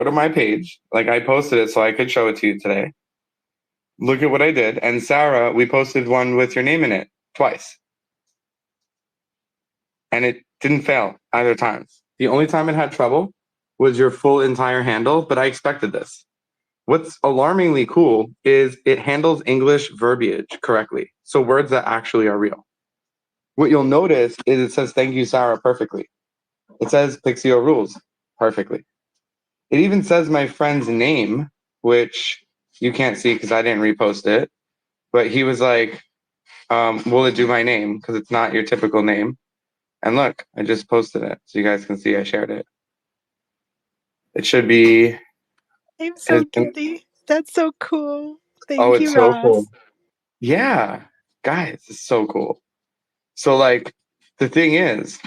Go to my page. Like I posted it so I could show it to you today. Look at what I did. And Sarah, we posted one with your name in it twice. And it didn't fail either times. The only time it had trouble was your full entire handle, but I expected this. What's alarmingly cool is it handles English verbiage correctly. So words that actually are real. What you'll notice is it says thank you, Sarah, perfectly. It says Pixio rules perfectly. It even says my friend's name, which you can't see because I didn't repost it. But he was like, will it do my name? Because it's not your typical name. And look, I just posted it. So you guys can see I shared it. It should be. I'm so giddy. That's so cool. Oh, Thank it's you, so Ross. cool. Yeah, guys, it's so cool. So like the thing is,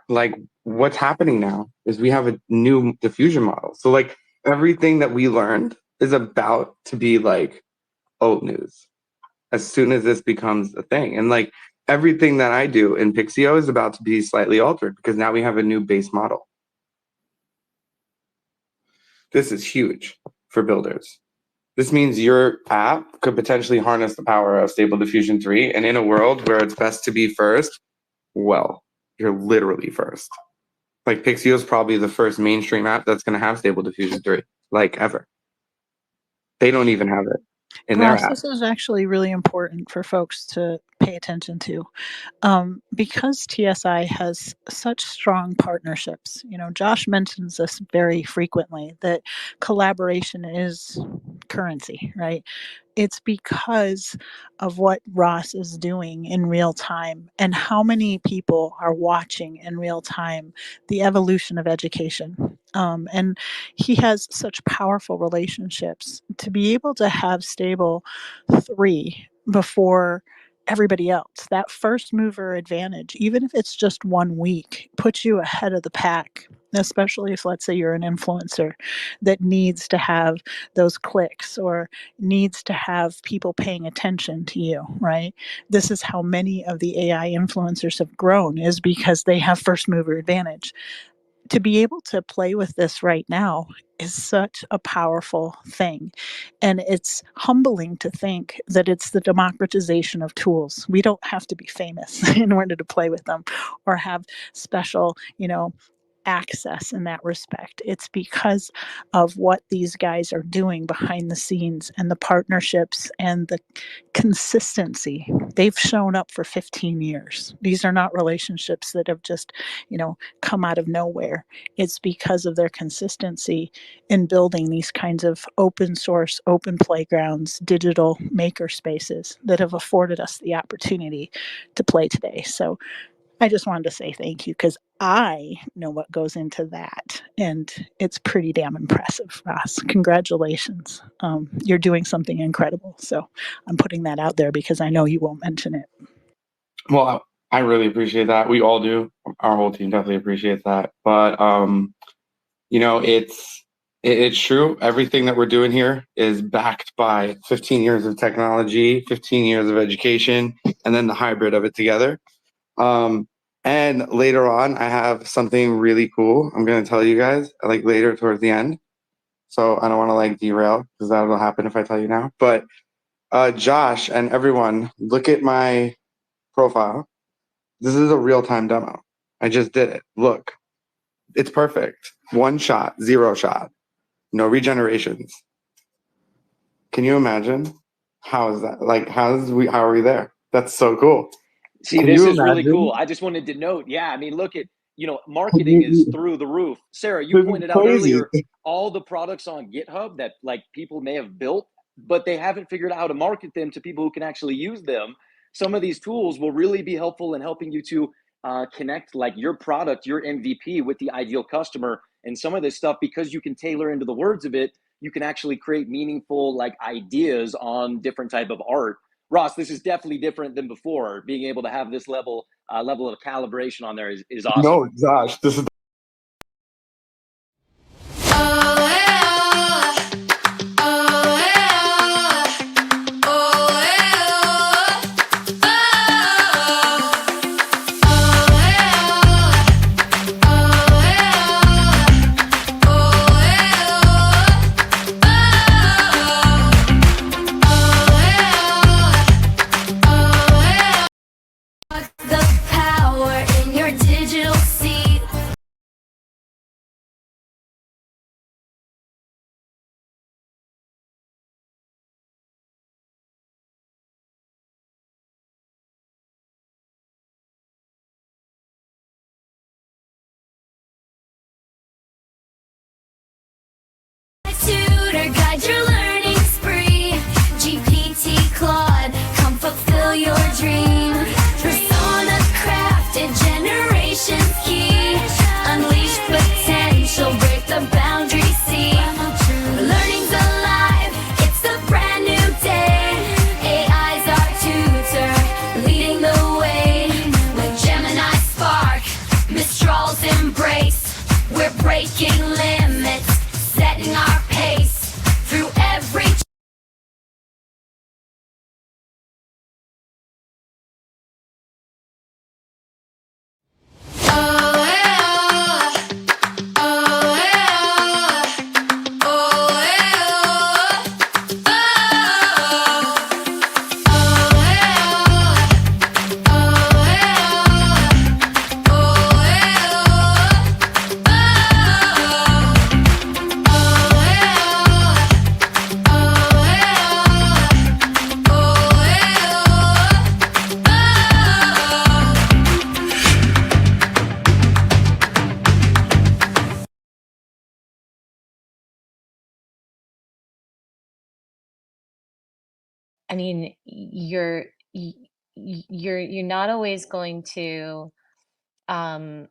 like what's happening now is we have a new diffusion model. So like everything that we learned is about to be like old news as soon as this becomes a thing. And like everything that I do in Pixio is about to be slightly altered because now we have a new base model. This is huge for builders. This means your app could potentially harness the power of Stable Diffusion 3. And in a world where it's best to be first, well, you're literally first. Like Pixio is probably the first mainstream app that's going to have Stable Diffusion 3, like ever. They don't even have it in their app. This is actually really important for folks to pay attention to, because TSI has such strong partnerships. You know, Josh mentions this very frequently, that collaboration is currency, right? It's because of what Ross is doing in real time and how many people are watching in real time the evolution of education. And he has such powerful relationships to be able to have Stable 3 before everybody else. That first mover advantage, even if it's just 1 week, puts you ahead of the pack, especially if, let's say, you're an influencer that needs to have those clicks or needs to have people paying attention to you, right? This is how many of the AI influencers have grown, is because they have first mover advantage. To be able to play with this right now is such a powerful thing. And it's humbling to think that it's the democratization of tools. We don't have to be famous in order to play with them or have special, access in that respect. It's because of what these guys are doing behind the scenes and the partnerships and the consistency. They've shown up for 15 years. These are not relationships that have just, come out of nowhere. It's because of their consistency in building these kinds of open source, open playgrounds, digital maker spaces that have afforded us the opportunity to play today. So I just wanted to say thank you, because I know what goes into that, and it's pretty damn impressive, Ross. Congratulations. You're doing something incredible. So I'm putting that out there because I know you won't mention it. Well, I really appreciate that. We all do. Our whole team definitely appreciates that. But, it's true. Everything that we're doing here is backed by 15 years of technology, 15 years of education, and then the hybrid of it together. And later on, I have something really cool I'm going to tell you guys, like later towards the end. So I don't want to derail, because that will happen if I tell you now. But Josh and everyone, look at my profile. This is a real-time demo. I just did it. Look, it's perfect. 1 shot, 0 shot, no regenerations. Can you imagine? How is that? How are we there? That's so cool. See, this is really cool. I just wanted to note, look at, marketing is through the roof. Sarah, you pointed out earlier all the products on GitHub that people may have built, but they haven't figured out how to market them to people who can actually use them. Some of these tools will really be helpful in helping you to connect your product, your MVP, with the ideal customer. And some of this stuff, because you can tailor into the words of it, you can actually create meaningful ideas on different type of art. Ross, this is definitely different than before. Being able to have this level of calibration on there is awesome. No, Josh, this is I mean, you're not always going to, um,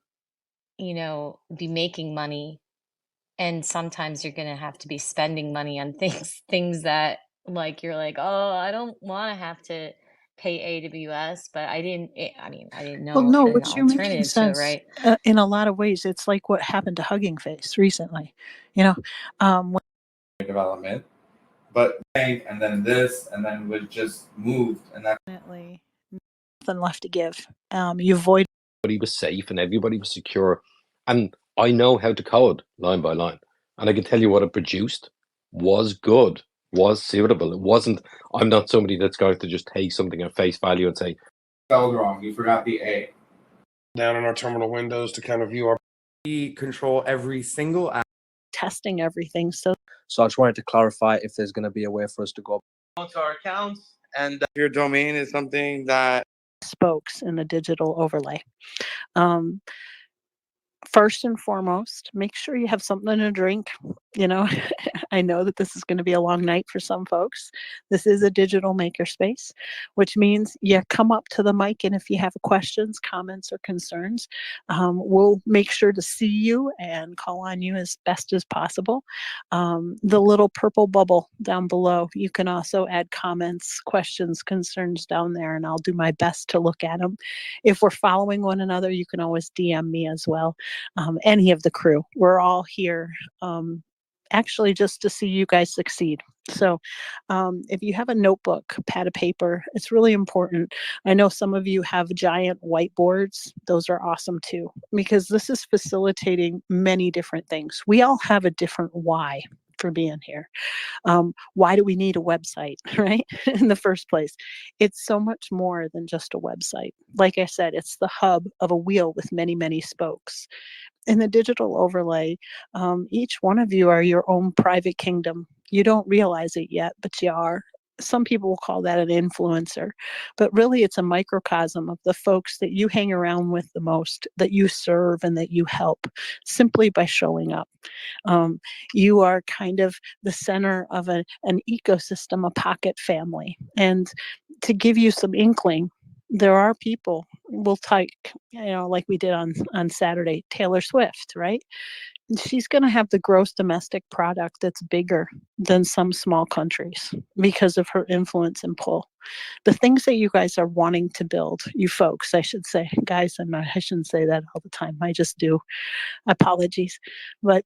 be making money, and sometimes you're gonna have to be spending money on things that, like, you're like, "Oh, I don't wanna have to pay AWS," but I didn't Well, know no, an what you're making alternative to it, sense right? in a lot of ways. It's like what happened to Hugging Face recently. You know, when development, but and then this, and then was just moved, and that's definitely nothing left to give. You avoid. Everybody was safe and everybody was secure. And I know how to code line by line. And I can tell you what it produced was good, was suitable. It wasn't, I'm not somebody that's going to just take something at face value and say, spelled wrong. You forgot the A. Down in our terminal windows to kind of view our. We control every single app. Testing everything. So I just wanted to clarify if there's going to be a way for us to go To our accounts, and your domain is something that spokes in the digital overlay. Um, First and foremost, make sure you have something to drink. You know, I know that this is going to be a long night for some folks. This is a digital makerspace, which means you come up to the mic, and if you have questions, comments, or concerns, we'll make sure to see you and call on you as best as possible. The little purple bubble down below, you can also add comments, questions, concerns down there, and I'll do my best to look at them. If we're following one another, you can always DM me as well. Any of the crew. We're all here actually just to see you guys succeed. So if you have a notebook, pad of paper, it's really important. I know some of you have giant whiteboards. Those are awesome too, because this is facilitating many different things. We all have a different why for being here. Why do we need a website, right? In the first place, it's so much more than just a website. Like I said, it's the hub of a wheel with many, many spokes. In the digital overlay, each one of you are your own private kingdom. You don't realize it yet, but you are. Some people will call that an influencer, but really it's a microcosm of the folks that you hang around with the most, that you serve and that you help simply by showing up. You are kind of the center of an ecosystem, a pocket family. And to give you some inkling, there are people will take, like we did on Saturday, Taylor Swift, right? She's going to have the gross domestic product that's bigger than some small countries because of her influence and pull. The things that you guys are wanting to build, you folks, I should say, guys, I shouldn't say that all the time. I just do. Apologies. But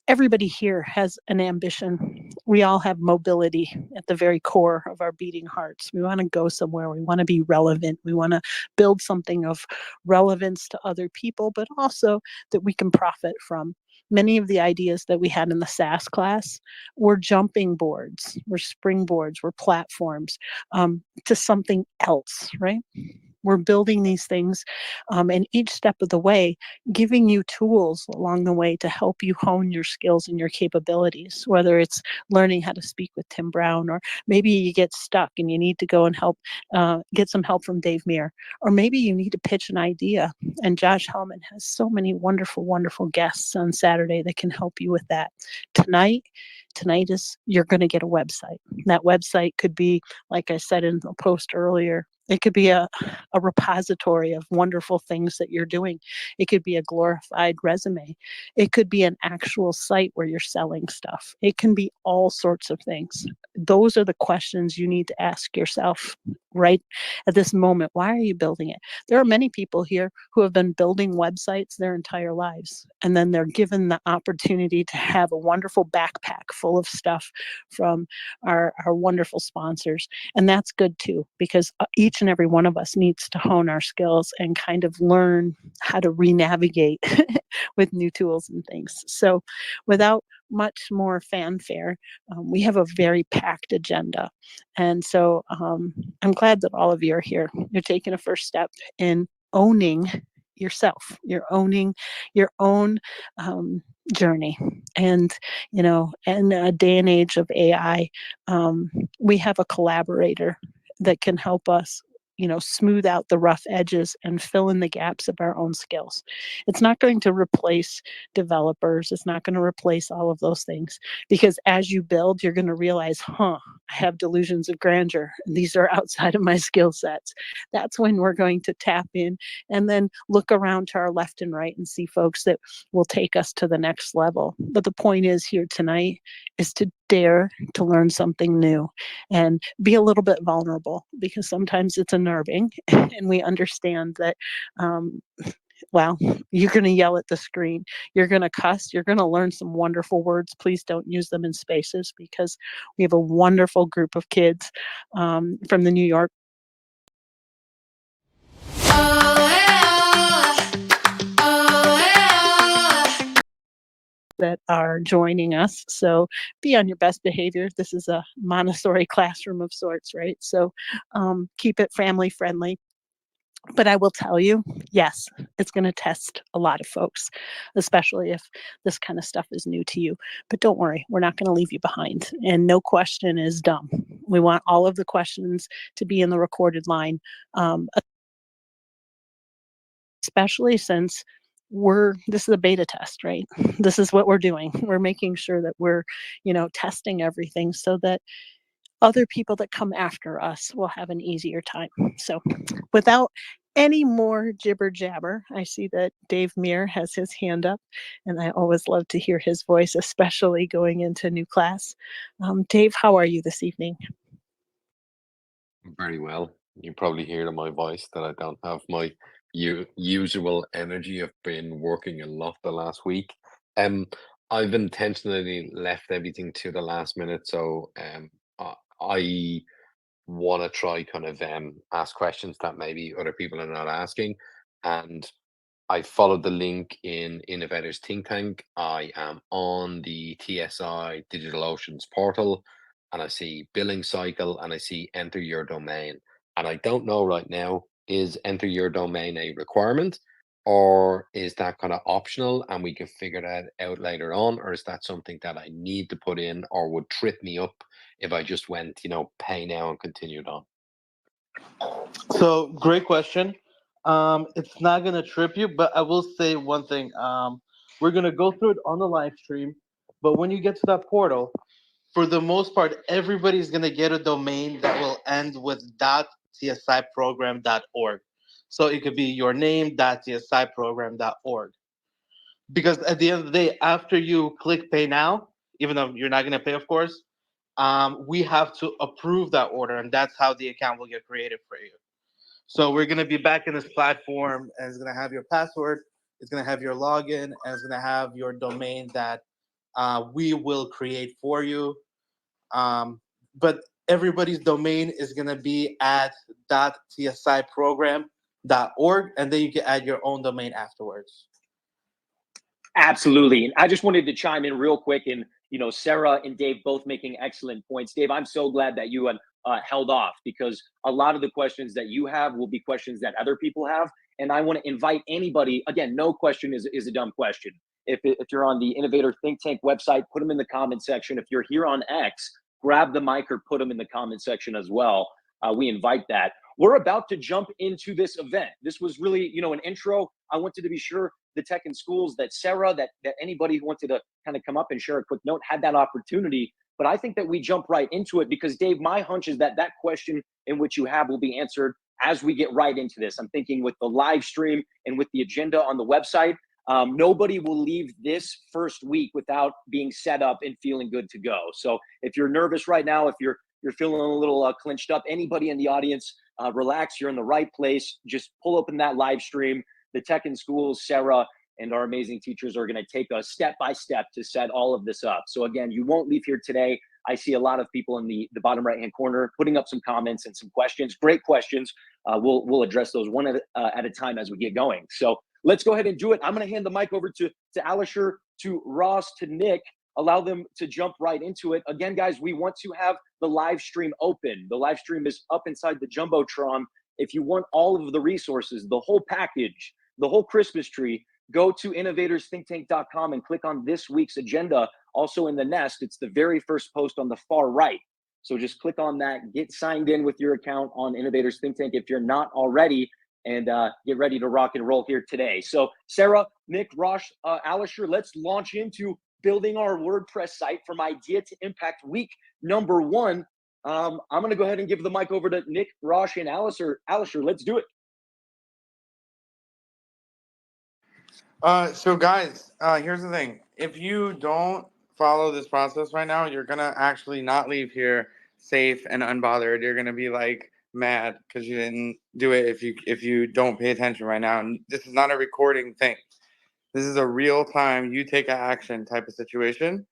everybody here has an ambition. We all have mobility at the very core of our beating hearts. We want to go somewhere. We want to be relevant. We want to build something of relevance to other people, but also that we can profit from. Many of the ideas that we had in the SAS class were jumping boards, were springboards, were platforms to something else, right? We're building these things, and each step of the way, giving you tools along the way to help you hone your skills and your capabilities, whether it's learning how to speak with Tim Brown, or maybe you get stuck and you need to go and help, get some help from Dave Meir, or maybe you need to pitch an idea. And Josh Hellman has so many wonderful, wonderful guests on Saturday that can help you with that. Tonight is you're going to get a website. That website could be, like I said in the post earlier, it could be a repository of wonderful things that you're doing. It could be a glorified resume. It could be an actual site where you're selling stuff. It can be all sorts of things. Those are the questions you need to ask yourself right at this moment. Why are you building it? There are many people here who have been building websites their entire lives, and then they're given the opportunity to have a wonderful backpack full of stuff from our wonderful sponsors. And that's good too, because each and every one of us needs to hone our skills and kind of learn how to re-navigate with new tools and things. So without much more fanfare, we have a very packed agenda. And so I'm glad that all of you are here. You're taking a first step in owning yourself. You're owning your own journey. And, in a day and age of AI, we have a collaborator that can help us smooth out the rough edges and fill in the gaps of our own skills. It's not going to replace developers. It's not going to replace all of those things, because as you build, you're going to realize, I have delusions of grandeur. These are outside of my skill sets. That's when we're going to tap in and then look around to our left and right and see folks that will take us to the next level. But the point is here tonight is to dare to learn something new and be a little bit vulnerable, because sometimes it's unnerving and we understand that you're going to yell at the screen, you're going to cuss, you're going to learn some wonderful words. Please don't use them in spaces, because we have a wonderful group of kids from the New York that are joining us. So be on your best behavior. This is a Montessori classroom of sorts, right? So keep it family friendly. But I will tell you, yes, it's going to test a lot of folks, especially if this kind of stuff is new to you. But don't worry, we're not going to leave you behind. And no question is dumb. We want all of the questions to be in the recorded line, especially since this is a beta test, right? This is what we're doing. We're making sure that we're, testing everything so that other people that come after us will have an easier time. So without any more jibber jabber, I see that Dave Meir has his hand up, and I always love to hear his voice, especially going into new class. Dave, how are you this evening? Very well. You probably hear in my voice that I don't have my usual energy. I've been working a lot the last week. Um, I've intentionally left everything to the last minute, so I want to try kind of ask questions that maybe other people are not asking, and I followed the link in Innovators Think Tank. I am on the TSI Digital Oceans portal, and I see billing cycle and I see enter your domain. And I don't know right now, is enter your domain a requirement, or is that kind of optional and we can figure that out later on? Or is that something that I need to put in or would trip me up if I just went, pay now and continued on? So great question. It's not gonna trip you, but I will say one thing. We're gonna go through it on the live stream, but when you get to that portal, for the most part, everybody's gonna get a domain that will end with .tsiprogram.org. So it could be your name .tsiprogram.org. Because at the end of the day, after you click pay now, even though you're not gonna pay, of course, we have to approve that order, and that's how the account will get created for you. So we're gonna be back in this platform, and it's gonna have your password, it's gonna have your login, and it's gonna have your domain that we will create for you. But everybody's domain is gonna be at .tsiprogram.org, and then you can add your own domain afterwards. Absolutely. And I just wanted to chime in real quick. And, Sarah and Dave both making excellent points. Dave, I'm so glad that you held off, because a lot of the questions that you have will be questions that other people have. And I want to invite anybody, again, no question is a dumb question. If you're on the Innovator Think Tank website, put them in the comment section. If you're here on X, grab the mic or put them in the comment section as well. We invite that. We're about to jump into this event. This was really, an intro. I wanted to be sure the tech in schools that Sarah, that anybody who wanted to kind of come up and share a quick note had that opportunity. But I think that we jump right into it, because Dave, my hunch is that question in which you have will be answered as we get right into this. I'm thinking with the live stream and with the agenda on the website, nobody will leave this first week without being set up and feeling good to go. So if you're nervous right now, if you're feeling a little clinched up, anybody in the audience, relax, you're in the right place. Just pull open that live stream. The tech in schools, Sarah and our amazing teachers are going to take us step by step to set all of this up. So again, you won't leave here today. I see a lot of people in the bottom right-hand corner putting up some comments and some questions. Great questions. We'll address those one at a time as we get going. So let's go ahead and do it. I'm going to hand the mic over to Alisher, to Ross, to Nick. Allow them to jump right into it. Again, guys, we want to have the live stream open. The live stream is up inside the Jumbotron. If you want all of the resources, the whole package, the whole Christmas tree, go to innovatorsthinktank.com and click on this week's agenda. Also in the nest, it's the very first post on the far right. So just click on that, get signed in with your account on Innovators Think Tank if you're not already, and get ready to rock and roll here today. So Sarah, Nick, Rosh, Alisher, let's launch into building our WordPress site from idea to impact week number 1. I'm going to go ahead and give the mic over to Nick, Rosh, and Alisher. Alisher, let's do it. So guys, here's the thing. If you don't follow this process right now, you're going to actually not leave here safe and unbothered. You're going to be like mad because you didn't do it if you don't pay attention right now. And this is not a recording thing. This is a real time, you take action type of situation.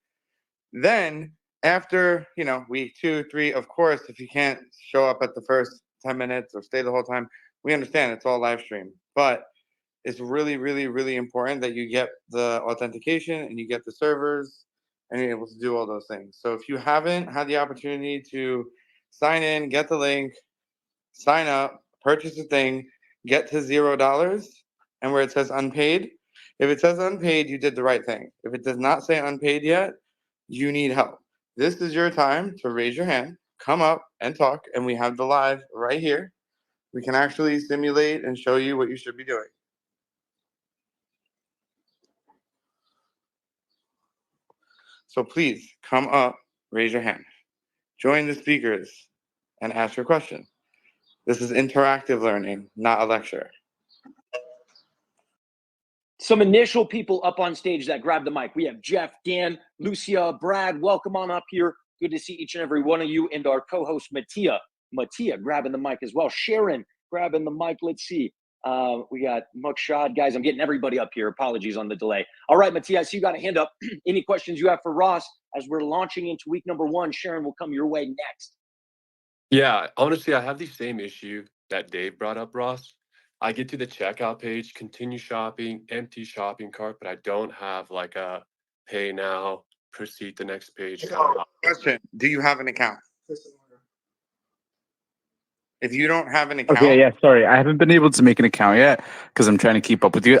Then after, week 2, 3, of course, if you can't show up at the first 10 minutes or stay the whole time, we understand it's all live stream. But it's really, really, really important that you get the authentication and you get the servers and you're able to do all those things. So if you haven't had the opportunity to sign in, get the link, sign up, purchase a thing, get to $0, and where it says unpaid, if it says unpaid, you did the right thing. If it does not say unpaid yet, you need help. This is your time to raise your hand, come up and talk, and we have the live right here. We can actually simulate and show you what you should be doing. So please come up, raise your hand, join the speakers, and ask your question. This is interactive learning, not a lecture. Some initial people up on stage that grabbed the mic. We have Jeff, Dan, Lucia, Brad. Welcome on up here. Good to see each and every one of you, and our co-host Mattia grabbing the mic as well. Sharon grabbing the mic. Let's see. We got Mukshad. Guys, I'm getting everybody up here. Apologies on the delay. All right, Mattia, I see you got a hand up. Any questions you have for Ross as we're launching into week number 1? Sharon will come your way next. Yeah, honestly, I have the same issue that Dave brought up, Ross. I get to the checkout page, continue shopping, empty shopping cart, but I don't have like a pay now, proceed to next page. Question: do you have an account? If you don't have an account, Okay, yeah, sorry, I haven't been able to make an account yet because I'm trying to keep up with you.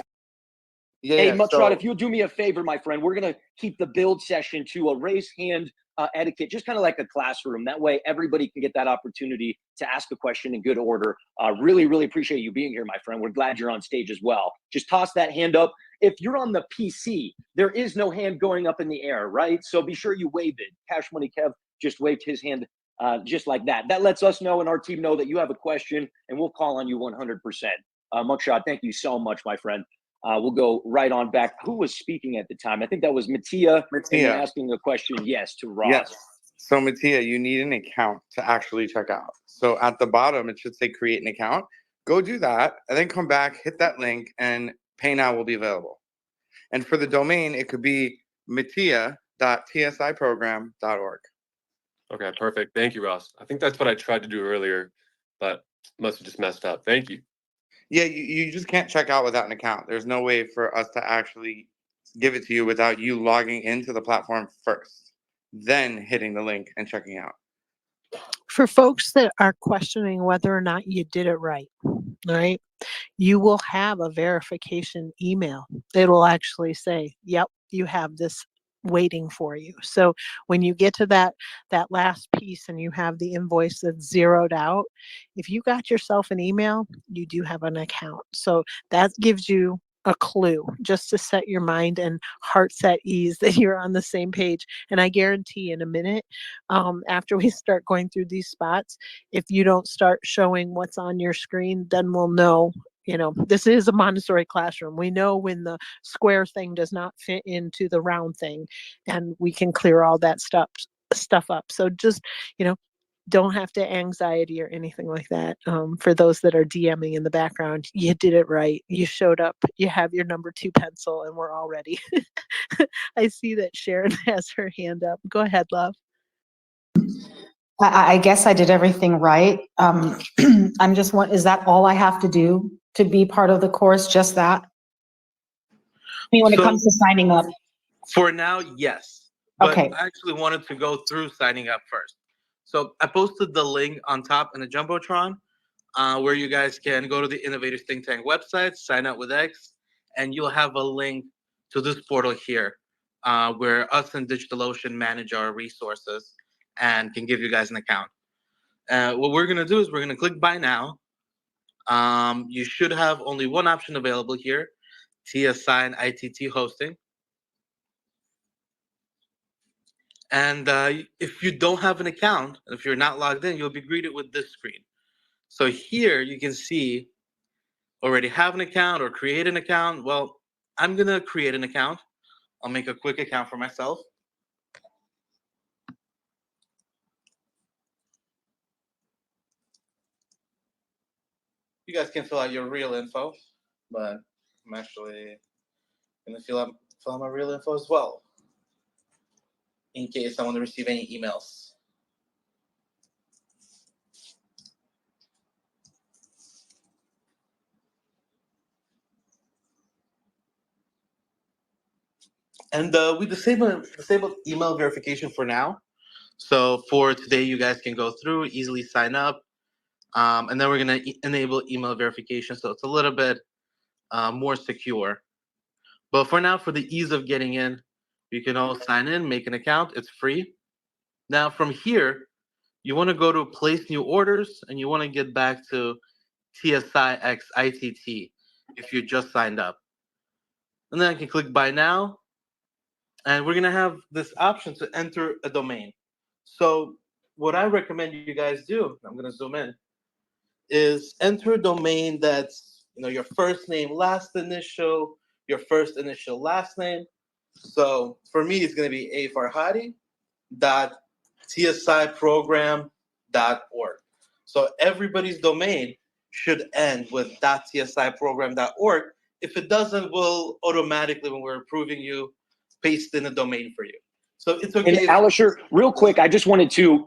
Hey, Mukshad, if you'll do me a favor, my friend, we're going to keep the build session to a raise hand etiquette, just kind of like a classroom. That way, everybody can get that opportunity to ask a question in good order. Really, really appreciate you being here, my friend. We're glad you're on stage as well. Just toss that hand up. If you're on the PC, there is no hand going up in the air, right? So be sure you wave it. Cash Money Kev just waved his hand just like that. That lets us know and our team know that you have a question, and we'll call on you 100%. Mukshad, thank you so much, my friend. We'll go right on back. Who was speaking at the time? I think that was Mattia. Asking a question, yes, to Ross. Yes. So Mattia, you need an account to actually check out. So at the bottom, it should say create an account. Go do that, and then come back, hit that link, and Pay Now will be available. And for the domain, it could be mattia.tsiprogram.org. Okay, perfect. Thank you, Ross. I think that's what I tried to do earlier, but must have just messed up. Thank you. Yeah, you just can't check out without an account. There's no way for us to actually give it to you without you logging into the platform first, then hitting the link and checking out. For folks that are questioning whether or not you did it right, you will have a verification email. It'll actually say, yep, you have this waiting for you. So when you get to that last piece and you have the invoice that's zeroed out, if you got yourself an email, you do have an account. So that gives you a clue just to set your mind and hearts at ease that you're on the same page. And I guarantee in a minute, after we start going through these spots, if you don't start showing what's on your screen, then we'll know, this is a Montessori classroom. We know when the square thing does not fit into the round thing, and we can clear all that stuff up. So just, don't have to anxiety or anything like that. For those that are DMing in the background, you did it right. You showed up. You have your number 2 pencil, and we're all ready. I see that Sharon has her hand up. Go ahead, love. I guess I did everything right. I'm just is that all I have to do to be part of the course? Just that? I mean, when it comes to signing up. For now, yes. But okay. I actually wanted to go through signing up first. So I posted the link on top in the Jumbotron where you guys can go to the Innovators Think Tank website, sign up with X, and you'll have a link to this portal here where us and DigitalOcean manage our resources. and can give you guys an account. What we're going to do is we're going to click buy now. You should have only one option available here, TSI and ITT hosting. And if you don't have an account, if you're not logged in, you'll be greeted with this screen. So here you can see already have an account or create an account. Well, I'm going to create an account. I'll make a quick account for myself. You guys can fill out your real info, but I'm actually going to fill out my real info as well, in case I want to receive any emails. And we disabled email verification for now. So for today, you guys can go through, easily sign up, and then we're going to enable email verification, so it's a little bit more secure. But for now, for the ease of getting in, you can all sign in, make an account. It's free. Now from here, you want to go to place new orders, and you want to get back to TSI X ITT if you just signed up. And then I can click buy now. And we're going to have this option to enter a domain. So what I recommend you guys do, I'm going to zoom in, is enter a domain that's, your first name, last initial, your first initial, last name. So for me, it's going to be afarhadi.tsiprogram.org. So everybody's domain should end with .tsiprogram.org. If it doesn't, we'll automatically, when we're approving you, paste in a domain for you. So it's okay. And Alisher, real quick,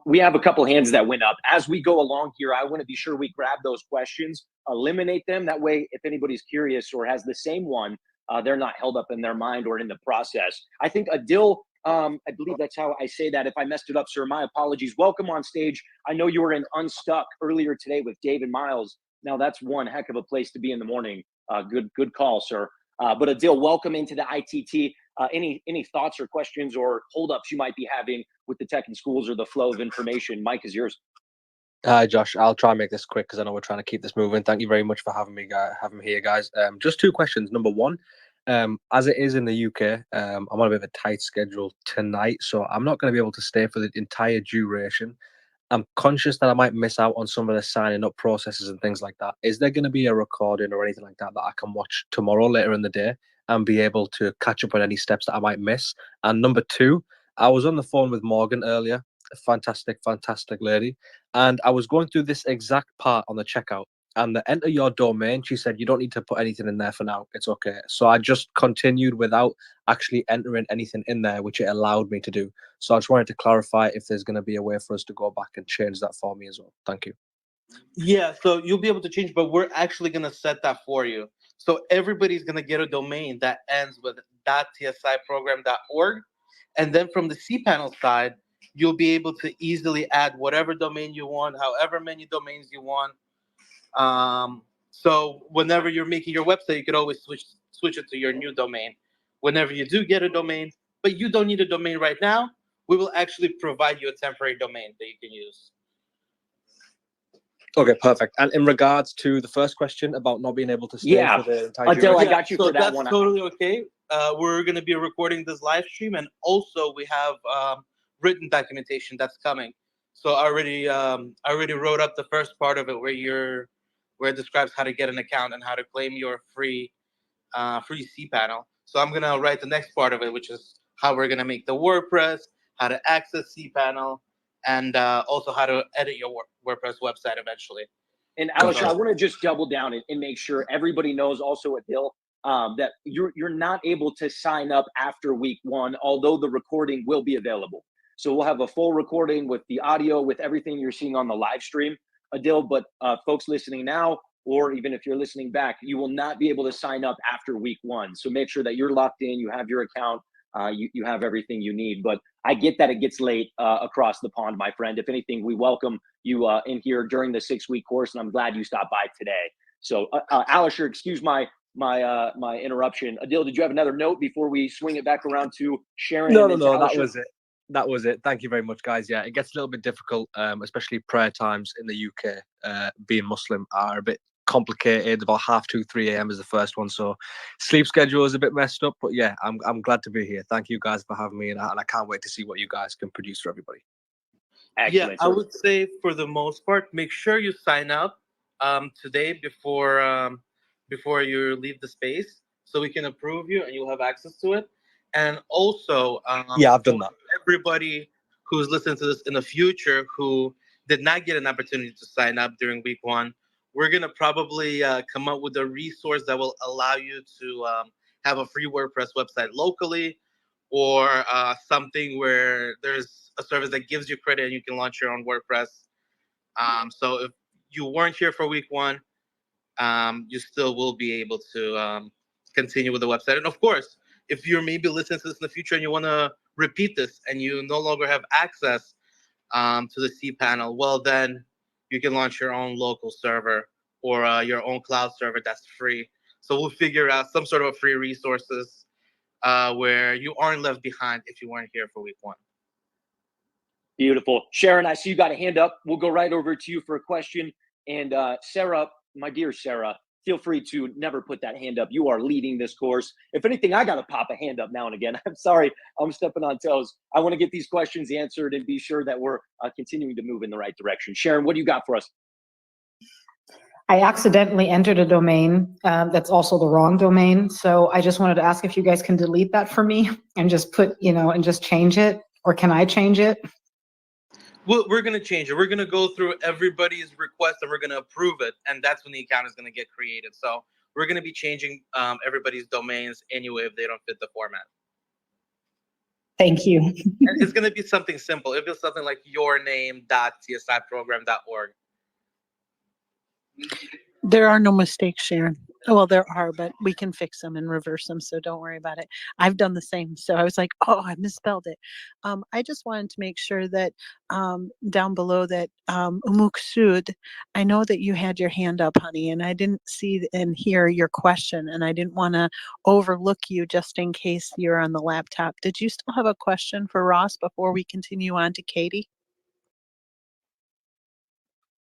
we have a couple hands that went up. As we go along here, I want to be sure we grab those questions, eliminate them. That way, if anybody's curious or has the same one, they're not held up in their mind or in the process. I think Adil, I believe that's how I say that. If I messed it up, sir, my apologies. Welcome on stage. I know you were in Unstuck earlier today with Dave and Miles. Now that's one heck of a place to be in the morning. Good call, sir. But Adil, welcome into the ITT. Any thoughts or questions or holdups you might be having with the tech in schools or the flow of information? Mike is yours. Hi, Josh. I'll try and make this quick because I know we're trying to keep this moving. Thank you very much for having me here, guys. Just two questions. Number one, as it is in the UK, I'm on a bit of a tight schedule tonight, so I'm not going to be able to stay for the entire duration. I'm conscious that I might miss out on some of the signing up processes and things like that. Is there going to be a recording or anything like that that I can watch tomorrow later in the day and be able to catch up on any steps that I might miss? And number two, I was on the phone with Morgan earlier, a fantastic lady, and I was going through this exact part on the checkout. And the enter your domain, she said, you don't need to put anything in there for now. It's okay. So I just continued without actually entering anything in there, which it allowed me to do. So I just wanted to clarify if there's going to be a way for us to go back and change that for me as well. Thank you. Yeah, so you'll be able to change, but we're actually going to set that for you. So everybody's going to get a domain that ends with .tsiprogram.org. And then from the cPanel side, you'll be able to easily add whatever domain you want, however many domains you want. So whenever you're making your website, you could always switch it to your new domain. Whenever you do get a domain, but you don't need a domain right now, we will actually provide you a temporary domain that you can use. Okay, perfect. And in regards to the first question about not being able to stay for the entire Adil, I got you for that one. That's totally okay. We're going to be recording this live stream, and also we have written documentation that's coming. So I already wrote up the first part of it where it describes how to get an account and how to claim your free cPanel. So I'm gonna write the next part of it, which is how we're gonna make the WordPress, how to access cPanel, and also how to edit your WordPress website eventually. And Alisher, I want to just double down and make sure everybody knows also, Adil, that you're not able to sign up after week 1, although the recording will be available. So we'll have a full recording with the audio, with everything you're seeing on the live stream, Adil. But folks listening now, or even if you're listening back, you will not be able to sign up after week 1. So make sure that you're locked in, you have your account, you have everything you need. But I get that it gets late across the pond, my friend. If anything, we welcome you in here during the 6-week course, and I'm glad you stopped by today. So Alisher, excuse my interruption. Adil, did you have another note before we swing it back around to Sharon? No, that was it. That was it. Thank you very much, guys. Yeah, it gets a little bit difficult, especially prayer times in the UK. Being Muslim are a bit complicated. About 2:30, 3 a.m. is the first one, so sleep schedule is a bit messed up. But yeah, I'm glad to be here. Thank you guys for having me, and I can't wait to see what you guys can produce for everybody. Excellent. Yeah, I would say for the most part, make sure you sign up today before you leave the space, so we can approve you and you'll have access to it. And also, Yeah, I've done that. Everybody who's listening to this in the future who did not get an opportunity to sign up during week one, we're gonna probably come up with a resource that will allow you to have a free WordPress website locally, or something where there's a service that gives you credit and you can launch your own WordPress. So if you weren't here for week one, you still will be able to continue with the website. And of course, if you're maybe listening to this in the future and you want to repeat this and you no longer have access to the cPanel, well, then you can launch your own local server or your own cloud server that's free. So we'll figure out some sort of free resources where you aren't left behind if you weren't here for week one. Beautiful. Sharon, I see you got a hand up. We'll go right over to you for a question. And Sarah, my dear Sarah, feel free to never put that hand up. You are leading this course. If anything, I got to pop a hand up now and again. I'm sorry, I'm stepping on toes. I want to get these questions answered and be sure that we're continuing to move in the right direction. Sharon, what do you got for us? I accidentally entered a domain that's also the wrong domain. So I just wanted to ask if you guys can delete that for me and just put, and just change it, or can I change it? We're going to change it. We're going to go through everybody's request and we're going to approve it. And that's when the account is going to get created. So we're going to be changing everybody's domains anyway if they don't fit the format. Thank you. And it's going to be something simple. It'll be something like yourname.csiprogram.org. There are no mistakes, Sharon. Well, there are, but we can fix them and reverse them, so don't worry about it. I've done the same, so I was like, oh, I misspelled it. I just wanted to make sure that down below that Umuksud, I know that you had your hand up, honey, and I didn't see and hear your question, and I didn't want to overlook you just in case you're on the laptop. Did you still have a question for Ross before we continue on to Katie?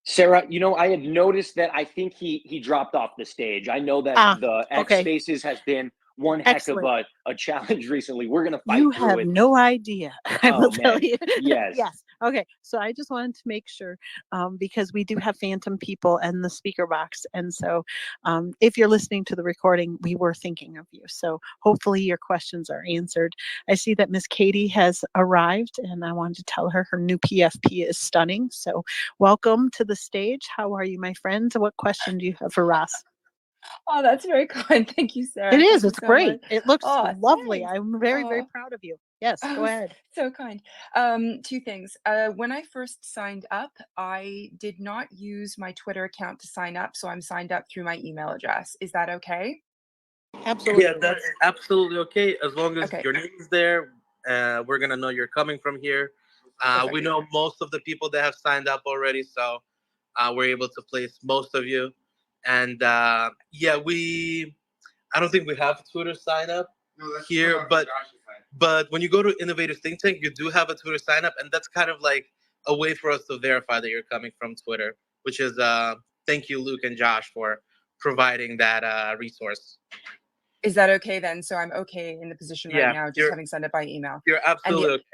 Sarah, I had noticed that I think he dropped off the stage. I know that the X Spaces has been one heck of a challenge recently. We're going to fight through it. You have no idea. I will tell you. Yes. Yes. Okay. So I just wanted to make sure, because we do have phantom people in the speaker box. And so if you're listening to the recording, we were thinking of you. So hopefully your questions are answered. I see that Miss Katie has arrived, and I wanted to tell her her new PFP is stunning. So welcome to the stage. How are you, my friends? What question do you have for Ross? Oh, that's very kind. Thank you, Sarah. It is. Thank It's you so great. much. It looks Oh, lovely. thanks. I'm very, very proud of you. Yes, go ahead. So kind. Two things. When I first signed up, I did not use my Twitter account to sign up, so I'm signed up through my email address. Is that okay? Absolutely. Yeah, that's absolutely okay. As long as Okay. your name is there, we're going to know you're coming from here. We know most of the people that have signed up already, so we're able to place most of you. And yeah, I don't think we have a Twitter sign up here, but when you go to Innovative Think Tank, you do have a Twitter sign up, and that's kind of like a way for us to verify that you're coming from Twitter, which is thank you, Luke and Josh, for providing that resource. Is that okay then? So I'm okay in the position right now, just having signed up by email. You're absolutely okay.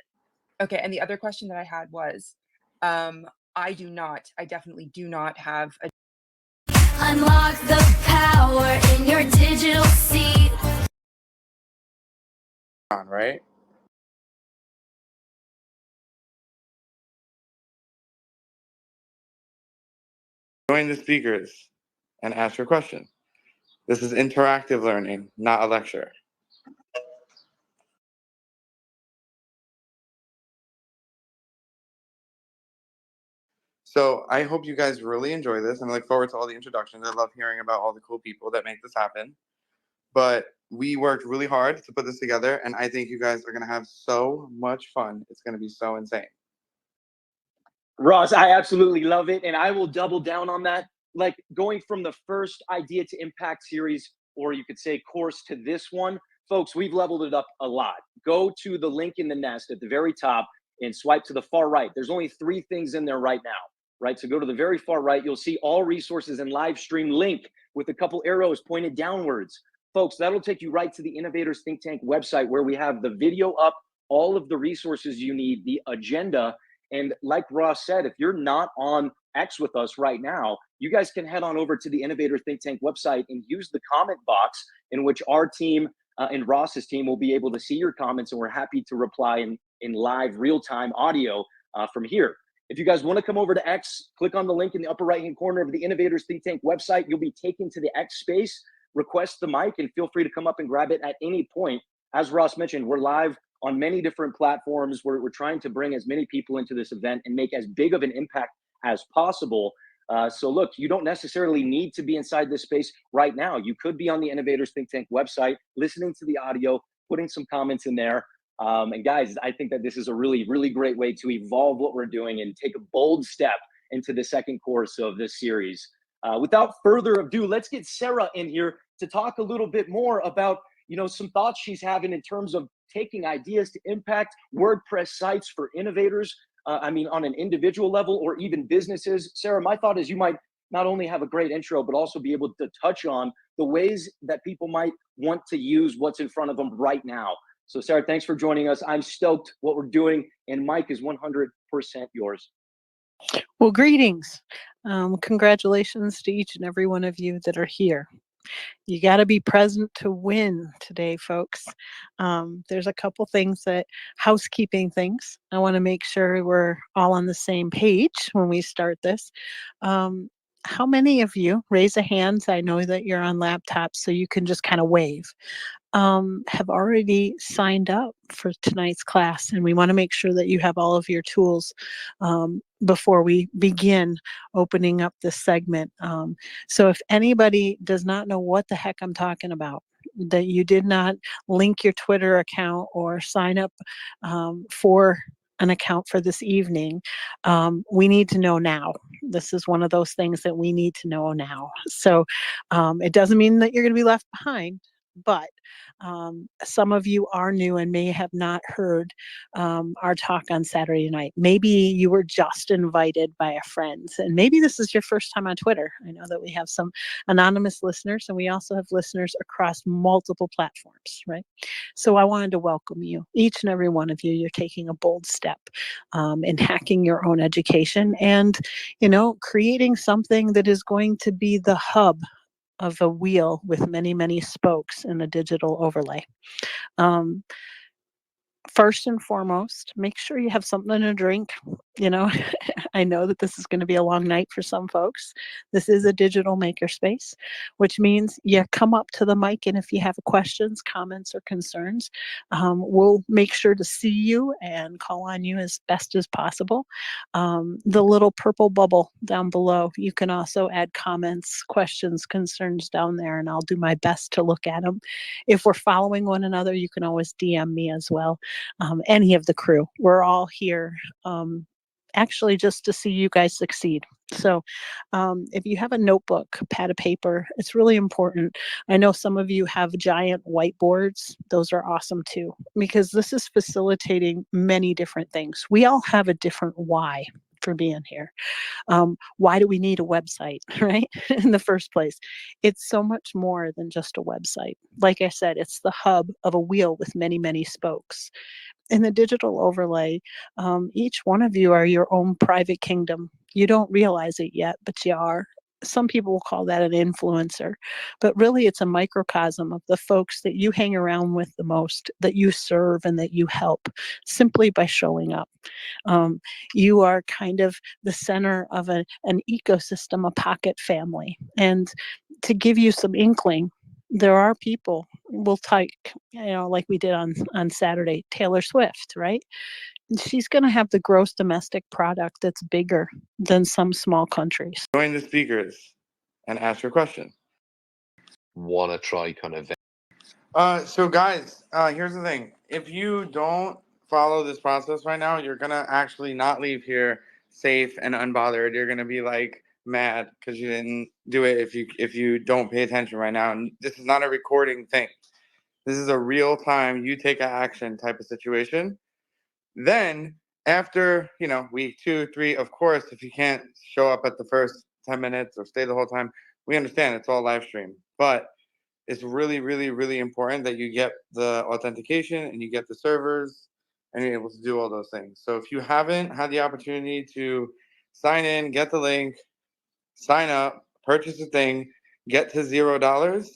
Okay, and the other question that I had was, I definitely do not have a... Unlock the power in your digital seat. Right? Join the speakers and ask your question. This is interactive learning, not a lecture. So I hope you guys really enjoy this, and I look forward to all the introductions. I love hearing about all the cool people that make this happen. But we worked really hard to put this together, and I think you guys are going to have so much fun. It's going to be so insane. Ross, I absolutely love it, and I will double down on that. Like going from the first idea to impact series, or you could say course, to this one, folks, we've leveled it up a lot. Go to the link in the nest at the very top. and swipe to the far right. There's only 3 things in there right now, right? So go to the very far right. You'll see all resources and live stream link with a couple arrows pointed downwards. Folks, that'll take you right to the Innovators Think Tank website where we have the video up, all of the resources you need, the agenda. And like Ross said, if you're not on X with us right now, you guys can head on over to the Innovator Think Tank website and use the comment box in which our team and Ross's team will be able to see your comments, and we're happy to reply in live real-time audio from here. If you guys want to come over to X, click on the link in the upper right-hand corner of the Innovators Think Tank website. You'll be taken to the X space. Request the mic and feel free to come up and grab it at any point. As Ross mentioned, we're live on many different platforms. We're trying to bring as many people into this event and make as big of an impact as possible. So look, you don't necessarily need to be inside this space right now. You could be on the Innovators Think Tank website, listening to the audio, putting some comments in there. And guys, I think that this is a really, really great way to evolve what we're doing and take a bold step into the second course of this series. Without further ado, let's get Sarah in here to talk a little bit more about, some thoughts she's having in terms of taking ideas to impact WordPress sites for innovators. On an individual level or even businesses. Sarah, my thought is you might not only have a great intro, but also be able to touch on the ways that people might want to use what's in front of them right now. So Sarah, thanks for joining us. I'm stoked what we're doing, and Mike is 100% yours. Well, greetings. Congratulations to each and every one of you that are here. You got to be present to win today, folks. There's a couple things housekeeping things. I want to make sure we're all on the same page when we start this. How many of you, raise a hand, I know that you're on laptops, so you can just kind of wave, have already signed up for tonight's class, and we want to make sure that you have all of your tools before we begin opening up this segment. So if anybody does not know what the heck I'm talking about, that you did not link your Twitter account or sign up for an account for this evening, we need to know now. This is one of those things that we need to know now. So it doesn't mean that you're going to be left behind, but some of you are new and may have not heard our talk on Saturday night. Maybe you were just invited by a friend, and maybe this is your first time on Twitter. I know that we have some anonymous listeners, and we also have listeners across multiple platforms, right? So I wanted to welcome you, each and every one of you. You're taking a bold step in hacking your own education and, creating something that is going to be the hub of a wheel with many, many spokes in a digital overlay. First and foremost, make sure you have something to drink. I know that this is going to be a long night for some folks. This is a digital makerspace, which means you come up to the mic, and if you have questions, comments, or concerns, we'll make sure to see you and call on you as best as possible. The little purple bubble down below, you can also add comments, questions, concerns down there, and I'll do my best to look at them. If we're following one another, you can always DM me as well. Any of the crew. We're all here actually just to see you guys succeed. So if you have a notebook, pad of paper, it's really important. I know some of you have giant whiteboards. Those are awesome too, because this is facilitating many different things. We all have a different why for being here. Why do we need a website, right? In the first place, it's so much more than just a website. Like I said, it's the hub of a wheel with many, many spokes. In the digital overlay, each one of you are your own private kingdom. You don't realize it yet, but you are. Some people will call that an influencer, but really it's a microcosm of the folks that you hang around with the most, that you serve and that you help simply by showing up. You are kind of the center of an ecosystem, a pocket family. And to give you some inkling, there are people, we'll take, like we did on Saturday, Taylor Swift, right? She's going to have the gross domestic product that's bigger than some small countries. Join the speakers and ask your question. Want to try kind of. So guys, here's the thing. If you don't follow this process right now, you're going to actually not leave here safe and unbothered. You're going to be like mad because you didn't do it if you don't pay attention right now. And this is not a recording thing. This is a real time, you take action type of situation. Then After, week 2, 3, of course, if you can't show up at the first 10 minutes or stay the whole time, we understand it's all live stream. But it's really, really, really important that you get the authentication and you get the servers and you're able to do all those things. So if you haven't had the opportunity to sign in, get the link, sign up, purchase a thing, get to $0,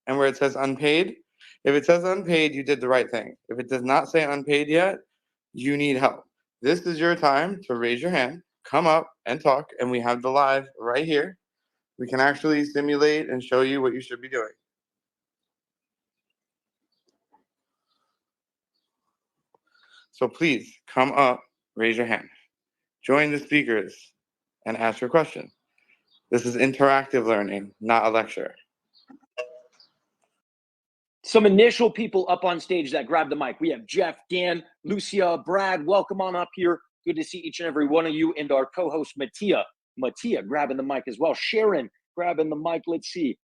and where it says unpaid, if it says unpaid, you did the right thing. If it does not say unpaid yet, you need help. This is your time to raise your hand, come up and talk, and we have the live right here. We can actually simulate and show you what you should be doing. So please come up, raise your hand, join the speakers, and ask your question. This is interactive learning, not a lecture. Some initial people up on stage that grabbed the mic. We have Jeff, Dan, Lucia, Brad. Welcome on up here. Good to see each and every one of you, and our co-host Mattia. Mattia grabbing the mic as well. Sharon grabbing the mic. Let's see.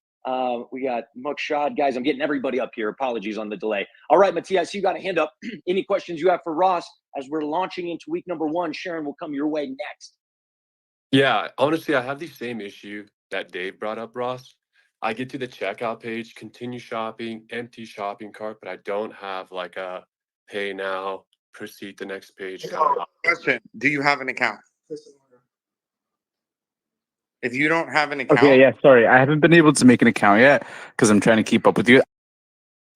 We got Mukshad. Guys, I'm getting everybody up here. Apologies on the delay. All right, Mattia, I see you got a hand up. Any questions you have for Ross as we're launching into week number 1? Sharon will come your way next. Yeah, honestly, I have the same issue that Dave brought up, Ross. I get to the checkout page, continue shopping, empty shopping cart, but I don't have like a pay now, proceed to next page kind of option. Question, do you have an account? If you don't have an account... Okay, yeah, sorry. I haven't been able to make an account yet because I'm trying to keep up with you.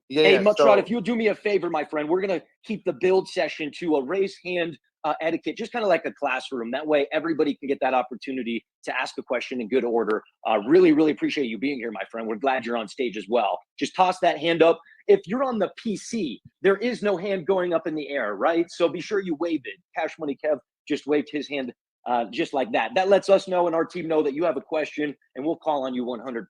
Hey, Mukshad, if you'll do me a favor, my friend, we're going to keep the build session to a raise hand etiquette, just kind of like a classroom. That way, everybody can get that opportunity to ask a question in good order. Really, really appreciate you being here, my friend. We're glad you're on stage as well. Just toss that hand up. If you're on the PC, there is no hand going up in the air, right? So be sure you wave it. Cash Money Kev just waved his hand just like that. That lets us know and our team know that you have a question, and we'll call on you 100%.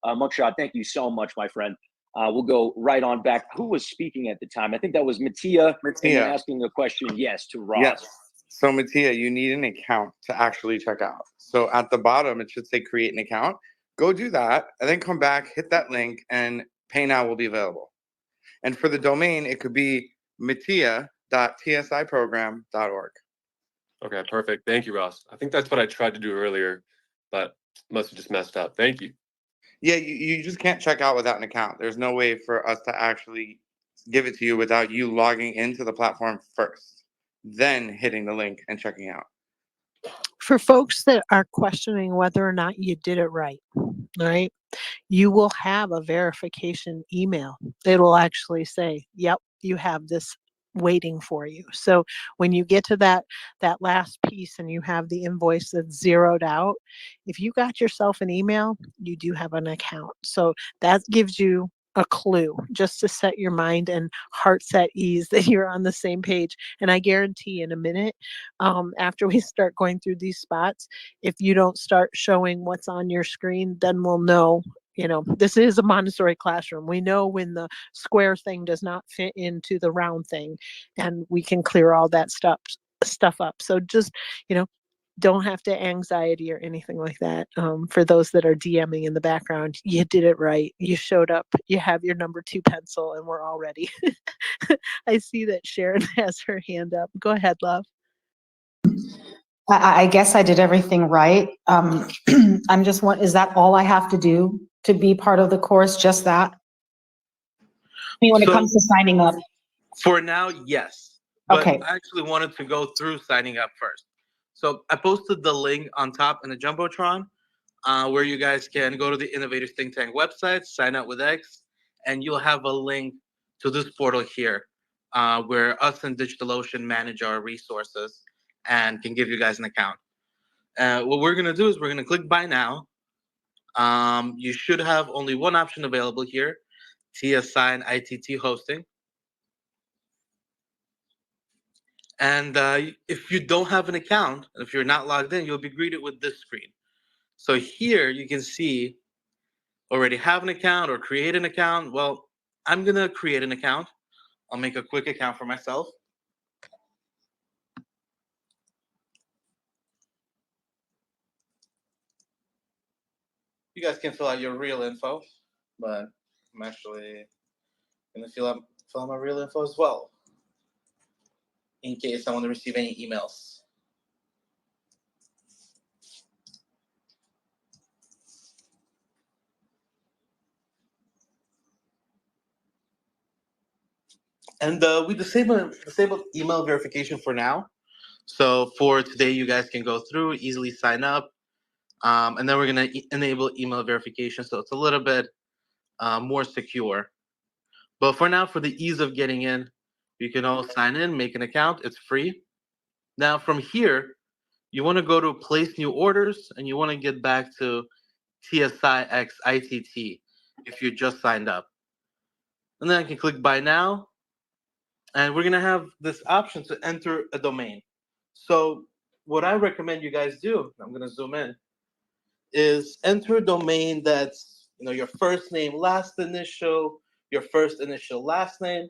Mukshad, thank you so much, my friend. We'll go right on back. Who was speaking at the time? I think that was Mattia. Mattia. Asking a question, yes, to Ross. Yes. So Mattia, you need an account to actually check out. So at the bottom, it should say create an account. Go do that and then come back, hit that link, and Pay Now will be available. And for the domain, it could be mattia.tsiprogram.org. Okay, perfect. Thank you, Ross. I think that's what I tried to do earlier, but must have just messed up. Thank you. Yeah, you just can't check out without an account. There's no way for us to actually give it to you without you logging into the platform first, then hitting the link and checking out. For folks that are questioning whether or not you did it right, you will have a verification email. It'll actually say, yep, you have this waiting for you. So when you get to that last piece and you have the invoice that's zeroed out, if you got yourself an email, you do have an account. So that gives you a clue just to set your mind and hearts at ease that you're on the same page. And I guarantee in a minute, after we start going through these spots, if you don't start showing what's on your screen, then we'll know, this is a Montessori classroom. We know when the square thing does not fit into the round thing, and we can clear all that stuff up. So just, don't have to anxiety or anything like that. For those that are DMing in the background, you did it right. You showed up. You have your number 2 pencil, and we're all ready. I see that Sharon has her hand up. Go ahead, love. I guess I did everything right. I'm just is that all I have to do to be part of the course? Just that? When it comes to signing up? For now, yes. But okay. I actually wanted to go through signing up first. So I posted the link on top in the Jumbotron where you guys can go to the Innovators Think Tank website, sign up with X, and you'll have a link to this portal here where us and DigitalOcean manage our resources and can give you guys an account. What we're going to do is we're going to click Buy Now. You should have only one option available here, TSI ITT hosting. And if you don't have an account, if you're not logged in, you'll be greeted with this screen. So here you can see already have an account or create an account. Well, I'm going to create an account. I'll make a quick account for myself. You guys can fill out your real info, but I'm actually going to fill out my real info as well. in case I want to receive any emails. And we disabled email verification for now. So for today, you guys can go through, easily sign up, and then we're going to enable email verification, so it's a little bit more secure. But for now, for the ease of getting in, you can all sign in, make an account. It's free. Now from here, you want to go to place new orders, and you want to get back to TSIX ITT if you just signed up. And then I can click buy now. And we're going to have this option to enter a domain. So what I recommend you guys do, I'm going to zoom in, is enter a domain that's your first name, last initial, your first initial, last name.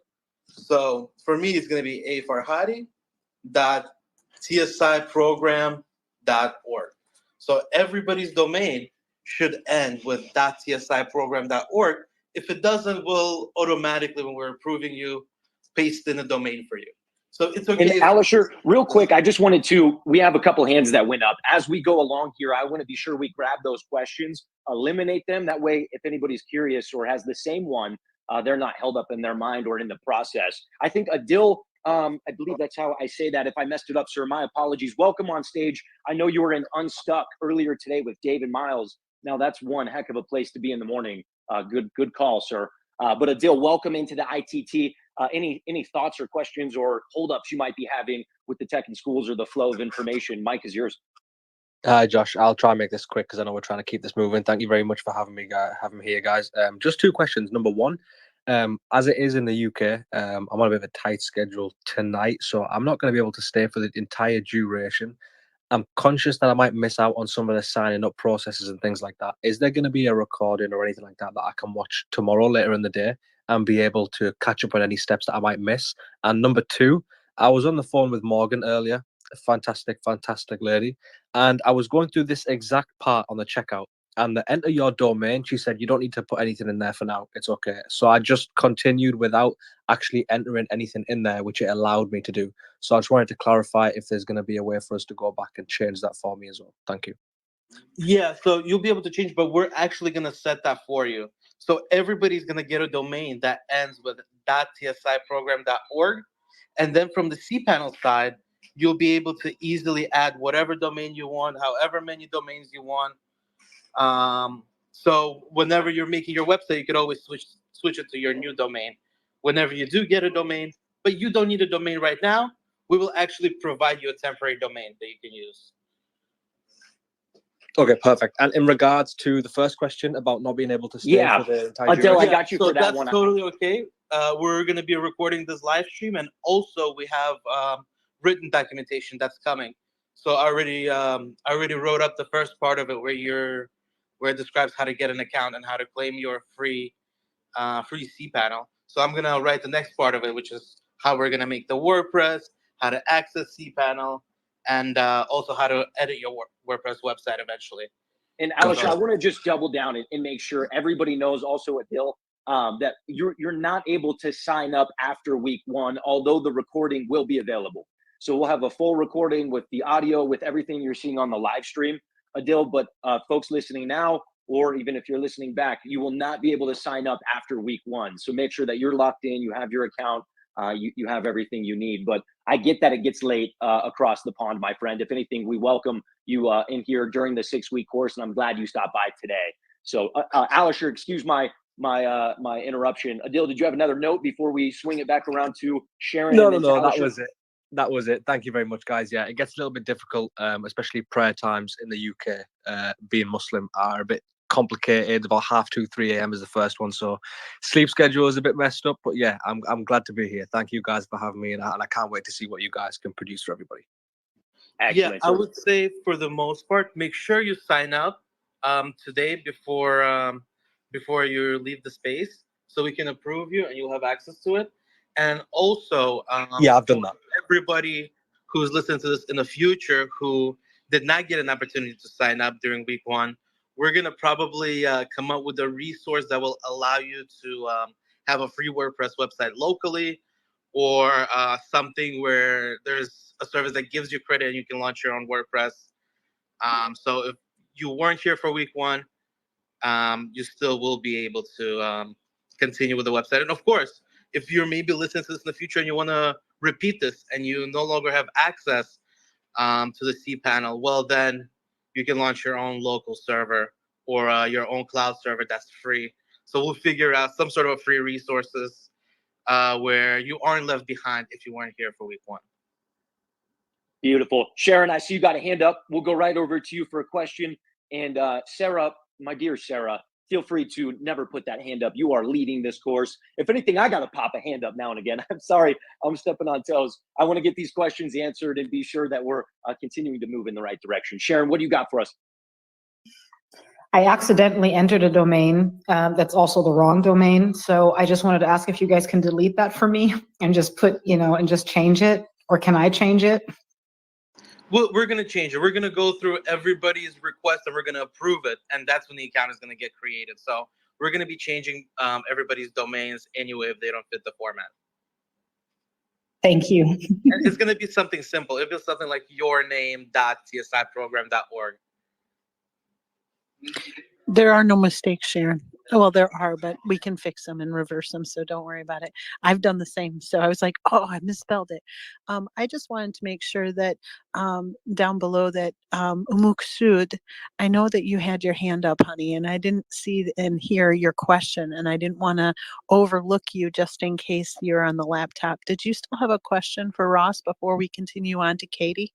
So for me, it's going to be afarhadi.tsiprogram.org. So everybody's domain should end with .tsiprogram.org. If it doesn't, we'll automatically, when we're approving you, paste in a domain for you. So it's okay. And Alisher, real quick, I just wanted to, we have a couple hands that went up. As we go along here, I want to be sure we grab those questions, eliminate them. That way, if anybody's curious or has the same one, they're not held up in their mind or in the process. I think Adil, I believe that's how I say that. If I messed it up, sir, my apologies. Welcome on stage. I know you were in Unstuck earlier today with David Miles. Now that's one heck of a place to be in the morning. Good call, sir. But Adil, welcome into the ITT. Any thoughts or questions or holdups you might be having with the tech in schools or the flow of information? Mike is yours. Hi, Josh. I'll try and make this quick because I know we're trying to keep this moving. Thank you very much for having me here, guys. Just two questions. Number one, as it is in the UK, I'm on a bit of a tight schedule tonight, so I'm not going to be able to stay for the entire duration. I'm conscious that I might miss out on some of the signing up processes and things like that. Is there going to be a recording or anything like that that I can watch tomorrow later in the day and be able to catch up on any steps that I might miss? And number two, I was on the phone with Morgan earlier, a fantastic lady, and I was going through this exact part on the checkout. And the enter your domain, she said, you don't need to put anything in there for now. It's okay. So I just continued without actually entering anything in there, which it allowed me to do. So I just wanted to clarify if there's going to be a way for us to go back and change that for me as well. Thank you. Yeah, so you'll be able to change, but we're actually going to set that for you. So everybody's going to get a domain that ends with .tsiprogram.org. And then from the cPanel side, you'll be able to easily add whatever domain you want, however many domains you want. So whenever you're making your website, you could always switch it to your new domain. Whenever you do get a domain, but you don't need a domain right now, we will actually provide you a temporary domain that you can use. Okay, perfect. And in regards to the first question about not being able to stay for the entire Adele, I got you for that one. That's totally okay. We're going to be recording this live stream, and also we have written documentation that's coming. So I already wrote up the first part of it where it describes how to get an account and how to claim your free cPanel. So I'm gonna write the next part of it, which is how we're gonna make the WordPress, how to access cPanel, and also how to edit your WordPress website eventually. And Alisha, I want to just double down and make sure everybody knows also, Adil, that you're not able to sign up after week 1, although the recording will be available. So we'll have a full recording with the audio, with everything you're seeing on the live stream, Adil. But folks listening now, or even if you're listening back, you will not be able to sign up after week 1. So make sure that you're locked in, you have your account, you have everything you need. But I get that it gets late across the pond, my friend. If anything, we welcome you in here during the 6-week course, and I'm glad you stopped by today. So Alisher, excuse my interruption. Adil, did you have another note before we swing it back around to Sharon? No, that was it. Thank you very much, guys. Yeah, it gets a little bit difficult, especially prayer times in the UK. Being Muslim are a bit complicated. About 2:30, 3 a.m. is the first one, so sleep schedule is a bit messed up. But yeah, I'm glad to be here. Thank you guys for having me, and I can't wait to see what you guys can produce for everybody. Excellent. Yeah, I would say for the most part, make sure you sign up today before you leave the space, so we can approve you and you'll have access to it. And also, yeah, I've done that. Everybody who's listening to this in the future who did not get an opportunity to sign up during week 1, we're gonna probably come up with a resource that will allow you to have a free WordPress website locally, or something where there's a service that gives you credit and you can launch your own WordPress. So if you weren't here for week one, you still will be able to continue with the website. And of course, if you're maybe listening to this in the future and you want to repeat this and you no longer have access to the cPanel, well, then you can launch your own local server or your own cloud server that's free. So we'll figure out some sort of free resources where you aren't left behind if you weren't here for week one. Beautiful. Sharon, I see you got a hand up. We'll go right over to you for a question. And Sarah, my dear Sarah, feel free to never put that hand up. You are leading this course. If anything, I got to pop a hand up now and again. I'm sorry, I'm stepping on toes. I want to get these questions answered and be sure that we're continuing to move in the right direction. Sharon, what do you got for us? I accidentally entered a domain that's also the wrong domain. So I just wanted to ask if you guys can delete that for me and just put, and just change it, or can I change it? We're going to change it. We're going to go through everybody's request and we're going to approve it. And that's when the account is going to get created. So we're going to be changing everybody's domains anyway if they don't fit the format. Thank you. And it's going to be something simple. It'll be something like yourname.csiprogram.org. There are no mistakes, Sharon. Well, there are, but we can fix them and reverse them, so don't worry about it. I've done the same, so I was like, oh, I misspelled it. I just wanted to make sure that down below that Umuksud, I know that you had your hand up, honey, and I didn't see and hear your question, and I didn't want to overlook you just in case you're on the laptop. Did you still have a question for Ross before we continue on to Katie?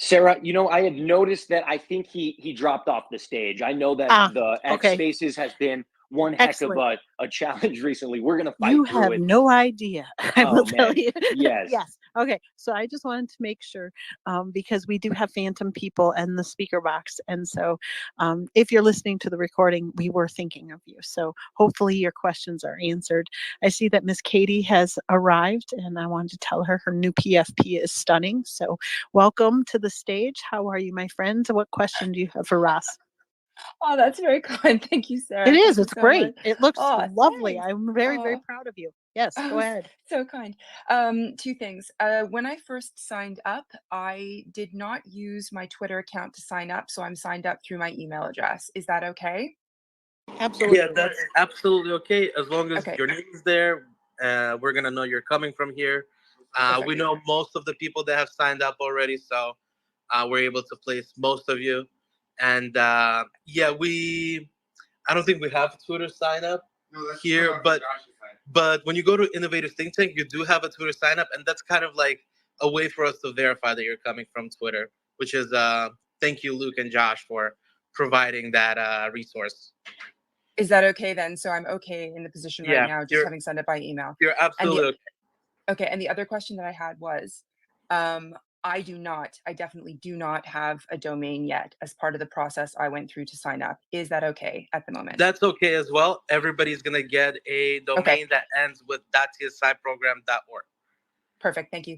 Sarah, I had noticed that I think he dropped off the stage. I know that the X okay. Spaces has been one heck of a challenge recently. We're going to fight You through have it. no idea. I will tell you. Yes. Yes. Okay. So I just wanted to make sure because we do have phantom people in the speaker box. And so if you're listening to the recording, we were thinking of you. So hopefully your questions are answered. I see that Miss Katie has arrived and I wanted to tell her new PFP is stunning. So welcome to the stage. How are you, my friends? What question do you have for Ross? Oh, that's very kind. Thank you, Sarah. It is. Thank you It's so great. much. It looks Oh, lovely. thanks. I'm very, very proud of you. Yes, go ahead. So kind. Two things. When I first signed up, I did not use my Twitter account to sign up, so I'm signed up through my email address. Is that okay? Absolutely. Yeah, that's absolutely okay. As long as Okay. your name is there, we're going to know you're coming from here. We know most of the people that have signed up already, so we're able to place most of you. And yeah, I don't think we have a Twitter sign up here, but when you go to Innovative Think Tank, you do have a Twitter sign up, and that's kind of like a way for us to verify that you're coming from Twitter, which is thank you, Luke and Josh, for providing that resource. Is that okay then? So I'm okay in the position right now, just having signed up by email. You're absolutely okay. Okay, and the other question that I had was, I definitely do not have a domain yet as part of the process I went through to sign up. Is that okay at the moment? That's okay as well. Everybody's going to get a domain that ends with .tsiprogram.org. Perfect, thank you.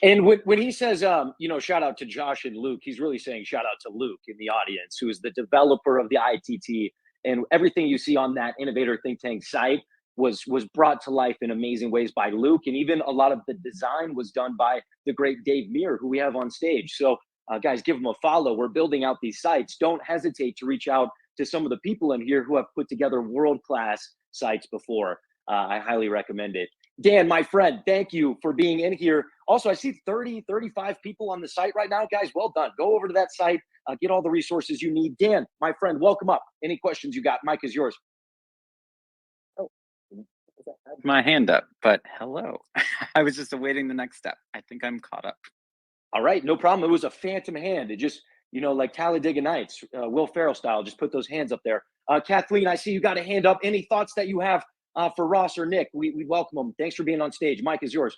And when he says, shout out to Josh and Luke, he's really saying shout out to Luke in the audience, who is the developer of the ITT. And everything you see on that Innovator Think Tank site was brought to life in amazing ways by Luke. And even a lot of the design was done by the great Dave Meir, who we have on stage. So guys, give him a follow. We're building out these sites. Don't hesitate to reach out to some of the people in here who have put together world-class sites before. I highly recommend it. Dan, my friend, thank you for being in here. Also, I see 30, 35 people on the site right now. Guys, well done. Go over to that site, get all the resources you need. Dan, my friend, welcome up. Any questions you got? Mike is yours. Oh, my hand up, but hello. I was just awaiting the next step. I think I'm caught up. All right, no problem. It was a phantom hand. It just, like Talladega Nights, Will Ferrell style, just put those hands up there. Kathleen, I see you got a hand up. Any thoughts that you have for Ross or Nick? We welcome them. Thanks for being on stage. Mike is yours.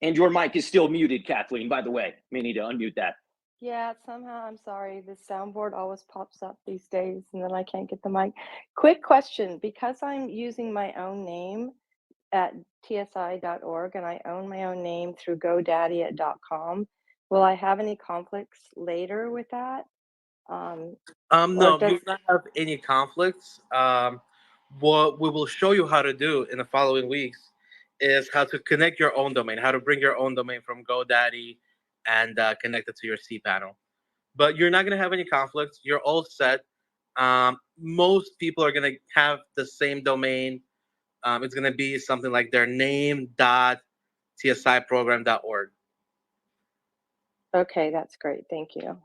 And your mic is still muted, Kathleen, by the way. May need to unmute that. Yeah, somehow, I'm sorry, the soundboard always pops up these days and then I can't get the mic. Quick question, because I'm using my own name at tsi.org and I own my own name through GoDaddy at .com, will I have any conflicts later with that? No, Or you will not have any conflicts. What we will show you how to do in the following weeks is how to connect your own domain, how to bring your own domain from GoDaddy and connect it to your cPanel. But you're not going to have any conflicts. You're all set. Most people are going to have the same domain. It's going to be something like their name.tsiprogram.org. Okay, that's great. Thank you.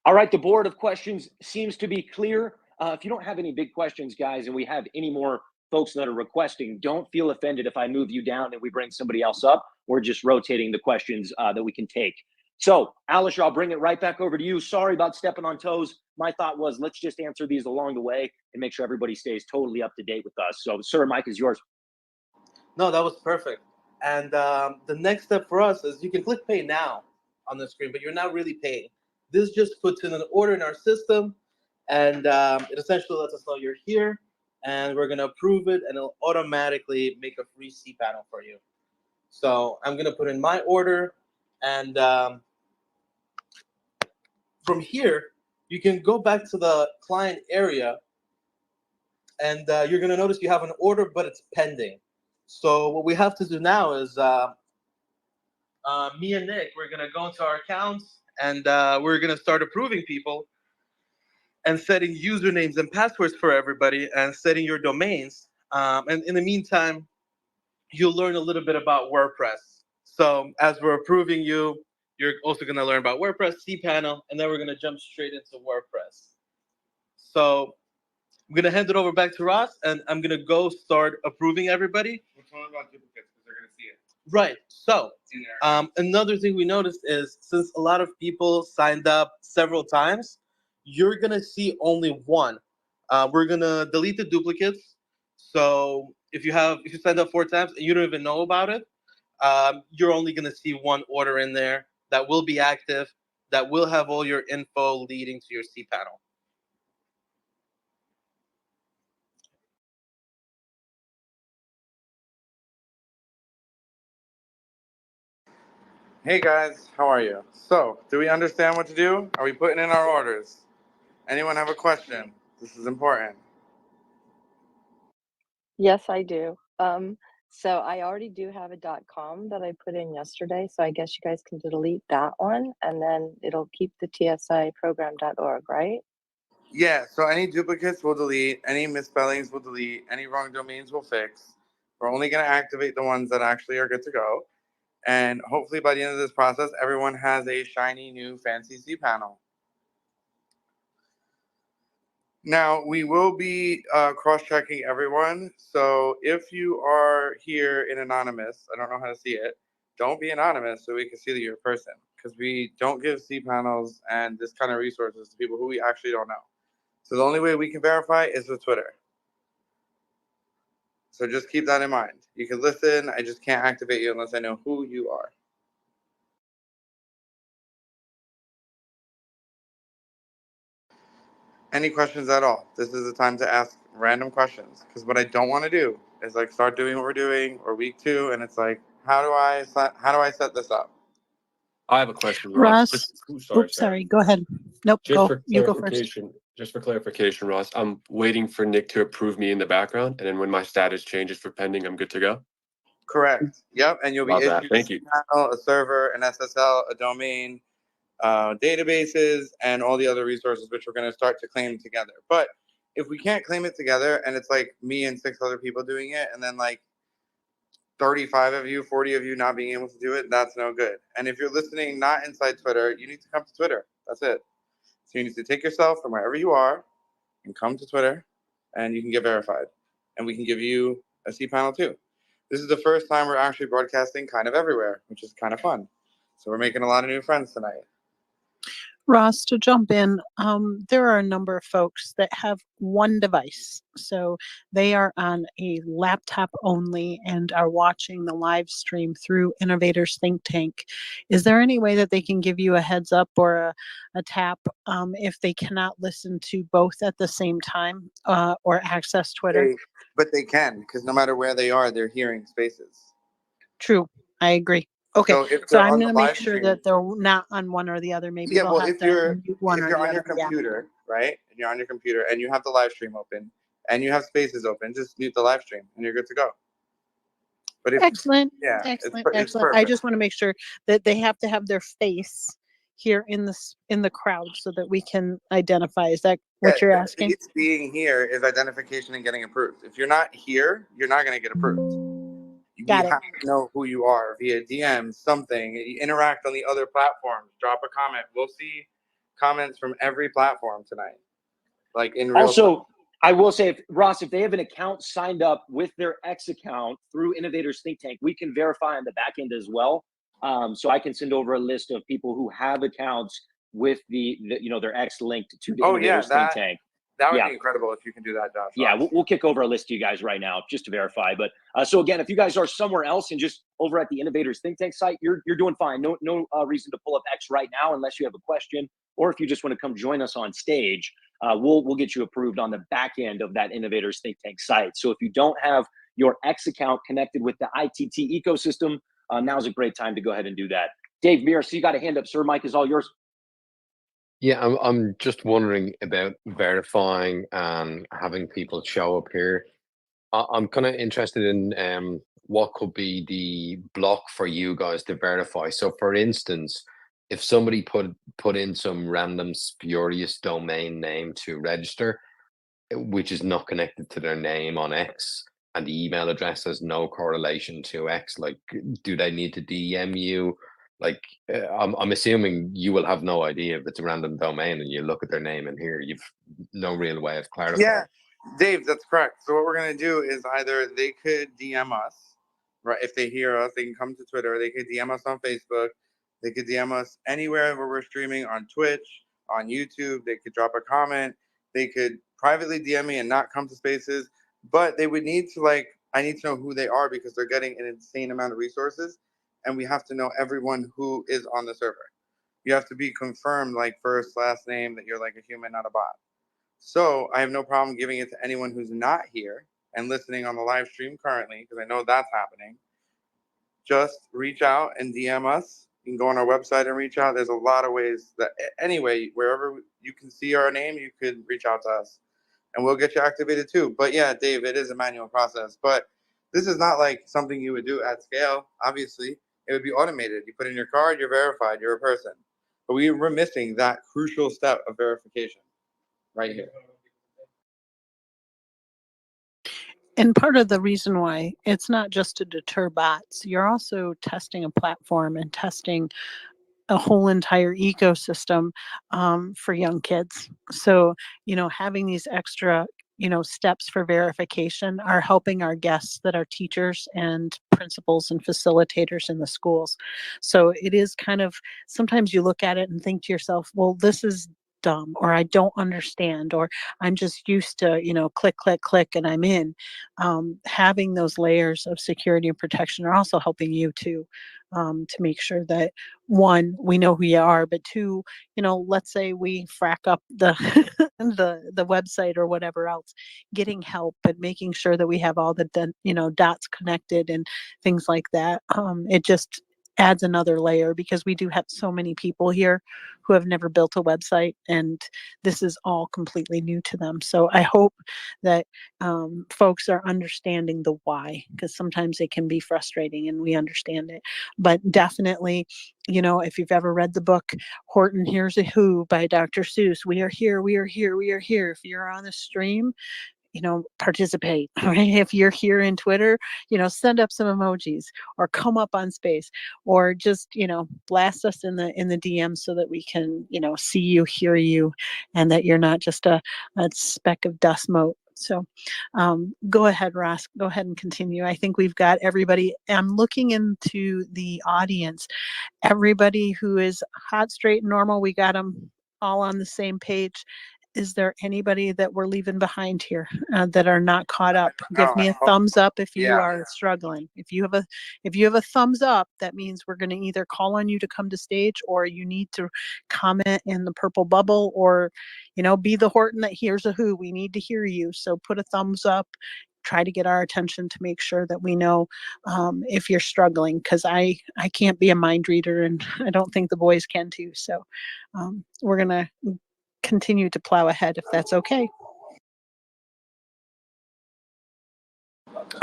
All right, the board of questions seems to be clear. If you don't have any big questions, guys, and we have any more folks that are requesting, don't feel offended if I move you down and we bring somebody else up. We're just rotating the questions that we can take. So, Alicia, I'll bring it right back over to you. Sorry about stepping on toes. My thought was let's just answer these along the way and make sure everybody stays totally up to date with us. So, sir, Mike is yours. No, that was perfect. And the next step for us is you can click pay now on the screen, but you're not really paying. This just puts in an order in our system, and it essentially lets us know you're here, and we're going to approve it, and it'll automatically make a free cPanel for you. So I'm going to put in my order, and from here, you can go back to the client area, and you're going to notice you have an order, but it's pending. So what we have to do now is me and Nick, we're going to go into our accounts, and we're going to start approving people and setting usernames and passwords for everybody and setting your domains. And in the meantime, you'll learn a little bit about WordPress. So as we're approving you, you're also going to learn about WordPress, cPanel, and then we're going to jump straight into WordPress. So I'm going to hand it over back to Ross, and I'm going to go start approving everybody. We're talking about duplicates because they're going to see it. Right. So another thing we noticed is since a lot of people signed up several times, you're going to see only one. We're going to delete the duplicates. So if you signed up 4 times and you don't even know about it, you're only going to see one order in there that will be active, that will have all your info leading to your cPanel. Hey guys, how are you? So, do we understand what to do? Are we putting in our orders? Anyone have a question? This is important. Yes, I do. So I already do have a .com that I put in yesterday, so I guess you guys can delete that one, and then it'll keep the tsiprogram.org, right? Yeah, so any duplicates we'll delete, any misspellings we'll delete, any wrong domains we'll fix. We're only going to activate the ones that actually are good to go. And hopefully by the end of this process, everyone has a shiny new fancy cPanel. Now, we will be cross-checking everyone. So if you are here in anonymous, I don't know how to see it, don't be anonymous so we can see that you're a person. Because we don't give cPanels and this kind of resources to people who we actually don't know. So the only way we can verify is with Twitter. So just keep that in mind. You can listen, I just can't activate you unless I know who you are. Any questions at all? This is the time to ask random questions. Because what I don't want to do is like start doing what we're doing or week 2, and it's like, how do I set this up? I have a question, Ross. Sorry. Go ahead. Nope. You go first. Just for clarification, Ross, I'm waiting for Nick to approve me in the background, and then when my status changes for pending, I'm good to go. Correct. Yep. And you'll be issued Thank you. a server, an SSL, a domain, databases, and all the other resources which we're going to start to claim together. But if we can't claim it together, and it's like me and 6 other people doing it, and then like 35 of you, 40 of you not being able to do it, that's no good. And if you're listening not inside Twitter, you need to come to Twitter. That's it. So you need to take yourself from wherever you are and come to Twitter, and you can get verified. And we can give you a cPanel too. This is the first time we're actually broadcasting kind of everywhere, which is kind of fun. So we're making a lot of new friends tonight. Ross, to jump in, there are a number of folks that have one device. So they are on a laptop only and are watching the live stream through Innovators Think Tank. Is there any way that they can give you a heads up or a tap if they cannot listen to both at the same time or access Twitter? But they can, because no matter where they are, they're hearing spaces. True. I agree. Okay, So if so they're I'm on going the to make live sure stream, that they're not on one or the other. Maybe yeah, they'll well, have if to you're mute one or the on your other. Yeah. computer, right, and you're on your computer and you have the live stream open and you have spaces open, just mute the live stream and you're good to go. But if Excellent, yeah, excellent, it's excellent. I perfect. just want to make sure that they have to have their face here in the crowd so that we can identify. Is that Yeah, what you're the asking? face being here is identification and getting approved. If you're not here, you're not going to get approved. We Got it. have to know who you are via DM, something. You interact on the other platforms. Drop a comment. We'll see comments from every platform tonight, like in real time. Also, I will say, if they have an account signed up with their X account through Innovators Think Tank, we can verify on the back end as well. So I can send over a list of people who have accounts with the their X linked to the Oh yeah, Innovators Think Tank. that would Yeah. be incredible if you can do that, Josh. Yeah, honestly. we'll kick over a list to you guys right now just to verify. But so again, if you guys are somewhere else and just over at the Innovators Think Tank site, you're doing fine. No reason to pull up X right now unless you have a question, or if you just want to come join us on stage, we'll get you approved on the back end of that Innovators Think Tank site. So if you don't have your X account connected with the ITT ecosystem, now's a great time to go ahead and do that. Dave Mears, so you got a hand up, sir. Mike is all yours. Yeah, I'm just wondering about verifying and having people show up here. I'm kind of interested in what could be the block for you guys to verify. So, for instance, if somebody put in some random spurious domain name to register, which is not connected to their name on X, and the email address has no correlation to X, like, do they need to DM you? Like, I'm assuming you will have no idea if it's a random domain, and you look at their name and here you've no real way of clarifying. Yeah, Dave, that's correct. So what we're gonna do is either they could DM us, right? If they hear us, they can come to Twitter. They could DM us on Facebook. They could DM us anywhere where we're streaming on Twitch, on YouTube. They could drop a comment. They could privately DM me and not come to spaces. But they would need to I need to know who they are because they're getting an insane amount of resources, and we have to know everyone who is on the server. You have to be confirmed, like first, last name, that you're like a human, not a bot. So I have no problem giving it to anyone who's not here and listening on the live stream currently, because I know that's happening. Just reach out and DM us. You can go on our website and reach out. There's a lot of ways that, anyway, wherever you can see our name, you could reach out to us and we'll get you activated too. But yeah, Dave, it is a manual process. But this is not like something you would do at scale. Obviously, it would be automated. You put in your card, you're verified, you're a person. But we're missing that crucial step of verification right here. And part of the reason why it's not just to deter bots, you're also testing a platform and testing a whole entire ecosystem for young kids. So, having these extra, steps for verification are helping our guests that are teachers and principals and facilitators in the schools. So it is kind of, sometimes you look at it and think to yourself, well, this is dumb, or I don't understand, or I'm just used to, click, click, click, and I'm in. Having those layers of security and protection are also helping you to make sure that, one, we know who you are, but two, let's say we frack up the the website or whatever else, getting help and making sure that we have all the dots connected and things like that. It just adds another layer because we do have so many people here who have never built a website, and this is all completely new to them. So I hope that folks are understanding the why, because sometimes it can be frustrating and we understand it. But definitely, if you've ever read the book Horton Hears a Who by Dr. Seuss, we are here, we are here, we are here. If you're on the stream, participate. Right? If you're here in Twitter, send up some emojis or come up on space, or just, blast us in the DM so that we can, see you, hear you, and that you're not just a speck of dust mote. So go ahead, Ross, go ahead and continue. I think we've got everybody. I'm looking into the audience. Everybody who is hot, straight, and normal, we got them all on the same page. Is there anybody that we're leaving behind here that are not caught up? Give me a thumbs up if you are struggling. If you have a thumbs up, that means we're going to either call on you to come to stage, or you need to comment in the purple bubble, or be the Horton that hears a who. We need to hear you. So put a thumbs up, try to get our attention to make sure that we know if you're struggling, because I can't be a mind reader, and I don't think the boys can too. So we're going to continue to plow ahead if that's okay.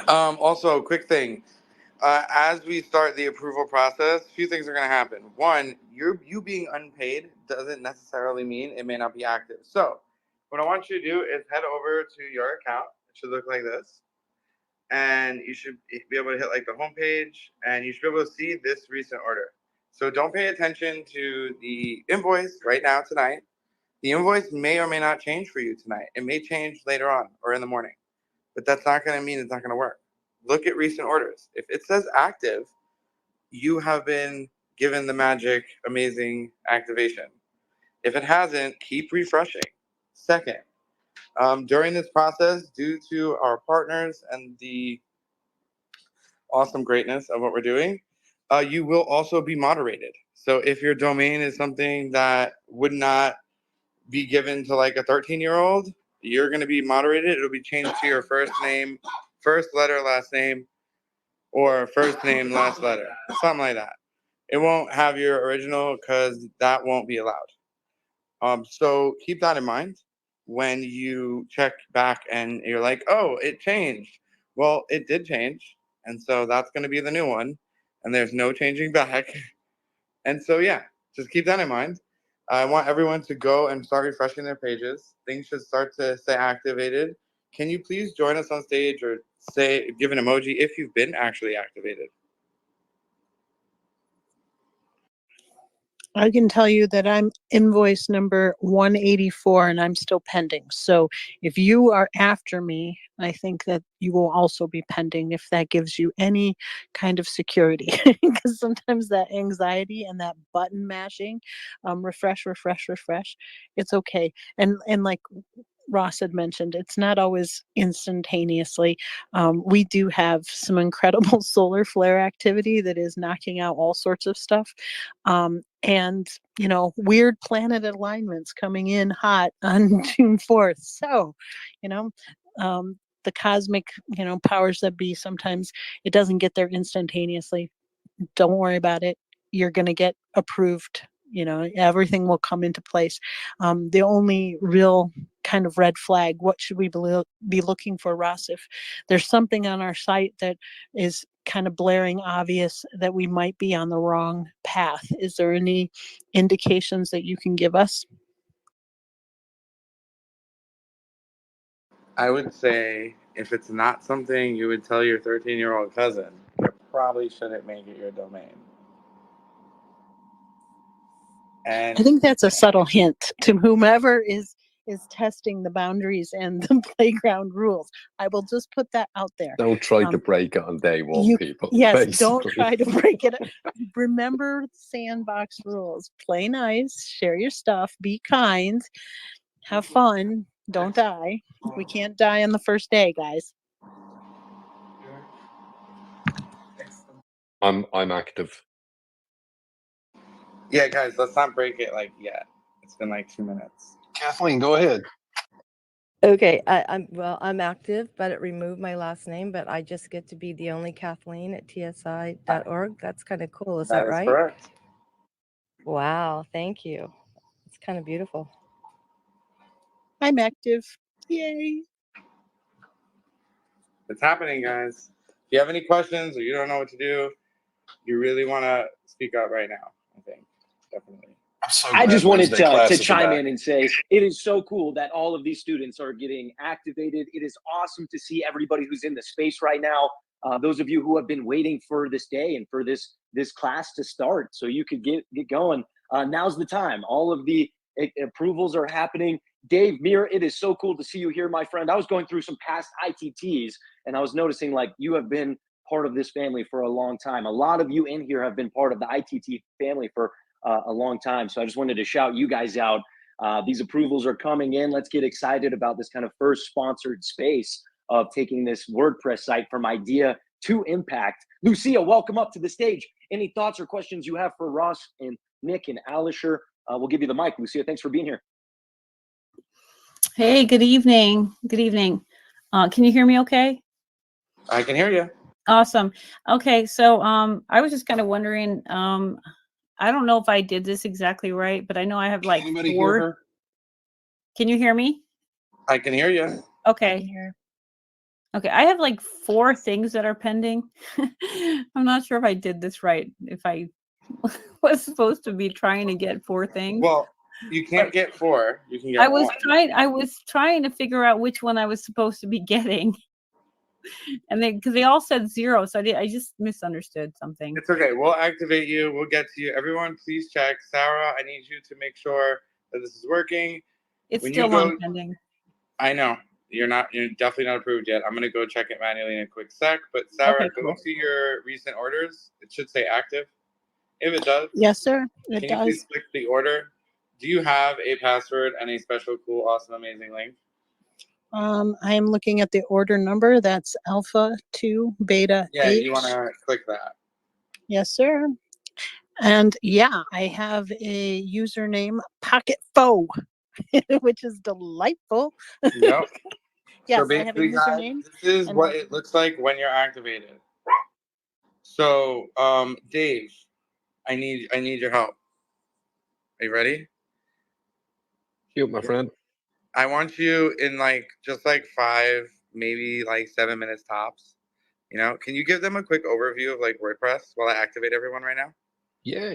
Also, quick thing. As we start the approval process, a few things are going to happen. One, you being unpaid doesn't necessarily mean it may not be active. So what I want you to do is head over to your account. It should look like this. And you should be able to hit like the home page, and you should be able to see this recent order. So don't pay attention to the invoice right now tonight. The invoice may or may not change for you tonight. It may change later on or in the morning, but that's not going to mean it's not going to work. Look at recent orders. If it says active, you have been given the magic, amazing activation. If it hasn't, keep refreshing. Second, during this process, due to our partners and the awesome greatness of what we're doing, you will also be moderated. So if your domain is something that would not be given to like a 13-year-old, you're going to be moderated. It'll be changed to your first name, first letter, last name, or first name, last letter, something like that. It won't have your original because that won't be allowed. So keep that in mind when you check back and you're like, oh, it changed. Well, it did change. And so that's going to be the new one. And there's no changing back. And so, yeah, just keep that in mind. I want everyone to go and start refreshing their pages. Things should start to say activated. Can you please join us on stage or give an emoji if you've been actually activated? I can tell you that I'm invoice number 184 and I'm still pending. So if you are after me, I think that you will also be pending, if that gives you any kind of security. Because sometimes that anxiety and that button mashing, refresh, it's okay. And like Ross had mentioned, it's not always instantaneously. We do have some incredible solar flare activity that is knocking out all sorts of stuff. And, weird planet alignments coming in hot on June 4th. So, the cosmic, powers that be, sometimes it doesn't get there instantaneously. Don't worry about it. You're going to get approved. Everything will come into place. The only real kind of red flag, what should we be looking for, Ross? If there's something on our site that is kind of blaring obvious that we might be on the wrong path, is there any indications that you can give us? I would say if it's not something you would tell your 13-year-old cousin, you probably shouldn't make it your domain. And I think that's a subtle hint to whomever is testing the boundaries and the playground rules. I will just put that out there. Don't try to break it on day one, people. Yes, basically. don't try to break it. Remember sandbox rules. Play nice, share your stuff, be kind, have fun, don't die. We can't die on the first day, guys. I'm active. Yeah, guys, let's not break it like yet. It's been like 2 minutes. Kathleen, go ahead. Okay, I'm active, but it removed my last name, but I just get to be the only Kathleen at tsi.org. That's kind of cool. Is that right? Correct. Wow, thank you. It's kind of beautiful. I'm active. Yay. It's happening, guys. If you have any questions or you don't know what to do, you really want to speak up right now, I think. Definitely. I just wanted to chime in and say it is so cool that all of these students are getting activated. It is awesome to see everybody who's in the space right now. Those of you who have been waiting for this day and for this class to start so you could get going. Now's the time. All of the approvals are happening. Dave, Mir, it is so cool to see you here, my friend. I was going through some past ITTs and I was noticing like you have been part of this family for a long time. A lot of you in here have been part of the ITT family for a long time. So I just wanted to shout you guys out. These approvals are coming in. Let's get excited about this kind of first sponsored space of taking this WordPress site from idea to impact. Lucia, welcome up to the stage. Any thoughts or questions you have for Ross and Nick and Alisher? We'll give you the mic. Lucia, thanks for being here. Hey, good evening. Good evening. Can you hear me okay? I can hear you. Awesome. Okay, so I was just kind of wondering, I don't know if I did this exactly right, but I know I have like Anybody four. hear her? Can you hear me? I can hear you. Okay. Okay, I have like 4 things that are pending. I'm not sure if I did this right, if I was supposed to be trying to get 4 things. Well, you can't get 4. You can get I 1. was trying to figure out which one I was supposed to be getting. And because they all said 0, so I just misunderstood something. It's okay. We'll activate you. We'll get to you. Everyone, please check. Sarah, I need you to make sure that this is working. It's When still you go, on pending. I know. You're definitely not approved yet. I'm going to go check it manually in a quick sec. But Sarah, Okay, go cool. to your recent orders. It should say active. If it does, Yes, sir. It can you does. please click the order? Do you have a password and a special, cool, awesome, amazing link? I am looking at the order number. That's Alpha 2 Beta Yeah, H. you want to click that. Yes, sir. And yeah, I have a username Pocket Foe, which is delightful. Yep. Yes, So I have a basically, guys, username. this is and what it looks like when you're activated. So, Dave, I need your help. Are you ready? Shoot, my friend. I want you in just 5, maybe 7 minutes tops. Can you give them a quick overview of WordPress while I activate everyone right now? Yeah.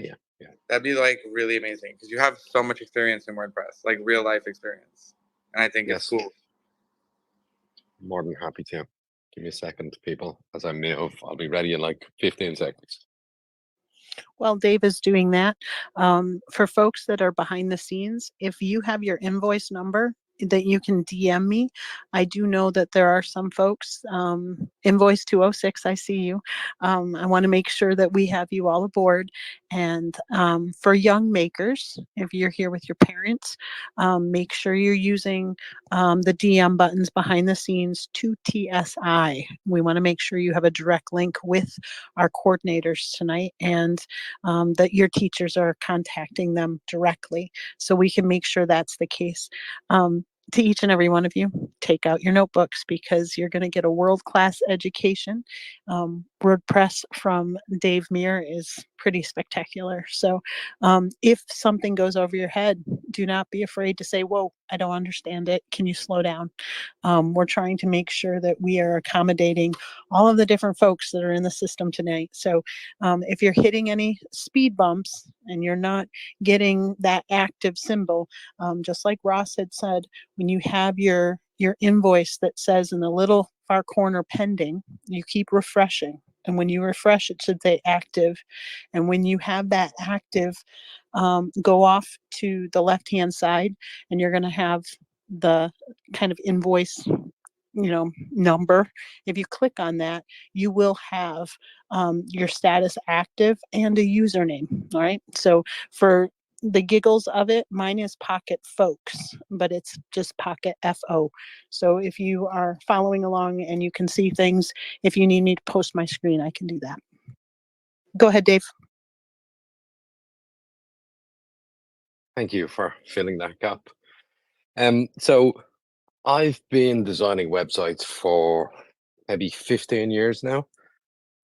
That'd be really amazing because you have so much experience in WordPress, real life experience, and I think it's Yes. cool. More than happy to. Give me a second, people. As I move, I'll be ready in 15 seconds. While Dave is doing that, for folks that are behind the scenes, if you have your invoice number that you can DM me, I do know that there are some folks, invoice 206, I see you. I want to make sure that we have you all aboard. And for young makers, if you're here with your parents, make sure you're using the DM buttons behind the scenes to TSI. We want to make sure you have a direct link with our coordinators tonight, and that your teachers are contacting them directly, so we can make sure that's the case. To each and every one of you, take out your notebooks because you're going to get a world-class education. WordPress from Dave Muir is pretty spectacular. So if something goes over your head, do not be afraid to say, whoa, I don't understand it. Can you slow down? We're trying to make sure that we are accommodating all of the different folks that are in the system tonight. So if you're hitting any speed bumps and you're not getting that active symbol, just like Ross had said, when you have your invoice that says in the little far corner pending, you keep refreshing. And when you refresh, it should say active. And when you have that active, go off to the left-hand side, and you're going to have the kind of invoice number. If you click on that, you will have your status active and a username. All right. So for the giggles of it, mine is Pocket Folks, but it's just Pocket FO. So if you are following along and you can see things, if you need me to post my screen, I can do that. Go ahead, Dave. Thank you for filling that gap. So I've been designing websites for maybe 15 years now,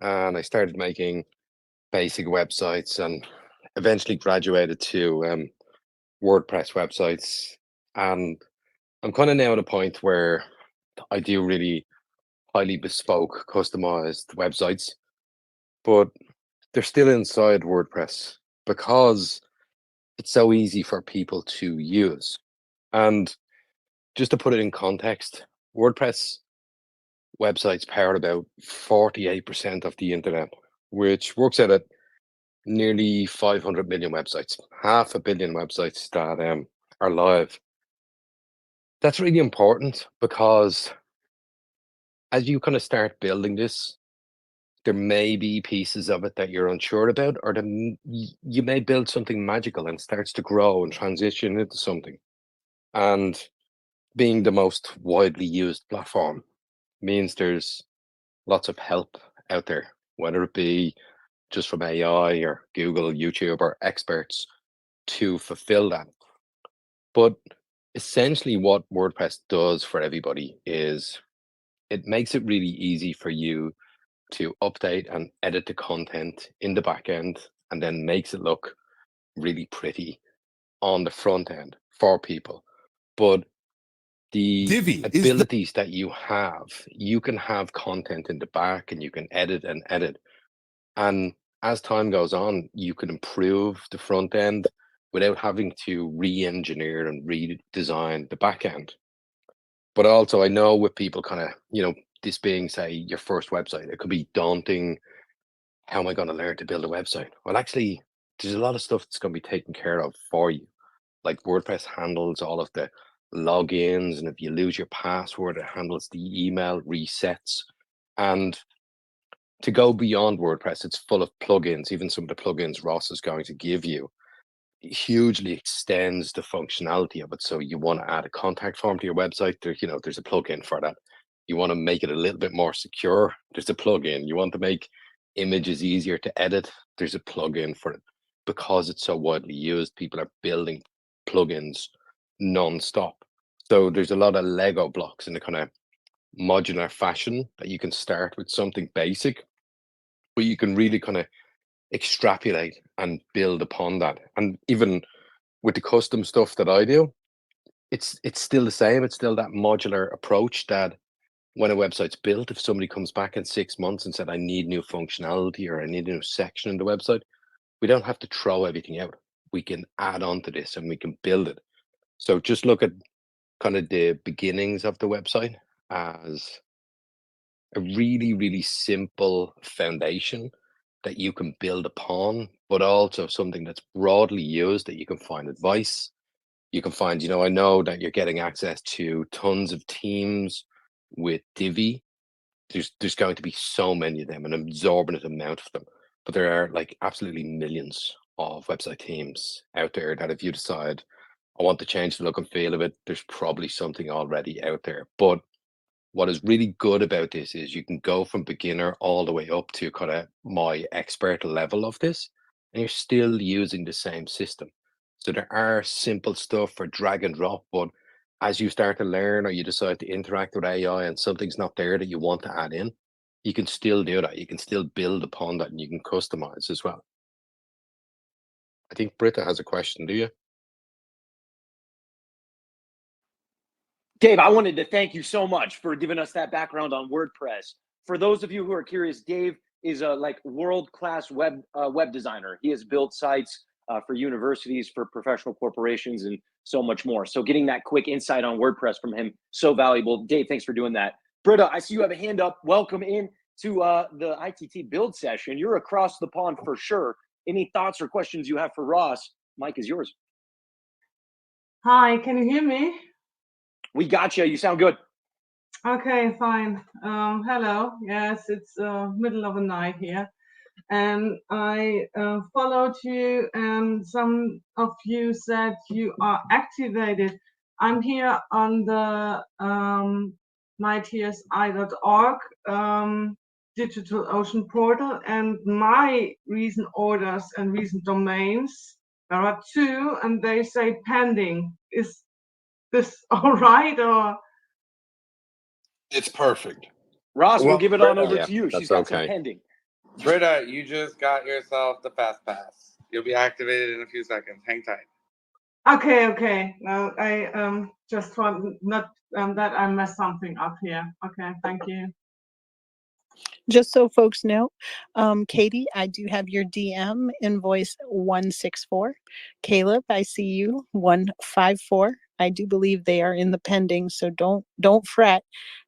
and I started making basic websites and eventually graduated to WordPress websites. And I'm kind of now at a point where I do really highly bespoke, customized websites, but they're still inside WordPress because it's so easy for people to use. And just to put it in context, WordPress websites power about 48% of the internet, which works out at nearly 500 million websites, 500 million websites that are live. That's really important because as you kind of start building this, there may be pieces of it that you're unsure about, or you may build something magical and starts to grow and transition into something. And being the most widely used platform means there's lots of help out there, whether it be just from AI or Google, YouTube, or experts to fulfill that. But essentially, what WordPress does for everybody is it makes it really easy for you to update and edit the content in the back end, and then makes it look really pretty on the front end for people. But the Divi is the abilities that you can have content in the back and you can edit and edit. And as time goes on, you can improve the front end without having to re-engineer and redesign the back end. But also, I know with people kind of, this being, say, your first website, it could be daunting. How am I going to learn to build a website? Well, actually, there's a lot of stuff that's going to be taken care of for you. Like WordPress handles all of the logins, and if you lose your password, it handles the email resets. And to go beyond WordPress, it's full of plugins. Even some of the plugins Ross is going to give you hugely extends the functionality of it. So you want to add a contact form to your website, there's a plugin for that. You want to make it a little bit more secure, there's a plugin. You want to make images easier to edit, there's a plugin for it. Because it's so widely used, people are building plugins non-stop. So there's a lot of Lego blocks in the kind of modular fashion that you can start with something basic, but you can really kind of extrapolate and build upon that. And even with the custom stuff that I do, it's still the same. It's still that modular approach that when a website's built, if somebody comes back in 6 months and said, I need new functionality or I need a new section in the website, we don't have to throw everything out. We can add on to this and we can build it. So just look at kind of the beginnings of the website as a really, really simple foundation that you can build upon, but also something that's broadly used that you can find advice. You can find, I know that you're getting access to tons of teams with Divi. There's going to be so many of them, an exorbitant amount of them. But there are like absolutely millions of website teams out there that if you decide, I want to change the look and feel of it, there's probably something already out there. But what is really good about this is you can go from beginner all the way up to kind of my expert level of this, and you're still using the same system. So there are simple stuff for drag and drop, but as you start to learn or you decide to interact with AI and something's not there that you want to add in, you can still do that. You can still build upon that and you can customize as well. I think Britta has a question, do you? Dave, I wanted to thank you so much for giving us that background on WordPress. For those of you who are curious, Dave is a world-class web designer. He has built sites for universities, for professional corporations, and so much more. So getting that quick insight on WordPress from him, so valuable. Dave, thanks for doing that. Britta, I see you have a hand up. Welcome in to the ITT build session. You're across the pond for sure. Any thoughts or questions you have for Ross? Mike is yours. Hi, can you hear me? We got you. You sound good. Okay, fine. Hello. Yes, it's middle of the night here. And I followed you, and some of you said you are activated. I'm here on the mytsi.org digital ocean portal, and my recent orders and recent domains, there are 2, and they say pending. Is this all right, or? It's perfect. Ross, we'll give it on over Yeah, to you. She's that's got some okay. pending. Britta, you just got yourself the fast pass. You'll be activated in a few seconds. Hang tight. Okay. Well, I just want not that I messed something up here. Okay, thank you. Just so folks know, Katie, I do have your DM invoice 164. Caleb, I see you 154. I do believe they are in the pending, so don't fret.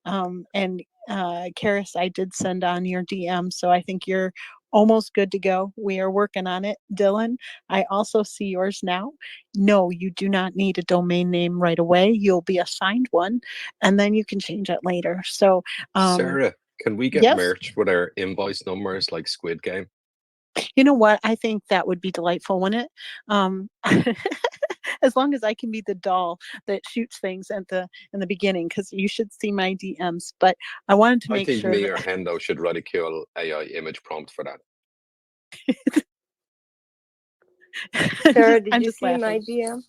And Karis, I did send on your DM, so I think you're almost good to go. We are working on it. Dylan, I also see yours now. No, you do not need a domain name right away. You'll be assigned one, and then you can change it later. So, Sarah, can we get yes. merch with our invoice numbers like Squid Game? You know what? I think that would be delightful, wouldn't it? As long as I can be the doll that shoots things in the beginning, because you should see my DMs. But I wanted to make I think sure me that or Hendo should write a cool AI image prompt for that. Sarah, did I'm you just see my laughing. DM?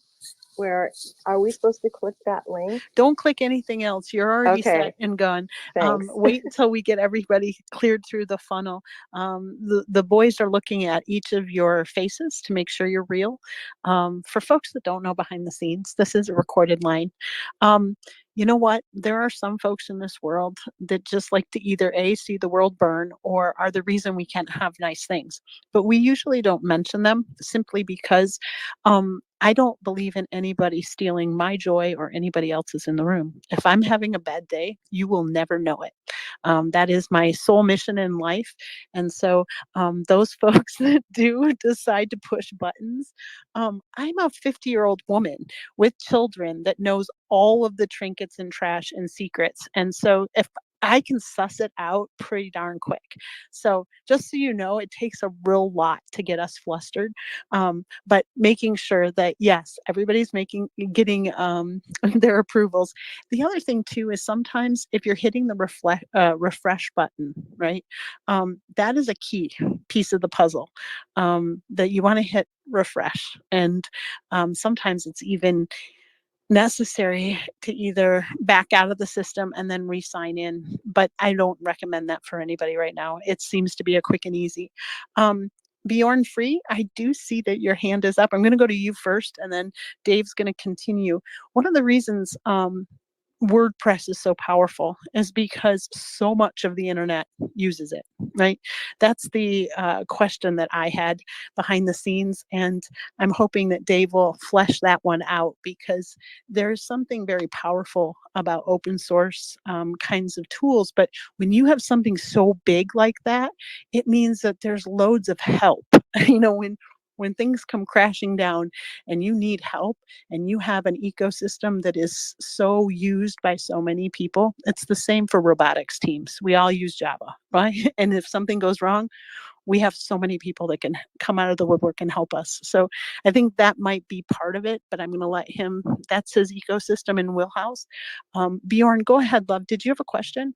where are we supposed to click that link? Don't click anything else. You're already Okay. set and gone. Thanks. Wait until we get everybody cleared through the funnel. The boys are looking at each of your faces to make sure you're real. For folks that don't know behind the scenes, this is a recorded line. You know what? There are some folks in this world that just like to either A, see the world burn, or are the reason we can't have nice things. But we usually don't mention them simply because I don't believe in anybody stealing my joy or anybody else's in the room. If I'm having a bad day, you will never know it. That is my sole mission in life. And so those folks that do decide to push buttons, I'm a 50-year-old woman with children that knows all of the trinkets and trash and secrets. And so if I can suss it out pretty darn quick. So just so you know, it takes a real lot to get us flustered. But making sure that, yes, everybody's getting their approvals. The other thing too is sometimes if you're hitting the refresh button, right, that is a key piece of the puzzle, that you want to hit refresh. And sometimes it's even necessary to either back out of the system and then re-sign in, but I don't recommend that for anybody right now. It seems to be a quick and easy. Bjorn Free, I do see that your hand is up. I'm going to go to you first, and then Dave's going to continue. One of the reasons WordPress is so powerful is because so much of the internet uses it, right? That's the question that I had behind the scenes, and I'm hoping that Dave will flesh that one out, because there's something very powerful about open source kinds of tools. But when you have something so big like that, it means that there's loads of help. You know, when things come crashing down and you need help and you have an ecosystem that is so used by so many people, it's the same for robotics teams. We all use Java, right? And if something goes wrong, we have so many people that can come out of the woodwork and help us. So I think that might be part of it, but I'm going to let him, that's his ecosystem in Wheelhouse. Bjorn, go ahead, love. Did you have a question?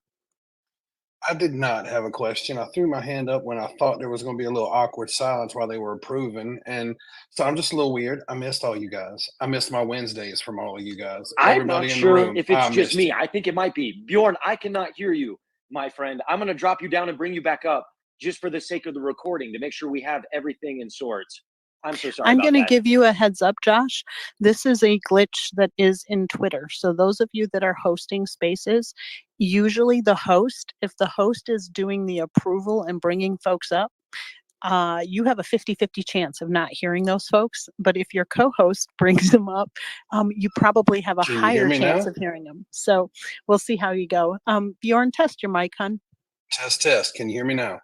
I did not have a question. I threw my hand up when I thought there was going to be a little awkward silence while they were approving. And so I'm just a little weird. I missed all you guys. I missed my Wednesdays from all of you guys. I'm not Everybody in the sure room, if it's I just missed me. you. I think it might be. Bjorn, I cannot hear you, my friend. I'm going to drop you down and bring you back up just for the sake of the recording to make sure we have everything in sorts. I'm so sorry I'm about going to that. give you a heads up, Josh. This is a glitch that is in Twitter. So those of you that are hosting spaces, usually the host, if the host is doing the approval and bringing folks up, you have a 50-50 chance of not hearing those folks. But if your co-host brings them up, you probably have a Can you hear higher me chance now? of hearing them. So we'll see how you go. Bjorn, test your mic, hon. Test, test. Can you hear me now?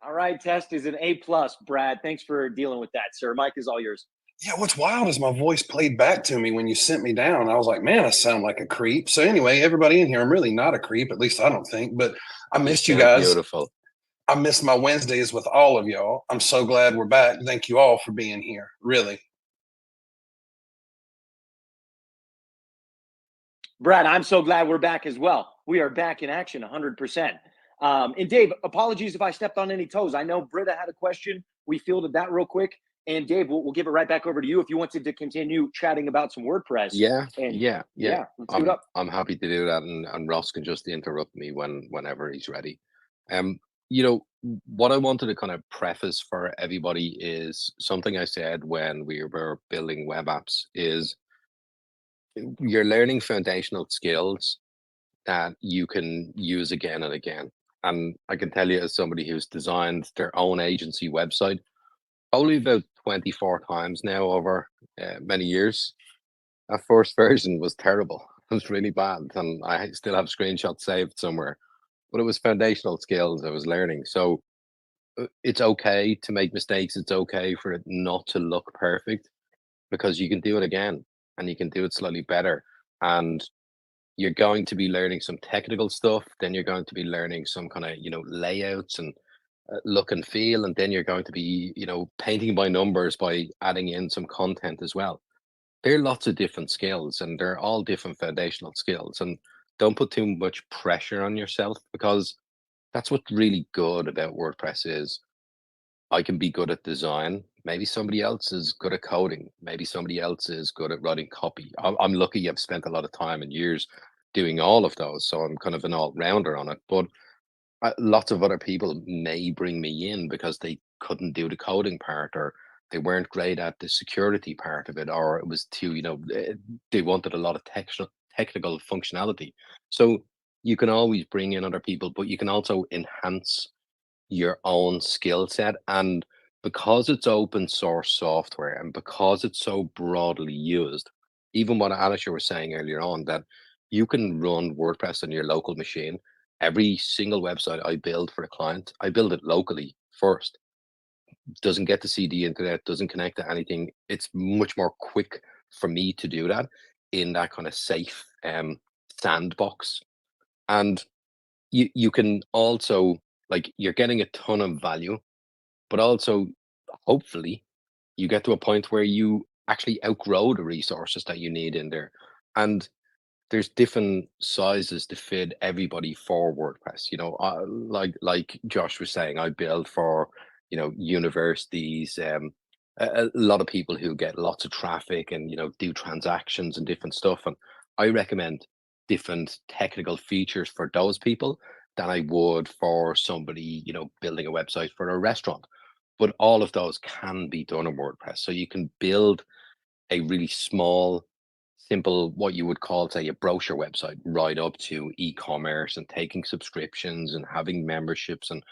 All right, test is an A+, Brad. Thanks for dealing with that, sir. Mike is all yours. Yeah, what's wild is my voice played back to me when you sent me down. I was like, man, I sound like a creep. So anyway, everybody in here, I'm really not a creep, at least I don't think, but I missed you guys. Beautiful. I missed my Wednesdays with all of y'all. I'm so glad we're back. Thank you all for being here. Really. Brad, I'm so glad we're back as well. We are back in action 100%. And Dave, apologies if I stepped on any toes. I know Britta had a question. We fielded that real quick. And Dave, we'll give it right back over to you if you wanted to continue chatting about some WordPress. Yeah, And yeah. let's do it up. I'm happy to do that, and Ross can just interrupt me whenever he's ready. You know, what I wanted to kind of preface for everybody is something I said when we were building web apps is you're learning foundational skills that you can use again and again. And I can tell you, as somebody who's designed their own agency website, probably about 24 times now over many years, that first version was terrible. It was really bad. And I still have screenshots saved somewhere, but it was foundational skills I was learning. So it's okay to make mistakes. It's okay for it not to look perfect, because you can do it again and you can do it slightly better. And you're going to be learning some technical stuff, then you're going to be learning some kind of, layouts and look and feel, and then you're going to be, painting by numbers by adding in some content as well. There are lots of different skills, and they're all different foundational skills. And don't put too much pressure on yourself, because that's what's really good about WordPress is I can be good at design. Maybe somebody else is good at coding. Maybe somebody else is good at writing copy. I'm lucky I've spent a lot of time and years doing all of those. So I'm kind of an all rounder on it. But lots of other people may bring me in because they couldn't do the coding part, or they weren't great at the security part of it, or it was too, they wanted a lot of technical functionality. So you can always bring in other people, but you can also enhance your own skill set. And because it's open source software and because it's so broadly used, even what Alicia was saying earlier on, that you can run WordPress on your local machine. Every single website I build for a client, I build it locally first. Doesn't get to see the internet, doesn't connect to anything. It's much more quick for me to do that in that kind of safe sandbox. And you can also, like, you're getting a ton of value, but also hopefully you get to a point where you actually outgrow the resources that you need in there. And there's different sizes to fit everybody for WordPress. Like Josh was saying, I build for universities, a lot of people who get lots of traffic and do transactions and different stuff. And I recommend different technical features for those people than I would for somebody building a website for a restaurant. But all of those can be done in WordPress, so you can build a really small, simple, what you would call, say, a brochure website, right up to e-commerce and taking subscriptions and having memberships and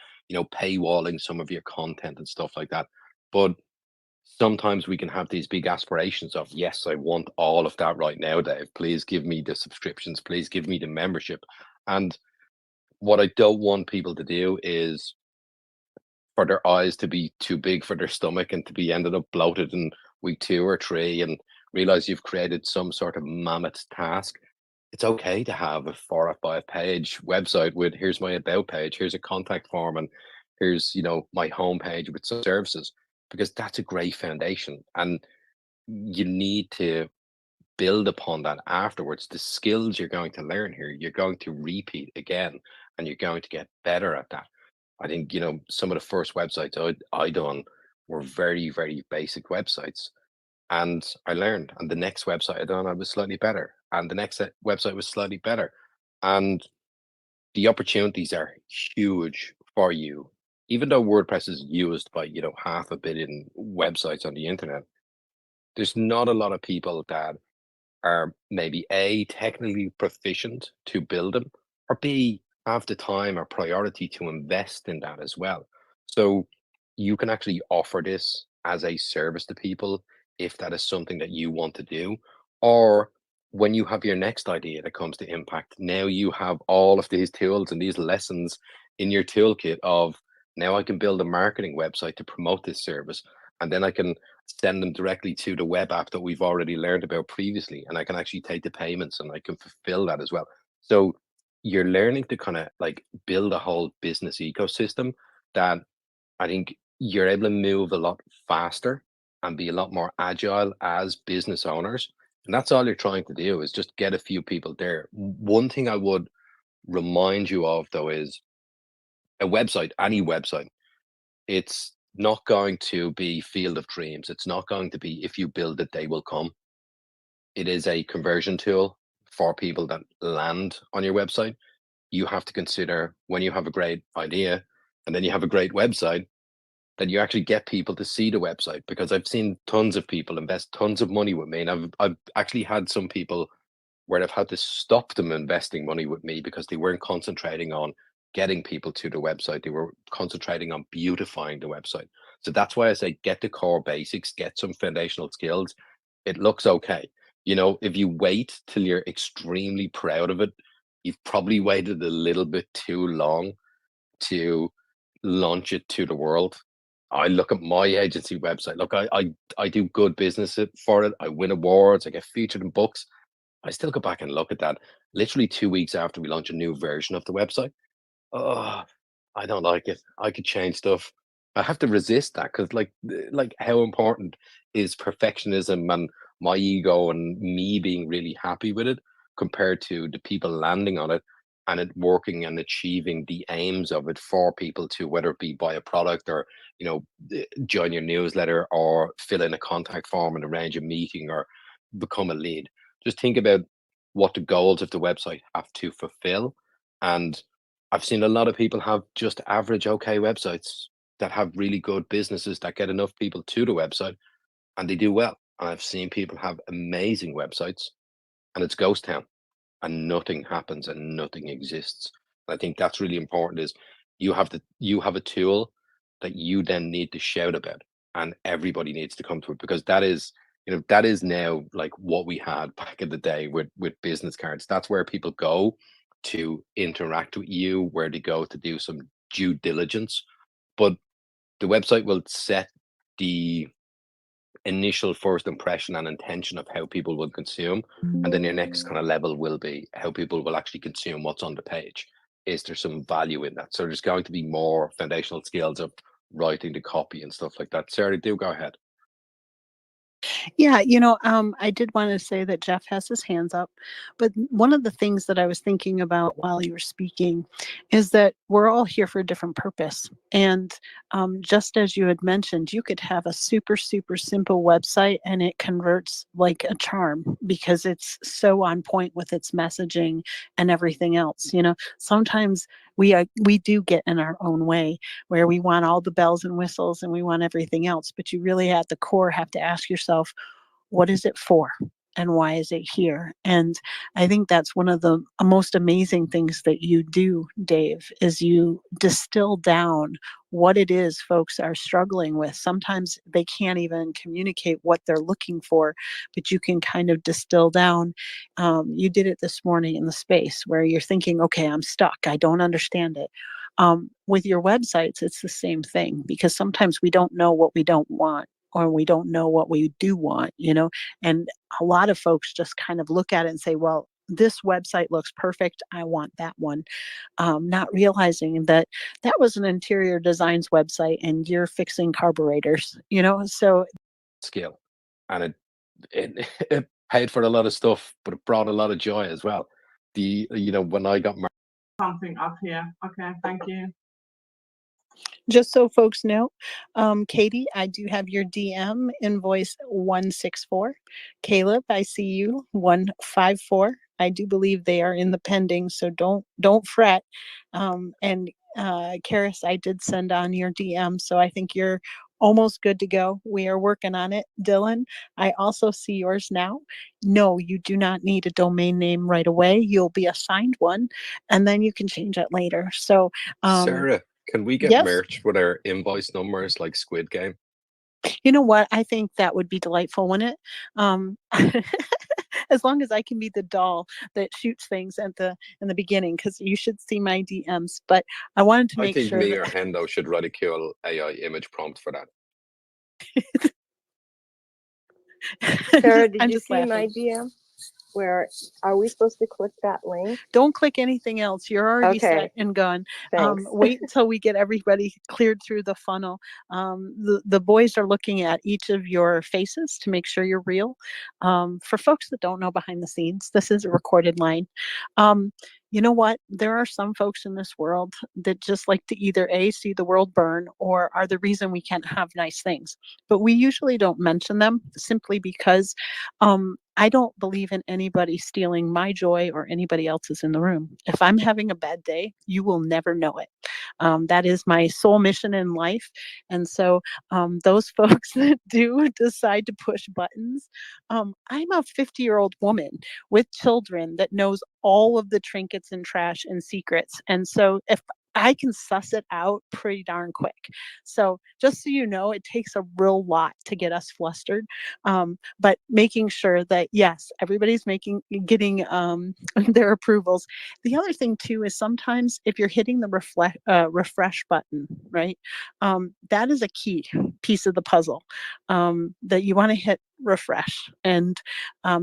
paywalling some of your content and stuff like that. But sometimes we can have these big aspirations of, yes, I want all of that right now, Dave. Please give me the subscriptions, please give me the membership. And what I don't want people to do is for their eyes to be too big for their stomach and to be ended up bloated in week 2 or 3 and realize you've created some sort of mammoth task. It's okay to have a 4 or 5 page website with, here's my about page, here's a contact form, and here's my home page with some services, because that's a great foundation. And you need to build upon that afterwards. The skills you're going to learn here, you're going to repeat again, and you're going to get better at that. I think, some of the first websites I done were very, very basic websites. And I learned. And the next website I done, I was slightly better. And the next website was slightly better. And the opportunities are huge for you. Even though WordPress is used by, 500 million websites on the internet, there's not a lot of people that are maybe A, technically proficient to build them, or B, have the time or priority to invest in that as well. So you can actually offer this as a service to people if that is something that you want to do. Or when you have your next idea that comes to impact, now you have all of these tools and these lessons in your toolkit of, now I can build a marketing website to promote this service. And then I can send them directly to the web app that we've already learned about previously, and I can actually take the payments and I can fulfill that as well. So you're learning to kind of like build a whole business ecosystem that I think you're able to move a lot faster and be a lot more agile as business owners. And that's all you're trying to do, is just get a few people there. One thing I would remind you of, though, is a website, any website, it's not going to be field of dreams. It's not going to be, if you build it, they will come. It is a conversion tool for people that land on your website. You have to consider, when you have a great idea and then you have a great website, that you actually get people to see the website. Because I've seen tons of people invest tons of money with me, and I've actually had some people where I've had to stop them investing money with me because they weren't concentrating on getting people to the website. They were concentrating on beautifying the website. So that's why I say, get the core basics, get some foundational skills. It looks okay. If you wait till you're extremely proud of it, you've probably waited a little bit too long to launch it to the world. I look at my agency website. Look, I do good business for it. I win awards. I get featured in books. I still go back and look at that literally 2 weeks after we launch a new version of the website. Oh, I don't like it. I could change stuff. I have to resist that, because like how important is perfectionism and my ego and me being really happy with it compared to the people landing on it and it working and achieving the aims of it for people to, whether it be buy a product or, join your newsletter or fill in a contact form and arrange a meeting or become a lead. Just think about what the goals of the website have to fulfill. And I've seen a lot of people have just average okay websites that have really good businesses that get enough people to the website and they do well. And I've seen people have amazing websites and it's ghost town and nothing happens and nothing exists. I think that's really important is you have a tool that you then need to shout about and everybody needs to come to it because that is now like what we had back in the day with business cards. That's where people go to interact with you, where they go to do some due diligence. But the website will set the initial first impression and intention of how people will consume, and then your next kind of level will be how people will actually consume what's on the page. Is there some value in that? So there's going to be more foundational skills of writing the copy and stuff like that. Sarah, do go ahead. Yeah, I did want to say that Jeff has his hands up, but one of the things that I was thinking about while you were speaking is that we're all here for a different purpose. And just as you had mentioned, you could have a super, super simple website and it converts like a charm because it's so on point with its messaging and everything else. Sometimes we do get in our own way where we want all the bells and whistles and we want everything else, but you really at the core have to ask yourself, what is it for? And why is it here? And I think that's one of the most amazing things that you do, Dave, is you distill down what it is folks are struggling with. Sometimes they can't even communicate what they're looking for, but you can kind of distill down. You did it this morning in the space where you're thinking, okay, I'm stuck. I don't understand it. With your websites, it's the same thing because sometimes we don't know what we don't want or we don't know what we do want, and a lot of folks just kind of look at it and say, well, this website looks perfect. I want that one. Not realizing that that was an interior designs website and you're fixing carburetors, so Skill. And it it paid for a lot of stuff, but it brought a lot of joy as well. When I got married. Something up here. Okay, thank you. just so folks know, Katie, I do have your DM invoice 164. Caleb, I see you 154. I do believe they are in the pending, so don't fret. And Karis, I did send on your DM, so I think you're almost good to go. We are working on it. Dylan, I also see yours now. No, you do not need a domain name right away. You'll be assigned one, and then you can change it later. So, Sarah, can we get yes. merch with our invoice numbers like Squid Game? You know what? I think that would be delightful, wouldn't it? As long as I can be the doll that shoots things in the beginning, because you should see my DMs. But I wanted to I make think sure me that or Hendo should ridicule AI image prompt for that. Sarah, did I'm you just see my laughing. DM? Where are we supposed to click that link? Don't click anything else. You're already Okay, set and gone. thanks. Wait until we get everybody cleared through the funnel. The boys are looking at each of your faces to make sure you're real. For folks that don't know behind the scenes, this is a recorded line. You know what? There are some folks in this world that just like to either A, see the world burn, or are the reason we can't have nice things. But we usually don't mention them simply because I don't believe in anybody stealing my joy or anybody else's in the room. If I'm having a bad day, you will never know it. That is my sole mission in life. And so those folks that do decide to push buttons, I'm a 50-year-old woman with children that knows all of the trinkets and trash and secrets. And so if I can suss it out pretty darn quick. So just so you know, it takes a real lot to get us flustered. But making sure that, yes, everybody's getting their approvals. The other thing too is sometimes if you're hitting the refresh button, right, that is a key piece of the puzzle that you want to hit refresh. And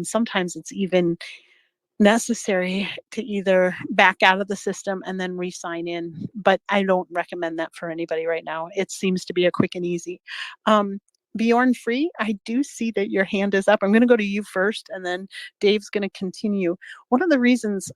sometimes it's even necessary to either back out of the system and then re-sign in, but I don't recommend that for anybody right now. It seems to be a quick and easy. Bjorn Free, I do see that your hand is up. I'm going to go to you first, and then Dave's going to continue. One of the reasons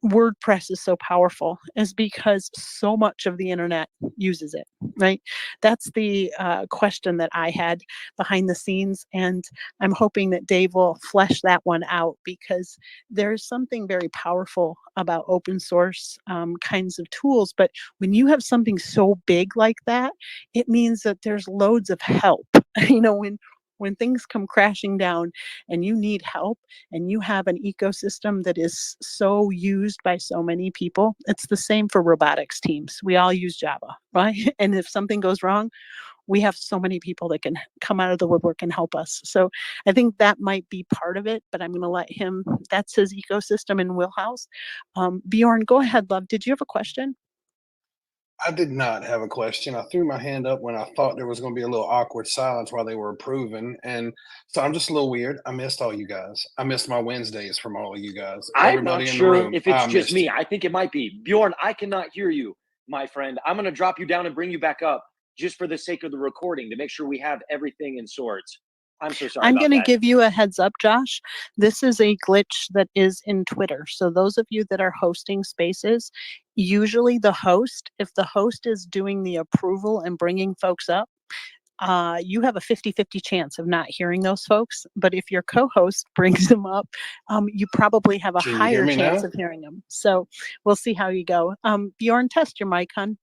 WordPress is so powerful is because so much of the internet uses it, right? That's the question that I had behind the scenes. And I'm hoping that Dave will flesh that one out, because there's something very powerful about open source kinds of tools. But when you have something so big like that, it means that there's loads of help. When things come crashing down and you need help, and you have an ecosystem that is so used by so many people, it's the same for robotics teams. We all use Java, right? And if something goes wrong, we have so many people that can come out of the woodwork and help us. So I think that might be part of it, but I'm going to let him, that's his ecosystem in Wheelhouse. Bjorn, go ahead, love. Did you have a question? I did not have a question. I threw my hand up when I thought there was going to be a little awkward silence while they were approving. And so I'm just a little weird. I missed all you guys. I missed my Wednesdays from all of you guys. I'm not Everybody in the sure room, if it's I just missed me. you. I think it might be. Bjorn, I cannot hear you, my friend. I'm going to drop you down and bring you back up just for the sake of the recording to make sure we have everything in sorts. I'm so sorry I'm about going to that. give you a heads up, Josh. This is a glitch that is in Twitter. So those of you that are hosting spaces, usually the host, if the host is doing the approval and bringing folks up, you have a 50-50 chance of not hearing those folks. But if your co-host brings them up, you probably have a Can you hear higher me chance now? of hearing them. So we'll see how you go. Bjorn, test your mic, hon.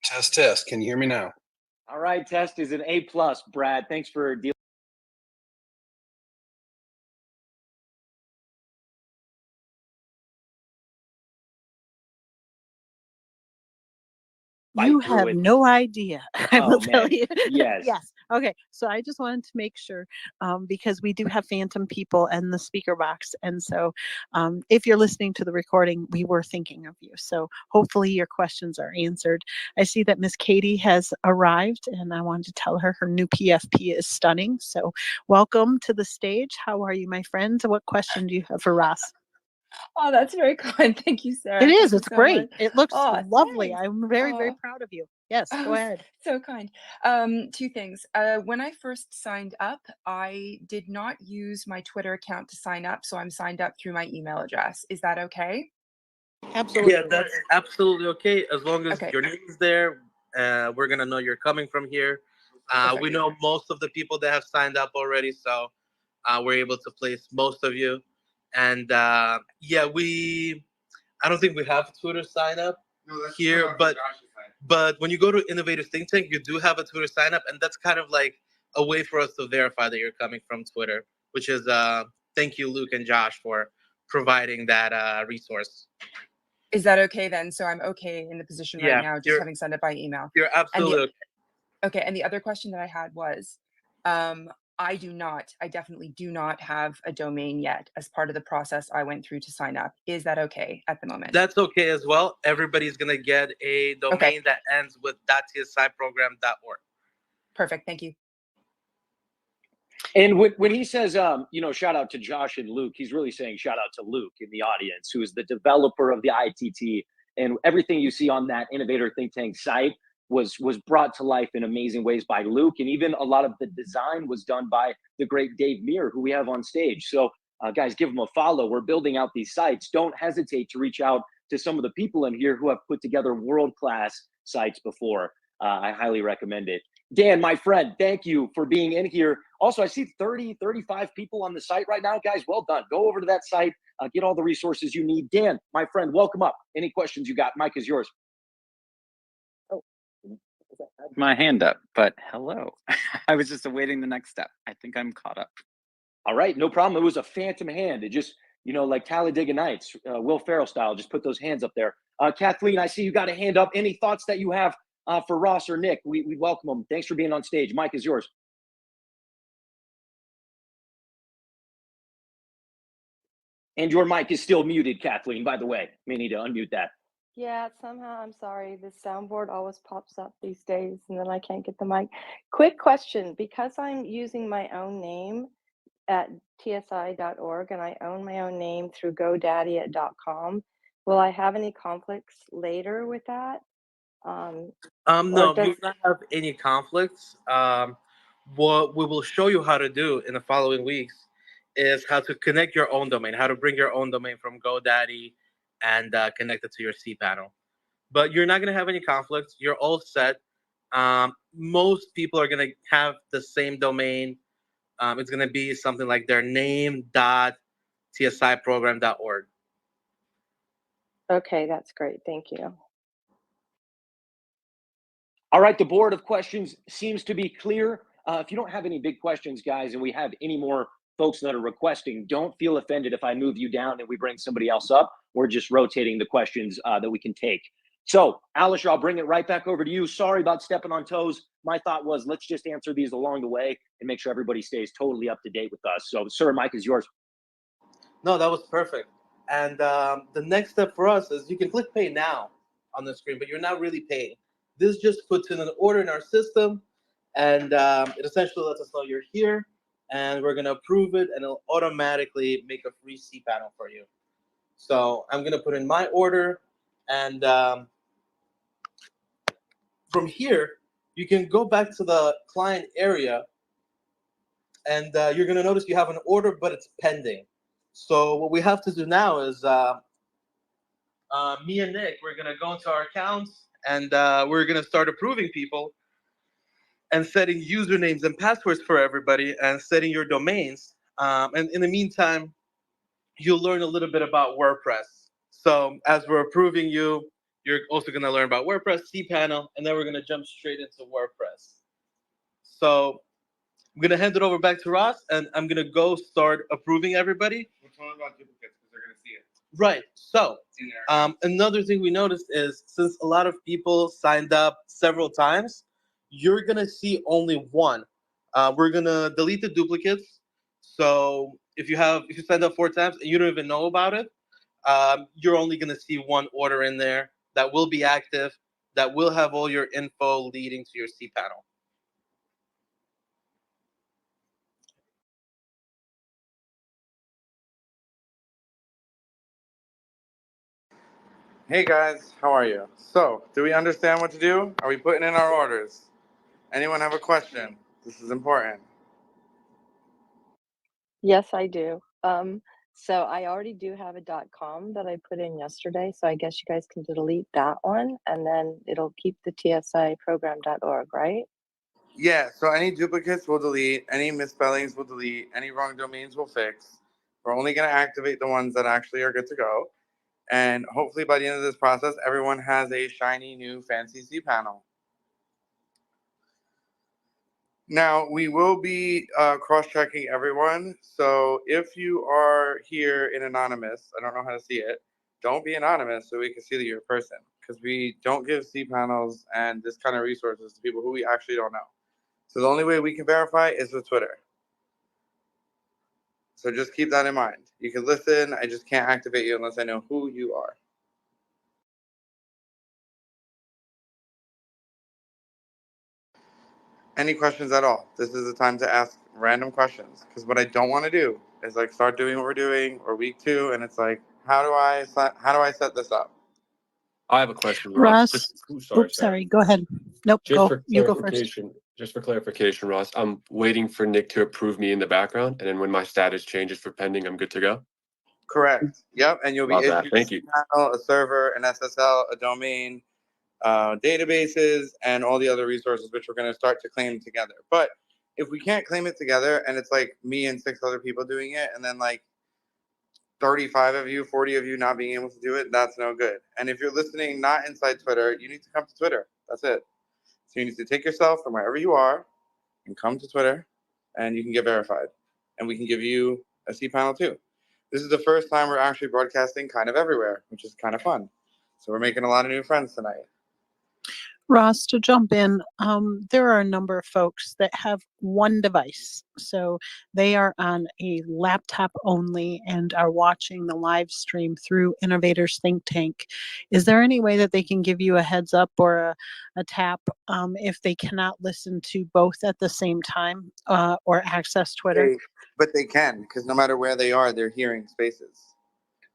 Test, test. Can you hear me now? All right, test is an A+, Brad. Thanks for dealing. You through have it. no idea. I will tell man. you. Yes. Yes. Okay. So I just wanted to make sure, because we do have phantom people in the speaker box. And so if you're listening to the recording, we were thinking of you. So hopefully your questions are answered. I see that Miss Katie has arrived, and I wanted to tell her new PFP is stunning. So welcome to the stage. How are you, my friend? What question do you have for Ross? Oh, that's very kind. Thank you, Sarah. It is. Thank you It's so great. much. It looks Oh, lovely. thanks. I'm very, very Oh, proud of you. Yes, go ahead. so kind. Two things. When I first signed up, I did not use my Twitter account to sign up, so I'm signed up through my email address. Is that okay? Absolutely. Yeah, that's absolutely okay. As long as Okay. your name is there, we're gonna know you're coming from here. We know most of the people that have signed up already, so we're able to place most of you. And yeah, I don't think we have a Twitter sign up here, but when you go to Innovative Think Tank, you do have a Twitter sign up, and that's kind of like a way for us to verify that you're coming from Twitter, which is thank you, Luke and Josh, for providing that resource. Is that okay then? So I'm okay in the position right Yeah, now, just you're- having sent it by email. You're absolutely okay. Okay, and the other question that I had was, I definitely do not have a domain yet as part of the process I went through to sign up. Is that okay at the moment? That's okay as well. Everybody's gonna get a domain that ends with .tsiprogram.org. Perfect. Thank you. And when he says, shout out to Josh and Luke, he's really saying shout out to Luke in the audience, who is the developer of the ITT. And everything you see on that Innovator Think Tank site was brought to life in amazing ways by Luke. And even a lot of the design was done by the great Dave Meir, who we have on stage. So guys, give him a follow. We're building out these sites. Don't hesitate to reach out to some of the people in here who have put together world-class sites before. I highly recommend it. Dan, my friend, thank you for being in here. Also, I see 30, 35 people on the site right now. Guys, well done. Go over to that site, get all the resources you need. Dan, my friend, welcome up. Any questions you got? Mike is yours. My hand up, but hello. I was just awaiting the next step. I think I'm caught up. All right, no problem. It was a phantom hand. It just, like Talladega Nights, Will Ferrell style, just put those hands up there. Kathleen, I see you got a hand up. Any thoughts that you have for Ross or Nick? We welcome them. Thanks for being on stage. Mike is yours. And your mic is still muted, Kathleen, by the way. May need to unmute that. Yeah, somehow, I'm sorry, the soundboard always pops up these days and then I can't get the mic. Quick question, because I'm using my own name at tsi.org and I own my own name through GoDaddy at .com, will I have any conflicts later with that? No, you will not have any conflicts. What we will show you how to do in the following weeks is how to connect your own domain, how to bring your own domain from GoDaddy and connect it to your cPanel. But you're not going to have any conflicts. You're all set. Most people are going to have the same domain. It's going to be something like their name.tsiprogram.org. Okay, that's great. Thank you. All right, the board of questions seems to be clear. If you don't have any big questions, guys, and we have any more folks that are requesting, don't feel offended if I move you down and we bring somebody else up. We're just rotating the questions that we can take. So, Alisher, I'll bring it right back over to you. Sorry about stepping on toes. My thought was let's just answer these along the way and make sure everybody stays totally up to date with us. So, sir, Mike is yours. No, that was perfect. And the next step for us is you can click pay now on the screen, but you're not really paying. This just puts in an order in our system, and it essentially lets us know you're here, and we're going to approve it, and it'll automatically make a free cPanel for you. So I'm going to put in my order, and from here, you can go back to the client area, and you're going to notice you have an order, but it's pending. So what we have to do now is me and Nick, we're going to go into our accounts, and we're going to start approving people and setting usernames and passwords for everybody and setting your domains. And in the meantime, you'll learn a little bit about WordPress. So as we're approving you, you're also going to learn about WordPress, cPanel, and then we're going to jump straight into WordPress. So I'm going to hand it over back to Ross, and I'm going to go start approving everybody. Which one about duplicates? Because they're going to see it. Right. So another thing we noticed is since a lot of people signed up several times, you're going to see only one. We're going to delete the duplicates. So if you signed up 4 times and you don't even know about it, you're only going to see one order in there that will be active, that will have all your info leading to your cPanel. Hey guys, how are you? So, do we understand what to do? Are we putting in our orders? Anyone have a question? This is important. Yes, I do. So I already do have a .com that I put in yesterday, so I guess you guys can delete that one, and then it'll keep the tsiprogram.org, right? Yeah, so any duplicates we'll delete, any misspellings we'll delete, any wrong domains we'll fix. We're only going to activate the ones that actually are good to go. And hopefully by the end of this process, everyone has a shiny new fancy cPanel. Now, we will be cross-checking everyone. So if you are here in anonymous, I don't know how to see it, don't be anonymous so we can see that you're a person. Because we don't give cPanels and this kind of resources to people who we actually don't know. So the only way we can verify is with Twitter. So just keep that in mind. You can listen, I just can't activate you unless I know who you are. Any questions at all? This is the time to ask random questions. Because what I don't want to do is like start doing what we're doing or week 2, and it's like, how do I set this up? I have a question, Ross. Sorry. Go ahead. Nope. You go first. Just for clarification, Ross, I'm waiting for Nick to approve me in the background, and then when my status changes for pending, I'm good to go. Correct. Yep. And you'll be issued Thank you. a server, an SSL, a domain, databases, and all the other resources which we're going to start to claim together. But if we can't claim it together, and it's like me and 6 other people doing it, and then like 35 of you, 40 of you not being able to do it, that's no good. And if you're listening not inside Twitter, you need to come to Twitter. That's it. So you need to take yourself from wherever you are and come to Twitter, and you can get verified. And we can give you a cPanel too. This is the first time we're actually broadcasting kind of everywhere, which is kind of fun. So we're making a lot of new friends tonight. Ross, to jump in, there are a number of folks that have one device. So they are on a laptop only and are watching the live stream through Innovators Think Tank. Is there any way that they can give you a heads up or a tap if they cannot listen to both at the same time or access Twitter? But they can, because no matter where they are, they're hearing spaces.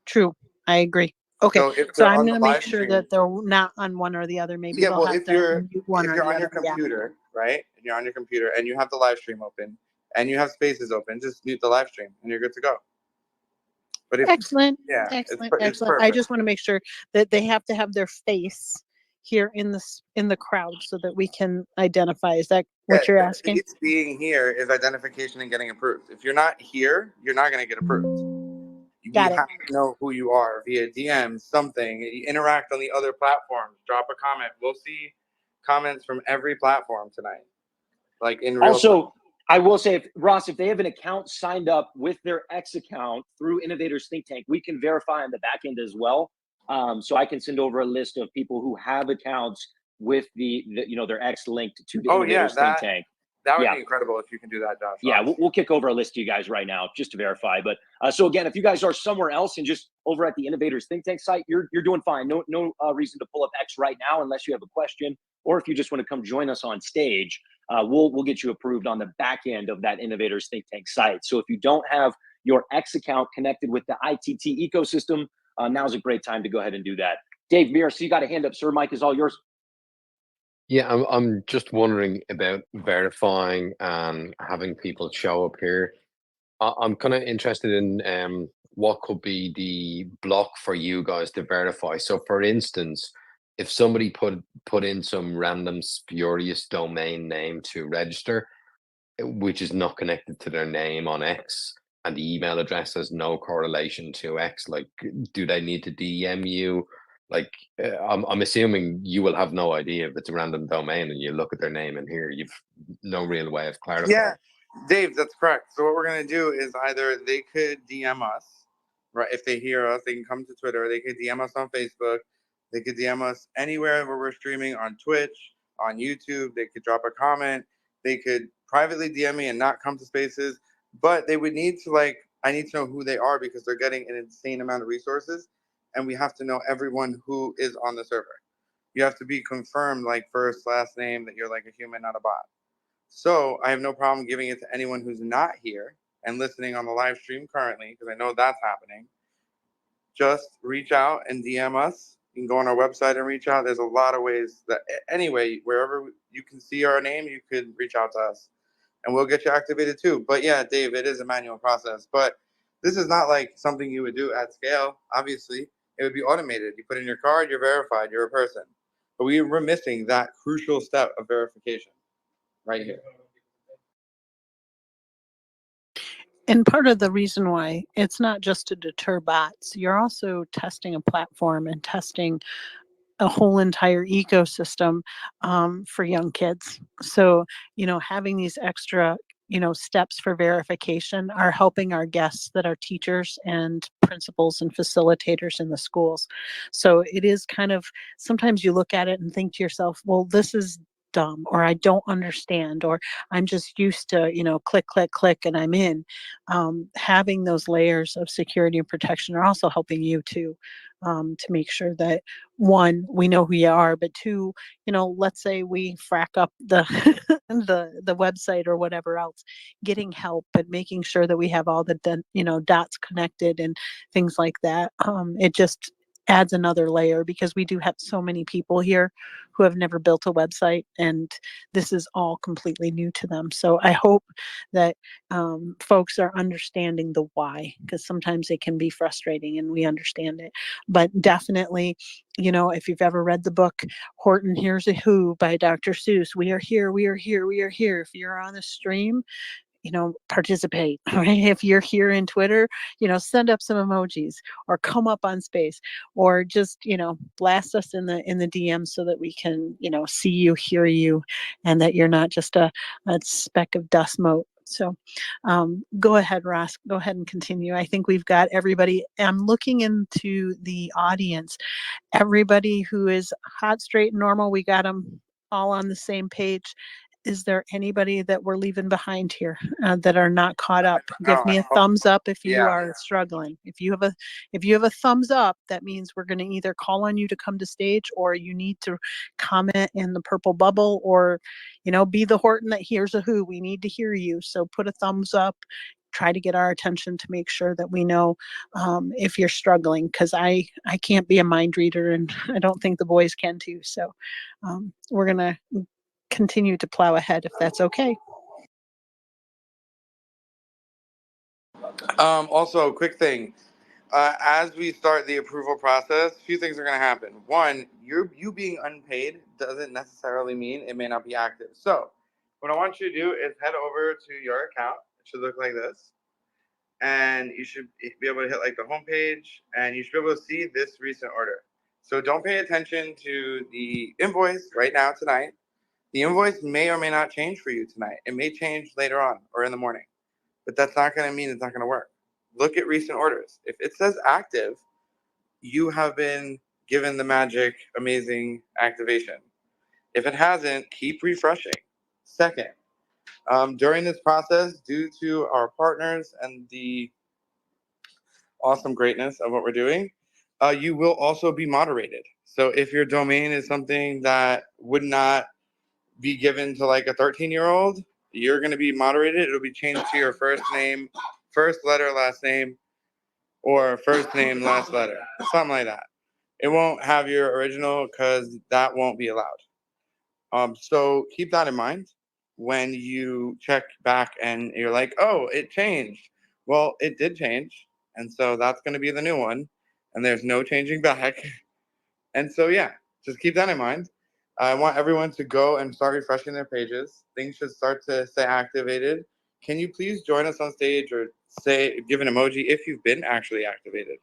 True. I agree. Okay, so I'm going to make sure that they're not on one or the other. Maybe they'll have to mute one or the other. If you're on your computer, right? If you're on your computer and you have the live stream open and you have spaces open, just mute the live stream and you're good to go. But if Excellent. yeah, Excellent. it's Excellent. I perfect. just want to make sure that they have to have their face here in the crowd so that we can identify. Is that Yeah, what you're the asking? face being here is identification and getting approved. If you're not here, you're not going to get approved. We Got it. have to know who you are via DM, something. You interact on the other platforms. Drop a comment. We'll see comments from every platform tonight, like in real time. Also, I will say, Ross, if they have an account signed up with their X account through Innovators Think Tank, we can verify on the back end as well. So I can send over a list of people who have accounts with the their X linked to the Oh yeah, Innovators Think Tank. that would Yeah. be incredible if you can do that, Josh. Yeah, we'll kick over a list to you guys right now just to verify. But so again, if you guys are somewhere else and just over at the Innovators Think Tank site, you're doing fine. No reason to pull up X right now unless you have a question, or if you just want to come join us on stage. We'll get you approved on the back end of that Innovators Think Tank site. So if you don't have your X account connected with the ITT ecosystem, now's a great time to go ahead and do that. Dave Mears, so you got a hand up, sir. Mike is all yours. Yeah, I'm just wondering about verifying and having people show up here. I'm kind of interested in what could be the block for you guys to verify. So, for instance, if somebody put in some random spurious domain name to register, which is not connected to their name on X, and the email address has no correlation to X, like, do they need to DM you? Like, I'm assuming you will have no idea if it's a random domain, and you look at their name and here you've no real way of clarifying. Yeah, Dave, that's correct. So what we're gonna do is either they could DM us, right? If they hear us, they can come to Twitter. They could DM us on Facebook. They could DM us anywhere where we're streaming on Twitch, on YouTube. They could drop a comment. They could privately DM me and not come to spaces. But they would need to I need to know who they are because they're getting an insane amount of resources, and we have to know everyone who is on the server. You have to be confirmed, like first, last name, that you're like a human, not a bot. So I have no problem giving it to anyone who's not here and listening on the live stream currently, because I know that's happening. Just reach out and DM us. You can go on our website and reach out. There's a lot of ways that, anyway, wherever you can see our name, you could reach out to us and we'll get you activated too. But yeah, Dave, it is a manual process. But this is not like something you would do at scale. Obviously, it would be automated. You put in your card, you're verified, you're a person. But we're missing that crucial step of verification right here. And part of the reason why it's not just to deter bots, you're also testing a platform and testing a whole entire ecosystem for young kids. So, having these extra, steps for verification are helping our guests that are teachers and principals and facilitators in the schools. So it is kind of, sometimes you look at it and think to yourself, well, this is dumb, or I don't understand, or I'm just used to, click, click, click, and I'm in. Having those layers of security and protection are also helping you to make sure that, one, we know who you are, but two, let's say we frack up the the website or whatever else, getting help and making sure that we have all the dots connected and things like that. It just adds another layer because we do have so many people here who have never built a website, and this is all completely new to them. So I hope that folks are understanding the why, because sometimes it can be frustrating and we understand it. But definitely, if you've ever read the book Horton Hears a Who by Dr. Seuss, we are here, we are here, we are here. If you're on the stream, participate, right? If you're here in Twitter, send up some emojis or come up on space, or just, blast us in the DM so that we can, see you, hear you, and that you're not just a speck of dust mote. So go ahead, Ross, go ahead and continue. I think we've got everybody. I'm looking into the audience. Everybody who is hot, straight, normal, we got them all on the same page. Is there anybody that we're leaving behind here that are not caught up? Give me a thumbs up if you are struggling. If you have a thumbs up, that means we're going to either call on you to come to stage, or you need to comment in the purple bubble, or be the Horton that hears a who. We need to hear you. So put a thumbs up. Try to get our attention to make sure that we know if you're struggling, because I can't be a mind reader, and I don't think the boys can too. So we're gonna continue to plow ahead if that's okay. Also, quick thing. As we start the approval process, a few things are going to happen. One, you being unpaid doesn't necessarily mean it may not be active. So, what I want you to do is head over to your account. It should look like this, and you should be able to hit like the home page, and you should be able to see this recent order. So don't pay attention to the invoice right now tonight. The invoice may or may not change for you tonight. It may change later on or in the morning, but that's not going to mean it's not going to work. Look at recent orders. If it says active, you have been given the magic, amazing activation. If it hasn't, keep refreshing. Second, during this process, due to our partners and the awesome greatness of what we're doing, you will also be moderated. So if your domain is something that would not be given to like a 13-year-old, you're going to be moderated. It'll be changed to your first name, first letter, last name, or first name, last letter, something like that. It won't have your original because that won't be allowed. So keep that in mind when you check back and you're like, oh, it changed. Well, it did change. And so that's going to be the new one. And there's no changing back. And so, yeah, just keep that in mind. I want everyone to go and start refreshing their pages. Things should start to say activated. Can you please join us on stage or say, give an emoji if you've been actually activated?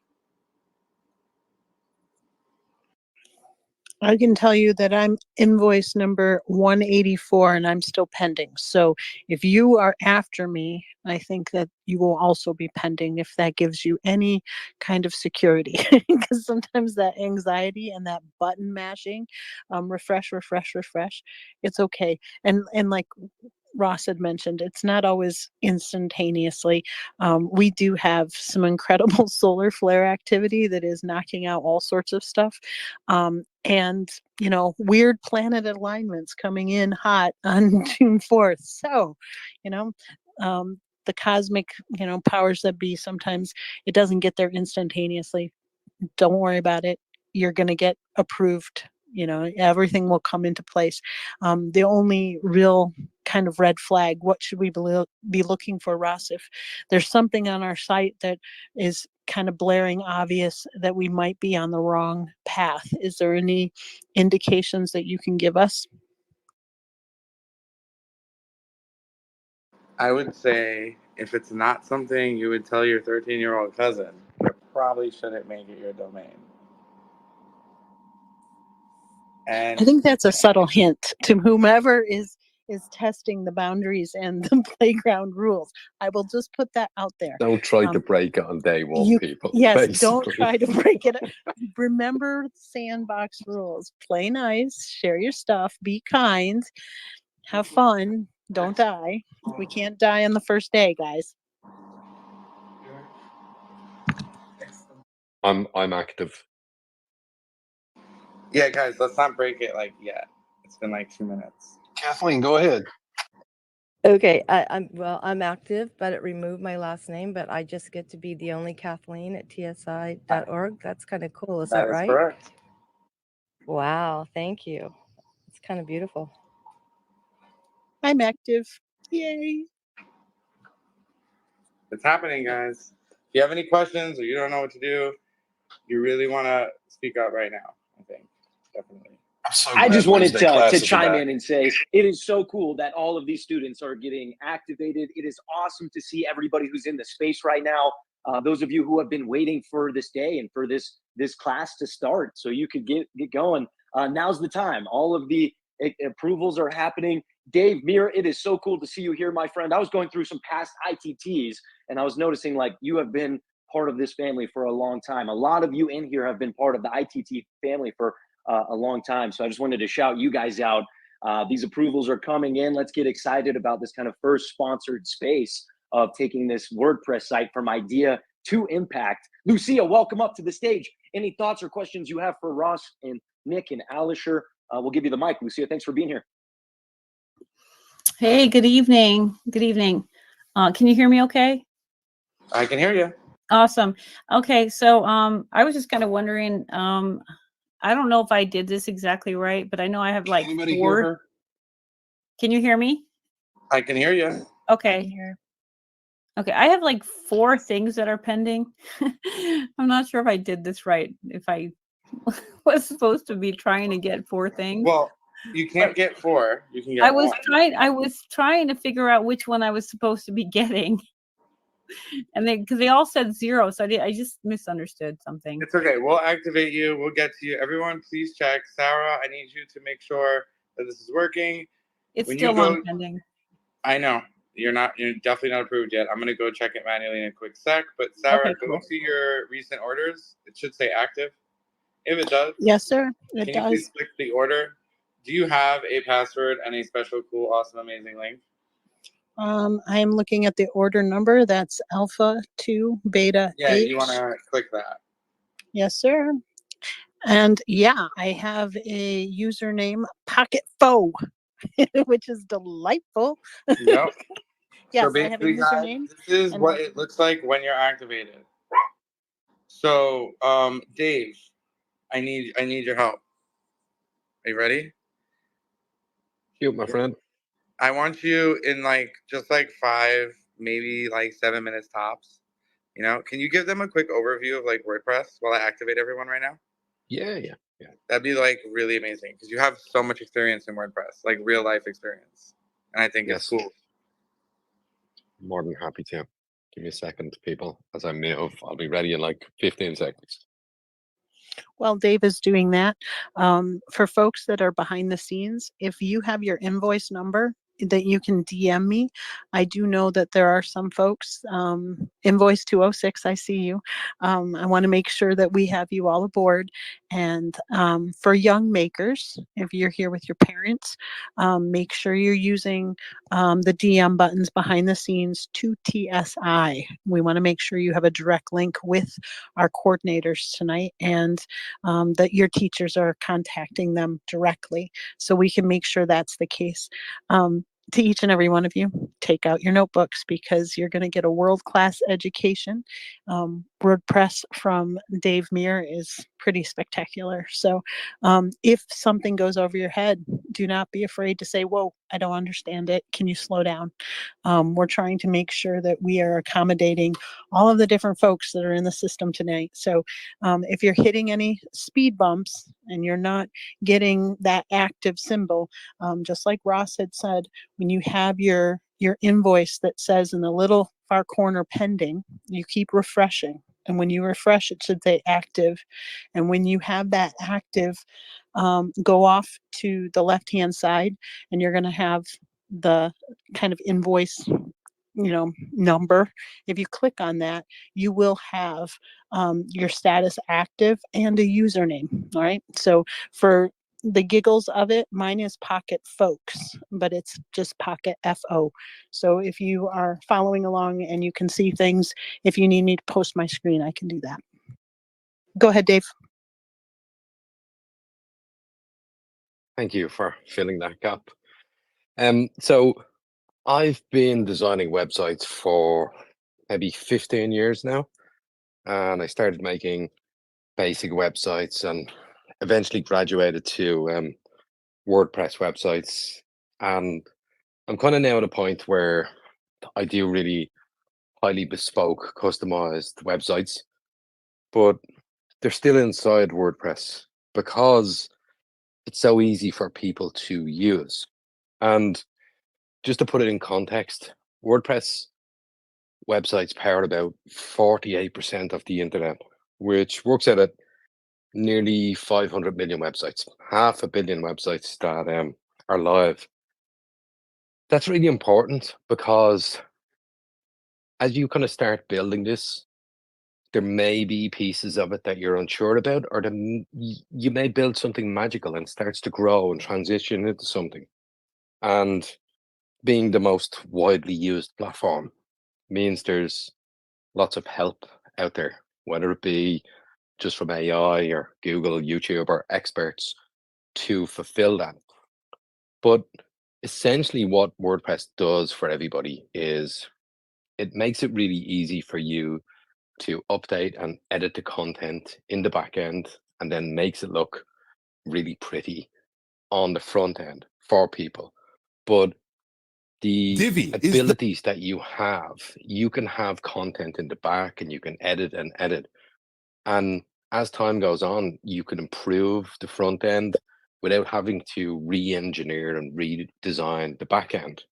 I can tell you that I'm invoice number 184 and I'm still pending. So if you are after me, I think that you will also be pending if that gives you any kind of security. Because sometimes that anxiety and that button mashing, refresh, it's okay. And like Ross had mentioned, it's not always instantaneously. We do have some incredible solar flare activity that is knocking out all sorts of stuff. And, you know, weird planet alignments coming in hot on June 4th. So, you know, the cosmic, you know, powers that be, sometimes it doesn't get there instantaneously. Don't worry about it. You're going to get approved. You know, everything will come into place. The only real kind of red flag, what should we be looking for, Ross? If there's something on our site that is kind of blaring obvious that we might be on the wrong path, is there any indications that you can give us? I would say if it's not something you would tell your 13-year-old cousin, you probably shouldn't make it your domain. And I think that's a subtle hint to whomever is testing the boundaries and the playground rules. I will just put that out there. Don't try to break it on day one, people. Yes, basically. don't try to break it. Remember sandbox rules. Play nice, share your stuff, be kind, have fun, don't die. We can't die on the first day, guys. I'm active. Yeah, guys, let's not break it like yet. It's been like 2 minutes. Kathleen, go ahead. Okay, I'm active, but it removed my last name, but I just get to be the only Kathleen at tsi.org. That's kind of cool. Is that right? Correct. Wow, thank you. It's kind of beautiful. I'm active. Yay. It's happening, guys. If you have any questions or you don't know what to do, you really want to speak up right now, I think. Definitely. I just wanted to chime in and say it is so cool that all of these students are getting activated. It is awesome to see everybody who's in the space right now. Those of you who have been waiting for this day and for this class to start so you could get going. Now's the time. All of the approvals are happening. Dave, Mir, it is so cool to see you here, my friend. I was going through some past ITTs and I was noticing like you have been part of this family for a long time. A lot of you in here have been part of the ITT family for a long time. So I just wanted to shout you guys out. These approvals are coming in. Let's get excited about this kind of first sponsored space of taking this WordPress site from idea to impact. Lucia, welcome up to the stage. Any thoughts or questions you have for Ross and Nick and Alisher? We'll give you the mic. Lucia, thanks for being here. Hey, good evening. Good evening. Can you hear me okay? I can hear you. Awesome. Okay, so I was just kind of wondering, I don't know if I did this exactly right, but I know I have like Anybody four. hear her? Can you hear me? I can hear you. Okay. Okay, I have like 4 things that are pending. I'm not sure if I did this right, if I was supposed to be trying to get 4 things. Well, you can't get 4. You can I get was 1. I was trying to figure out which one I was supposed to be getting. And because they all said 0, so I just misunderstood something. It's okay. We'll activate you. We'll get to you. Everyone, please check. Sarah, I need you to make sure that this is working. It's When still you go, on pending. I know you're definitely not approved yet. I'm gonna go check it manually in a quick sec. But Sarah, Okay, go cool. to your recent orders. It should say active. If it does, Yes, sir. It can you please does. click the order? Do you have a password and a special, cool, awesome, amazing link? I am looking at the order number. That's Alpha 2 Beta Yeah, H. you want to click that. Yes, sir. And yeah, I have a username Pocket Foe, which is delightful. Yep. Yes, So I have a basically, guys, username. this is And what it looks like when you're activated. So, Dave, I need your help. Are you ready? Shoot, my friend. I want you in just 5, maybe 7 minutes tops. Can you give them a quick overview of WordPress while I activate everyone right now? Yeah. That'd be really amazing because you have so much experience in WordPress, real life experience, and I think it's Yes. cool. More than happy to. Give me a second, people. As I move, I'll be ready in 15 seconds. while Dave is doing that, for folks that are behind the scenes, if you have your invoice number that you can DM me. I do know that there are some folks, invoice 206, I see you. I want to make sure that we have you all aboard. And for young makers, if you're here with your parents, make sure you're using the DM buttons behind the scenes to TSI. We want to make sure you have a direct link with our coordinators tonight, and that your teachers are contacting them directly, so we can make sure that's the case. To each and every one of you, take out your notebooks because you're going to get a world-class education. WordPress from Dave Meir is pretty spectacular. So if something goes over your head, do not be afraid to say, whoa, I don't understand it. Can you slow down? We're trying to make sure that we are accommodating all of the different folks that are in the system tonight. So if you're hitting any speed bumps and you're not getting that active symbol, just like Ross had said, when you have your invoice that says in the little far corner pending, you keep refreshing. And when you refresh, it should say active. And when you have that active, go off to the left-hand side, and you're going to have the kind of invoice number. If you click on that, you will have your status active and a username. All right. So for the giggles of it, mine is Pocket Folks, but it's just Pocket FO. So if you are following along and you can see things, if you need me to post my screen, I can do that. Go ahead, Dave. Thank you for filling that gap. So I've been designing websites for maybe 15 years now, and I started making basic websites and eventually graduated to WordPress websites. And I'm kind of now at a point where I do really highly bespoke, customized websites, but they're still inside WordPress because it's so easy for people to use. And just to put it in context, WordPress websites power about 48% of the internet, which works out at nearly 500 million websites, 500 million websites that are live. That's really important because as you kind of start building this, there may be pieces of it that you're unsure about, or you may build something magical and starts to grow and transition into something. And being the most widely used platform means there's lots of help out there, whether it be just from AI or Google, YouTube, or experts to fulfill that. But essentially, what WordPress does for everybody is it makes it really easy for you to update and edit the content in the back end, and then makes it look really pretty on the front end for people. But the Divi is the abilities that you can have content in the back and you can edit and edit. And as time goes on, you can improve the front end without having to re-engineer and redesign the back end.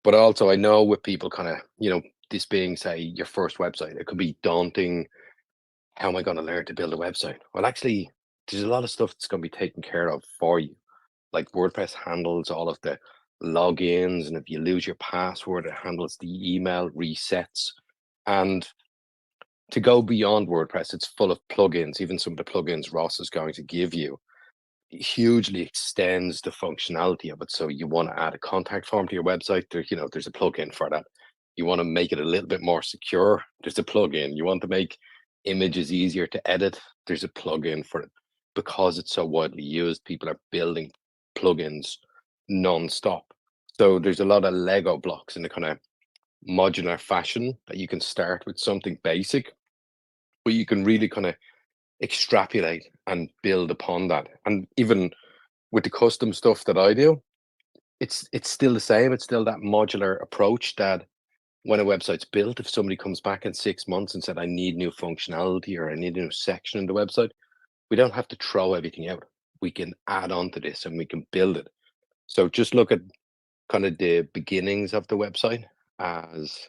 But also, I know with people kind of, this being, say, your first website, it could be daunting. How am I going to learn to build a website? Well, actually, there's a lot of stuff that's going to be taken care of for you. Like WordPress handles all of the logins, and if you lose your password, it handles the email resets. And to go beyond WordPress, it's full of plugins. Even some of the plugins Ross is going to give you hugely extends the functionality of it. So you want to add a contact form to your website, there's a plugin for that. You want to make it a little bit more secure, there's a plugin. You want to make images easier to edit, there's a plugin for it. Because it's so widely used, people are building plugins non-stop. So there's a lot of Lego blocks in the kind of modular fashion that you can start with something basic, but you can really kind of extrapolate and build upon that. And even with the custom stuff that I do, it's still the same. It's still that modular approach that when a website's built, if somebody comes back in 6 months and said, I need new functionality or I need a new section in the website, we don't have to throw everything out. We can add on to this and we can build it. So just look at kind of the beginnings of the website as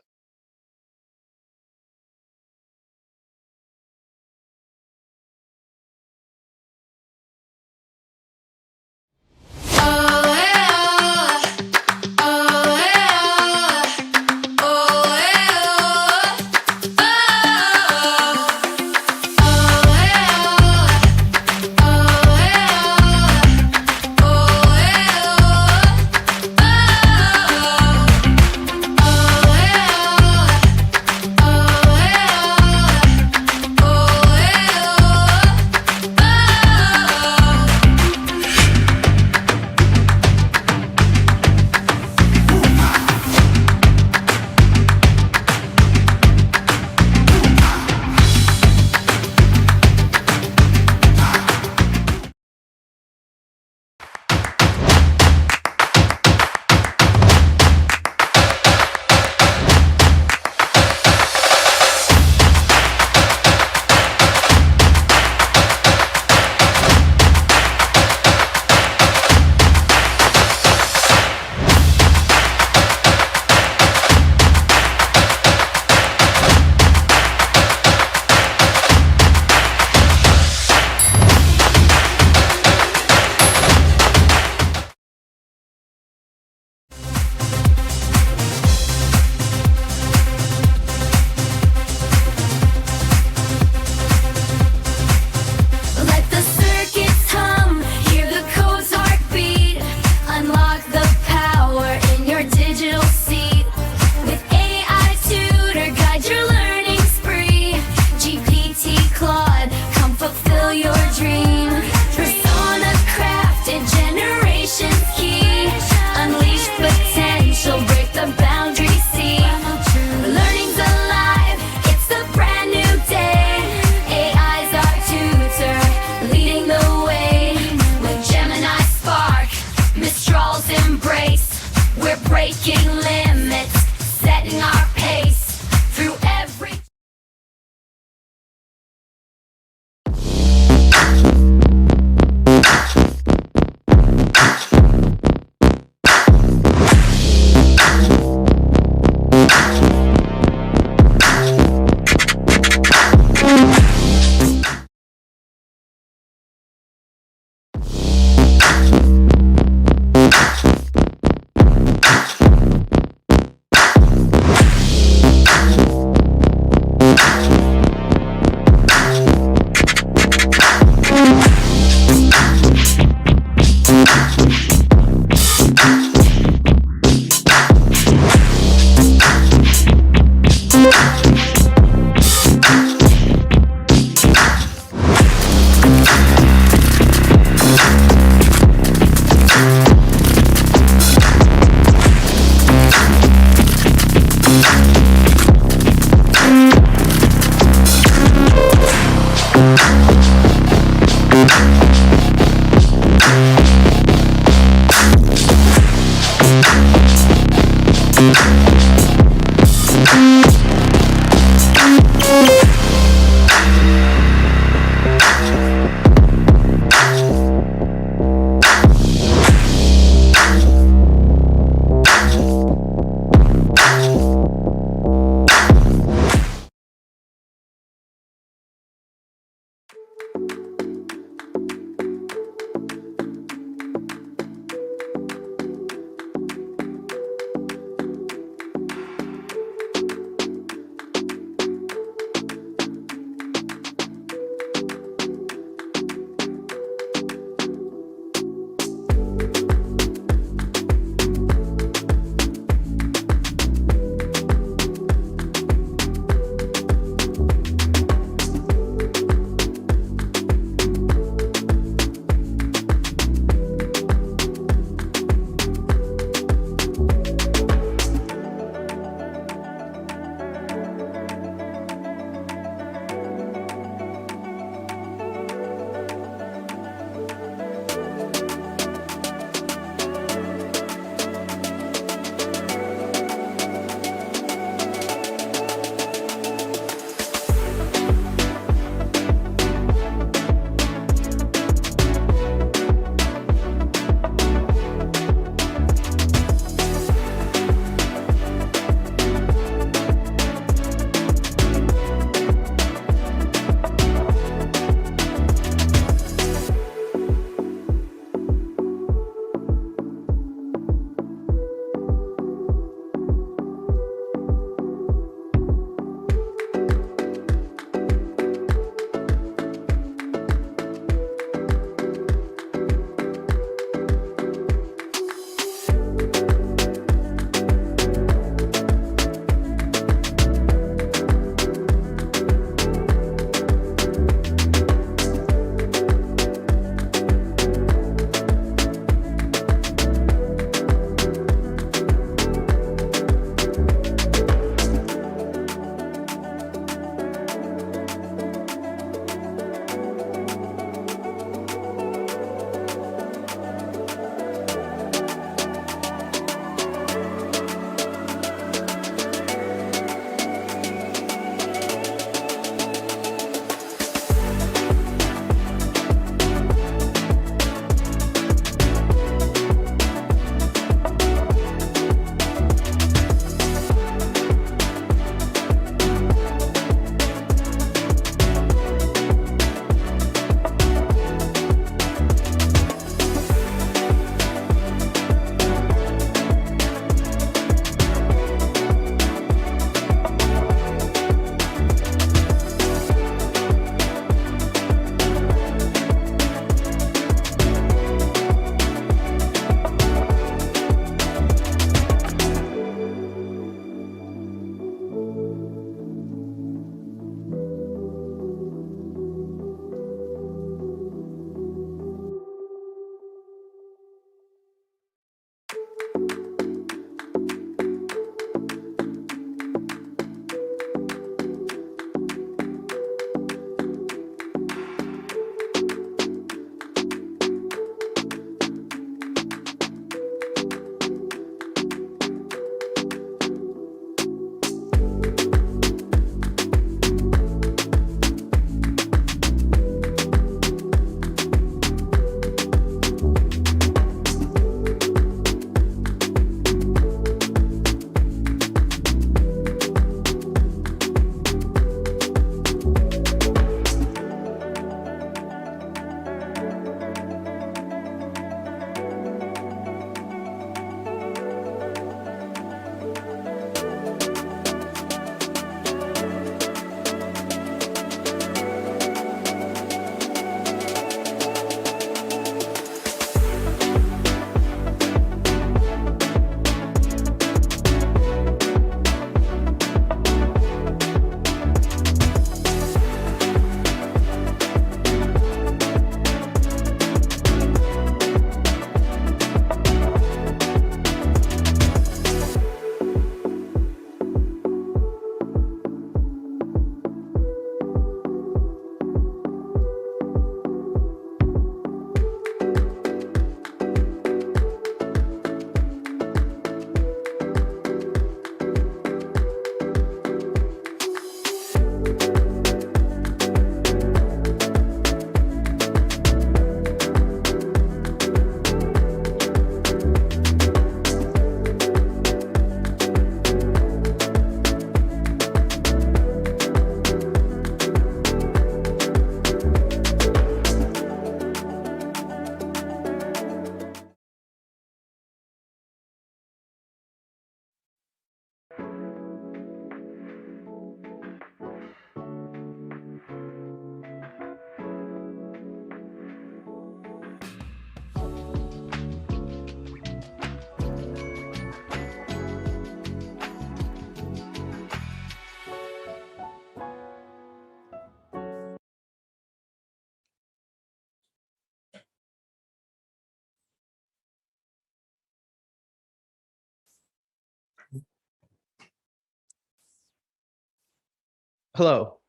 Hello.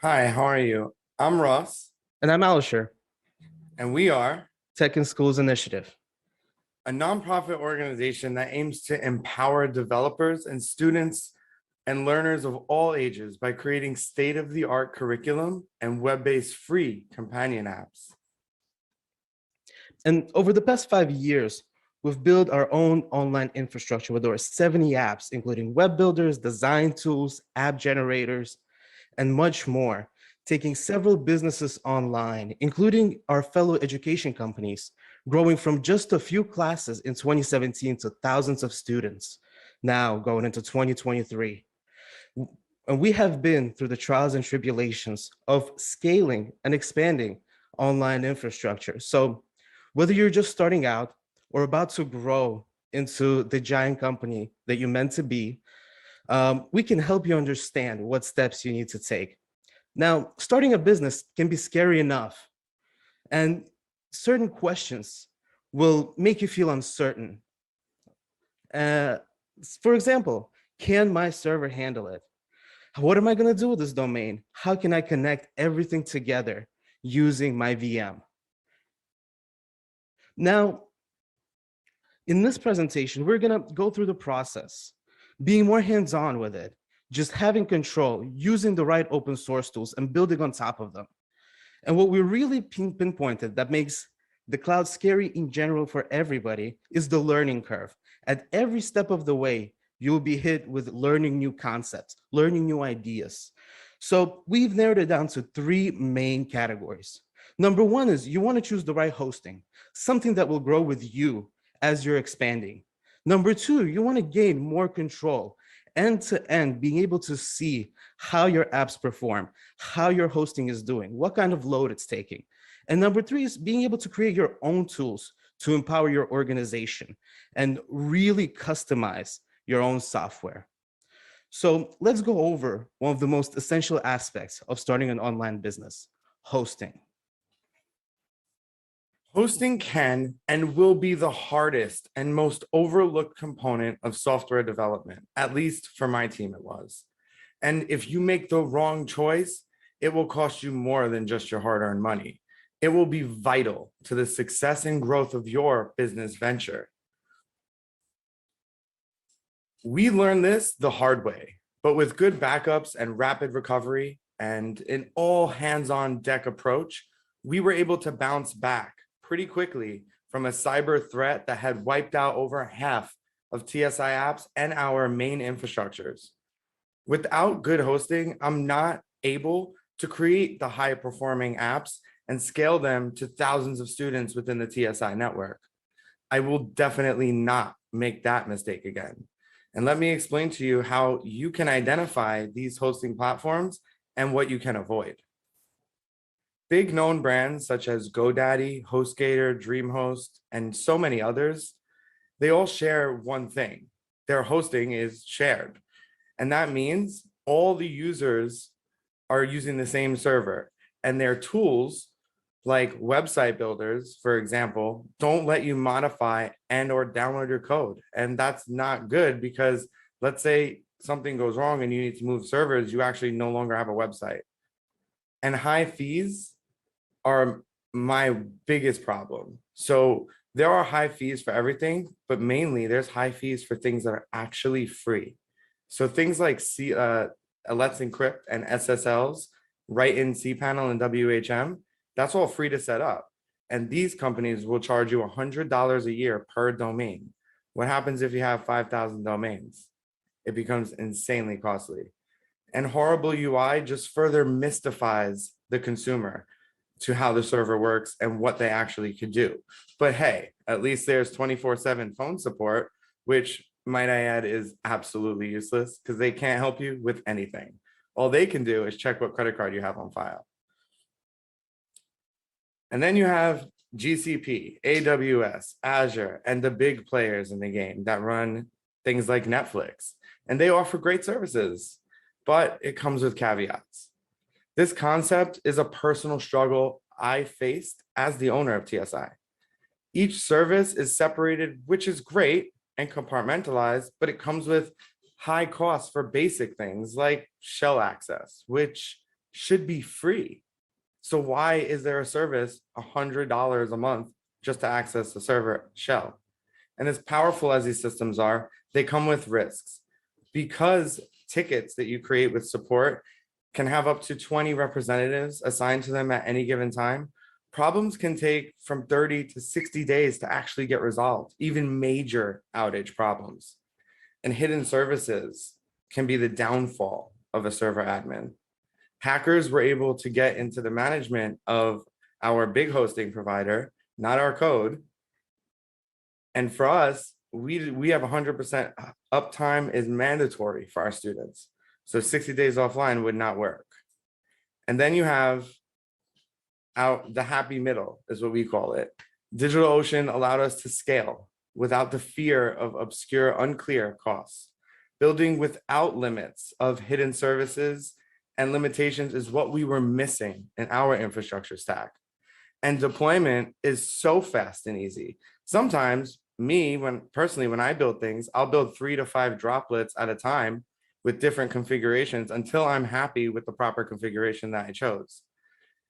Hi, how are you? I'm Ross. And I'm Alisher. And we are Tech in Schools Initiative, a nonprofit organization that aims to empower developers and students and learners of all ages by creating state-of-the-art curriculum and web-based free companion apps. And over the past 5 years, we've built our own online infrastructure with over 70 apps, including web builders, design tools, app generators, and much more, taking several businesses online, including our fellow education companies, growing from just a few classes in 2017 to thousands of students now going into 2023. And we have been through the trials and tribulations of scaling and expanding online infrastructure. So whether you're just starting out or about to grow into the giant company that you're meant to be, we can help you understand what steps you need to take. Now, starting a business can be scary enough, and certain questions will make you feel uncertain. For example, can my server handle it? What am I going to do with this domain? How can I connect everything together using my VM? Now, in this presentation, we're going to go through the process, being more hands-on with it, just having control, using the right open source tools and building on top of them. And what we really pinpointed that makes the cloud scary in general for everybody is the learning curve. At every step of the way, you'll be hit with learning new concepts, learning new ideas. So we've narrowed it down to 3 main categories. Number 1 is you want to choose the right hosting, something that will grow with you as you're expanding. Number 2, you want to gain more control, end to end, being able to see how your apps perform, how your hosting is doing, what kind of load it's taking. And number 3 is being able to create your own tools to empower your organization and really customize your own software. So let's go over one of the most essential aspects of starting an online business, hosting. Hosting can and will be the hardest and most overlooked component of software development, at least for my team it was. And if you make the wrong choice, it will cost you more than just your hard-earned money. It will be vital to the success and growth of your business venture. We learned this the hard way, but with good backups and rapid recovery and an all hands-on deck approach, we were able to bounce back pretty quickly from a cyber threat that had wiped out over half of TSI apps and our main infrastructures. Without good hosting, I'm not able to create the high-performing apps and scale them to thousands of students within the TSI network. I will definitely not make that mistake again. And let me explain to you how you can identify these hosting platforms and what you can avoid. Big known brands such as GoDaddy, HostGator, DreamHost, and so many others, they all share one thing. Their hosting is shared. And that means all the users are using the same server, and their tools like website builders, for example, don't let you modify and or download your code. And that's not good because let's say something goes wrong and you need to move servers, you actually no longer have a website. And high fees are my biggest problem. So there are high fees for everything, but mainly there's high fees for things that are actually free. So things like Let's Encrypt and SSLs right in cPanel and WHM, that's all free to set up. And these companies will charge you $100 a year per domain. What happens if you have 5,000 domains? It becomes insanely costly. And horrible UI just further mystifies the consumer to how the server works and what they actually could do. But hey, at least there's 24/7 phone support, which might I add is absolutely useless because they can't help you with anything. All they can do is check what credit card you have on file. And then you have GCP, AWS, Azure, and the big players in the game that run things like Netflix. And they offer great services, but it comes with caveats. This concept is a personal struggle I faced as the owner of TSI. Each service is separated, which is great and compartmentalized, but it comes with high costs for basic things like shell access, which should be free. So why is there a service $100 a month just to access the server shell? And as powerful as these systems are, they come with risks. Because tickets that you create with support can have up to 20 representatives assigned to them at any given time, problems can take from 30 to 60 days to actually get resolved, even major outage problems. And hidden services can be the downfall of a server admin. Hackers were able to get into the management of our big hosting provider, not our code. And for us, we have 100% uptime is mandatory for our students. So 60 days offline would not work. And then you have the happy middle is what we call it. DigitalOcean allowed us to scale without the fear of obscure, unclear costs. Building without limits of hidden services and limitations is what we were missing in our infrastructure stack. And deployment is so fast and easy. Sometimes when I build things, I'll build 3 to 5 droplets at a time with different configurations until I'm happy with the proper configuration that I chose.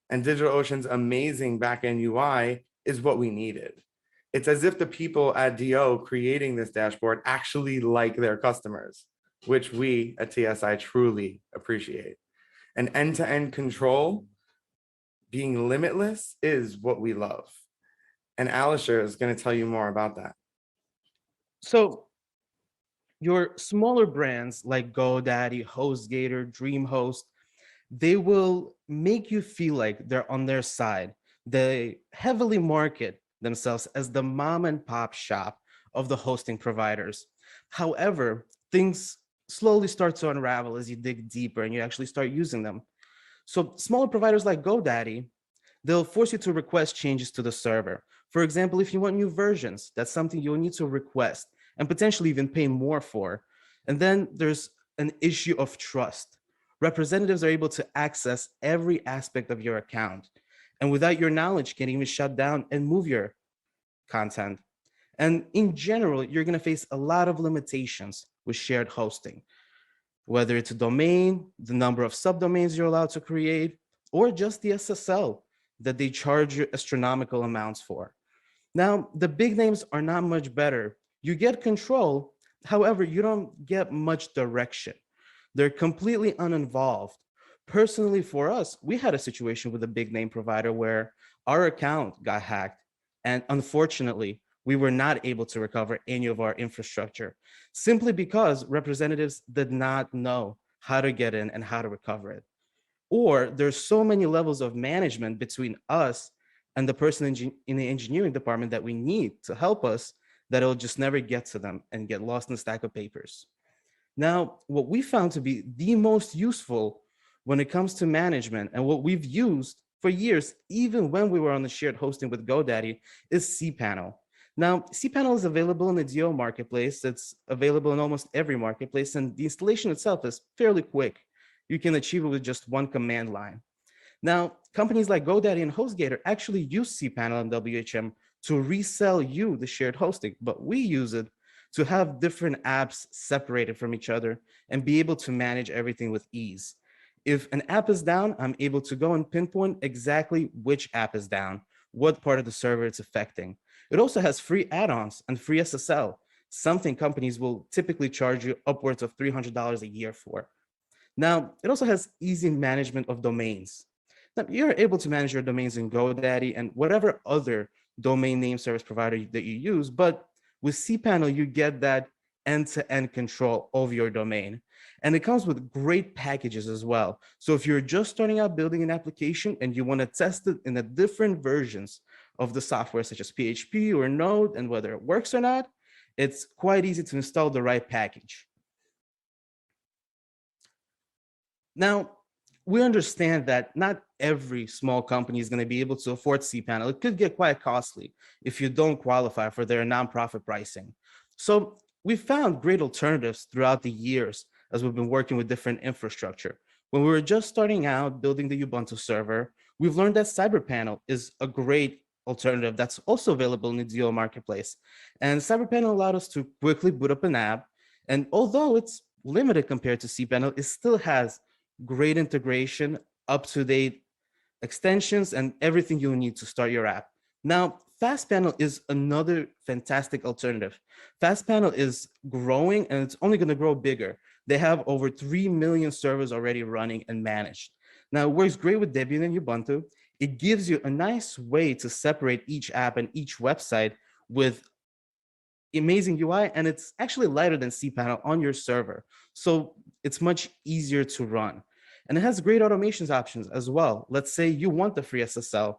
And DigitalOcean's amazing backend UI is what we needed. It's as if the people at DO creating this dashboard actually like their customers, which we at TSI truly appreciate. And end-to-end control, being limitless, is what we love. And Alisher is going to tell you more about that. So your smaller brands like GoDaddy, HostGator, DreamHost, they will make you feel like they're on their side. They heavily market themselves as the mom and pop shop of the hosting providers. However, things slowly start to unravel as you dig deeper and you actually start using them. So smaller providers like GoDaddy, they'll force you to request changes to the server. For example, if you want new versions, that's something you'll need to request and potentially even pay more for. And then there's an issue of trust. Representatives are able to access every aspect of your account, and without your knowledge can even shut down and move your content. And in general, you're going to face a lot of limitations with shared hosting, whether it's a domain, the number of subdomains you're allowed to create, or just the SSL that they charge you astronomical amounts for. Now, the big names are not much better. You get control, however, you don't get much direction. They're completely uninvolved. Personally, for us, we had a situation with a big name provider where our account got hacked. And unfortunately, we were not able to recover any of our infrastructure simply because representatives did not know how to get in and how to recover it. Or there's so many levels of management between us and the person in the engineering department that we need to help us that it'll just never get to them and get lost in a stack of papers. Now, what we found to be the most useful when it comes to management and what we've used for years, even when we were on the shared hosting with GoDaddy, is cPanel. Now, cPanel is available in the DO marketplace. It's available in almost every marketplace, and the installation itself is fairly quick. You can achieve it with just one command line. Now, companies like GoDaddy and HostGator actually use cPanel and WHM to resell you the shared hosting, but we use it to have different apps separated from each other and be able to manage everything with ease. If an app is down, I'm able to go and pinpoint exactly which app is down, what part of the server it's affecting. It also has free add-ons and free SSL, something companies will typically charge you upwards of $300 a year for. Now, it also has easy management of domains. Now, you're able to manage your domains in GoDaddy and whatever other domain name service provider that you use, but with cPanel, you get that end-to-end control of your domain. And it comes with great packages as well. So if you're just starting out building an application and you want to test it in the different versions of the software, such as PHP or Node, and whether it works or not, it's quite easy to install the right package. Now, we understand that not every small company is going to be able to afford cPanel. It could get quite costly if you don't qualify for their nonprofit pricing. So we found great alternatives throughout the years as we've been working with different infrastructure. When we were just starting out building the Ubuntu server, we've learned that CyberPanel is a great alternative that's also available in the DO marketplace. And CyberPanel allowed us to quickly boot up an app. And although it's limited compared to cPanel, it still has great integration, up-to-date extensions, and everything you need to start your app. Now, FastPanel is another fantastic alternative. FastPanel is growing and it's only going to grow bigger. They have over 3 million servers already running and managed. Now, it works great with Debian and Ubuntu. It gives you a nice way to separate each app and each website with amazing UI, and it's actually lighter than cPanel on your server. So it's much easier to run. And it has great automations options as well. Let's say you want the free SSL.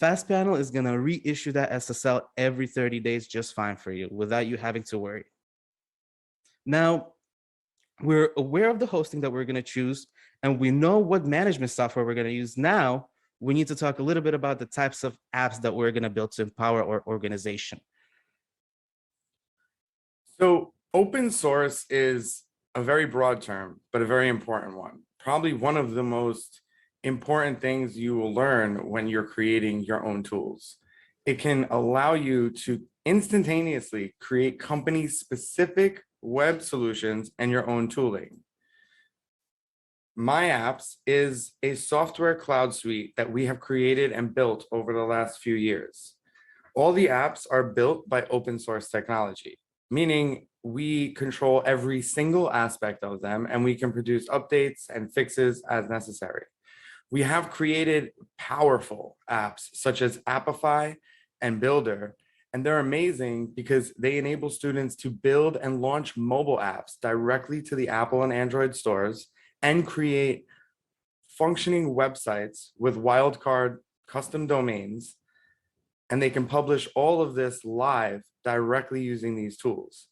FastPanel is going to reissue that SSL every 30 days just fine for you without you having to worry. Now, we're aware of the hosting that we're going to choose, and we know what management software we're going to use. Now, we need to talk a little bit about the types of apps that we're going to build to empower our organization. So open source is a very broad term, but a very important one. Probably one of the most important things you will learn when you're creating your own tools. It can allow you to instantaneously create company-specific web solutions and your own tooling. My Apps is a software cloud suite that we have created and built over the last few years. All the apps are built by open source technology, meaning we control every single aspect of them and we can produce updates and fixes as necessary. We have created powerful apps such as Appify and Builder, and they're amazing because they enable students to build and launch mobile apps directly to the Apple and Android stores and create functioning websites with wildcard custom domains. And they can publish all of this live directly using these tools.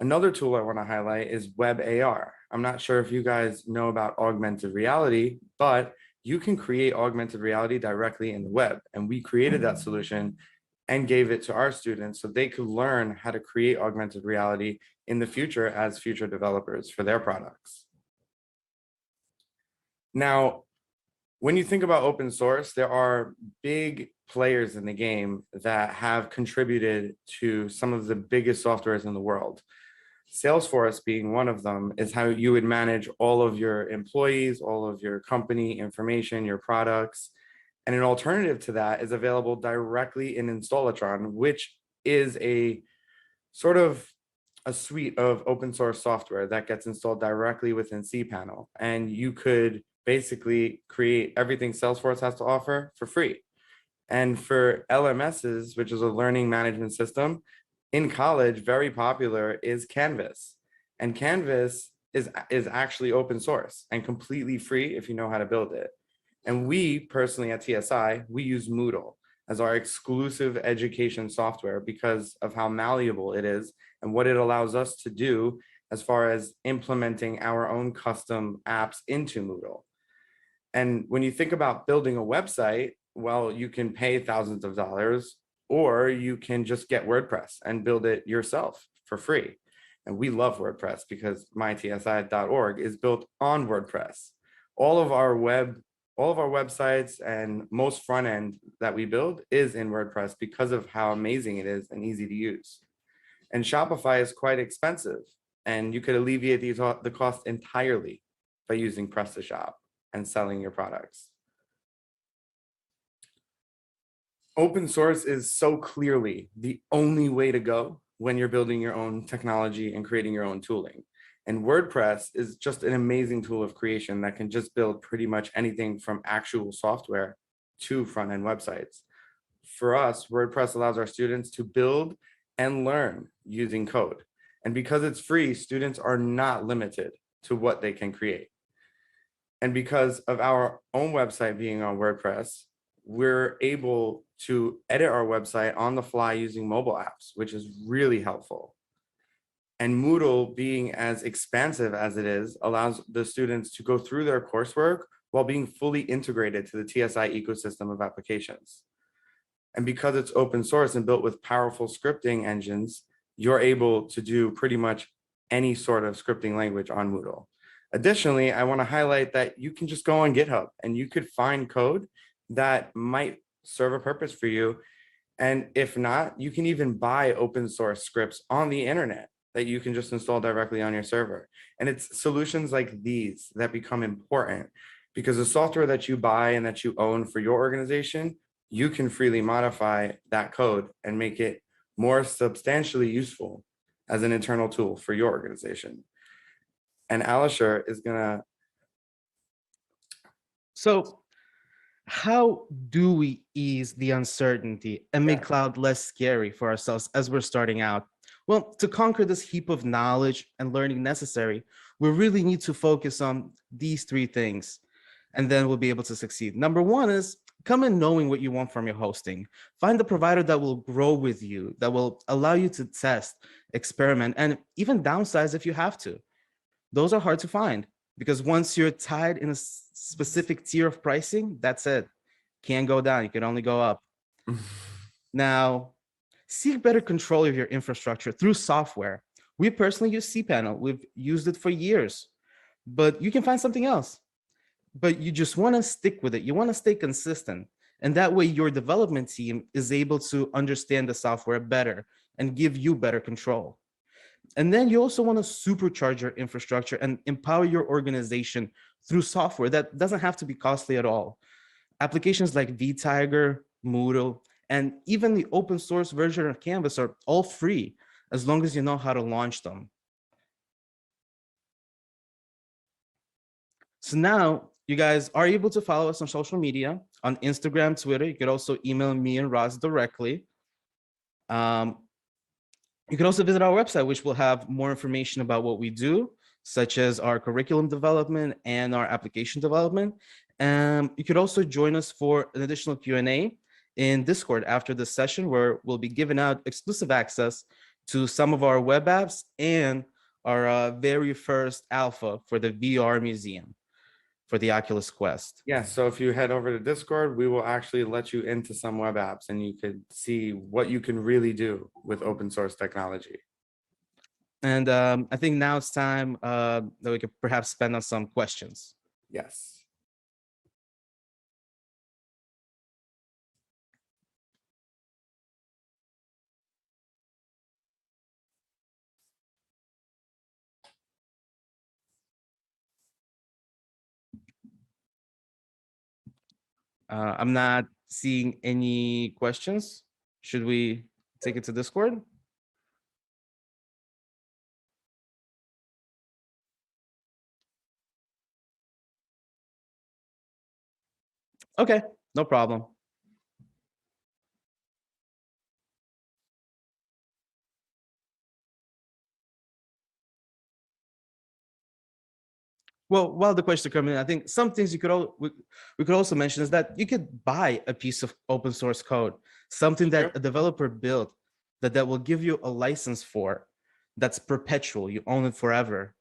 Another tool I want to highlight is Web AR. I'm not sure if you guys know about augmented reality, but you can create augmented reality directly in the web. And we created that solution and gave it to our students so they could learn how to create augmented reality in the future as future developers for their products. Now, when you think about open source, there are big players in the game that have contributed to some of the biggest softwares in the world. Salesforce being one of them is how you would manage all of your employees, all of your company information, your products. And an alternative to that is available directly in Installatron, which is a sort of a suite of open source software that gets installed directly within cPanel. And you could basically create everything Salesforce has to offer for free. And for LMSs, which is a learning management system, in college, very popular is Canvas. And Canvas is actually open source and completely free if you know how to build it. And we personally at TSI, we use Moodle as our exclusive education software because of how malleable it is and what it allows us to do as far as implementing our own custom apps into Moodle. And when you think about building a website, well, you can pay thousands of dollars, or you can just get WordPress and build it yourself for free. And we love WordPress because mytsi.org is built on WordPress. All of our websites and most front end that we build is in WordPress because of how amazing it is and easy to use. And Shopify is quite expensive, and you could alleviate the cost entirely by using PrestaShop and selling your products. Open source is so clearly the only way to go when you're building your own technology and creating your own tooling. And WordPress is just an amazing tool of creation that can just build pretty much anything from actual software to front-end websites. For us, WordPress allows our students to build and learn using code. And because it's free, students are not limited to what they can create. And because of our own website being on WordPress, we're able to edit our website on the fly using mobile apps, which is really helpful. And Moodle, being as expansive as it is, allows the students to go through their coursework while being fully integrated to the TSI ecosystem of applications. And because it's open source and built with powerful scripting engines, you're able to do pretty much any sort of scripting language on Moodle. Additionally, I want to highlight that you can just go on GitHub and you could find code that might serve a purpose for you. And if not, you can even buy open source scripts on the internet that you can just install directly on your server. And it's solutions like these that become important, because the software that you buy and that you own for your organization, you can freely modify that code and make it more substantially useful as an internal tool for your organization. And Alisher is gonna. So how do we ease the uncertainty and make cloud less scary for ourselves as we're starting out? Well, to conquer this heap of knowledge and learning necessary, we really need to focus on these three things, and then we'll be able to succeed. Number one is come in knowing what you want from your hosting. Find the provider that will grow with you, that will allow you to test, experiment, and even downsize if you have to. Those are hard to find because once you're tied in a specific tier of pricing, that's it. Can't go down, you can only go up. Now, seek better control of your infrastructure through software. We personally use cPanel. We've used it for years, but you can find something else. But you just want to stick with it. You want to stay consistent. And that way your development team is able to understand the software better and give you better control. And then you also want to supercharge your infrastructure and empower your organization through software that doesn't have to be costly at all. Applications like vTiger, Moodle, and even the open source version of Canvas are all free as long as you know how to launch them. So now you guys are able to follow us on social media, on Instagram, Twitter. You could also email me and Roz directly. You can also visit our website, which will have more information about what we do, such as our curriculum development and our application development. You could also join us for an additional Q&A in Discord after this session, where we'll be giving out exclusive access to some of our web apps and our very first alpha for the VR museum for the Oculus Quest. Yeah, so if you head over to Discord, we will actually let you into some web apps and you could see what you can really do with open source technology. And I think now it's time that we could perhaps spend on some questions. Yes. I'm not seeing any questions. Should we take it to Discord? Okay, no problem. Well, while the questions are coming in, I think some things we could also mention is that you could buy a piece of open source code, something that a developer built that will give you a license for, that's perpetual, you own it forever.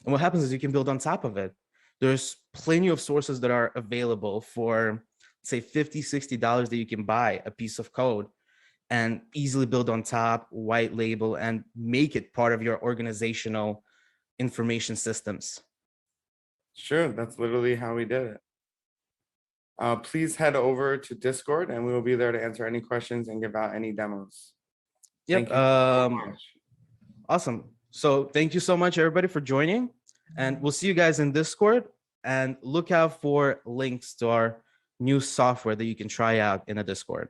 And what happens is you can build on top of it. There's plenty of sources that are available for, say, $50, $60 that you can buy a piece of code and easily build on top, white label, and make it part of your organizational information systems. Sure, that's literally how we did it. Please head over to Discord and we will be there to answer any questions and give out any demos. Yep. Thank you so much. Awesome. So thank you so much, everybody, for joining. And we'll see you guys in Discord. And look out for links to our new software that you can try out in the Discord.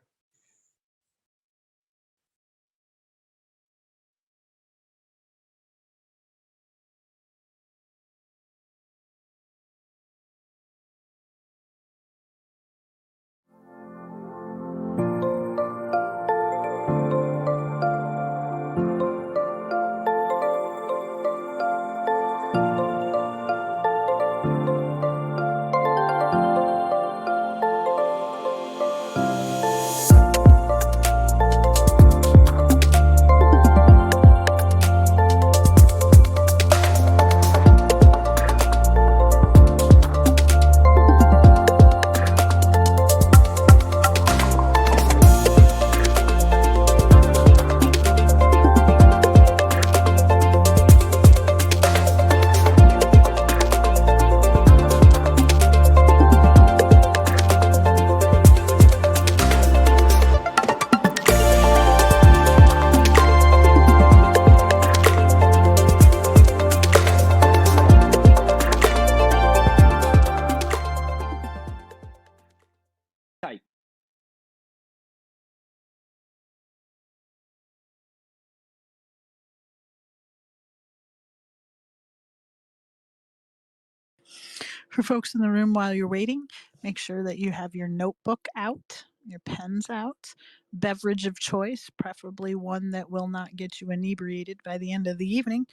For folks in the room while you're waiting, make sure that you have your notebook out, your pens out, beverage of choice, preferably one that will not get you inebriated by the end of the evening,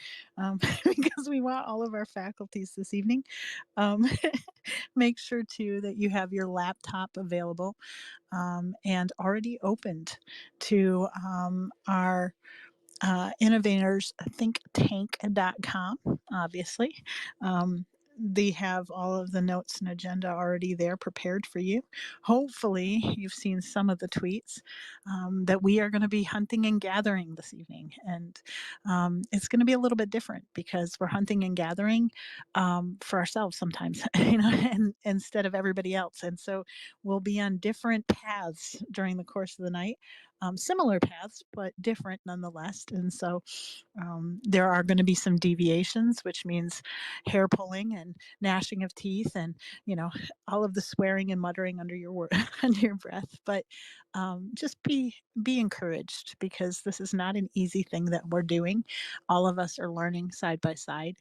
because we want all of our faculties this evening. Make sure too that you have your laptop available and already opened to our innovatorsthinktank.com, obviously. They have all of the notes and agenda already there prepared for you. Hopefully, you've seen some of the tweets that we are going to be hunting and gathering this evening. And it's going to be a little bit different because we're hunting and gathering for ourselves sometimes, and instead of everybody else. And so we'll be on different paths during the course of the night. Similar paths, but different nonetheless. And so there are going to be some deviations, which means hair pulling and gnashing of teeth and, all of the swearing and muttering under your under your breath. But just be encouraged, because this is not an easy thing that we're doing. All of us are learning side by side.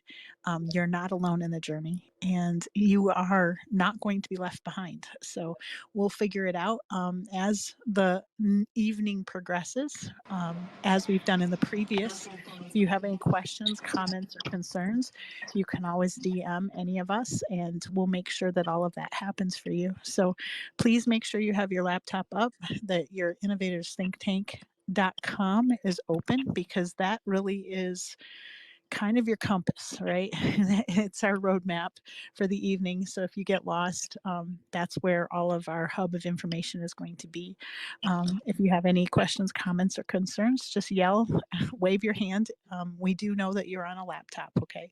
You're not alone in the journey, and you are not going to be left behind. So we'll figure it out as the evening progresses, as we've done in the previous. If you have any questions, comments, or concerns, you can always DM any of us, and we'll make sure that all of that happens for you. So please make sure you have your laptop up, that your innovatorsthinktank.com is open, because that really is kind of your compass, right? It's our roadmap for the evening. So if you get lost, that's where all of our hub of information is going to be. If you have any questions, comments, or concerns, just yell, wave your hand. We do know that you're on a laptop, okay?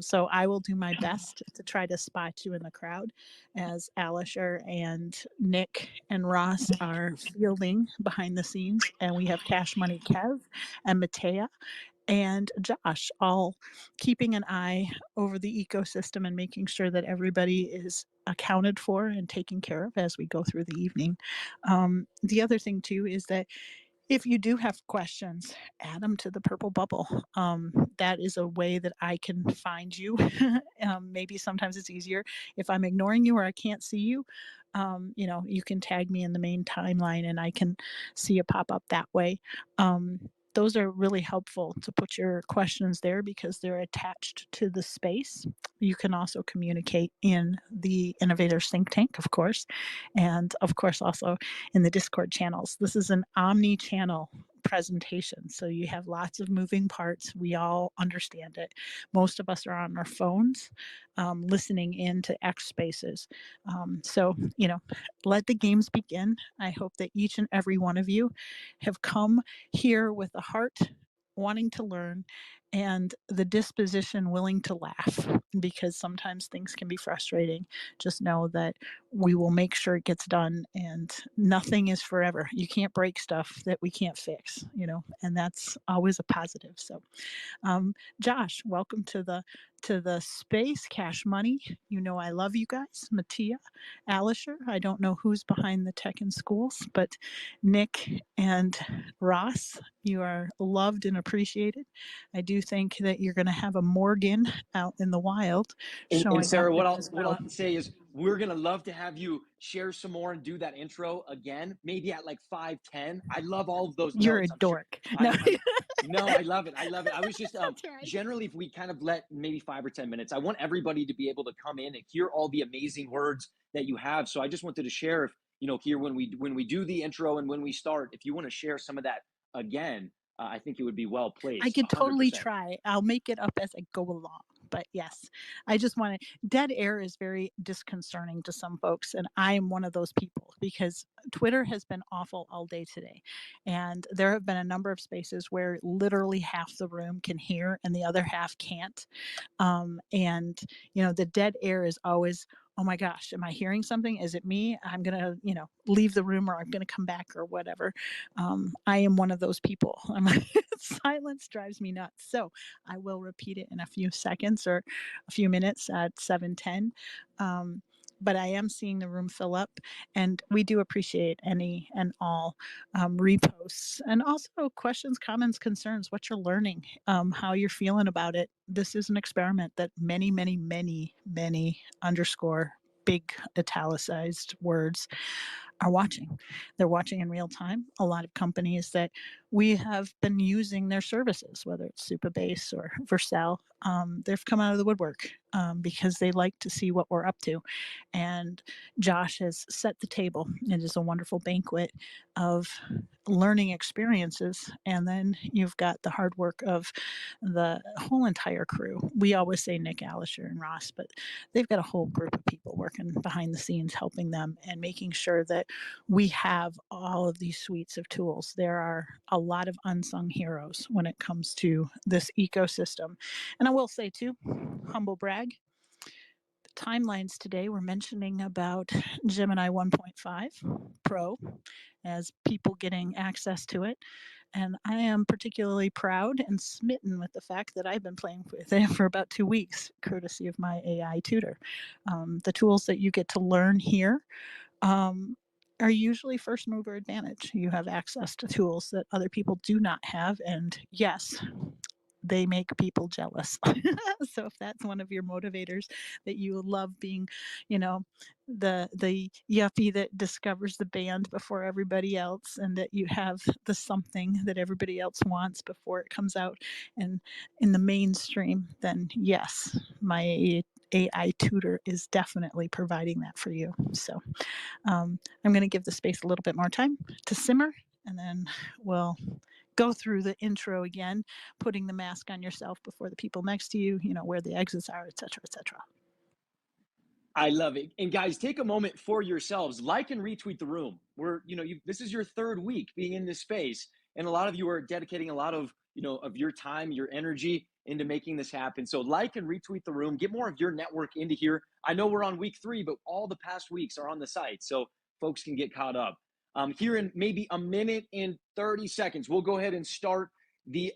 So I will do my best to try to spot you in the crowd, as Alisher and Nick and Ross are fielding behind the scenes, and we have Cash Money Kev and Matea and Josh, all keeping an eye over the ecosystem and making sure that everybody is accounted for and taken care of as we go through the evening. The other thing too is that if you do have questions, add them to the purple bubble. That is a way that I can find you. Maybe sometimes it's easier if I'm ignoring you or I can't see you. You can tag me in the main timeline and I can see a pop up that way. Those are really helpful to put your questions there because they're attached to the space. You can also communicate in the Innovators Think Tank, of course, and of course also in the Discord channels. This is an omni-channel presentation, so you have lots of moving parts. We all understand it. Most of us are on our phones listening into X Spaces. So, let the games begin. I hope that each and every one of you have come here with a heart wanting to learn and the disposition willing to laugh, because sometimes things can be frustrating. Just know that we will make sure it gets done, and nothing is forever. You can't break stuff that we can't fix, and that's always a positive. So Josh, welcome to the space. Cash Money, I love you guys. Matea, Alisher, I don't know who's behind the tech in schools, but Nick and Ross, you are loved and appreciated. I do think that you're going to have a Morgan out in the wild showing And Sarah, up what as I'll well. have to say is we're gonna love to have you share some more and do that intro again, maybe at like 5:10. I love all of those You're notes. a dork. No, I love it. I love it. I was just generally, if we kind of let maybe 5 or 10 minutes, I want everybody to be able to come in and hear all the amazing words that you have. So I just wanted to share, if here when we do the intro and when we start, if you want to share some of that again, I think it would be well placed. I could totally 100%. try. I'll make it up as I go along. But yes, I just want to. Dead air is very disconcerting to some folks, and I am one of those people because Twitter has been awful all day today, and there have been a number of spaces where literally half the room can hear and the other half can't. And the dead air is always, oh my gosh, am I hearing something? Is it me? I'm going to, leave the room, or I'm going to come back, or whatever. I am one of those people. Silence drives me nuts. So I will repeat it in a few seconds or a few minutes at 7:10. but I am seeing the room fill up, and we do appreciate any and all reposts, and also questions, comments, concerns, what you're learning, how you're feeling about it. This is an experiment that many, many, many, many underscore big italicized words are watching. They're watching in real time. A lot of companies that we have been using their services, whether it's Supabase or Vercel, they've come out of the woodwork because they like to see what we're up to. And Josh has set the table. It is a wonderful banquet of learning experiences. And then you've got the hard work of the whole entire crew. We always say Nick, Alisher, and Ross, but they've got a whole group of people working behind the scenes, helping them and making sure that we have all of these suites of tools. There are a lot of unsung heroes when it comes to this ecosystem. And I will say too, humble brag, the timelines today were mentioning about Gemini 1.5 Pro as people getting access to it. And I am particularly proud and smitten with the fact that I've been playing with it for about 2 weeks, courtesy of my AI tutor. The tools that you get to learn here are usually first mover advantage. You have access to tools that other people do not have. And yes, they make people jealous. So if that's one of your motivators, that you love being, you know, the yuppie that discovers the band before everybody else, and that you have the something that everybody else wants before it comes out and in the mainstream, then yes, my AI tutor is definitely providing that for you. So I'm going to give the space a little bit more time to simmer, and then we'll go through the intro again, putting the mask on yourself before the people next to you, where the exits are, et cetera, et cetera. I love it. And guys, take a moment for yourselves. Like and retweet the room. This is your third week being in this space, and a lot of you are dedicating a lot of your time, your energy into making this happen. So like and retweet the room. Get more of your network into here. I know we're on week 3, but all the past weeks are on the site, so folks can get caught up. Here in maybe a minute and 30 seconds, we'll go ahead and start the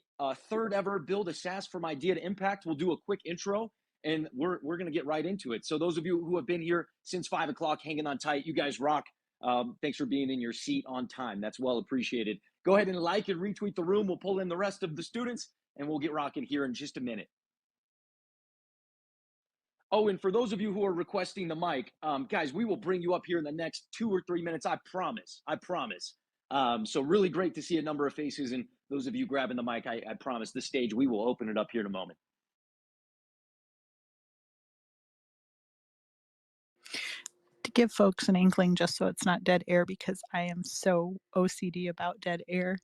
third ever Build a SaaS from Idea to Impact. We'll do a quick intro, and we're going to get right into it. So those of you who have been here since 5 o'clock, hanging on tight, you guys rock. Thanks for being in your seat on time. That's well appreciated. Go ahead and like and retweet the room. We'll pull in the rest of the students, and we'll get rocking here in just a minute. Oh, and for those of you who are requesting the mic, guys, we will bring you up here in the next 2 or 3 minutes. I promise. So really great to see a number of faces, and those of you grabbing the mic, I promise the stage, we will open it up here in a moment. To give folks an inkling, just so it's not dead air, because I am so OCD about dead air.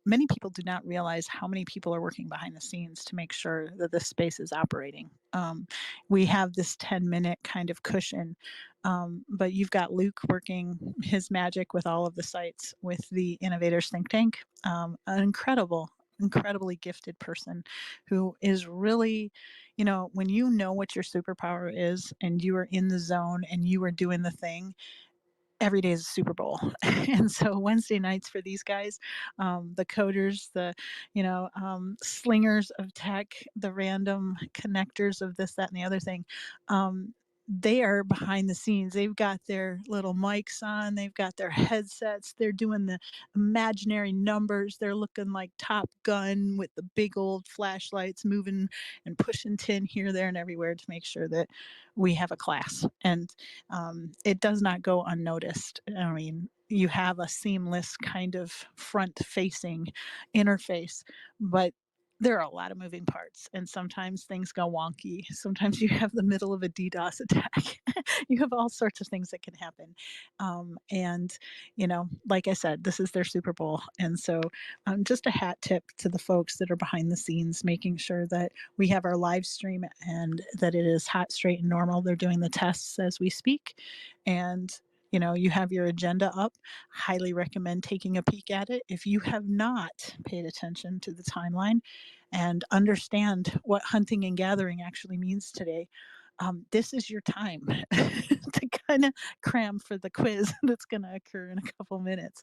Many people do not realize how many people are working behind the scenes to make sure that this space is operating. We have this 10-minute kind of cushion, but you've got Luke working his magic with all of the sites with the Innovators Think Tank, an incredibly gifted person who is really, when you know what your superpower is and you are in the zone and you are doing the thing, every day is a Super Bowl. And so Wednesday nights for these guys, the coders, the, slingers of tech, the random connectors of this, that, and the other thing, they are behind the scenes. They've got their little mics on, they've got their headsets, they're doing the imaginary numbers, they're looking like Top Gun with the big old flashlights, moving and pushing tin here, there, and everywhere to make sure that we have a class. And it does not go unnoticed. I mean, you have a seamless kind of front-facing interface, but there are a lot of moving parts, and sometimes things go wonky. Sometimes you have the middle of a DDoS attack. You have all sorts of things that can happen. And, like I said, this is their Super Bowl. And so just a hat tip to the folks that are behind the scenes, making sure that we have our live stream and that it is hot, straight, and normal. They're doing the tests as we speak. And you have your agenda up. Highly recommend taking a peek at it. If you have not paid attention to the timeline and understand what hunting and gathering actually means today, this is your time to kind of cram for the quiz that's going to occur in a couple minutes.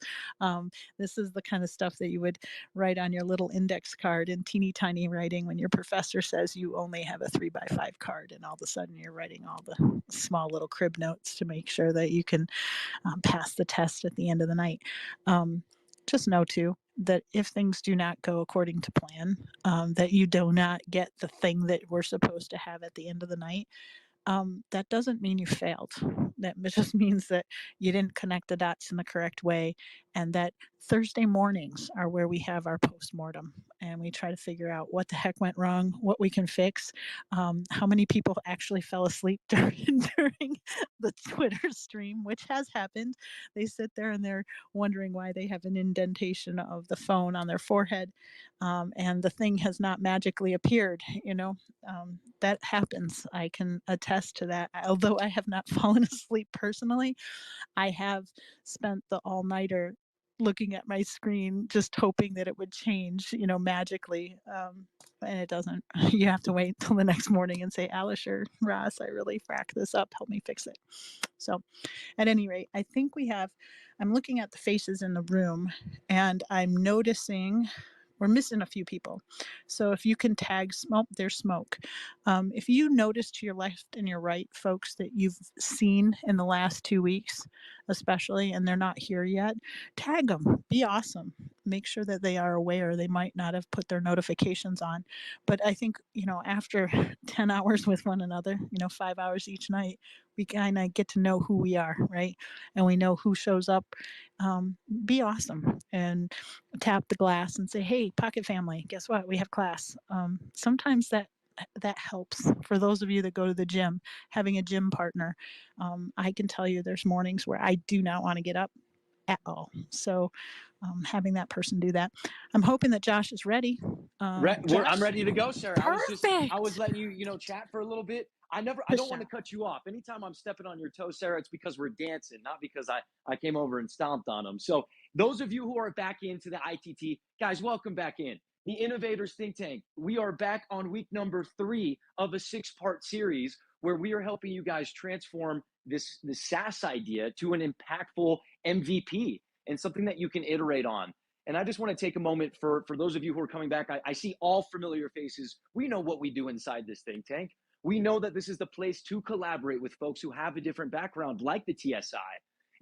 This is the kind of stuff that you would write on your little index card in teeny tiny writing when your professor says you only have a 3x5 card, and all of a sudden you're writing all the small little crib notes to make sure that you can pass the test at the end of the night. Just know too that if things do not go according to plan, that you do not get the thing that we're supposed to have at the end of the night, that doesn't mean you failed. That just means that you didn't connect the dots in the correct way, and that Thursday mornings are where we have our postmortem, and we try to figure out what the heck went wrong, what we can fix, how many people actually fell asleep during the Twitter stream, which has happened. They sit there and they're wondering why they have an indentation of the phone on their forehead, and the thing has not magically appeared. That happens. I can attest to that. Although I have not fallen asleep personally, I have spent the all-nighter looking at my screen, just hoping that it would change, magically. And it doesn't. You have to wait till the next morning and say, Alice or Ross, I really fracked this up. Help me fix it. So at any rate, I think I'm looking at the faces in the room, and I'm noticing we're missing a few people. So if you can tag smoke, there's smoke. If you notice to your left and your right folks that you've seen in the last 2 weeks, especially, and they're not here yet, tag them. Be awesome. Make sure that they are aware. They might not have put their notifications on. But I think, after 10 hours with one another, 5 hours each night, we kind of get to know who we are, right? And we know who shows up. Be awesome and tap the glass and say, hey, Pocket Family, guess what? We have class. Sometimes that helps. For those of you that go to the gym, having a gym partner, I can tell you there's mornings where I do not want to get up at all. So having that person do that. I'm hoping that Josh is ready. I'm ready to go, Sarah. Perfect. I was letting you, chat for a little bit. I don't want to cut you off. Anytime I'm stepping on your toes, Sarah, it's because we're dancing, not because I came over and stomped on them. So those of you who are back into the ITT, guys, welcome back in. The Innovators Think Tank. We are back on week number 3 of a 6-part series where we are helping you guys transform this SaaS idea to an impactful MVP and something that you can iterate on. And I just want to take a moment for those of you who are coming back. I see all familiar faces. We know what we do inside this think tank. We know that this is the place to collaborate with folks who have a different background like the TSI.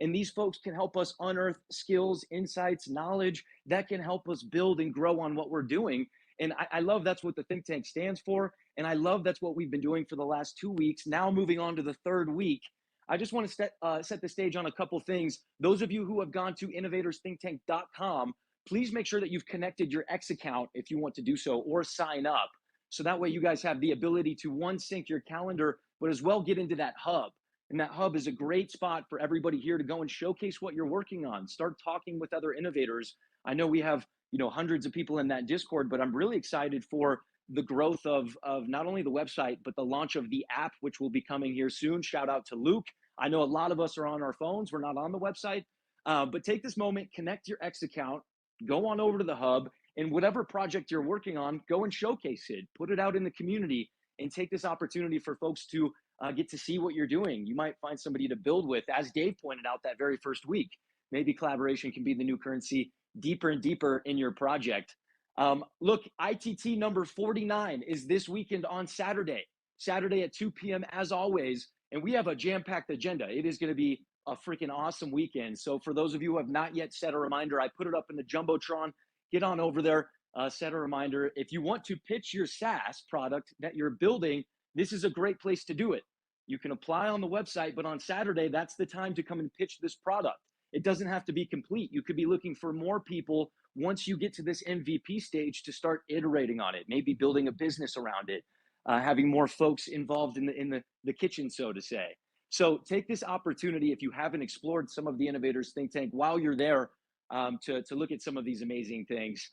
And these folks can help us unearth skills, insights, knowledge that can help us build and grow on what we're doing. And I love that's what the think tank stands for. And I love that's what we've been doing for the last 2 weeks. Now moving on to the 3rd week. I just want to set the stage on a couple things. Those of you who have gone to innovatorsthinktank.com, please make sure that you've connected your X account if you want to do so, or sign up. So that way you guys have the ability to sync your calendar, but as well get into that hub. And that hub is a great spot for everybody here to go and showcase what you're working on. Start talking with other innovators. I know we have, hundreds of people in that Discord, but I'm really excited for the growth of not only the website, but the launch of the app, which will be coming here soon. Shout out to Luke. I know a lot of us are on our phones. We're not on the website, but take this moment, connect your X account, go on over to the hub, and whatever project you're working on, go and showcase it, put it out in the community, and take this opportunity for folks to get to see what you're doing. You might find somebody to build with, as Dave pointed out that very first week. Maybe collaboration can be the new currency deeper and deeper in your project. Look, ITT number 49 is this weekend on Saturday at 2 p.m. as always, and we have a jam-packed agenda. It is going to be a freaking awesome weekend. So for those of you who have not yet set a reminder, I put it up in the Jumbotron. Get on over there, set a reminder. If you want to pitch your SaaS product that you're building, this is a great place to do it. You can apply on the website, but on Saturday, that's the time to come and pitch this product. It doesn't have to be complete. You could be looking for more people once you get to this MVP stage to start iterating on it, maybe building a business around it, having more folks involved in the kitchen, so to say. So take this opportunity, if you haven't explored some of the Innovators Think Tank while you're there, to look at some of these amazing things.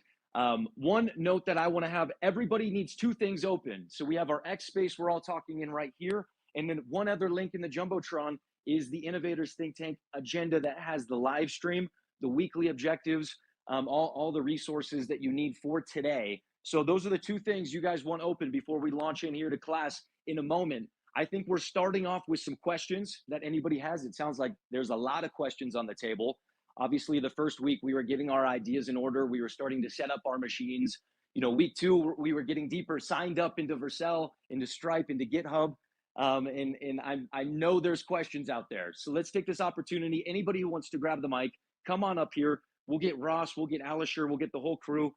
One note that I want to have, everybody needs 2 things open. So we have our X space we're all talking in right here. And then one other link in the Jumbotron is the Innovators Think Tank agenda that has the live stream, the weekly objectives, all the resources that you need for today. So those are the 2 things you guys want open before we launch in here to class in a moment. I think we're starting off with some questions that anybody has. It sounds like there's a lot of questions on the table. Obviously, the first week we were getting our ideas in order. We were starting to set up our machines. Week 2, we were getting deeper, signed up into Vercel, into Stripe, into GitHub. And I know there's questions out there. So let's take this opportunity. Anybody who wants to grab the mic, come on up here. We'll get Ross, we'll get Alisher, we'll get the whole crew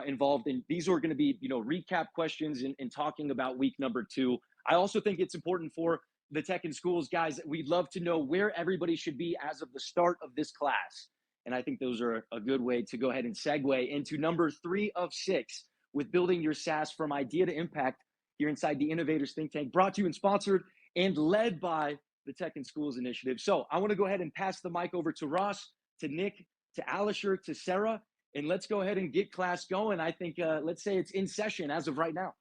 involved. And these are going to be, recap questions and talking about week number 2. I also think it's important for the Tech in Schools guys. We'd love to know where everybody should be as of the start of this class. And I think those are a good way to go ahead and segue into number 3 of 6 with building your SaaS from idea to impact here inside the Innovators Think Tank, brought to you and sponsored and led by the Tech in Schools Initiative. So I want to go ahead and pass the mic over to Ross, to Nick, to Alisher, to Sarah, and let's go ahead and get class going. I think, let's say it's in session as of right now.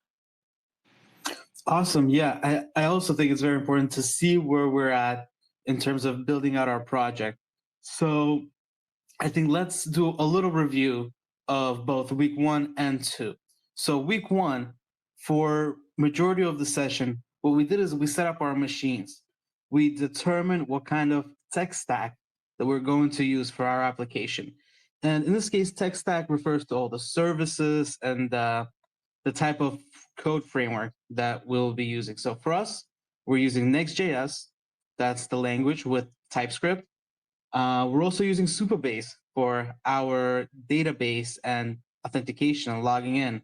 Awesome. Yeah, I also think it's very important to see where we're at in terms of building out our project. So I think let's do a little review of both week 1 and 2. So week 1, for majority of the session, what we did is we set up our machines. We determined what kind of tech stack that we're going to use for our application. And in this case, tech stack refers to all the services and the type of code framework that we'll be using. So for us, we're using Next.js. That's the language with TypeScript. We're also using Supabase for our database and authentication and logging in.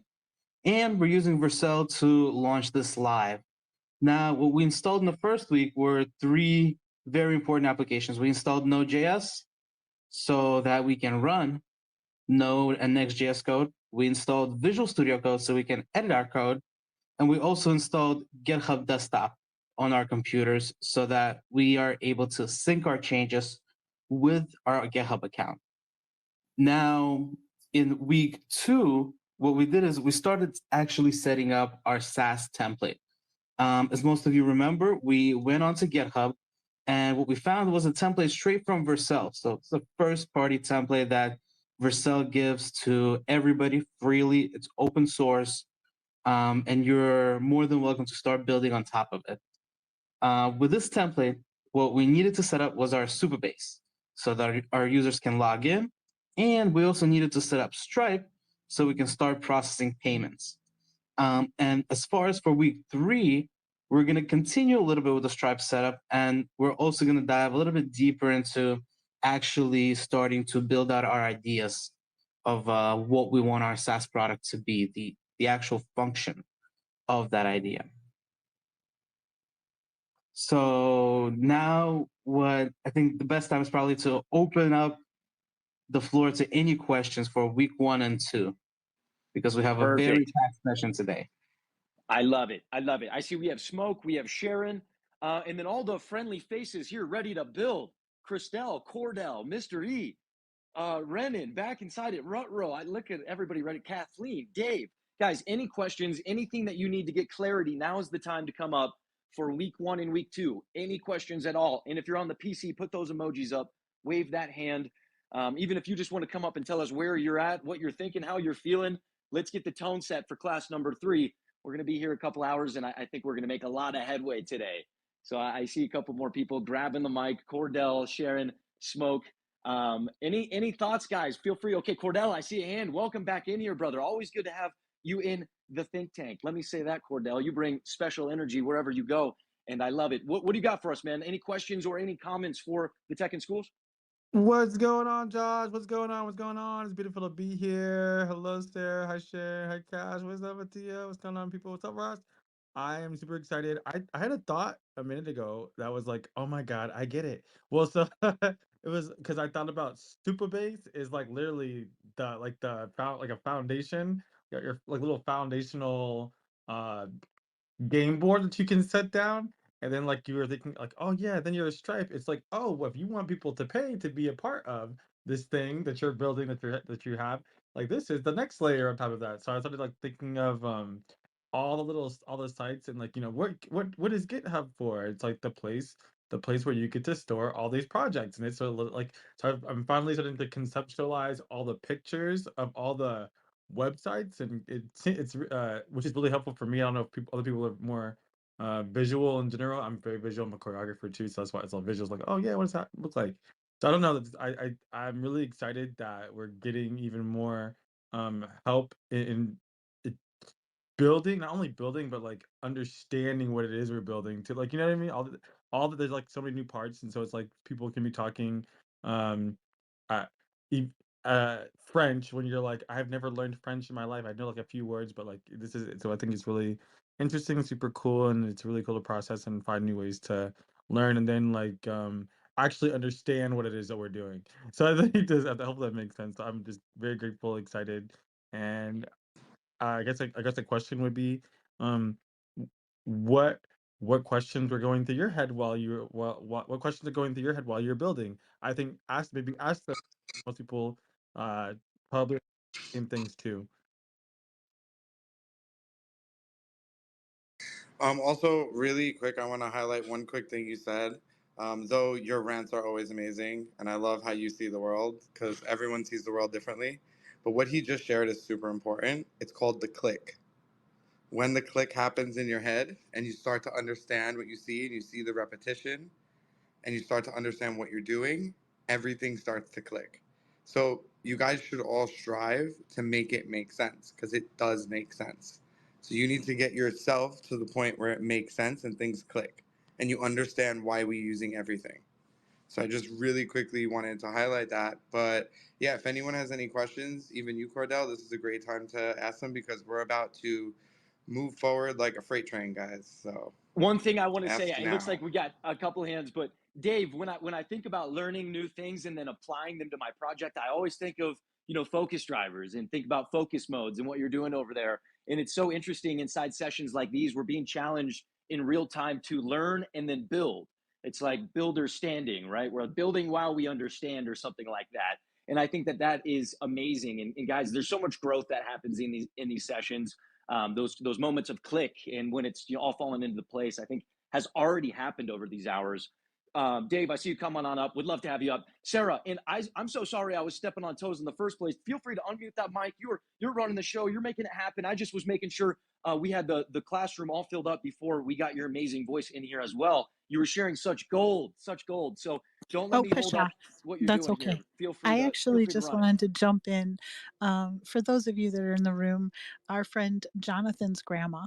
And we're using Vercel to launch this live. Now, what we installed in the first week were 3 very important applications. We installed Node.js so that we can run Node and Next.js code. We installed Visual Studio Code so we can edit our code. And we also installed GitHub Desktop on our computers so that we are able to sync our changes with our GitHub account. Now, in week 2, what we did is we started actually setting up our SaaS template. As most of you remember, we went onto GitHub, and what we found was a template straight from Vercel. So it's a first-party template that Vercel gives to everybody freely. It's open source, and you're more than welcome to start building on top of it. With this template, what we needed to set up was our Supabase so that our users can log in, and we also needed to set up Stripe so we can start processing payments. And as far as for week 3, we're going to continue a little bit with the Stripe setup, and we're also going to dive a little bit deeper into actually starting to build out our ideas of what we want our SaaS product to be, the actual function of that idea. So now what I think the best time is probably to open up the floor to any questions for week 1 and 2, because we have a very packed session today. I love it. I love it. I see we have Smoke, we have Sharon, and then all the friendly faces here ready to build. Christelle, Cordell, Mr. E, Renan, back inside it, Rutro. I look at everybody ready. Kathleen, Dave. Guys, any questions, anything that you need to get clarity, now is the time to come up for week 1 and week 2. Any questions at all? And if you're on the PC, put those emojis up, wave that hand. Even if you just want to come up and tell us where you're at, what you're thinking, how you're feeling, let's get the tone set for class number 3. We're going to be here a couple hours, and I think we're going to make a lot of headway today. So I see a couple more people grabbing the mic. Cordell, Sharon, Smoke. Any thoughts, guys? Feel free. Okay, Cordell, I see a hand. Welcome back in here, brother. Always good to have you in the think tank. Let me say that, Cordell. You bring special energy wherever you go, and I love it. What do you got for us, man? Any questions or any comments for the Tech in Schools? What's going on, Josh? What's going on? What's going on? It's beautiful to be here. Hello, Sarah. Hi, Sharon. Hi, Cash. What's up, Atia? What's going on, people? What's up, Ross? I am super excited. I had a thought a minute ago that was like, oh my God, I get it. Well, so it was because I thought about Supabase is like literally like a foundation, your like little foundational uh game board that you can set down. And then like you were thinking like, oh yeah, then you're a Stripe. It's like, oh, well, if you want people to pay to be a part of this thing that you're building that you have, like this is the next layer on top of that. So I started like thinking of all the sites and like, what is GitHub for? It's like the place where you get to store all these projects. And it's sort of like, so I'm finally starting to conceptualize all the pictures of all the websites, and it's which is really helpful for me. I don't know if other people are more visual in general. I'm very visual. I'm a choreographer too, so that's why it's all visuals. Like, oh yeah, what does that look like? So I don't know. I'm really excited that we're getting even more help in building, not only building, but like understanding what it is we're building to, like, you know what I mean? All that there's like so many new parts, and so it's like people can be talking um uh, e- French when you're like, I've never learned French in my life. I know like a few words, but like this is so I think it's really interesting, super cool, and it's really cool to process and find new ways to learn and then like actually understand what it is that we're doing. So I think this, I hope that makes sense. So I'm just very grateful, excited, and I guess the question would be, um, what what questions were going through your head while you were what questions are going through your head while you're building? I think ask them. Most people uh probably same things too. Also, really quick, I want to highlight one quick thing you said. Though your rants are always amazing, and I love how you see the world because everyone sees the world differently. But what he just shared is super important. It's called the click. When the click happens in your head and you start to understand what you see and you see the repetition and you start to understand what you're doing, everything starts to click. So you guys should all strive to make it make sense because it does make sense. So you need to get yourself to the point where it makes sense and things click and you understand why we're using everything. So I just really quickly wanted to highlight that. But yeah, if anyone has any questions, even you, Cordell, this is a great time to ask them because we're about to move forward like a freight train, guys. So One thing I want to say, ask it looks now. like we got a couple hands, but Dave, when I think about learning new things and then applying them to my project, I always think of, focus drivers and think about focus modes and what you're doing over there. And it's so interesting inside sessions like these, we're being challenged in real time to learn and then build. It's like builder standing, right? We're building while we understand or something like that. And I think that that is amazing. And guys, there's so much growth that happens in these sessions. Those moments of click and when it's all falling into place, I think has already happened over these hours. Dave, I see you coming on up. Would love to have you up. Sarah, and I'm so sorry I was stepping on toes in the first place. Feel free to unmute that mic. You're running the show. You're making it happen. I just was making sure we had the classroom all filled up before we got your amazing voice in here as well. You were sharing such gold, such gold. So don't let Oh, me hold Pisha, up what you're that's doing okay. here. Feel I free actually to just run it. wanted to jump in. For those of you that are in the room, our friend Jonathan's grandma,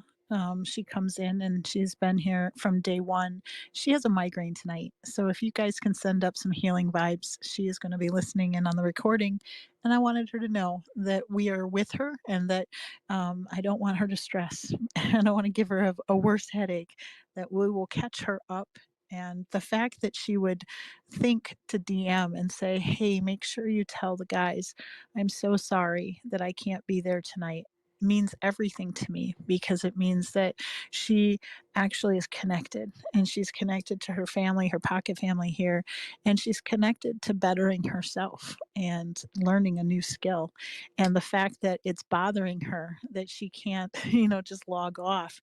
she comes in and she's been here from day one. She has a migraine tonight. So if you guys can send up some healing vibes, she is going to be listening in on the recording. And I wanted her to know that we are with her and that I don't want her to stress. I don't want to give her a worse headache, that we will catch her up. And the fact that she would think to DM and say, hey, make sure you tell the guys, I'm so sorry that I can't be there tonight, means everything to me because it means that she actually is connected and she's connected to her family, her pocket family here, and she's connected to bettering herself and learning a new skill. And the fact that it's bothering her that she can't, just log off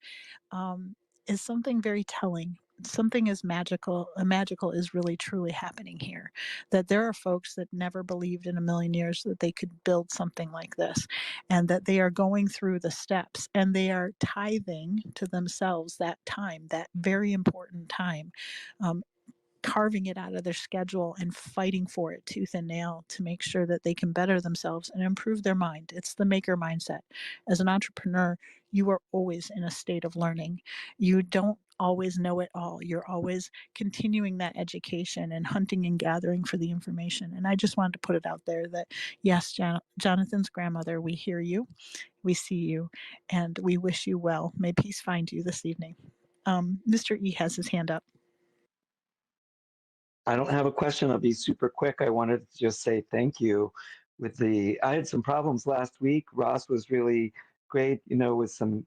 is something very telling. Something is magical. Magical is really truly happening here. That there are folks that never believed in a million years that they could build something like this, and that they are going through the steps and they are tithing to themselves that time, that very important time. Um, Carving it out of their schedule and fighting for it tooth and nail to make sure that they can better themselves and improve their mind. It's the maker mindset. As an entrepreneur, you are always in a state of learning. You don't always know it all. You're always continuing that education and hunting and gathering for the information. And I just wanted to put it out there that yes, Jonathan's grandmother, we hear you, we see you, and we wish you well. May peace find you this evening. Mr. E has his hand up. I don't have a question. I'll be super quick. I wanted to just say thank you. I had some problems last week. Ross was really great, with some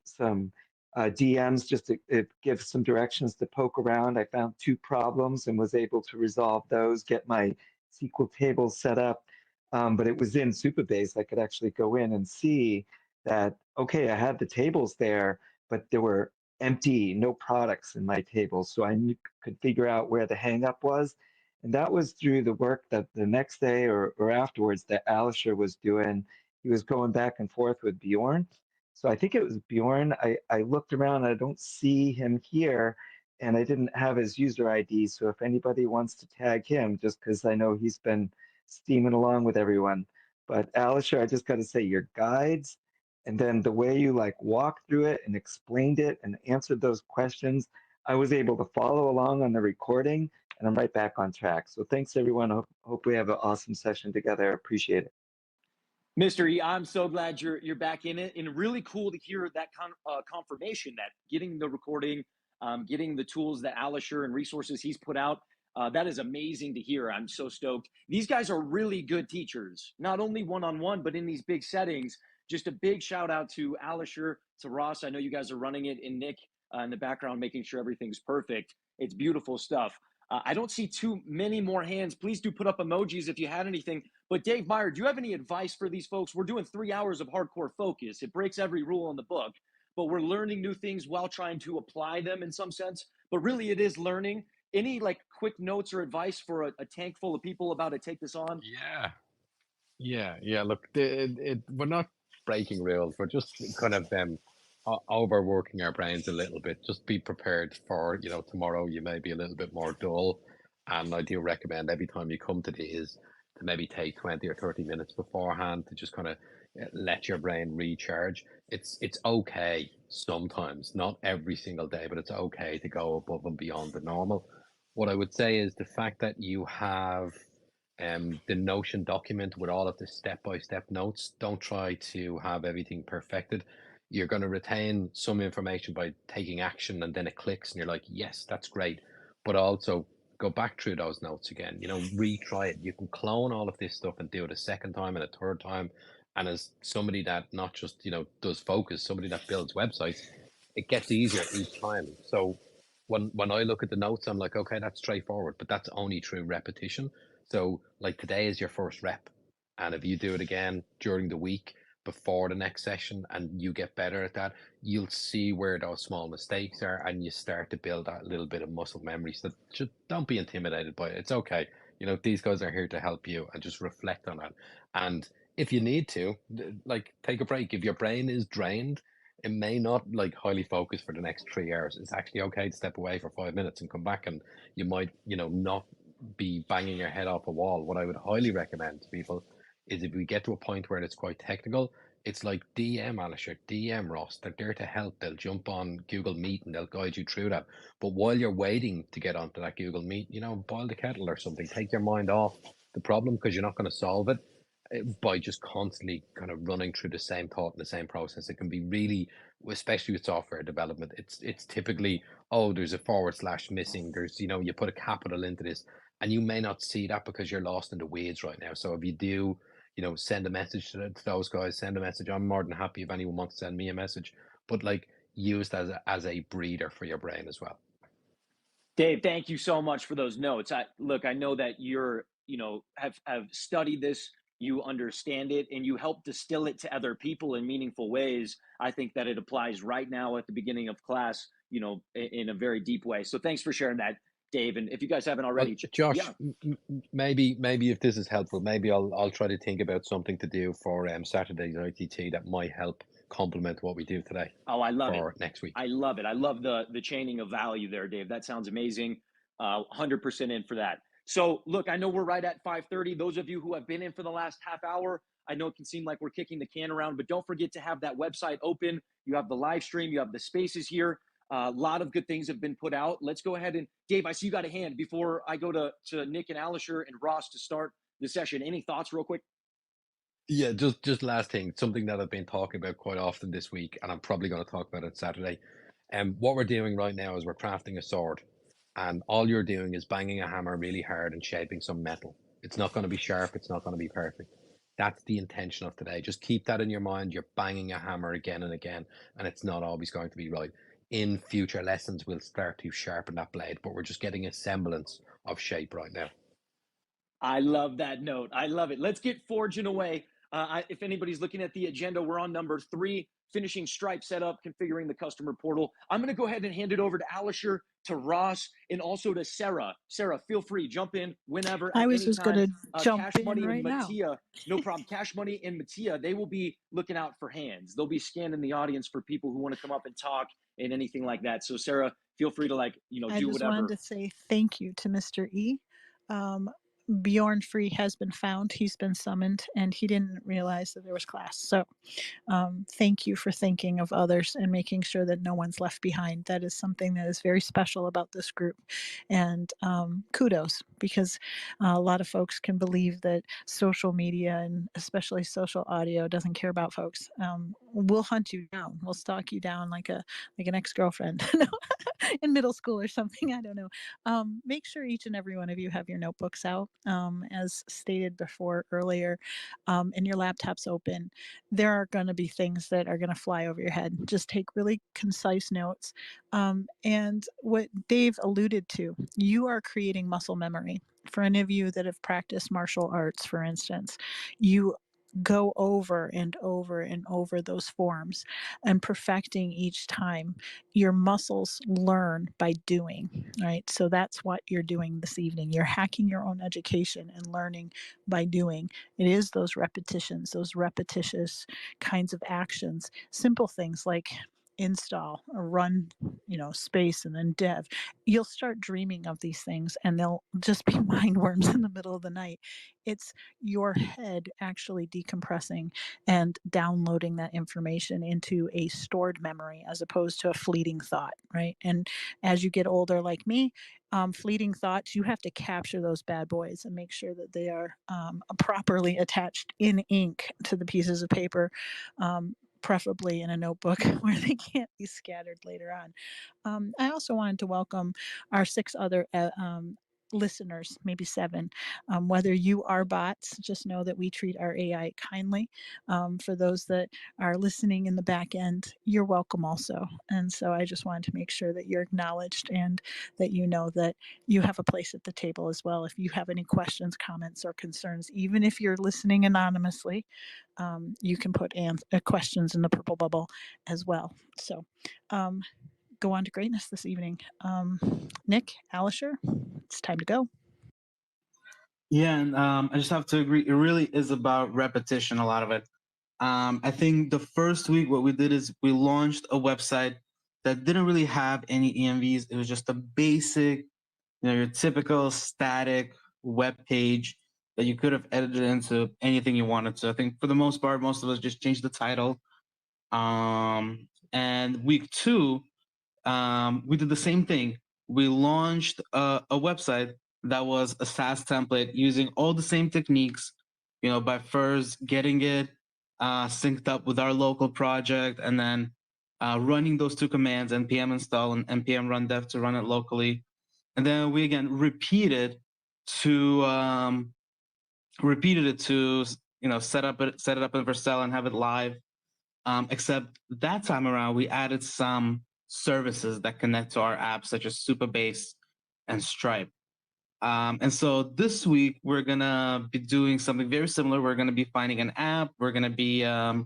DMs just to give some directions to poke around. I found 2 problems and was able to resolve those, get my SQL tables set up. But it was in Supabase. I could actually go in and see that, okay, I had the tables there, but there were empty, no products in my tables. So I could figure out where the hang up was. And that was through the work that the next day or afterwards that Alisher was doing. He was going back and forth with Bjorn. So I think it was Bjorn. I looked around, I don't see him here, and I didn't have his user ID. So if anybody wants to tag him, just because I know he's been steaming along with everyone. But Alisher, I just got to say, your guides and then the way you like walked through it and explained it and answered those questions, I was able to follow along on the recording, and I'm right back on track. So thanks, everyone. Hope we have an awesome session together. Appreciate it. Mr. E, I'm so glad you're back in it, and really cool to hear that confirmation that getting the recording, getting the tools that Alisher and resources he's put out, that is amazing to hear. I'm so stoked. These guys are really good teachers, not only one-on-one, but in these big settings. Just a big shout out to Alisher, to Ross. I know you guys are running it, and Nick in the background, making sure everything's perfect. It's beautiful stuff. I don't see too many more hands. Please do put up emojis if you had anything. But Dave Meyer, do you have any advice for these folks? We're doing 3 hours of hardcore focus. It breaks every rule in the book, but we're learning new things while trying to apply them in some sense. But really, it is learning. Any like quick notes or advice for a tank full of people about to take this on? Yeah. Look, we're not breaking rules. We're just kind of overworking our brains a little bit. Just be prepared for, tomorrow you may be a little bit more dull. And I do recommend every time you come to these to maybe take 20 or 30 minutes beforehand to just kind of let your brain recharge. It's okay sometimes, not every single day, but it's okay to go above and beyond the normal. What I would say is the fact that you have the Notion document with all of the step-by-step notes. Don't try to have everything perfected. You're going to retain some information by taking action, and then it clicks and you're like, yes, that's great. But also go back through those notes again, retry it. You can clone all of this stuff and do it a second time and a third time. And as somebody that not just, does focus, somebody that builds websites, it gets easier each time. So when I look at the notes, I'm like, okay, that's straightforward, but that's only through repetition. So like today is your first rep. And if you do it again during the week before the next session and you get better at that, you'll see where those small mistakes are and you start to build that little bit of muscle memory. So just don't be intimidated by it. It's okay. These guys are here to help you, and just reflect on it. And if you need to, like, take a break. If your brain is drained, it may not like highly focus for the next 3 hours. It's actually okay to step away for 5 minutes and come back, and you might, not be banging your head off a wall. What I would highly recommend to people is if we get to a point where it's quite technical, it's like DM Alisher, DM Ross. They're there to help. They'll jump on Google Meet and they'll guide you through that. But while you're waiting to get onto that Google Meet, boil the kettle or something. Take your mind off the problem, because you're not going to solve it by just constantly kind of running through the same thought and the same process. It can be really, especially with software development, it's typically, oh, there's a forward slash missing. There's, you put a capital into this, and you may not see that because you're lost in the weeds right now. So if you do, send a message to those guys, send a message. I'm more than happy if anyone wants to send me a message, but like, used as a breather for your brain as well. Dave, thank you so much for those notes. I know that you're, have studied this, you understand it, and you help distill it to other people in meaningful ways. I think that it applies right now at the beginning of class, in a very deep way. So thanks for sharing that, Dave. And if you guys haven't already, Josh, yeah. maybe if this is helpful, maybe I'll try to think about something to do for Saturday's ITT that might help complement what we do today. Oh, I love for it. next week. I love it. I love the chaining of value there, Dave. That sounds amazing. 100% in for that. So look, I know we're right at 5:30. Those of you who have been in for the last half hour, I know it can seem like we're kicking the can around, but don't forget to have that website open. You have the live stream, you have the spaces here. A lot of good things have been put out. Let's go ahead and Dave, I see you got a hand before I go to Nick and Alisher and Ross to start the session. Any thoughts real quick? Yeah, just last thing, something that I've been talking about quite often this week, and I'm probably going to talk about it Saturday. What we're doing right now is we're crafting a sword, and all you're doing is banging a hammer really hard and shaping some metal. It's not going to be sharp. It's not going to be perfect. That's the intention of today. Just keep that in your mind. You're banging a hammer again and again, and it's not always going to be right. In future lessons, we'll start to sharpen that blade, but we're just getting a semblance of shape right now. I love that note. I love it. Let's get forging away. If anybody's looking at the agenda, we're on number 3, finishing Stripe setup, configuring the customer portal. I'm going to go ahead and hand it over to Alisher, to Ross, and also to Sarah. Sarah, feel free, jump in whenever, I at was any just going time. to jump Cash in Money and right now. Mattia, no problem. Cash Money and Mattia, they will be looking out for hands. They'll be scanning the audience for people who want to come up and talk and anything like that. So Sarah, feel free to I do just whatever. wanted to say thank you to Mr. E. Bjorn Free has been found. He's been summoned, and he didn't realize that there was class. So thank you for thinking of others and making sure that no one's left behind. That is something that is very special about this group. And kudos, because a lot of folks can believe that social media and especially social audio doesn't care about folks. We'll hunt you down. We'll stalk you down like an ex-girlfriend in middle school or something. I don't know. Make sure each and every one of you have your notebooks out, as stated before earlier, and your laptops open. There are going to be things that are going to fly over your head. Just take really concise notes. And what Dave alluded to, you are creating muscle memory. For any of you that have practiced martial arts, for instance, you go over and over and over those forms and perfecting each time. Your muscles learn by doing, right? So that's what you're doing this evening. You're hacking your own education and learning by doing. It is those repetitions, those repetitious kinds of actions, simple things like install or run, space and then dev. You'll start dreaming of these things and they'll just be mind worms in the middle of the night. It's your head actually decompressing and downloading that information into a stored memory as opposed to a fleeting thought, right? And as you get older like me, fleeting thoughts, you have to capture those bad boys and make sure that they are properly attached in ink to the pieces of paper, preferably in a notebook where they can't be scattered later on. I also wanted to welcome our 6 other listeners, maybe 7. Whether you are bots, just know that we treat our AI kindly. For those that are listening in the back end, you're welcome also. And so I just wanted to make sure that you're acknowledged and that you know that you have a place at the table as well. If you have any questions, comments, or concerns, even if you're listening anonymously, you can put questions in the purple bubble as well. So go on to greatness this evening. Nick, Alisher, it's time to go. Yeah, and I just have to agree. It really is about repetition, a lot of it. I think the first week, what we did is we launched a website that didn't really have any EMVs. It was just a basic, your typical static web page that you could have edited into anything you wanted to. I think for the most part, most of us just changed the title. And week 2, we did the same thing. We launched a website that was a SaaS template using all the same techniques, by first getting it synced up with our local project and then running those 2 commands, npm install and npm run dev to run it locally. And then we again repeated it to set it up in Vercel and have it live. Except that time around, we added some services that connect to our app, such as Supabase and Stripe. And so this week, we're going to be doing something very similar. We're going to be finding an app. We're going to be, we're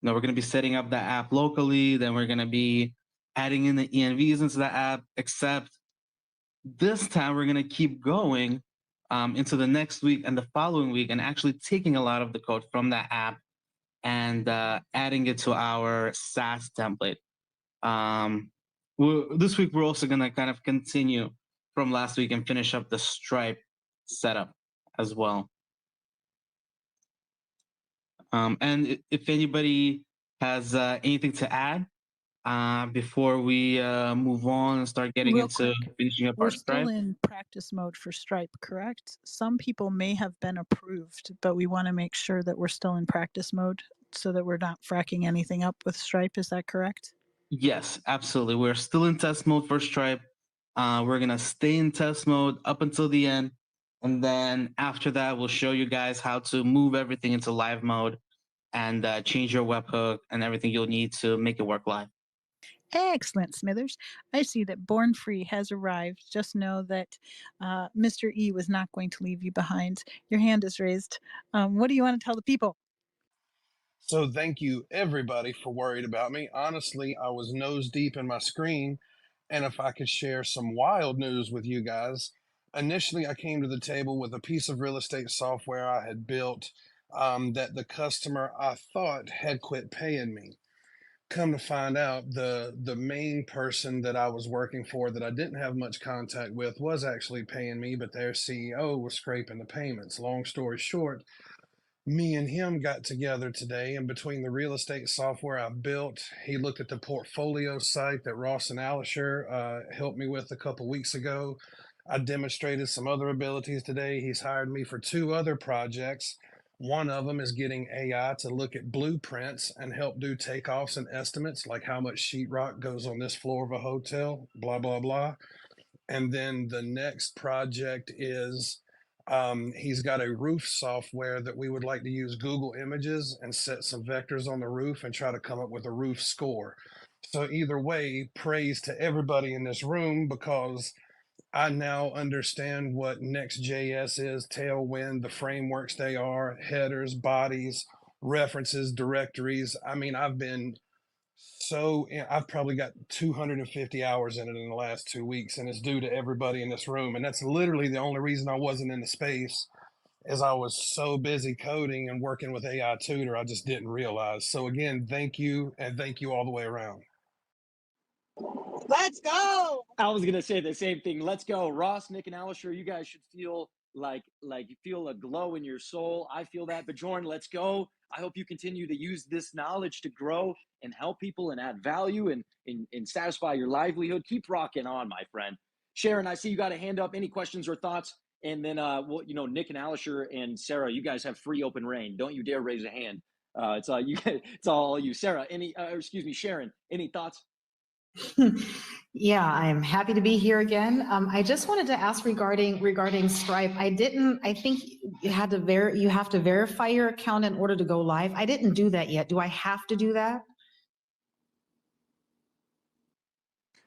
going to be setting up the app locally. Then we're going to be adding in the ENVs into the app, except this time we're going to keep going into the next week and the following week and actually taking a lot of the code from that app and adding it to our SaaS template. This week, we're also going to kind of continue from last week and finish up the Stripe setup as well. And if anybody has anything to add before we move on and start getting Real into quick, finishing up we're our still Stripe. in practice mode for Stripe, correct? Some people may have been approved, but we want to make sure that we're still in practice mode so that we're not fracking anything up with Stripe. Is that correct? Yes, absolutely. We're still in test mode for Stripe. We're going to stay in test mode up until the end. And then after that, we'll show you guys how to move everything into live mode and change your webhook and everything you'll need to make it work live. Excellent, Smithers. I see that Born Free has arrived. Just know that Mr. E was not going to leave you behind. Your hand is raised. What do you want to tell the people? So thank you everybody for worried about me. Honestly, I was nose deep in my screen. And if I could share some wild news with you guys, initially I came to the table with a piece of real estate software I had built that the customer I thought had quit paying me. Come to find out, the main person that I was working for that I didn't have much contact with was actually paying me, but their CEO was scraping the payments. Long story short, me and him got together today, and between the real estate software I've built, he looked at the portfolio site that Ross and Alisher helped me with a couple weeks ago. I demonstrated some other abilities today. He's hired me for 2 other projects. One of them is getting AI to look at blueprints and help do takeoffs and estimates, like how much sheetrock goes on this floor of a hotel, blah, blah, blah. And then the next project is he's got a roof software that we would like to use Google Images and set some vectors on the roof and try to come up with a roof score. So either way, praise to everybody in this room, because I now understand what Next.js is, Tailwind, the frameworks they are, headers, bodies, references, directories. I mean, I've probably got 250 hours in it in the last 2 weeks, and it's due to everybody in this room. And that's literally the only reason I wasn't in the space, is I was so busy coding and working with AI Tutor, I just didn't realize. So again, thank you, and thank you all the way around. Let's go. I was gonna say the same thing. Let's go, Ross, Nick, and Alisher. You guys should feel like you feel a glow in your soul. I feel that. But Jordan, let's go. I hope you continue to use this knowledge to grow and help people and add value and satisfy your livelihood. Keep rocking on, my friend. Sharon, I see you got a hand up. Any questions or thoughts? And then, Nick and Alisher and Sarah, you guys have free open reign. Don't you dare raise a hand. It's all you. It's all you. Sarah, Sharon, any thoughts? Yeah, I'm happy to be here again. I just wanted to ask regarding Stripe. I think you have to verify your account in order to go live. I didn't do that yet. Do I have to do that?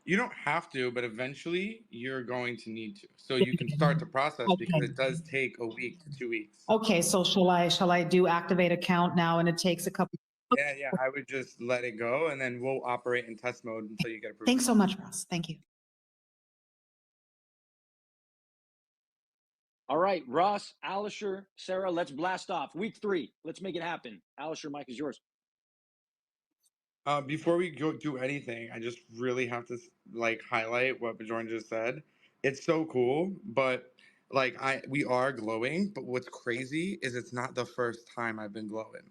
You don't have to, but eventually you're going to need to. So you can start the process because it does take a week to 2 weeks. Okay, so shall I do activate account now, and it takes a couple? Yeah, I would just let it go, and then we'll operate in test mode until you get approved. Thanks so much, Ross. Thank you. All right, Ross, Alisher, Sarah, let's blast off. Week 3, let's make it happen. Alisher, mic is yours. Before we go do anything, I just really have to highlight what Bjorn just said. It's so cool, but we are glowing. But what's crazy is it's not the first time I've been glowing.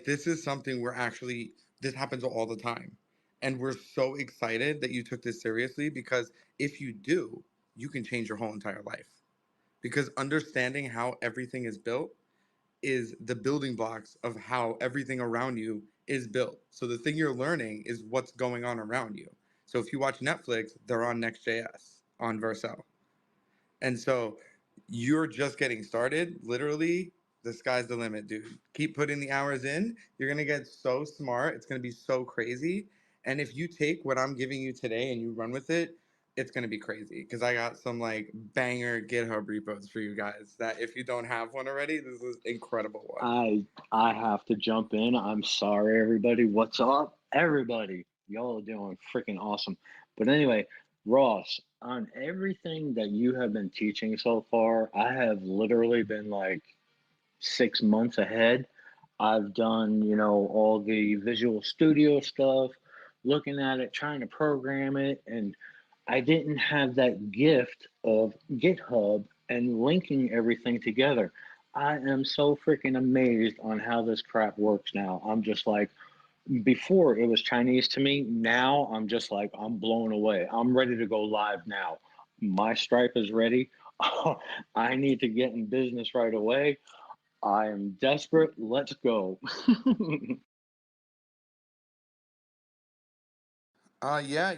This is something this happens all the time, and we're so excited that you took this seriously, because if you do, you can change your whole entire life. Because understanding how everything is built is the building blocks of how everything around you is built. So the thing you're learning is what's going on around you. So if you watch Netflix, they're on Next.js, on Vercel. And so you're just getting started. Literally, the sky's the limit, dude. Keep putting the hours in. You're going to get so smart. It's going to be so crazy. And if you take what I'm giving you today and you run with it, it's going to be crazy, because I got some banger GitHub repos for you guys that if you don't have one already, this is an incredible one. I have to jump in. I'm sorry, everybody. What's up, everybody? Y'all are doing freaking awesome. But anyway, Ross, on everything that you have been teaching so far, I have literally been 6 months ahead. I've done, all the Visual Studio stuff, looking at it, trying to program it, and I didn't have that gift of GitHub and linking everything together. I am so freaking amazed on how this crap works now. I'm just before it was Chinese to me. Now I'm just I'm blown away. I'm ready to go live now. My Stripe is ready. I need to get in business right away. I am desperate. Let's go. Yeah,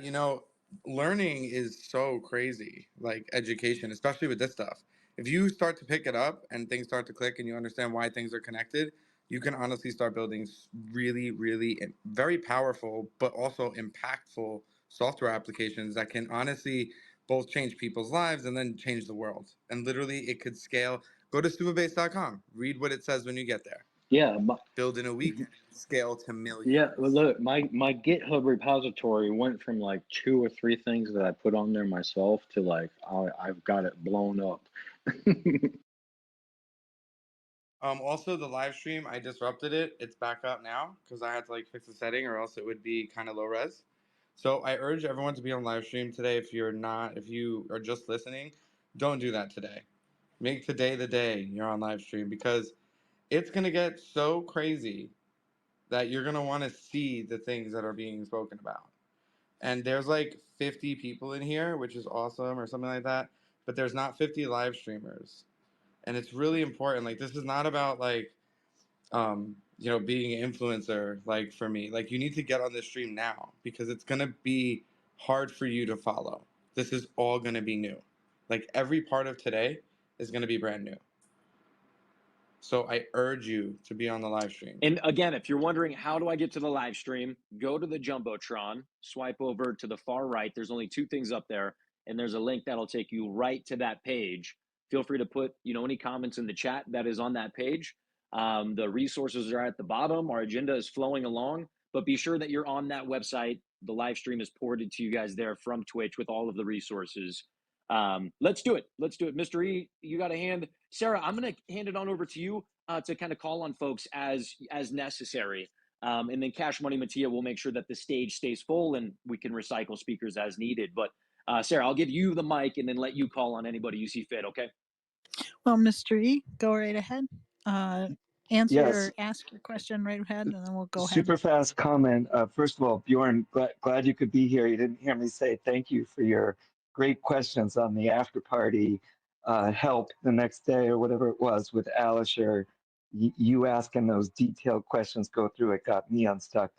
learning is so crazy, education, especially with this stuff. If you start to pick it up and things start to click and you understand why things are connected, you can honestly start building really, really very powerful, but also impactful software applications that can honestly both change people's lives and then change the world. And literally, it could scale. Go to stupidbase.com, read what it says when you get there. Yeah, build in a week and scale to millions. yeah. Well, look, my GitHub repository went from like 2 or 3 things that I put on there myself to like I've got it blown up. Also, the live stream, I disrupted it. It's back up now because I had to like fix the setting, or else it would be kind of low res. So I urge everyone to be on live stream today. If you are just listening, don't do that today. Make today the day you're on live stream, because it's gonna get so crazy that you're gonna want to see the things that are being spoken about. And there's like 50 people in here, which is awesome, or something like that. But there's not 50 live streamers, and it's really important. Like, this is not about like being an influencer. Like, for me, like, you need to get on this stream now, because it's gonna be hard for you to follow. This is all gonna be new. Like, every part of today is gonna be brand new. So I urge you to be on the live stream. And again, if you're wondering how do I get to the live stream, go to the Jumbotron, swipe over to the far right. There's only 2 things up there, and there's a link that'll take you right to that page. Feel free to put any comments in the chat that is on that page. The resources are at the bottom. Our agenda is flowing along, but be sure that you're on that website. The live stream is ported to you guys there from Twitch with all of the resources. Let's do it. Mr. E, you got a hand. Sarah, I'm going to hand it on over to you to kind of call on folks as necessary. And then Cash Money Mattia will make sure that the stage stays full and we can recycle speakers as needed. But Sarah, I'll give you the mic and then let you call on anybody you see fit, okay? Well, Mr. E, go right ahead. Answer Yes. or ask your question right ahead, and then we'll go ahead. Super fast comment. First of all, Bjorn, glad you could be here. You didn't hear me say thank you for your great questions on the after party help the next day or whatever it was with Alisher. You asking those detailed questions go through it got me unstuck.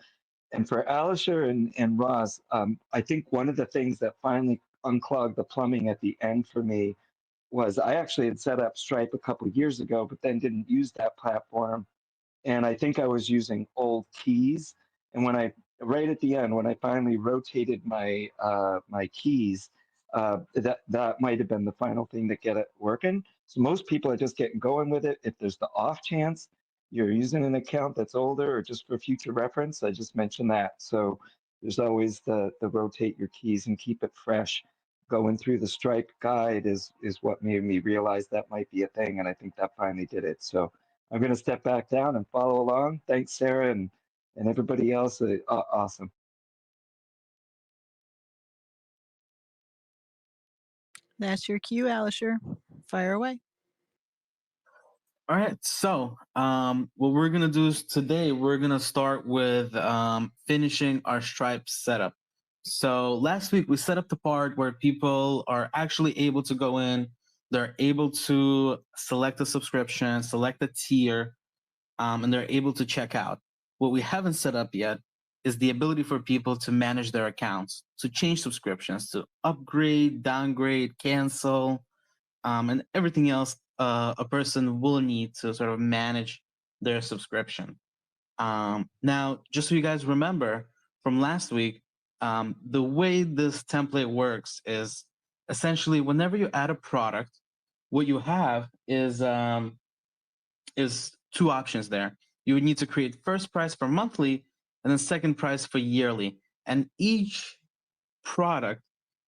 And for Alisher and Ross, I think one of the things that finally unclogged the plumbing at the end for me was I actually had set up Stripe a couple of years ago, but then didn't use that platform. And I think I was using old keys. And right at the end, when I finally rotated my my keys, that might have been the final thing to get it working. So most people are just getting going with it. If there's the off chance you're using an account that's older or just for future reference, I just mentioned that. So there's always the rotate your keys and keep it fresh. Going through the Stripe guide is what made me realize that might be a thing, and I think that finally did it. So I'm going to step back down and follow along. Thanks, Sarah, and everybody else. Awesome. That's your cue, Alisher. Fire away. All right. So what we're going to do is today we're going to start with finishing our Stripe setup. So last week we set up the part where people are actually able to go in. They're able to select a subscription, select a tier, and they're able to check out. What we haven't set up yet is the ability for people to manage their accounts, to change subscriptions, to upgrade, downgrade, cancel, and everything else a person will need to sort of manage their subscription. Now, just so you guys remember from last week, the way this template works is essentially whenever you add a product, what you have is 2 options there. You would need to create first price for monthly and then second price for yearly. And each product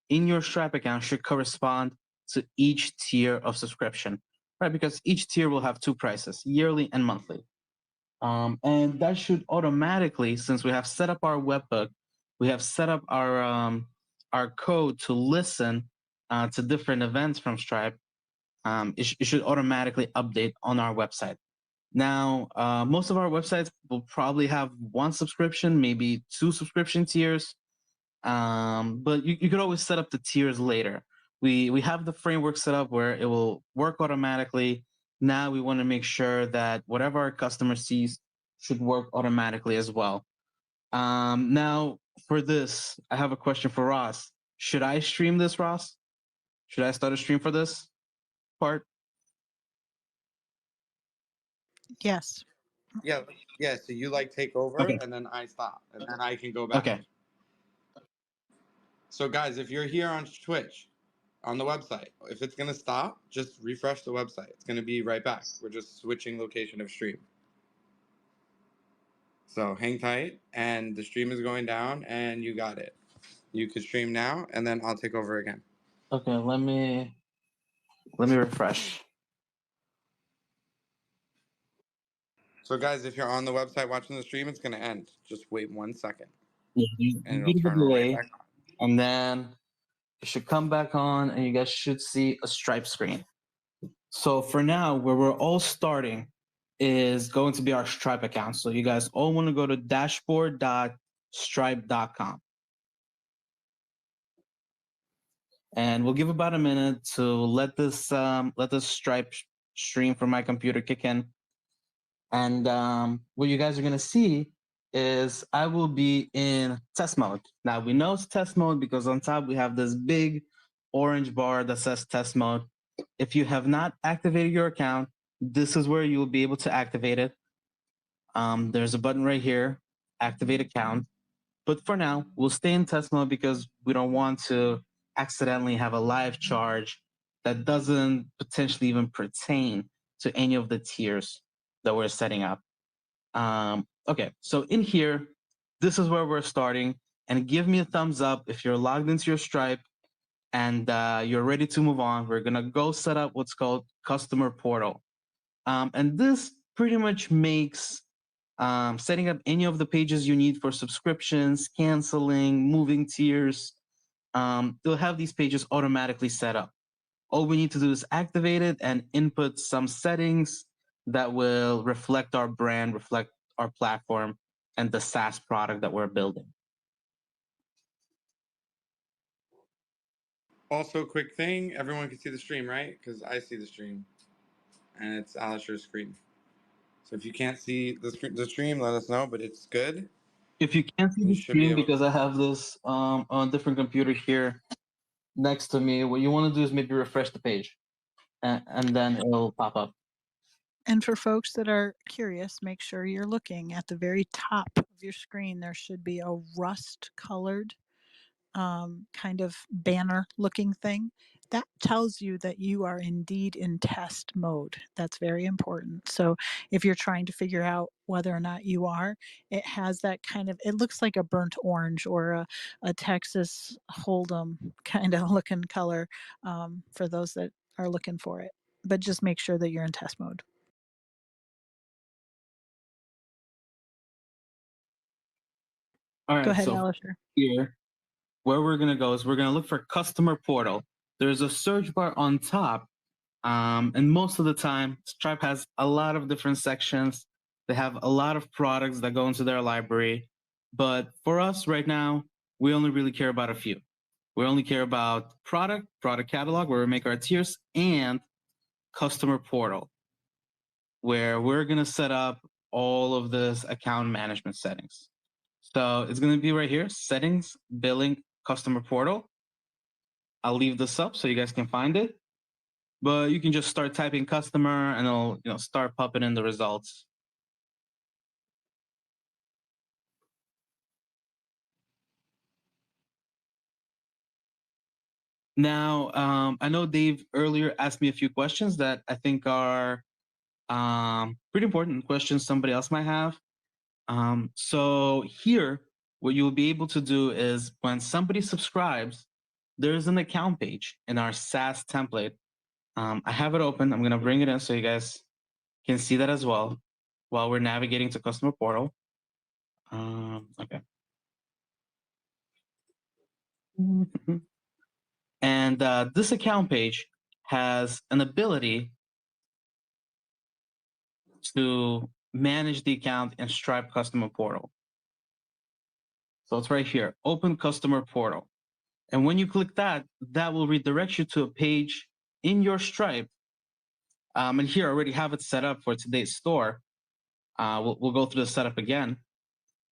in your Stripe account should correspond to each tier of subscription, right? Because each tier will have 2 prices, yearly and monthly. And that should automatically, since we have set up our webhook, we have set up our code to listen to different events from Stripe, it should automatically update on our website. Now, most of our websites will probably have 1 subscription, maybe 2 subscription tiers, but you could always set up the tiers later. We have the framework set up where it will work automatically. Now we want to make sure that whatever our customer sees should work automatically as well. Now, for this, I have a question for Ross. Should I stream this, Ross? Should I start a stream for this part? Yes. Yeah. So you take over, Okay. and then I stop, and then I can go back. Okay. So guys, if you're here on Twitch, on the website, if it's gonna stop, just refresh the website. It's gonna be right back. We're just switching location of stream. So hang tight, and the stream is going down, and you got it. You can stream now, and then I'll take over again. Okay, let me refresh. So guys, if you're on the website watching the stream, it's going to end. Just wait 1 second, Yeah, and you it'll get the turn right delay, back on. and then it should come back on, and you guys should see a Stripe screen. So for now, where we're all starting is going to be our Stripe account. So you guys all want to go to dashboard.stripe.com. And we'll give about a minute to let this Stripe stream from my computer kick in. And what you guys are going to see is I will be in test mode. Now we know it's test mode because on top we have this big orange bar that says test mode. If you have not activated your account, this is where you'll be able to activate it. There's a button right here, activate account. But for now, we'll stay in test mode because we don't want to accidentally have a live charge that doesn't potentially even pertain to any of the tiers that we're setting up. Okay, so in here, this is where we're starting. And give me a thumbs up if you're logged into your Stripe and you're ready to move on. We're gonna go set up what's called customer portal. And this pretty much makes setting up any of the pages you need for subscriptions, canceling, moving tiers. They'll have these pages automatically set up. All we need to do is activate it and input some settings that will reflect our brand, reflect our platform, and the SaaS product that we're building. Also, quick thing, everyone can see the stream, right? Because I see the stream, and it's Alisher's screen. So if you can't see the stream, let us know, but it's good. If you can't see the stream because I have this on a different computer here next to me, what you want to do is maybe refresh the page, and then it'll pop up. And for folks that are curious, make sure you're looking at the very top of your screen. There should be a rust colored kind of banner looking thing. That tells you that you are indeed in test mode. That's very important. So if you're trying to figure out whether or not you are, it has that kind of, it looks like a burnt orange or a Texas Hold'em kind of looking color for those that are looking for it. But just make sure that you're in test mode. All right, Go ahead, so Alisher. here, where we're gonna go is we're gonna look for customer portal. There's a search bar on top, and most of the time, Stripe has a lot of different sections. They have a lot of products that go into their library, but for us right now, we only really care about a few. We only care about product catalog, where we make our tiers, and customer portal, where we're gonna set up all of this account management settings. So it's going to be right here, settings, billing, customer portal. I'll leave this up so you guys can find it, but you can just start typing customer and it'll start popping in the results. Now, I know Dave earlier asked me a few questions that I think are pretty important questions somebody else might have. So here, what you'll be able to do is when somebody subscribes, there's an account page in our SaaS template. I have it open. I'm going to bring it in so you guys can see that as well while we're navigating to customer portal. Okay. And this account page has an ability to manage the account in Stripe customer portal. So it's right here, open customer portal. And when you click that, that will redirect you to a page in your Stripe. And here I already have it set up for today's store. We'll go through the setup again.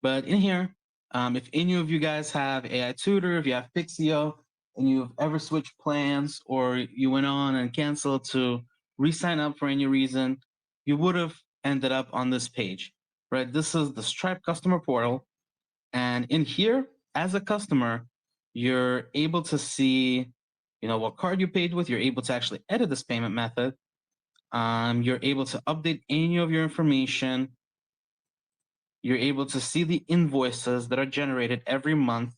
But in here, if any of you guys have AI Tutor, if you have Pixio, and you've ever switched plans or you went on and canceled to re-sign up for any reason, you would have ended up on this page, right? This is the Stripe customer portal. And in here, as a customer, you're able to see, what card you paid with. You're able to actually edit this payment method. You're able to update any of your information. You're able to see the invoices that are generated every month.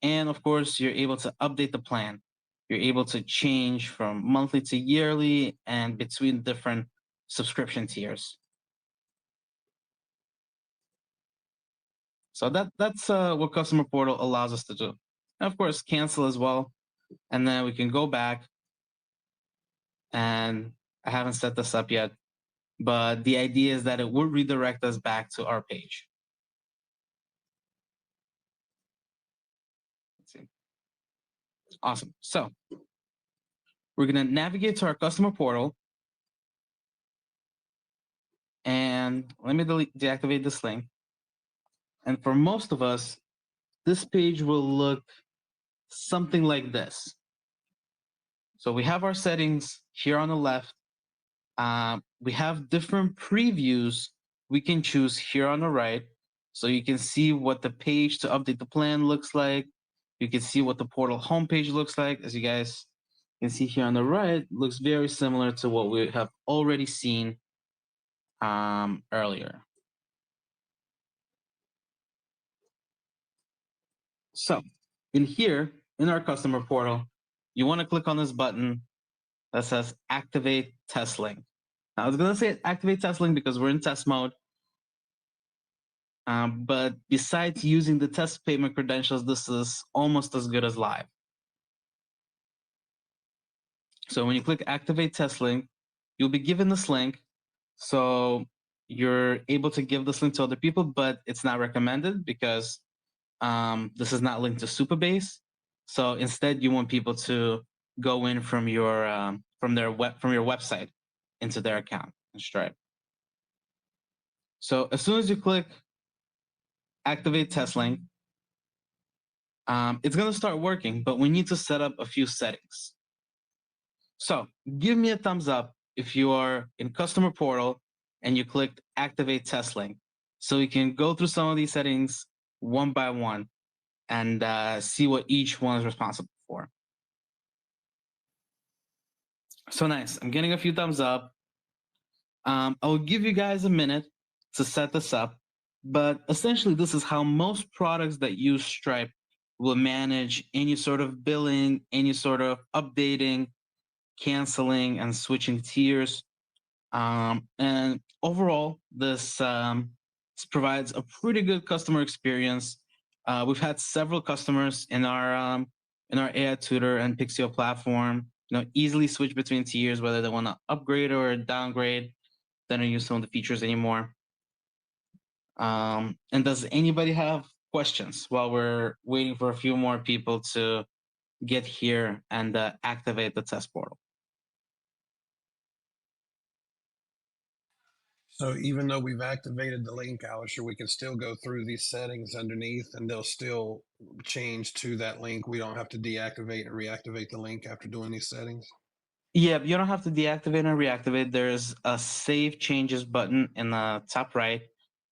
And of course, you're able to update the plan. You're able to change from monthly to yearly and between different subscription tiers. So that's what Customer Portal allows us to do. And of course, cancel as well. And then we can go back. And I haven't set this up yet, but the idea is that it would redirect us back to our page. Let's see. Awesome. So we're going to navigate to our Customer Portal. And let me deactivate this link. And for most of us, this page will look something like this. So we have our settings here on the left. We have different previews we can choose here on the right. So you can see what the page to update the plan looks like. You can see what the portal homepage looks like. As you guys can see here on the right, looks very similar to what we have already seen earlier. So in here, in our customer portal, you want to click on this button that says Activate Test Link. Now, I was going to say Activate Test Link because we're in test mode. But besides using the test payment credentials, this is almost as good as live. So when you click Activate Test Link, you'll be given this link. So you're able to give this link to other people, but it's not recommended because this is not linked to Supabase. So instead, you want people to go in from your from your website into their account in Stripe. So as soon as you click Activate Test Link, it's going to start working, but we need to set up a few settings. So give me a thumbs up if you are in Customer Portal and you clicked Activate Test Link, so we can go through some of these settings one by one and see what each one is responsible for. So nice. I'm getting a few thumbs up. I'll give you guys a minute to set this up, but essentially this is how most products that use Stripe will manage any sort of billing, any sort of updating, canceling, and switching tiers. And overall, this provides a pretty good customer experience. We've had several customers in our AI Tutor and Pixio platform, easily switch between tiers, whether they want to upgrade or downgrade. They don't use some of the features anymore. And does anybody have questions while we're waiting for a few more people to get here and activate the test portal? So even though we've activated the link, Alisher, we can still go through these settings underneath and they'll still change to that link. We don't have to deactivate and reactivate the link after doing these settings. Yeah, you don't have to deactivate and reactivate. There's a Save Changes button in the top right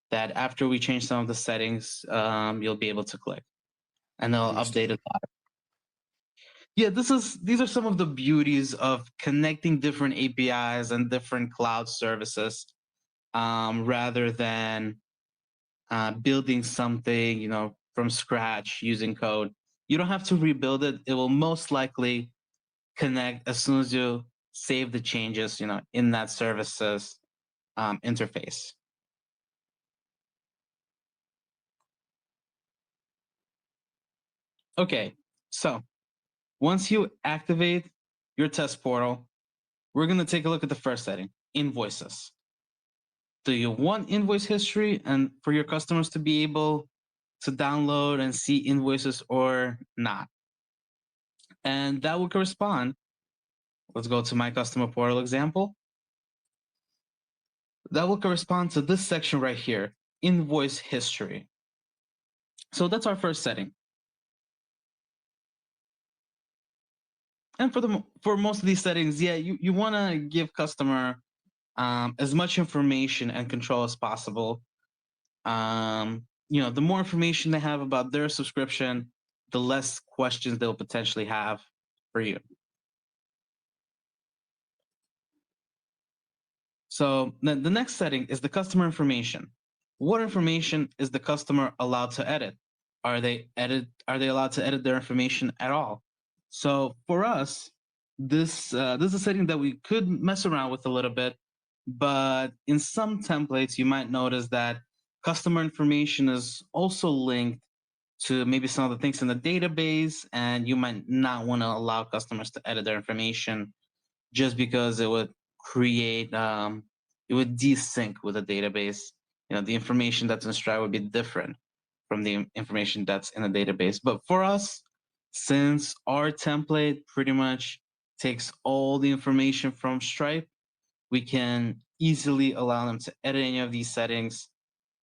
that after we change some of the settings, you'll be able to click and they'll update it. Yeah, these are some of the beauties of connecting different APIs and different cloud services rather than building something, from scratch using code. You don't have to rebuild it. It will most likely connect as soon as you save the changes, in that services interface. Okay, so once you activate your test portal, we're going to take a look at the first setting, invoices. Do you want invoice history and for your customers to be able to download and see invoices or not? And that will correspond. Let's go to my customer portal example. That will correspond to this section right here, invoice history. So that's our first setting. And for most of these settings, yeah, you want to give customer as much information and control as possible. The more information they have about their subscription, the less questions they'll potentially have for you. So the next setting is the customer information. what information is the customer allowed to edit? Are they allowed to edit their information at all? So for us, this is a setting that we could mess around with a little bit, but in some templates, you might notice that customer information is also linked to maybe some of the things in the database, and you might not want to allow customers to edit their information just because it would create, it would desync with the database. You know, the information that's in Stripe would be different from the information that's in the database. But for us, since our template pretty much takes all the information from Stripe, we can easily allow them to edit any of these settings.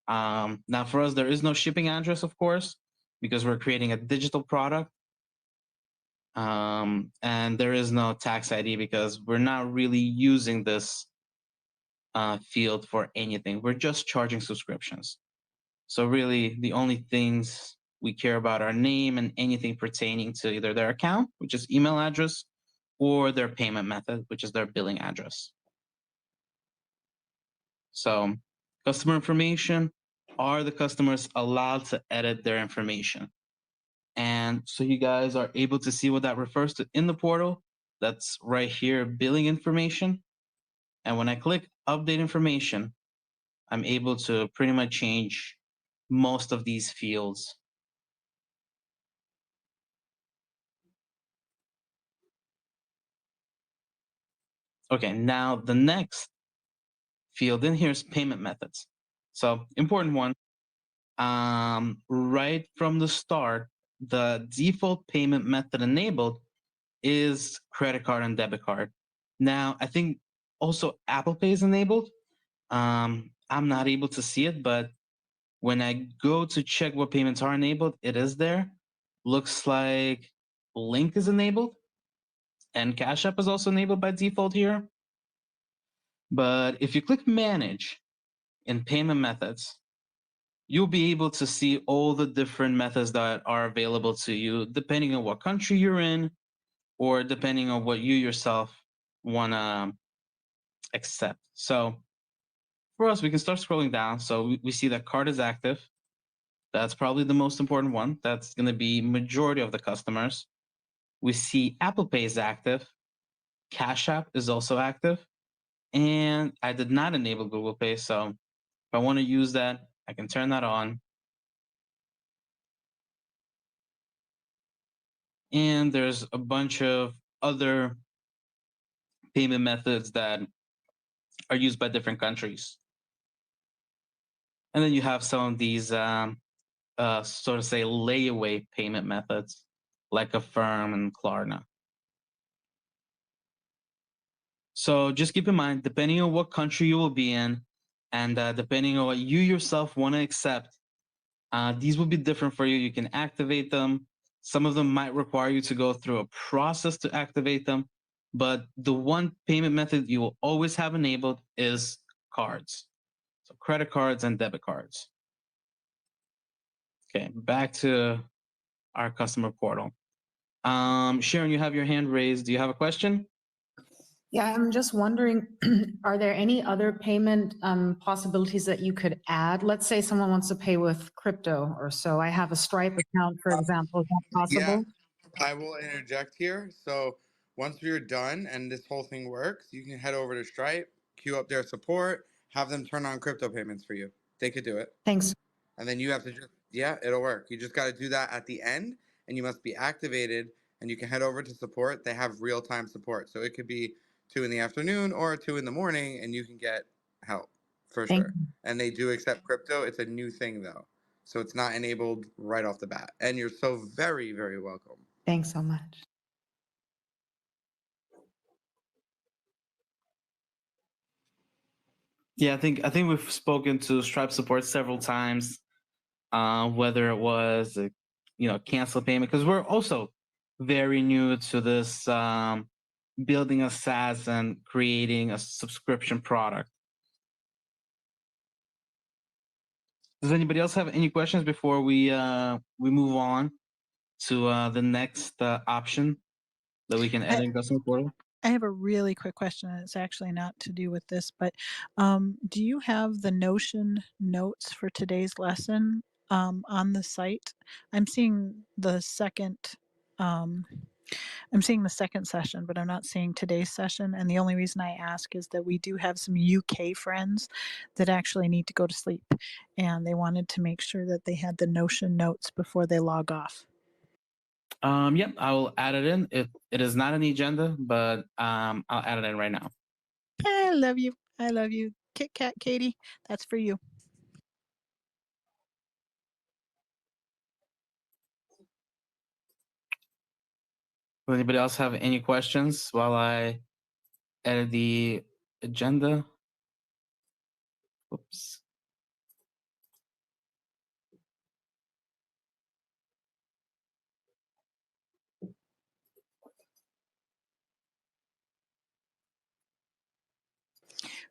Now for us, there is no shipping address, of course, because we're creating a digital product. And there is no tax ID because we're not really using this field for anything. We're just charging subscriptions. So really the only things we care about are name and anything pertaining to either their account, which is email address, or their payment method, which is their billing address. So customer information, are the customers allowed to edit their information? And so you guys are able to see what that refers to in the portal. That's right here, billing information. And when I click update information, I'm able to pretty much change most of these fields. Okay, now the next field in here is payment methods. So important one, right from the start, the default payment method enabled is credit card and debit card. Now, I think also Apple Pay is enabled. I'm not able to see it, but when I go to check what payments are enabled, it is there. Looks like Link is enabled, and Cash App is also enabled by default here. But if you click Manage in Payment Methods, you'll be able to see all the different methods that are available to you, depending on what country you're in, or depending on what you yourself want to accept. So for us, we can start scrolling down. So we see that card is active. That's probably the most important one. That's going to be majority of the customers. We see Apple Pay is active. Cash App is also active. And I did not enable Google Pay. So if I want to use that, I can turn that on. And there's a bunch of other payment methods that are used by different countries. And then you have some of these sort of say layaway payment methods like Affirm and Klarna. So just keep in mind, depending on what country you will be in and depending on what you yourself want to accept, these will be different for you. You can activate them. Some of them might require you to go through a process to activate them. But the one payment method you will always have enabled is cards. So credit cards and debit cards. Okay, back to our customer portal. Sharon, you have your hand raised. Do you have a question? Yeah, I'm just wondering, are there any other payment possibilities that you could add? Let's say someone wants to pay with crypto or so. I have a Stripe account, for example. Is that possible? Yeah, I will interject here. So once you're done and this whole thing works, you can head over to Stripe, queue up their support, have them turn on crypto payments for you. They could do it. Thanks. And then you have to just, yeah, it'll work. You just got to do that at the end, and you must be activated, and you can head over to support. They have real-time support. So it could be 2 in the afternoon or 2 in the morning, and you can get help for Thank sure. you. And they do accept crypto. It's a new thing, though. So it's not enabled right off the bat. And you're so very, very welcome. Thanks so much. Yeah, I think we've spoken to Stripe support several times, whether it was cancel payment, because we're also very new to this building a SaaS and creating a subscription product. Does anybody else have any questions before we move on to the next option that we can add in customer portal? I have a really quick question, and it's actually not to do with this, but do you have the Notion notes for today's lesson on the site? I'm seeing the second. Um, I'm seeing the second session, but I'm not seeing today's session. And the only reason I ask is that we do have some UK friends that actually need to go to sleep, and they wanted to make sure that they had the Notion notes before they log off. Yep, I will add it in. It is not on the agenda, but I'll add it in right now. I love you. I love you. Kit Kat Katie, that's for you. Does anybody else have any questions while I edit the agenda? Oops.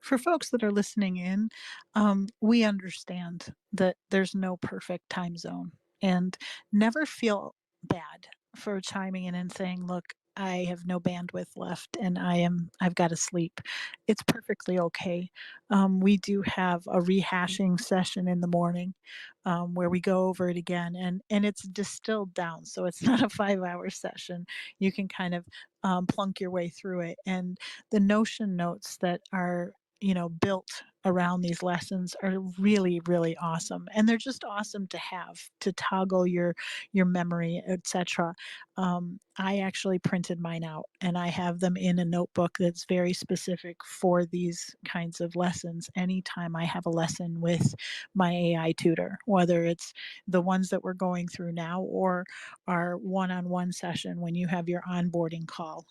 For folks that are listening in, we understand that there's no perfect time zone, and never feel bad for chiming in and saying, look, I have no bandwidth left and I've got to sleep. It's perfectly okay. We do have a rehashing session in the morning where we go over it again, and it's distilled down. So it's not a 5-hour session. You can kind of plunk your way through it. And the Notion notes that are built around these lessons are really, really awesome, and they're just awesome to have to toggle your memory, etc. I actually printed mine out, and I have them in a notebook that's very specific for these kinds of lessons. Anytime I have a lesson with my AI tutor, whether it's the ones that we're going through now or our one-on-one session when you have your onboarding call,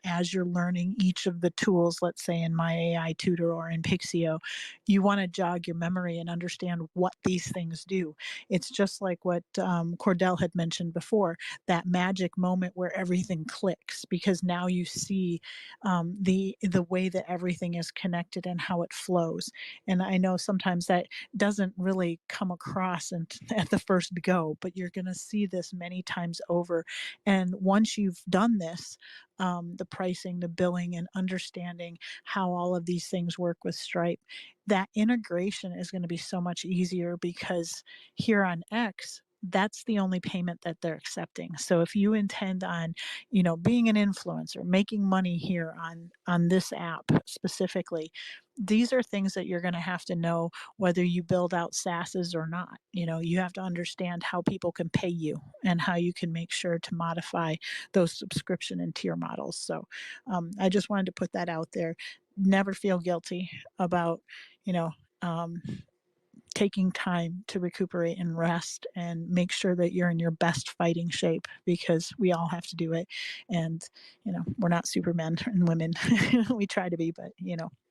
as you're learning each of the tools, let's say in my AI tutor or in Pixio, you want to jog your memory and understand what these things do. It's just like what Cordell had mentioned before, that magic moment where everything clicks, because now you see the way that everything is connected and how it flows. And I know sometimes that doesn't really come across at the first go, but you're going to see this many times over. And once you've done this, the pricing, the billing, and understanding how all of these things work with Stripe, that integration is going to be so much easier, because here on X, that's the only payment that they're accepting. So if you intend on, being an influencer, making money here on this app specifically, these are things that you're going to have to know whether you build out SaaSes or not. You have to understand how people can pay you and how you can make sure to modify those subscription and tier models. So I just wanted to put that out there. Never feel guilty about, taking time to recuperate and rest, and make sure that you're in your best fighting shape, because we all have to do it. And, we're not supermen and women. We try to be, but,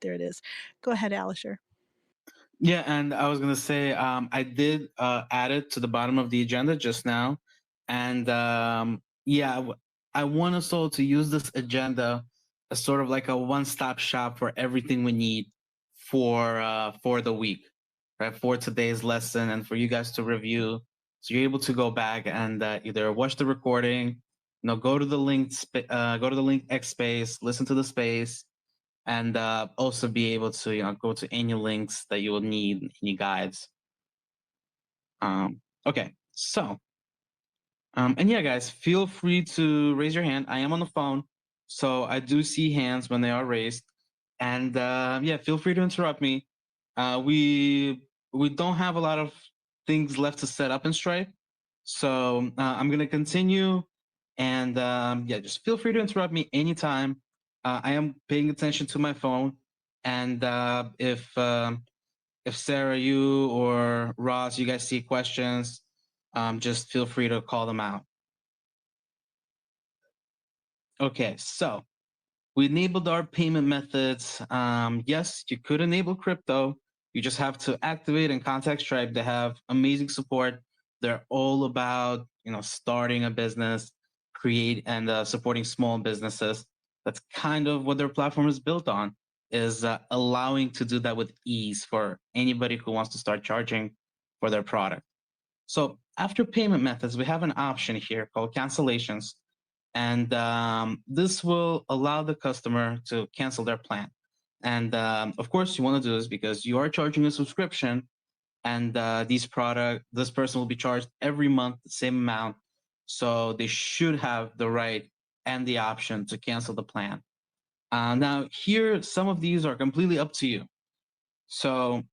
there it is. Go ahead, Alisher. Yeah, and I was gonna say I did add it to the bottom of the agenda just now, and I want us all to use this agenda as sort of like a one-stop shop for everything we need for the week, right? For today's lesson and for you guys to review, so you're able to go back and either watch the recording, go to the link, go to the link X space, listen to the space, and also be able to go to any links that you will need, any guides. Okay, so and yeah, guys, feel free to raise your hand. I am on the phone, so I do see hands when they are raised, and yeah, feel free to interrupt me. We don't have a lot of things left to set up in Stripe, so I'm gonna continue, and yeah, just feel free to interrupt me anytime. I am paying attention to my phone, and if Sarah, you or Ross, you guys see questions, just feel free to call them out. Okay, so we enabled our payment methods. Yes, you could enable crypto. You just have to activate and contact Stripe. They have amazing support. They're all about starting a business, create and supporting small businesses. That's kind of what their platform is built on, is allowing to do that with ease for anybody who wants to start charging for their product. So after payment methods, we have an option here called cancellations. And this will allow the customer to cancel their plan. And of course, you want to do this because you are charging a subscription, and this person will be charged every month the same amount. So they should have the right and the option to cancel the plan. Now, here, some of these are completely up to you. So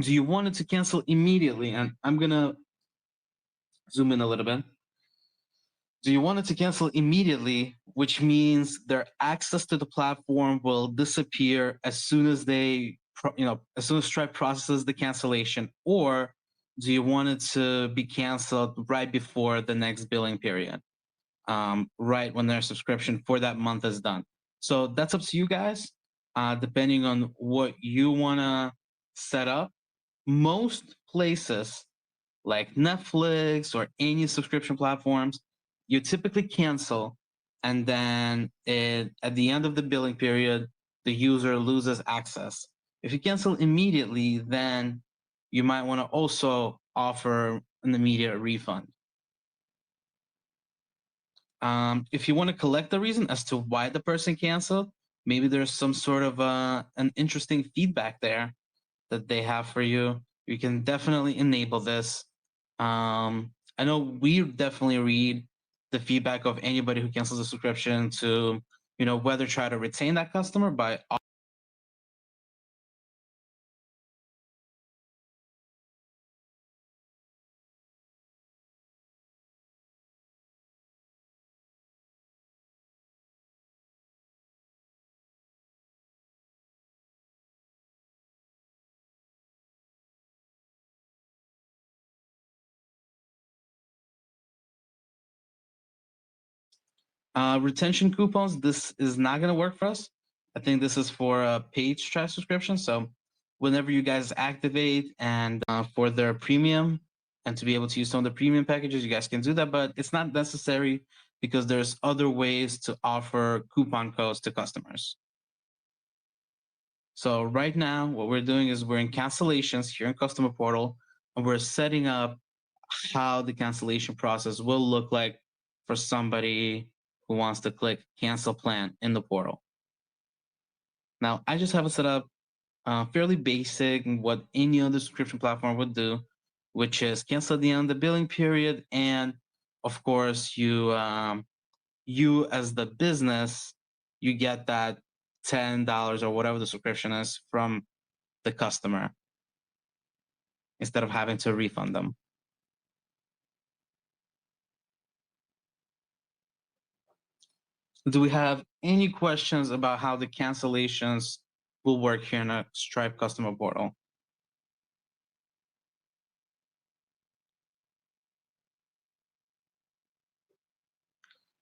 do you want it to cancel immediately? And I'm going to zoom in a little bit. Do you want it to cancel immediately, which means their access to the platform will disappear as soon as as soon as Stripe processes the cancellation? Or do you want it to be canceled right before the next billing period, right when their subscription for that month is done? So that's up to you guys, depending on what you want to set up. Most places like Netflix or any subscription platforms, you typically cancel, and then at the end of the billing period, the user loses access. If you cancel immediately, then you might want to also offer an immediate refund. If you want to collect the reason as to why the person canceled, maybe there's some sort of an interesting feedback there that they have for you. You can definitely enable this. I know we definitely read the feedback of anybody who cancels a subscription to, whether try to retain that customer by retention coupons. This is not going to work for us. I think this is for a paid Stripe subscription. So whenever you guys activate and for their premium and to be able to use some of the premium packages, you guys can do that, but it's not necessary because there's other ways to offer coupon codes to customers. So right now, what we're doing is we're in cancellations here in Customer Portal, and we're setting up how the cancellation process will look like for somebody who wants to click cancel plan in the portal. Now, I just have it set up fairly basic, what any other subscription platform would do, which is cancel at the end of the billing period. And of course, you as the business, you get that $10 or whatever the subscription is from the customer instead of having to refund them. Do we have any questions about how the cancellations will work here in a Stripe customer portal?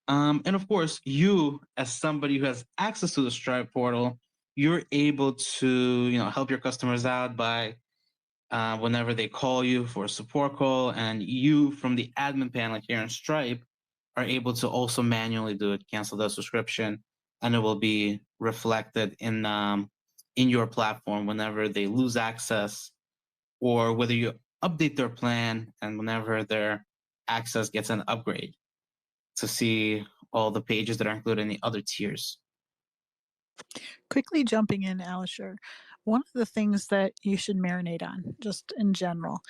And of course, you as somebody who has access to the Stripe portal, you're able to help your customers out by whenever they call you for a support call, and you from the admin panel here in Stripe are able to also manually do it, cancel the subscription, and it will be reflected in your platform whenever they lose access, or whether you update their plan and whenever their access gets an upgrade to see all the pages that are included in the other tiers. Quickly jumping in, Alisher, one of the things that you should marinate on, just in general,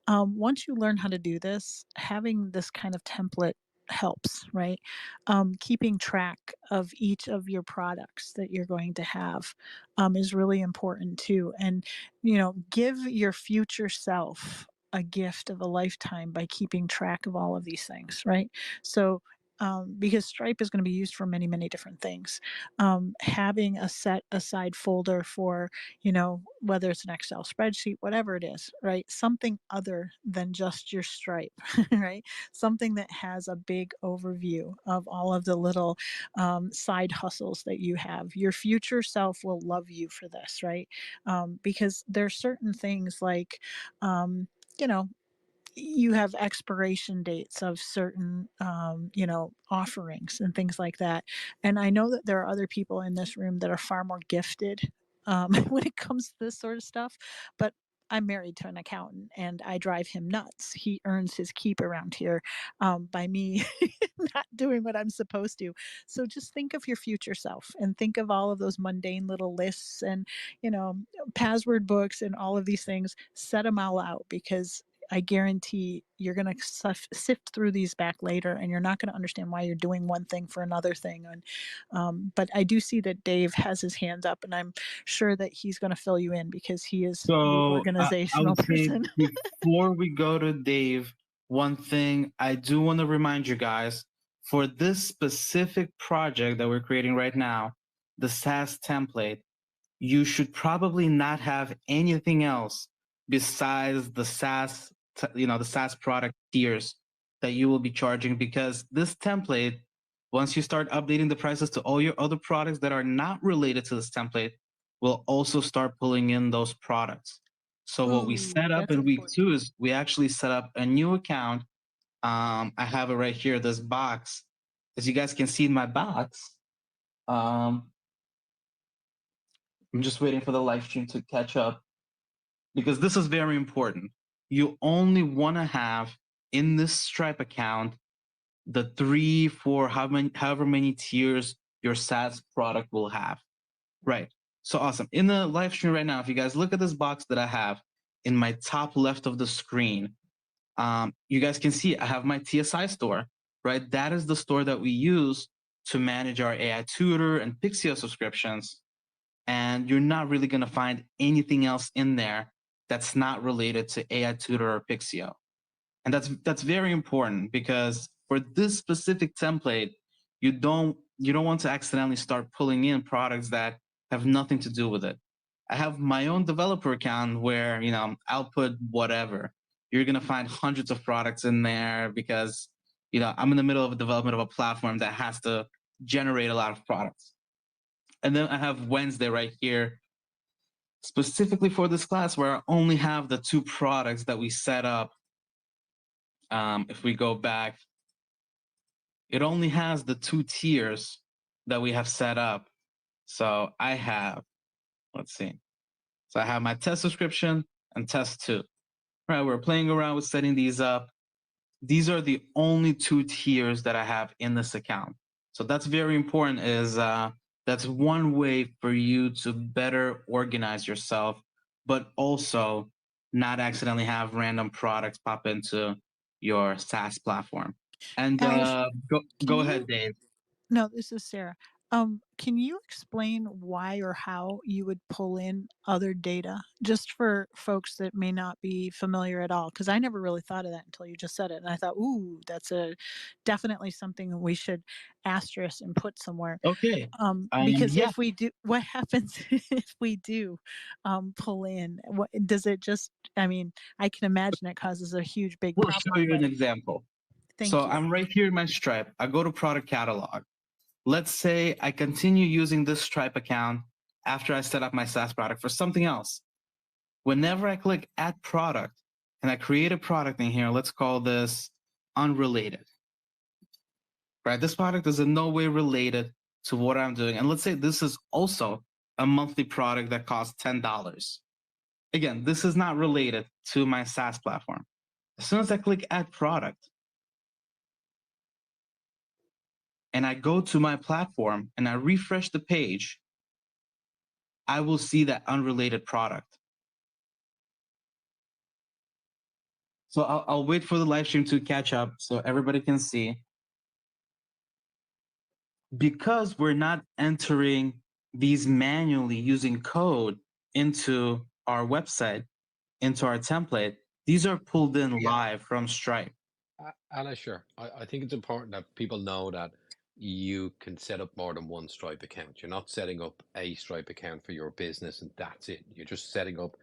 once you learn how to do this, having this kind of template helps, right? Keeping track of each of your products that you're going to have is really important too. And, give your future self a gift of a lifetime by keeping track of all of these things, right? So, because Stripe is going to be used for many, many different things. Having a set aside folder for, whether it's an Excel spreadsheet, whatever it is, right? Something other than just your Stripe, right? Something that has a big overview of all of the little side hustles that you have. Your future self will love you for this, right? Because there's certain things like, you know, you have expiration dates of certain offerings and things like that, and I know that there are other people in this room that are far more gifted when it comes to this sort of stuff, but I'm married to an accountant and I drive him nuts. He earns his keep around here by me not doing what I'm supposed to. So just think of your future self and think of all of those mundane little lists and, password books and all of these things. Set them all out, because I guarantee you're going to sift through these back later and you're not going to understand why you're doing one thing for another thing. And, but I do see that Dave has his hands up, and I'm sure that he's going to fill you in because he is the So I organizational would say person. before we go to Dave, one thing I do want to remind you guys, for this specific project that we're creating right now, the SaaS template, you should probably not have anything else besides the SaaS, the SaaS product tiers that you will be charging, because this template, once you start updating the prices to all your other products that are not related to this template, will also start pulling in those products. So what we set up in week 2 is we actually set up a new account. I have it right here, this box. As you guys can see in my box, I'm just waiting for the live stream to catch up, because this is very important. You only want to have in this Stripe account the 3, 4, however many tiers your SaaS product will have. Right. So awesome. In the live stream right now, if you guys look at this box that I have in my top left of the screen, you guys can see I have my TSI store, right? That is the store that we use to manage our AI Tutor and Pixio subscriptions. And you're not really going to find anything else in there that's not related to AI Tutor or Pixio. And that's very important, because for this specific template, you don't want to accidentally start pulling in products that have nothing to do with it. I have my own developer account where, I'll put whatever. You're going to find hundreds of products in there because, I'm in the middle of a development of a platform that has to generate a lot of products. And then I have Wednesday right here, specifically for this class, where I only have the 2 products that we set up. If we go back, it only has the 2 tiers that we have set up. So I have, let's see. So I have my test subscription and test 2. Right, we're playing around with setting these up. These are the only 2 tiers that I have in this account. So that's very important, is that's one way for you to better organize yourself, but also not accidentally have random products pop into your SaaS platform. And go ahead, Dave. No, this is Sarah. Can you explain why or how you would pull in other data, just for folks that may not be familiar at all? Because I never really thought of that until you just said it, and I thought, ooh, that's definitely something that we should asterisk and put somewhere. Okay. Because yeah. if we do, what happens if we do pull in? What does it just? I mean, I can imagine it causes a huge, big We'll problem. show you an example. Thank So you. I'm right here in my Stripe. I go to product catalog. Let's say I continue using this Stripe account after I set up my SaaS product for something else. Whenever I click add product and I create a product in here, let's call this unrelated. Right? This product is in no way related to what I'm doing. And let's say this is also a monthly product that costs $10. Again, this is not related to my SaaS platform. As soon as I click add product, and I go to my platform and I refresh the page, I will see that unrelated product. So I'll wait for the live stream to catch up so everybody can see. Because we're not entering these manually using code into our website, into our template, these are pulled in live from Stripe. Sure. I think it's important that people know that you can set up more than one Stripe account. You're not setting up a Stripe account for your business and that's it. You're just setting up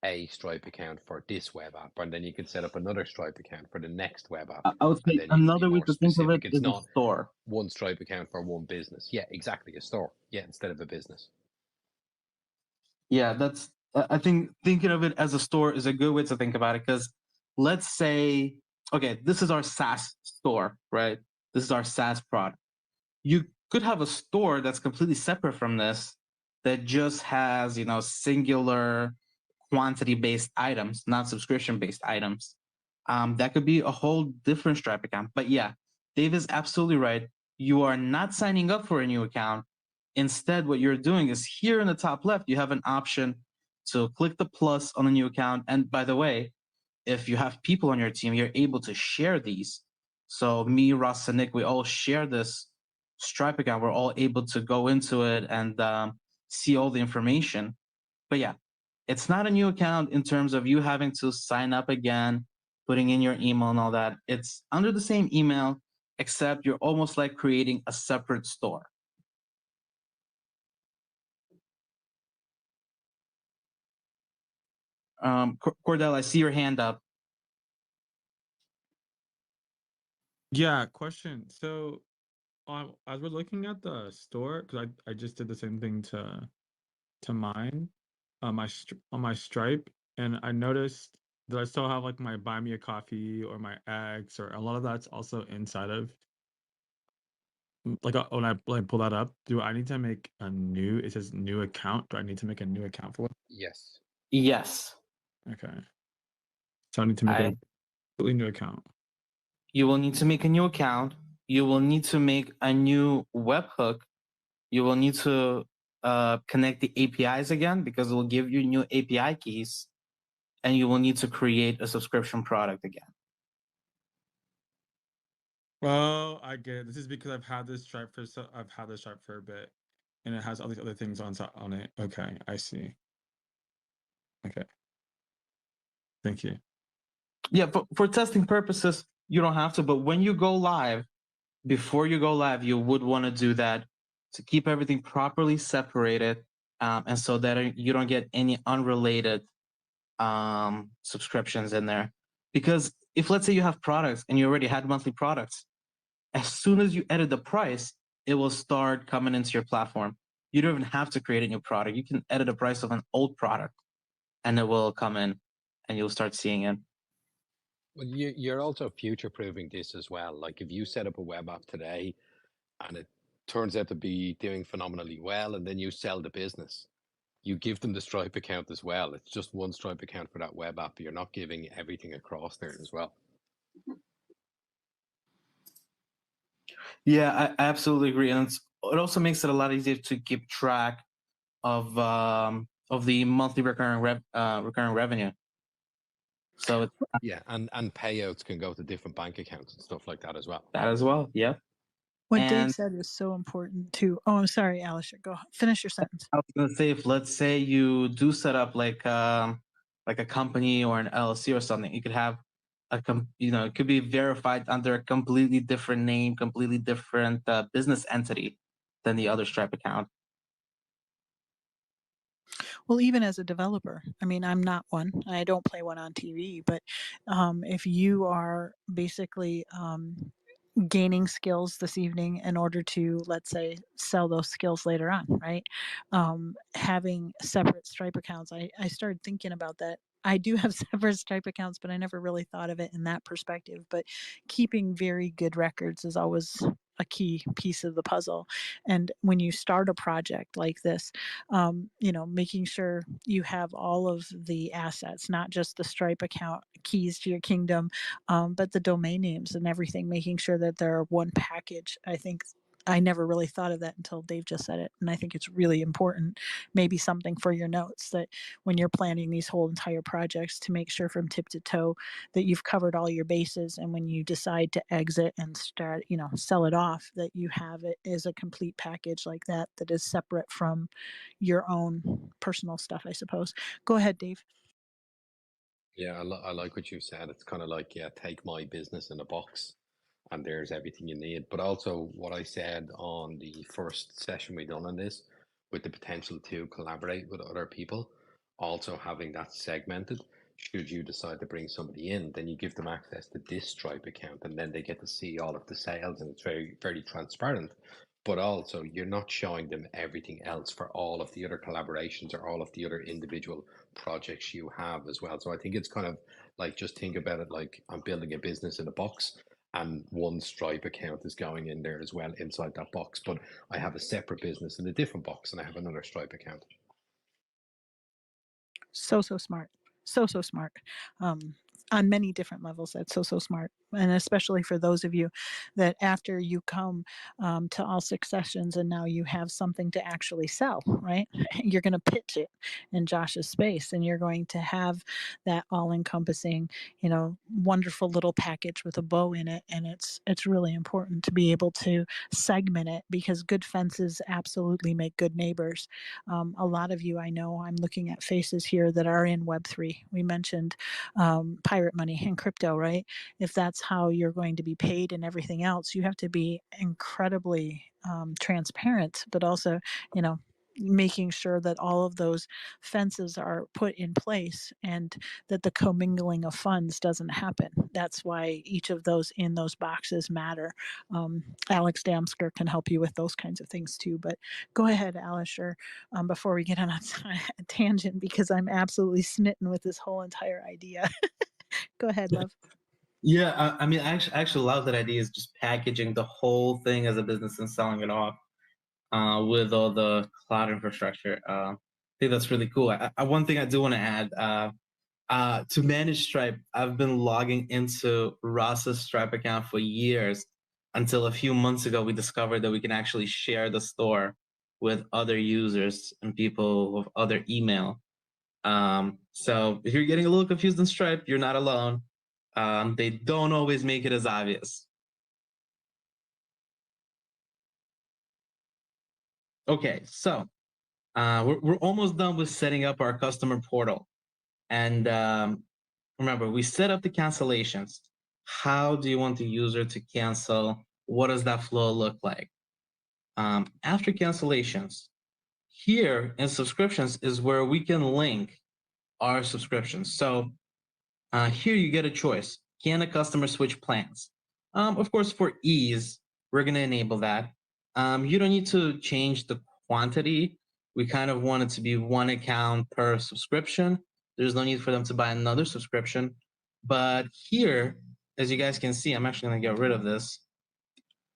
a Stripe account for this web app, and then you can set up another Stripe account for the next web app. I would say and then you can be another way more to think of it specific. It's is a not store. one Stripe account for one business. Yeah, exactly. A store. Yeah, instead of a business. Yeah, that's, I think thinking of it as a store is a good way to think about it, because let's say, okay, this is our SaaS store, right? This is our SaaS product. You could have a store that's completely separate from this that just has, singular quantity-based items, not subscription-based items, that could be a whole different Stripe account. But yeah, Dave is absolutely right. You are not signing up for a new account. Instead, what you're doing is here in the top left, you have an option to click the plus on a new account. And by the way, if you have people on your team, you're able to share these. So me, Ross, and Nick, we all share this Stripe account. We're all able to go into it and see all the information. But yeah, it's not a new account in terms of you having to sign up again, putting in your email and all that. It's under the same email, except you're almost like creating a separate store. Cordell, I see your hand up. Yeah, question. So, as we're looking at the store, because I just did the same thing to mine, on my Stripe, and I noticed that I still have like my buy me a coffee or my eggs, or a lot of that's also inside of like when I pull that up. Do I need to make a new? It says new account. Do I need to make a new account for it? Yes. Yes. Okay. So I need to make a completely new account. You will need to make a new account. You will need to make a new webhook. You will need to connect the APIs again because it will give you new API keys, and you will need to create a subscription product again. Well, I get it. This is because I've had this Stripe for a bit, and it has all these other things on it. Okay, I see. Okay. Thank you. Yeah, for testing purposes, you don't have to, but when you go live, before you go live, you would want to do that to keep everything properly separated, and so that you don't get any unrelated subscriptions in there. Because if, let's say, you have products and you already had monthly products, as soon as you edit the price, it will start coming into your platform. You don't even have to create a new product. You can edit the price of an old product and it will come in and you'll start seeing it. Well, you're also future-proofing this as well. Like if you set up a web app today and it turns out to be doing phenomenally well, and then you sell the business, you give them the Stripe account as well. It's just one Stripe account for that web app. You're not giving everything across there as well. Yeah, I absolutely agree, and it also makes it a lot easier to keep track of the monthly recurring revenue. So it's yeah, and payouts can go to different bank accounts and stuff like that as well. That as well, yeah. What Dave said is so important too. Oh, I'm sorry, Alicia. Go finish your sentence. I was gonna say, if let's say you do set up like a company or an LLC or something, you could have it could be verified under a completely different name, completely different business entity than the other Stripe account. Well, even as a developer, I mean, I'm not one. I don't play one on TV, but if you are basically gaining skills this evening in order to, let's say, sell those skills later on, right? Having separate Stripe accounts, I started thinking about that. I do have separate Stripe accounts, but I never really thought of it in that perspective. But keeping very good records is always a key piece of the puzzle. And when you start a project like this, making sure you have all of the assets, not just the Stripe account keys to your kingdom, but the domain names and everything, making sure that they're one package. I think I never really thought of that until Dave just said it. And I think it's really important, maybe something for your notes, that when you're planning these whole entire projects, to make sure from tip to toe that you've covered all your bases. And when you decide to exit and start, sell it off, that you have it as a complete package like that is separate from your own personal stuff, I suppose. Go ahead, Dave. Yeah, I like what you said. It's kind of like, yeah, take my business in a box and there's everything you need. But also what I said on the first session we done on this, with the potential to collaborate with other people, also having that segmented. Should you decide to bring somebody in, then you give them access to this Stripe account and then they get to see all of the sales, and it's very, very transparent. But also you're not showing them everything else for all of the other collaborations or all of the other individual projects you have as well. So I think it's kind of like, just think about it like I'm building a business in a box, and one Stripe account is going in there as well inside that box. But I have a separate business in a different box and I have another Stripe account. So smart. So smart. On many different levels, that's so smart. And especially for those of you that after you come to all successions and now you have something to actually sell, right? You're going to pitch it in Josh's space, and you're going to have that all-encompassing, wonderful little package with a bow in it. And it's really important to be able to segment it, because good fences absolutely make good neighbors. A lot of you, I know, I'm looking at faces here that are in Web3. We mentioned pirate money and crypto, right? If that's how you're going to be paid and everything else, you have to be incredibly transparent, but also, making sure that all of those fences are put in place and that the commingling of funds doesn't happen. That's why each of those in those boxes matter. Alex Damsker can help you with those kinds of things too. But go ahead, Alisher, before we get on a tangent, because I'm absolutely smitten with this whole entire idea. Go ahead, love. Yeah, I mean, I actually love that idea, is just packaging the whole thing as a business and selling it off with all the cloud infrastructure. I think that's really cool. One thing I do want to add, to manage Stripe, I've been logging into Ross's Stripe account for years, until a few months ago we discovered that we can actually share the store with other users and people with other email. So if you're getting a little confused in Stripe, you're not alone. They don't always make it as obvious. Okay, so we're almost done with setting up our customer portal. And remember, we set up the cancellations. How do you want the user to cancel? What does that flow look like? After cancellations, here in subscriptions is where we can link our subscriptions. So here you get a choice. Can a customer switch plans? Of course, for ease, we're going to enable that. You don't need to change the quantity. We kind of want it to be one account per subscription. There's no need for them to buy another subscription. But here, as you guys can see, I'm actually going to get rid of this.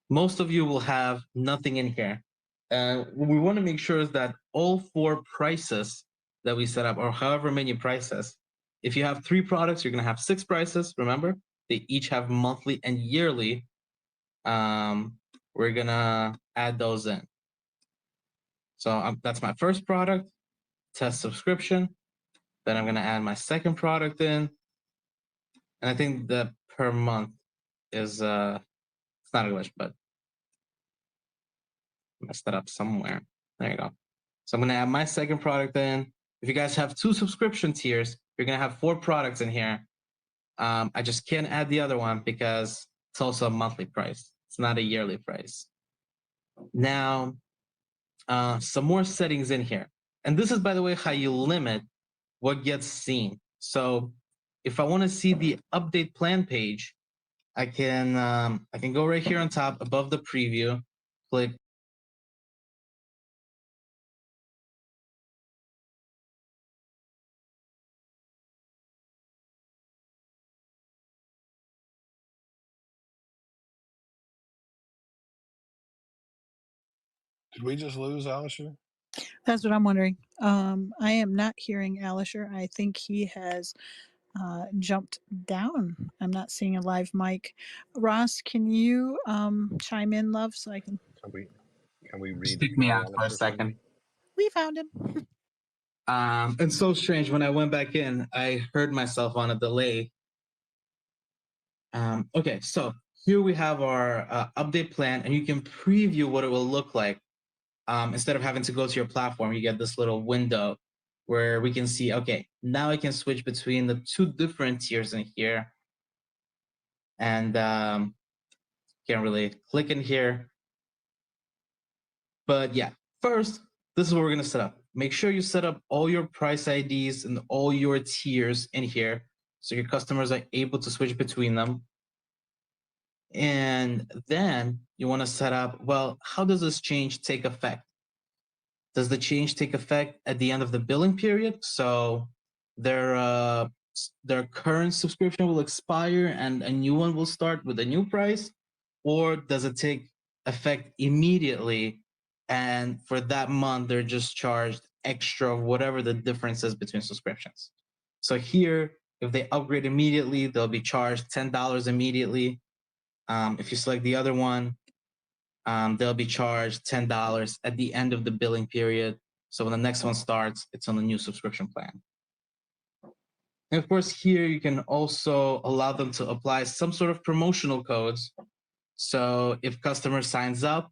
Most of you will have nothing in here. What we want to make sure is that all 4 prices that we set up, or however many prices, if you have 3 products, you're going to have 6 prices. Remember, they each have monthly and yearly. We're going to add those in. So that's my first product, test subscription. Then I'm going to add my second product in. And I think the per month is, it's not English, but I messed that up somewhere. There you go. So I'm going to add my second product in. If you guys have 2 subscription tiers, you're going to have 4 products in here. I just can't add the other one because it's also a monthly price. It's not a yearly price. Now, some more settings in here. And this is, by the way, how you limit what gets seen. So if I want to see the update plan page, I can go right here on top above the preview, click Did we just lose Alisher? That's what I'm wondering. I am not hearing Alisher. I think he has jumped down. I'm not seeing a live mic. Ross, can you chime in, love, so I can? Can we read? Stick me out for a second. We found him. And so strange, when I went back in, I heard myself on a delay. Okay, so here we have our update plan, and you can preview what it will look like. Instead of having to go to your platform, you get this little window where we can see, okay, now I can switch between the 2 different tiers in here. And can't really click in here. But yeah, first, this is what we're going to set up. Make sure you set up all your price IDs and all your tiers in here so your customers are able to switch between them. And then you want to set up, well, how does this change take effect? Does the change take effect at the end of the billing period? So their current subscription will expire and a new one will start with a new price? Or does it take effect immediately, and for that month they're just charged extra of whatever the difference is between subscriptions. So here, if they upgrade immediately, they'll be charged $10 immediately. If you select the other one, they'll be charged $10 at the end of the billing period. So when the next one starts, it's on the new subscription plan. And of course, here you can also allow them to apply some sort of promotional codes. So if customer signs up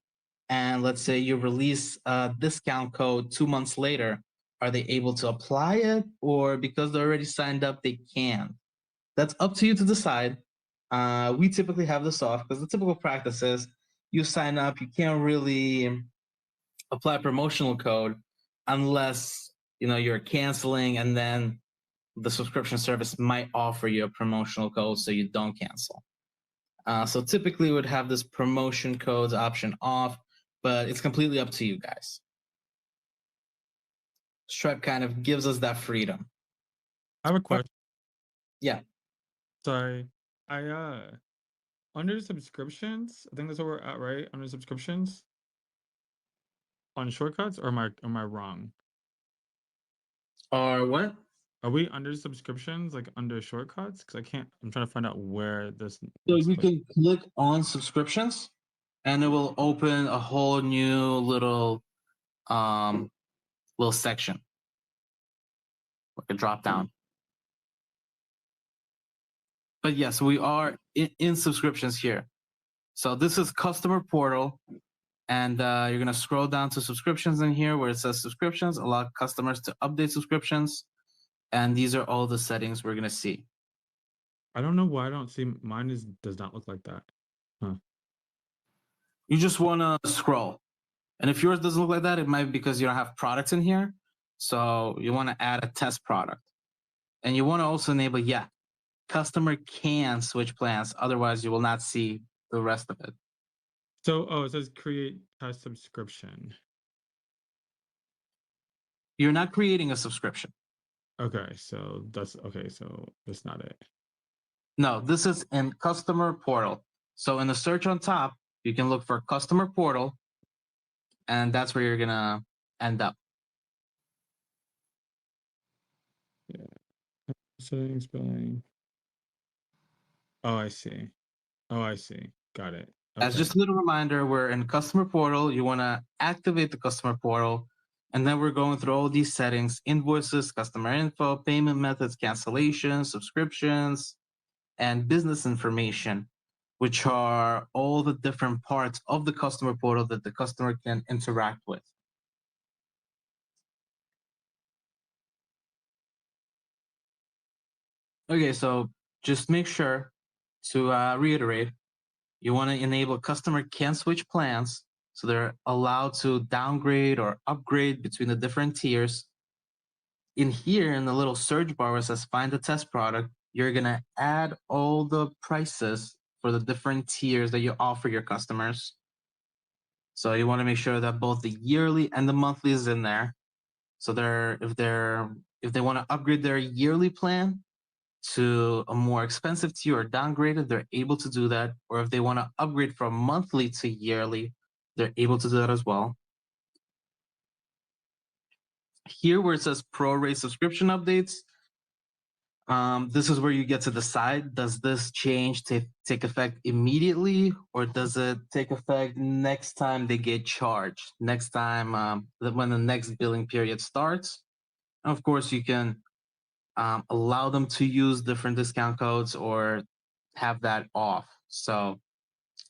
and let's say you release a discount code 2 months later, are they able to apply it, or because they're already signed up, they can't? That's up to you to decide. We typically have this off because the typical practice is you sign up, you can't really apply a promotional code unless you're canceling, and then the subscription service might offer you a promotional code so you don't cancel. So typically we would have this promotion codes option off, but it's completely up to you guys. Stripe kind of gives us that freedom. I have a question. Yeah. Sorry. Under subscriptions, I think that's what we're at, right? Under subscriptions on shortcuts, or am I wrong? Or what? Are we under subscriptions, like under shortcuts? Because I'm trying to find out where this. So you can click on subscriptions, and it will open a whole new little section, like a drop down. But yes, we are in subscriptions here. So this is customer portal, and you're gonna scroll down to subscriptions in here where it says subscriptions, allow customers to update subscriptions, and these are all the settings we're gonna see. I don't know why I don't see mine. Does not look like that. Huh. You just wanna scroll, and if yours doesn't look like that, it might be because you don't have products in here. So you wanna add a test product, and you wanna also enable customer can switch plans, otherwise you will not see the rest of it. So, it says create test subscription. You're not creating a subscription. Okay, so that's not it. No, this is in customer portal. So in the search on top, you can look for customer portal, and that's where you're gonna end up. Yeah. Settings, billing. Oh, I see. Got it. Okay. As just a little reminder, we're in customer portal. You want to activate the customer portal, and then we're going through all these settings: invoices, customer info, payment methods, cancellations, subscriptions, and business information, which are all the different parts of the customer portal that the customer can interact with. Okay, so just make sure to reiterate, you want to enable customer can switch plans, so they're allowed to downgrade or upgrade between the different tiers. In here, in the little search bar where it says find the test product, you're going to add all the prices for the different tiers that you offer your customers. So you want to make sure that both the yearly and the monthly is in there. So if they want to upgrade their yearly plan to a more expensive tier or downgraded, they're able to do that. Or if they want to upgrade from monthly to yearly, they're able to do that as well. Here where it says prorate subscription updates, this is where you get to decide, does this change take effect immediately, or does it take effect next time they get charged, next time when the next billing period starts? And of course, you can allow them to use different discount codes or have that off, so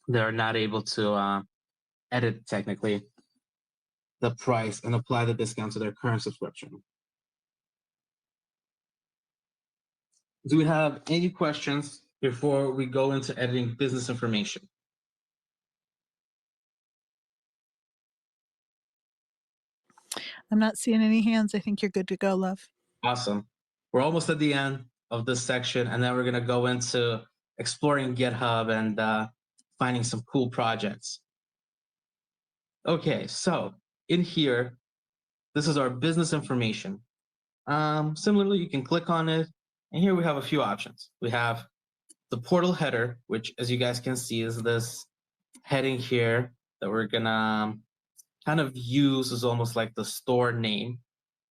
they're not able to edit technically the price and apply the discount to their current subscription. Do we have any questions before we go into editing business information? I'm not seeing any hands. I think you're good to go, love. Awesome. We're almost at the end of this section, and then we're going to go into exploring GitHub and finding some cool projects. Okay, so in here, this is our business information. Similarly, you can click on it, and here we have a few options. We have the portal header, which, as you guys can see, is this heading here that we're gonna kind of use as almost like the store name.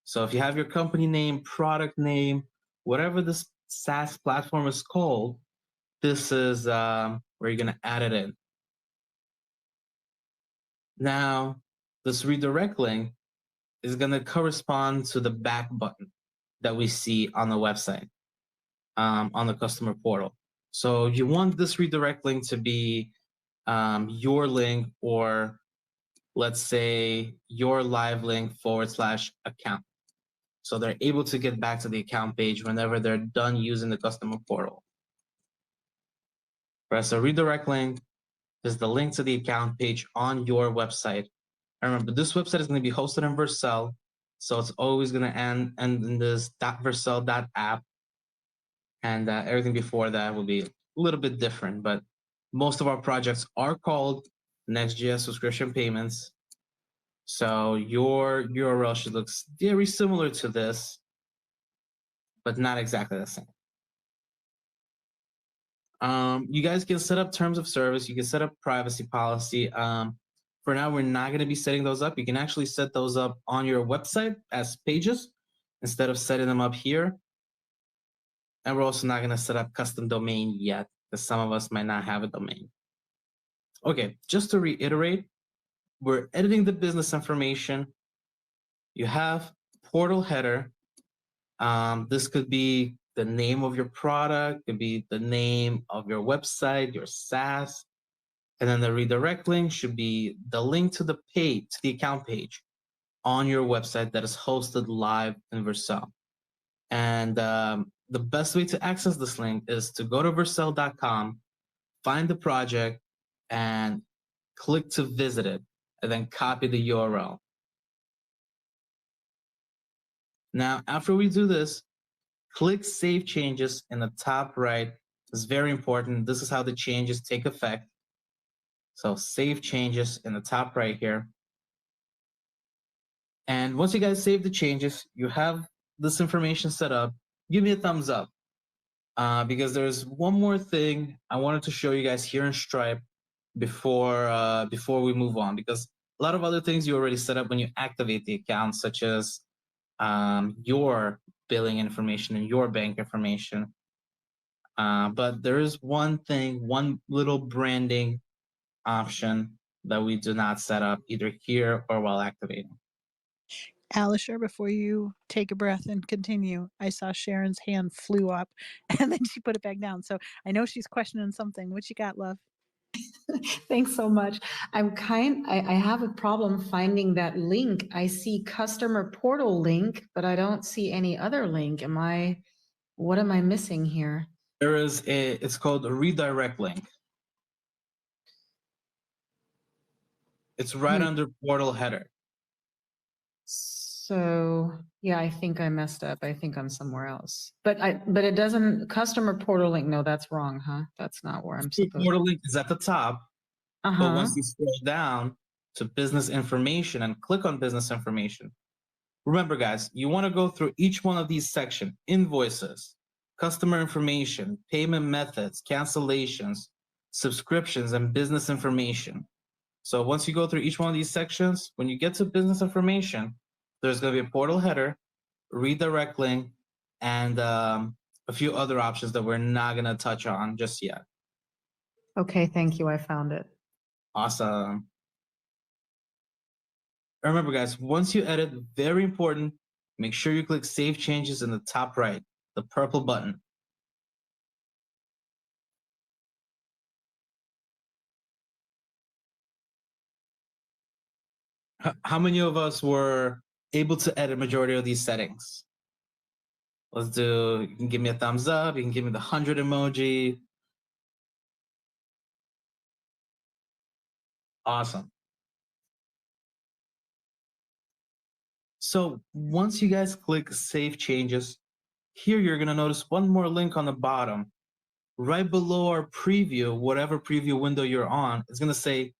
So if you have your company name, product name, whatever this SaaS platform is called, this is where you're going to add it in. Now, this redirect link is going to correspond to the back button that we see on the website, on the customer portal. So you want this redirect link to be your link, or let's say your live link /account. So they're able to get back to the account page whenever they're done using the customer portal. Press a redirect link is the link to the account page on your website. And remember, this website is going to be hosted in Vercel, so it's always going to end in this .vercel.app, and everything before that will be a little bit different. But most of our projects are called Next.js subscription payments. So your URL should look very similar to this, but not exactly the same. You guys can set up terms of service. You can set up privacy policy. For now, we're not going to be setting those up. You can actually set those up on your website as pages instead of setting them up here. And we're also not going to set up custom domain yet, because some of us might not have a domain. Okay, just to reiterate, we're editing the business information. You have portal header. This could be the name of your product, could be the name of your website, your SaaS, and then the redirect link should be the link to the page, to the account page on your website that is hosted live in Vercel. And the best way to access this link is to go to vercel.com, find the project, and click to visit it, and then copy the URL. Now, after we do this, click Save Changes in the top right. It's very important. This is how the changes take effect. So Save Changes in the top right here. And once you guys save the changes, you have this information set up. Give me a thumbs up, because there's one more thing I wanted to show you guys here in Stripe before we move on, because a lot of other things you already set up when you activate the account, such as your billing information and your bank information. But there is one thing, one little branding option that we do not set up either here or while activating. Alisher, before you take a breath and continue, I saw Sharon's hand flew up and then she put it back down. So I know she's questioning something. What you got, love? Thanks so much. I have a problem finding that link. I see customer portal link, but I don't see any other link. What am I missing here? There is it's called a redirect link. It's right under portal header. So yeah, I think I messed up. I think I'm somewhere else. But it doesn't, customer portal link. No, that's wrong, huh? That's not where I'm supposed to. Portal link is at the top. But once you scroll down to business information and click on business information, remember guys, you want to go through each one of these sections: invoices, customer information, payment methods, cancellations, subscriptions, and business information. So once you go through each one of these sections, when you get to business information, there's going to be a portal header, redirect link, and a few other options that we're not going to touch on just yet. Okay, thank you. I found it. Awesome. Remember guys, once you edit, very important, make sure you click Save Changes in the top right, the purple button. How many of us were able to edit majority of these settings? Let's do, you can give me a thumbs up, you can give me the 100 emoji. Awesome. So once you guys click Save Changes, here you're going to notice one more link on the bottom. Right below our preview, whatever preview window you're on, it's going to say,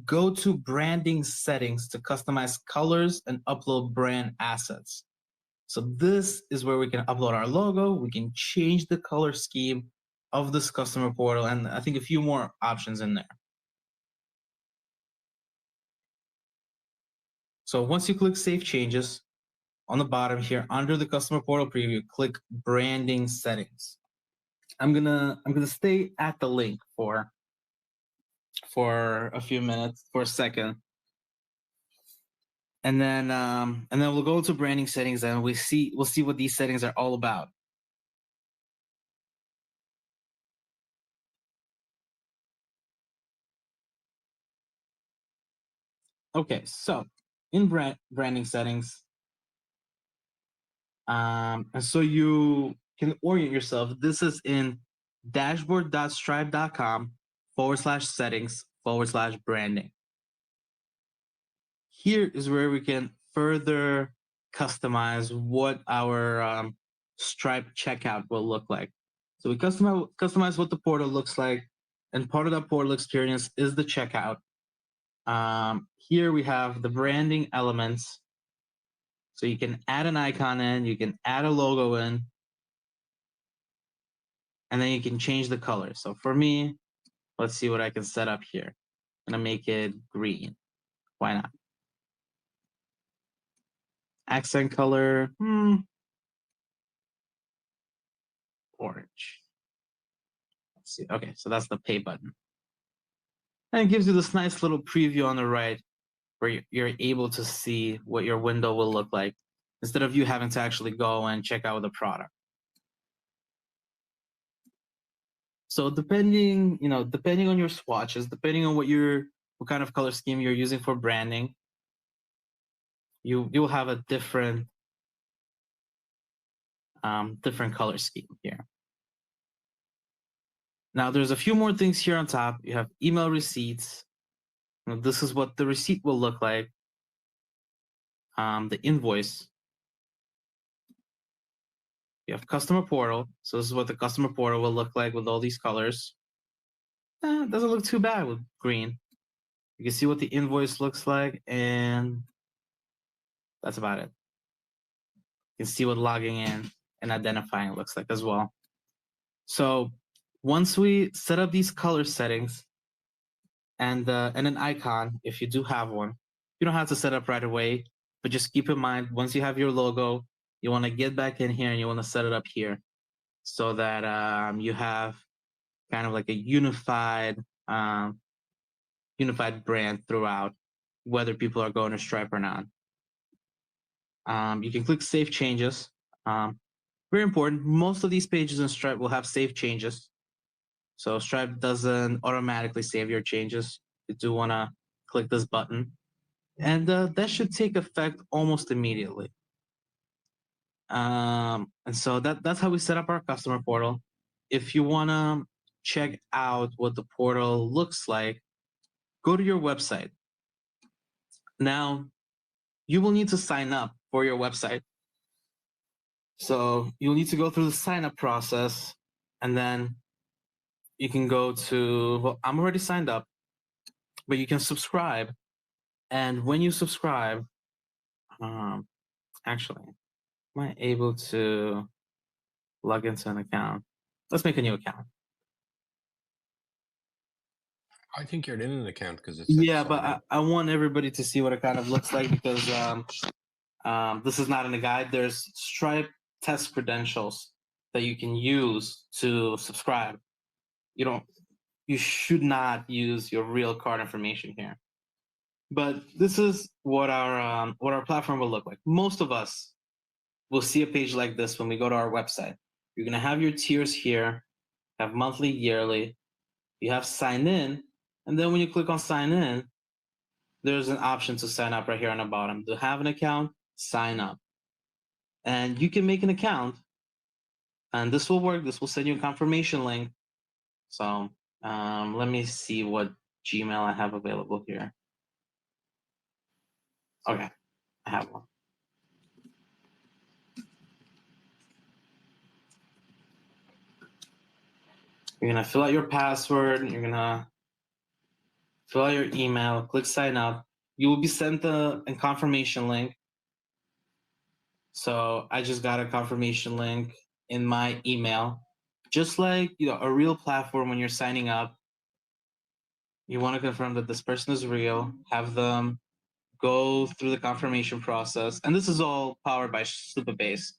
go to branding settings to customize colors and upload brand assets. So this is where we can upload our logo. We can change the color scheme of this customer portal, and I think a few more options in there. So once you click Save Changes, on the bottom here under the customer portal preview, click branding settings. I'm gonna stay at the link for a few minutes, for a second. And then we'll go to branding settings and we'll see what these settings are all about. Okay, so in branding settings, and so you can orient yourself. This is in dashboard.stripe.com/settings/branding. Here is where we can further customize what our Stripe checkout will look like. So we customize what the portal looks like, and part of that portal experience is the checkout. Here we have the branding elements. So you can add an icon in, you can add a logo in, and then you can change the color. So for me, let's see what I can set up here. I'm gonna make it green. Why not? Accent color, orange. Let's see. Okay, so that's the pay button. And it gives you this nice little preview on the right where you're able to see what your window will look like instead of you having to actually go and check out the product. So depending on your swatches, depending on what kind of color scheme you're using for branding, you'll have a different color scheme here. Now there's a few more things here on top. You have email receipts. This is what the receipt will look like. The invoice. You have customer portal. So this is what the customer portal will look like with all these colors. It doesn't look too bad with green. You can see what the invoice looks like, and that's about it. You can see what logging in and identifying looks like as well. So once we set up these color settings and an icon, if you do have one, you don't have to set up right away, but just keep in mind, once you have your logo, you want to get back in here and you want to set it up here so that you have kind of like a unified brand throughout, whether people are going to Stripe or not. You can click Save Changes. Very important. Most of these pages in Stripe will have save changes. So Stripe doesn't automatically save your changes. You do want to click this button. And that should take effect almost immediately. And so that's how we set up our customer portal. If you want to check out what the portal looks like, go to your website. Now, you will need to sign up for your website. So you'll need to go through the sign up process, and then you can go to, well, I'm already signed up, but you can subscribe. And when you subscribe, actually, am I able to log into an account? Let's make a new account. I think you're in an account because it's but I want everybody to see what it kind of looks like because this is not in the guide. There's Stripe test credentials that you can use to subscribe. You should not use your real card information here. But this is what our platform will look like. Most of us will see a page like this when we go to our website. You're gonna have your tiers here, have monthly, yearly. You have sign in, and then when you click on sign in, there's an option to sign up right here on the bottom. To have an account, sign up. And you can make an account, and this will work. This will send you a confirmation link. So let me see what Gmail I have available here. Okay, I have one. You're gonna fill out your password. You're gonna fill out your email, click sign up. You will be sent a confirmation link. So I just got a confirmation link in my email. Just like a real platform when you're signing up, you want to confirm that this person is real, have them go through the confirmation process, and this is all powered by Supabase.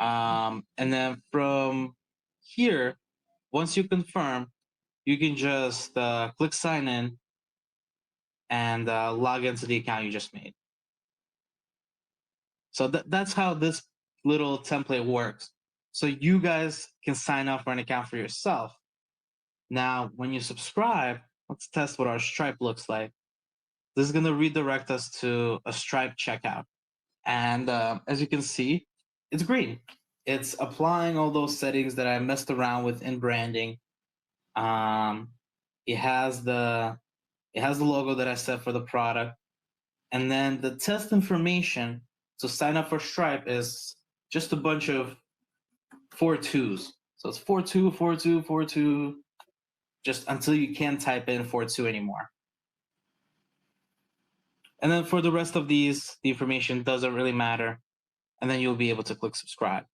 And then from here, once you confirm, you can just click sign in and log into the account you just made. So that's how this little template works. So you guys can sign up for an account for yourself. Now, when you subscribe, let's test what our Stripe looks like. This is going to redirect us to a Stripe checkout. And as you can see, it's green. It's applying all those settings that I messed around with in branding. It has the logo that I set for the product. And then the test information to sign up for Stripe is just a bunch of 4.2s. So it's 4.2, 4.2, 4.2, just until you can't type in 4.2 anymore. And then for the rest of these, the information doesn't really matter. And then you'll be able to click subscribe.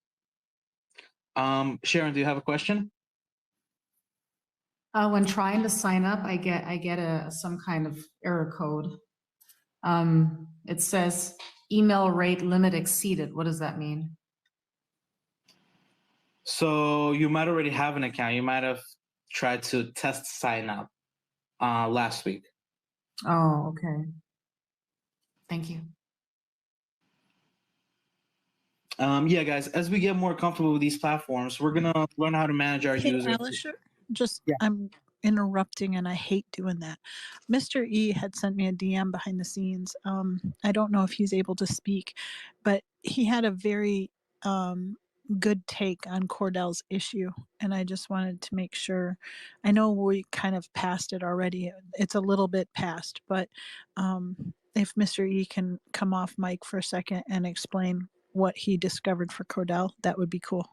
Sharon, do you have a question? When trying to sign up, I get some kind of error code. It says email rate limit exceeded. What does that mean? So you might already have an account. You might have tried to test sign up last week. Oh, okay. Thank you. Yeah, guys, as we get more comfortable with these platforms, we're going to learn how to manage our Hey, users. Alisher, just Yeah. I'm interrupting and I hate doing that. Mr. E had sent me a DM behind the scenes. I don't know if he's able to speak, but he had a very good take on Cordell's issue, and I just wanted to make sure. I know we kind of passed it already. It's a little bit past, but if Mr. E can come off mic for a second and explain what he discovered for Cordell, that would be cool.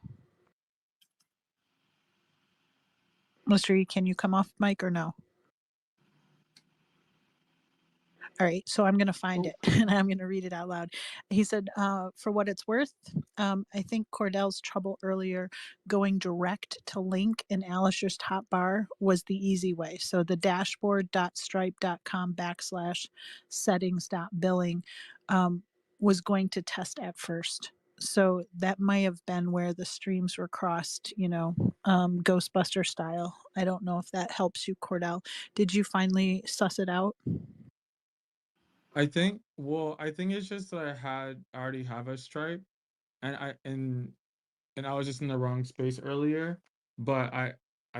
Mr. E, can you come off mic or no? All right, so I'm going to find it and I'm going to read it out loud. He said, for what it's worth, I think Cordell's trouble earlier going direct to link in Alisher's top bar was the easy way. So the dashboard.stripe.com/settings.billing was going to test at first. So that might have been where the streams were crossed, Ghostbuster style. I don't know if that helps you, Cordell. Did you finally suss it out? I think it's just that I already have a Stripe, and I was just in the wrong space earlier. But I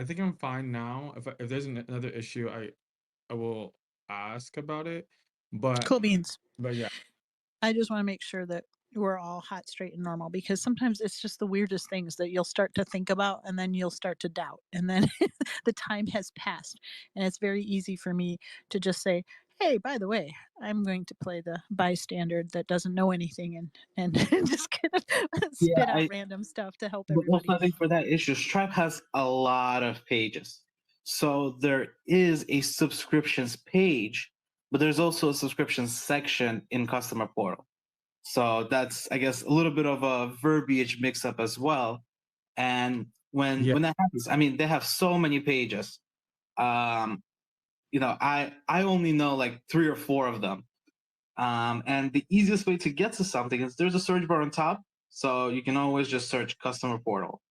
think I'm fine now. If there's another issue, I will ask about it. But Cool beans. But yeah. I just want to make sure that we're all hot, straight, and normal, because sometimes it's just the weirdest things that you'll start to think about and then you'll start to doubt. And then the time has passed. And it's very easy for me to just say, hey, by the way, I'm going to play the bystander that doesn't know anything and just kind of spit out random stuff to help everybody. I think for that issue, Stripe has a lot of pages. So there is a subscriptions page, but there's also a subscriptions section in Customer Portal. So that's, I guess, a little bit of a verbiage mix up as well. And when that happens, I mean, they have so many pages. I only know like 3 or 4 of them. And the easiest way to get to something is there's a search bar on top. So you can always just search Customer Portal.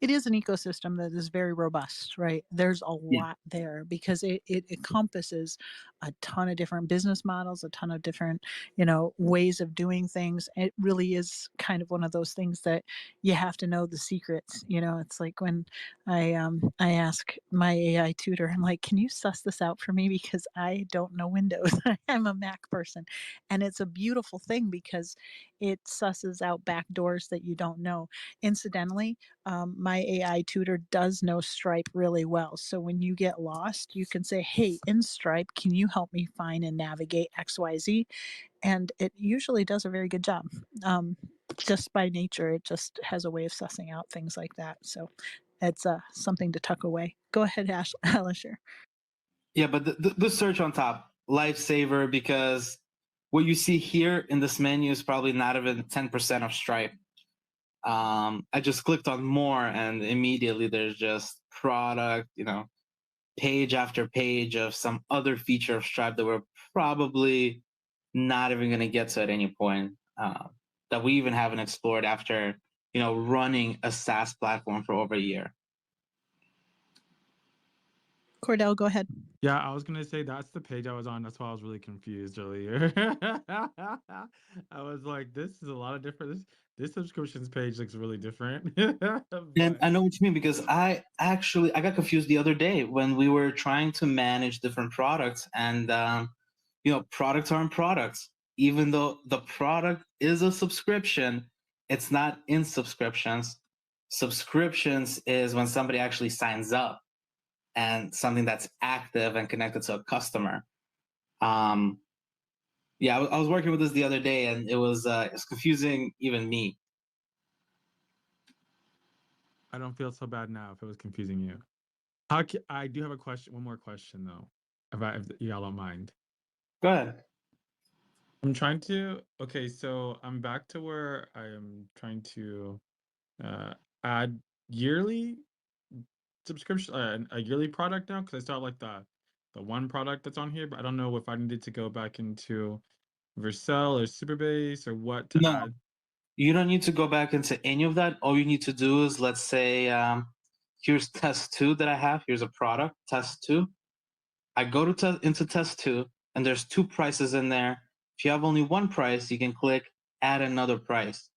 It is an ecosystem that is very robust, right? There's a lot there because it encompasses a ton of different business models, a ton of different, ways of doing things. It really is kind of one of those things that you have to know the secrets. It's like when I ask my AI tutor, I'm like, can you suss this out for me? Because I don't know Windows. I'm a Mac person. And it's a beautiful thing because it susses out back doors that you don't know. Incidentally, my AI tutor does know Stripe really well. So when you get lost, you can say, hey, in Stripe, can you help me find and navigate XYZ? And it usually does a very good job. Just by nature, it just has a way of sussing out things like that. So it's something to tuck away. Go ahead, Alisher. Yeah, but the search on top, lifesaver, because what you see here in this menu is probably not even 10% of Stripe. I just clicked on more and immediately there's just product, page after page of some other feature of Stripe that we're probably not even going to get to at any point, that we even haven't explored after, running a SaaS platform for over a year. Cordell, go ahead. Yeah, I was gonna say that's the page I was on. That's why I was really confused earlier. I was like, this is a lot of different. This subscriptions page looks really different. And I know what you mean, because I got confused the other day when we were trying to manage different products, and products aren't products. Even though the product is a subscription, it's not in subscriptions. Subscriptions is when somebody actually signs up and something that's active and connected to a customer. Yeah, I was working with this the other day, and it's confusing even me. I don't feel so bad now if it was confusing you. I do have a question. One more question though, if y'all don't mind. Go ahead. I'm trying to. Okay, so I'm back to where I am trying to add yearly subscription, a yearly product now, because I saw like the one product that's on here, but I don't know if I needed to go back into Vercel or Superbase or what to add. You don't need to go back into any of that. All you need to do is, let's say, here's test 2 that I have. Here's a product, test 2. I go into test 2, and there's 2 prices in there. If you have only one price, you can click add another price.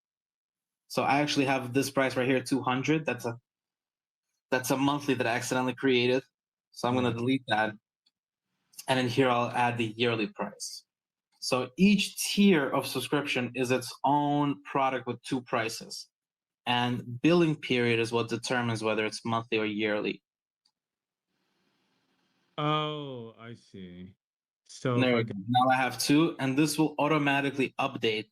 So I actually have this price right here, 200. That's a monthly that I accidentally created. So I'm going to delete that. And then here I'll add the yearly price. So each tier of subscription is its own product with 2 prices. And billing period is what determines whether it's monthly or yearly. Oh, I see. So There we go. Now I have 2, and this will automatically update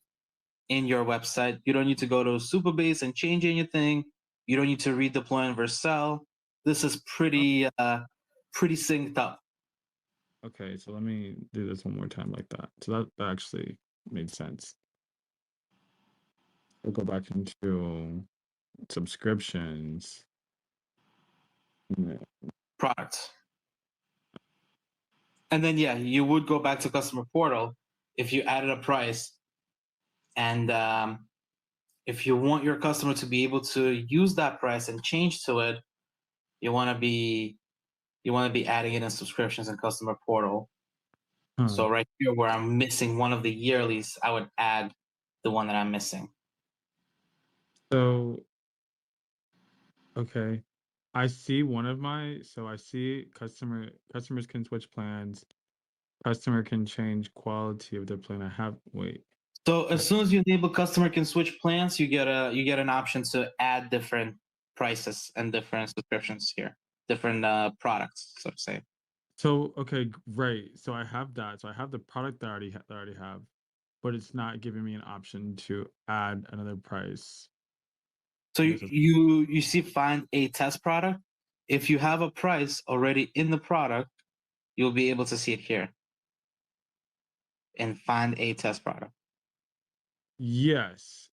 in your website. You don't need to go to Superbase and change anything. You don't need to redeploy in Vercel. This is pretty synced up. Okay, so let me do this one more time like that. So that actually made sense. We'll go back into subscriptions. Products. And then, yeah, you would go back to customer portal if you added a price. And if you want your customer to be able to use that price and change to it, you want to be adding it in subscriptions and customer portal. So right here where I'm missing one of the yearlies, I would add the one that I'm missing. So, okay. I see I see customers can switch plans. Customer can change quality of their plan. So as soon as you enable customer can switch plans, you get an option to add different prices and different subscriptions here, different products, so to say. So, okay, right. So I have that. So I have the product that I already have, but it's not giving me an option to add another price. So you see find a test product. If you have a price already in the product, you'll be able to see it here. And find a test product. Yes.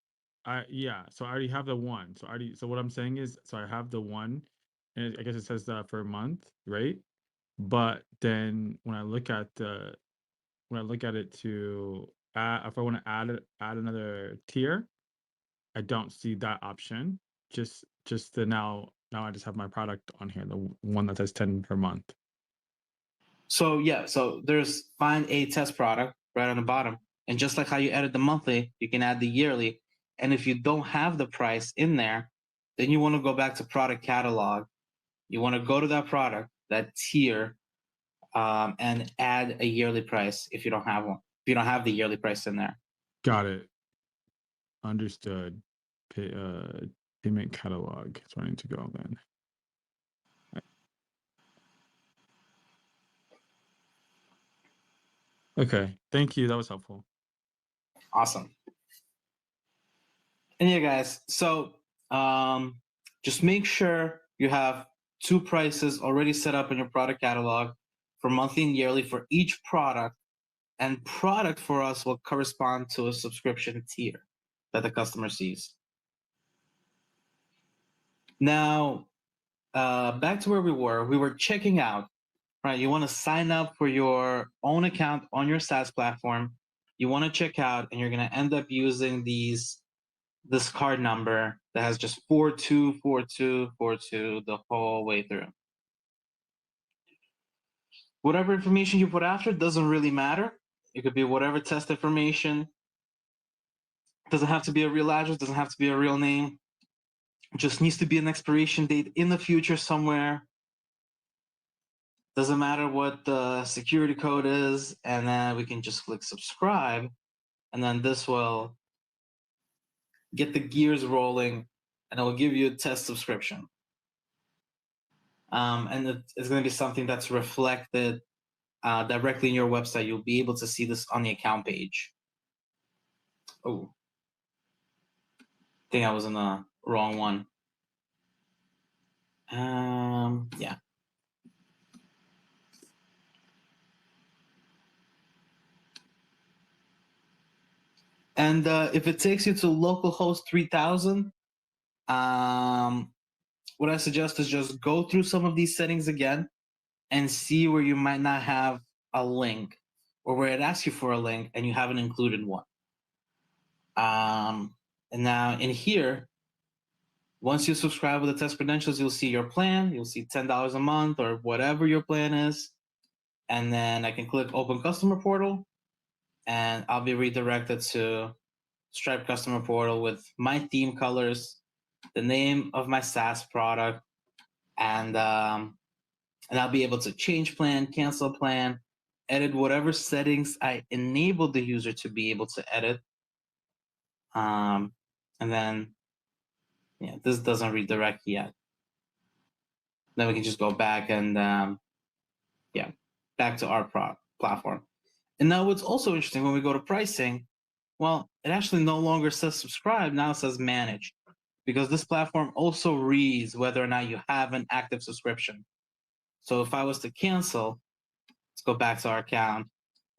So I already have the one. So what I'm saying is, so I have the one, and I guess it says that for a month, right? But then when I look at it to add, if I want to add another tier, I don't see that option. Just the now I just have my product on here, the one that says 10 per month. So yeah, so there's find a test product right on the bottom. And just like how you added the monthly, you can add the yearly. And if you don't have the price in there, then you want to go back to product catalog. You want to go to that product, that tier, and add a yearly price if you don't have one. If you don't have the yearly price in there. Got it. Understood. Payment catalog. It's wanting to go then. Okay, thank you. That was helpful. Awesome. And yeah, guys, so just make sure you have 2 prices already set up in your product catalog for monthly and yearly for each product. And product for us will correspond to a subscription tier that the customer sees. Now, back to where we were checking out right? You want to sign up for your own account on your SaaS platform. You want to check out, and you're going to end up using this card number that has just 424242 the whole way through. Whatever information you put after doesn't really matter. It could be whatever test information. It doesn't have to be a real address, doesn't have to be a real name. It just needs to be an expiration date in the future somewhere. Doesn't matter what the security code is, and then we can just click subscribe, and then this will get the gears rolling, and it will give you a test subscription. And it's going to be something that's reflected directly in your website. You'll be able to see this on the account page. Oh, I think I was in the wrong one. Yeah. And if it takes you to localhost 3000, what I suggest is just go through some of these settings again and see where you might not have a link, or where it asks you for a link and you haven't included one. And now in here, once you subscribe with the test credentials, you'll see your plan. You'll see $10 a month or whatever your plan is. And then I can click Open Customer Portal, and I'll be redirected to Stripe Customer Portal with my theme colors, the name of my SaaS product, and I'll be able to change plan, cancel plan, edit whatever settings I enabled the user to be able to edit. And then, yeah, this doesn't redirect yet. Then we can just go back and, yeah, back to our platform. And now what's also interesting, when we go to pricing, well, it actually no longer says subscribe, now it says manage, because this platform also reads whether or not you have an active subscription. So if I was to cancel, let's go back to our account,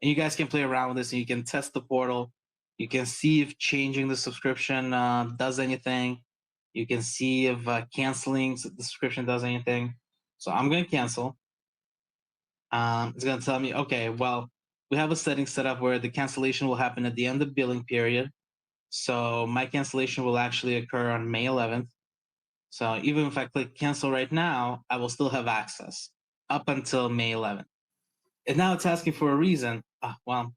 and you guys can play around with this, and you can test the portal. You can see if changing the subscription does anything. You can see if canceling the subscription does anything. So I'm going to cancel. It's going to tell me, okay, well, we have a setting set up where the cancellation will happen at the end of billing period. So my cancellation will actually occur on May 11th. So even if I click cancel right now, I will still have access up until May 11th. And now it's asking for a reason. Well,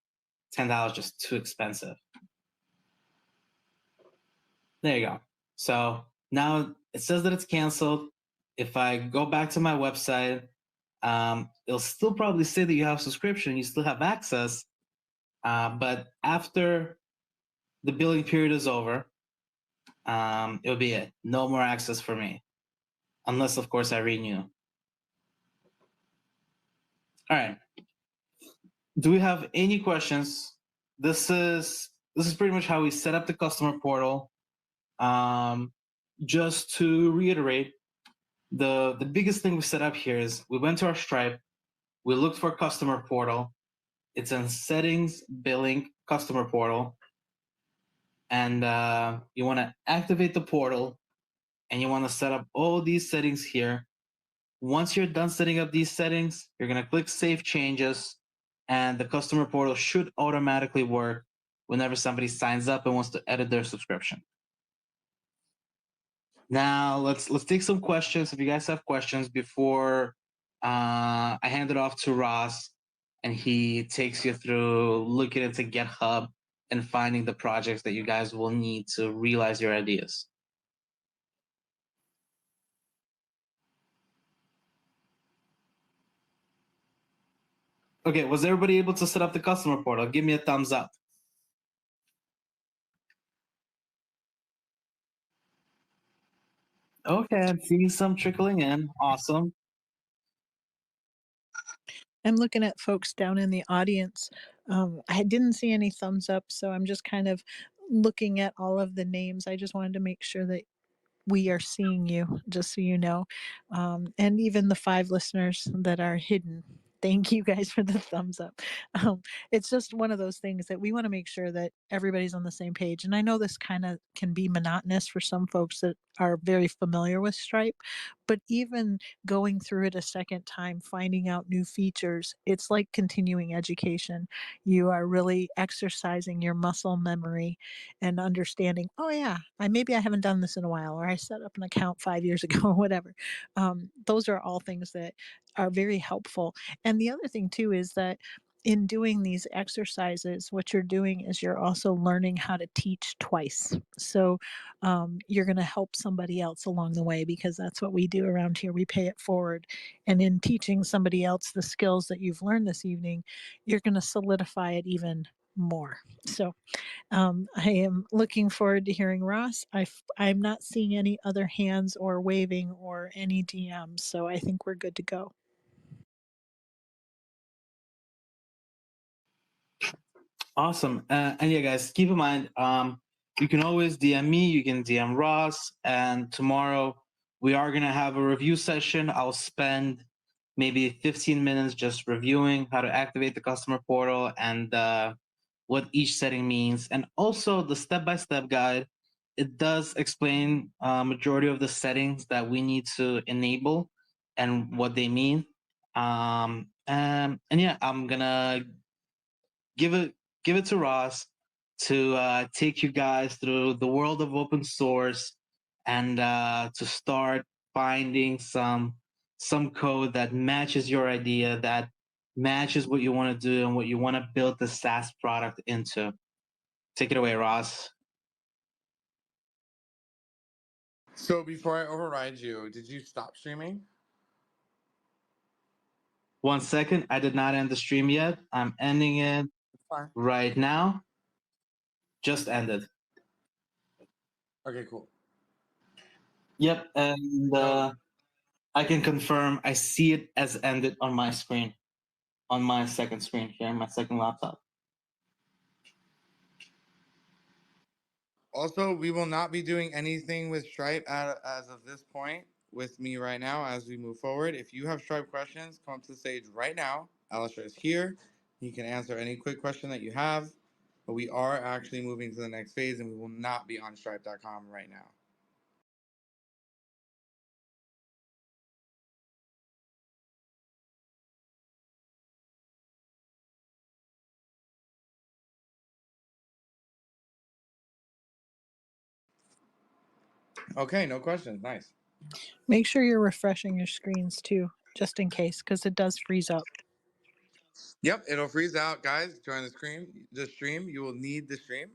$10 just too expensive. There you go. So now it says that it's canceled. If I go back to my website, it'll still probably say that you have subscription, you still have access, but after the billing period is over, it'll be it. No more access for me, unless of course I renew. All right. Do we have any questions? This is pretty much how we set up the customer portal. Just to reiterate, the biggest thing we set up here is we went to our Stripe, we looked for customer portal. It's in settings, billing, customer portal. And you want to activate the portal, and you want to set up all these settings here. Once you're done setting up these settings, you're going to click Save Changes, and the customer portal should automatically work whenever somebody signs up and wants to edit their subscription. Now let's take some questions. If you guys have questions before I hand it off to Ross, and he takes you through looking into GitHub and finding the projects that you guys will need to realize your ideas. Okay, was everybody able to set up the customer portal? Give me a thumbs up. Okay, I'm seeing some trickling in. Awesome. I'm looking at folks down in the audience. I didn't see any thumbs up, so I'm just kind of looking at all of the names. I just wanted to make sure that we are seeing you, just so you know. And even the 5 listeners that are hidden, thank you guys for the thumbs up. It's just one of those things that we want to make sure that everybody's on the same page. And I know this kind of can be monotonous for some folks that are very familiar with Stripe, But even going through it a second time, finding out new features, it's like continuing education. You are really exercising your muscle memory and understanding, oh yeah, maybe I haven't done this in a while, or I set up an account 5 years ago, or whatever. Those are all things that are very helpful. And the other thing too is that in doing these exercises, what you're doing is you're also learning how to teach twice. So you're going to help somebody else along the way, because that's what we do around here. We pay it forward. And in teaching somebody else the skills that you've learned this evening, you're going to solidify it even more. So I am looking forward to hearing Ross. I'm not seeing any other hands or waving or any DMs, so I think we're good to go. Awesome. And yeah, guys, keep in mind, you can always DM me, you can DM Ross, and tomorrow we are going to have a review session. I'll spend maybe 15 minutes just reviewing how to activate the customer portal and what each setting means. And also the step-by-step guide, it does explain majority of the settings that we need to enable and what they mean. And yeah, I'm going to give it to Ross to take you guys through the world of open source and to start finding some code that matches your idea, that matches what you want to do and what you want to build the SaaS product into. Take it away, Ross. So before I override you, did you stop streaming? 1 second. I did not end the stream yet. I'm ending it right now. Just ended. Okay, cool. Yep, and I can confirm I see it as ended on my screen, on my second screen here, my second laptop. Also, we will not be doing anything with Stripe as of this point with me right now as we move forward. If you have Stripe questions, come up to the stage right now. Alistair is here. He can answer any quick question that you have. But we are actually moving to the next phase, and we will not be on Stripe.com right now. Okay, no questions. Nice. Make sure you're refreshing your screens too, just in case, because it does freeze up. Yep, it'll freeze out, guys. Join the stream. You will need the stream.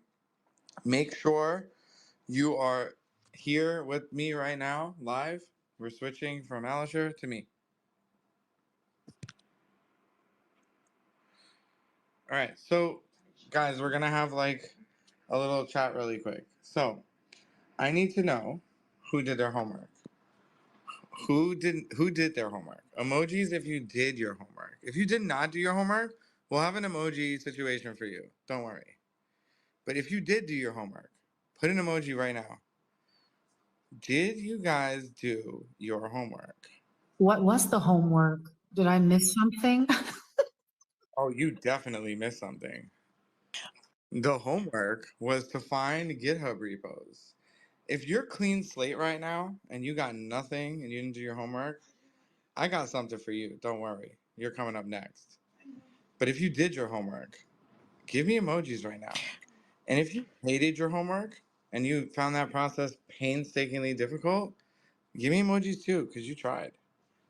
Make sure you are here with me right now, live. We're switching from Alistair to me. All right, so guys, we're gonna have like a little chat really quick. So I need to know who did their homework. Who did their homework? Emojis if you did your homework. If you did not do your homework, we'll have an emoji situation for you. Don't worry. But if you did do your homework, put an emoji right now. Did you guys do your homework? What was the homework? Did I miss something? Oh, you definitely missed something. The homework was to find GitHub repos. If you're clean slate right now and you got nothing and you didn't do your homework, I got something for you. Don't worry. You're coming up next. But if you did your homework, give me emojis right now. And if you hated your homework and you found that process painstakingly difficult, give me emojis too, because you tried.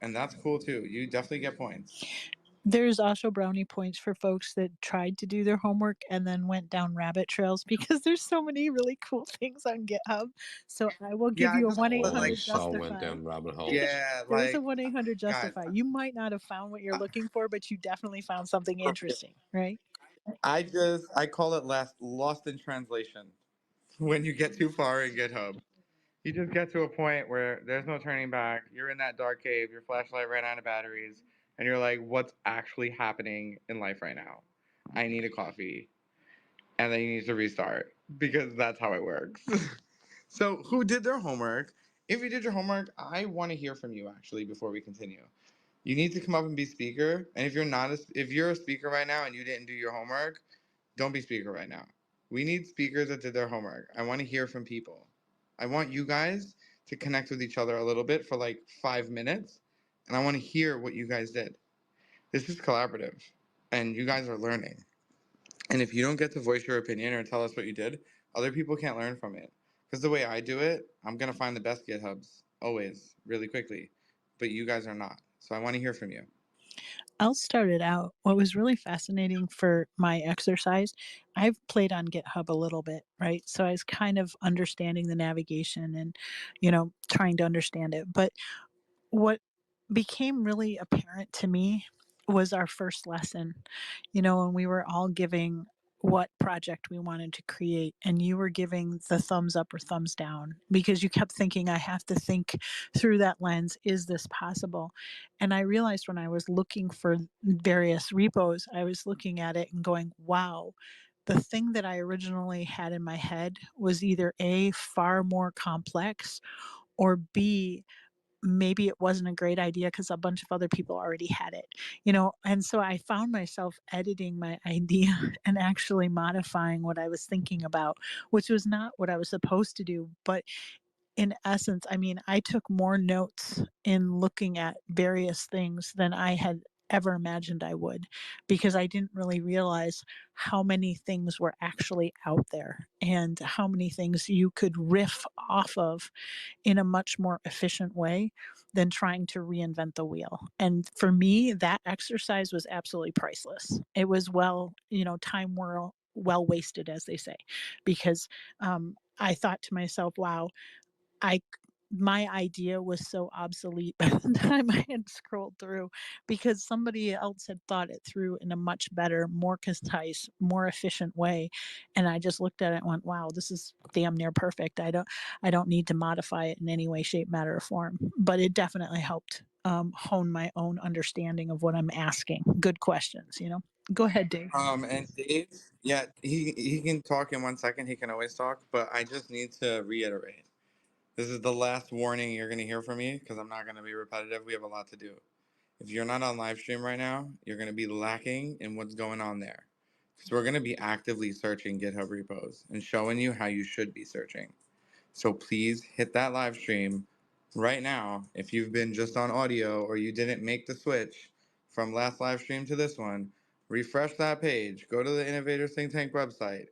And that's cool too. You definitely get points. There's also brownie points for folks that tried to do their homework and then went down rabbit trails, because there's so many really cool things on GitHub. So I will give Yeah, I you a just call it 1-800 like So went justify. down rabbit holes. yeah, There is a like 1-800 guys, justify. You might not have found what you're looking for, but you definitely found something interesting, right? I call it lost in translation. When you get too far in GitHub, you just get to a point where there's no turning back. You're in that dark cave, your flashlight ran out of batteries, and you're like, what's actually happening in life right now? I need a coffee. And then you need to restart, because that's how it works. So, who did their homework? If you did your homework, I want to hear from you actually before we continue. You need to come up and be speaker. And if you're a speaker right now and you didn't do your homework, don't be speaker right now. We need speakers that did their homework. I want to hear from people. I want you guys to connect with each other a little bit for like 5 minutes. And I want to hear what you guys did. This is collaborative and you guys are learning. And if you don't get to voice your opinion or tell us what you did, other people can't learn from it. Because the way I do it, I'm going to find the best GitHubs always really quickly. But you guys are not. So I want to hear from you. I'll start it out. What was really fascinating for my exercise, I've played on GitHub a little bit, right? So I was kind of understanding the navigation and, trying to understand it. But what became really apparent to me was our first lesson, when we were all giving what project we wanted to create, and you were giving the thumbs up or thumbs down because you kept thinking, I have to think through that lens. Is this possible? And I realized when I was looking for various repos, I was looking at it and going, wow, the thing that I originally had in my head was either A, far more complex, or B, maybe it wasn't a great idea because a bunch of other people already had it, and so I found myself editing my idea and actually modifying what I was thinking about, which was not what I was supposed to do. But in essence, I mean, I took more notes in looking at various things than I had ever imagined I would, because I didn't really realize how many things were actually out there and how many things you could riff off of in a much more efficient way than trying to reinvent the wheel. And for me, that exercise was absolutely priceless. It was time well wasted, as they say, because I thought to myself, wow, my idea was so obsolete by the time I had scrolled through, because somebody else had thought it through in a much better, more concise, more efficient way. And I just looked at it and went, wow, this is damn near perfect. I don't need to modify it in any way, shape, matter, or form. But it definitely helped hone my own understanding of what I'm asking. Good questions, Go ahead, Dave. And Dave, yeah, he can talk in 1 second. He can always talk, but I just need to reiterate. This is the last warning you're going to hear from me because I'm not going to be repetitive. We have a lot to do. If you're not on live stream right now, you're going to be lacking in what's going on there. Because we're going to be actively searching GitHub repos and showing you how you should be searching. So please hit that live stream right now. If you've been just on audio or you didn't make the switch from last live stream to this one, refresh that page. Go to the Innovators Think Tank website.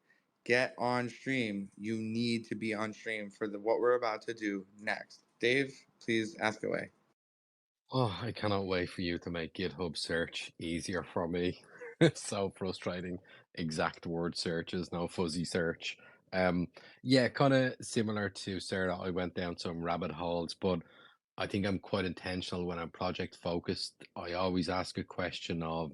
Get on stream. You need to be on stream for what we're about to do next. Dave, please ask away. Oh, I cannot wait for you to make GitHub search easier for me. It's so frustrating. Exact word searches, no fuzzy search. Yeah, kind of similar to Sarah. I went down some rabbit holes, but I think I'm quite intentional when I'm project focused. I always ask a question of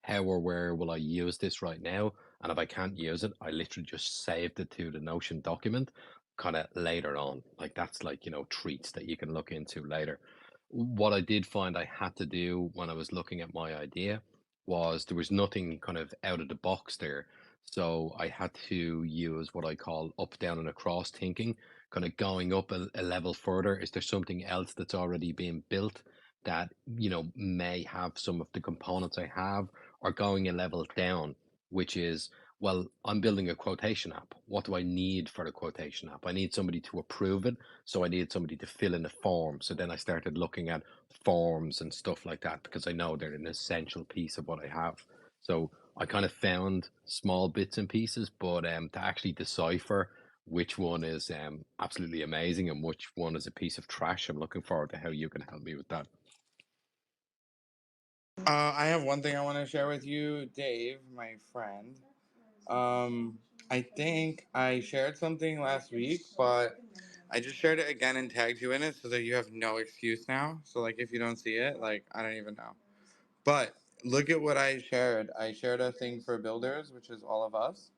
how or where will I use this right now? And if I can't use it, I literally just saved it to the Notion document kind of later on. Like that's like, treats that you can look into later. What I did find I had to do when I was looking at my idea was there was nothing kind of out of the box there. So I had to use what I call up, down, and across thinking, kind of going up a level further. Is there something else that's already being built that, may have some of the components I have, or going a level down, which is, well, I'm building a quotation app. What do I need for the quotation app? I need somebody to approve it. So I needed somebody to fill in a form. So then I started looking at forms and stuff like that because I know they're an essential piece of what I have. So I kind of found small bits and pieces, but to actually decipher which one is absolutely amazing and which one is a piece of trash, I'm looking forward to how you can help me with that. I have one thing I want to share with you, Dave, my friend. I think I shared something last week, but I just shared it again and tagged you in it so that you have no excuse now. So, like, if you don't see it, like, I don't even know. But look at what I shared. I shared a thing for builders, which is all of us,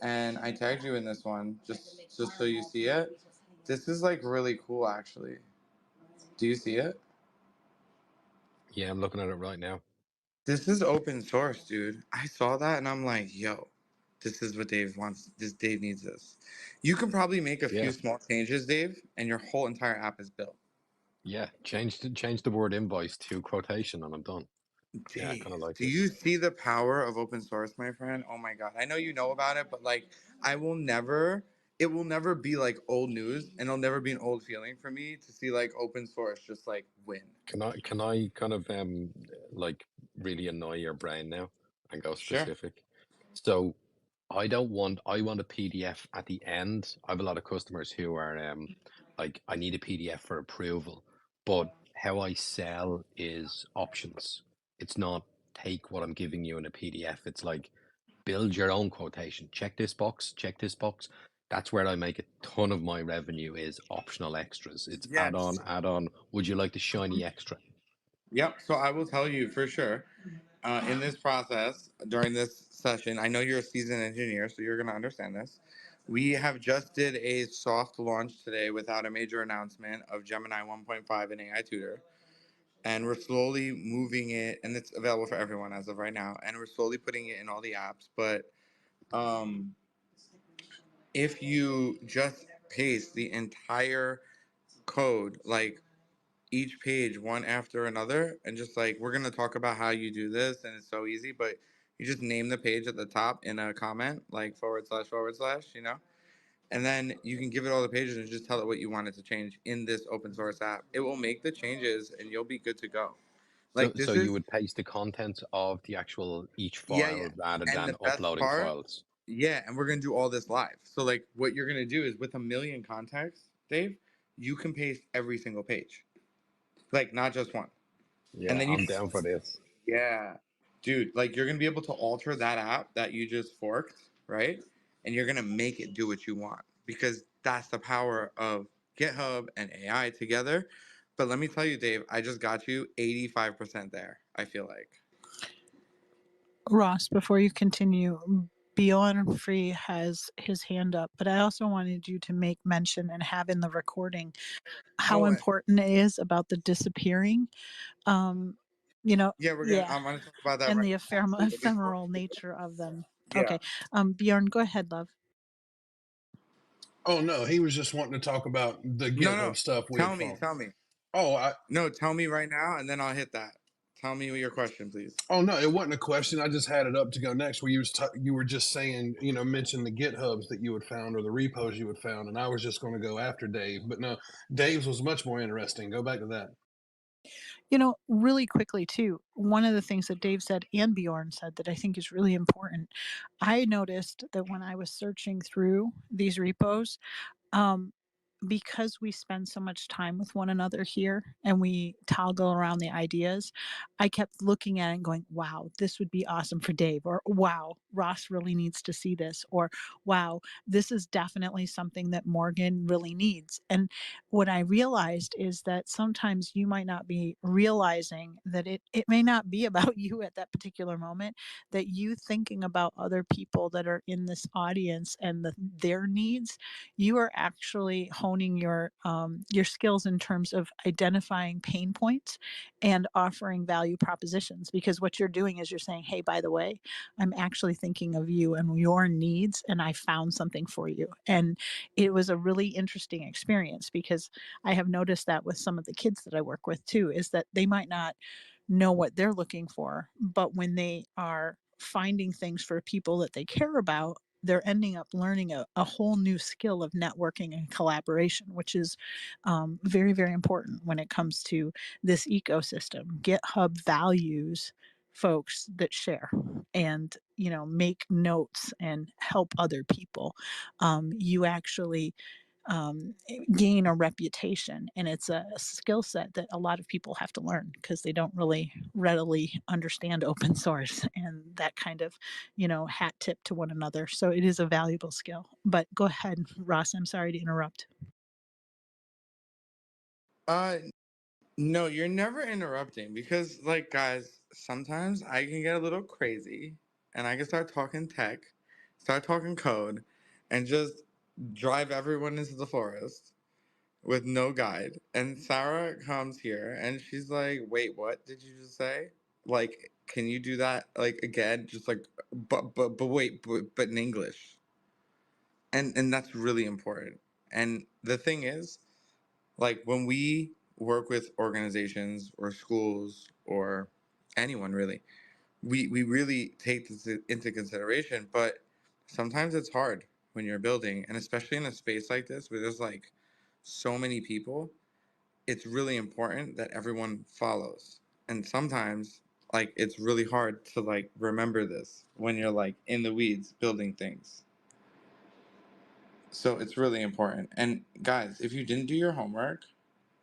and I tagged you in this one just so you see it. This is like really cool, actually. Do you see it? Yeah, I'm looking at it right now. This is open source, dude. I saw that and I'm like, yo, this is what Dave wants. Dave needs this. You can probably make a few Yeah. small changes, Dave, and your whole entire app is built. Yeah, change the word invoice to quotation and I'm done. Yeah, I kind of Dave, like do it. you see the power of open source, my friend? Oh my God. I know you know about it, but like, I will never, it will never be like old news, and it'll never be an old feeling for me to see like open source just like win. Can I kind of like really annoy your brain now and go Sure. specific? So I want a PDF at the end. I have a lot of customers who are like, I need a PDF for approval, but how I sell is options. It's not take what I'm giving you in a PDF. It's like build your own quotation. Check this box, check this box. That's where I make a ton of my revenue is optional extras. It's add on, Yes. add on. Would you like the shiny extra? Yep. So I will tell you for sure. In this process, during this session, I know you're a seasoned engineer, so you're going to understand this. We have just did a soft launch today without a major announcement of Gemini 1.5 and AI Tutor. And we're slowly moving it, and it's available for everyone as of right now. And we're slowly putting it in all the apps. But if you just paste the entire code, like each page one after another, and just like we're gonna talk about how you do this, and it's so easy, but you just name the page at the top in a comment, like // and then you can give it all the pages and just tell it what you want it to change in this open source app. It will make the changes and you'll be good to go. So Like so this you is would paste the content of the actual each yeah. file rather And than the best uploading part, files. yeah, and we're gonna do all this live. So like what you're gonna do is with a million contacts, Dave, you can paste every single page. Like not just one. And Yeah, then you I'm down for this. yeah. Dude, like you're gonna be able to alter that app that you just forked, right? And you're gonna make it do what you want because that's the power of GitHub and AI together. But let me tell you, Dave, I just got you 85% there, I feel like. Ross, before you continue, Beyond Free has his hand up, but I also wanted you to make mention and have in the recording how Oh, important it is about the disappearing. You know, yeah, yeah, I'm gonna talk about that and right the now. Actually, but before, ephemeral nature of them. yeah. Okay, Bjorn, go ahead, love. Oh no, he was just wanting to talk about the No. GitHub stuff we had Tell me, found. tell me. Oh, No, tell me right now and then I'll hit that. Tell me your question, please. oh no, it wasn't a question. I just had it up to go next. Where you were just saying, mention the GitHubs that you had found or the repos you had found, and I was just going to go after Dave, but no, Dave's was much more interesting. Go back to that. You know, really quickly too, one of the things that Dave said and Bjorn said that I think is really important. I noticed that when I was searching through these repos, um, because we spend so much time with one another here and we toggle around the ideas, I kept looking at it and going, wow, this would be awesome for Dave, or wow, Ross really needs to see this, or wow, this is definitely something that Morgan really needs. And what I realized is that sometimes you might not be realizing that it may not be about you at that particular moment, that you thinking about other people that are in this audience and their needs, you are actually honing your skills in terms of identifying pain points and offering value propositions. Because what you're doing is you're saying, hey, by the way, I'm actually thinking of you and your needs, and I found something for you. And it was a really interesting experience because I have noticed that with some of the kids that I work with too, is that they might not know what they're looking for, but when they are finding things for people that they care about, they're ending up learning a whole new skill of networking and collaboration, which is very, very important when it comes to this ecosystem. GitHub values folks that share and make notes and help other people. You actually gain a reputation, and it's a skill set that a lot of people have to learn because they don't really readily understand open source and that kind of hat tip to one another. So it is a valuable skill. But go ahead, Ross, I'm sorry to interrupt. Uh no, you're never interrupting because like guys, sometimes I can get a little crazy and I can start talking tech, start talking code, and just drive everyone into the forest with no guide. And Sarah comes here and she's like, "Wait, what did you just say? Like, can you do that like again? Just like, but wait, but in English." And that's really important. And the thing is, like when we work with organizations or schools or anyone really, we really take this into consideration. But sometimes it's hard. when you're building, and especially in a space like this where there's like so many people, it's really important that everyone follows. And sometimes like it's really hard to like remember this when you're like in the weeds building things. So it's really important. And guys, if you didn't do your homework,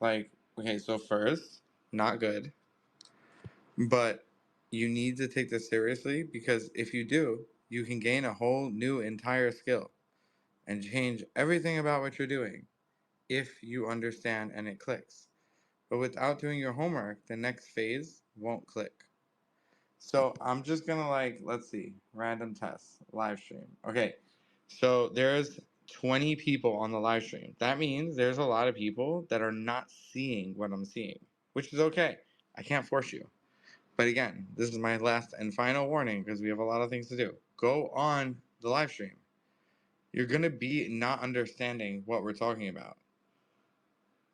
like, okay, so first, not good, but you need to take this seriously, because if you do, you can gain a whole new entire skill and change everything about what you're doing if you understand and it clicks. But without doing your homework, the next phase won't click. So I'm just gonna like, let's see, random tests, live stream. Okay, so there's 20 people on the live stream. That means there's a lot of people that are not seeing what I'm seeing, which is okay. I can't force you. But again, this is my last and final warning because we have a lot of things to do. Go on the live stream. You're gonna be not understanding what we're talking about.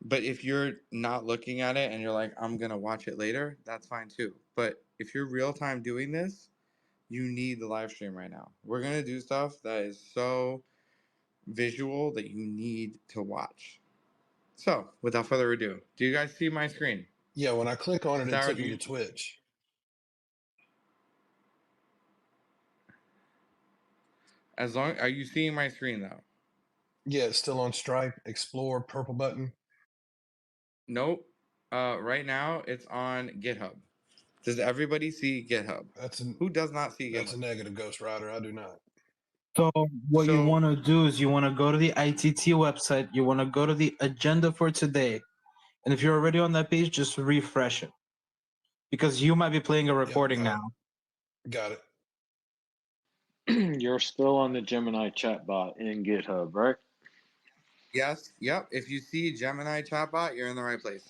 But if you're not looking at it and you're like, I'm gonna watch it later, that's fine too. But if you're real time doing this, you need the live stream right now. We're gonna do stuff that is so visual that you need to watch. So, without further ado, do you guys see my screen? Yeah, when I click on it, it Sarah, took me to Twitch. As long, are you seeing my screen though? Yeah, it's still on Stripe. Explore, purple button. Nope. Right now it's on GitHub. Does everybody see GitHub? Who does not see GitHub? That's a negative, Ghost Rider. I do not. So what you So- want to do is you want to go to the ITT website. You want to go to the agenda for today. And if you're already on that page, just refresh it. Because you might be playing a recording now. Got it. You're still on the Gemini chatbot in GitHub, right? Yes. Yep. If you see Gemini chatbot, you're in the right place.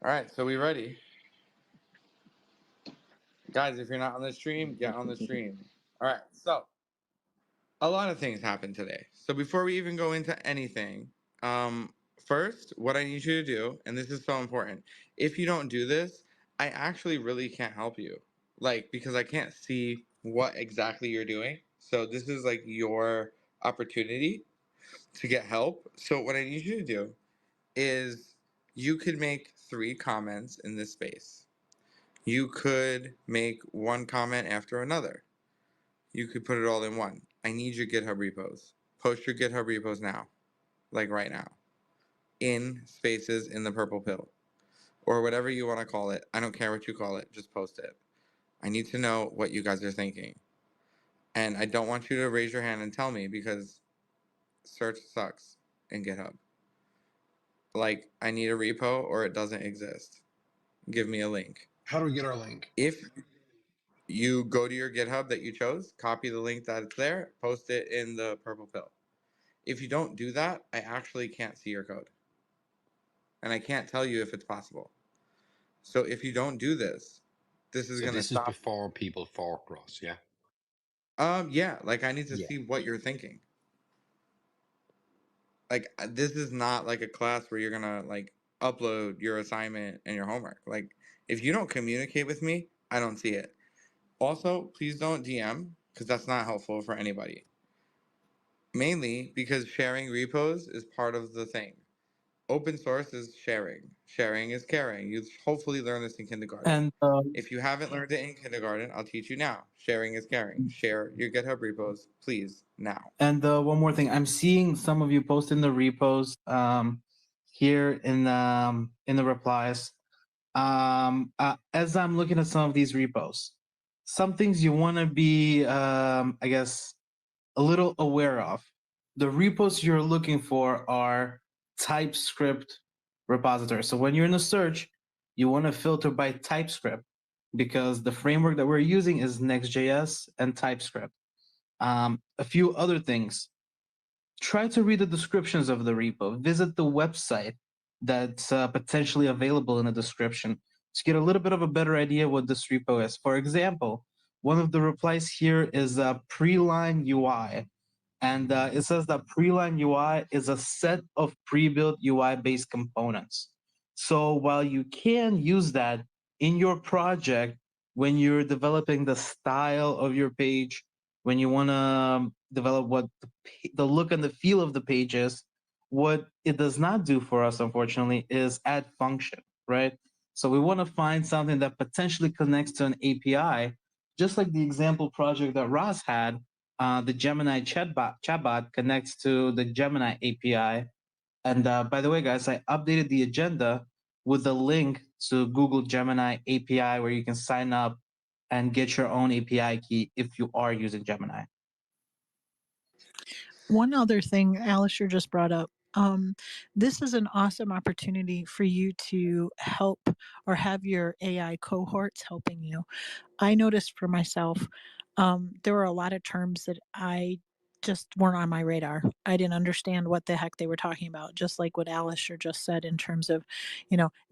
All right. So we ready? Guys, if you're not on the stream, get on the stream. All right. So a lot of things happened today. So before we even go into anything, first, what I need you to do, and this is so important, if you don't do this, I actually really can't help you. Like, because I can't see what exactly you're doing. So this is like your opportunity to get help. So what I need you to do is you could make 3 comments in this space. You could make one comment after another. You could put it all in one. I need your GitHub repos. Post your GitHub repos now, like right now, in spaces in the purple pill or whatever you want to call it. I don't care what you call it. Just post it. I need to know what you guys are thinking. And I don't want you to raise your hand and tell me because search sucks in GitHub. Like, I need a repo or it doesn't exist. Give me a link. How do we get our link? If you go to your GitHub that you chose, copy the link that's there, post it in the purple pill. If you don't do that, I actually can't see your code. And I can't tell you if it's possible. So if you don't do this, this is So going to this is stop. before people fork, Ross, yeah? Yeah, like I need to Yeah. see what you're thinking. Like this is not like a class where you're going to like upload your assignment and your homework. Like if you don't communicate with me, I don't see it. Also, please don't DM because that's not helpful for anybody. Mainly because sharing repos is part of the thing. Open source is sharing. Sharing is caring. You hopefully learn this in kindergarten. And If you haven't learned it in kindergarten, I'll teach you now. Sharing is caring. Share your GitHub repos, please, now. one more thing, I'm seeing some of you post in the repos here in the replies. As I'm looking at some of these repos, some things you want to be, I guess, a little aware of. The repos you're looking for are TypeScript repositories. So when you're in a search, you want to filter by TypeScript because the framework that we're using is Next.js and TypeScript. A few other things. Try to read the descriptions of the repo. Visit the website that's potentially available in the description to get a little bit of a better idea what this repo is. For example, one of the replies here is Preline UI. And it says that Preline UI is a set of pre-built UI-based components. So while you can use that in your project, when you're developing the style of your page, when you want to develop what the look and the feel of the page is, what it does not do for us, unfortunately, is add function, right? So we want to find something that potentially connects to an API, just like the example project that Ross had. The Gemini chatbot connects to the Gemini API. And by the way, guys, I updated the agenda with a link to Google Gemini API where you can sign up and get your own API key if you are using Gemini. One other thing Alistair just brought up. This is an awesome opportunity for you to help or have your AI cohorts helping you. I noticed for myself, there were a lot of terms that I just weren't on my radar. I didn't understand what the heck they were talking about, just like what Alistair just said in terms of,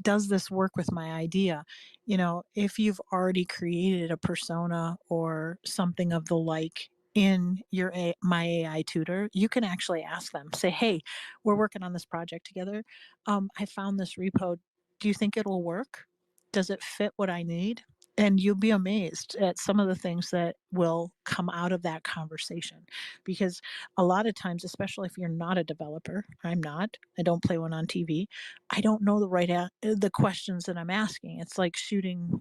does this work with my idea? If you've already created a persona or something of the like in your My AI Tutor, you can actually ask them, say, hey, we're working on this project together. I found this repo. Do you think it'll work? Does it fit what I need? And you'll be amazed at some of the things that will come out of that conversation. Because a lot of times, especially if you're not a developer, I'm not, I don't play one on TV, I don't know the questions that I'm asking. It's like shooting,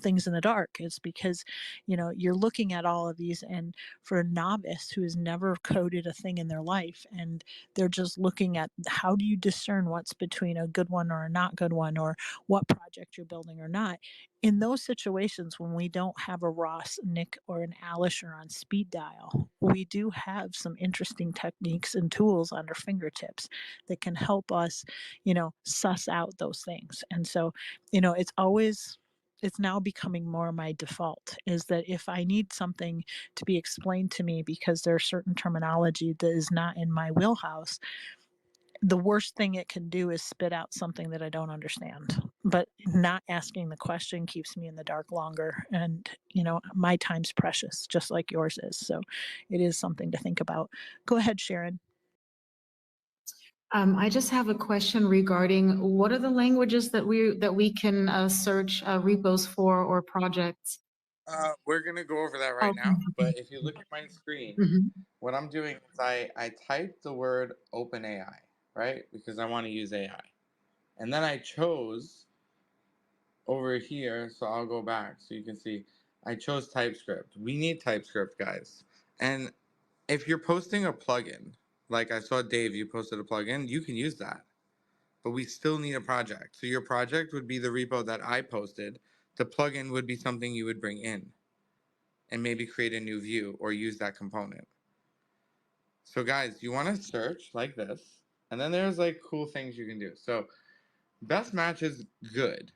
things in the dark. It's because, you're looking at all of these, and for a novice who has never coded a thing in their life, and they're just looking at how do you discern what's between a good one or a not good one, or what project you're building or not. In those situations, when we don't have a Ross, Nick, or an Alistair on speed dial, we do have some interesting techniques and tools on our fingertips that can help us, suss out those things. And so, it's now becoming more my default, is that if I need something to be explained to me because there's certain terminology that is not in my wheelhouse, the worst thing it can do is spit out something that I don't understand. But not asking the question keeps me in the dark longer. And, my time's precious, just like yours is. So it is something to think about. Go ahead, Sharon. I just have a question regarding what are the languages that we can search repos for or projects? We're going to go over that right now. But if you look at my screen, what I'm doing is I typed the word OpenAI, right? Because I want to use AI. And then I chose over here, so I'll go back so you can see, I chose TypeScript. We need TypeScript, guys. And if you're posting a plugin, like I saw Dave, you posted a plugin, you can use that. But we still need a project. So your project would be the repo that I posted. The plugin would be something you would bring in and maybe create a new view or use that component. So guys, you want to search like this, and then there's like cool things you can do. So best match is good,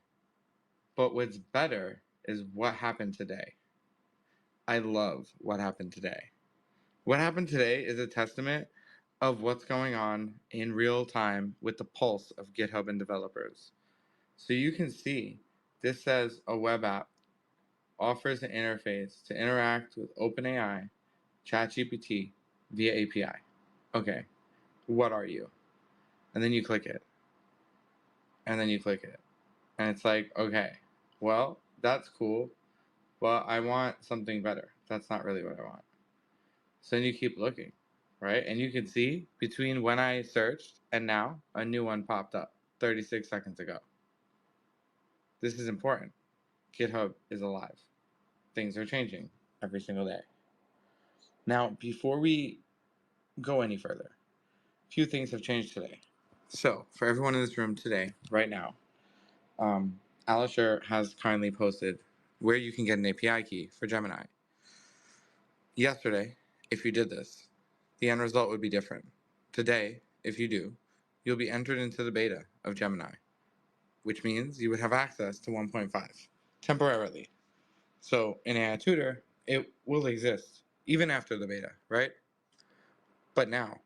but what's better is what happened today. I love what happened today. What happened today is a testament of what's going on in real time with the pulse of GitHub and developers. So you can see this says a web app offers an interface to interact with OpenAI, ChatGPT via API. Okay, what are you? And then you click it. And then you click it. And it's like, okay, well, that's cool, but I want something better. That's not really what I want. So then you keep looking, right? And you can see between when I searched and now, a new one popped up 36 seconds ago. This is important. GitHub is alive. Things are changing every single day. Now, before we go any further, a few things have changed today. So, for everyone in this room today, right now, Alistair has kindly posted where you can get an API key for Gemini. Yesterday, if you did this, the end result would be different. Today, if you do, you'll be entered into the beta of Gemini, which means you would have access to 1.5 temporarily. So in AI Tutor, it will exist even after the beta, right? But now,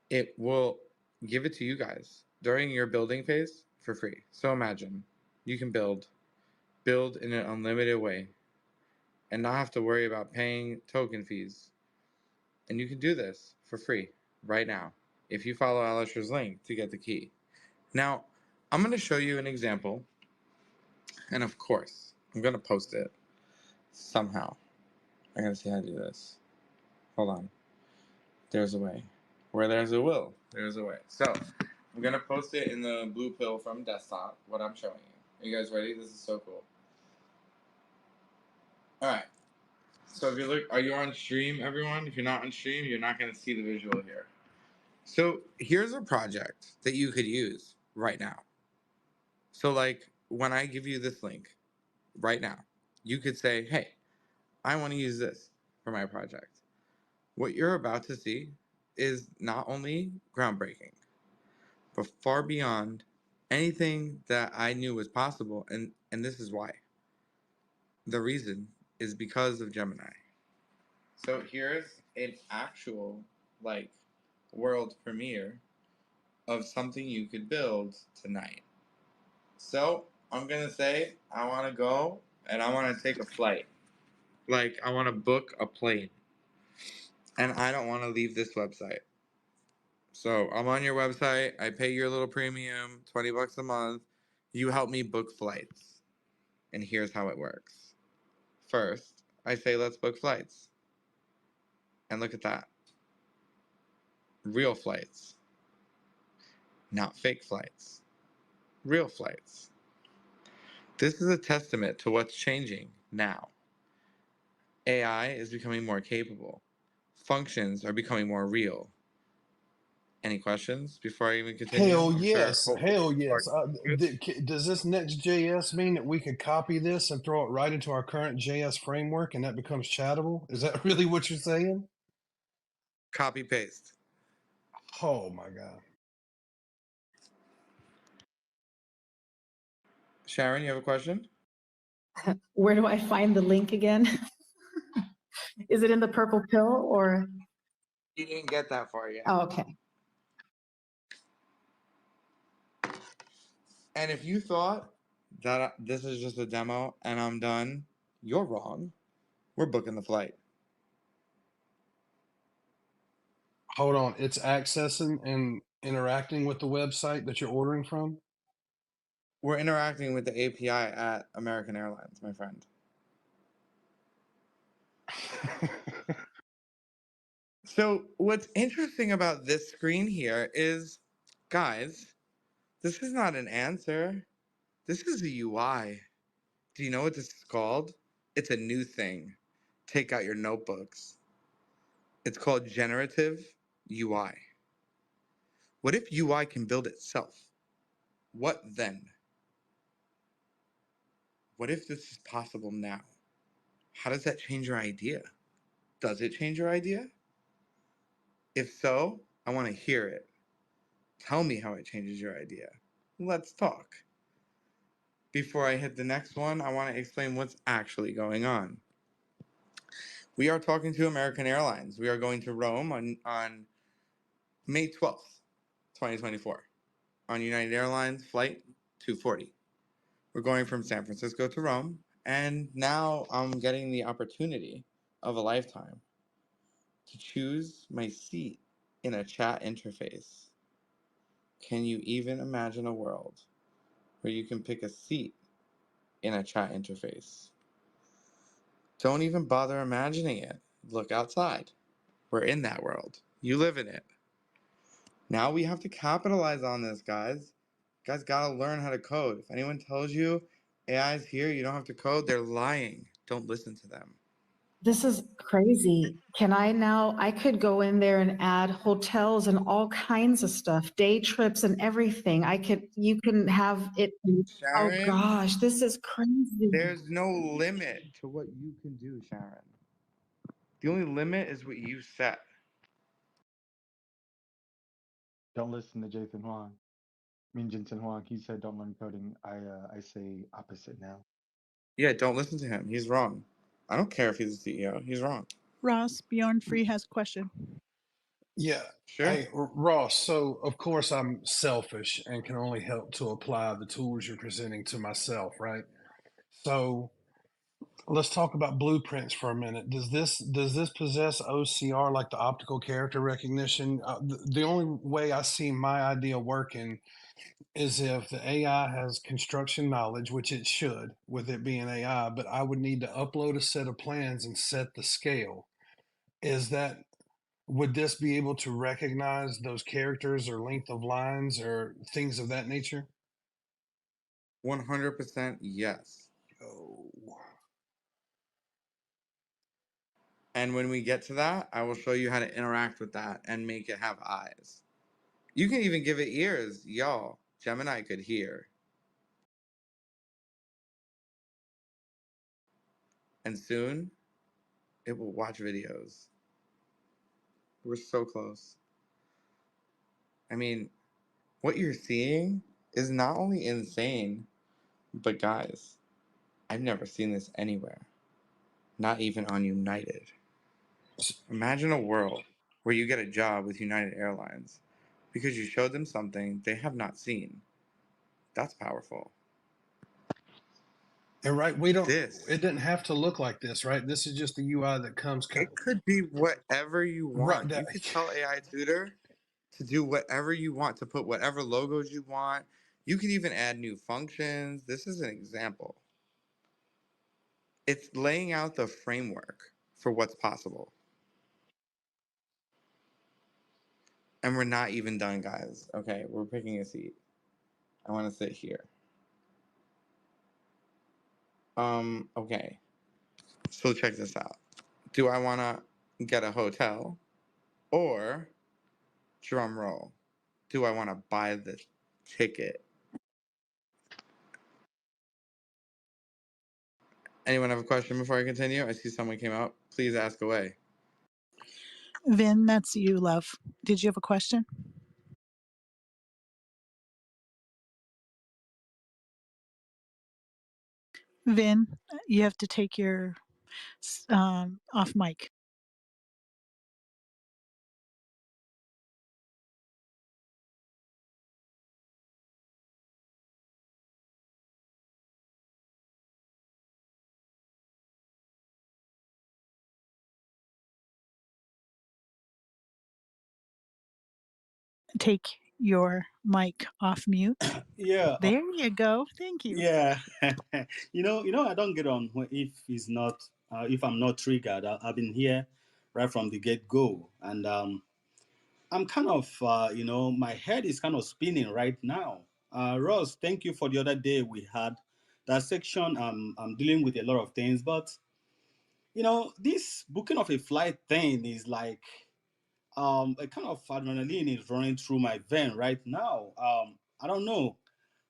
it will give it to you guys during your building phase for free. So imagine you can build in an unlimited way and not have to worry about paying token fees. And you can do this for free right now if you follow Alistair's link to get the key. Now, I'm going to show you an example. And of course, I'm going to post it somehow. I got to see how to do this. Hold on. There's a way. Where there's a will, there's a way. So, I'm going to post it in the blue pill from desktop, what I'm showing you. Are you guys ready? This is so cool. All right. So if you look, are you on stream, everyone? If you're not on stream, you're not going to see the visual here. So here's a project that you could use right now. So like when I give you this link right now, you could say, hey, I want to use this for my project. What you're about to see is not only groundbreaking, but far beyond anything that I knew was possible. And this is why. The reason is because of Gemini. So here's an actual like world premiere of something you could build tonight. So I'm gonna say I want to go and I want to take a flight. Like I want to book a plane, and I don't want to leave this website. So I'm on your website. I pay your little premium, $20 a month. You help me book flights, and here's how it works. First, I say let's book flights, and look at that. Real flights, not fake flights. Real flights. This is a testament to what's changing now. AI is becoming more capable. Functions are becoming more real. Any questions before I even continue? Hell I'm sure. yes. Hopefully, Hell people are yes. Does this Next.js mean that we could copy this and throw it right into our current JS framework and that becomes chattable? Is that really what you're saying? Copy paste. Oh my God. Sharon, you have a question? Where do I find the link again? Is it in the purple pill or? You didn't get that far yet. Oh, okay. And if you thought that this is just a demo and I'm done, you're wrong. We're booking the flight. Hold on. It's accessing and interacting with the website that you're ordering from? We're interacting with the API at American Airlines, my friend. So what's interesting about this screen here is, guys, this is not an answer. This is a UI. Do you know what this is called? It's a new thing. Take out your notebooks. It's called generative UI. What if UI can build itself? What then? What if this is possible now? How does that change your idea? Does it change your idea? If so, I want to hear it. Tell me how it changes your idea. Let's talk. Before I hit the next one, I want to explain what's actually going on. We are talking to American Airlines. We are going to Rome on May 12th, 2024, on United Airlines Flight 240. We're going from San Francisco to Rome, and now I'm getting the opportunity of a lifetime to choose my seat in a chat interface. Can you even imagine a world where you can pick a seat in a chat interface? Don't even bother imagining it. Look outside. We're in that world. You live in it. Now we have to capitalize on this, guys. Guys gotta learn how to code. If anyone tells you AI is here, you don't have to code, they're lying. Don't listen to them. This is crazy. I could go in there and add hotels and all kinds of stuff, day trips and everything. You can have it. Oh Sharon, gosh, this is crazy. there's no limit to what you can do, Sharon. The only limit is what you set. Don't listen to Jason Huang. Jensen Huang. He said don't learn coding. I say opposite now. Yeah, don't listen to him. He's wrong. I don't care if he's the CEO. He's wrong. Ross, Bjorn Free has a question. Yeah. Sure. Hey, Ross, so of course I'm selfish and can only help to apply the tools you're presenting to myself, right? So let's talk about blueprints for a minute. Does this possess OCR, like the optical character recognition? The only way I see my idea working is if the AI has construction knowledge, which it should, with it being AI, but I would need to upload a set of plans and set the scale. Would this be able to recognize those characters or length of lines or things of that nature? 100% yes. Oh. And when we get to that, I will show you how to interact with that and make it have eyes. You can even give it ears, y'all. Gemini could hear. And soon, it will watch videos. We're so close. I mean, what you're seeing is not only insane, but guys, I've never seen this anywhere. Not even on United. Imagine a world where you get a job with United Airlines because you showed them something they have not seen. That's powerful. And right, it didn't have to look like this, right? This is just the UI that comes. It could be whatever you Right. want. You could tell AI Tutor to do whatever you want, to put whatever logos you want. You can even add new functions. This is an example. It's laying out the framework for what's possible. And we're not even done, guys. Okay, we're picking a seat. I want to sit here. Okay. So check this out. Do I want to get a hotel, or drum roll, do I want to buy the ticket? Anyone have a question before I continue? I see someone came out. Please ask away. Vin, that's you, love. Did you have a question? Vin, you have to take your off mic. Take your mic off mute. Yeah. There you go. Thank you. Yeah. I don't get on if it's not if I'm not triggered. I've been here right from the get go, and I'm kind of my head is kind of spinning right now. Ross, thank you for the other day we had that section. I'm dealing with a lot of things, but this booking of a flight thing is like a kind of adrenaline is running through my vein right now. I don't know.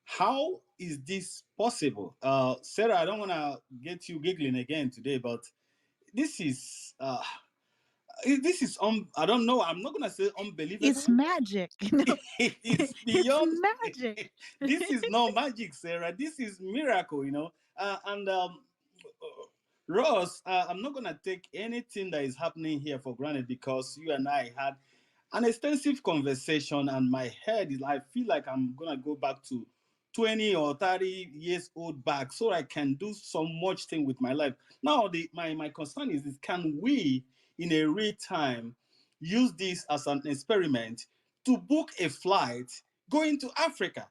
How is this possible? Sarah, I don't want to get you giggling again today, but this is I don't know. I'm not gonna say unbelievable. It's magic. No, It's beyond it's magic. This is not magic, Sarah. This is miracle, and Ross, I'm not gonna take anything that is happening here for granted, because you and I had an extensive conversation, and my head is, I feel like I'm gonna go back to 20 or 30 years old back, so I can do so much thing with my life. Now my concern is can we in a real time use this as an experiment to book a flight going to Africa?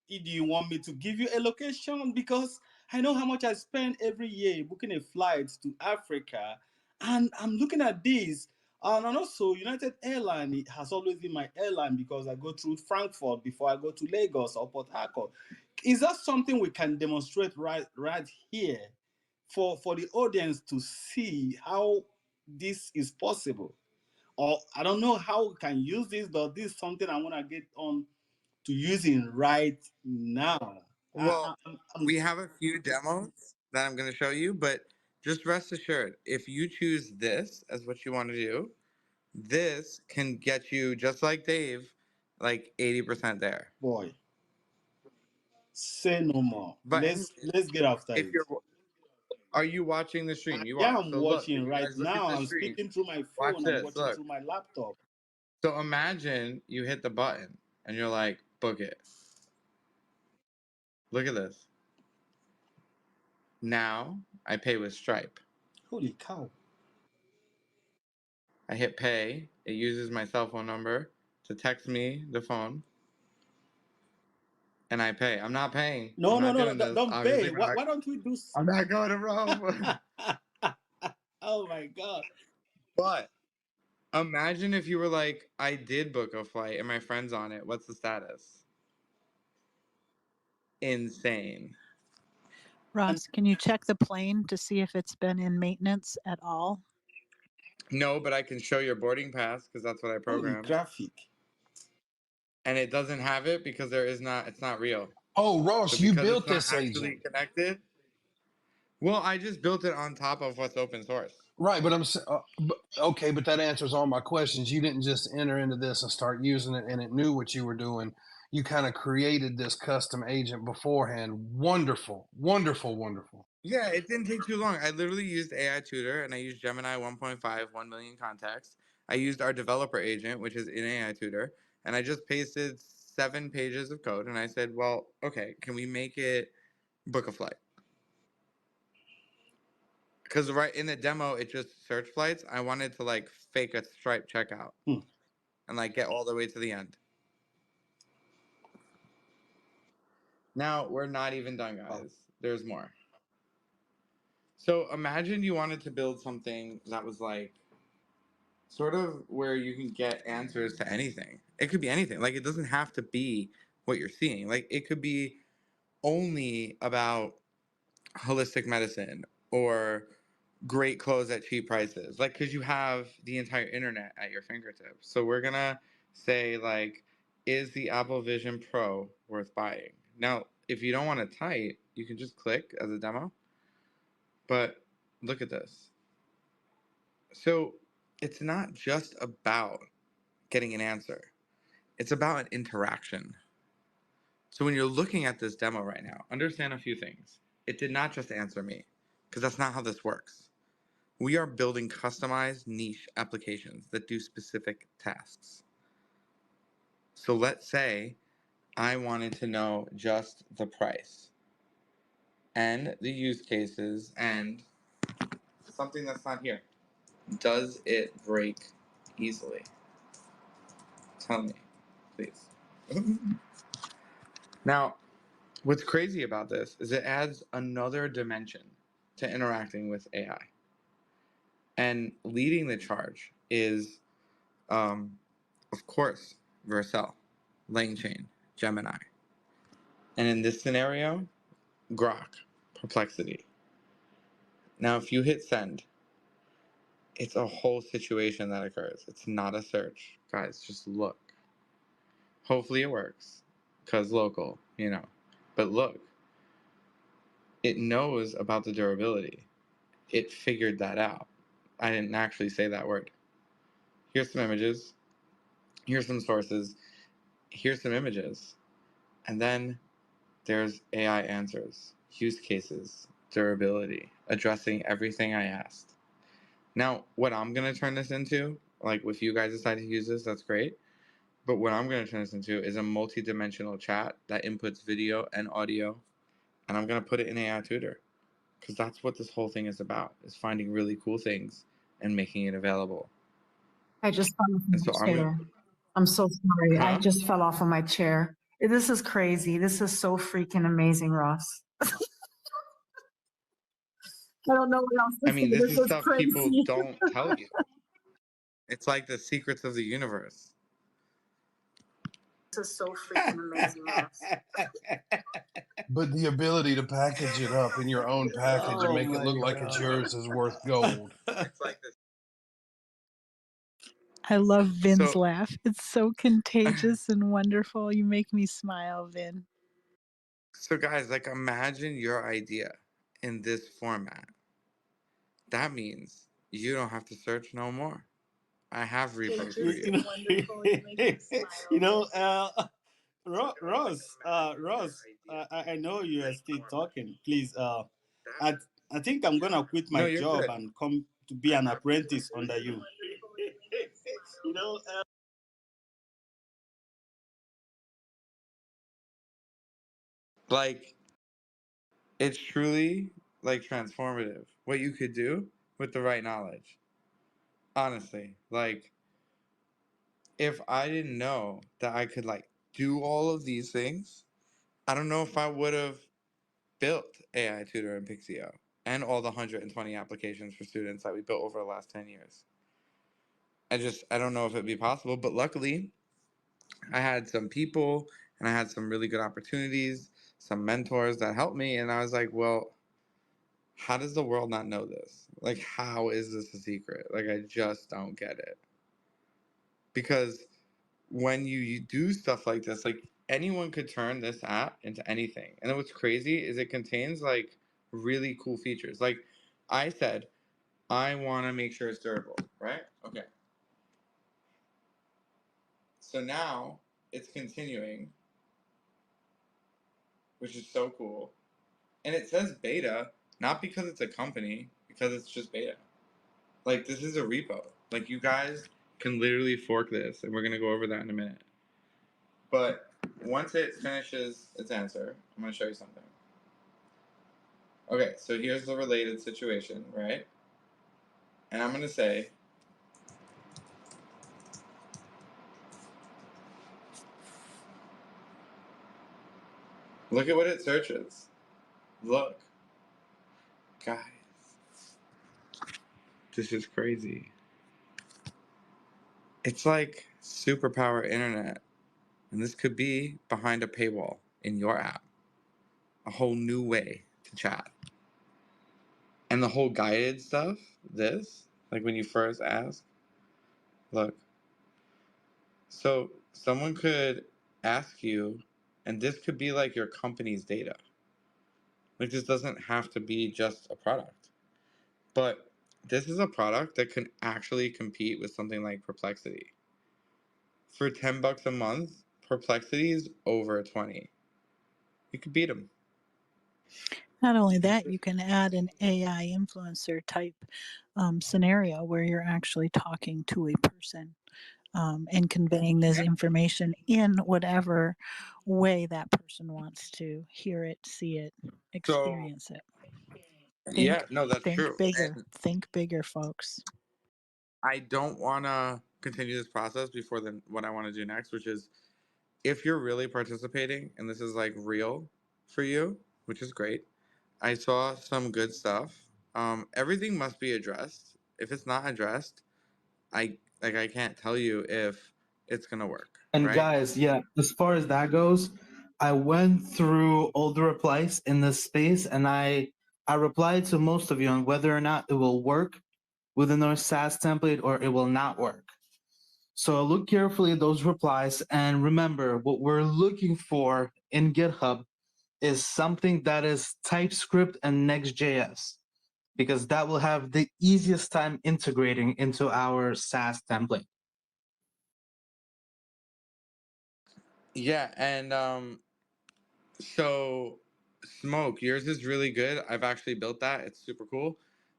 Do you want me to give you a location? Because I know how much I spend every year booking a flight to Africa, and I'm looking at this. And also, United Airlines, it has always been my airline, because I go through Frankfurt before I go to Lagos or Port Harcourt. Is that something we can demonstrate right here for the audience to see how this is possible? Or I don't know how we can use this, but this is something I want to get on to using right now. Well, we have a few demos that I'm going to show you, but just rest assured, if you choose this as what you want to do, this can get you, just like Dave, like 80% there. Boy, say no more. But Let's get after if it. are you watching the stream? You Yeah, are. I'm So look, if watching you right guys look at now. the I'm stream, speaking through my watch phone. I'm this. watching Look. through my laptop. So imagine you hit the button and you're like, book it. Look at this. Now I pay with Stripe. Holy cow. I hit pay. It uses my cell phone number to text me the phone. and I pay. I'm not paying. No, I'm no, not no, doing this. don't Obviously, pay. Why don't we do? I'm not going to Rome. Oh my God. But imagine if you were like, I did book a flight and my friend's on it. What's the status? Insane. Ross, can you check the plane to see if it's been in maintenance at all? No, but I can show your boarding pass because that's what I Holy programmed. graphic. And it doesn't have it because it's not real. Oh, Ross, So you because it's built not this actually agent. connected. Well, I just built it on top of what's open source. Right, but okay, but that answers all my questions. You didn't just enter into this and start using it and it knew what you were doing. You kind of created this custom agent beforehand. Wonderful, wonderful, wonderful. Yeah, it didn't take too long. I literally used AI Tutor and I used Gemini 1.5, 1 million context. I used our developer agent, which is in AI Tutor, and I just pasted 7 pages of code and I said, well, okay, can we make it book a flight? Because right in the demo, it just search flights. I wanted to like fake a Stripe checkout and like get all the way to the end. Now, we're not even done, guys. There's more. So imagine you wanted to build something that was like sort of where you can get answers to anything. It could be anything. Like it doesn't have to be what you're seeing. Like it could be only about holistic medicine or great clothes at cheap prices. Like cuz you have the entire internet at your fingertips. So we're going to say like is the Apple Vision Pro worth buying? Now, if you don't want to type, you can just click as a demo. But look at this. So it's not just about getting an answer. It's about an interaction. So when you're looking at this demo right now, understand a few things. It did not just answer me, because that's not how this works. We are building customized niche applications that do specific tasks. So let's say I wanted to know just the price and the use cases and something that's not here. Does it break easily? Tell me, please. Now, what's crazy about this is it adds another dimension to interacting with AI. And leading the charge is, of course, Vercel, LangChain, Gemini. And in this scenario, Grok, Perplexity. Now, if you hit send, it's a whole situation that occurs. It's not a search. Guys, just look. Hopefully it works, because local, But look, it knows about the durability. It figured that out. I didn't actually say that word. Here's some images. Here's some sources. Here's some images. And then there's AI answers, use cases, durability, addressing everything I asked. Now, what I'm going to turn this into, like if you guys decide to use this, that's great. But what I'm going to turn this into is a multi-dimensional chat that inputs video and audio. And I'm going to put it in AI Tutor. Because that's what this whole thing is about, is finding really cool things and making it available. I just fell off And my so chair. I'm so sorry. I Huh? just fell off of my chair. This is crazy. This is so freaking amazing, Ross. I don't know what else to I say. mean, this This is is stuff people crazy. don't tell you. It's like the secrets of the universe. This is so freaking amazing, Ross. But the ability to package it up in your own package and Oh make it my look like it's yours is worth gold. It's like this. I love Vin's So, laugh. It's so contagious and wonderful. You make me smile, Vin. so guys, like imagine your idea in this format. That means you don't have to search no more. I have repos for You you. know, you know, Ross, I know you are still talking. Please, I, I think I'm gonna quit No, my you're job good. and come to be an apprentice under you. You know, Like, it's truly like transformative what you could do with the right knowledge. Honestly, like if I didn't know that I could like do all of these things, I don't know if I would have built AI Tutor and Pixio and all the 120 applications for students that we built over the last 10 years. I don't know if it'd be possible, but luckily I had some people and I had some really good opportunities, some mentors that helped me. And I was like, well, how does the world not know this? Like, how is this a secret? Like, I just don't get it. Because when you do stuff like this, like anyone could turn this app into anything. And then what's crazy is it contains like really cool features. Like I said, I want to make sure it's durable, right? Okay. So now it's continuing, which is so cool. And it says beta, not because it's a company, because it's just beta. Like this is a repo. Like you guys can literally fork this, and we're gonna go over that in a minute. But once it finishes its answer, I'm gonna show you something. Okay, so here's the related situation, right? And I'm gonna say, look at what it searches. Look, guys, this is crazy. It's like superpower internet. And this could be behind a paywall in your app. A whole new way to chat. And the whole guided stuff, this, like when you first ask, look. So someone could ask you, and this could be like your company's data. Like this doesn't have to be just a product. But this is a product that can actually compete with something like Perplexity. For $10 a month, Perplexity is over 20. You could beat them. Not only that, you can add an AI influencer type scenario where you're actually talking to a person and conveying this information in whatever way that person wants to hear it, see it, experience it. Yeah, no, that's true. And Think bigger, folks. I don't want to continue this process before what I want to do next, which is if you're really participating and this is like real for you, which is great. I saw some good stuff. Everything must be addressed. If it's not addressed, I can't tell you if it's gonna work. And Right? guys, yeah, as far as that goes, I went through all the replies in this space and I replied to most of you on whether or not it will work within our SaaS template or it will not work. So look carefully at those replies and remember what we're looking for in GitHub is something that is TypeScript and Next.js, because that will have the easiest time integrating into our SaaS template. Yeah, and so Smoke, yours is really good. I've actually built that. It's super cool.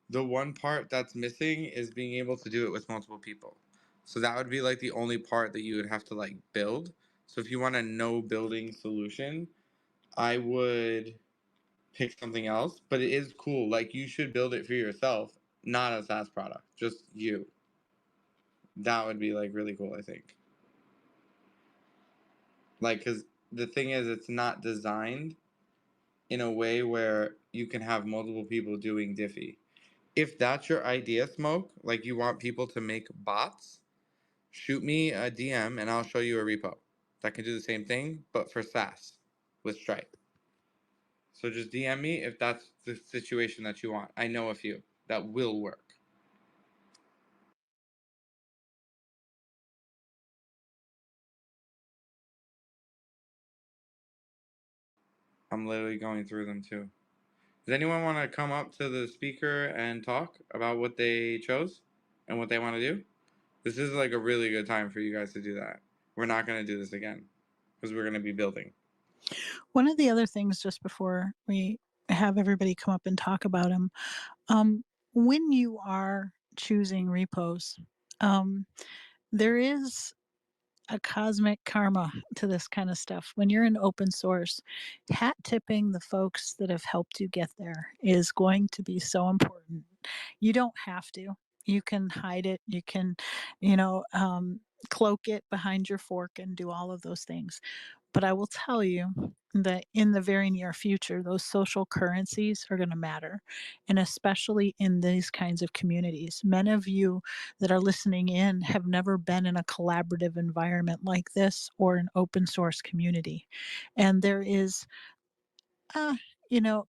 The one part that's missing is being able to do it with multiple people. So that would be like the only part that you would have to like build. So if you want a no building solution, I would pick something else, but it is cool. Like you should build it for yourself, not a SaaS product, just you. That would be like really cool, I think. Like, because the thing is, it's not designed in a way where you can have multiple people doing Diffie. If that's your idea, Smoke, like you want people to make bots, shoot me a DM and I'll show you a repo that can do the same thing, but for SaaS with Stripe. So just DM me if that's the situation that you want. I know a few that will work. I'm literally going through them too. Does anyone want to come up to the speaker and talk about what they chose and what they want to do? This is like a really good time for you guys to do that. We're not going to do this again because we're going to be building. One of the other things, just before we have everybody come up and talk about them, when you are choosing repos, there is a cosmic karma to this kind of stuff. When you're in open source, hat tipping the folks that have helped you get there is going to be so important. You don't have to. You can hide it. You can, cloak it behind your fork and do all of those things. But I will tell you that in the very near future, those social currencies are going to matter, and especially in these kinds of communities. Many of you that are listening in have never been in a collaborative environment like this or an open source community. And there is uh,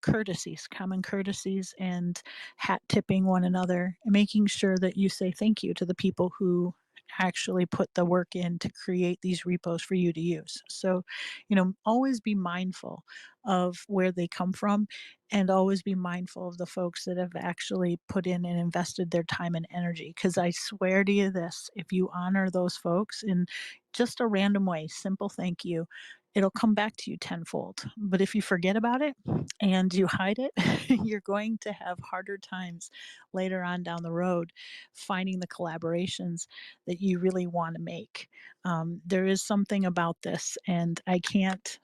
courtesies, common courtesies, and hat tipping one another, and making sure that you say thank you to the people who actually put the work in to create these repos for you to use. So, always be mindful of where they come from, and always be mindful of the folks that have actually put in and invested their time and energy. Because I swear to you this, if you honor those folks in just a random way, simple thank you, it'll come back to you tenfold. But if you forget about it and you hide it, you're going to have harder times later on down the road finding the collaborations that you really want to make. There is something about this, and I can't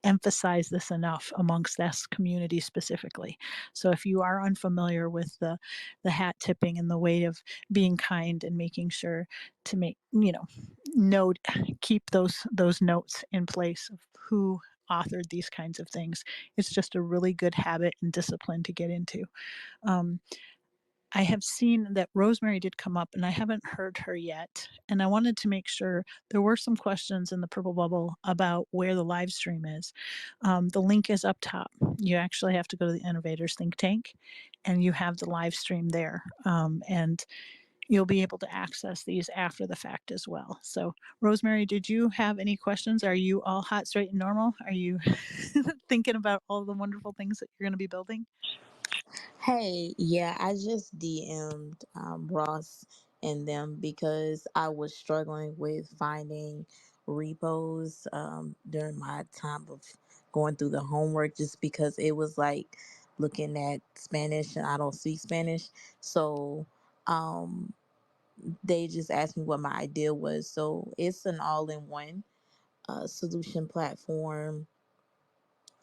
emphasize this enough amongst this community specifically. So if you are unfamiliar with the hat tipping and the way of being kind and making sure to make note, keep those notes in place of who authored these kinds of things, it's just a really good habit and discipline to get into. I have seen that Rosemary did come up, and I haven't heard her yet. And I wanted to make sure, there were some questions in the purple bubble about where the live stream is. The link is up top. You actually have to go to the Innovators Think Tank, and you have the live stream there. And you'll be able to access these after the fact as well. So, Rosemary, did you have any questions? Are you all hot, straight, and normal? Are you thinking about all the wonderful things that you're going to be building? Hey, yeah, I just DM'd Ross and them because I was struggling with finding repos during my time of going through the homework, just because it was like looking at Spanish and I don't speak Spanish. So um, they just asked me what my idea was. So it's an all-in-one solution platform.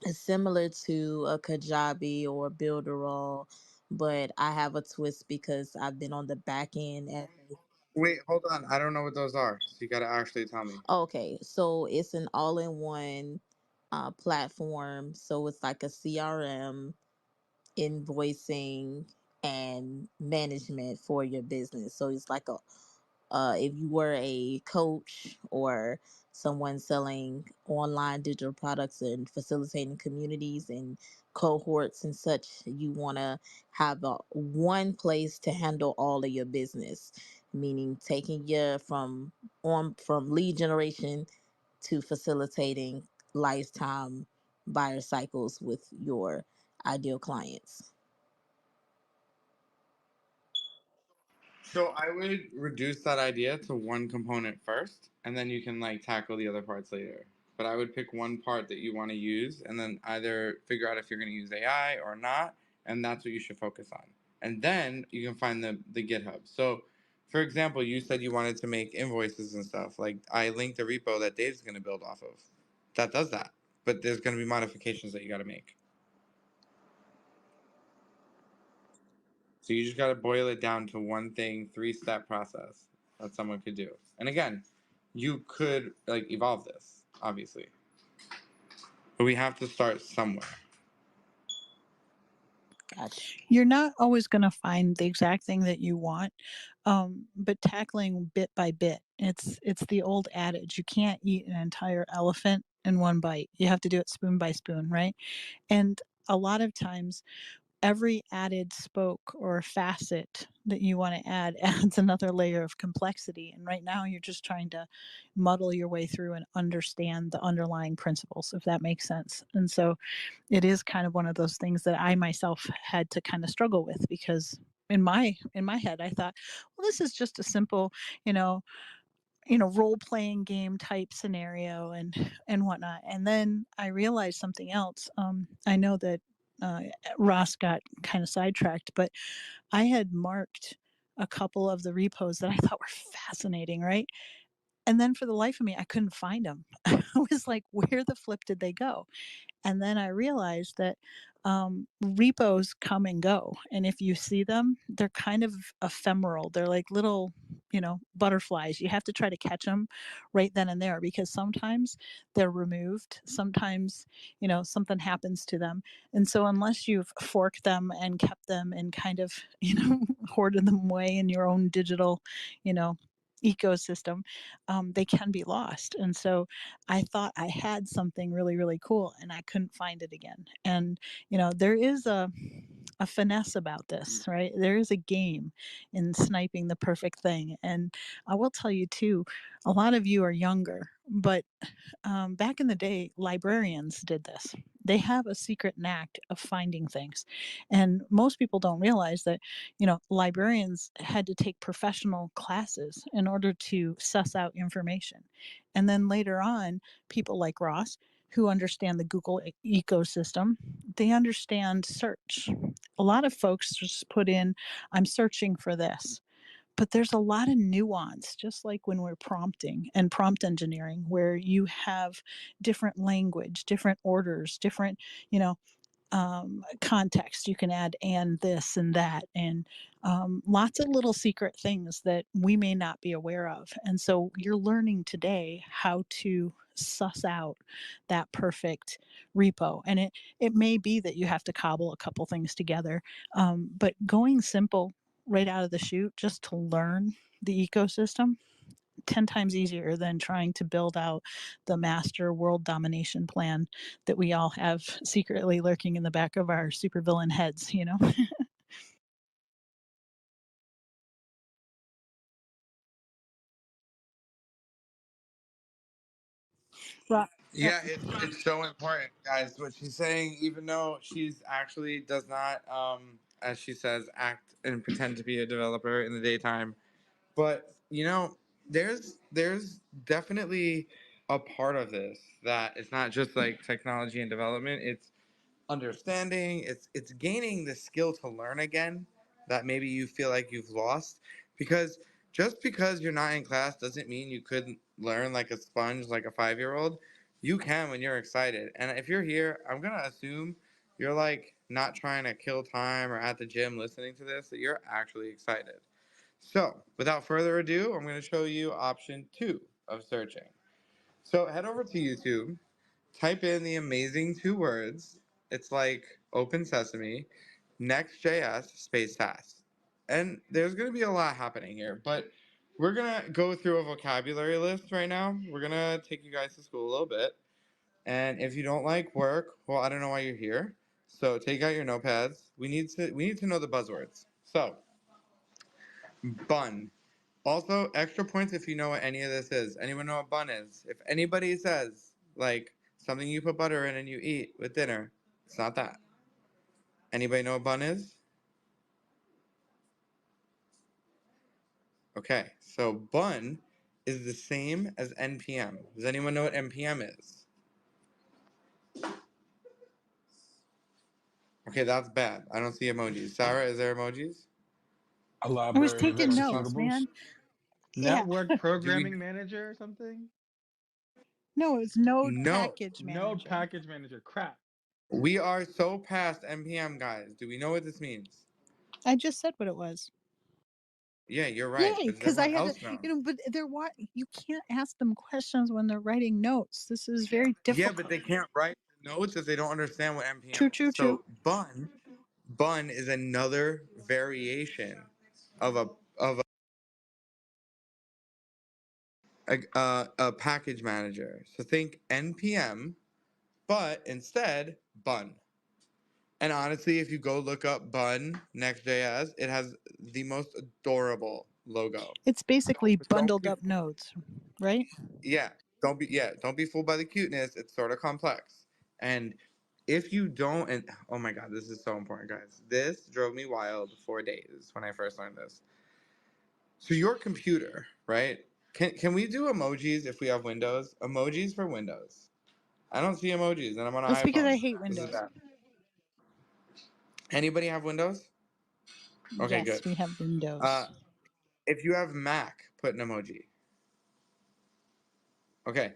It's similar to a Kajabi or Builderall, but I have a twist because I've been on the back end at. Wait, hold on. I don't know what those are. So you got to actually tell me. Okay, so it's an all-in-one platform. So it's like a CRM, invoicing, and management for your business. So it's like a if you were a coach or someone selling online digital products and facilitating communities and cohorts and such, you want to have one place to handle all of your business, meaning taking you from lead generation to facilitating lifetime buyer cycles with your ideal clients. So I would reduce that idea to one component first, and then you can like tackle the other parts later. But I would pick one part that you want to use, and then either figure out if you're going to use AI or not, and that's what you should focus on. And then you can find the GitHub. So, for example, you said you wanted to make invoices and stuff. Like I linked a repo that Dave's going to build off of, that does that. But there's going to be modifications that you got to make. So you just got to boil it down to one thing, 3-step process that someone could do. And again, you could like evolve this, obviously. But we have to start somewhere. Gotcha. You're not always going to find the exact thing that you want, but tackling bit by bit. It's the old adage: you can't eat an entire elephant in one bite. You have to do it spoon by spoon, right? And a lot of times, every added spoke or facet that you want to add adds another layer of complexity. And right now, you're just trying to muddle your way through and understand the underlying principles, if that makes sense. And so it is kind of one of those things that I myself had to kind of struggle with, because in my head I thought, well, this is just a simple, role playing game type scenario and whatnot. And then I realized something else. I know that Ross got kind of sidetracked, but I had marked a couple of the repos that I thought were fascinating, right? And then for the life of me, I couldn't find them. I was like, where the flip did they go? And then I realized that repos come and go. And if you see them, they're kind of ephemeral. They're like little, butterflies. You have to try to catch them right then and there, because sometimes they're removed. Sometimes, something happens to them. And so unless you've forked them and kept them and kind of, hoarded them away in your own digital, ecosystem, they can be lost. And so I thought I had something really, really cool, and I couldn't find it again. And, there is a finesse about this, right? There is a game in sniping the perfect thing. And I will tell you too, a lot of you are younger, but back in the day, librarians did this. They have a secret knack of finding things. And most people don't realize that, librarians had to take professional classes in order to suss out information. And then later on, people like Ross, who understand the Google ecosystem, they understand search. A lot of folks just put in, I'm searching for this. But there's a lot of nuance, just like when we're prompting and prompt engineering, where you have different language, different orders, different, context. You can add and this and that, and lots of little secret things that we may not be aware of. And so you're learning today how to suss out that perfect repo. And it may be that you have to cobble a couple things together, but going simple right out of the chute just to learn the ecosystem, 10 times easier than trying to build out the master world domination plan that we all have secretly lurking in the back of our supervillain heads, Right. Yeah, it's so important, guys. What she's saying, even though she's actually does not, as she says, act and pretend to be a developer in the daytime, but there's definitely a part of this that it's not just like technology and development. It's understanding, it's gaining the skill to learn again that maybe you feel like you've lost, because just because you're not in class doesn't mean you couldn't learn like a sponge, like a 5-year-old. You can when you're excited. And if you're here, I'm gonna assume you're like not trying to kill time or at the gym listening to this, that you're actually excited. So without further ado, I'm going to show you option 2 of searching. So head over to YouTube, type in the amazing 2 words. It's like open sesame, Next.js space task. And there's going to be a lot happening here, but we're going to go through a vocabulary list right now. We're going to take you guys to school a little bit. And if you don't like work, well, I don't know why you're here. So take out your notepads. We need to know the buzzwords. So, bun. Also, extra points if you know what any of this is. Anyone know what bun is? If anybody says, like, something you put butter in and you eat with dinner, it's not that. Anybody know what bun is? Okay, so bun is the same as NPM. Does anyone know what NPM is? Okay, that's bad. I don't see emojis. Sarah, is there emojis? I A was library of taking notes, executables. man. Yeah. Network Do we? programming manager or something? No, it's Node No. Package Node Manager. package manager. Crap. We are so past NPM, guys. Do we know what this means? I just said what it was. Yeah, you're right. Yay, But does because I everyone had to, else know? but they're what you can't ask them questions when they're writing notes. This is very Yeah, but difficult. they can't write the notes if they don't understand what True, NPM is. true, true. So bun is another variation of a package manager. So think NPM, but instead bun. And honestly, if you go look up bun Next.js, it has the most adorable logo. It's basically Don't bundled be up nodes, right? don't be fooled by the cuteness. It's sort of complex. And if you don't, and oh my god, this is so important, guys. This drove me wild for days when I first learned this. So your computer, right? Can we do emojis if we have Windows? Emojis for Windows. I don't see emojis, and I'm on an That's because iPhone. I hate This is Windows. bad. Anybody have Windows? Okay, Yes, good. we have Uh, Windows. if you have Mac, put an emoji. Okay,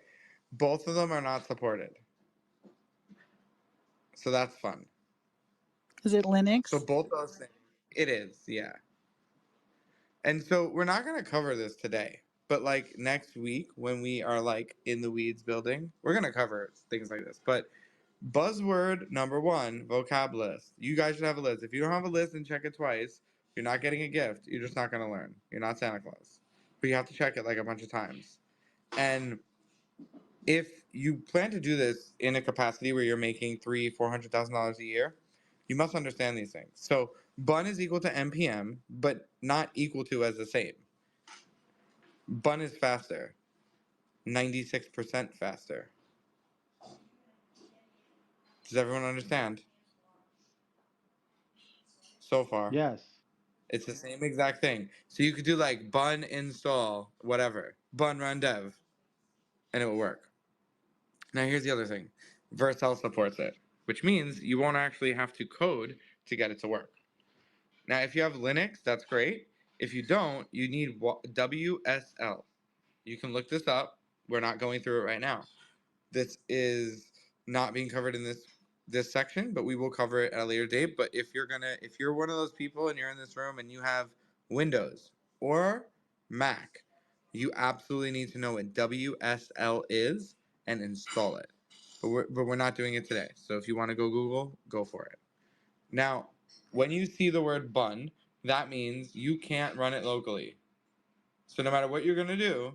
both of them are not supported. So that's fun. Is it Linux? So both those things. It is, yeah. And so we're not going to cover this today, but like next week when we are like in the weeds building, we're going to cover things like this. But buzzword number 1, vocab list. You guys should have a list. If you don't have a list and check it twice, you're not getting a gift. You're just not going to learn. You're not Santa Claus. But you have to check it like a bunch of times. And if you plan to do this in a capacity where you're making $300,000-$400,000 a year, you must understand these things. So bun is equal to npm, but not equal to as the same. Bun is faster, 96% faster. Does everyone understand so far? Yes. It's the same exact thing. So you could do like bun install whatever, bun run dev, and it will work. Now here's the other thing. Vercel supports it, which means you won't actually have to code to get it to work. Now if you have Linux, that's great. If you don't, you need WSL. You can look this up. We're not going through it right now. This is not being covered in this section, but we will cover it at a later date. But if you're one of those people and you're in this room and you have Windows or Mac, you absolutely need to know what WSL is and install it. But we're not doing it today. So if you want to go Google, go for it. Now, when you see the word bun, that means you can't run it locally. So no matter what you're going to do,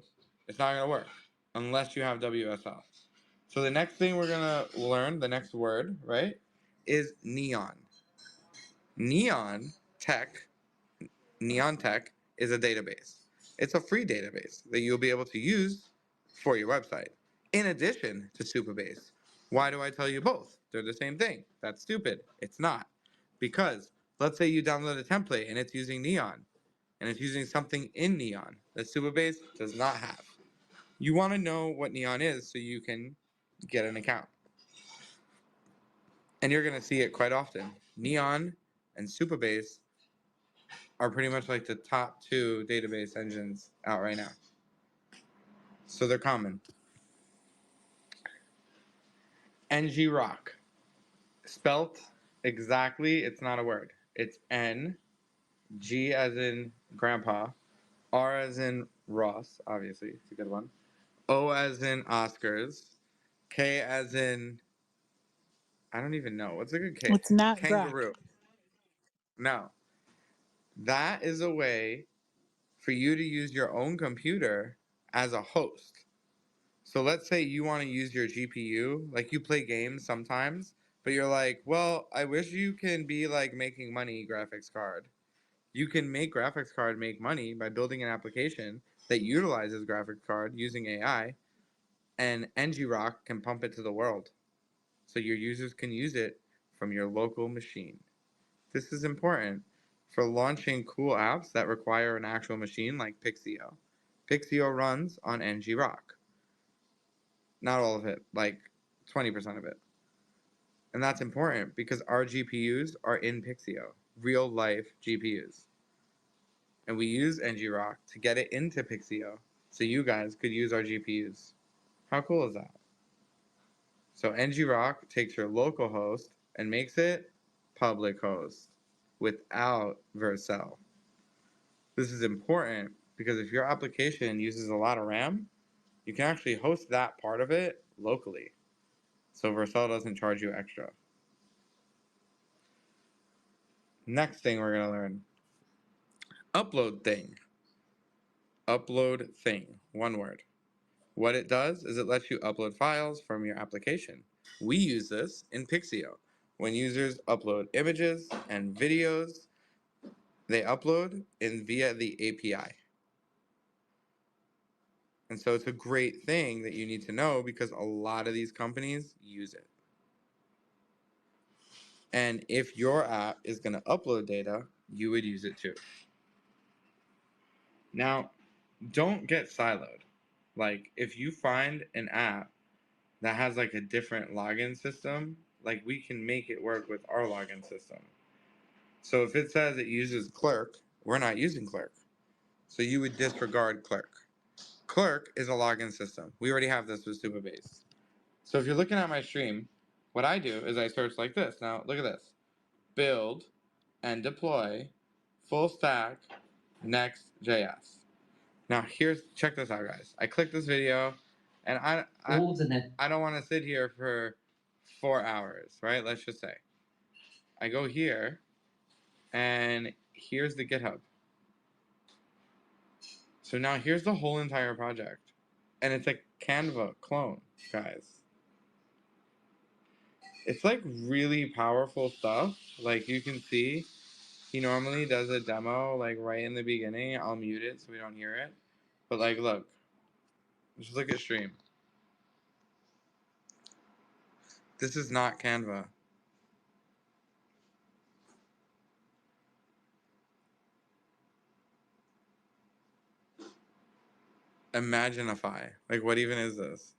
it's not going to work unless you have WSL. So the next thing we're going to learn, the next word, right, is neon. Neon Tech is a database. It's a free database that you'll be able to use for your website. In addition to Supabase. Why do I tell you both? They're the same thing. That's stupid. It's not. Because let's say you download a template and it's using neon and it's using something in neon that Supabase does not have. You want to know what neon is so you can get an account. And you're going to see it quite often. Neon and Supabase are pretty much like the top 2 database engines out right now. So they're common. NGRock. Spelt exactly, it's not a word. It's N, G as in grandpa, R as in Ross, obviously, it's a good one. O as in Oscars, K as in, I don't even know. What's a good K? It's not Kangaroo. Grok. No. That is a way for you to use your own computer as a host. So let's say you want to use your GPU, like you play games sometimes, but you're like, well, I wish you can be like making money graphics card. You can make graphics card make money by building an application that utilizes graphics card using AI, and NGRock can pump it to the world. So your users can use it from your local machine. This is important for launching cool apps that require an actual machine like Pixio. Pixio runs on NGRock. Not all of it, like 20% of it. And that's important because our GPUs are in Pixio, real life GPUs. And we use NGRock to get it into Pixio so you guys could use our GPUs. How cool is that? So NGRock takes your local host and makes it public host without Vercel. This is important because if your application uses a lot of RAM, you can actually host that part of it locally. So Vercel doesn't charge you extra. Next thing we're going to learn. Upload thing. Upload thing. One word. What it does is it lets you upload files from your application. We use this in Pixio. When users upload images and videos, they upload in via the API. And so it's a great thing that you need to know because a lot of these companies use it. And if your app is going to upload data, you would use it too. Now, don't get siloed. Like, if you find an app that has like a different login system, like we can make it work with our login system. So if it says it uses Clerk, we're not using Clerk. So you would disregard Clerk. Clerk is a login system. We already have this with Supabase. So if you're looking at my stream, What I do is I search like this. Now, look at this. Build and deploy full stack Next.js. Now, check this out, guys. I click this video, and I don't want to sit here for 4 hours, right? Let's just say. I go here, and here's the GitHub. So now here's the whole entire project. And it's a Canva clone, guys. It's like really powerful stuff. Like you can see, he normally does a demo like right in the beginning. I'll mute it so we don't hear it. But like, look, just look at stream. This is not Canva. Imaginify. Like, what even is this?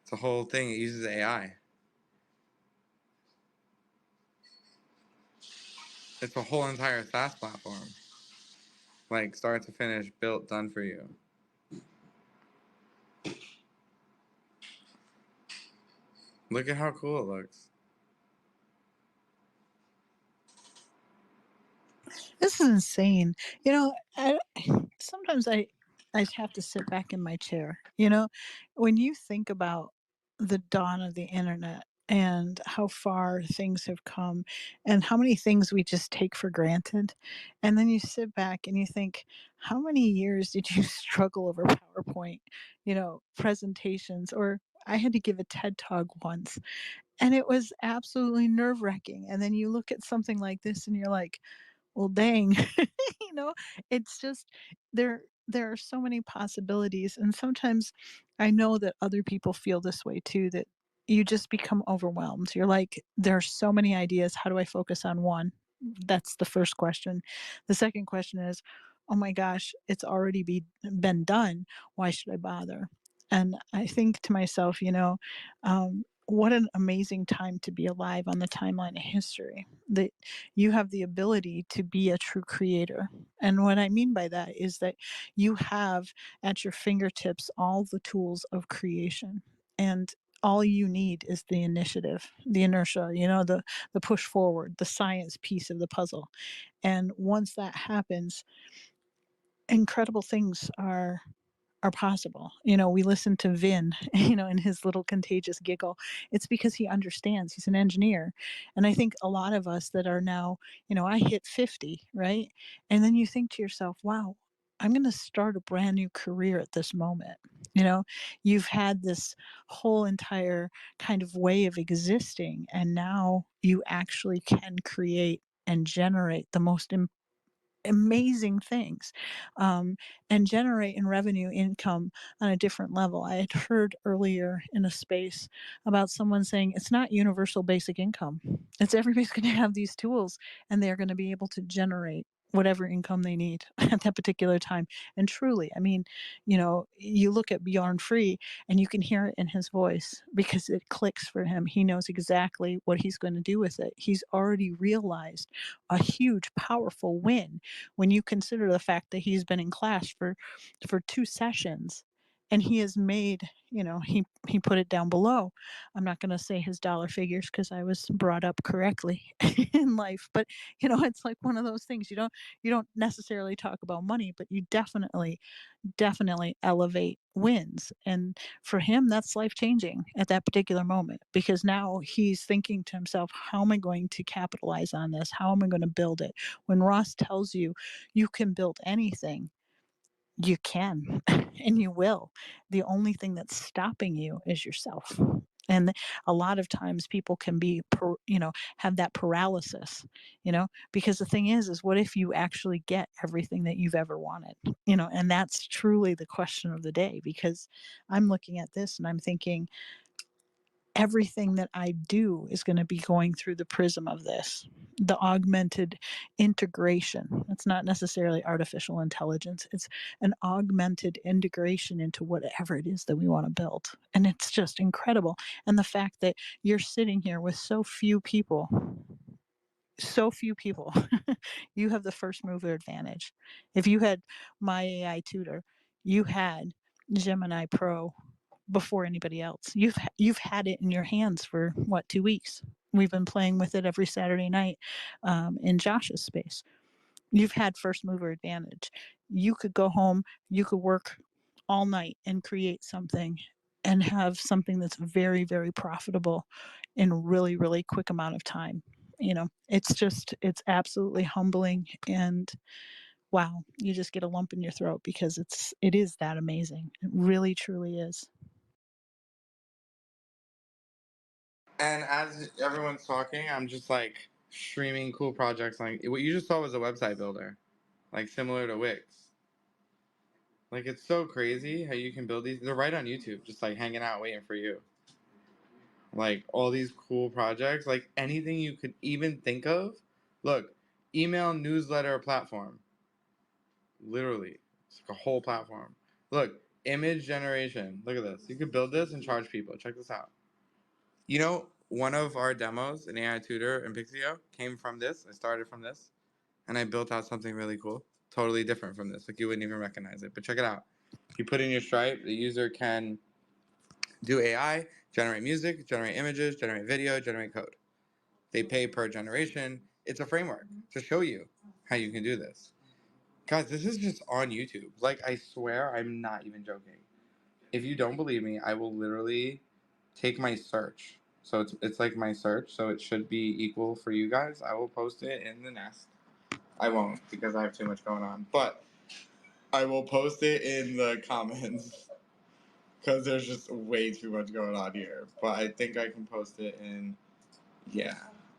It's a whole thing. It uses AI. It's a whole entire SaaS platform. Like, start to finish, built, done for you. Look at how cool it looks. This is insane. You know, sometimes I have to sit back in my chair. You know, when you think about the dawn of the internet and how far things have come and how many things we just take for granted, and then you sit back and you think, how many years did you struggle over PowerPoint, presentations? Or I had to give a TED talk once, and it was absolutely nerve-wracking. And then you look at something like this and you're like, well, dang. you know it's just there are so many possibilities, and sometimes I know that other people feel this way too, that you just become overwhelmed. You're like, there are so many ideas, how do I focus on one? That's the first question. The second question is, oh my gosh, it's already been done, why should I bother? And I think to myself, what an amazing time to be alive on the timeline of history, that you have the ability to be a true creator. And what I mean by that is that you have at your fingertips all the tools of creation. And all you need is the initiative, the inertia, the push forward, the science piece of the puzzle. And once that happens, incredible things are possible. We listen to Vin, and his little contagious giggle. It's because he understands. He's an engineer. And I think a lot of us that are now, I hit 50, right? And then you think to yourself, wow, I'm going to start a brand new career at this moment. You've had this whole entire kind of way of existing, and now you actually can create and generate the most amazing things, and generate in revenue income on a different level. I had heard earlier in a space about someone saying it's not universal basic income. It's everybody's going to have these tools, and they're going to be able to generate whatever income they need at that particular time. And truly, I mean, you look at Bjorn Free and you can hear it in his voice because it clicks for him. He knows exactly what he's going to do with it. He's already realized a huge, powerful win when you consider the fact that he's been in class for 2 sessions, and he has made, he put it down below. I'm not going to say his dollar figures because I was brought up correctly in life, but it's like one of those things. You don't necessarily talk about money, but you definitely elevate wins. And for him, that's life changing at that particular moment, because now he's thinking to himself, how am I going to capitalize on this? How am I going to build it? When Ross tells you you can build anything, you can, and you will. The only thing that's stopping you is yourself. And a lot of times people can be, have that paralysis, because the thing is what if you actually get everything that you've ever wanted? And that's truly the question of the day, because I'm looking at this and I'm thinking, everything that I do is going to be going through the prism of this, the augmented integration. It's not necessarily artificial intelligence. It's an augmented integration into whatever it is that we want to build. And it's just incredible. And the fact that you're sitting here with so few people, you have the first mover advantage. If you had my AI tutor, you had Gemini Pro before anybody else. You've had it in your hands for what, 2 weeks. We've been playing with it every Saturday night in Josh's space. You've had first mover advantage. You could go home, you could work all night and create something and have something that's very, very profitable in a really, really quick amount of time. You know, it's absolutely humbling, and wow, you just get a lump in your throat because it is that amazing. It really, truly is. And as everyone's talking, I'm just like streaming cool projects. Like what you just saw was a website builder, like similar to Wix. Like it's so crazy how you can build these. They're right on YouTube, just like hanging out, waiting for you. Like all these cool projects, like anything you could even think of. Look, email newsletter platform. Literally, it's like a whole platform. Look, image generation. Look at this. You could build this and charge people. Check this out. You know, one of our demos in AI Tutor and Pixio came from this. I started from this, and I built out something really cool, totally different from this. Like you wouldn't even recognize it. But check it out. You put in your Stripe, the user can do AI, generate music, generate images, generate video, generate code. They pay per generation. It's a framework to show you how you can do this. Guys, this is just on YouTube. Like, I swear I'm not even joking. If you don't believe me, I will literally take my search. So it's like my search, so it should be equal for you guys. I will post it in the nest. I won't because I have too much going on. But I will post it in the comments because there's just way too much going on here. But I think I can post it in. Yeah.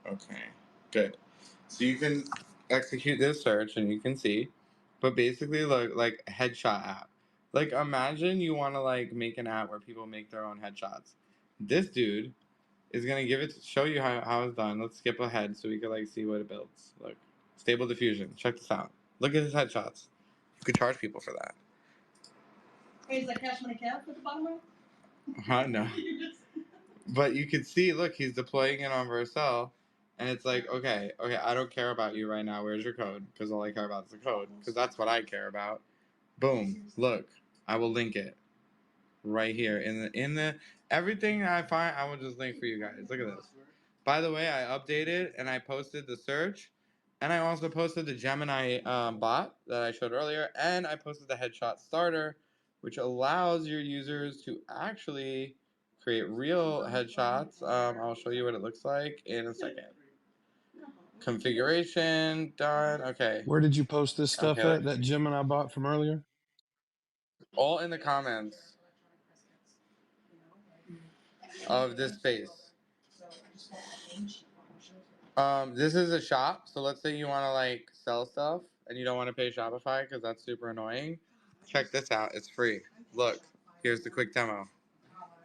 Okay. Good. So you can execute this search and you can see. But basically, like a headshot app. Like imagine you want to like make an app where people make their own headshots. This dude is gonna show you how it's done. Let's skip ahead so we can like see what it builds. Look, stable diffusion. Check this out. Look at his headshots. You could charge people for that. Hey, is that Cash Money Cap at the bottom right? No. But you can see, look, he's deploying it on Vercel, and it's like, okay, I don't care about you right now. Where's your code? Because all I care about is the code, because that's what I care about. Boom, look, I will link it right here in the everything I find. I will just link for you guys. Look at this. By the way, I updated and I posted the search, and I also posted the Gemini bot that I showed earlier, and I posted the headshot starter, which allows your users to actually create real headshots. I'll show you what it looks like in a second. Configuration done. Okay. Where did you post this stuff Okay. at? That Gemini bot from earlier? All in the comments of this space. This is a shop. So let's say you want to like sell stuff and you don't want to pay Shopify because that's super annoying. Check this out. It's free. Look, here's the quick demo.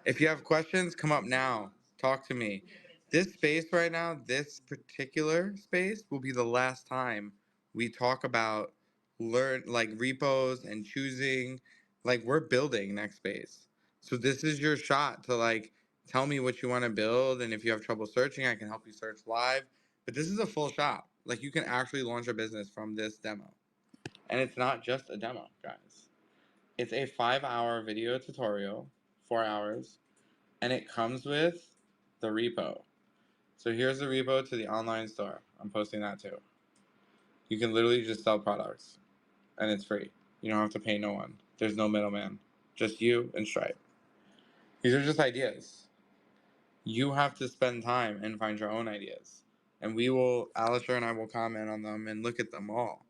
If you have questions, come up now. Talk to me. This space right now, this particular space will be the last time we talk about like repos and choosing. Like we're building next space. So this is your shot to like tell me what you want to build, and if you have trouble searching, I can help you search live. But this is a full shop. Like you can actually launch a business from this demo. And it's not just a demo, guys. It's a 5-hour video tutorial, 4 hours, and it comes with the repo. So here's the repo to the online store. I'm posting that too. You can literally just sell products, and it's free. You don't have to pay no one. There's no middleman. Just you and Stripe. These are just ideas. You have to spend time and find your own ideas. And Alistair and I will comment on them and look at them all.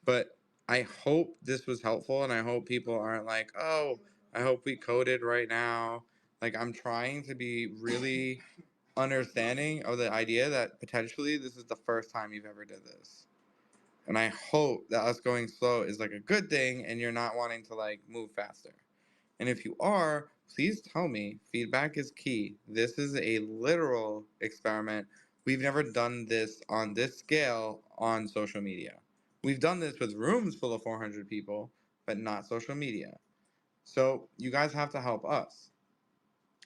But I hope this was helpful, and I hope people aren't like, oh, I hope we coded right now. Like, I'm trying to be really understanding of the idea that potentially this is the first time you've ever did this. And I hope that us going slow is like a good thing and you're not wanting to like move faster. And if you are, please tell me. Feedback is key. This is a literal experiment. We've never done this on this scale on social media. We've done this with rooms full of 400 people, but not social media. So you guys have to help us.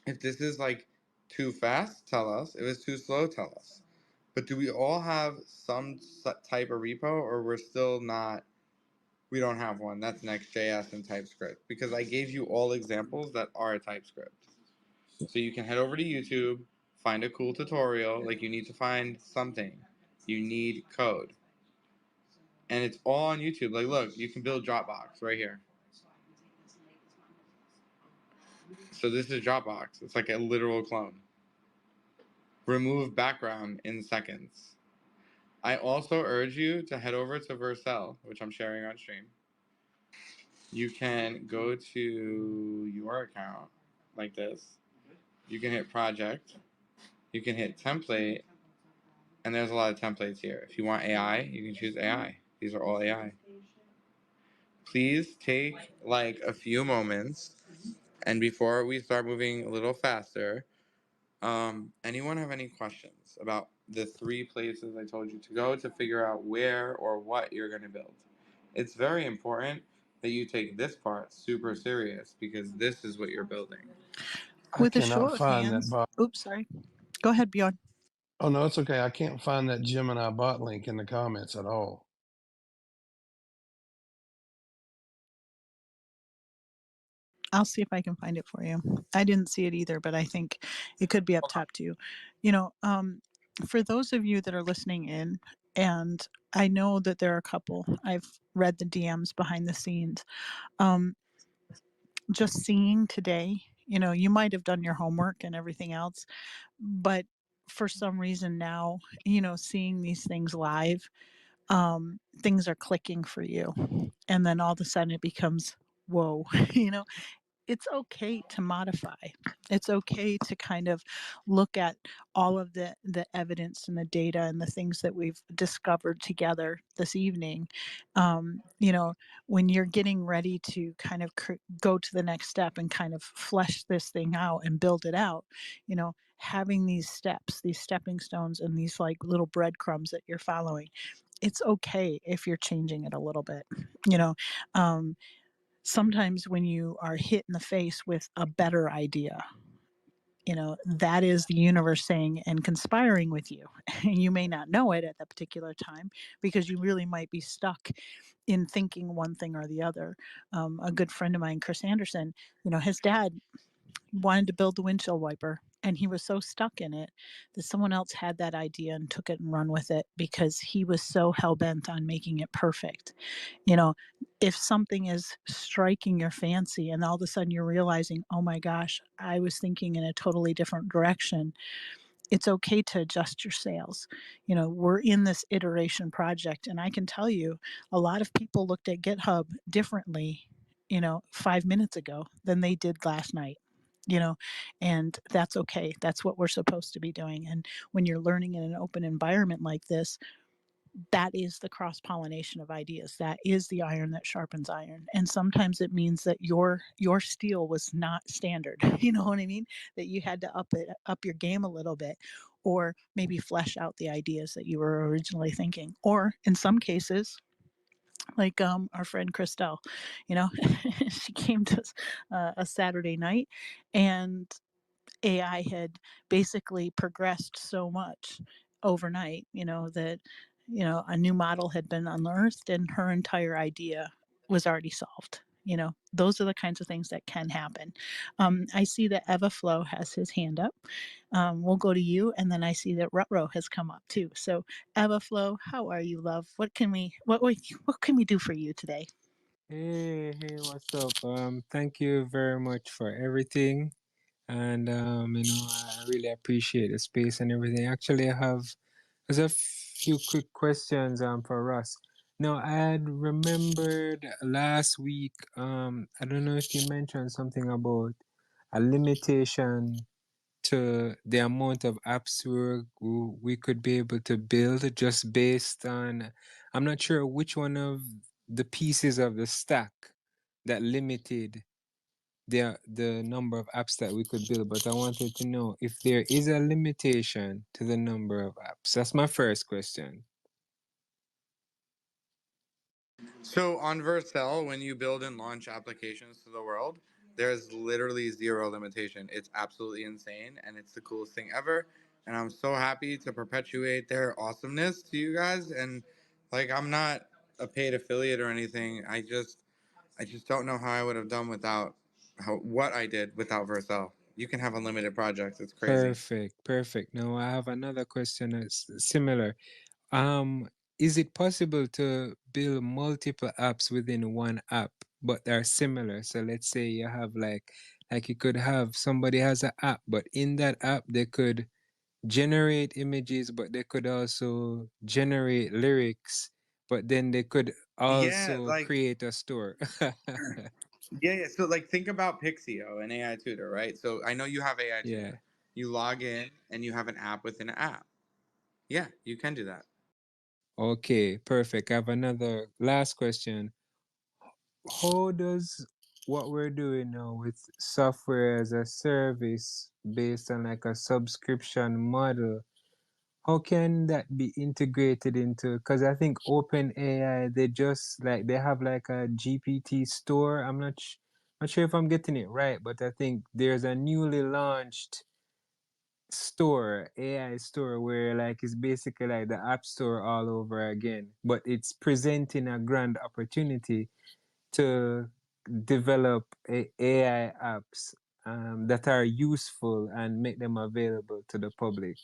If this is like too fast, tell us. If it's too slow, tell us. But do we all have some type of repo, or we're still not We don't have one. That's Next.js and TypeScript because I gave you all examples that are TypeScript. So you can head over to YouTube, find a cool tutorial, like you need to find something. You need code. And it's all on YouTube. Like, look, you can build Dropbox right here. So this is Dropbox. It's like a literal clone. Remove background in seconds. I also urge you to head over to Vercel, which I'm sharing on stream. You can go to your account like this. You can hit project. You can hit template. And there's a lot of templates here. If you want AI, you can choose AI. These are all AI. Please take like a few moments. And before we start moving a little faster, anyone have any questions about the 3 places I told you to go to figure out where or what you're going to build? It's very important that you take this part super serious because this is what you're building. With a show of hands. Oops, sorry. Go ahead, Bjorn. Oh, no, it's okay. I can't find that Gemini bot link in the comments at all. I'll see if I can find it for you. I didn't see it either, but I think it could be up top too. For those of you that are listening in, and I know that there are a couple, I've read the DMs behind the scenes. Just seeing today, you might have done your homework and everything else, but for some reason now, seeing these things live, things are clicking for you. And then all of a sudden it becomes, whoa, it's okay to modify. It's okay to kind of look at all of the evidence and the data and the things that we've discovered together this evening. When you're getting ready to kind of go to the next step and kind of flesh this thing out and build it out, having these steps, these stepping stones, and these like little breadcrumbs that you're following, it's okay if you're changing it a little bit. Sometimes when you are hit in the face with a better idea, that is the universe saying and conspiring with you. You may not know it at that particular time because you really might be stuck in thinking one thing or the other. A good friend of mine, Chris Anderson, his dad wanted to build the windshield wiper, and he was so stuck in it that someone else had that idea and took it and run with it because he was so hell-bent on making it perfect. If something is striking your fancy and all of a sudden you're realizing, oh my gosh, I was thinking in a totally different direction, it's okay to adjust your sails. We're in this iteration project, and I can tell you a lot of people looked at GitHub differently 5 minutes ago than they did last night. And that's okay. That's what we're supposed to be doing. And when you're learning in an open environment like this, that is the cross-pollination of ideas. That is the iron that sharpens iron. And sometimes it means that your steel was not standard. You know what I mean? That you had to up your game a little bit, or maybe flesh out the ideas that you were originally thinking. Or in some cases, like our friend Christelle, she came to a Saturday night, and AI had basically progressed so much overnight, that a new model had been unearthed and her entire idea was already solved. Those are the kinds of things that can happen. I see that Evaflow has his hand up. We'll go to you, and then I see that Rutro has come up too. So Evaflow, how are you, love? What can we do for you today? Hey, what's up? Thank you very much for everything. And I really appreciate the space and everything. Actually, there's a few quick questions for Russ. Now, I had remembered last week, I don't know if you mentioned something about a limitation to the amount of apps we could be able to build just based on, I'm not sure which one of the pieces of the stack that limited the number of apps that we could build, but I wanted to know if there is a limitation to the number of apps. That's my first question. So on Vercel, when you build and launch applications to the world, there's literally zero limitation. It's absolutely insane, and it's the coolest thing ever. And I'm so happy to perpetuate their awesomeness to you guys. And like, I'm not a paid affiliate or anything. I just don't know how I would have done without what I did without Vercel. You can have unlimited projects. It's crazy. Perfect, perfect. Now I have another question that's similar. Um, is it possible to build multiple apps within one app, but they're similar? So let's say you have like you could have somebody has an app, but in that app they could generate images, but they could also generate lyrics, but then they could Yeah, also like create a store. yeah. So like think about Pixio, an AI tutor, right? So I know you have AI Yeah. tutor. You log in and you have an app within an app. Yeah, you can do that. Okay, perfect. I have another last question. How does what we're doing now with software as a service based on like a subscription model, how can that be integrated into, because I think OpenAI, they just like they have like a GPT store. I'm not sure if I'm getting it right, but I think there's a newly launched store, AI store, where like it's basically like the app store all over again, but it's presenting a grand opportunity to develop AI apps that are useful and make them available to the public.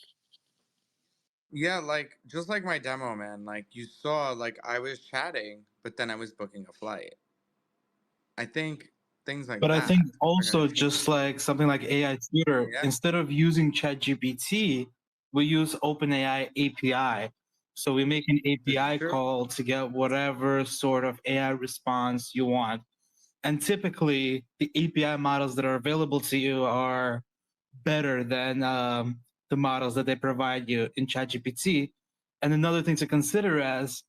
Yeah, like just like my demo, man. Like you saw, like I was chatting, but then I was booking a flight. I think things like But I that think are gonna also change. just like something like AI Tutor, Yeah, instead of using ChatGPT, we use OpenAI API. So we make an this is API true. call to get whatever sort of AI response you want. And typically, the API models that are available to you are better than the models that they provide you in ChatGPT. And another thing to consider as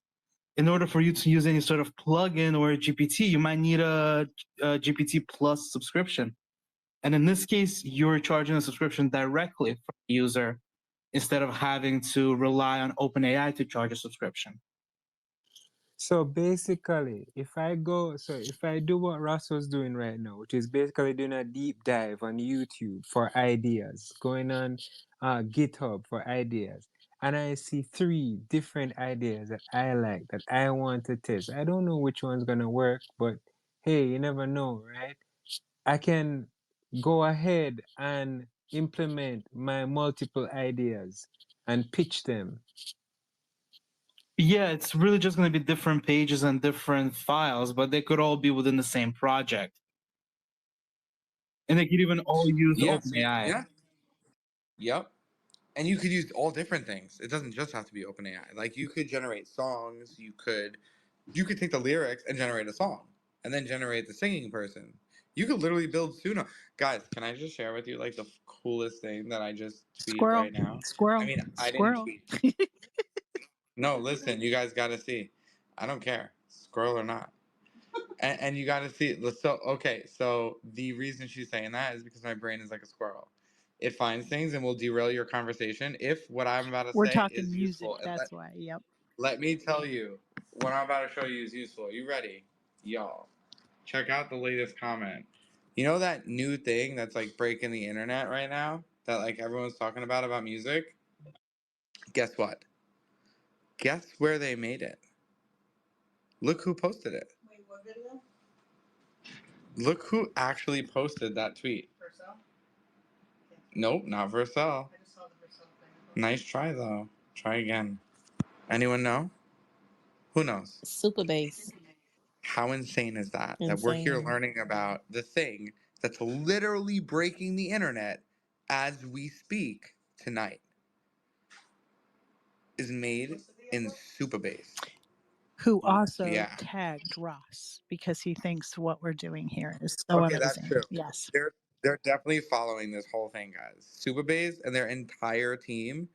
in order for you to use any sort of plugin or a GPT, you might need a GPT Plus subscription. And in this case, you're charging a subscription directly from the user instead of having to rely on OpenAI to charge a subscription. So basically, if I do what Ross was doing right now, which is basically doing a deep dive on YouTube for ideas, going on GitHub for ideas, and I see 3 different ideas that I like, that I want to test. I don't know which one's gonna work, but hey, you never know, right? I can go ahead and implement my multiple ideas and pitch them. Yeah, it's really just going to be different pages and different files, but they could all be within the same project. And they could even all use Yeah, OpenAI. yeah, yep. And you could use all different things. It doesn't just have to be OpenAI. Like you could generate songs. You could take the lyrics and generate a song, and then generate the singing person. You could literally build Suno. Guys, can I just share with you like the coolest thing that I just tweet Squirrel, right now? I squirrel, mean, I didn't squirrel. tweet. No, listen, you guys got to see. I don't care, squirrel or not. And you got to see. So okay, so the reason she's saying that is because my brain is like a squirrel. It finds things and will derail your conversation if what I'm about to We're say talking is music, useful. And that's why. Yep. let me tell you, what I'm about to show you is useful. Are you ready, y'all? Check out the latest comment. You know that new thing that's like breaking the internet right now that like everyone's talking about music? Guess what? Guess where they made it? Look who posted it. Wait, what video? Look who actually posted that tweet. Vercel? Nope, not Vercel. I just saw the Vercel thing. Nice try though. Try again. Anyone know? Who knows? Super bass. How insane is that? That we're here Insane. learning about the thing that's literally breaking the internet as we speak tonight is made in Supabase. Who also Yeah. tagged Ross because he thinks what we're doing here is so Okay, that's amazing. true. Yes. They're definitely following this whole thing, guys. Supabase and their entire team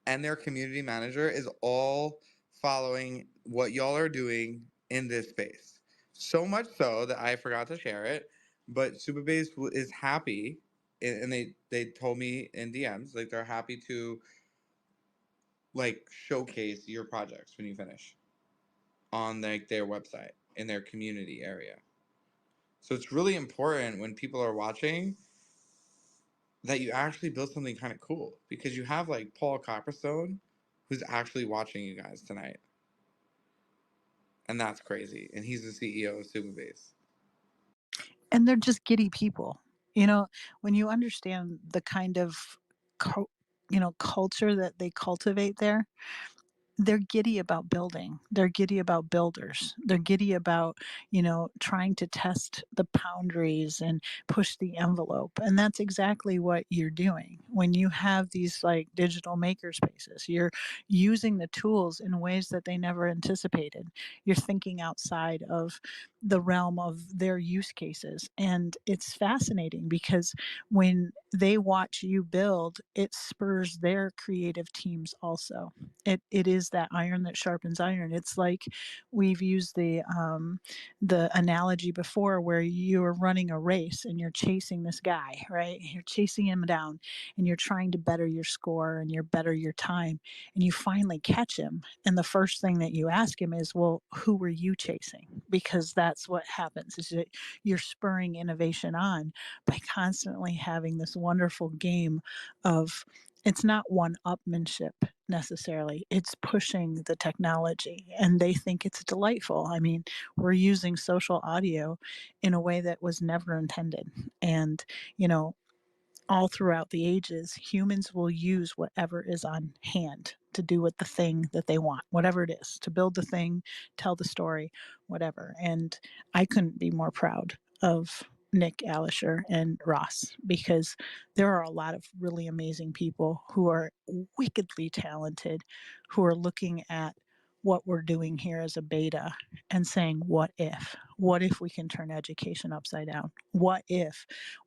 and their community manager is all following what y'all are doing in this space. So much so that I forgot to share it, but Supabase is happy, and they told me in DMs like they're happy to like showcase your projects when you finish on like their website in their community area. So it's really important when people are watching that you actually build something kind of cool because you have like Paul Copperstone who's actually watching you guys tonight. And that's crazy. And he's the CEO of Supabase. And they're just giddy people. You know, when you understand the kind of culture that they cultivate there, they're giddy about building. They're giddy about builders. They're giddy about, trying to test the boundaries and push the envelope. And that's exactly what you're doing when you have these like digital maker spaces. You're using the tools in ways that they never anticipated. You're thinking outside of the realm of their use cases. And it's fascinating because when they watch you build, it spurs their creative teams also. It is that iron that sharpens iron. It's like we've used the analogy before where you're running a race and you're chasing this guy, right? You're chasing him down and you're trying to better your score and you're better your time, and you finally catch him. And the first thing that you ask him is, well, who were you chasing? Because that's what happens, is that you're spurring innovation on by constantly having this wonderful game of, it's not one-upmanship necessarily. It's pushing the technology, and they think it's delightful. I mean, we're using social audio in a way that was never intended. And, all throughout the ages, humans will use whatever is on hand to do with the thing that they want, whatever it is, to build the thing, tell the story, whatever. And I couldn't be more proud of Nick Alisher and Ross, because there are a lot of really amazing people who are wickedly talented, who are looking at what we're doing here as a beta and saying, what if we can turn education upside down? What if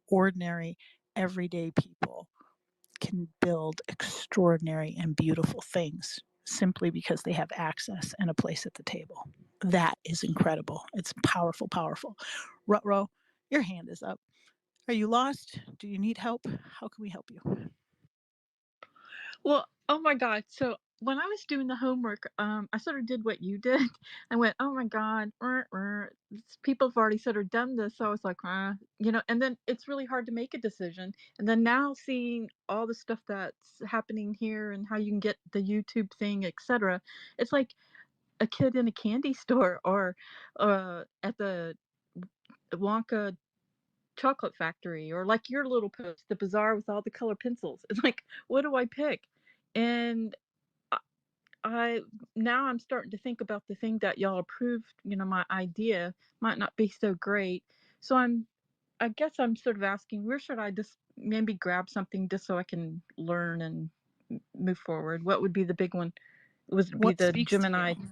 ordinary everyday people can build extraordinary and beautiful things simply because they have access and a place at the table? That is incredible. It's powerful, powerful. Rutro, your hand is up. Are you lost? Do you need help? How can we help you? Well, oh my God. So when I was doing the homework, I sort of did what you did. I went, oh my God, people have already sort of done this. So I was like, and then it's really hard to make a decision. And then now seeing all the stuff that's happening here and how you can get the YouTube thing, etc. It's like a kid in a candy store or at the Wonka chocolate factory, or like your little post, the bazaar with all the color pencils. It's like, what do I pick? And I now I'm starting to think about the thing that y'all approved. My idea might not be so great, so I guess I'm sort of asking, where should I just maybe grab something just so I can learn and move forward? What would be the big one? Would it be What the speaks Gemini? to you?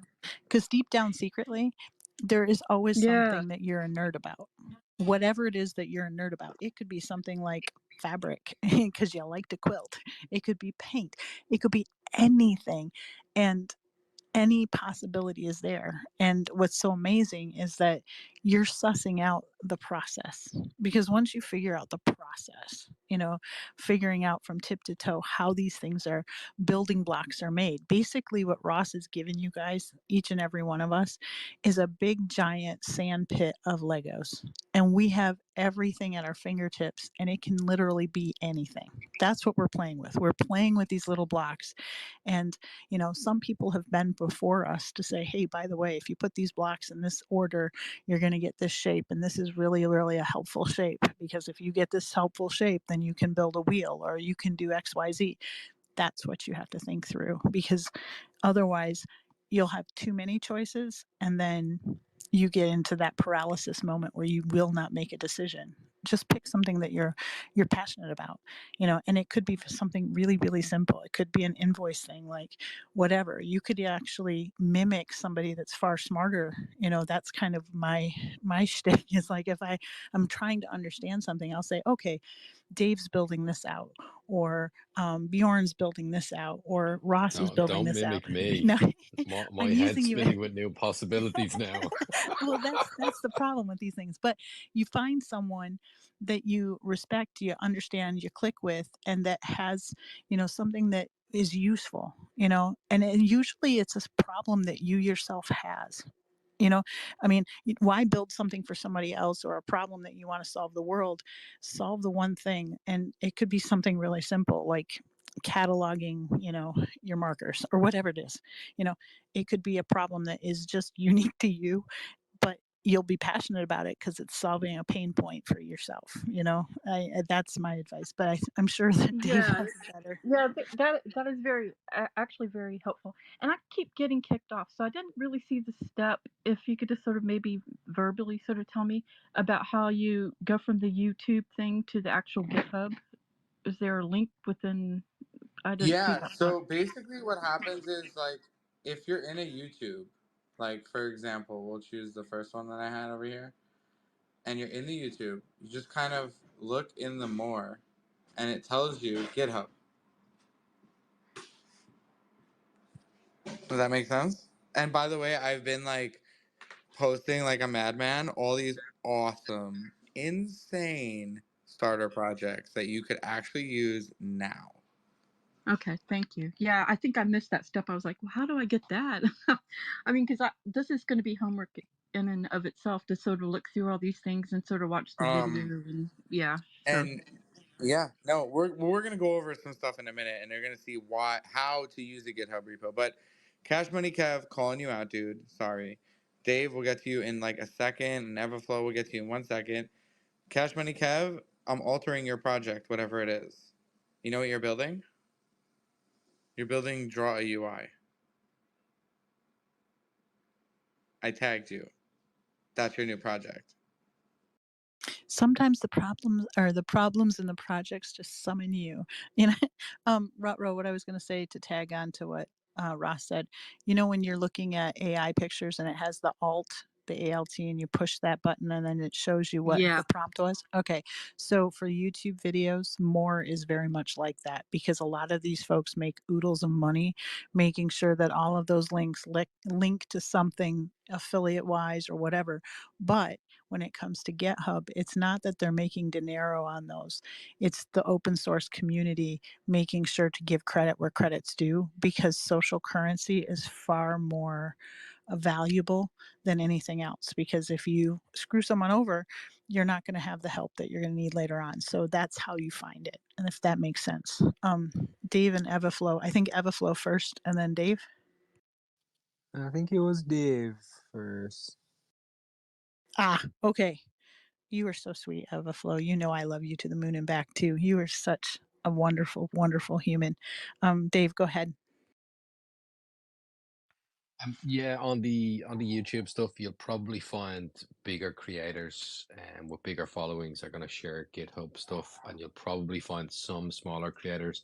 Because deep down secretly, there is always Yeah. something that you're a nerd about. Whatever it is that you're a nerd about, it could be something like fabric because you like to quilt. It could be paint. It could be anything. And any possibility is there. And what's so amazing is that you're sussing out the process, because once you figure out the process, figuring out from tip to toe how these things are, building blocks are made. Basically what Ross has given you guys, each and every one of us, is a big giant sand pit of Legos, and we have everything at our fingertips, and it can literally be anything. That's what we're playing with. We're playing with these little blocks. And some people have been before us to say, hey, by the way, if you put these blocks in this order, you're going to get this shape, and this is really, really a helpful shape, because if you get this helpful shape, then you can build a wheel, or you can do XYZ. That's what you have to think through, because otherwise you'll have too many choices, and then you get into that paralysis moment where you will not make a decision. Just pick something that you're passionate about, and it could be something really, really simple. It could be an invoice thing, like whatever. You could actually mimic somebody that's far smarter. That's kind of my shtick, is like, if I'm trying to understand something, I'll say, okay, Dave's building this out, or Bjorn's building this out, or Ross is No, building don't this out. mimic me. No, My I'm head's using you. spinning with new possibilities now. Well, that's the problem with these things. But you find someone that you respect, you understand, you click with, and that has, something that is useful, and usually it's a problem that you yourself has. I mean, why build something for somebody else, or a problem that you want to solve the world? Solve the one thing. And it could be something really simple, like cataloging, your markers or whatever it is. It could be a problem that is just unique to you, but you'll be passionate about it because it's solving a pain point for yourself. That's my advice, but I'm sure that Dave Yeah, has better. yeah, that is very actually very helpful. And I keep getting kicked off, so I didn't really see the step. If you could just sort of maybe verbally sort of tell me about how you go from the YouTube thing to the actual GitHub. Is there a link within? I didn't see Yeah, that part. so basically what happens is like if you're in a YouTube, like for example, we'll choose the first one that I had over here, and you're in the YouTube, you just kind of look in the more and it tells you GitHub. Does that make sense? And by the way, I've been like posting like a madman all these awesome, insane starter projects that you could actually use now. Okay, thank you. Yeah, I think I missed that step. I was like, well, how do I get that? I mean, because this is going to be homework in and of itself to sort of look through all these things and sort of watch the video. And yeah, so And yeah, no, we're gonna go over some stuff in a minute, and they're gonna see how to use the GitHub repo. But Cash Money Kev calling you out, dude. Sorry, Dave. We'll get to you in like a second, and Everflow will get to you in 1 second. Cash Money Kev, I'm altering your project, whatever it is. You know what you're building? You're building Draw a UI. I tagged you. That's your new project. Sometimes the problems in the projects just summon you. Rutro, what I was going to say to tag on to what Ross said, when you're looking at AI pictures and it has the ALT, and you push that button and then it shows you what yeah. the prompt was. Okay. So for YouTube videos, more is very much like that because a lot of these folks make oodles of money making sure that all of those links link to something affiliate wise or whatever. But when it comes to GitHub, it's not that they're making dinero on those. It's the open source community making sure to give credit where credit's due because social currency is far more valuable than anything else. Because if you screw someone over, you're not going to have the help that you're going to need later on. So that's how you find it. And if that makes sense. Dave and Everflow, I think Everflow first and then Dave. I think it was Dave first. Okay. You are so sweet, Everflow. I love you to the moon and back too. You are such a wonderful, wonderful human. Dave, go ahead. Yeah, on the YouTube stuff, you'll probably find bigger creators and with bigger followings are going to share GitHub stuff, and you'll probably find some smaller creators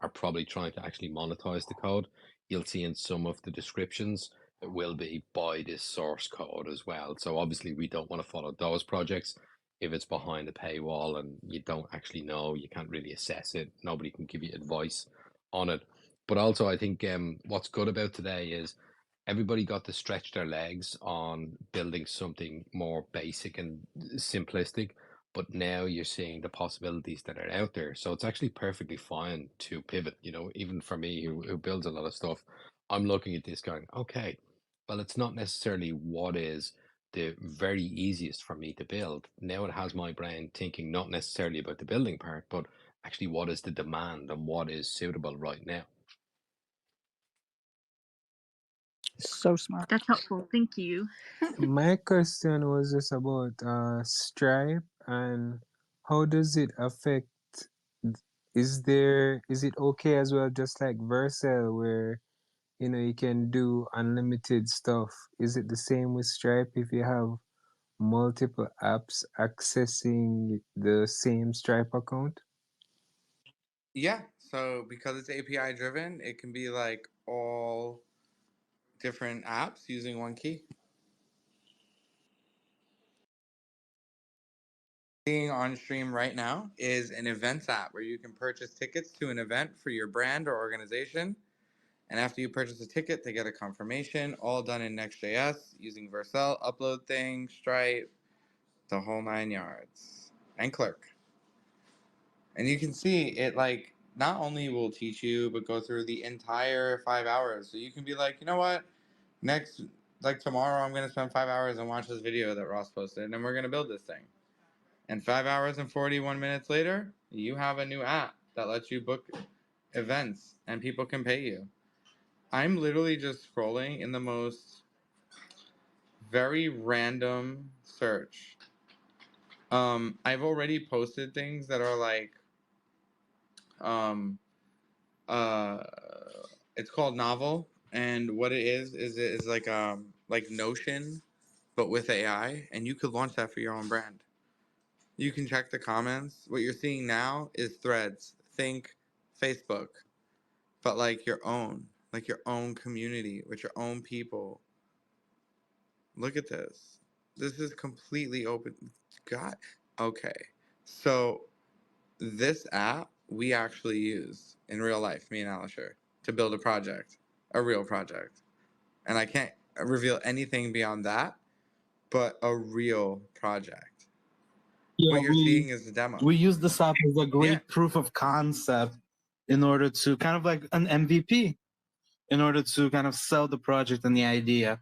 are probably trying to actually monetize the code. You'll see in some of the descriptions it will be buy this source code as well. So obviously we don't want to follow those projects if it's behind a paywall and you don't actually know, you can't really assess it. Nobody can give you advice on it. But also I think what's good about today is everybody got to stretch their legs on building something more basic and simplistic, but now you're seeing the possibilities that are out there. So it's actually perfectly fine to pivot. Even for me who builds a lot of stuff, I'm looking at this going, okay, well, it's not necessarily what is the very easiest for me to build. Now it has my brain thinking not necessarily about the building part, but actually what is the demand and what is suitable right now. So smart. That's helpful. Thank you. My question was just about Stripe and how does it affect? Is it okay as well, just like Vercel, where you can do unlimited stuff? Is it the same with Stripe if you have multiple apps accessing the same Stripe account? Yeah, so because it's API driven, it can be like all different apps using one key. Seeing on stream right now is an events app where you can purchase tickets to an event for your brand or organization. And after you purchase a ticket, they get a confirmation, all done in Next.js using Vercel, upload thing, Stripe, the whole 9 yards, and Clerk. And you can see it like not only will teach you, but go through the entire 5 hours. So you can be like, you know what? Next, like tomorrow, I'm going to spend 5 hours and watch this video that Ross posted, and then we're going to build this thing. And 5 hours and 41 minutes later, you have a new app that lets you book events and people can pay you. I'm literally just scrolling in the most very random search. I've already posted things that are like, um, uh, it's called Novel, and what it is like Notion, but with AI, and you could launch that for your own brand. You can check the comments. What you're seeing now is threads. Think Facebook, but like your own community with your own people. Look at this. This is completely open. God. Okay. So this app we actually use in real life, me and Alisher, to build a project, a real project. And I can't reveal anything beyond that, but a real project. Yeah, What you're seeing is the demo. we use this app as a great proof of concept in order to kind of like an MVP, in order to kind of sell the project and the idea.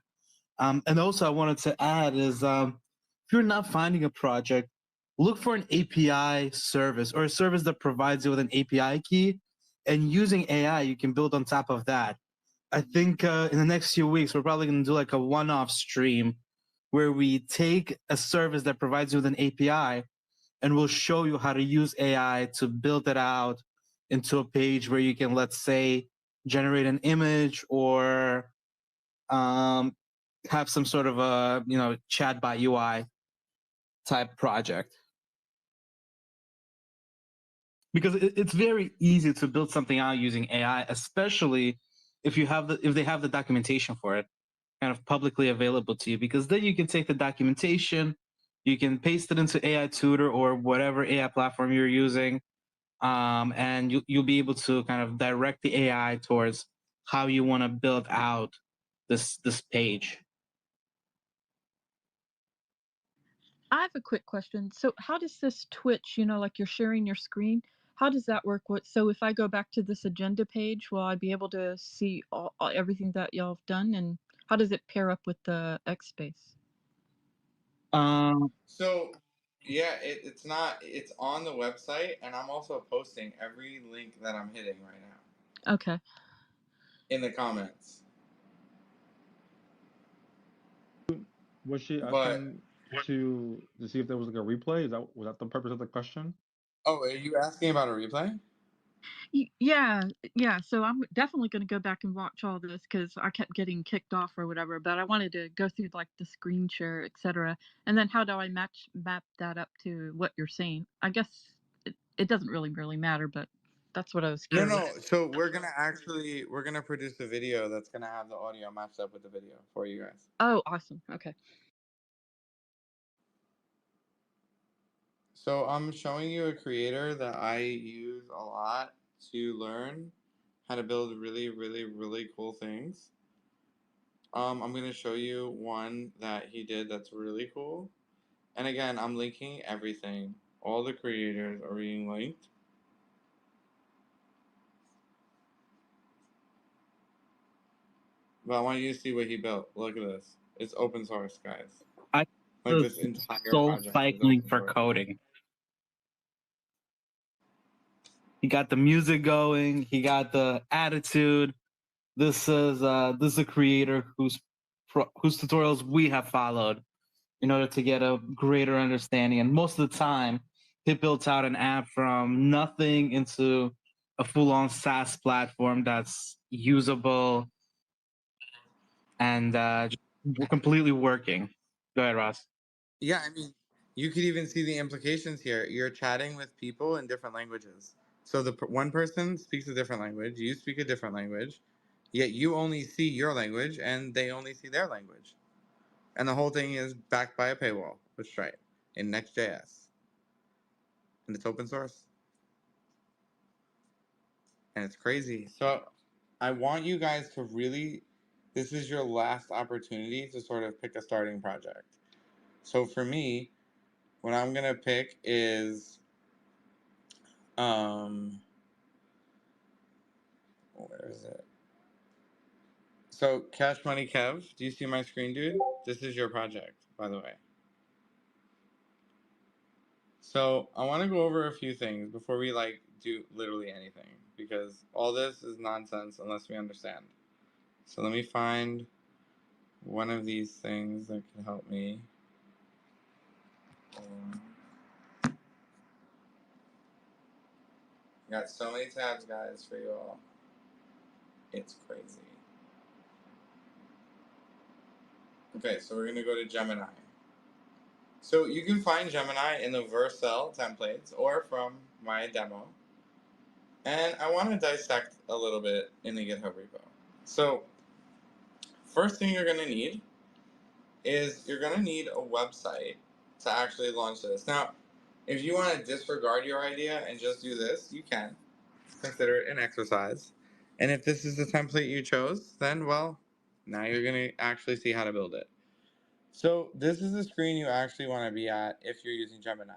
And also, I wanted to add is if you're not finding a project, look for an API service or a service that provides you with an API key, and using AI, you can build on top of that. I think in the next few weeks, we're probably going to do like a one-off stream where we take a service that provides you with an API and we'll show you how to use AI to build it out into a page where you can, let's say, generate an image or have some sort of a chatbot UI type project. Because it's very easy to build something out using AI, especially if they have the documentation for it kind of publicly available to you, because then you can take the documentation, you can paste it into AI Tutor or whatever AI platform you're using, and you'll be able to kind of direct the AI towards how you want to build out this page. I have a quick question. So how does this Twitch, like you're sharing your screen, how does that work? So if I go back to this agenda page, will I be able to see everything that y'all have done? And how does it pair up with the X Space? So yeah, it's not. It's on the website, and I'm also posting every link that I'm hitting right now Okay. in the comments. Was she But asking to see if there was like a replay? Was that the purpose of the question? oh, are you asking about a replay? Yeah. So I'm definitely going to go back and watch all this because I kept getting kicked off or whatever. But I wanted to go through like the screen share, etc. And then how do I map that up to what you're saying? I guess it doesn't really matter, but that's what I was curious. No. So we're gonna produce a video that's gonna have the audio matched up with the video for you guys. Oh, awesome. Okay. So I'm showing you a creator that I use a lot to learn how to build really cool things. I'm gonna show you one that he did that's really cool. And again, I'm linking everything. All the creators are being linked. But I want you to see what he built. Look at this. It's open source, guys. Like this entire soul project cycling for coding. He got the music going. He got the attitude. This is a creator whose tutorials we have followed in order to get a greater understanding. And most of the time, he built out an app from nothing into a full-on SaaS platform that's usable and completely working. Go ahead, Ross. Yeah, I mean, you could even see the implications here. You're chatting with people in different languages. So one person speaks a different language, you speak a different language, yet you only see your language and they only see their language. And the whole thing is backed by a paywall with Stripe in Next.js. And it's open source. And it's crazy. So I want you guys to really, this is your last opportunity to sort of pick a starting project. So for me, what I'm going to pick is, where is it? So Cash Money Kev, do you see my screen, dude? This is your project, by the way. So I want to go over a few things before we do literally anything. because all this is nonsense unless we understand. So let me find one of these things that can help me. Got so many tabs, guys, for you all. It's crazy. Okay, so we're going to go to Gemini. So you can find Gemini in the Vercel templates or from my demo. And I want to dissect a little bit in the GitHub repo. So first thing you're going to need is you're going to need a website to actually launch this. Now, if you want to disregard your idea and just do this, you can. Consider it an exercise. And if this is the template you chose, then, well, now you're going to actually see how to build it. So this is the screen you actually want to be at if you're using Gemini.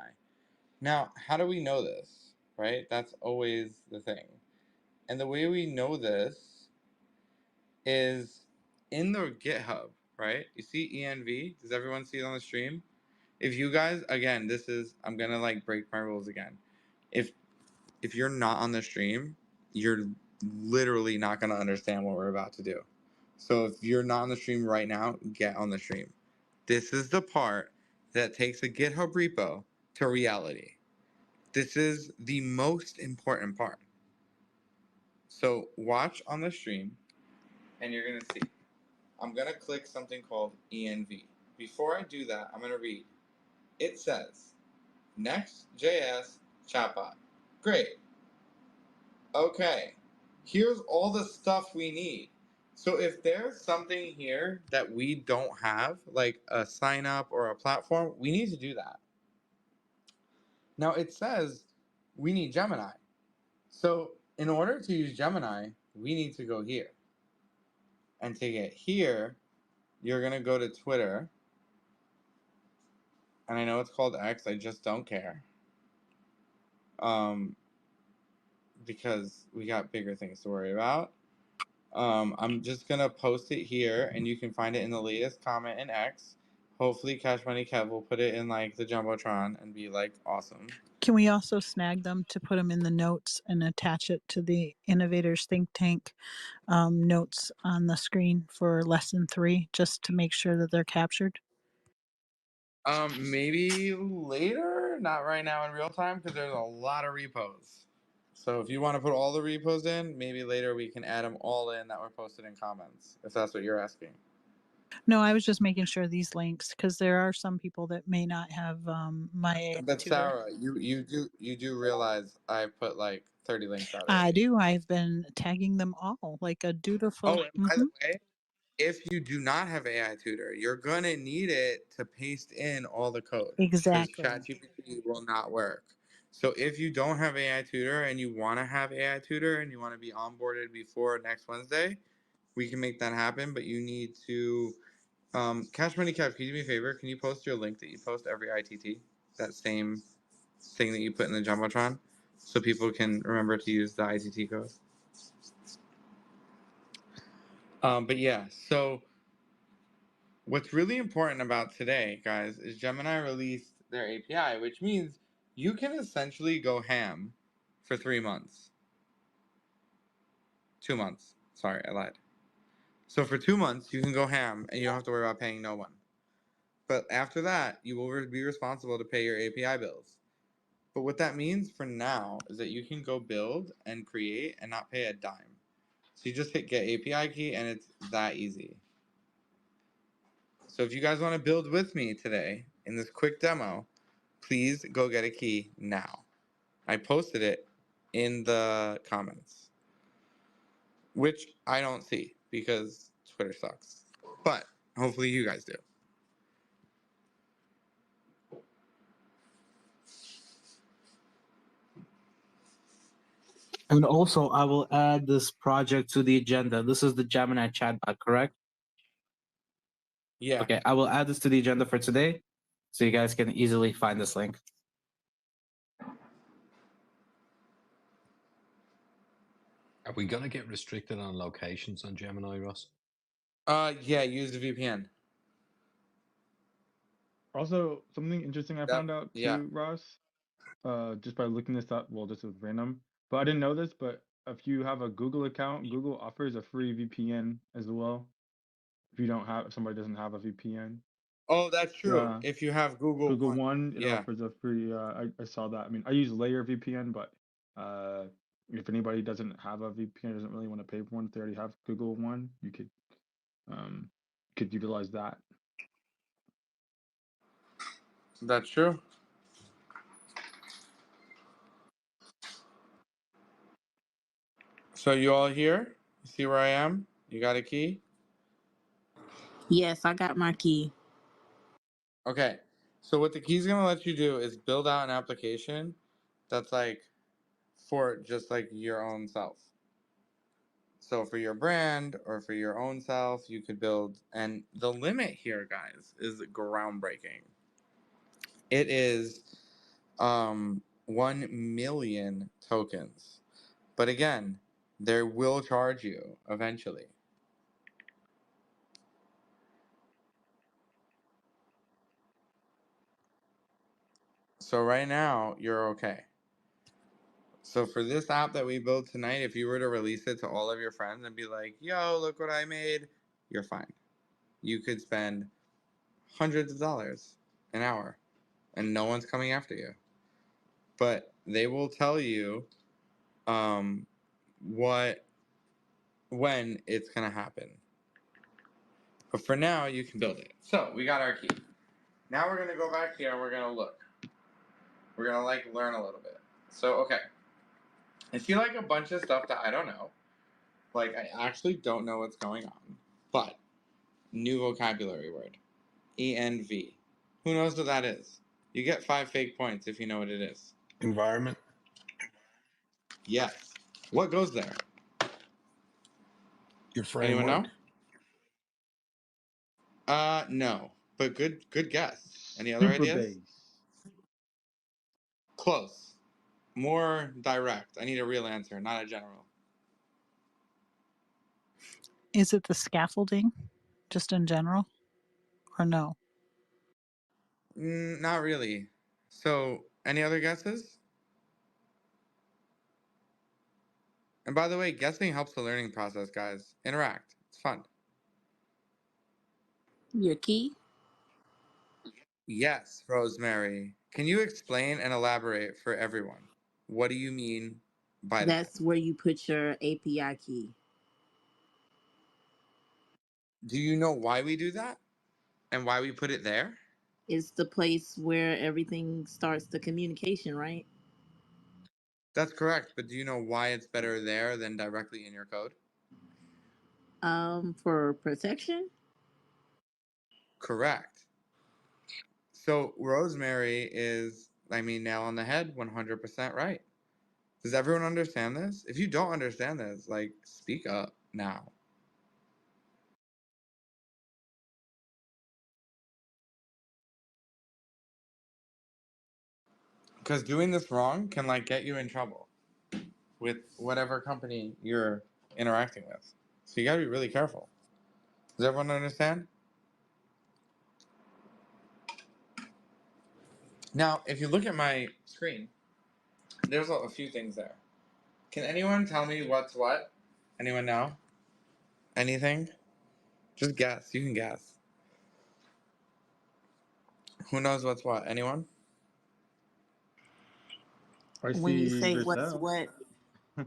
Now, how do we know this, right? That's always the thing. And the way we know this is in the GitHub, right? You see ENV? Does everyone see it on the stream? If you guys, again, this is, I'm going to like break my rules again. If you're not on the stream, you're literally not going to understand what we're about to do. So if you're not on the stream right now, get on the stream. This is the part that takes a GitHub repo to reality. This is the most important part. So watch on the stream and you're going to see. I'm going to click something called ENV. Before I do that, I'm going to read. It says, Next.js chatbot. Great. Okay. Here's all the stuff we need. So if there's something here that we don't have, like a sign up or a platform, we need to do that. Now it says we need Gemini. So in order to use Gemini, we need to go here. And to get here, you're going to go to Twitter. And I know it's called X. I just don't care. Because we got bigger things to worry about. I'm just going to post it here. And you can find it in the latest comment in X. Hopefully Cash Money Kev will put it in like the Jumbotron and be like awesome. Can we also snag them to put them in the notes and attach it to the Innovators Think Tank notes on the screen for lesson 3, just to make sure that they're captured? Maybe later, not right now in real time, because there's a lot of repos. So if you want to put all the repos in, maybe later we can add them all in that were posted in comments, if that's what you're asking. No, I was just making sure these links, because there are some people that may not have my AI But tutor. Sarah, you do realize I put like 30 links out I already. do. I've been tagging them all like a dutiful. Oh, and by the way, if you do not have AI Tutor, you're going to need it to paste in all the code. Exactly. Because ChatGPT will not work. So if you don't have AI Tutor and you want to have AI Tutor and you want to be onboarded before next Wednesday, we can make that happen. But you need to, Cash Money Kev, can you do me a favor? Can you post your link that you post every ITT? That same thing that you put in the Jumbotron? So people can remember to use the ITT code. But yeah, so what's really important about today, guys, is Gemini released their API, which means you can essentially go ham for 3 months. 2 months. Sorry, I lied. So for 2 months, you can go ham and you don't have to worry about paying no one. But after that, you will be responsible to pay your API bills. But what that means for now is that you can go build and create and not pay a dime. So you just hit get API key and it's that easy. So if you guys want to build with me today in this quick demo, please go get a key now. I posted it in the comments, which I don't see because Twitter sucks. But hopefully you guys do. And also, I will add this project to the agenda. This is the Gemini chatbot, correct? Yeah. Okay, I will add this to the agenda for today, so you guys can easily find this link. Are we gonna get restricted on locations on Gemini, Ross? Yeah, use the VPN. Also, something interesting I found out Yeah. too, Ross. Just by looking this up. Well, this was random, but I didn't know this. But if you have a Google account, Google offers a free VPN as well. If somebody doesn't have a VPN. Oh, that's true. Yeah. If you have Google Google One. One, it Yeah. offers a free. I saw that. I mean, I use Layer VPN, but if anybody doesn't have a VPN, doesn't really want to pay for one, if they already have Google One, you could utilize that. That's true. So you all here? You see where I am? You got a key? Yes, I got my key. Okay. So what the key's gonna let you do is build out an application that's like for just like your own self. So for your brand or for your own self, you could build, and the limit here, guys, is groundbreaking. It is 1 million tokens. But again, they will charge you eventually. So right now, you're okay. So for this app that we built tonight, if you were to release it to all of your friends and be like, yo, look what I made, you're fine. You could spend hundreds of dollars an hour and no one's coming after you. But they will tell you when it's going to happen. But for now, you can build it. So we got our key. Now we're going to go back here and we're going to look. We're going to like learn a little bit. So, okay. I see like a bunch of stuff that I don't know. Like I actually don't know what's going on. But new vocabulary word. ENV. Who knows what that is? You get 5 fake points if you know what it is. Environment. Yes. What goes there? Your Anyone framework. know? No. But good guess. Any other Super ideas? base. Close. More direct. I need a real answer, not a general. Is it the scaffolding, just in general, or no? Not really. So, any other guesses? And by the way, guessing helps the learning process, guys. Interact. It's fun. Your key? Yes, Rosemary. Can you explain and elaborate for everyone? What do you mean by that? That's where you put your API key. Do you know why we do that? And why we put it there? It's the place where everything starts the communication, right? That's correct, but do you know why it's better there than directly in your code? For protection? Correct. So Rosemary is, nail on the head, 100% right. Does everyone understand this? If you don't understand this, like, speak up now. Because doing this wrong can, like, get you in trouble with whatever company you're interacting with. So you gotta be really careful. Does everyone understand? Now, if you look at my screen, there's a few things there. Can anyone tell me what's what? Anyone know? Anything? Just guess. You can guess. Who knows what's what? Anyone? I When you see say what's Vercel. what,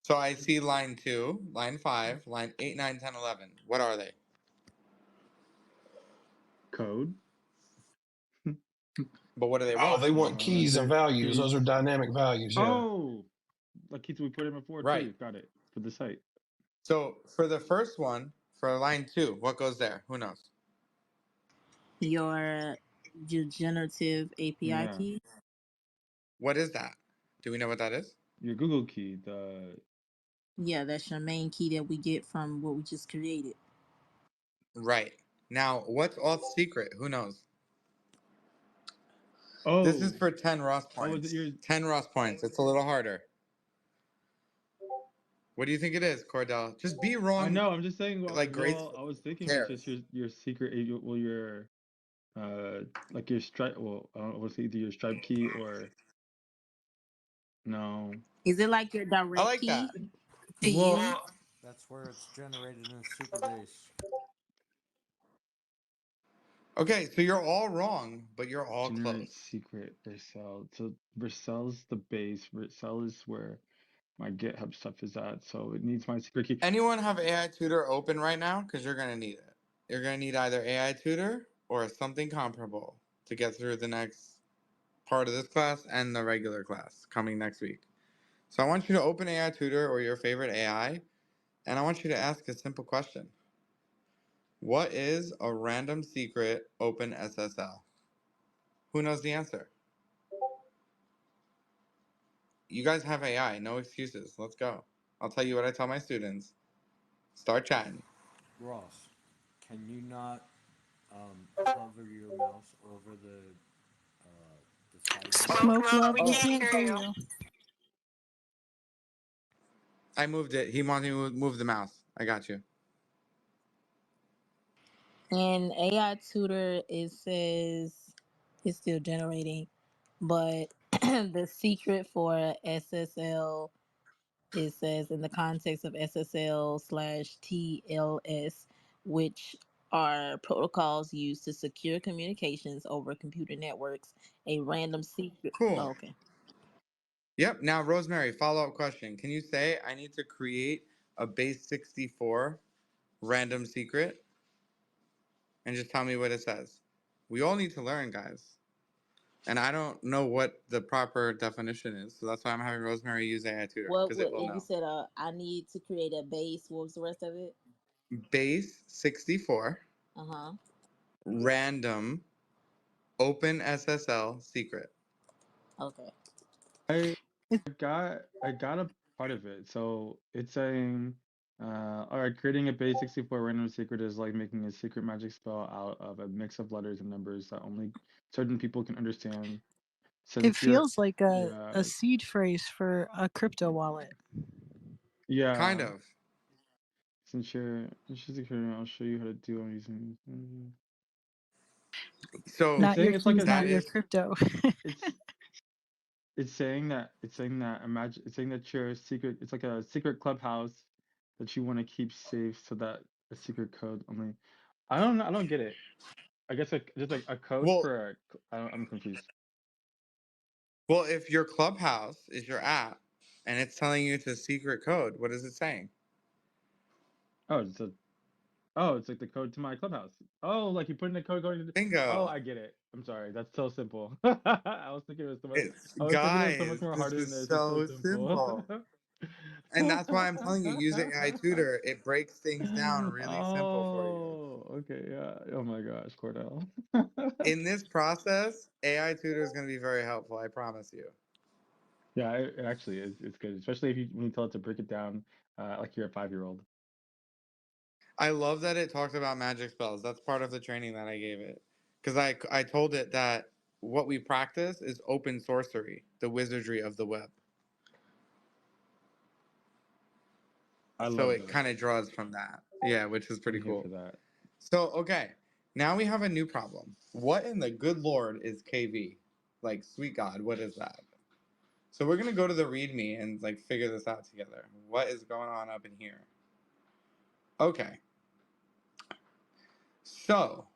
So I see line 2, line 5, line 8, 9, 10, 11. What are they? Code. But what do they Oh, want? they want keys and values. Keys. Those are dynamic values. Yeah. Oh, like keys we put in before Right. too. Got it. For the site. So for the first one, for line 2, what goes there? Who knows? your generative API Yeah. key? What is that? Do we know what that is? Your Google key. Yeah, that's your main key that we get from what we just created. Right. Now, what's auth secret? Who knows? Oh. This is for 10 Ross points. 10 Ross points. It's a little harder. What do you think it is, Cordell? Just be wrong. I know. I'm just saying. Like Well, I was thinking it's just your secret. Well, your like your Stripe. Well, I don't know. It's either your Stripe key or No. Is it like your I direct like key that. to Well, you? That's where it's generated in a secret base. Okay, so you're all wrong, but you're all generate close. secret Vercel. So Vercel's the base. Vercel is where my GitHub stuff is at. So it needs my secret key. Anyone have AI Tutor open right now? Because you're going to need it. You're going to need either AI Tutor or something comparable to get through the next part of this class and the regular class coming next week. So I want you to open AI Tutor or your favorite AI, and I want you to ask a simple question. What is a random secret open SSL? Who knows the answer? You guys have AI, no excuses. Let's go. I'll tell you what I tell my students. Start chatting. Ross, can you not hover your mouse over the site name? Smoke Love, we can't hear you. I moved it. He wanted me to move the mouse. I got you. And AI Tutor, it says it's still generating, but the secret for SSL, it says in the context of SSL/TLS, which are protocols used to secure communications over computer networks, a random secret. Cool. Oh, okay. Yep. Now, Rosemary, follow-up question. Can you say I need to create a base 64 random secret and just tell me what it says? We all need to learn, guys. And I don't know what the proper definition is, so that's why I'm having Rosemary use AI Tutor, because it will And you know. said I need to create a base. What was the rest of it? Base 64 Uh-huh. random open SSL secret. Okay. I got a part of it. So it's saying, all right, creating a base 64 random secret is like making a secret magic spell out of a mix of letters and numbers that only certain people can understand. It Since you're, feels like yeah, a seed phrase for a crypto wallet. Kind yeah. of. Since you're secure, I'll show you how to do. I'm using. So It's Not saying your it's like keys, a not that your is crypto. it's it's saying that imagine it's saying that your secret it's like a secret clubhouse that you want to keep safe so that a secret code only I don't get it. I guess like just like a code well. for I'm confused. Well, if your Clubhouse is your app and it's telling you to secret code, what is it saying? Oh, it's like the code to my clubhouse. Oh, like you put in the code going to oh, Bingo. I get it. I'm sorry. That's so simple. I was thinking it was so much It's I was thinking it was so much guys, more this harder than is this. It's so so simple. simple. And that's why I'm telling you, use AI Tutor. It breaks things down really simple for you. Oh, okay, yeah. Oh my gosh, Cordell. In this process, AI Tutor is going to be very helpful, I promise you. Yeah, it actually is. It's good, especially if you when you tell it to break it down like you're a 5-year-old. I love that it talks about magic spells. That's part of the training that I gave it. Because I told it that what we practice is open sorcery, the wizardry of the web. I So love it that. kind of draws from that. Yeah, which is I'm pretty here for cool. that. So, okay. Now we have a new problem. What in the good Lord is KV? Like, sweet God, what is that? So we're going to go to the README and, like, figure this out together. What is going on up in here? Okay. So,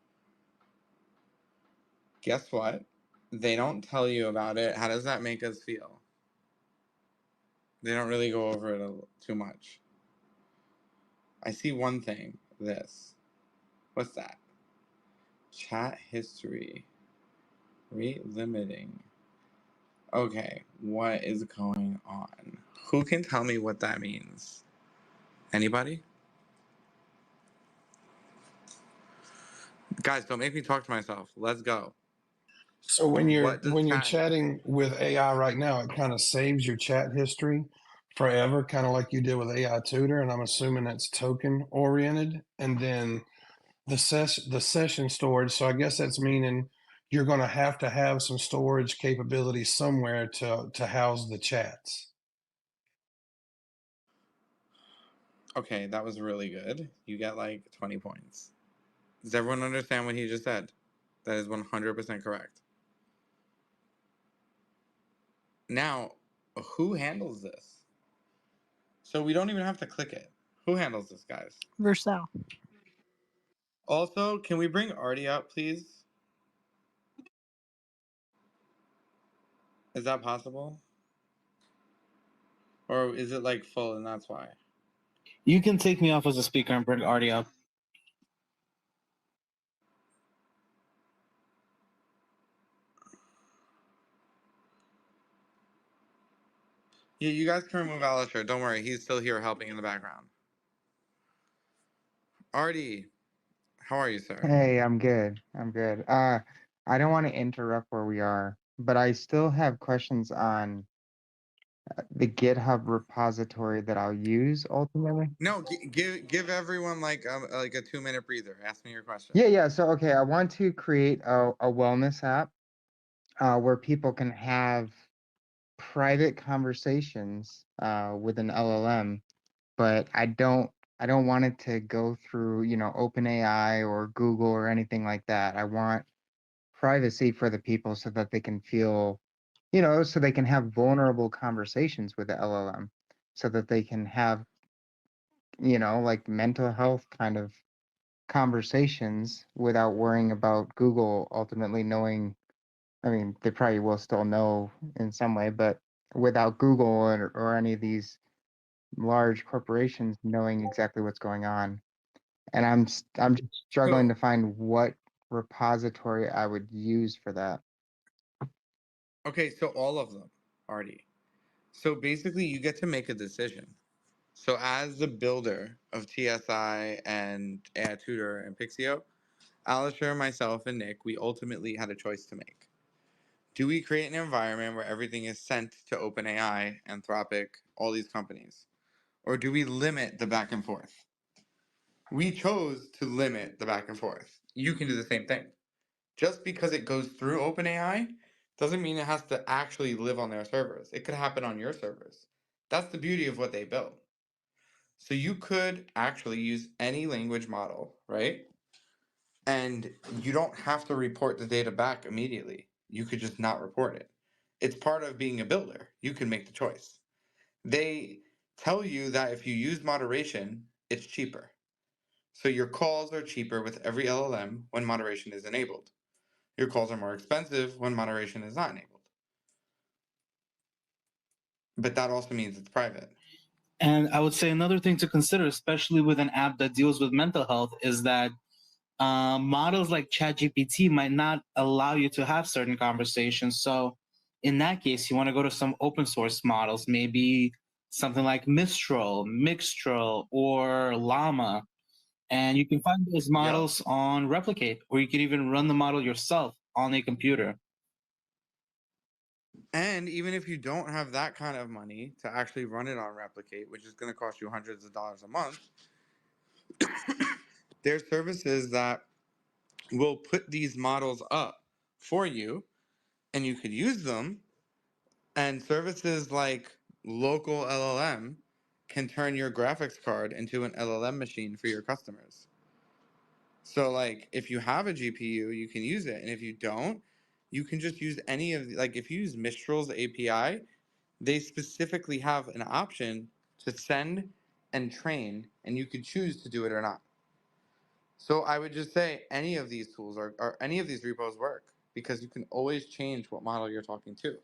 guess what? They don't tell you about it. How does that make us feel? They don't really go over it too much. I see one thing. This. What's that? Chat history. Rate limiting. Okay, what is going on? Who can tell me what that means? Anybody? Guys, don't make me talk to myself. Let's go. So What does when you're chat? chatting with AI right now, it kind of saves your chat history forever, kind of like you did with AI Tutor, and I'm assuming that's token oriented. And then the session storage. So I guess that's meaning you're going to have some storage capability somewhere to house the chats. Okay, that was really good. You get like 20 points. Does everyone understand what he just said? That is 100% correct. Now, Who handles this? So we don't even have to click it. Who handles this, guys? Versal. Also, can we bring Artie up, please? Is that possible? Or is it like full and that's why? You can take me off as a speaker and bring Artie up. Yeah, you guys can remove Alistair. Don't worry, he's still here helping in the background. Artie, how are you, sir? Hey, I'm good. I'm good. I don't want to interrupt where we are, but I still have questions on the GitHub repository that I'll use ultimately. No, give everyone like a 2-minute breather. Ask me your question. Yeah. So, okay, I want to create a wellness app where people can have private conversations with an LLM, but I don't want it to go through, OpenAI or Google or anything like that. I want privacy for the people so that they can feel, so they can have vulnerable conversations with the LLM, so that they can have, like mental health kind of conversations without worrying about Google ultimately knowing. I mean, they probably will still know in some way, but without Google or any of these large corporations knowing exactly what's going on. And I'm just struggling to find what repository I would use for that. Okay, so all of them, Artie. So basically, you get to make a decision. So as the builder of TSI and AI Tutor and Pixio, Alistair, myself, and Nick, we ultimately had a choice to make. Do we create an environment where everything is sent to OpenAI, Anthropic, all these companies? Or do we limit the back and forth? We chose to limit the back and forth. You can do the same thing. Just because it goes through OpenAI doesn't mean it has to actually live on their servers. It could happen on your servers. That's the beauty of what they built. So you could actually use any language model, right? And you don't have to report the data back immediately. You could just not report it. It's part of being a builder. You can make the choice. They tell you that if you use moderation, it's cheaper. So your calls are cheaper with every LLM when moderation is enabled. Your calls are more expensive when moderation is not enabled. But that also means it's private. And I would say another thing to consider, especially with an app that deals with mental health, is that models like ChatGPT might not allow you to have certain conversations. So in that case, you want to go to some open source models, maybe something like Mixtral, or Llama. And you can find those models on Replicate, or you can even run the model yourself on a computer. And even if you don't have that kind of money to actually run it on Replicate, which is going to cost you hundreds of dollars a month, there's services that will put these models up for you and you could use them. And services like Local LLM can turn your graphics card into an LLM machine for your customers. So like if you have a GPU, you can use it. And if you don't, you can just use any of like if you use Mistral's API, they specifically have an option to send and train, and you could choose to do it or not. So I would just say any of these tools or any of these repos work because you can always change what model you're talking to.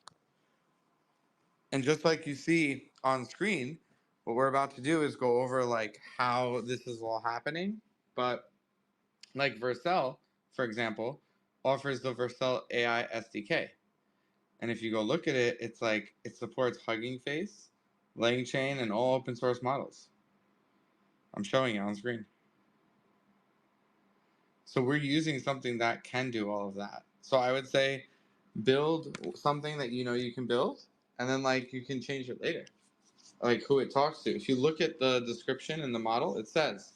And just like you see on screen, what we're about to do is go over like how this is all happening. But like Vercel, for example, offers the Vercel AI SDK. And if you go look at it, it's like it supports Hugging Face, LangChain, and all open source models. I'm showing you on screen. So we're using something that can do all of that. So I would say build something that you know you can build, and then like you can change it later. Like who it talks to. If you look at the description in the model, it says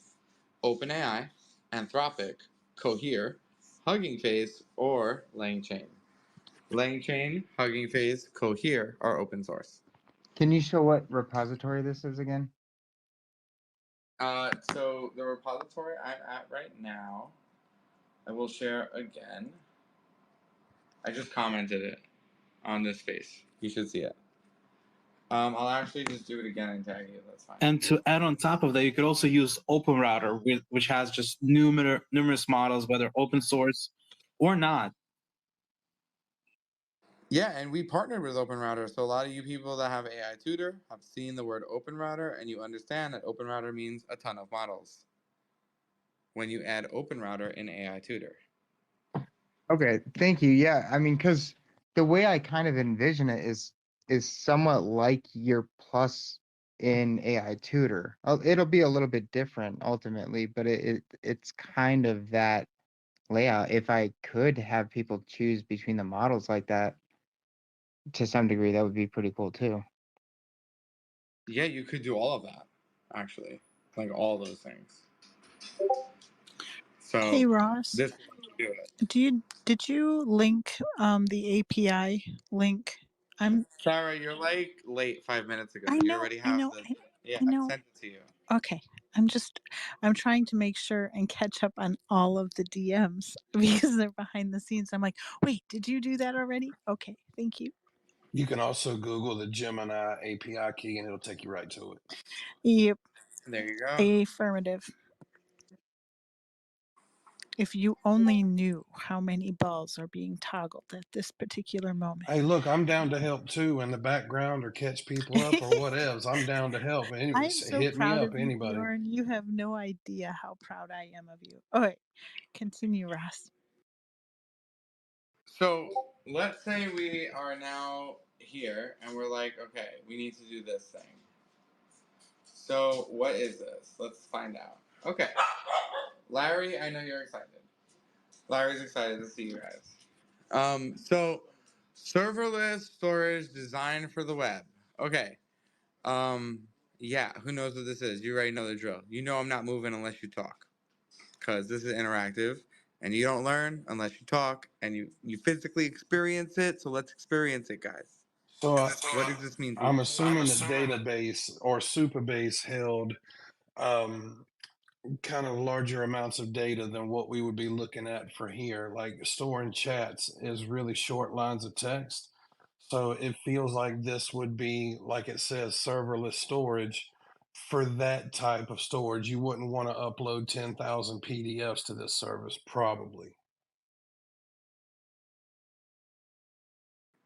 OpenAI, Anthropic, Cohere, Hugging Face, or LangChain. LangChain, Hugging Face, Cohere are open source. Can you show what repository this is again? So the repository I'm at right now, I will share again. I just commented it on this space. You should see it. I'll actually just do it again and tag you. That's fine. And to add on top of that, you could also use Open Router, which has just numerous models, whether open source or not. Yeah, and we partnered with Open Router. So a lot of you people that have AI Tutor have seen the word Open Router, and you understand that Open Router means a ton of models when you add Open Router in AI Tutor. Okay, thank you. Yeah, I mean, because the way I kind of envision it is somewhat like your plus in AI Tutor. It'll be a little bit different ultimately, but it's kind of that layout. If I could have people choose between the models like that, to some degree, that would be pretty cool too. Yeah, you could do all of that, actually, like all those things. So Hey Ross, this is how you do it. did you link the API link? Sarah, you're like late 5 minutes ago. I You know, already I have know, the. I, Yeah, I I know. sent it to you. Okay, I'm trying to make sure and catch up on all of the DMs because they're behind the scenes. I'm like, wait, did you do that already? Okay, thank you. You can also Google the Gemini API key and it'll take you right to it. Yep. There you go. Affirmative. If you only knew how many balls are being toggled at this particular moment. Hey, look, I'm down to help too in the background or catch people up or whatever. I'm down to help. I Anyway, am so hit me proud up, of you, anybody. Bjorn. You have no idea how proud I am of you. Okay, continue, Ross. So let's say we are now here and we're like, okay, we need to do this thing. So what is this? Let's find out. Okay. Larry, I know you're excited. Larry's excited to see you guys. So serverless storage designed for the web. Okay. Yeah, who knows what this is? You already know the drill. You know I'm not moving unless you talk. Because this is interactive and you don't learn unless you talk and you physically experience it. So let's experience it, guys. So What does this mean to I'm you? assuming the database or Supabase held kind of larger amounts of data than what we would be looking at for here. Like storing chats is really short lines of text. So it feels like this would be, like it says, serverless storage for that type of storage. You wouldn't want to upload 10,000 PDFs to this service, probably.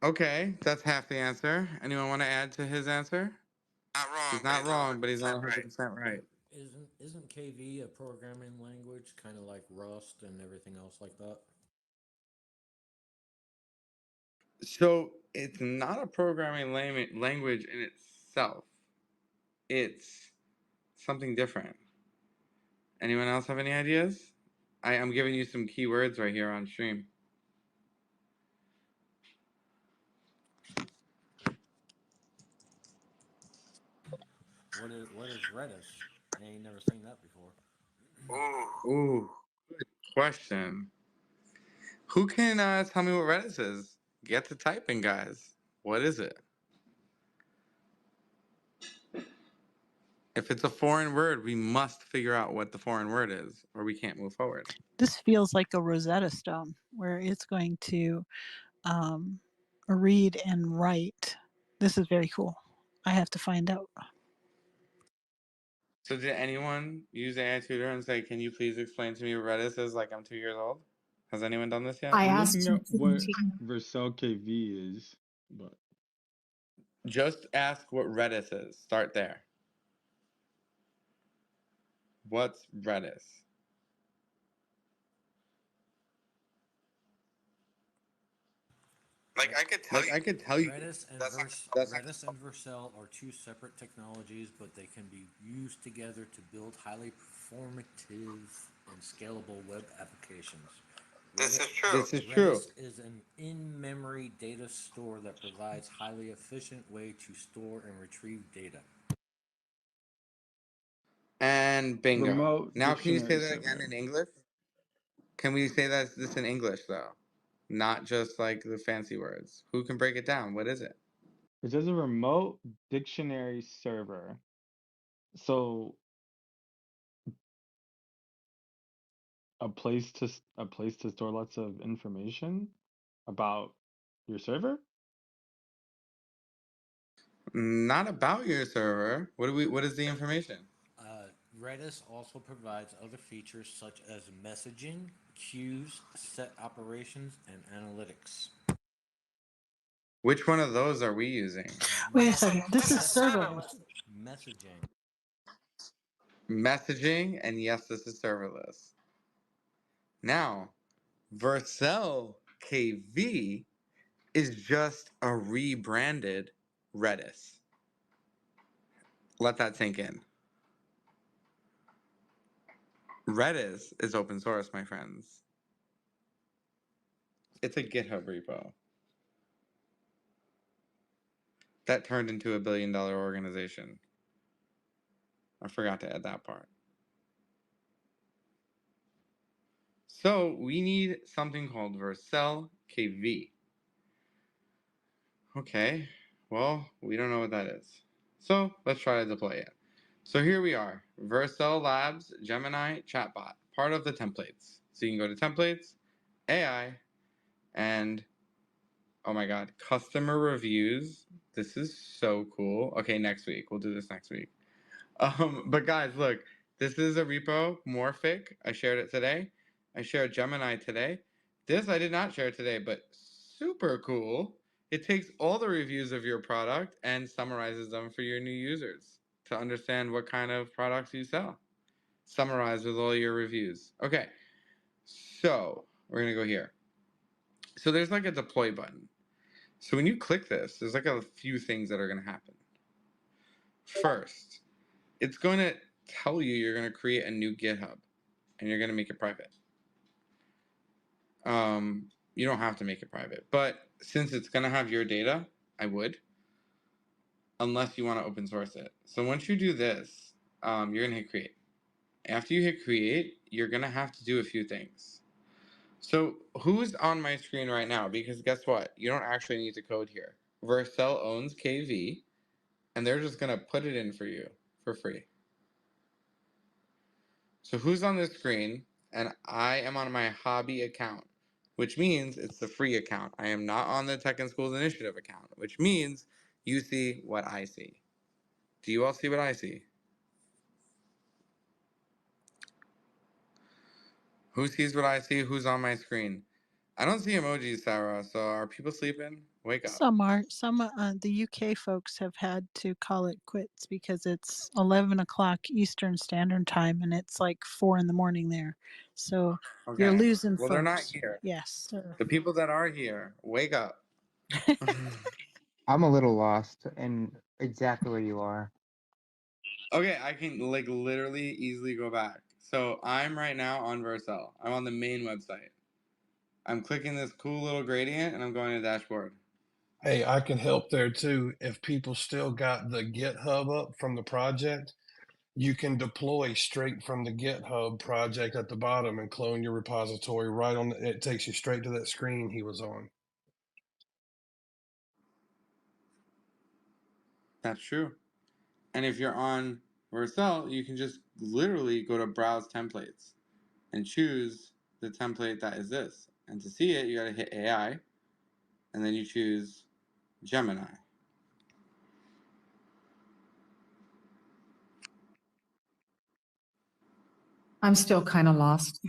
Okay, that's half the answer. Anyone want to add to his answer? He's not wrong, but he's not 100% right. Isn't KV a programming language, kind of like Rust and everything else like that? So it's not a programming language in itself. It's something different. Anyone else have any ideas? I'm giving you some keywords right here on stream. What is Redis? I ain't never seen that before. Ooh, good question. Who can tell me what Redis is? Get to typing, guys. What is it? If it's a foreign word, we must figure out what the foreign word is, or we can't move forward. This feels like a Rosetta Stone where it's going to read and write. This is very cool. I have to find out. So did anyone use AI Tutor and say, can you please explain to me what Redis is like I'm 2 years old? Has anyone done this yet? I'm looking at what Vercel KV is, but Just ask what Redis is. Start there. What's Redis? I could tell you. Redis and That's not Vercel are two separate technologies, but they can be used together to build highly performative and scalable web applications. This is true. Redis is an in-memory data store that provides highly efficient way to store and retrieve data. And bingo. remote Now can you say dictionary that again server. in English? Can we say this in English though? Not just like the fancy words. Who can break it down? What is it? It says a remote dictionary server. So a place to store lots of information about your server. Not about your server. What is the information? Redis also provides other features such as messaging, queues, set operations, and analytics. Which one of those are we using? Wait a second. This is serverless. Messaging. Messaging, and yes, this is serverless. Now, Vercel KV is just a rebranded Redis. Let that sink in. Redis is open source, my friends. It's a GitHub repo that turned into $1 billion organization. I forgot to add that part. So we need something called Vercel KV. Okay, well, we don't know what that is. So let's try to deploy it. So here we are, Vercel Labs Gemini chatbot, part of the templates. So you can go to templates, AI, and oh my God, customer reviews. This is so cool. Okay, next week. We'll do this next week. But guys, look, this is a repo, Morphic. I shared it today. I shared Gemini today. This I did not share today, but super cool. It takes all the reviews of your product and summarizes them for your new users to understand what kind of products you sell. Summarize with all your reviews. Okay, so we're gonna go here. So there's like a deploy button. So when you click this, there's like a few things that are gonna happen. First, it's going to tell you you're going to create a new GitHub and you're going to make it private. You don't have to make it private, but since it's going to have your data, I would, unless you want to open source it. So once you do this, you're going to hit create. After you hit create, you're going to have to do a few things. So who's on my screen right now? Because guess what? You don't actually need to code here. Vercel owns KV, and they're just going to put it in for you for free. So who's on this screen? And I am on my hobby account, which means it's the free account. I am not on the Tech and Schools Initiative account, which means you see what I see. Do you all see what I see? Who sees what I see? Who's on my screen? I don't see emojis, Sarah. So are people sleeping? Wake up. Some are. Some the UK folks have had to call it quits because it's 11 o'clock Eastern Standard Time and it's like 4 in the morning there. So Okay. you're losing Well, folks. they're not here. Yes, sir. The people that are here, wake up. I'm a little lost in exactly where you are. Okay, I can like literally easily go back. So I'm right now on Vercel. I'm on the main website. I'm clicking this cool little gradient and I'm going to dashboard. Hey, I can help there too. If people still got the GitHub up from the project, you can deploy straight from the GitHub project at the bottom and clone your repository right on. It takes you straight to that screen he was on. That's true. And if you're on Vercel, you can just literally go to browse templates and choose the template that is this. And to see it, you got to hit AI and then you choose Gemini. I'm still kind of lost.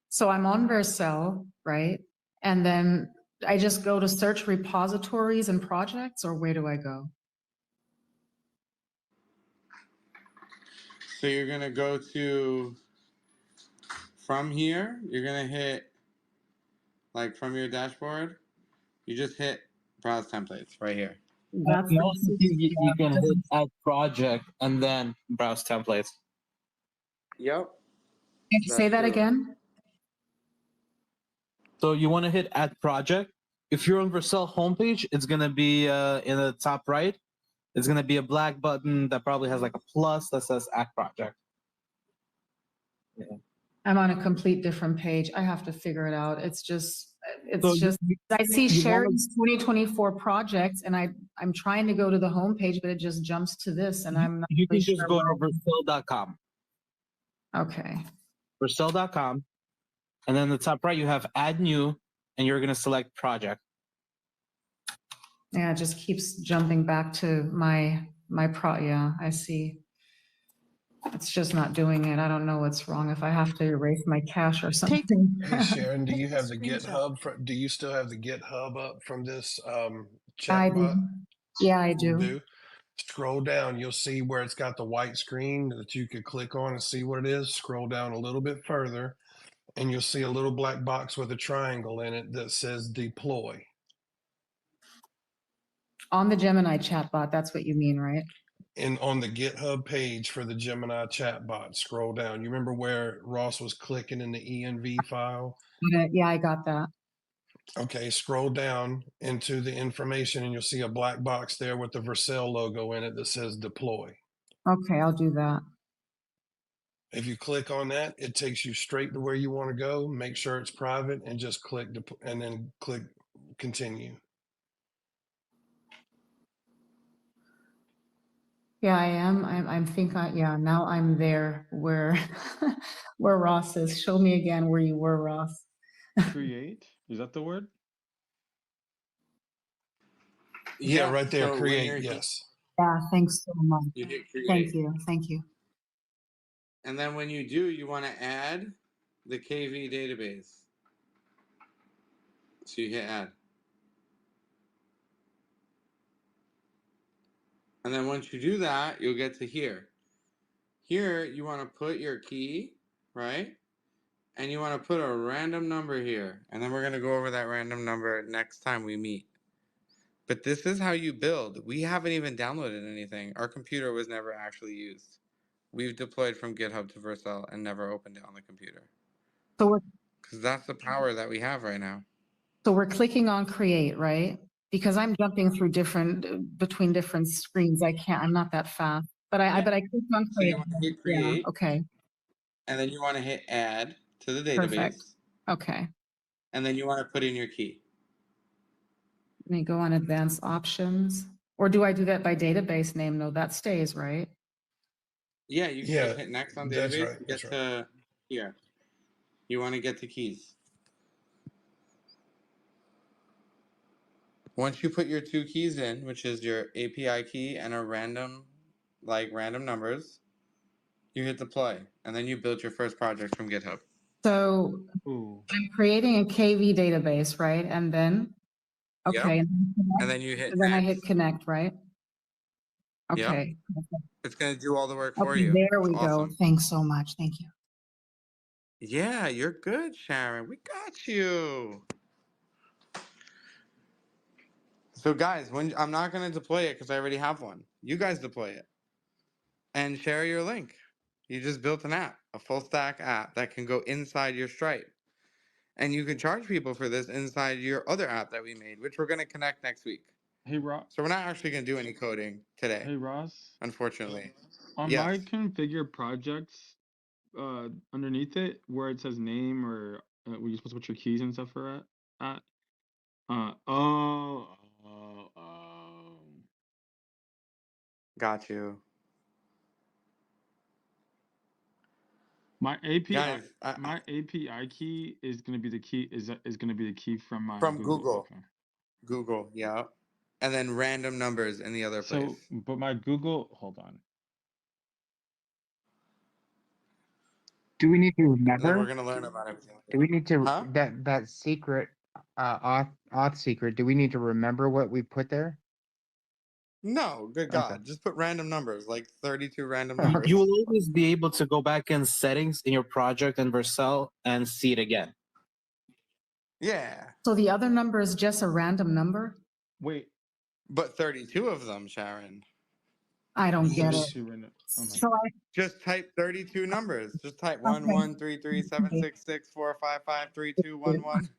So I'm on Vercel, right? And then I just go to search repositories and projects, or where do I go? So you're going to go to, from here, you're going to hit, like from your dashboard, you just hit browse templates right here. That's you can hit add project and then browse templates. Yep. Can you say that true. again? So you want to hit add project. If you're on Vercel homepage, it's going to be in the top right. It's going to be a black button that probably has like a plus that says add project. Yeah. I'm on a complete different page. I have to figure it out. It's just So I see you shared wanna- 2024 projects and I'm trying to go to the homepage, but it just jumps to this and I'm not You can really just sure go where- to Vercel.com. Okay. Vercel.com. And then the top right, you have add new, and you're going to select project. Yeah, it just keeps jumping back to yeah, I see. It's just not doing it. I don't know what's wrong, if I have to erase my cache or something. Hey Sharon, do you Take a have the screenshot. GitHub? Do you still have the GitHub up from this I do. chatbot? Yeah, I You do. do. Scroll down, you'll see where it's got the white screen that you could click on and see what it is. Scroll down a little bit further, and you'll see a little black box with a triangle in it that says deploy. On the Gemini chatbot, that's what you mean, right? And on the GitHub page for the Gemini chatbot, scroll down. You remember where Ross was clicking in the env file? Yeah, I got that. Okay, scroll down into the information and you'll see a black box there with the Vercel logo in it that says deploy. Okay, I'll do that. If you click on that, it takes you straight to where you want to go. Make sure it's private and just click and then click continue. Yeah, I am. Yeah, now I'm there where where Ross is. Show me again where you were, Ross. Create? Is that the word? Yeah, right there. So Create. Yes. Yeah, thanks so much. you hit create. Thank you. Thank you. And then when you do, you want to add the KV database. So you hit add. And then once you do that, you'll get to here. Here, you want to put your key, right? And you want to put a random number here. And then we're going to go over that random number next time we meet. But this is how you build. We haven't even downloaded anything. Our computer was never actually used. We've deployed from GitHub to Vercel and never opened it on the computer. So because that's the power that we have right now. we're clicking on create, right? Because I'm jumping through between different screens. I'm not that fast, but I clicked on So you create. want to hit Yeah, create, okay, and then you want to hit add to the database, perfect. Okay, and then you want to put in your key. let me go on advanced options. Or do I do that by database name? No, that stays, right? Yeah, you can just hit next on that's database right, and that's get to here. You want to get to keys. Once you put your two keys in, which is your API key and a random numbers, you hit deploy, and then you build your first project from GitHub. So I'm creating a KV database, right? And then, okay, Yep. And then you hit and then I next. hit connect, right? Yep. Okay. It's going to do all the work for Okay, you. there we Awesome. go. Thanks so much. Thank you. Yeah, you're good, Sharon. We got you. So guys, I'm not going to deploy it because I already have one. You guys deploy it and share your link. You just built an app, a full stack app that can go inside your Stripe. And you can charge people for this inside your other app that we made, which we're going to connect next week. Hey, Ross. So we're not actually going to do any coding today. Hey, Ross. Unfortunately. On Yes. my configure projects, underneath it, where it says name or where you're supposed to put your keys and stuff for at. Got you. My API, Guys, my API key is gonna be the key is gonna be the key from my from Google. Google. Okay. Google, yeah. And then random numbers in the other place. So, but my Google, hold on. Do we need to And then remember? we're gonna learn about everything. Do we need to Huh? that secret auth secret? Do we need to remember what we put there? No, good Okay. God. Just put random numbers, like 32 random Okay. numbers. You will always be able to go back in settings in your project in Vercel and see it again. Yeah. So the other number is just a random number? Wait. But 32 of them, Sharon. I don't get it. 32 random. So Just type 32 numbers. Just type 1 1 3 3 7 6 6 4 5 5 3 2 1 1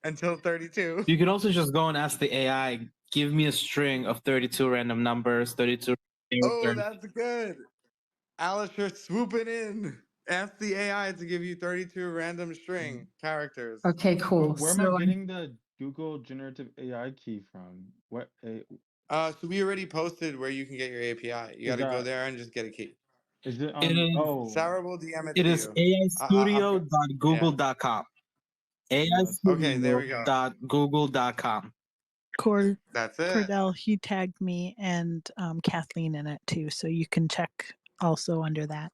until 32. You can also just go and ask the AI, give me a string of 32 random numbers, 32. Oh, that's good. Alice, you're swooping in. Ask the AI to give you 32 random string characters. Okay, cool. Where am I getting the Google generative AI key from? What? So we already posted where you can get your API. You got to go there and just get a key. Is it on? It is, Sarah will DM it it to is you. aistudio.google.com. Okay, there we go. aistudio.google.com. That's it. Cordell, he tagged me and Kathleen in it too, so you can check also under that.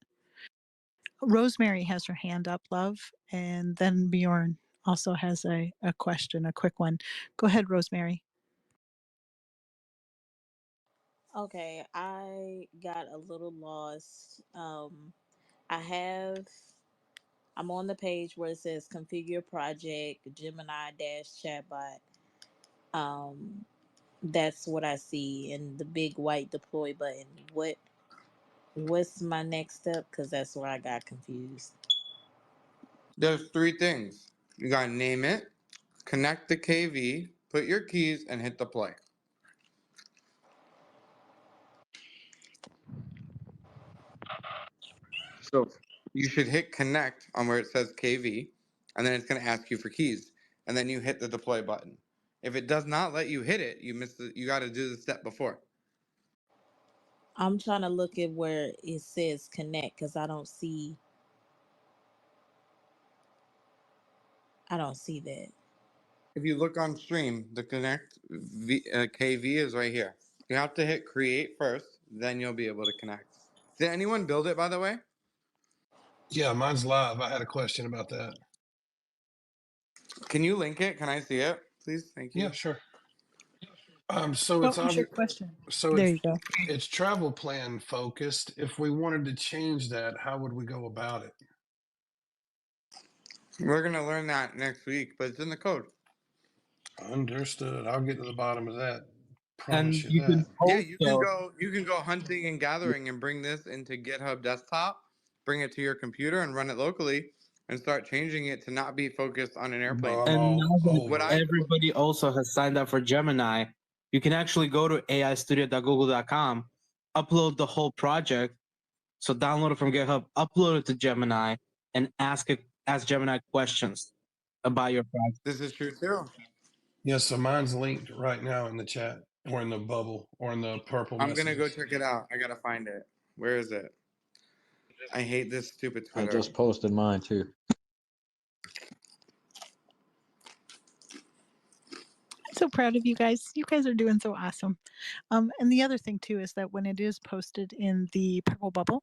Rosemary has her hand up, love, and then Bjorn also has a question, a quick one. Go ahead, Rosemary. Okay, I got a little lost. I'm on the page where it says configure project Gemini dash chatbot. Um, that's what I see, and the big white deploy button. What's my next step? Because that's where I got confused. There's three things. You gotta name it, connect the KV, put your keys, and hit the play. So you should hit connect on where it says KV, and then it's gonna ask you for keys, and then you hit the deploy button. If it does not let you hit it, you got to do the step before. I'm trying to look at where it says connect because I don't see that. If you look on stream, the KV is right here. You have to hit create first, then you'll be able to connect. Did anyone build it, by the way? Yeah, mine's live. I had a question about that. Can you link it? Can I see it, please? Thank you. Yeah, sure. So What it's was your obvious. question? So There you go. it's travel plan focused. If we wanted to change that, how would we go about it? We're gonna learn that next week, but it's in the code. Understood. I'll get to the bottom of that. And Promise you you can that. Yeah, you can also go hunting and gathering and bring this into GitHub desktop, bring it to your computer and run it locally and start changing it to not be focused on an airplane. Bro, I'm and all now that What over I it. everybody also has signed up for Gemini, you can actually go to aistudio.google.com, upload the whole project. So download it from GitHub, upload it to Gemini, and ask Gemini questions about your project. This is true too. Yeah, so mine's linked right now in the chat or in the bubble or in the purple I'm gonna go messages. check it out. I gotta find it. Where is it? I hate this stupid I Twitter. just posted mine too. I'm so proud of you guys. You guys are doing so awesome. And the other thing too is that when it is posted in the purple bubble,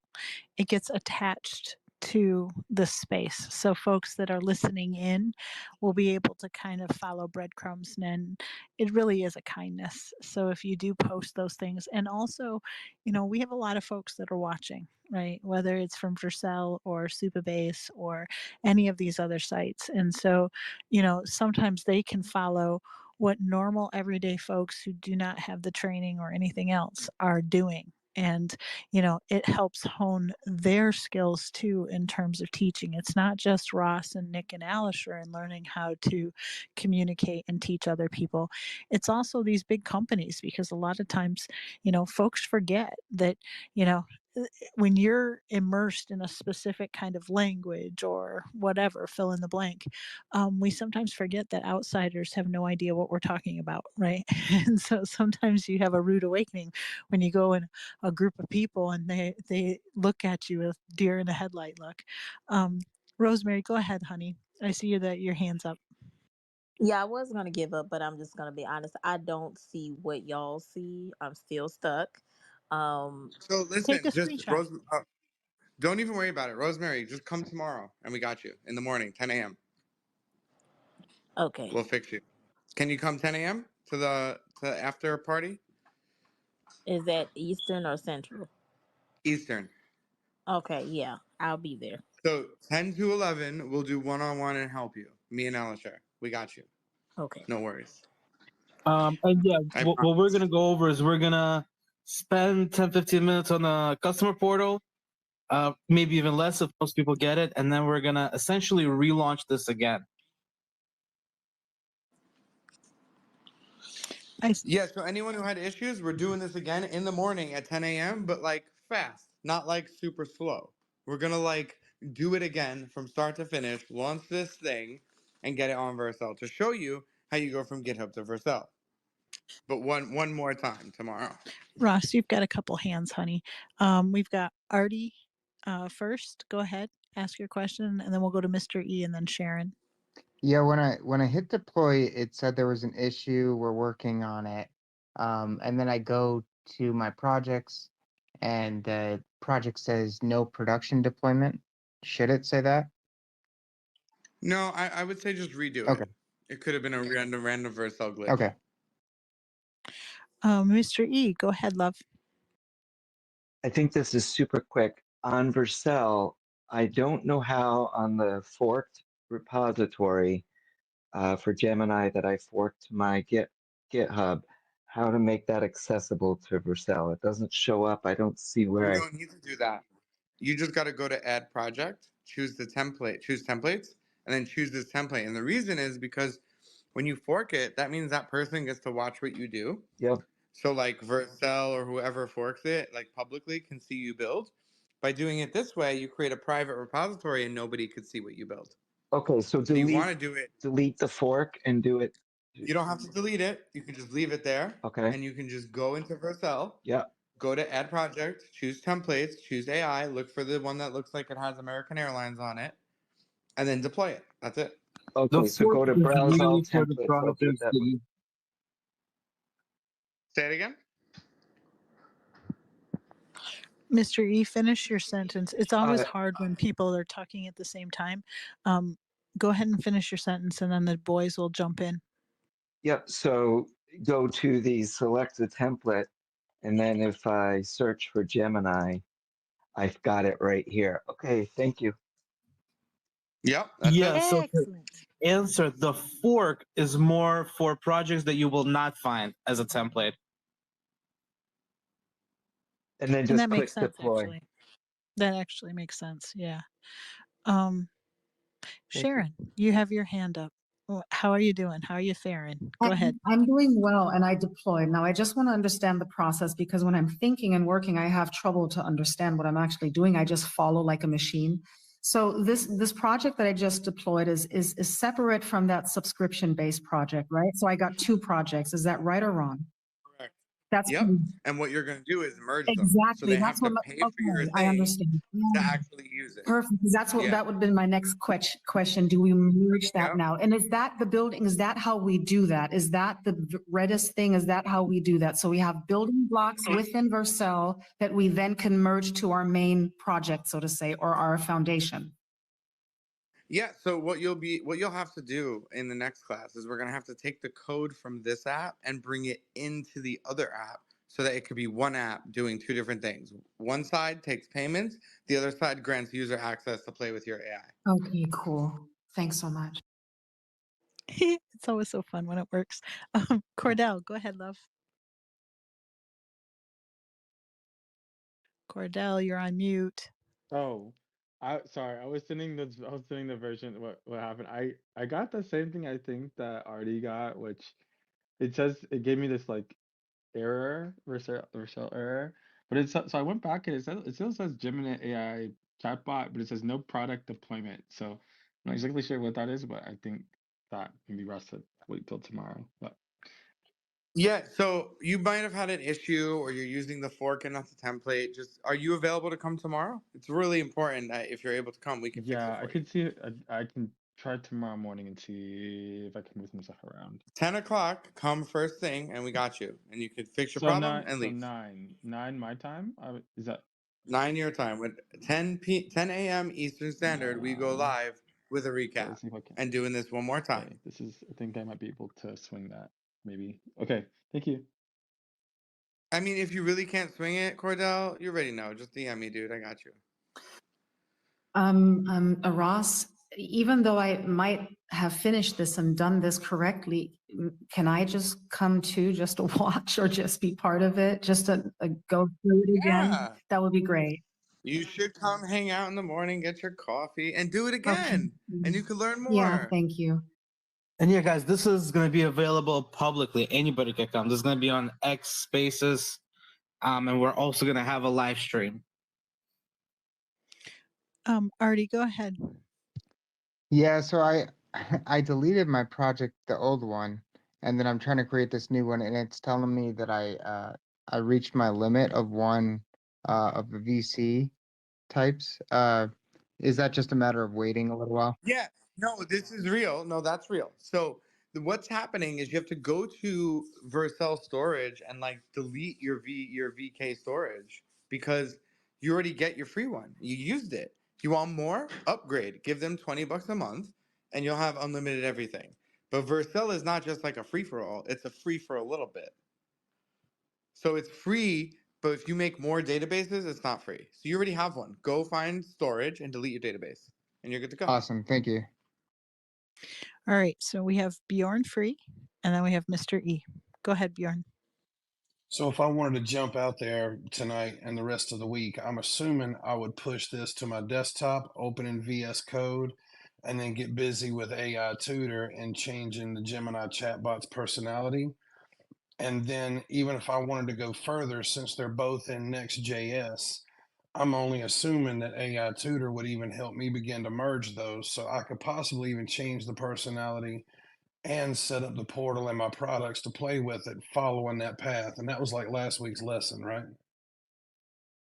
it gets attached to the space. So folks that are listening in will be able to kind of follow breadcrumbs, and it really is a kindness. So if you do post those things, and also, we have a lot of folks that are watching, right? Whether it's from Vercel or Supabase or any of these other sites. And so, sometimes they can follow what normal everyday folks who do not have the training or anything else are doing. And it helps hone their skills too in terms of teaching. It's not just Ross and Nick and Alisher and learning how to communicate and teach other people. It's also these big companies, because a lot of times folks forget that when you're immersed in a specific kind of language or whatever, fill in the blank, we sometimes forget that outsiders have no idea what we're talking about, right? And so sometimes you have a rude awakening when you go in a group of people and they look at you with deer in a headlight look. Rosemary, go ahead, honey. I see that your hand's up. Yeah, I was gonna give up, but I'm just gonna be honest. I don't see what y'all see. I'm still stuck. So Take a listen, just screenshot. don't even worry about it. Rosemary, just come tomorrow and we got you in the morning, 10 a.m. Okay. We'll fix you. Can you come 10 a.m. to the after party? Is that Eastern or Central? Eastern. Okay, yeah, I'll be there. So 10 to 11, we'll do one-on-one and help you. Me and Alisher. We got you. Okay. No worries. And yeah, I what we're promise. gonna go over is we're gonna spend 10-15 minutes on the customer portal, maybe even less if most people get it, and then we're gonna essentially relaunch this again. Yeah, so anyone who had issues, we're doing this again in the morning at 10 a.m., but like fast, not like super slow. We're gonna like do it again from start to finish, launch this thing, and get it on Vercel to show you how you go from GitHub to Vercel. But one more time tomorrow. Ross, you've got a couple hands, honey. We've got Artie first. Go ahead, ask your question, and then we'll go to Mr. E and then Sharon. Yeah, when I hit deploy, it said there was an issue. We're working on it. And then I go to my projects, and the project says no production deployment. Should it say that? No, I would say just redo Okay. it. It could have been a random Vercel glitch. Okay. Mr. E, go ahead, love. I think this is super quick. On Vercel, I don't know how on the forked repository for Gemini that I forked my GitHub, how to make that accessible to Vercel. It doesn't show up. I don't see You where I. don't need to do that. You just got to go to add project, choose the template, choose templates, and then choose this template. And the reason is because when you fork it, that means that person gets to watch what you do. Yep. So like Vercel or whoever forks it, like publicly can see you build. By doing it this way, you create a private repository and nobody could see what you build. Okay, so So you want to do it. delete the fork and do it. You don't have to delete it. You can just leave it there. Okay. And you can just go into Vercel. Yeah. Go to add project, choose templates, choose AI, look for the one that looks like it has American Airlines on it, and then deploy it. That's it. Okay, so go to browse all templates. I'll do it that way. Say it again. Mr. E, finish your sentence. It's always hard when people are talking at the same time. Go ahead and finish your sentence, and then the boys will jump in. Yep. So go to the select the template, and then if I search for Gemini, I've got it right here. Okay, thank you. Yep. Yeah, so to answer, the fork is more for projects that you will not find as a template. And then And just that click makes sense, deploy. actually. That actually makes sense. Yeah. Sharon, you have your hand up. How are you doing? How are you faring? Go ahead. I'm doing well, and I deployed. Now, I just want to understand the process, because when I'm thinking and working, I have trouble to understand what I'm actually doing. I just follow like a machine. So this project that I just deployed is separate from that subscription-based project, right? So I got two projects. Is that right or wrong? Correct. That's Yep. And what you're going to do is merge them. So exactly. they have That's to what. pay for your Okay, I thing understand. to actually use it. Perfect. 'Cause that's what that would have been my next question. Do we merge that now? And is that the building? Is that how we do that? Is that the Redis thing? Is that how we do that? So we have building blocks within Vercel that we then can merge to our main project, so to say, or our foundation. Yeah, so what you'll have to do in the next class is we're going to have to take the code from this app and bring it into the other app so that it could be one app doing two different things. One side takes payments, the other side grants user access to play with your AI. Okay, cool. Thanks so much. It's always so fun when it works. Cordell, go ahead, love. Cordell, you're on mute. Oh, sorry. I was sending the version. What happened? I got the same thing I think that Artie got, which it says it gave me this like error, Vercel error. But so I went back and it still says Gemini AI chatbot, but it says no product deployment. So I'm not exactly sure what that is, but I think that maybe Russ should wait till tomorrow. But Yeah, so you might have had an issue or you're using the fork and not the template. Just are you available to come tomorrow? It's really important that if you're able to come, we can fix it yeah, for I you. could see it. I can try tomorrow morning and see if I can move some stuff around. 10 o'clock, come first thing, and we got you. And you could fix your So problem and leave. nine my time. Is that 9 your time. With 10 a.m. Eastern Standard, we go live with a okay, recap. let's see if I can. And doing this one more time. Okay, this is. I think I might be able to swing that. Maybe. Okay. Thank you. I mean, if you really can't swing it, Cordell, you already know. Just DM me, dude. I got you. Ross, even though I might have finished this and done this correctly, can I just come too, just to watch or just be part of it, just to go through it again? Yeah. That would be great. You should come hang out in the morning, get your coffee, and do it again. And you can learn more. Yeah, thank you. And yeah, guys, this is going to be available publicly. Anybody can come. This is going to be on X Spaces, and we're also going to have a live stream. Artie, go ahead. Yeah, so I deleted my project, the old one, and then I'm trying to create this new one, and it's telling me that I reached my limit of one of the VC types. Is that just a matter of waiting a little while? Yeah. No, this is real. No, that's real. So what's happening is you have to go to Vercel storage and like delete your VK storage because you already get your free one. You used it. You want more? Upgrade. Give them $20 a month and you'll have unlimited everything. But Vercel is not just like a free for all. It's a free for a little bit. So it's free, but if you make more databases, it's not free. So you already have one. Go find storage and delete your database and you're good to go. Awesome. Thank you. All right, so we have Bjorn free, and then we have Mr. E. Go ahead, Bjorn. So if I wanted to jump out there tonight and the rest of the week, I'm assuming I would push this to my desktop, open in VS Code, and then get busy with AI Tutor and changing the Gemini chatbot's personality. And then even if I wanted to go further, since they're both in Next.js, I'm only assuming that AI Tutor would even help me begin to merge those. So I could possibly even change the personality and set up the portal and my products to play with it following that path. And that was like last week's lesson, right?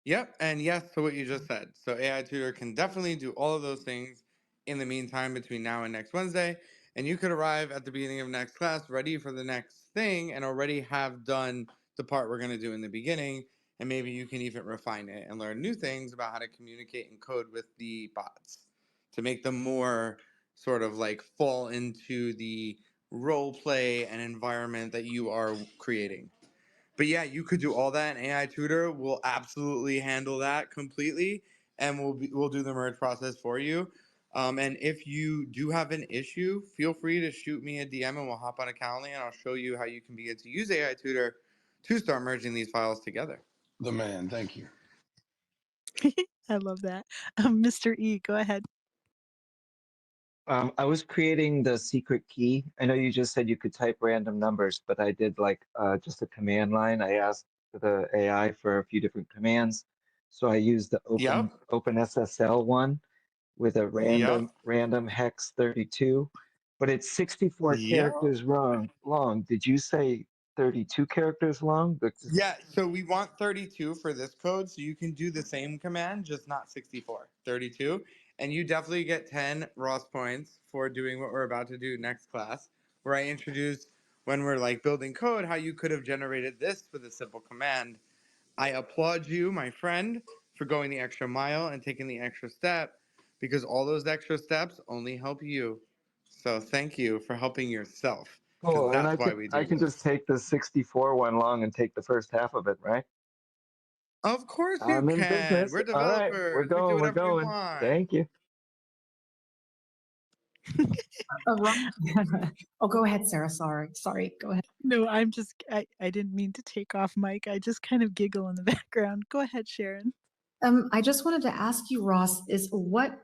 Yep, and yes to what you just said. So AI Tutor can definitely do all of those things in the meantime between now and next Wednesday. And you could arrive at the beginning of next class ready for the next thing and already have done the part we're going to do in the beginning. And maybe you can even refine it and learn new things about how to communicate and code with the bots to make them more sort of like fall into the role play and environment that you are creating. But yeah, you could do all that, and AI Tutor will absolutely handle that completely, and we'll do the merge process for you. And if you do have an issue, feel free to shoot me a DM, and we'll hop on a Calendly, and I'll show you how you can begin to use AI Tutor to start merging these files together. The man, thank you. I love that. Mr. E, go ahead. I was creating the secret key. I know you just said you could type random numbers, but I did like just a command line. I asked the AI for a few different commands. So I used the Yep. OpenSSL one with a Yep. random hex 32, but it's 64 Yep. characters long. Did you say 32 characters long? Yeah, so we want 32 for this code, so you can do the same command, just not 64, 32. And you definitely get 10 Ross points for doing what we're about to do next class, where I introduce when we're like building code, how you could have generated this with a simple command. I applaud you, my friend, for going the extra mile and taking the extra step, because all those extra steps only help you. So thank you for helping yourself, because Cool, and that's why we I do can just this. take the 64 one long and take the first half of it, right? Of course you I'm in can. business. We're All right, developers. We do we're whatever we going. want. Thank you. Oh, go ahead, Sarah. Sorry. Go ahead. No, I didn't mean to take off mic. I just kind of giggle in the background. Go ahead, Sharon. I just wanted to ask you, Ross, is what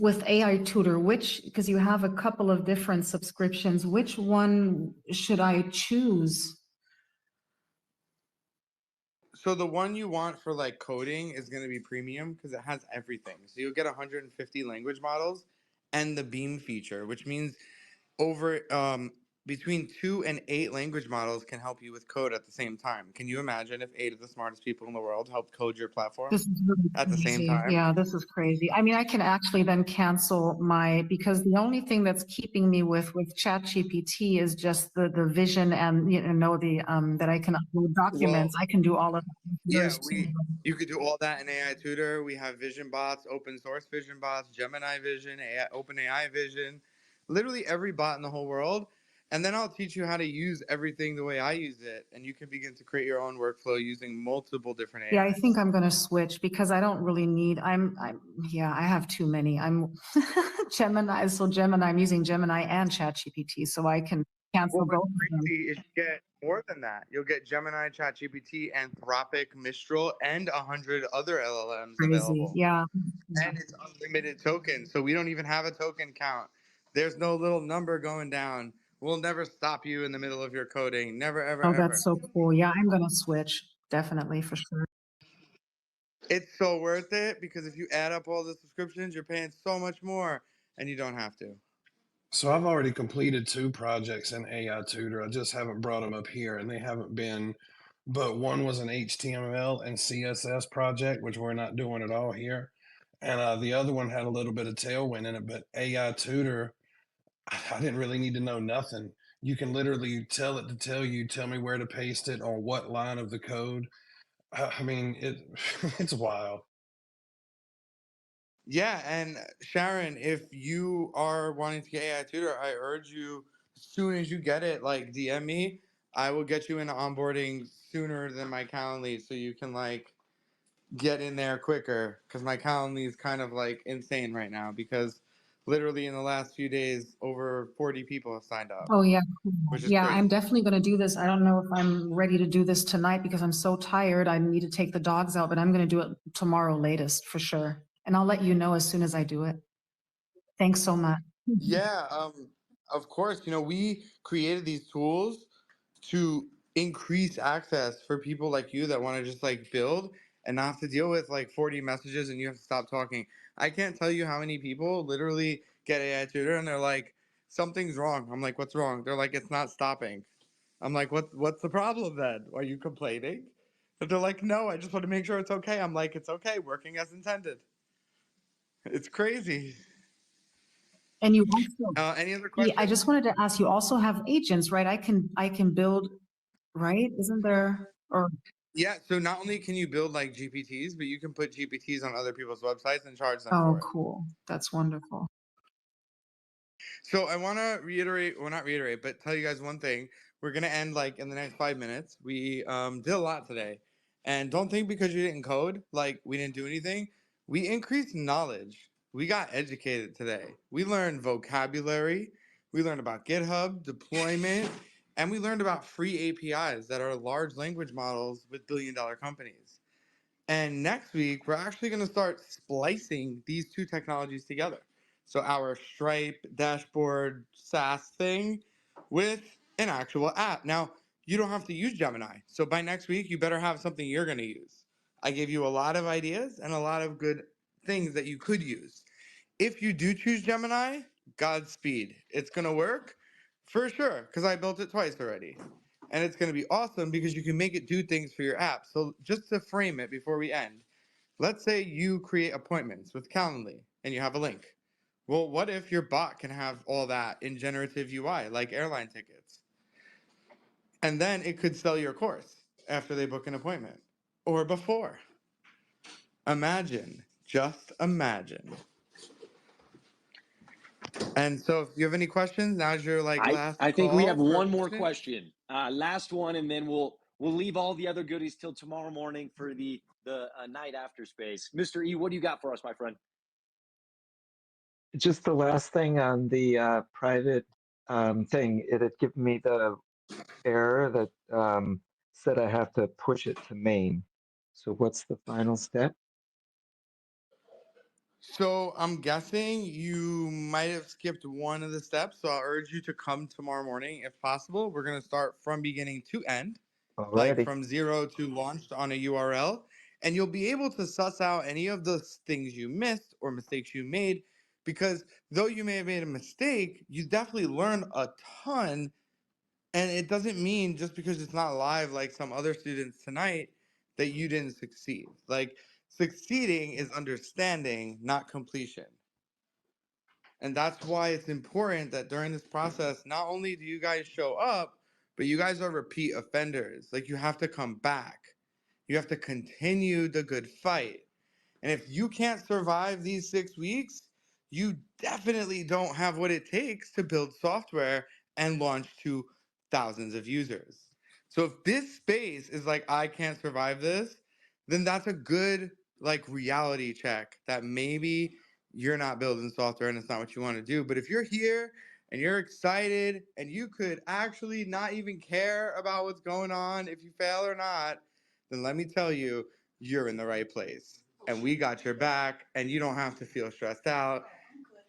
with AI Tutor, because you have a couple of different subscriptions, which one should I choose? So the one you want for like coding is going to be premium because it has everything. So you'll get 150 language models and the beam feature, which means over between 2 and 8 language models can help you with code at the same time. Can you imagine if 8 of the smartest people in the world helped code your platform This is really at the same crazy. time? Yeah, this is crazy. I mean, I can actually then cancel because the only thing that's keeping me with ChatGPT is just the vision and that I can upload documents. Well, I can do all of yeah, yours too. you could do all that in AI Tutor. We have vision bots, open source vision bots, Gemini Vision, OpenAI Vision, literally every bot in the whole world. And then I'll teach you how to use everything the way I use it, and you can begin to create your own workflow using multiple different Yeah, I think AIs. I'm going to switch because I don't really need, I have too many. I'm Gemini, I'm using Gemini and ChatGPT, so I can cancel Well, what's both of them. crazy is you get more than that. You'll get Gemini, ChatGPT, Anthropic, Mistral, and 100 other LLMs Crazy. available. Yeah. And it's unlimited tokens, so we don't even have a token count. There's no little number going down. We'll never stop you in the middle of your coding. Never, ever, Oh, ever. that's so cool. Yeah, I'm going to switch. Definitely, for sure. It's so worth it because if you add up all the subscriptions, you're paying so much more and you don't have to. So I've already completed 2 projects in AI Tutor. I just haven't brought them up here, and they haven't been, but one was an HTML and CSS project, which we're not doing at all here. and the other one had a little bit of tailwind in it. But AI Tutor, I didn't really need to know nothing. You can literally tell it to tell me where to paste it on what line of the code. I mean, it's wild. Yeah, and Sharon, if you are wanting to get AI Tutor, I urge you, as soon as you get it, like DM me. I will get you into onboarding sooner than my Calendly, so you can like get in there quicker. Because my Calendly is kind of like insane right now. Because literally in the last few days, over 40 people have signed up, Oh, yeah. which is Yeah, I'm crazy. definitely going to do this. I don't know if I'm ready to do this tonight because I'm so tired. I need to take the dogs out, but I'm going to do it tomorrow latest for sure. And I'll let you know as soon as I do it. Thanks so much. Yeah, of course. You know, we created these tools to increase access for people like you that want to just like build and not have to deal with like 40 messages and you have to stop talking. I can't tell you how many people literally get AI tutor and they're like, something's wrong. I'm like, what's wrong? They're like, it's not stopping. I'm like, what's the problem then? Are you complaining? But they're like, no, I just want to make sure it's okay. I'm like, it's okay, working as intended. It's crazy. And you also, Any other yeah, I questions? just wanted to ask, you also have agents, right? I can build, right? Isn't there, or, Yeah, so not only can you build like GPTs, but you can put GPTs on other people's websites and charge them oh, for it. cool. That's wonderful. So I want to reiterate, well, not reiterate, but tell you guys one thing. We're gonna end like in the next 5 minutes. We did a lot today, and don't think because you didn't code, like we didn't do anything. We increased knowledge. We got educated today. We learned vocabulary. We learned about GitHub deployment, and we learned about free APIs that are large language models with billion-dollar companies. And next week, we're actually going to start splicing these two technologies together. So, our Stripe dashboard SaaS thing with an actual app. Now, you don't have to use Gemini. So, by next week, you better have something you're going to use. I gave you a lot of ideas and a lot of good things that you could use. If you do choose Gemini, Godspeed. It's going to work for sure because I built it twice already. And it's going to be awesome because you can make it do things for your app. So, just to frame it before we end, let's say you create appointments with Calendly and you have a link. Well, what if your bot can have all that in generative UI, like airline tickets? And then it could sell your course after they book an appointment or before. Imagine, just imagine. And so, if you have any questions, now's your like last I think we call have for one more questioning. question, last one, and then we'll leave all the other goodies till tomorrow morning for the night after space. Mr. E, what do you got for us, my friend? Just the last thing on the private thing, it had given me the error that said I have to push it to main. So what's the final step? So I'm guessing you might have skipped one of the steps. So I'll urge you to come tomorrow morning if possible. We're going to start from beginning to end, like Alrighty. from zero to launched on a URL. And you'll be able to suss out any of the things you missed or mistakes you made. Because though you may have made a mistake, you definitely learned a ton. And it doesn't mean just because it's not live like some other students tonight that you didn't succeed. Like succeeding is understanding, not completion. And that's why it's important that during this process, not only do you guys show up, but you guys are repeat offenders. Like you have to come back. You have to continue the good fight. And if you can't survive these 6 weeks, you definitely don't have what it takes to build software and launch to thousands of users. So if this space is like, I can't survive this, then that's a good like reality check that maybe you're not building software and it's not what you want to do. But if you're here and you're excited and you could actually not even care about what's going on, if you fail or not, then let me tell you, you're in the right place and we got your back and you don't have to feel stressed out.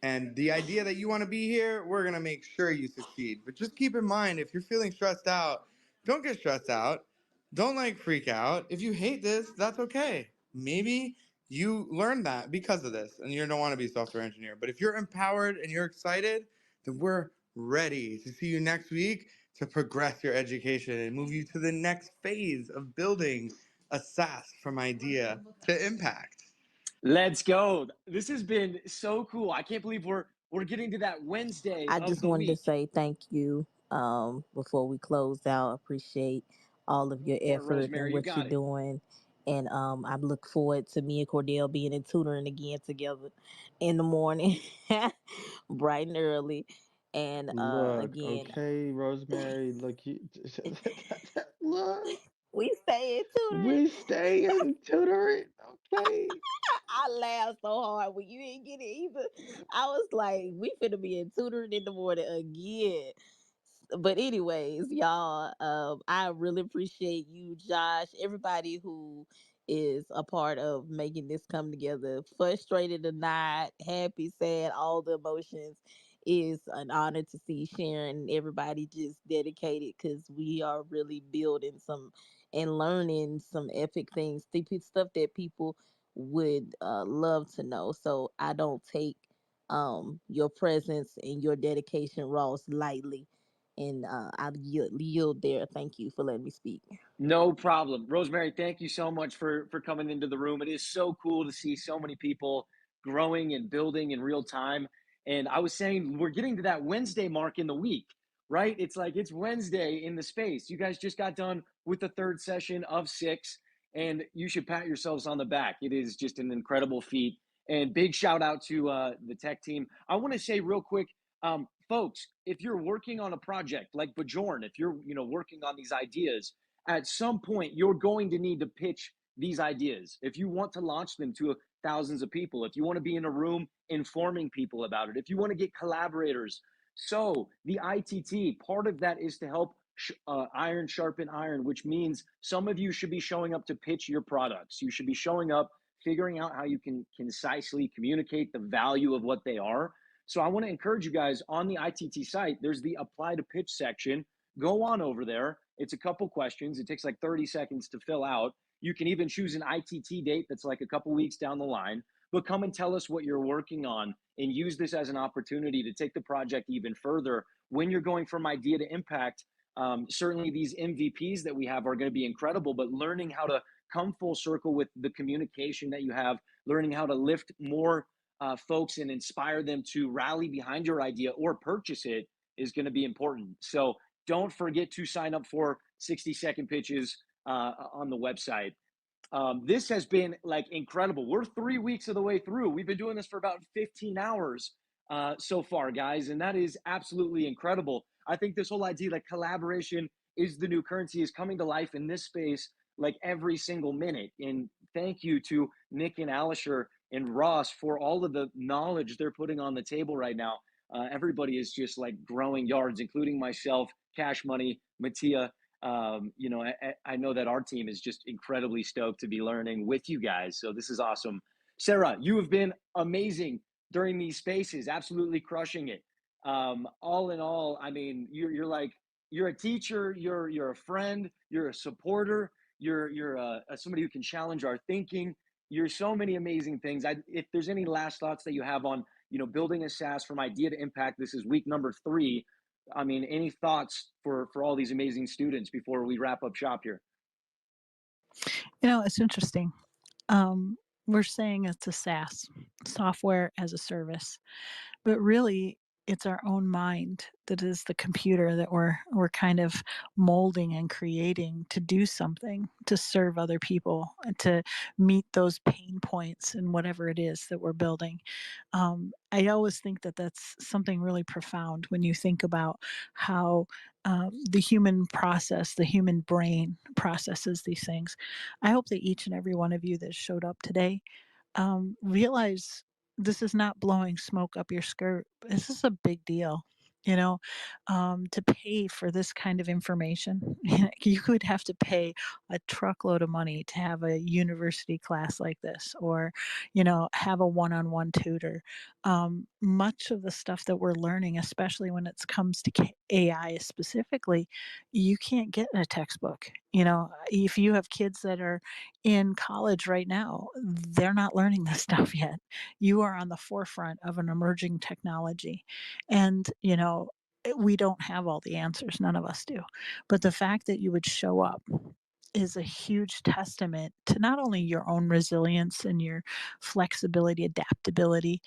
And the idea that you want to be here, we're going to make sure you succeed. But just keep in mind, if you're feeling stressed out, don't get stressed out. Don't like freak out. If you hate this, that's okay. Maybe you learned that because of this and you don't want to be a software engineer. But if you're empowered and you're excited, then we're ready to see you next week to progress your education and move you to the next phase of building a SaaS from idea to impact. Let's go. This has been so cool. I can't believe we're getting to that Wednesday I of just the wanted to week. say thank you before we close out. Appreciate all of your Or effort and Rosemary, you what you're got it. doing. And I look forward to me and Cordell being in tutoring again together in the morning, bright and early. And Look, again, okay, Rosemary, look, you look, we stay in tutoring. we stay in tutoring, okay? I laughed so hard when you didn't get it either. I was like, we finna be in tutoring in the morning again. But anyways, y'all, I really appreciate you, Josh, everybody who is a part of making this come together. Frustrated or not, happy, sad, all the emotions. Is an honor to see Sharon and everybody just dedicated because we are really building some and learning some epic things, stuff that people would love to know. So I don't take your presence and your dedication, Ross, lightly. And I'll yield there. Thank you for letting me speak. No problem. Rosemary, thank you so much for coming into the room. It is so cool to see so many people growing and building in real time. And I was saying we're getting to that Wednesday mark in the week, right? It's like it's Wednesday in the space. You guys just got done with the third session of 6, and you should pat yourselves on the back. It is just an incredible feat. And big shout out to the tech team. I want to say real quick, folks, if you're working on a project like Bajorn, if you're working on these ideas, at some point you're going to need to pitch these ideas if you want to launch them to thousands of people, if you want to be in a room informing people about it, if you want to get collaborators. So the ITT, part of that is to help iron sharpen iron, which means some of you should be showing up to pitch your products. You should be showing up, figuring out how you can concisely communicate the value of what they are. So I want to encourage you guys, on the ITT site, there's the apply to pitch section. Go on over there. It's a couple questions. It takes like 30 seconds to fill out. You can even choose an ITT date that's like a couple weeks down the line, but come and tell us what you're working on and use this as an opportunity to take the project even further. When you're going from idea to impact, certainly these MVPs that we have are going to be incredible, but learning how to come full circle with the communication that you have, learning how to lift more folks and inspire them to rally behind your idea or purchase it is going to be important. So don't forget to sign up for 60-second pitches on the website. This has been like incredible. We're 3 weeks of the way through. We've been doing this for about 15 hours so far, guys, and that is absolutely incredible. I think this whole idea that collaboration is the new currency is coming to life in this space like every single minute. And thank you to Nick and Alisher and Ross for all of the knowledge they're putting on the table right now. Everybody is just like growing yards, including myself, Cash Money, Mattia. I know that our team is just incredibly stoked to be learning with you guys. So this is awesome. Sarah, you have been amazing during these spaces, absolutely crushing it. All in all, I mean, you're a teacher, you're a friend, you're a supporter, you're somebody who can challenge our thinking. You're so many amazing things. If there's any last thoughts that you have on building a SaaS from idea to impact, this is week number 3. I mean, any thoughts for all these amazing students before we wrap up shop here? It's interesting. We're saying it's a SaaS, software as a service, but really it's our own mind that is the computer that we're kind of molding and creating to do something, to serve other people, and to meet those pain points in whatever it is that we're building. I always think that that's something really profound when you think about how the human process, the human brain processes these things. I hope that each and every one of you that showed up today realize this is not blowing smoke up your skirt. This is a big deal. To pay for this kind of information, you could have to pay a truckload of money to have a university class like this, or, have a one-on-one tutor. Much of the stuff that we're learning, especially when it comes to AI specifically, you can't get in a textbook. If you have kids that are in college right now, they're not learning this stuff yet. You are on the forefront of an emerging technology. And, we don't have all the answers. None of us do. But the fact that you would show up is a huge testament to not only your own resilience and your flexibility, adaptability.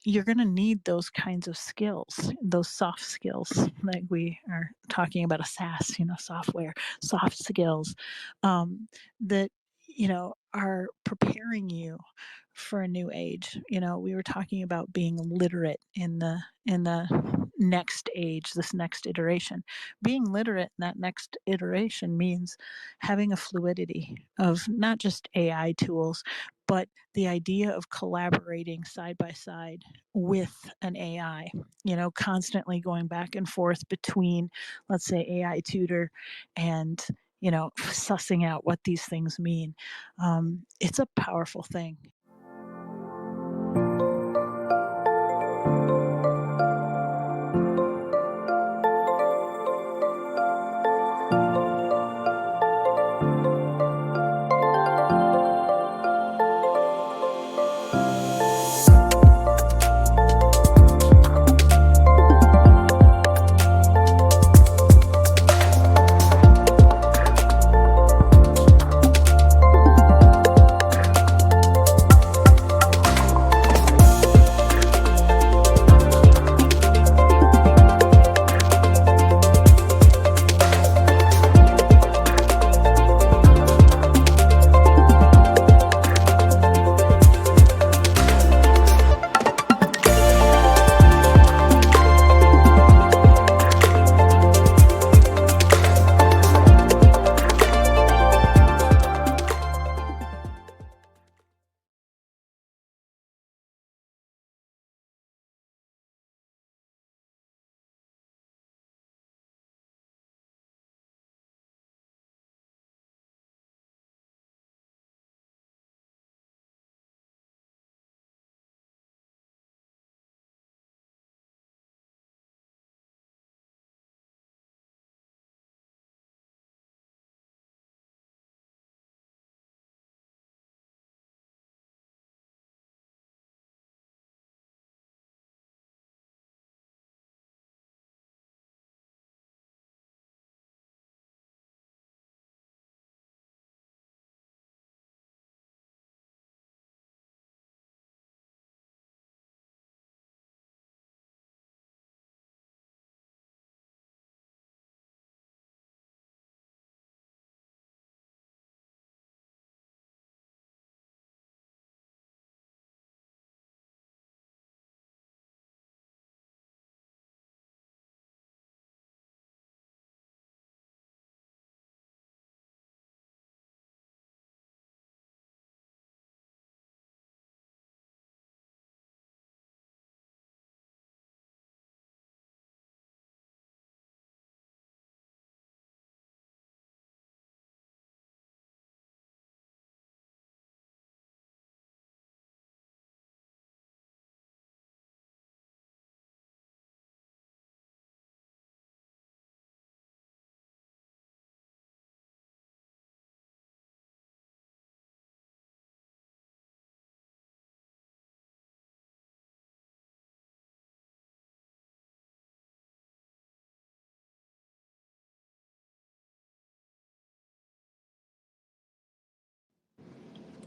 You're going to need those kinds of skills, those soft skills, like we are talking about a SaaS, software, soft skills that, are preparing you for a new age. We were talking about being literate in the next age, this next iteration. Being literate in that next iteration means having a fluidity of not just AI tools, but the idea of collaborating side by side with an AI, constantly going back and forth between, let's say, AI tutor and, sussing out what these things mean. It's a powerful thing.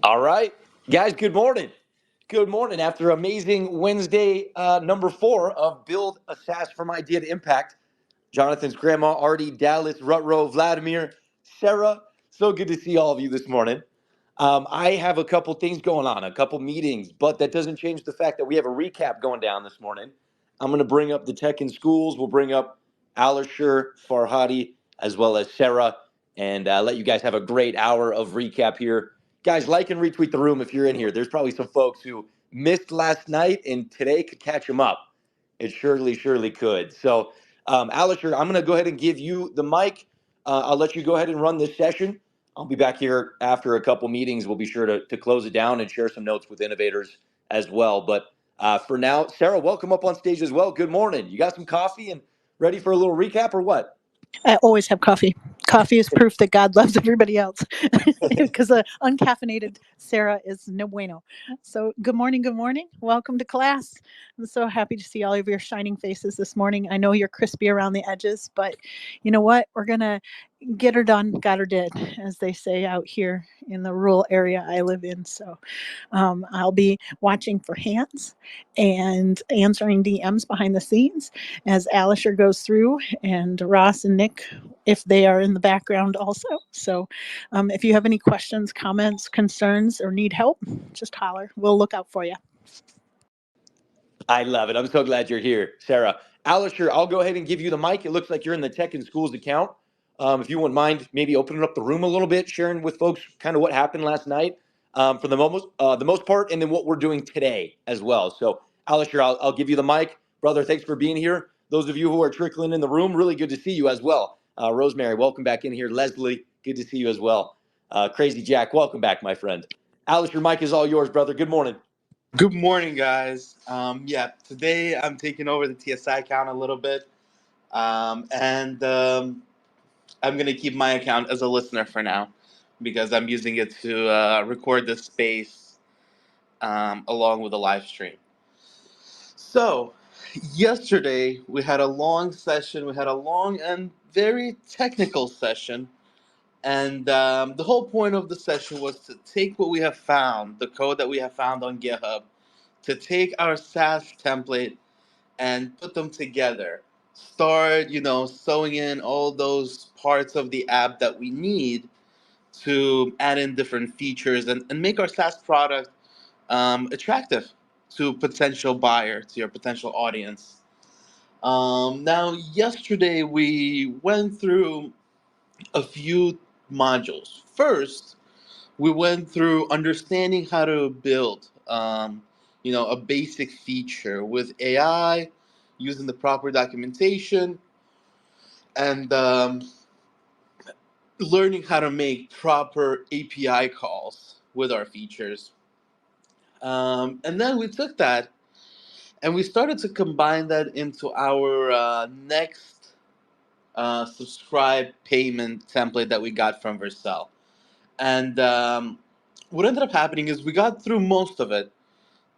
All right, guys, good morning. Good morning. After amazing Wednesday number 4 of Build a SaaS from Idea to Impact, Jonathan's grandma, Artie, Dallas, Rutro, Vladimir, Sarah, so good to see all of you this morning. I have a couple things going on, a couple meetings, but that doesn't change the fact that we have a recap going down this morning. I'm going to bring up the tech in schools. We'll bring up Alisher, Farhadi, as well as Sarah, and let you guys have a great hour of recap here. Guys, like and retweet the room if you're in here. There's probably some folks who missed last night and today could catch them up. It surely could. So, Alisher, I'm going to go ahead and give you the mic. I'll let you go ahead and run this session. I'll be back here after a couple meetings. We'll be sure to close it down and share some notes with innovators as well. But for now, Sarah, welcome up on stage as well. Good morning. You got some coffee and ready for a little recap or what? I always have coffee. Coffee is proof that God loves everybody else, because uncaffeinated Sarah is no bueno. So good morning. Welcome to class. I'm so happy to see all of your shining faces this morning. I know you're crispy around the edges, but you know what? We're going to get her done, got her did, as they say out here in the rural area I live in. So I'll be watching for hands and answering DMs behind the scenes as Alisher goes through, and Ross and Nick, if they are in the background also. So if you have any questions, comments, concerns, or need help, just holler. We'll look out for you. I love it. I'm so glad you're here, Sarah. Alisher, I'll go ahead and give you the mic. It looks like you're in the Tech in Schools account. If you wouldn't mind maybe opening up the room a little bit, sharing with folks kind of what happened last night for the most part, and then what we're doing today as well. So, Alisher, I'll give you the mic. Brother, thanks for being here. Those of you who are trickling in the room, really good to see you as well. Rosemary, welcome back in here. Leslie, good to see you as well. Crazy Jack, welcome back, my friend. Alisher, mic is all yours, brother. Good morning. Good morning, guys. Yeah, today I'm taking over the TSI account a little bit, and I'm gonna keep my account as a listener for now because I'm using it to record this space along with the live stream. So, yesterday we had a long session. We had a long and very technical session, and the whole point of the session was to take what we have found, the code that we have found on GitHub, to take our SaaS template and put them together. Start, sewing in all those parts of the app that we need to add in different features and make our SaaS product attractive to potential buyer, to your potential audience. Now, yesterday we went through a few modules. First, we went through understanding how to build, a basic feature with AI, using the proper documentation, and learning how to make proper API calls with our features. And then we took that and we started to combine that into our next subscribe payment template that we got from Vercel. And what ended up happening is we got through most of it.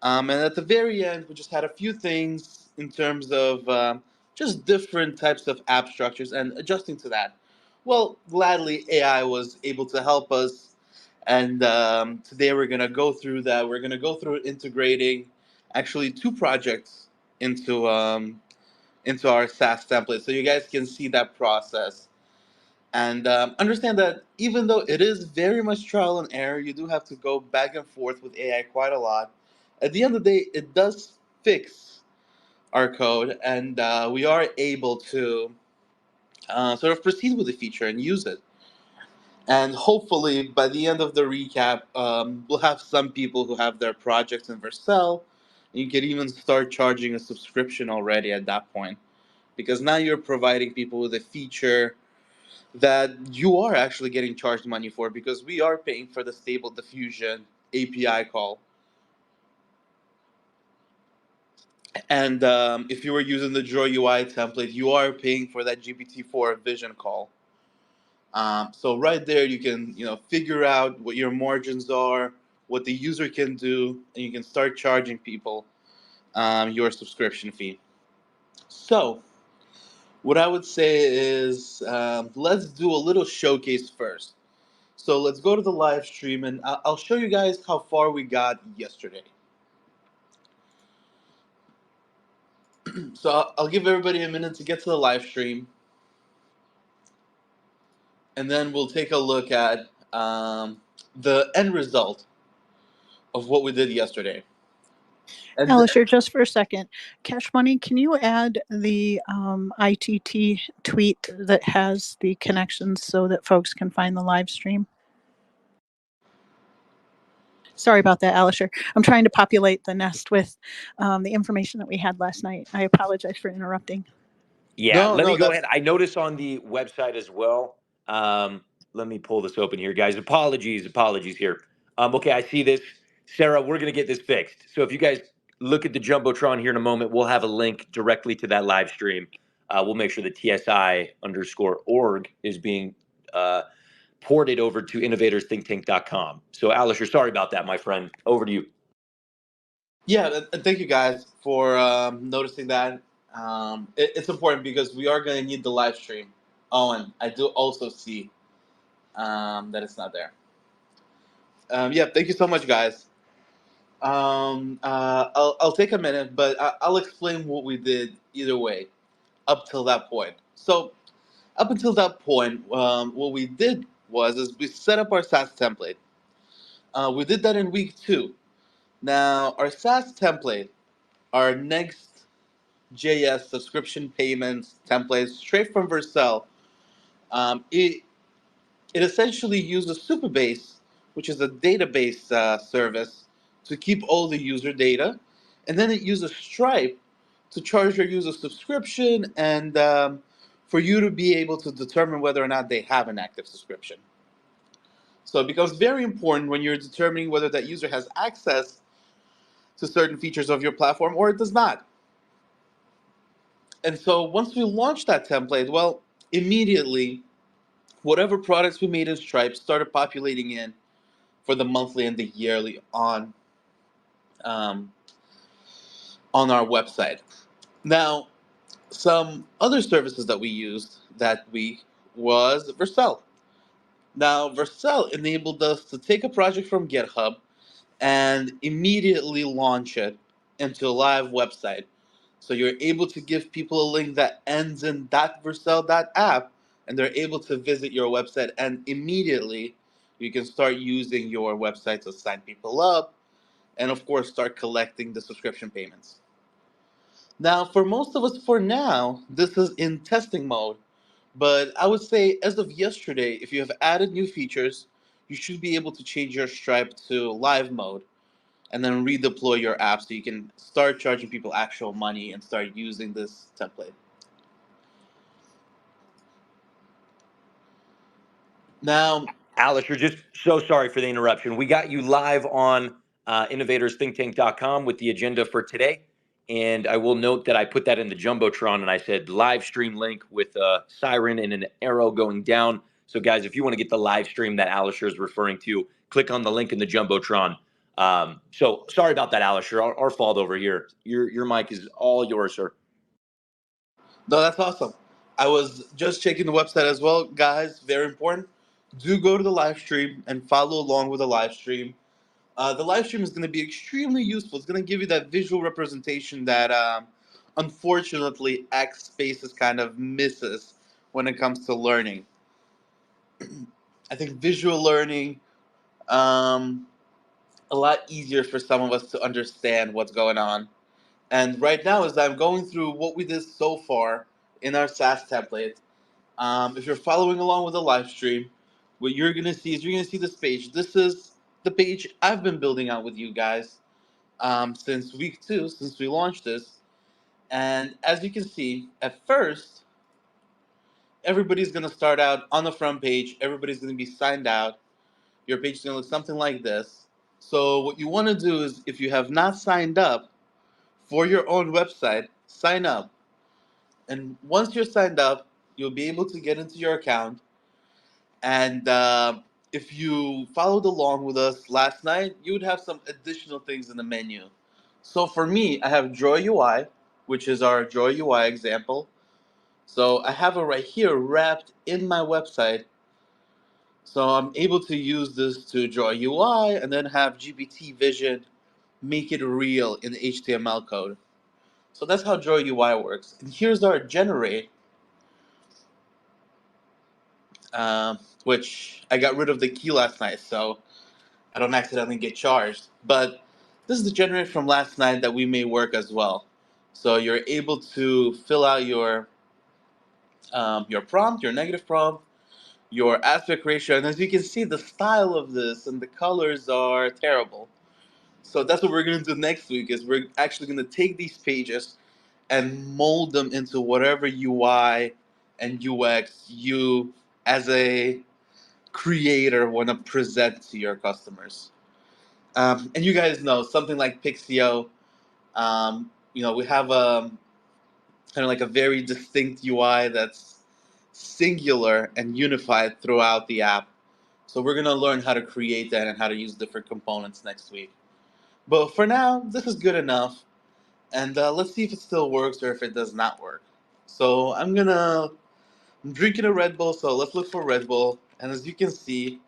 And at the very end, we just had a few things in terms of just different types of app structures and adjusting to that. Well, gladly, AI was able to help us. And today we're going to go through that. We're going to go through integrating actually two projects into our SaaS template so you guys can see that process. And understand that even though it is very much trial and error, you do have to go back and forth with AI quite a lot. At the end of the day, it does fix our code, and we are able to sort of proceed with the feature and use it. And hopefully, by the end of the recap, we'll have some people who have their projects in Vercel. You can even start charging a subscription already at that point, because now you're providing people with a feature that you are actually getting charged money for, because we are paying for the Stable Diffusion API call. And if you were using the Draw UI template, you are paying for that GPT-4 vision call. So right there, you can figure out what your margins are, what the user can do, and you can start charging people your subscription fee. So what I would say is let's do a little showcase first. So let's go to the live stream, and I'll show you guys how far we got yesterday. So I'll give everybody a minute to get to the live stream, and then we'll take a look at the end result of what we did yesterday. And Alisher, just for a second, Cash Money, can you add the ITT tweet that has the connections so that folks can find the live stream? Sorry about that, Alisher. I'm trying to populate the nest with the information that we had last night. I apologize for interrupting. Yeah, let me go ahead. I noticed on the website as well. Let me pull this open here, guys. Apologies here. Okay, I see this. Sarah, we're going to get this fixed. So if you guys look at the Jumbotron here in a moment, we'll have a link directly to that live stream. We'll make sure the TSI_org is being ported over to innovatorsthinktank.com. So Alisher, sorry about that, my friend. Over to you. Yeah, and thank you guys for noticing that. It's important because we are going to need the live stream Oh, and I do also see that it's not there. Yeah, thank you so much, guys. I'll take a minute, but I'll explain what we did either way up till that point. So up until that point, what we did was is we set up our SaaS template. We did that in week 2. Now our SaaS template, our next JS subscription payments template straight from Vercel, it essentially uses Supabase, which is a database service, to keep all the user data, and then it uses Stripe to charge your user subscription and for you to be able to determine whether or not they have an active subscription. So it becomes very important when you're determining whether that user has access to certain features of your platform or it does not. And so once we launched that template, well, immediately, whatever products we made in Stripe started populating in for the monthly and the yearly um, on our website. Now, some other services that we used that week was Vercel. Now, Vercel enabled us to take a project from GitHub and immediately launch it into a live website. So you're able to give people a link that ends in .vercel.app, and they're able to visit your website, and immediately you can start using your website to sign people up, and of course start collecting the subscription payments. Now, for most of us, for now, this is in testing mode. But I would say, as of yesterday, if you have added new features, you should be able to change your Stripe to live mode and then redeploy your app so you can start charging people actual money and start using this template. Now, Alice, you're just so sorry for the interruption. We got you live on innovatorsthinktank.com with the agenda for today. And I will note that I put that in the Jumbotron and I said live stream link with a siren and an arrow going down. So, guys, if you want to get the live stream that Alisher is referring to, click on the link in the Jumbotron. So, sorry about that, Alisher. Our fault over here. Your mic is all yours, sir. no, that's awesome. I was just checking the website as well. Guys, very important. Do go to the live stream and follow along with the live stream. The live stream is going to be extremely useful. It's going to give you that visual representation that, unfortunately, X Spaces kind of misses when it comes to learning. I think visual learning, um, a lot easier for some of us to understand what's going on. And right now, as I'm going through what we did so far in our SaaS template, if you're following along with the live stream, what you're going to see is you're going to see this page. This is the page I've been building out with you guys since week 2, since we launched this. And as you can see, at first, everybody's going to start out on the front page. Everybody's going to be signed out. Your page is going to look something like this. So what you want to do is, if you have not signed up for your own website, sign up. And once you're signed up, you'll be able to get into your account. And if you followed along with us last night, you would have some additional things in the menu. So for me, I have Draw UI, which is our Draw UI example. So I have it right here wrapped in my website. So I'm able to use this to draw UI and then have GPT Vision make it real in HTML code. So that's how Draw UI works. And here's our generate, which I got rid of the key last night, so I don't accidentally get charged. But this is the generate from last night that we may work as well. So you're able to fill out your prompt, your negative prompt, your aspect ratio, and as you can see, the style of this and the colors are terrible. So that's what we're going to do next week. Is we're actually going to take these pages and mold them into whatever UI and UX you, as a creator, want to present to your customers. And you guys know something like Pixio. We have kind of like a very distinct UI that's singular and unified throughout the app. So we're going to learn how to create that and how to use different components next week. But for now, this is good enough. And let's see if it still works or if it does not work. So I'm going to I'm drinking a Red Bull, so let's look for Red Bull. And as you can see,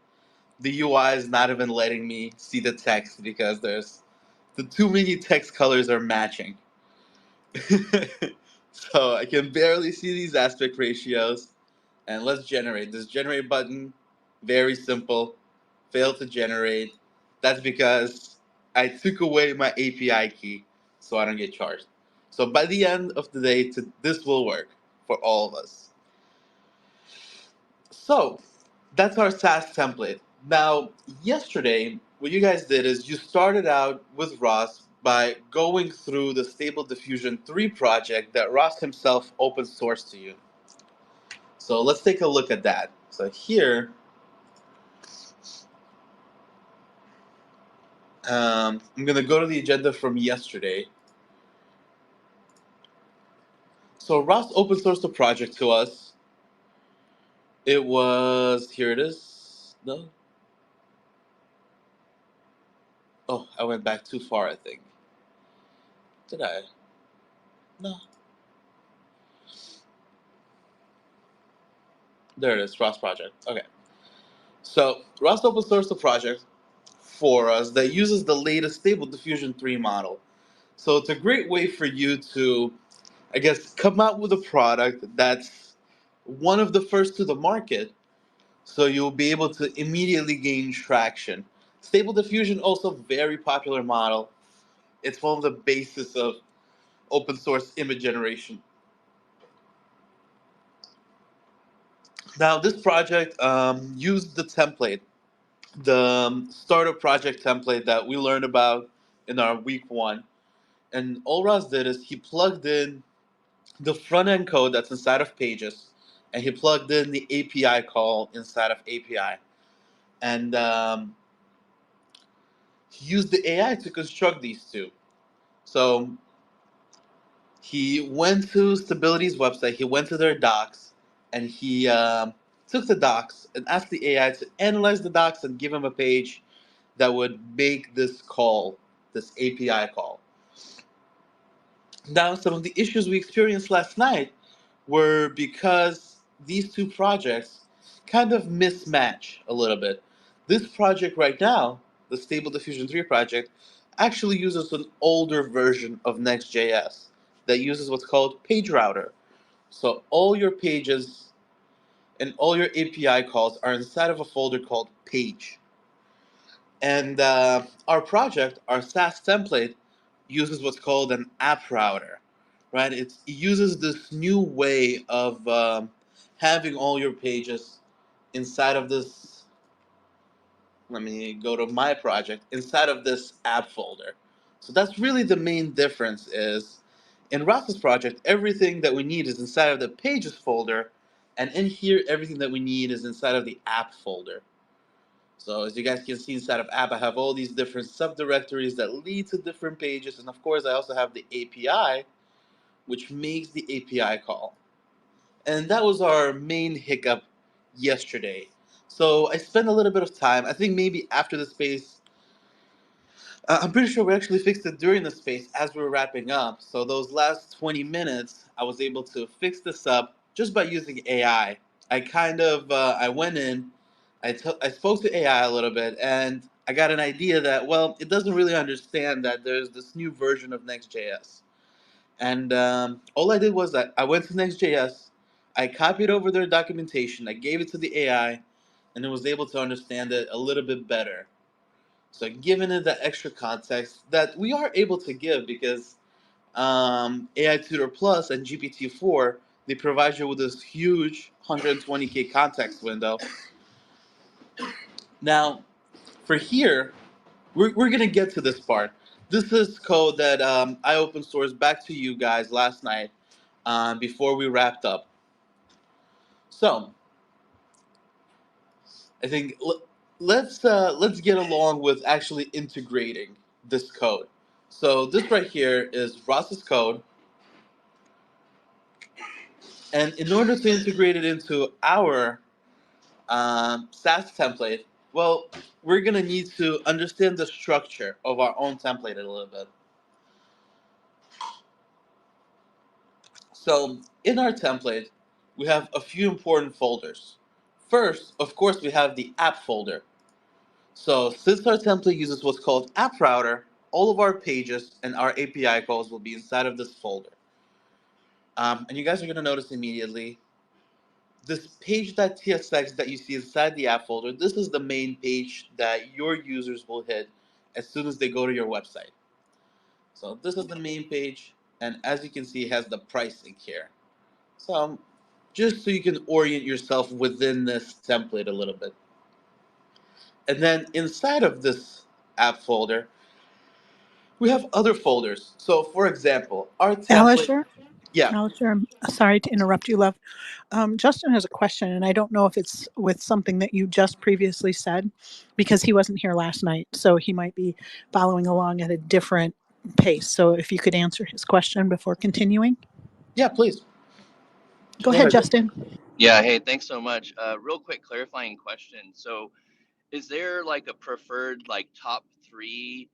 the UI is not even letting me see the text because there's the too many text colors are matching. So I can barely see these aspect ratios. And let's generate. This generate button, very simple, failed to generate. That's because I took away my API key so I don't get charged. So by the end of the day, this will work for all of us. So that's our SaaS template. Now, yesterday, what you guys did is you started out with Ross by going through the Stable Diffusion 3 project that Ross himself open sourced to you. So let's take a look at that. So here, I'm going to go to the agenda from yesterday. So Ross open sourced the project to us. It was, here it is. No? Oh, I went back too far, I think. Did I? No. There it is, Ross project. Okay. So Ross open sourced the project for us that uses the latest Stable Diffusion 3 model. So it's a great way for you to, I guess, come out with a product that's one of the first to the market, so you'll be able to immediately gain traction. Stable Diffusion, also very popular model. It's one of the basis of open source image generation. Now, this project used the template, the startup project template that we learned about in our week 1. And all Ross did is he plugged in the front end code that's inside of Pages, and he plugged in the API call inside of API. And he used the AI to construct these two. So he went to Stability's website, he went to their docs, and he took the docs and asked the AI to analyze the docs and give him a page that would make this call, this API call. Now, some of the issues we experienced last night were because these two projects kind of mismatch a little bit. This project right now, the Stable Diffusion 3 project, actually uses an older version of Next.js that uses what's called Page Router. So all your pages and all your API calls are inside of a folder called Page. And our project, our SaaS template, uses what's called an app router, right? It uses this new way of having all your pages inside of this. Let me go to my project, inside of this app folder. So that's really the main difference is in Ross's project, everything that we need is inside of the pages folder, and in here, everything that we need is inside of the app folder. So as you guys can see inside of app, I have all these different subdirectories that lead to different pages. And of course, I also have the API, which makes the API call. And that was our main hiccup yesterday. So I spent a little bit of time, I think maybe after the space, I'm pretty sure we actually fixed it during the space as we were wrapping up. So those last 20 minutes, I was able to fix this up just by using AI. I went in, I spoke to AI a little bit, and I got an idea that, well, it doesn't really understand that there's this new version of Next.js. And all I did was that I went to Next.js, I copied over their documentation, I gave it to the AI, and it was able to understand it a little bit better. So giving it that extra context that we are able to give because AI Tutor Plus and GPT-4, they provide you with this huge 120K context window. Now, for here, we're going to get to this part. This is code that I open sourced back to you guys last night before we wrapped up. So, I think let's get along with actually integrating this code. So this right here is Ross's code, and in order to integrate it into our SaaS template, well, we're gonna need to understand the structure of our own template a little bit. So in our template, we have a few important folders. First, of course, we have the app folder. So since our template uses what's called app router, all of our pages and our API calls will be inside of this folder. And you guys are going to notice immediately this page.tsx that you see inside the app folder. This is the main page that your users will hit as soon as they go to your website. So this is the main page, and as you can see, it has the pricing here. So just so you can orient yourself within this template a little bit. And then inside of this app folder, we have other folders. So for example, our template, Alisher, yeah, Alisher, I'm sorry to interrupt you, love. Justin has a question, and I don't know if it's with something that you just previously said, because he wasn't here last night, so he might be following along at a different pace. So if you could answer his question before continuing. yeah, please. Go ahead, Justin. Yeah, hey, thanks so much. Real quick clarifying question. So, is there like a preferred like top three,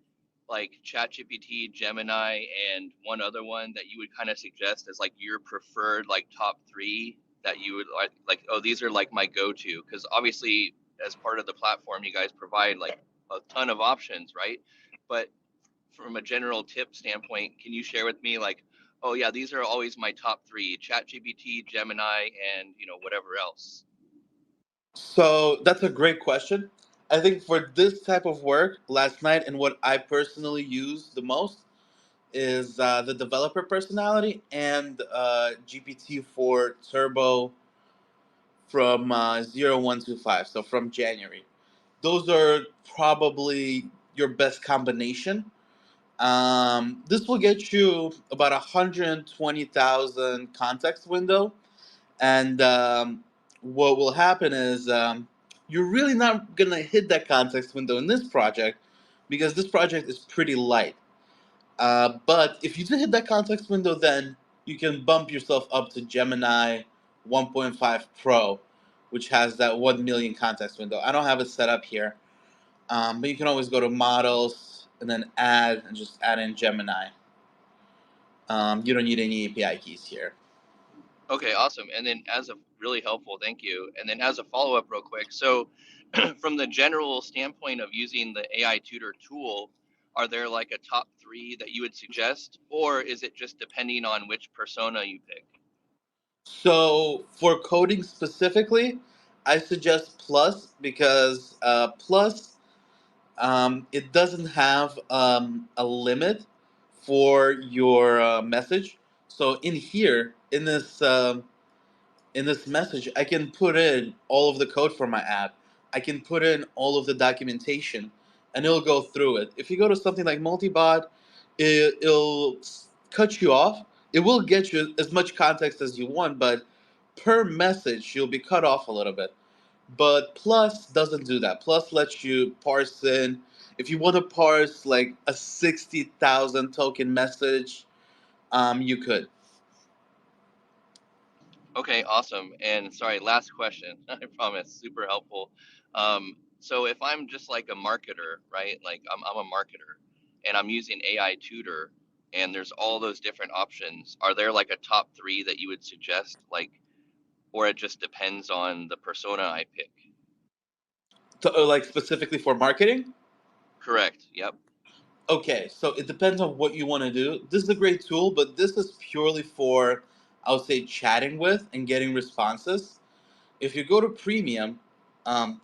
like ChatGPT, Gemini, and one other one that you would kind of suggest as like your preferred like top three that you would like, oh, these are like my go-to? Because obviously, as part of the platform, you guys provide like a ton of options, right? But from a general tip standpoint, can you share with me like, oh yeah, these are always my top three: ChatGPT, Gemini, and whatever else? So that's a great question. I think for this type of work, last night, and what I personally use the most is the developer personality and GPT-4 Turbo from 0125, so from January. Those are probably your best combination. This will get you about 120,000 context window, and what will happen is you're really not gonna hit that context window in this project because this project is pretty light. But if you do hit that context window, then you can bump yourself up to Gemini 1.5 Pro, which has that 1 million context window. I don't have it set up here, but you can always go to models and then add and just add in Gemini. You don't need any API keys here. Okay, awesome. And then as a really helpful, thank you. And then as a follow-up real quick, so from the general standpoint of using the AI tutor tool, are there like a top three that you would suggest, or is it just depending on which persona you pick? So for coding specifically, I suggest Plus because Plus it doesn't have a limit for your message. So in here, in this message, I can put in all of the code for my app. I can put in all of the documentation, and it'll go through it. If you go to something like Multibot, it'll cut you off. It will get you as much context as you want, but per message, you'll be cut off a little bit. But Plus doesn't do that. Plus lets you parse in. If you want to parse like a 60,000 token message, you could. Okay, awesome. And sorry, last question. I promise, super helpful. So if I'm just like a marketer, right? Like I'm a marketer and I'm using AI tutor and there's all those different options. Are there like a top three that you would suggest? Like, or it just depends on the persona I pick? Like specifically for marketing? Correct. Yep. Okay, so it depends on what you want to do. This is a great tool, but this is purely for, I would say, chatting with and getting responses. If you go to premium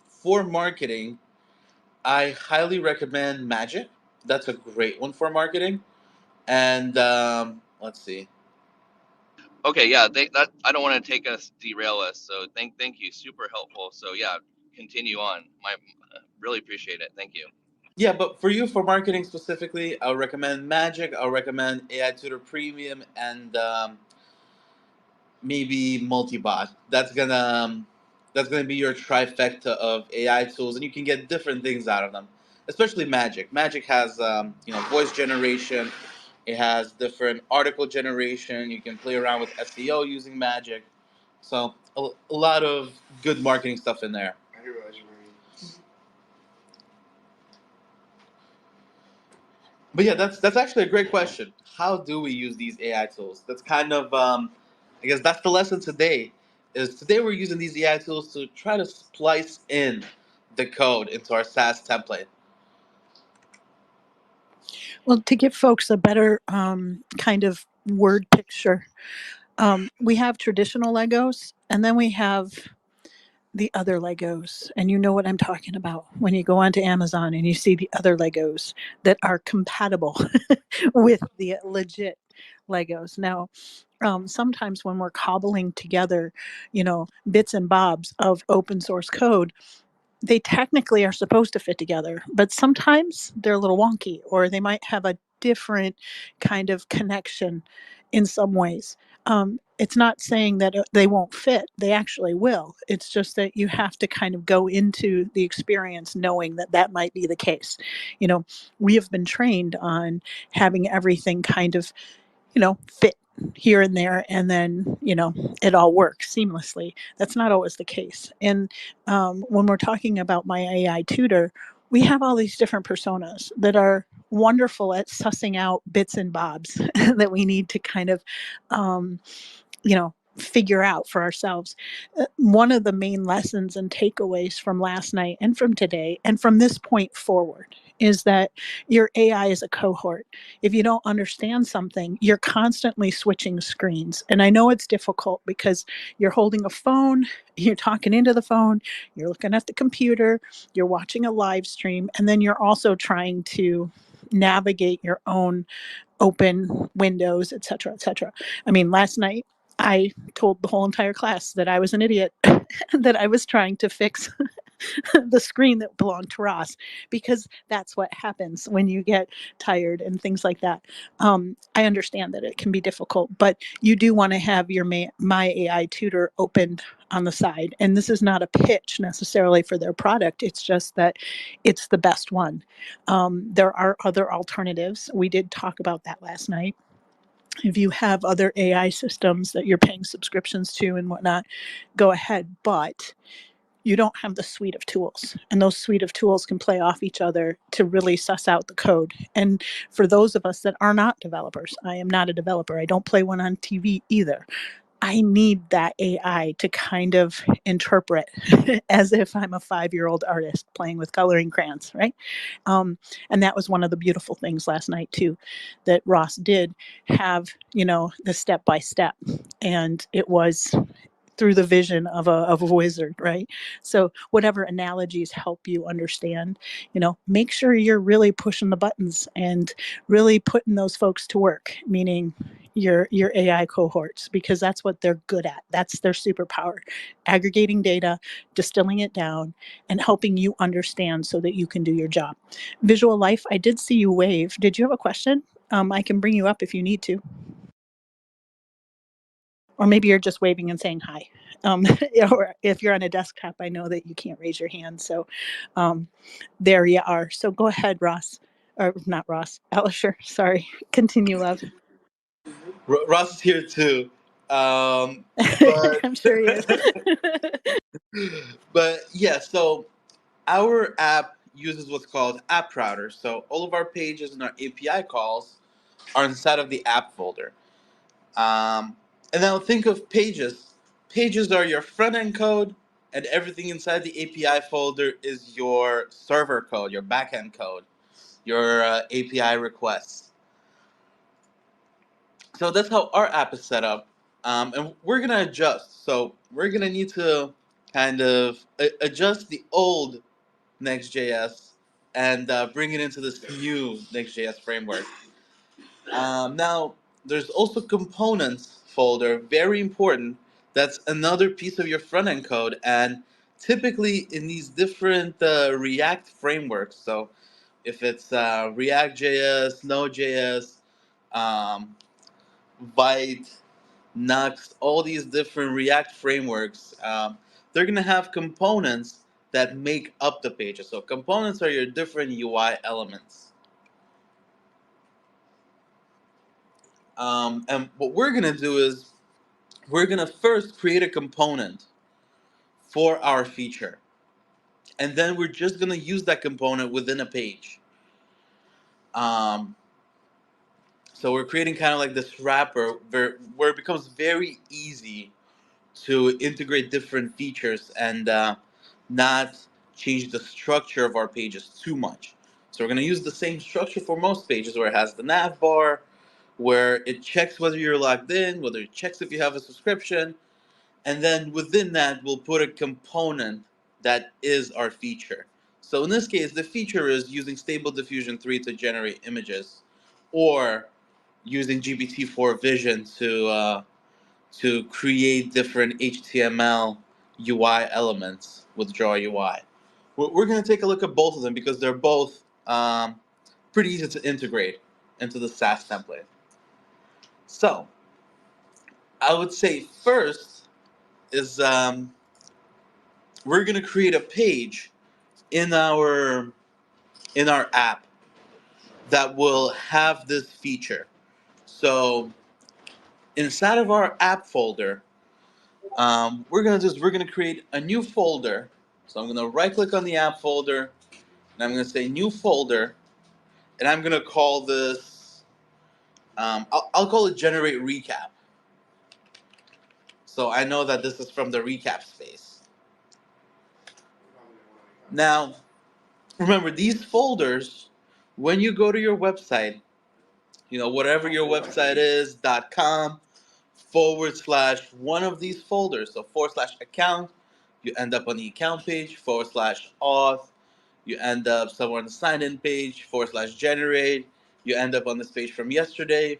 for marketing, I highly recommend Magic. That's a great one for marketing. And let's see. Okay. Yeah. That I don't want to take us derail us. So thank you. Super helpful. So yeah, continue on. My really appreciate it. Thank you. Yeah, but for you, for marketing specifically, I'll recommend Magic. I'll recommend AI Tutor Premium and maybe Multibot. That's gonna be your trifecta of AI tools, and you can get different things out of them. Especially Magic. Magic has voice generation. It has different article generation. You can play around with SEO using Magic. So a lot of good marketing stuff in there. But yeah, that's actually a great question. How do we use these AI tools? That's kind of I guess that's the lesson today. is today we're using these AI tools to try to splice in the code into our SaaS template. Well, to give folks a better kind of word picture, we have traditional Legos, and then we have the other Legos. And you know what I'm talking about when you go onto Amazon and you see the other Legos that are compatible with the legit Legos. Now, sometimes when we're cobbling together, bits and bobs of open source code, they technically are supposed to fit together, but sometimes they're a little wonky, or they might have a different kind of connection in some ways. It's not saying that they won't fit, they actually will. It's just that you have to kind of go into the experience knowing that that might be the case. We have been trained on having everything kind of fit here and there, and then it all works seamlessly. That's not always the case. And when we're talking about my AI tutor, we have all these different personas that are wonderful at sussing out bits and bobs that we need to kind of figure out for ourselves. One of the main lessons and takeaways from last night and from today and from this point forward is that your AI is a cohort. If you don't understand something, you're constantly switching screens. And I know it's difficult because you're holding a phone, you're talking into the phone, you're looking at the computer, you're watching a live stream, and then you're also trying to navigate your own open windows, et cetera, et cetera. I mean, last night I told the whole entire class that I was an idiot, that I was trying to fix the screen that belonged to Ross, because that's what happens when you get tired and things like that. I understand that it can be difficult, but you do want to have your My AI tutor opened on the side. And this is not a pitch necessarily for their product. It's just that it's the best one. There are other alternatives. We did talk about that last night. If you have other AI systems that you're paying subscriptions to and whatnot, go ahead. But you don't have the suite of tools, and those suite of tools can play off each other to really suss out the code. And for those of us that are not developers, I am not a developer, I don't play one on TV either, I need that AI to kind of interpret as if I'm a 5-year-old artist playing with coloring crayons, right? And that was one of the beautiful things last night too, that Ross did have, the step by step, and it was through the vision of a wizard, right? So whatever analogies help you understand, make sure you're really pushing the buttons and really putting those folks to work, meaning your AI cohorts, because that's what they're good at. That's their superpower: aggregating data, distilling it down, and helping you understand so that you can do your job. Visual Life, I did see you wave. Did you have a question? I can bring you up if you need to. Or maybe you're just waving and saying hi. Or if you're on a desktop, I know that you can't raise your hand. So there you are. So go ahead, Ross. Or not Ross, Alisher. Sorry. Continue, love. Ross is here too. But I'm sure he is. but yeah, so our app uses what's called app router. So all of our pages and our API calls are inside of the app folder. And now think of pages. Pages are your front end code, and everything inside the API folder is your server code, your back end code, your API requests. So that's how our app is set up. And we're going to adjust. So we're going to need to kind of adjust the old Next.js and bring it into this new Next.js framework. Now, there's also components folder, very important. That's another piece of your front end code. And typically in these different React frameworks, so if it's React.js, Node.js, um, Vite, Nuxt, all these different React frameworks, they're going to have components that make up the pages. So components are your different UI elements. And what we're going to do is we're going to first create a component for our feature. And then we're just going to use that component within a page. Um, so we're creating kind of like this wrapper where it becomes very easy to integrate different features and not change the structure of our pages too much. So we're going to use the same structure for most pages, where it has the nav bar, where it checks whether you're logged in, whether it checks if you have a subscription, and then within that we'll put a component that is our feature. So in this case, the feature is using Stable Diffusion 3 to generate images, or using GPT-4 Vision to create different HTML UI elements with Draw UI. We're going to take a look at both of them because they're both pretty easy to integrate into the Sass template. So I would say first is we're going to create a page in our app that will have this feature. So inside of our app folder, we're gonna create a new folder. So I'm gonna right click on the app folder, and I'm gonna say new folder, and I'm gonna call this. I'll call it generate recap. So I know that this is from the recap space. Now, remember these folders. When you go to your website, whatever your website is, .com / one of these folders. So / account, you end up on the account page, / auth, you end up somewhere on the sign in page, / generate, you end up on this page from yesterday,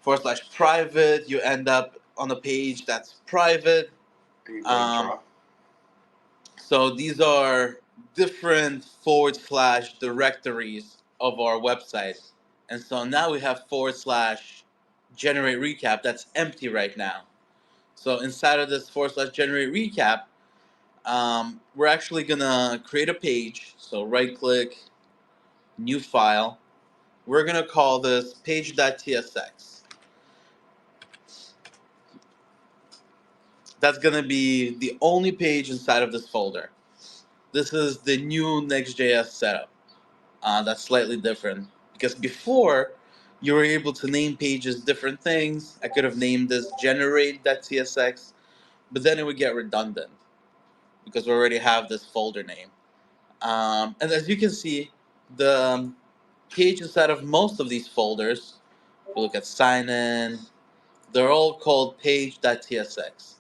/ private, you end up on a page that's private. So these are different / directories of our website. And so now we have / generate recap that's empty right now. So inside of this / generate recap, we're actually gonna create a page. So right click, new file. We're gonna call this page.tsx. That's gonna be the only page inside of this folder. This is the new Next.js setup. That's slightly different because before you were able to name pages different things. I could have named this generate.tsx, but then it would get redundant because we already have this folder name. And as you can see, the page inside of most of these folders, if you look at sign in, they're all called page.tsx.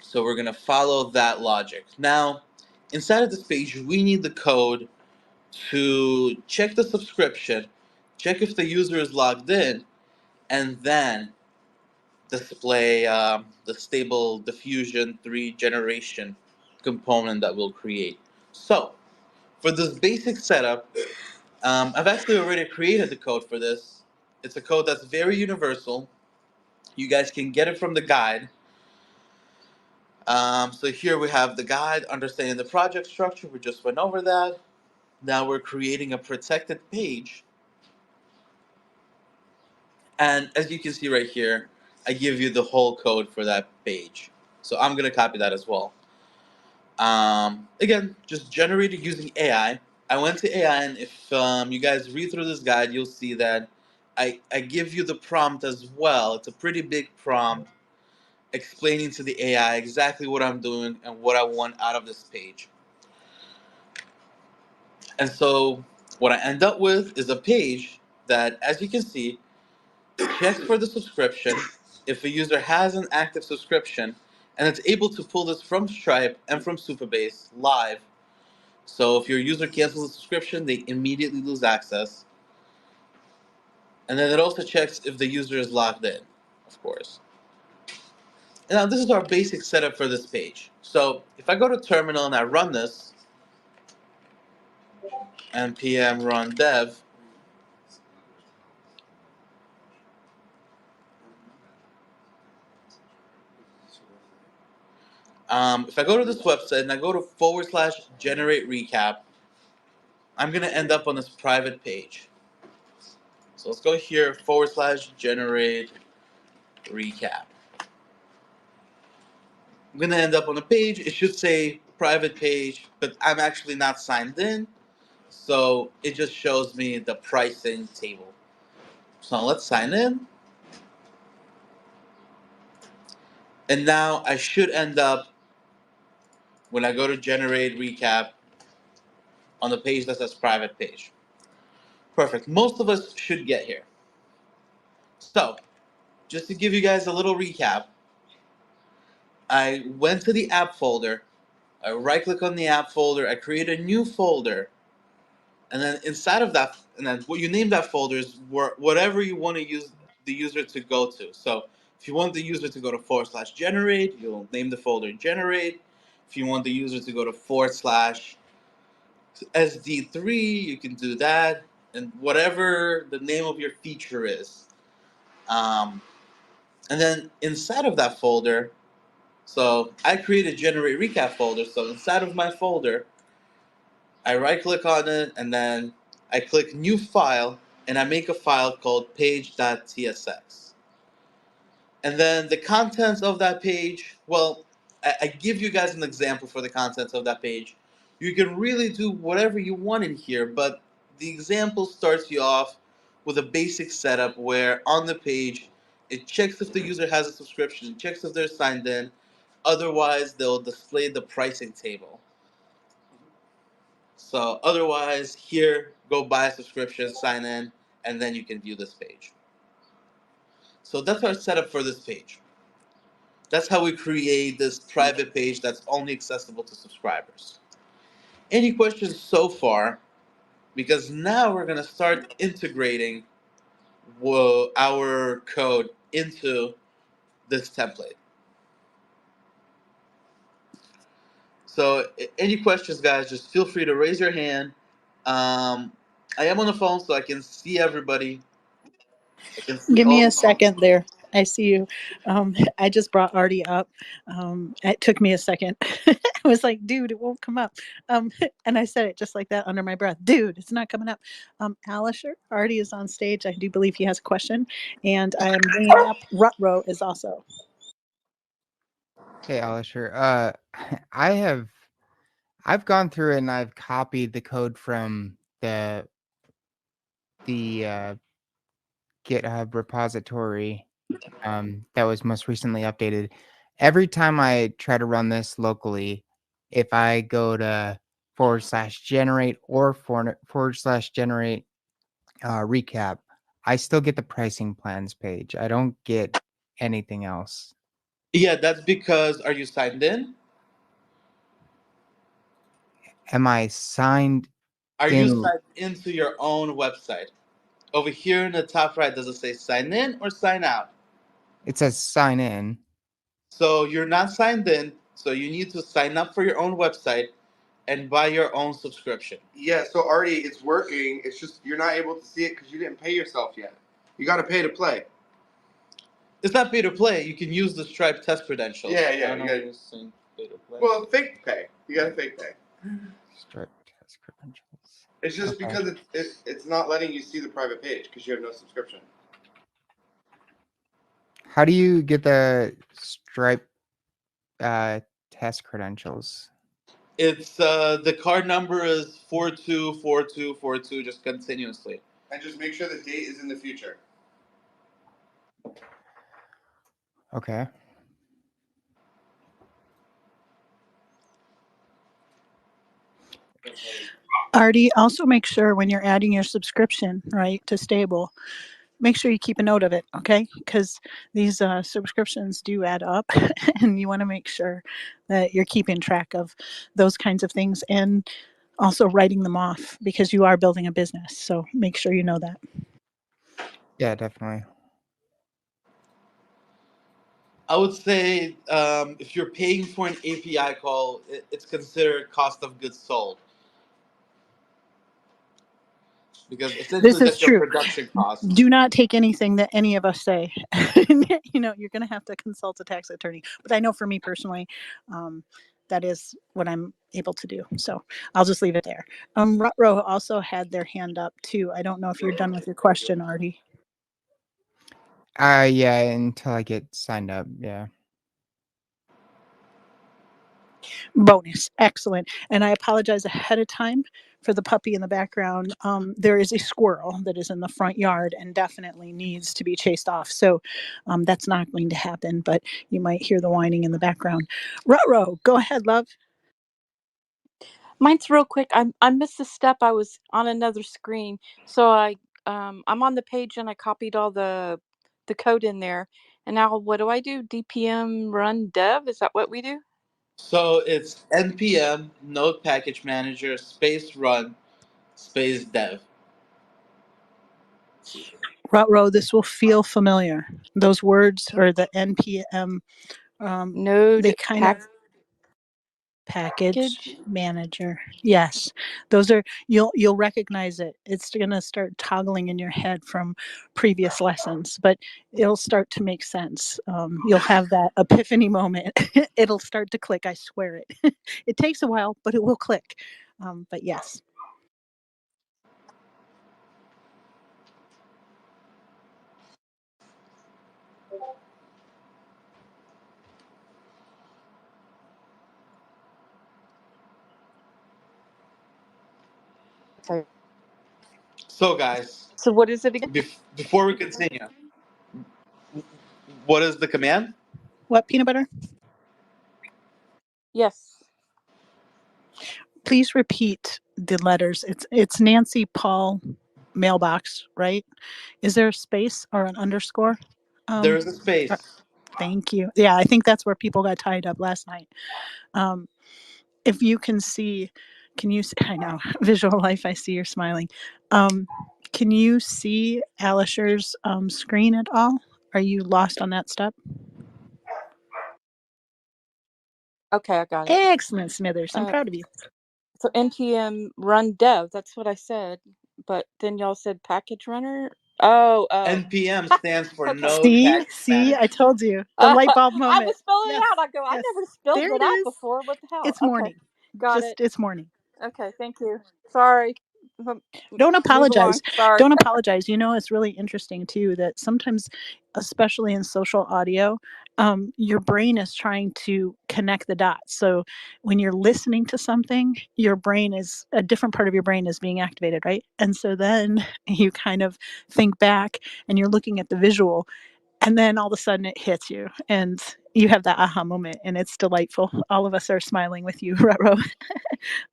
So we're going to follow that logic. Now, inside of this page, we need the code to check the subscription, check if the user is logged in, and then display the Stable Diffusion 3 generation component that we'll create. So, for this basic setup, I've actually already created the code for this. It's a code that's very universal. You guys can get it from the guide. So here we have the guide, understanding the project structure. We just went over that. Now we're creating a protected page. And as you can see right here, I give you the whole code for that page. So I'm going to copy that as well. Again, just generated using AI. I went to AI, and if you guys read through this guide, you'll see that I give you the prompt as well. It's a pretty big prompt explaining to the AI exactly what I'm doing and what I want out of this page. And so what I end up with is a page that, as you can see, checks for the subscription, if a user has an active subscription, and it's able to pull this from Stripe and from Supabase live. So if your user cancels a subscription, they immediately lose access. And then it also checks if the user is logged in, of course. And now this is our basic setup for this page. So if I go to terminal and I run this, npm run dev, if I go to this website and I go to / generate recap, I'm going to end up on this private page. So let's go here, / generate recap. I'm going to end up on a page. It should say private page, but I'm actually not signed in. So it just shows me the pricing table. So let's sign in. And now I should end up, when I go to generate recap, on the page that says private page. Perfect. Most of us should get here. So, just to give you guys a little recap, I went to the app folder, I right click on the app folder, I create a new folder, and then inside of that, and then what you name that folder is whatever you want to use the user to go to. So if you want the user to go to /generate, you'll name the folder generate. If you want the user to go to /SD3, you can do that, and whatever the name of your feature is. And then inside of that folder, so I created generate recap folder. So inside of my folder, I right click on it and then I click new file and I make a file called page.tsx. And then the contents of that page, well, I give you guys an example for the contents of that page. You can really do whatever you want in here, but the example starts you off with a basic setup where on the page, it checks if the user has a subscription, it checks if they're signed in. Otherwise, they'll display the pricing table. So otherwise, here, go buy a subscription, sign in, and then you can view this page. So that's our setup for this page. That's how we create this private page that's only accessible to subscribers. Any questions so far? Because now we're going to start integrating our code into this template. So any questions, guys, just feel free to raise your hand. I am on the phone, so I can see everybody. I can see Give me all a the second there. I see you. I just brought Artie up. It took me a second. I was like, dude, it won't come up. And I said it just like that under my breath. Dude, it's not coming up. Alisher, Artie is on stage. I do believe he has a question. And I'm bringing up Rutro is also. Hey, Alisher. I've gone through and I've copied the code from the GitHub repository that was most recently updated. Every time I try to run this locally, if I go to /generate or /generate recap, I still get the pricing plans page. I don't get anything else. Yeah, that's because, are you signed in? Am I signed Are you in? signed into your own website? Over here in the top right, does it say sign in or sign out? It says sign in. So you're not signed in, so you need to sign up for your own website and buy your own subscription. Yeah, so Artie, it's working. It's just you're not able to see it because you didn't pay yourself yet. You got to pay to play. It's not pay to play. You can use the Stripe test credentials. Yeah, I yeah. don't You know got what you're saying, pay to play. well, fake pay. You got to fake pay. Stripe test credentials. It's just Okay. because it's not letting you see the private page because you have no subscription. How do you get the Stripe test credentials? It's the card number is 424242, just continuously. And just make sure the date is in the future. Okay. Artie, also make sure when you're adding your subscription, right, to Stable, make sure you keep a note of it, okay? Because these subscriptions do add up, and you want to make sure that you're keeping track of those kinds of things and also writing them off because you are building a business. So make sure you know that. Yeah, definitely. I would say if you're paying for an API call, it's considered cost of goods sold. Because essentially This is that's your true. production cost. Do not take anything that any of us say. You know, you're going to have to consult a tax attorney. But I know for me personally, that is what I'm able to do. So I'll just leave it there. Rutro also had their hand up too. I don't know if you're done with your question, Artie. Yeah, until I get signed up. Yeah. Bonus. Excellent. And I apologize ahead of time for the puppy in the background. There is a squirrel that is in the front yard and definitely needs to be chased off. So that's not going to happen, but you might hear the whining in the background. Ruh-roh, go ahead, love. Mine's real quick. I missed a step. I was on another screen, so I'm on the page and I copied all the code in there. And now what do I do? DPM run dev? Is that what we do? So it's npm node package manager space run space dev. Ruh-roh, this will feel familiar. Those words or the NPM, Node they kind of package manager. Yes, those are you'll recognize it. It's going to start toggling in your head from previous lessons, but it'll start to make sense. You'll have that epiphany moment. It'll start to click. I swear it. It takes a while, but it will click. But yes. Okay. So guys, So what is it again? before we continue, what is the command? What, peanut butter? Yes. Please repeat the letters. It's Nancy Paul mailbox, right? Is there a space or an underscore? There's a space. Thank you. Yeah, I think that's where people got tied up last night. If you can see, can you see, I know, visual life, I see you're smiling. Can you see Alisher's screen at all? Are you lost on that step? Okay, I got it. Excellent, Smithers. I'm proud of you. So npm run dev. That's what I said. But then y'all said package runner. Oh. npm stands for Okay. node package See, I manager. told you. The light bulb moment. I was spelling Yes, it out. I go, I yes. never spelled There it it out is. before. What the hell? It's Okay. morning. Got it. It's morning. Okay, thank you. Sorry. Don't Move apologize. along. Sorry. Don't apologize. You know, it's really interesting too that sometimes, especially in social audio, your brain is trying to connect the dots. So when you're listening to something, your brain is a different part of your brain is being activated, right? And so then you kind of think back and you're looking at the visual, and then all of a sudden it hits you and you have that aha moment, and it's delightful. All of us are smiling with you, Ruh-roh.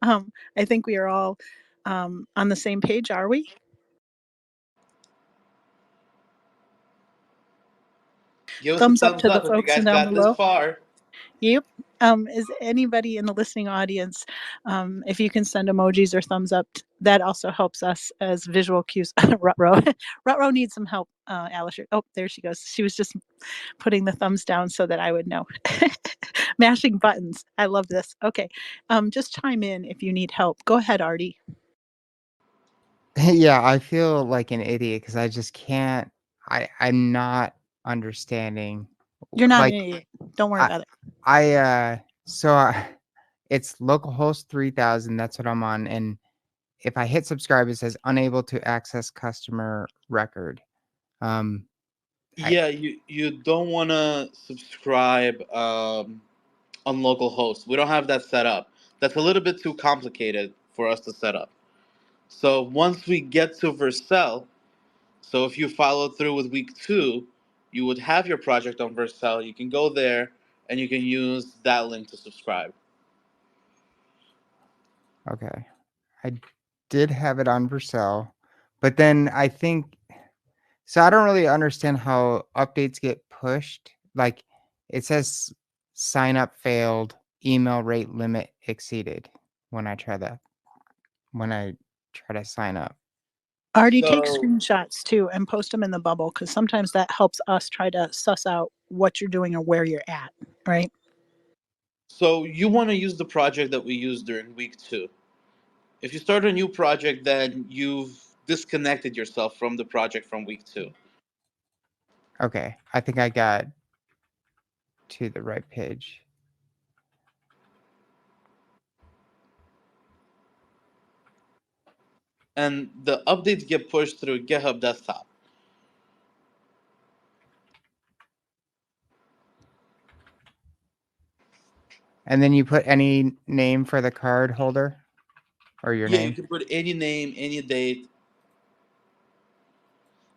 I think we are all on the same page, are we? Give us a Thumbs up thumbs to the up if you folks guys down got this below. far. Yep. Is anybody in the listening audience, if you can send emojis or thumbs up, that also helps us as visual cues. Ruh-roh needs some help, Alisher. Oh, there she goes. She was just putting the thumbs down so that I would know. Mashing buttons. I love this. Okay. Just chime in if you need help. Go ahead, Artie. Yeah, I feel like an idiot because I just can't. I'm not understanding. You're not an Like idiot. Don't worry I about it. it's localhost 3000. That's what I'm on, and if I hit subscribe, it says unable to access customer record. Yeah, you don't want to subscribe on localhost. We don't have that set up. That's a little bit too complicated for us to set up. So once we get to Vercel, so if you follow through with week 2, you would have your project on Vercel. You can go there and you can use that link to subscribe. Okay, I did have it on Vercel, but then I think so. I don't really understand how updates get pushed. Like it says sign up failed, email rate limit exceeded when I try to sign up. Artie, take So screenshots too and post them in the bubble, because sometimes that helps us try to suss out what you're doing or where you're at, right? so you want to use the project that we used during week 2. If you start a new project, then you've disconnected yourself from the project from week 2. Okay, I think I got to the right page. And the updates get pushed through GitHub Desktop. And then you put any name for the card holder or your Yeah, you name. can put any name, any date.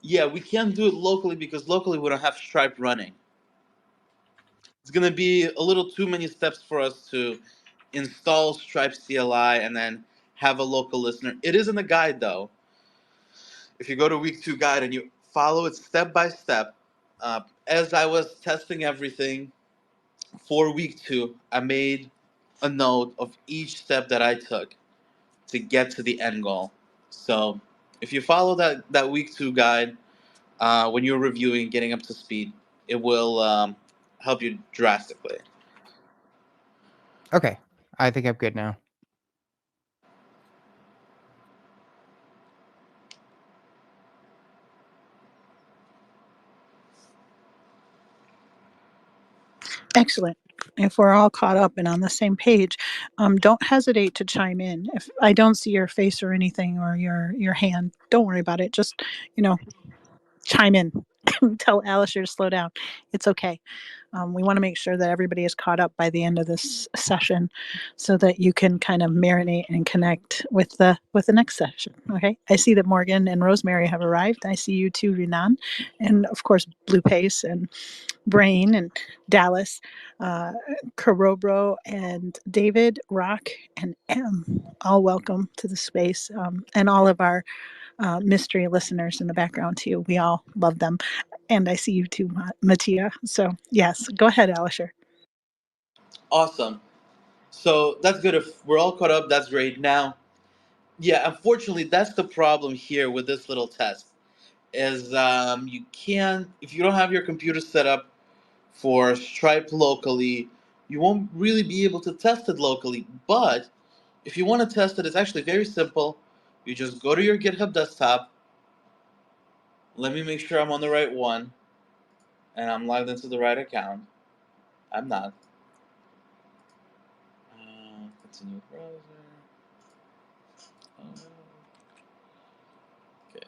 Yeah, we can't do it locally because locally we don't have Stripe running. It's gonna be a little too many steps for us to install Stripe CLI and then have a local listener. It is in the guide though. If you go to week 2 guide and you follow it step by step, as I was testing everything for week 2, I made a note of each step that I took to get to the end goal. So if you follow that week 2 guide, when you're reviewing, getting up to speed, it will help you drastically. Okay, I think I'm good now. Excellent. If we're all caught up and on the same page, don't hesitate to chime in. If I don't see your face or anything or your hand, don't worry about it. Just, you know, chime in. Tell Alistair to slow down. It's okay. We want to make sure that everybody is caught up by the end of this session, so that you can kind of marinate and connect with the next session. Okay. I see that Morgan and Rosemary have arrived. I see you too, Renan, and of course Blue Pace and Brain and Dallas, Karobro and David, Rock and M. All welcome to the space, and all of our mystery listeners in the background too. We all love them. And I see you too, Mattia. So yes, go ahead, Alisher. Awesome. So that's good. If we're all caught up, that's great. Now, yeah, unfortunately, that's the problem here with this little test. Is you can't, if you don't have your computer set up for Stripe locally, you won't really be able to test it locally. But if you want to test it, it's actually very simple. You just go to your GitHub desktop. Let me make sure I'm on the right one and I'm logged into the right account. I'm not. Continue browser. Okay.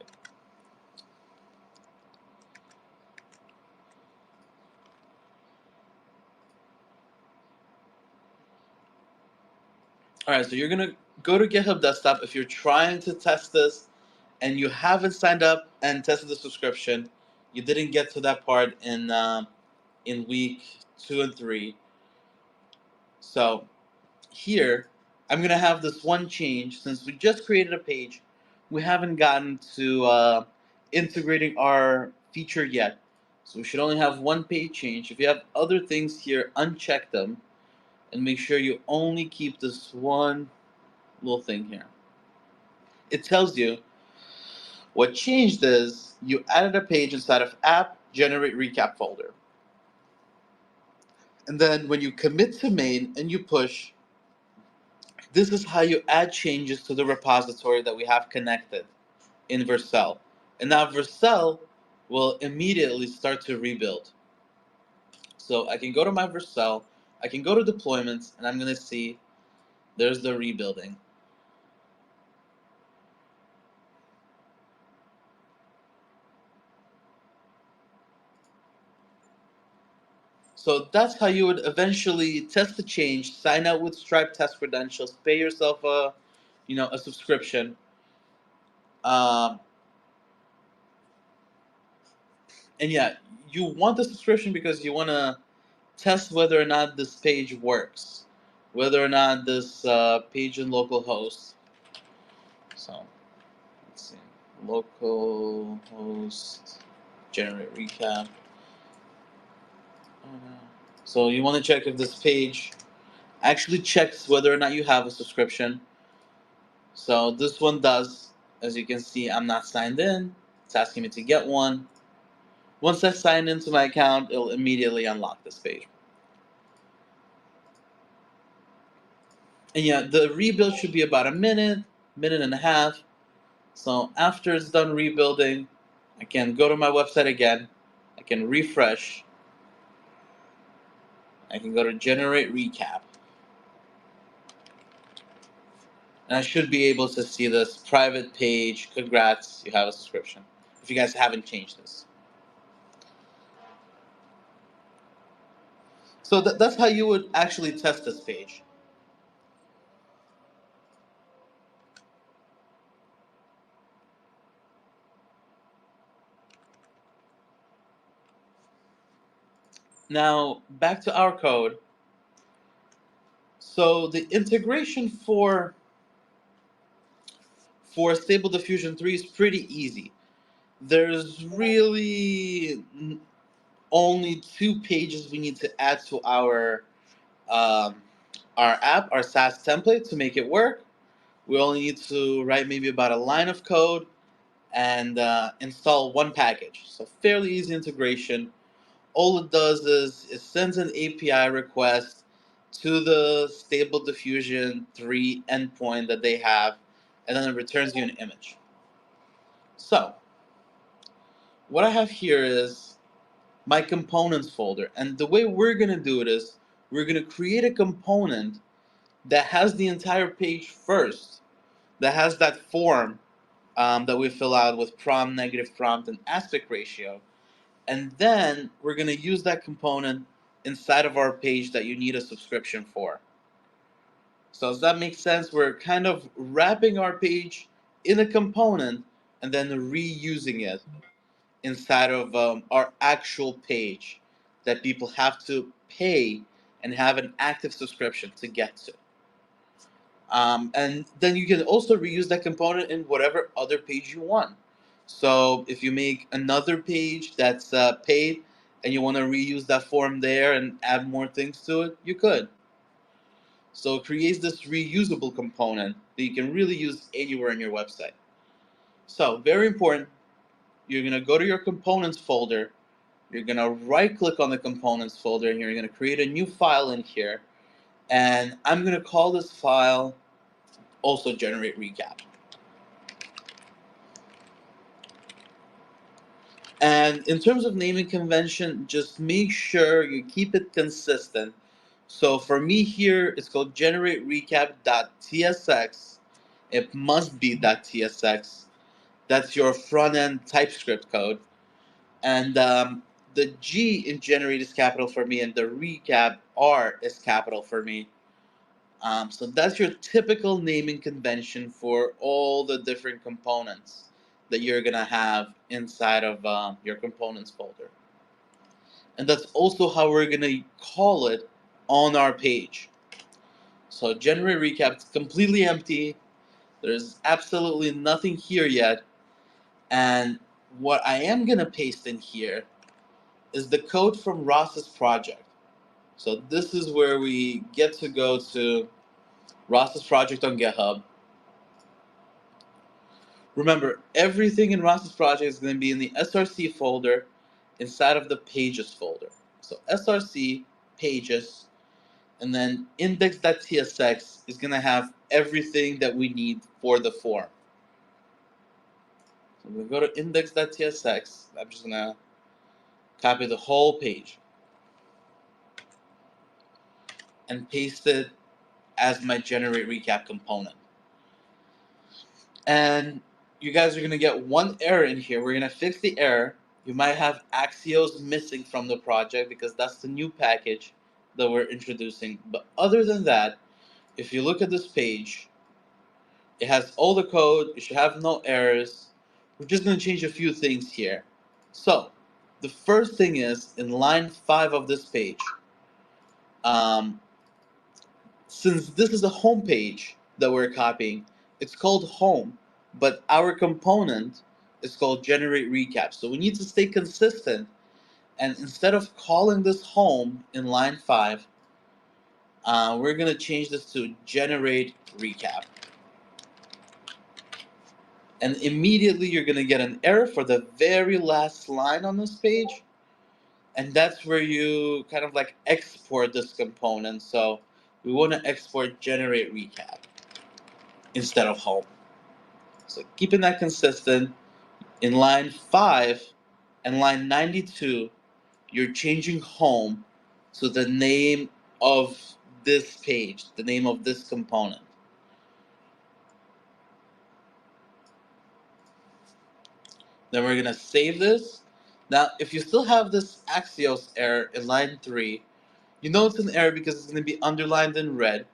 All right, so you're gonna go to GitHub Desktop if you're trying to test this and you haven't signed up and tested the subscription. You didn't get to that part in week 2 and 3. So here, I'm gonna have this one change since we just created a page. We haven't gotten to integrating our feature yet, so we should only have one page change. If you have other things here, uncheck them and make sure you only keep this one little thing here. It tells you what changed is you added a page inside of app generate recap folder. And then when you commit to main and you push, this is how you add changes to the repository that we have connected in Vercel. And now Vercel will immediately start to rebuild. So I can go to my Vercel, I can go to deployments, and I'm going to see there's the rebuilding. So that's how you would eventually test the change, sign out with Stripe test credentials, pay yourself a subscription. Um, and yeah, you want the subscription because you want to test whether or not this page works, whether or not this page in localhost. So let's see, localhost generate recap. So you want to check if this page actually checks whether or not you have a subscription. So this one does. As you can see, I'm not signed in. It's asking me to get one. Once I sign into my account, it'll immediately unlock this page. And yeah, the rebuild should be about a minute and a half. So after it's done rebuilding, I can go to my website again. I can refresh. I can go to generate recap. And I should be able to see this private page. Congrats, you have a subscription. If you guys haven't changed this. So that's how you would actually test this page. Now, back to our code. So the integration for Stable Diffusion 3 is pretty easy. There's really only 2 pages we need to add to um, our app, our SaaS template, to make it work. We only need to write maybe about a line of code and install 1 package. So fairly easy integration. All it does is it sends an API request to the Stable Diffusion 3 endpoint that they have, and then it returns you an image. So what I have here is my components folder, and the way we're going to do it is we're going to create a component that has the entire page first, that has that form that we fill out with prompt, negative prompt, and aspect ratio. And then we're going to use that component inside of our page that you need a subscription for. So does that make sense? We're kind of wrapping our page in a component and then reusing it inside of our actual page that people have to pay and have an active subscription to get to. And then you can also reuse that component in whatever other page you want. So if you make another page that's paid and you want to reuse that form there and add more things to it, you could. So it creates this reusable component that you can really use anywhere in your website. So very important, you're going to go to your components folder, you're going to right click on the components folder, and you're going to create a new file in here. And I'm going to call this file also generate recap. And in terms of naming convention, just make sure you keep it consistent. So for me here, it's called generate recap.tsx. It must be .tsx. That's your front end TypeScript code. And the G in generate is capital for me, and the recap R is capital for me. So that's your typical naming convention for all the different components that you're gonna have inside of your components folder. And that's also how we're gonna call it on our page. So generate recap is completely empty. There's absolutely nothing here yet. And what I am gonna paste in here is the code from Ross's project. So this is where we get to go to Ross's project on GitHub. Remember, everything in Ross's project is going to be in the SRC folder inside of the pages folder. So SRC, pages, and then index.tsx is going to have everything that we need for the form. So I'm going to go to index.tsx. I'm just going to copy the whole page and paste it as my generate recap component. And you guys are going to get one error in here. We're going to fix the error. You might have Axios missing from the project because that's the new package that we're introducing. But other than that, if you look at this page, it has all the code. You should have no errors. We're just going to change a few things here. So the first thing is in line 5 of this page. Since this is a home page that we're copying, it's called home, but our component is called generate recap. So we need to stay consistent, and instead of calling this home in line 5, we're going to change this to generate recap. And immediately you're going to get an error for the very last line on this page, and that's where you kind of like export this component. So we want to export generate recap instead of home. So keeping that consistent, in line 5 and line 92, you're changing home to the name of this page, the name of this component. Then we're going to save this. Now, if you still have this Axios error in line 3, You know it's an error because it's going to be underlined in red.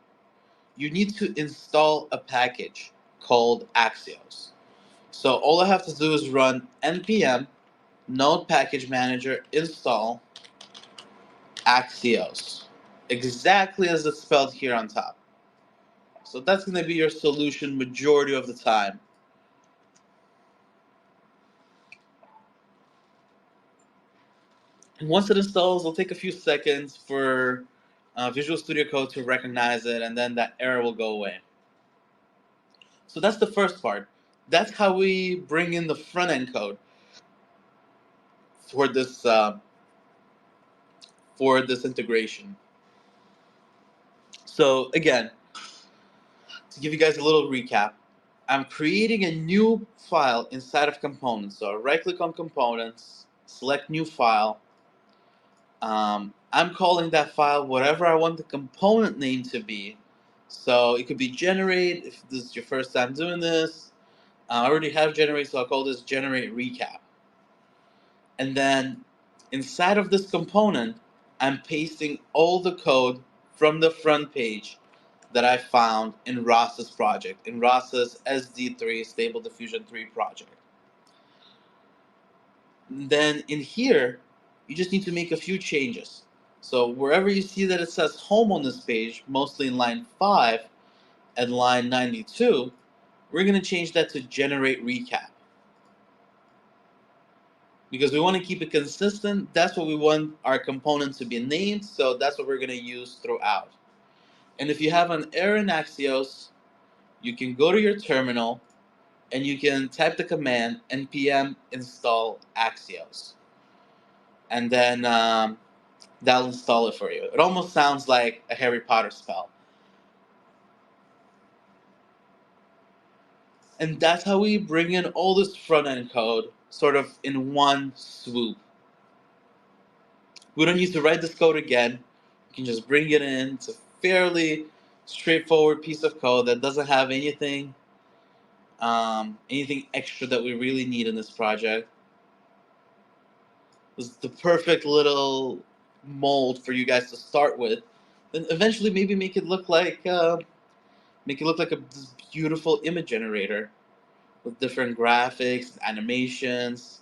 You need to install a package called Axios. So all I have to do is run npm node package manager install Axios, exactly as it's spelled here on top. So that's going to be your solution majority of the time. And once it installs, it'll take a few seconds for Visual Studio Code to recognize it, and then that error will go away. So that's the first part. That's how we bring in the front end code for this integration. So again, to give you guys a little recap, I'm creating a new file inside of components. So I right click on components, select new file. I'm calling that file whatever I want the component name to be. So it could be generate if this is your first time doing this. I already have generate, so I'll call this generate recap. And then inside of this component, I'm pasting all the code from the front page that I found in Ross's project, in Ross's SD3 Stable Diffusion 3 project. And then in here, you just need to make a few changes. So wherever you see that it says home on this page, mostly in line 5 and line 92, we're going to change that to generate recap. Because we want to keep it consistent, that's what we want our component to be named, so that's what we're going to use throughout. And if you have an error in Axios, you can go to your terminal and you can type the command npm install Axios. And then that'll install it for you. It almost sounds like a Harry Potter spell. And that's how we bring in all this front end code sort of in one swoop. We don't need to write this code again. You can just bring it in. It's a fairly straightforward piece of code that doesn't have anything extra that we really need in this project. It's the perfect little mold for you guys to start with. Then eventually maybe make it look like a this beautiful image generator with different graphics, animations.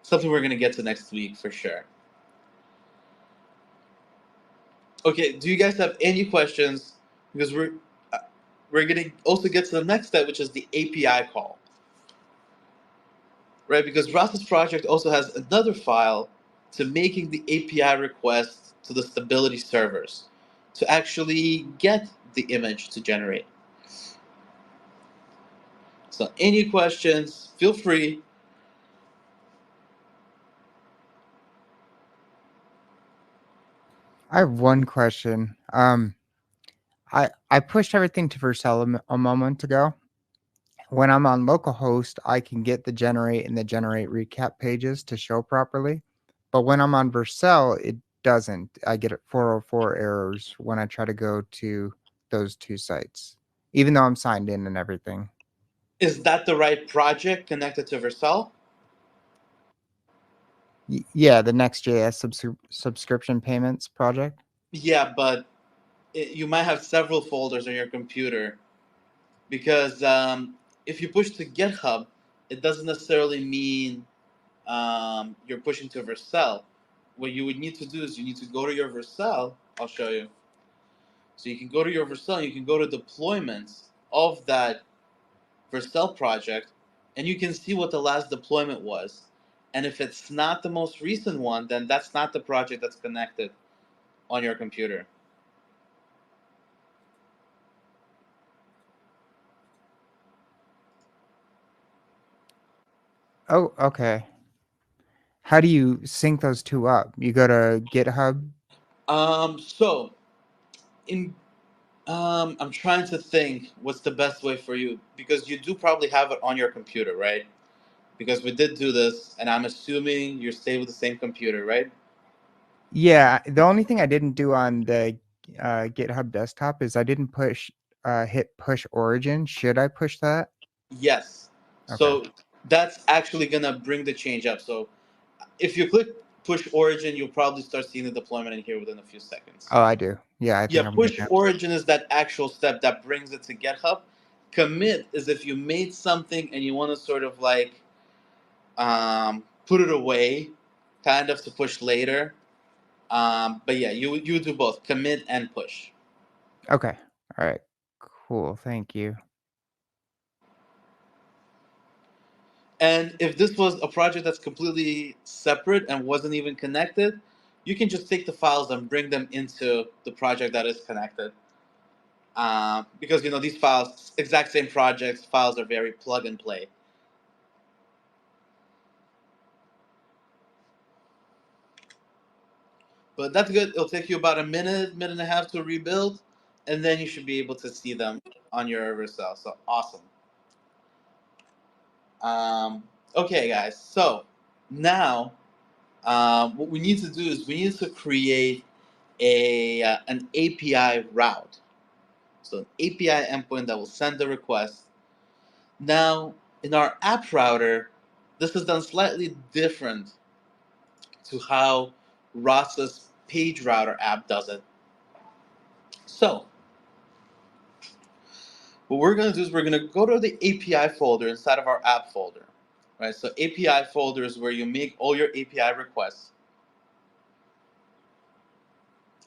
Something we're gonna get to next week for sure. Okay, do you guys have any questions? Because we're gonna also get to the next step, which is the API call, right? Because Ross's project also has another file to making the API request to the stability servers to actually get the image to generate. So any questions, feel free. I have one question. I pushed everything to Vercel a moment ago. When I'm on localhost, I can get the generate and the generate recap pages to show properly. But when I'm on Vercel, it doesn't. I get 404 errors when I try to go to those two sites, even though I'm signed in and everything. Is that the right project connected to Vercel? Yeah, the Next.js subscription payments project. Yeah, but you might have several folders on your computer because if you push to GitHub, it doesn't necessarily mean you're pushing to Vercel. What you would need to do is you need to go to your Vercel. I'll show you. So you can go to your Vercel, you can go to deployments of that Vercel project, and you can see what the last deployment was. And if it's not the most recent one, then that's not the project that's connected on your computer. Oh, okay. How do you sync those two up? You go to GitHub? So I'm trying to think what's the best way for you because you do probably have it on your computer, right? Because we did do this, and I'm assuming you're staying with the same computer, right? Yeah, the only thing I didn't do on the GitHub desktop is I didn't hit push origin. Should I push that? Yes. Okay. So that's actually gonna bring the change up. So if you click push origin, you'll probably start seeing the deployment in here within a few seconds. Oh, I do. Yeah, I think Yeah, I'm push getting it. origin is that actual step that brings it to GitHub. Commit is if you made something and you want to sort of like put it away, kind of to push later. But yeah, you do both commit and push. Okay. All right. Cool. Thank you. And if this was a project that's completely separate and wasn't even connected, you can just take the files and bring them into the project that is connected. Because these files, exact same projects, files are very plug and play. But that's good. It'll take you about a minute and a half to rebuild, and then you should be able to see them on your Vercel. So awesome. Okay, guys. So now what we need to do is we need to create an API route. So an API endpoint that will send the request. Now, in our app router, this is done slightly different to how Ross's page router app does it. So what we're going to do is we're going to go to the API folder inside of our app folder. Right? So API folder is where you make all your API requests.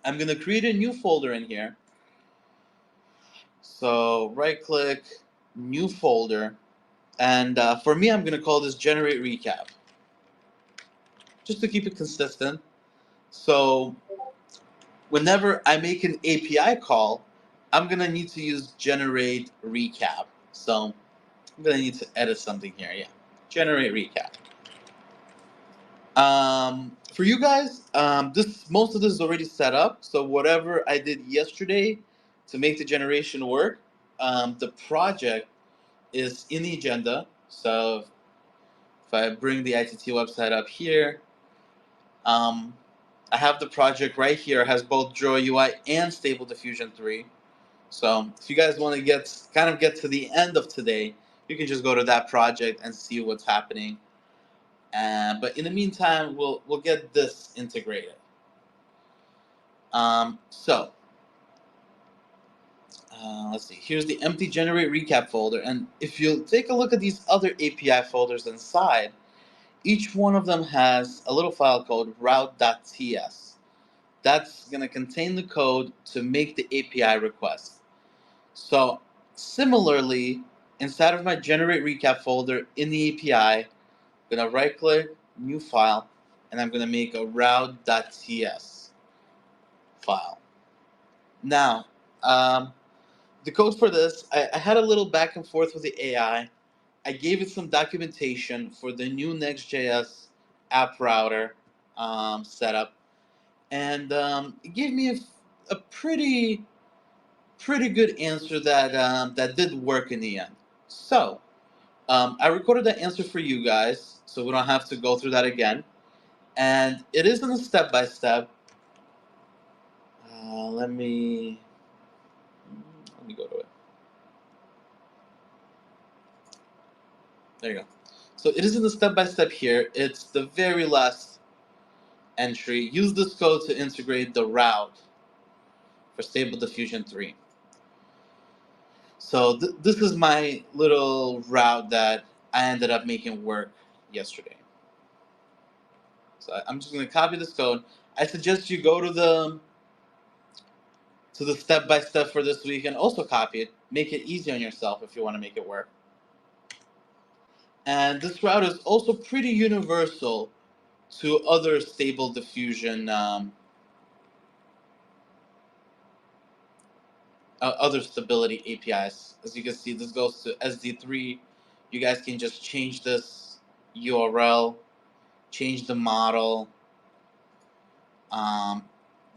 I'm going to create a new folder in here. So right click, new folder. And for me, I'm going to call this generate recap, just to keep it consistent. So whenever I make an API call, I'm going to need to use generate recap. So I'm going to need to edit something here. Yeah, generate recap. For you guys, most of this is already set up. So whatever I did yesterday to make the generation work, the project is in the agenda. So if I bring the ITT website up here, I have the project right here. It has both Draw UI and Stable Diffusion 3. So if you guys want to get to the end of today, you can just go to that project and see what's happening. But in the meantime, we'll get this integrated. Let's see. Here's the empty generate recap folder, and if you take a look at these other API folders inside, each one of them has a little file called route.ts. That's going to contain the code to make the API request. So similarly, inside of my generate recap folder in the API, I'm going to right click, new file, and I'm going to make a route.ts file. Now, the code for this, I had a little back and forth with the AI. I gave it some documentation for the new Next.js app router setup, and it gave me a pretty good answer that did work in the end. So I recorded that answer for you guys, so we don't have to go through that again. And it isn't a step-by-step. Let me go to it. There you go. So it isn't a step-by-step here. It's the very last entry. Use this code to integrate the route for Stable Diffusion 3. So this is my little route that I ended up making work yesterday. So I'm just going to copy this code. I suggest you go to the step-by-step for this week and also copy it. Make it easy on yourself if you want to make it work. And this route is also pretty universal to other Stable Diffusion other stability APIs. As you can see, this goes to SD3. You guys can just change this URL, change the model. You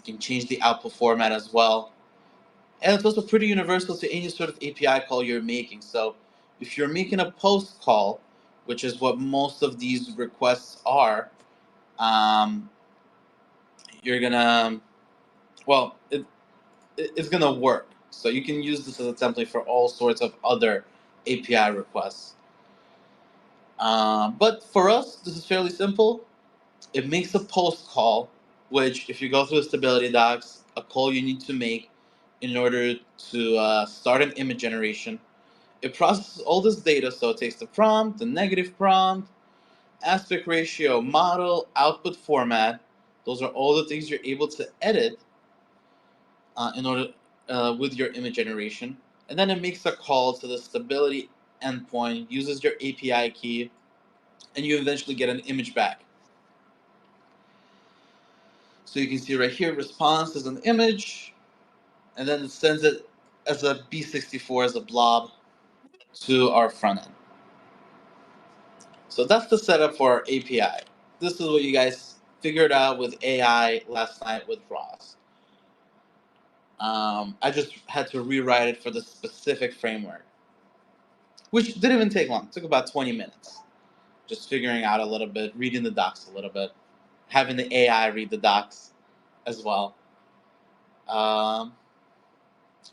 can change the output format as well. And it's also pretty universal to any sort of API call you're making. So if you're making a post call, which is what most of these requests are, you're gonna, well, it's gonna work. So you can use this as a template for all sorts of other API requests. But for us, this is fairly simple. it makes a post call, which if you go through the stability docs, a call you need to make in order to start an image generation. It processes all this data, so it takes the prompt, the negative prompt, aspect ratio, model, output format. Those are all the things you're able to edit in order with your image generation. And then it makes a call to the stability endpoint, uses your API key, and you eventually get an image back. So you can see right here, response is an image, and then it sends it as a B64 as a blob to our front end. So that's the setup for our API. This is what you guys figured out with AI last night with Ross. I just had to rewrite it for the specific framework, which didn't even take long. It took about 20 minutes. Just figuring out a little bit, reading the docs a little bit, having the AI read the docs as well.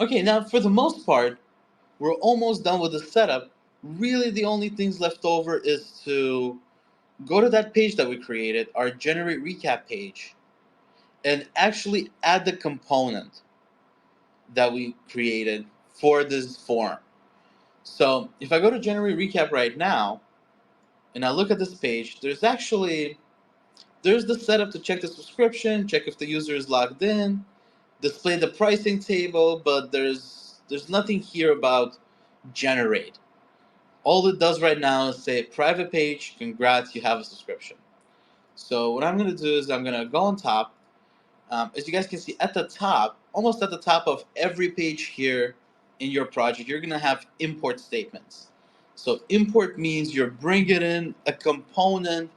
Okay, now for the most part, we're almost done with the setup. Really, the only things left over is to go to that page that we created, our generate recap page, and actually add the component that we created for this form. So if I go to generate recap right now, and I look at this page, there's the setup to check the subscription, check if the user is logged in, display the pricing table, but there's nothing here about generate. All it does right now is say private page, congrats, you have a subscription. So what I'm going to do is I'm going to go on top. As you guys can see at the top, almost at the top of every page here in your project, you're going to have import statements. So import means you're bringing in a component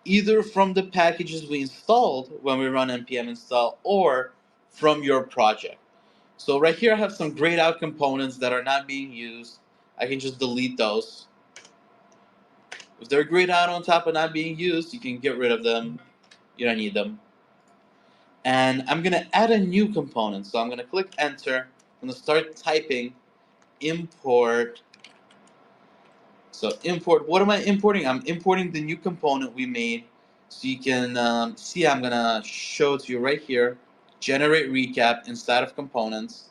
either from the packages we installed when we run npm install or from your project. So right here I have some grayed out components that are not being used. I can just delete those. If they're grayed out on top and not being used, you can get rid of them. You don't need them. And I'm going to add a new component. So I'm going to click enter. I'm going to start typing import. So import, what am I importing? I'm importing the new component we made. So you can see I'm going to show it to you right here. Generate recap inside of components.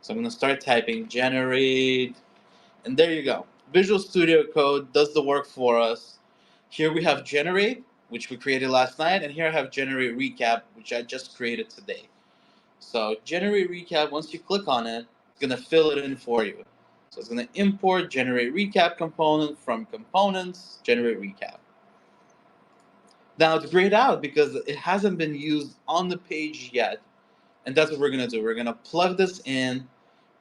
So I'm going to start typing generate. And there you go. Visual Studio Code does the work for us. Here we have generate, which we created last night. And here I have generate recap, which I just created today. So generate recap, once you click on it, it's going to fill it in for you. So it's going to import generate recap component from components, generate recap. Now it's grayed out because it hasn't been used on the page yet. And that's what we're going to do. We're going to plug this in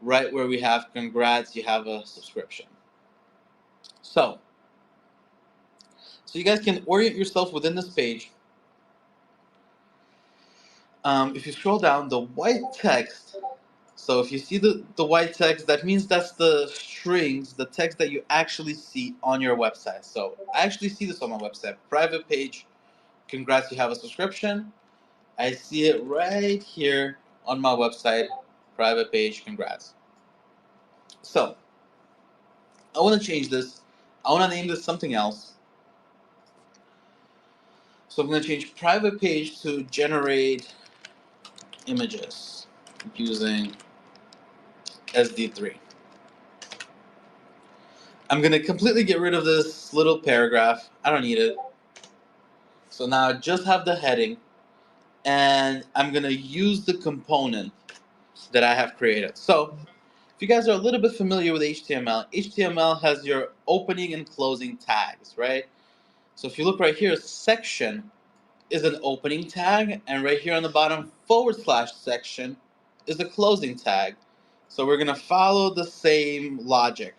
right where we have congrats, you have a subscription. So you guys can orient yourself within this page. If you scroll down, the white text, so if you see the white text, that means that's the strings, the text that you actually see on your website. So I actually see this on my website. Private page, congrats, you have a subscription. I see it right here on my website. Private page, congrats. So I want to change this. I want to name this something else. So I'm going to change private page to generate images using SD3. I'm going to completely get rid of this little paragraph. I don't need it. So now I just have the heading, and I'm going to use the component that I have created. So if you guys are a little bit familiar with HTML, HTML has your opening and closing tags, right? So if you look right here, section is an opening tag, and right here on the bottom, / section is a closing tag. So we're going to follow the same logic.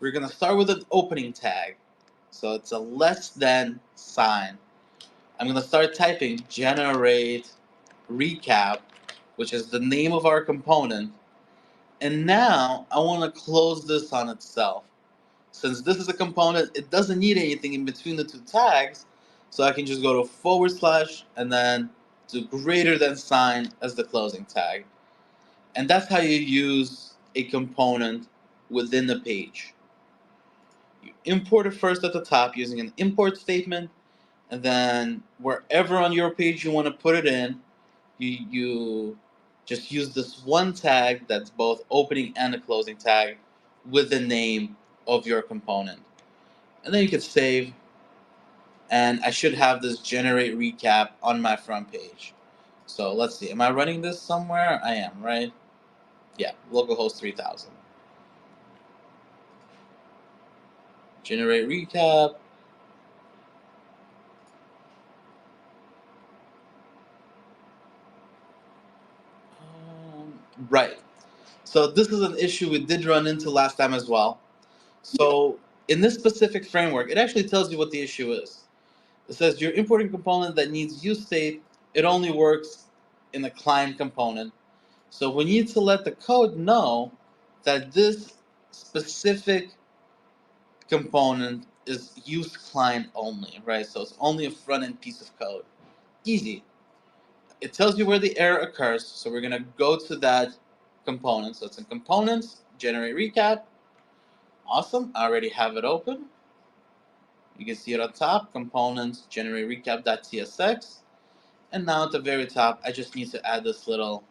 We're going to start with an opening tag. So it's a less than sign. I'm going to start typing generate recap, which is the name of our component. And now I want to close this on itself. Since this is a component, it doesn't need anything in between the two tags. So I can just go to / and then do greater than sign as the closing tag. And that's how you use a component within the page. You import it first at the top using an import statement, and then wherever on your page you want to put it in, you just use this one tag that's both opening and a closing tag with the name of your component. And then you can save, and I should have this generate recap on my front page. So let's see, am I running this somewhere? I am, right? Yeah, localhost 3000. Generate recap. Right. So this is an issue we did run into last time as well. So in this specific framework, it actually tells you what the issue is. It says you're importing a component that needs use state. It only works in the client component. So we need to let the code know that this specific component is use client only, right? So it's only a front end piece of code. Easy. It tells you where the error occurs. So we're gonna go to that component. So it's in components, generate recap. Awesome. I already have it open. You can see it on top, components, generate recap.tsx. And now at the very top, I just need to add this little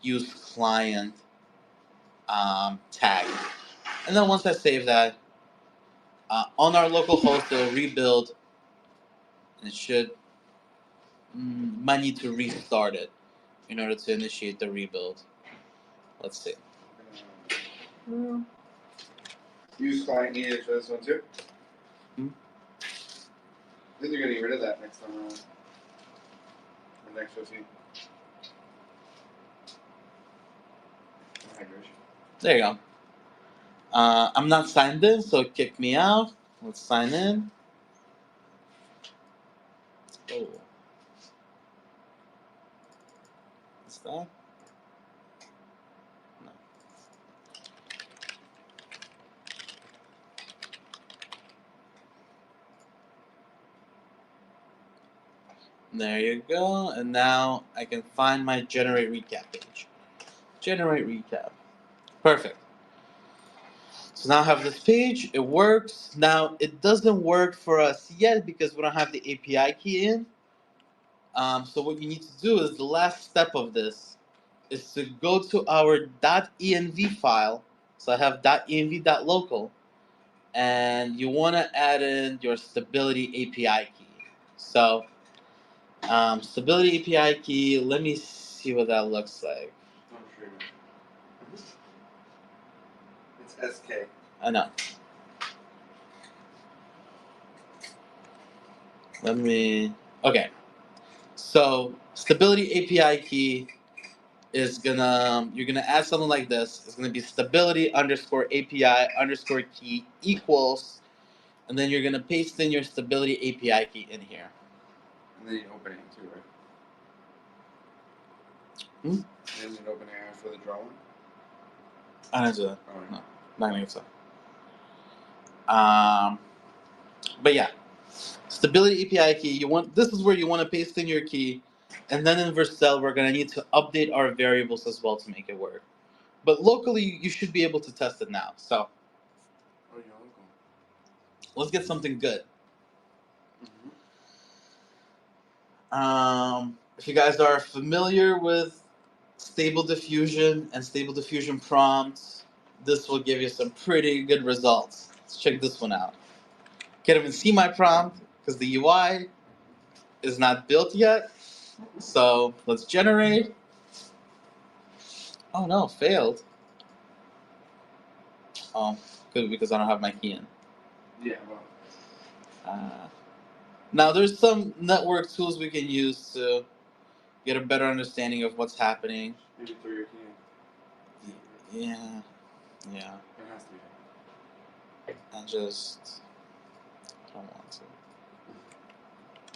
use client tag. And then once I save that, on our local host, it'll rebuild. And it should, might need to restart it in order to initiate the rebuild. Let's see. Use client needed for this one too? I think they're getting rid of that next time around. The next routine. There you go. I'm not signed in, so it kicked me out. Let's sign in. Oh. What's that? No. There you go. And now I can find my generate recap page. Generate recap. Perfect. So now I have this page. It works. Now it doesn't work for us yet because we don't have the API key in. So what you need to do is the last step of this is to go to our .env file. So I have .env.local, and you want to add in your stability API key. So stability API key. Let me see what that looks like. It's SK. I know. Let me. Okay. So stability API key is you're gonna add something like this. It's gonna be stability underscore API underscore key equals, and then you're gonna paste in your stability API key in here. And then you open it too, right? Hmm? And then open it for the drawing. I don't do that. Oh, No, not gonna get so. But yeah, stability API key. This is where you want to paste in your key, and then in Vercel we're gonna need to update our variables as well to make it work. But locally, you should be able to test it now. So let's get something good. If you guys are familiar with Stable Diffusion and Stable Diffusion prompts, this will give you some pretty good results. Let's check this one out. Can't even see my prompt because the UI is not built yet. So let's generate. Oh no, failed. Oh, good, because I don't have my key in. Yeah, well. Now there's some network tools we can use to get a better understanding of what's happening. Maybe throw your key in. Yeah. It has to be. I just don't want to.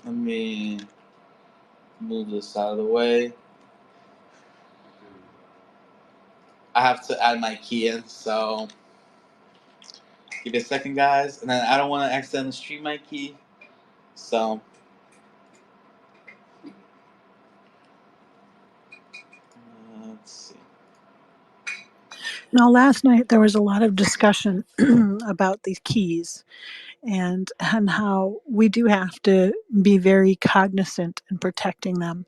Let me move this out of the way. I have to add my key in, so give me a second, guys. And then I don't want to accidentally stream my key, so. Let's see. Now, last night there was a lot of discussion about these keys, and how we do have to be very cognizant in protecting them.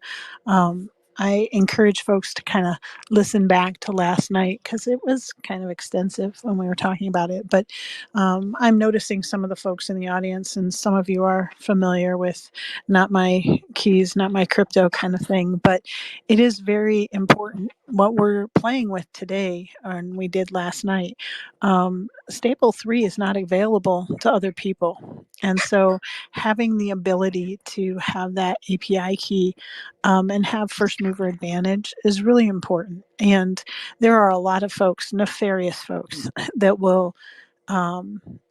I encourage folks to kind of listen back to last night because it was kind of extensive when we were talking about it. But I'm noticing some of the folks in the audience, and some of you are familiar with not my keys, not my crypto kind of thing. But it is very important what we're playing with today, and we did last night. Staple 3 is not available to other people. And so having the ability to have that API key and have first mover advantage is really important. And there are a lot of folks, nefarious folks, that will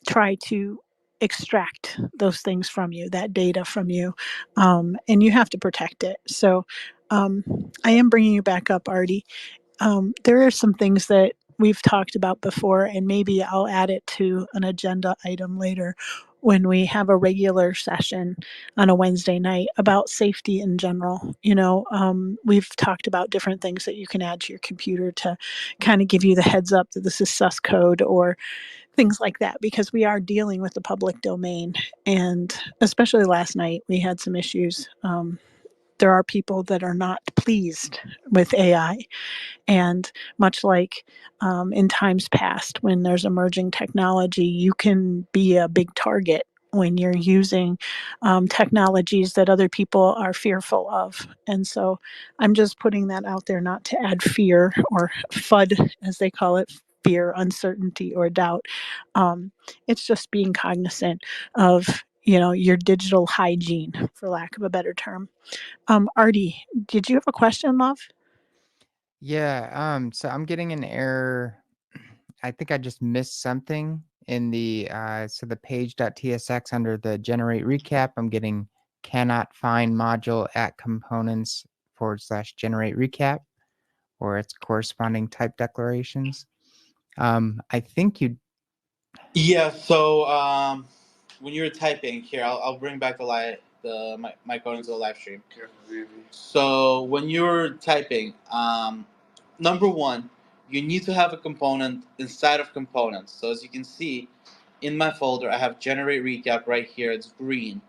try to extract those things from you, that data from you, and you have to protect it. So I am bringing you back up, Artie. There are some things that we've talked about before, and maybe I'll add it to an agenda item later when we have a regular session on a Wednesday night about safety in general. We've talked about different things that you can add to your computer to kind of give you the heads up that this is sus code or things like that, because we are dealing with the public domain. And especially last night, we had some issues. There are people that are not pleased with AI, and much like in times past, when there's emerging technology, you can be a big target when you're using technologies that other people are fearful of. And so I'm just putting that out there, not to add fear or FUD, as they call it, fear, uncertainty, or doubt. It's just being cognizant of your digital hygiene, for lack of a better term. Artie, did you have a question, love? Yeah, so I'm getting an error. I think I just missed something in the so the page.tsx under the generate recap. I'm getting cannot find module at components / generate recap or its corresponding type declarations. I think you. Yeah. So when you're typing here, I'll bring back my code into the live stream. So when you're typing, number one, you need to have a component inside of components. So as you can see, in my folder, I have generate recap right here. It's green.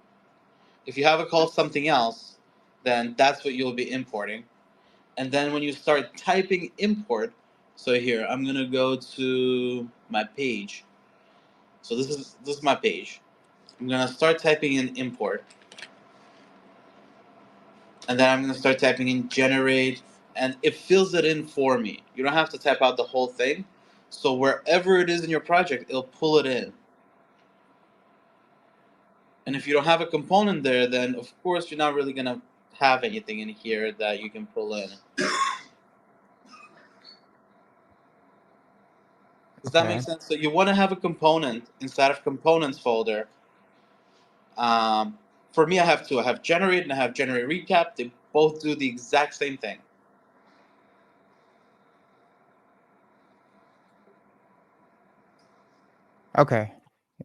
If you have it called something else, then that's what you'll be importing. And then when you start typing import, so here I'm gonna go to my page. So this is my page. I'm gonna start typing in import, and then I'm gonna start typing in generate, and it fills it in for me. You don't have to type out the whole thing. So wherever it is in your project, it'll pull it in. And if you don't have a component there, then of course you're not really gonna have anything in here that you can pull in. Does that make sense? So you want to have a component inside of components folder. For me, I have two. I have generate and I have generate recap. They both do the exact same thing. Okay.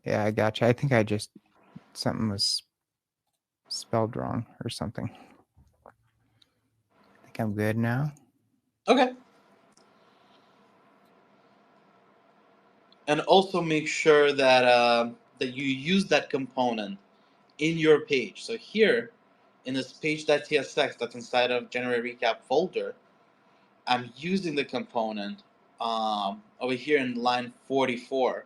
Yeah, I gotcha. I think I just something was spelled wrong or something. I think I'm good now. Okay. And also make sure that that you use that component in your page. So here, in this page.tsx that's inside of generate recap folder, I'm using the component over here in line 44,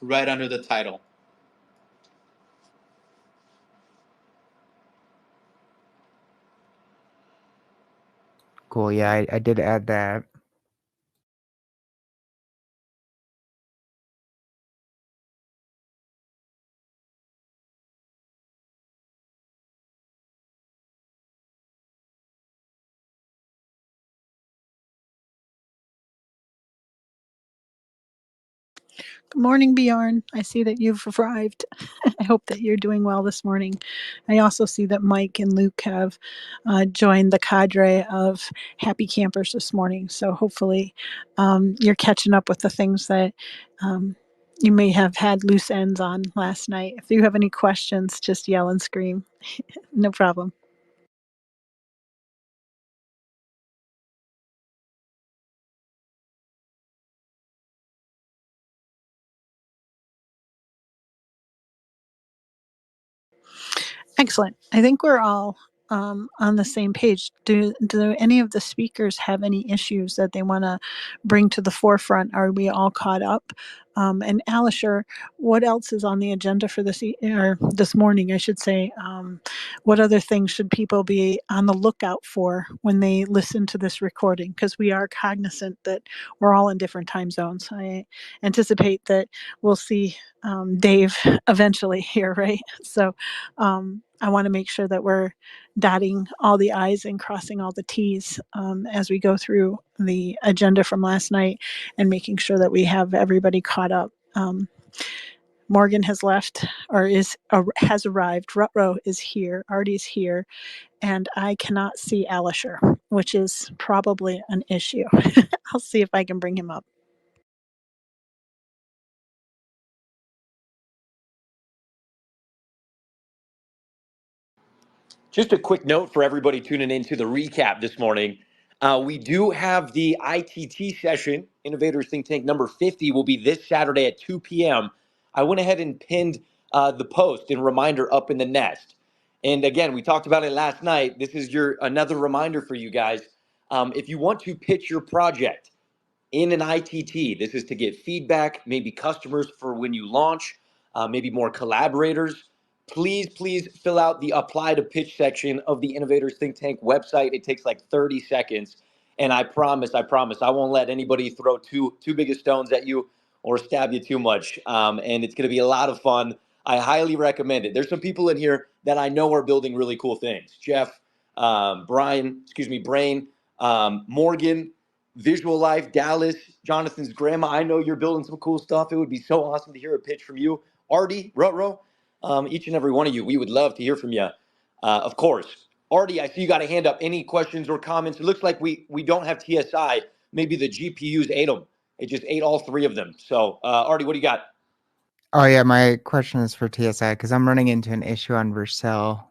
right under the title. Cool. Yeah, I did add that. Good morning, Bjorn. I see that you've arrived. I hope that you're doing well this morning. I also see that Mike and Luke have joined the cadre of happy campers this morning. So hopefully you're catching up with the things that you may have had loose ends on last night. If you have any questions, just yell and scream. No problem. Excellent. I think we're all on the same page. Do any of the speakers have any issues that they want to bring to the forefront? Are we all caught up? And Alisher, what else is on the agenda for or this morning, I should say? What other things should people be on the lookout for when they listen to this recording? Because we are cognizant that we're all in different time zones. I anticipate that we'll see Dave eventually here, right? So I want to make sure that we're dotting all the I's and crossing all the T's as we go through the agenda from last night and making sure that we have everybody caught up. Morgan has left or has arrived. Rutro is here. Artie's here. And I cannot see Alisher, which is probably an issue. I'll see if I can bring him up. Just a quick note for everybody tuning in to the recap this morning. We do have the ITT session, Innovators Think Tank number 50, will be this Saturday at 2 p.m. I went ahead and pinned the post and reminder up in the nest. And again, we talked about it last night. This is another reminder for you guys. If you want to pitch your project in an ITT, this is to get feedback, maybe customers for when you launch, maybe more collaborators. Please fill out the apply to pitch section of the Innovators Think Tank website. It takes like 30 seconds. And I promise, I won't let anybody throw too big of stones at you or stab you too much. And it's going to be a lot of fun. I highly recommend it. There's some people in here that I know are building really cool things. Jeff, Brain, Morgan, Visual Life, Dallas, Jonathan's grandma. I know you're building some cool stuff. It would be so awesome to hear a pitch from you. Artie, Rutro, each and every one of you, we would love to hear from you. Of course. Artie, I see you got a hand up. Any questions or comments? It looks like we don't have TSI. Maybe the GPUs ate them. It just ate all three of them. So, Artie, what do you got? Oh yeah, my question is for TSI because I'm running into an issue on Vercel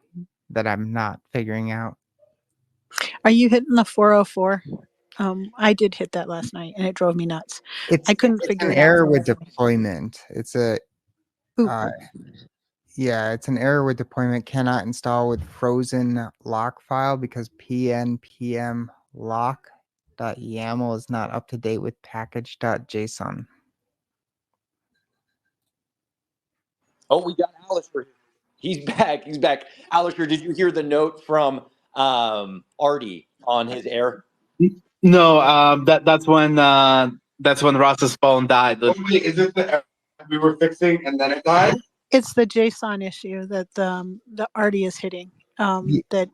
that I'm not figuring out. Are you hitting the 404? I did hit that last night and it drove me nuts. I couldn't figure an it out. error with deployment. It's a yeah, it's an error with deployment. Cannot install with frozen lock file because pnpm lock.yaml is not up to date with package.json. Oh, we got Alisher. He's back. Alisher, did you hear the note from Artie on his error? No, that's when Ross's phone died. Oh, wait, is it the error we were fixing and then it died? It's the JSON issue that the Artie is hitting that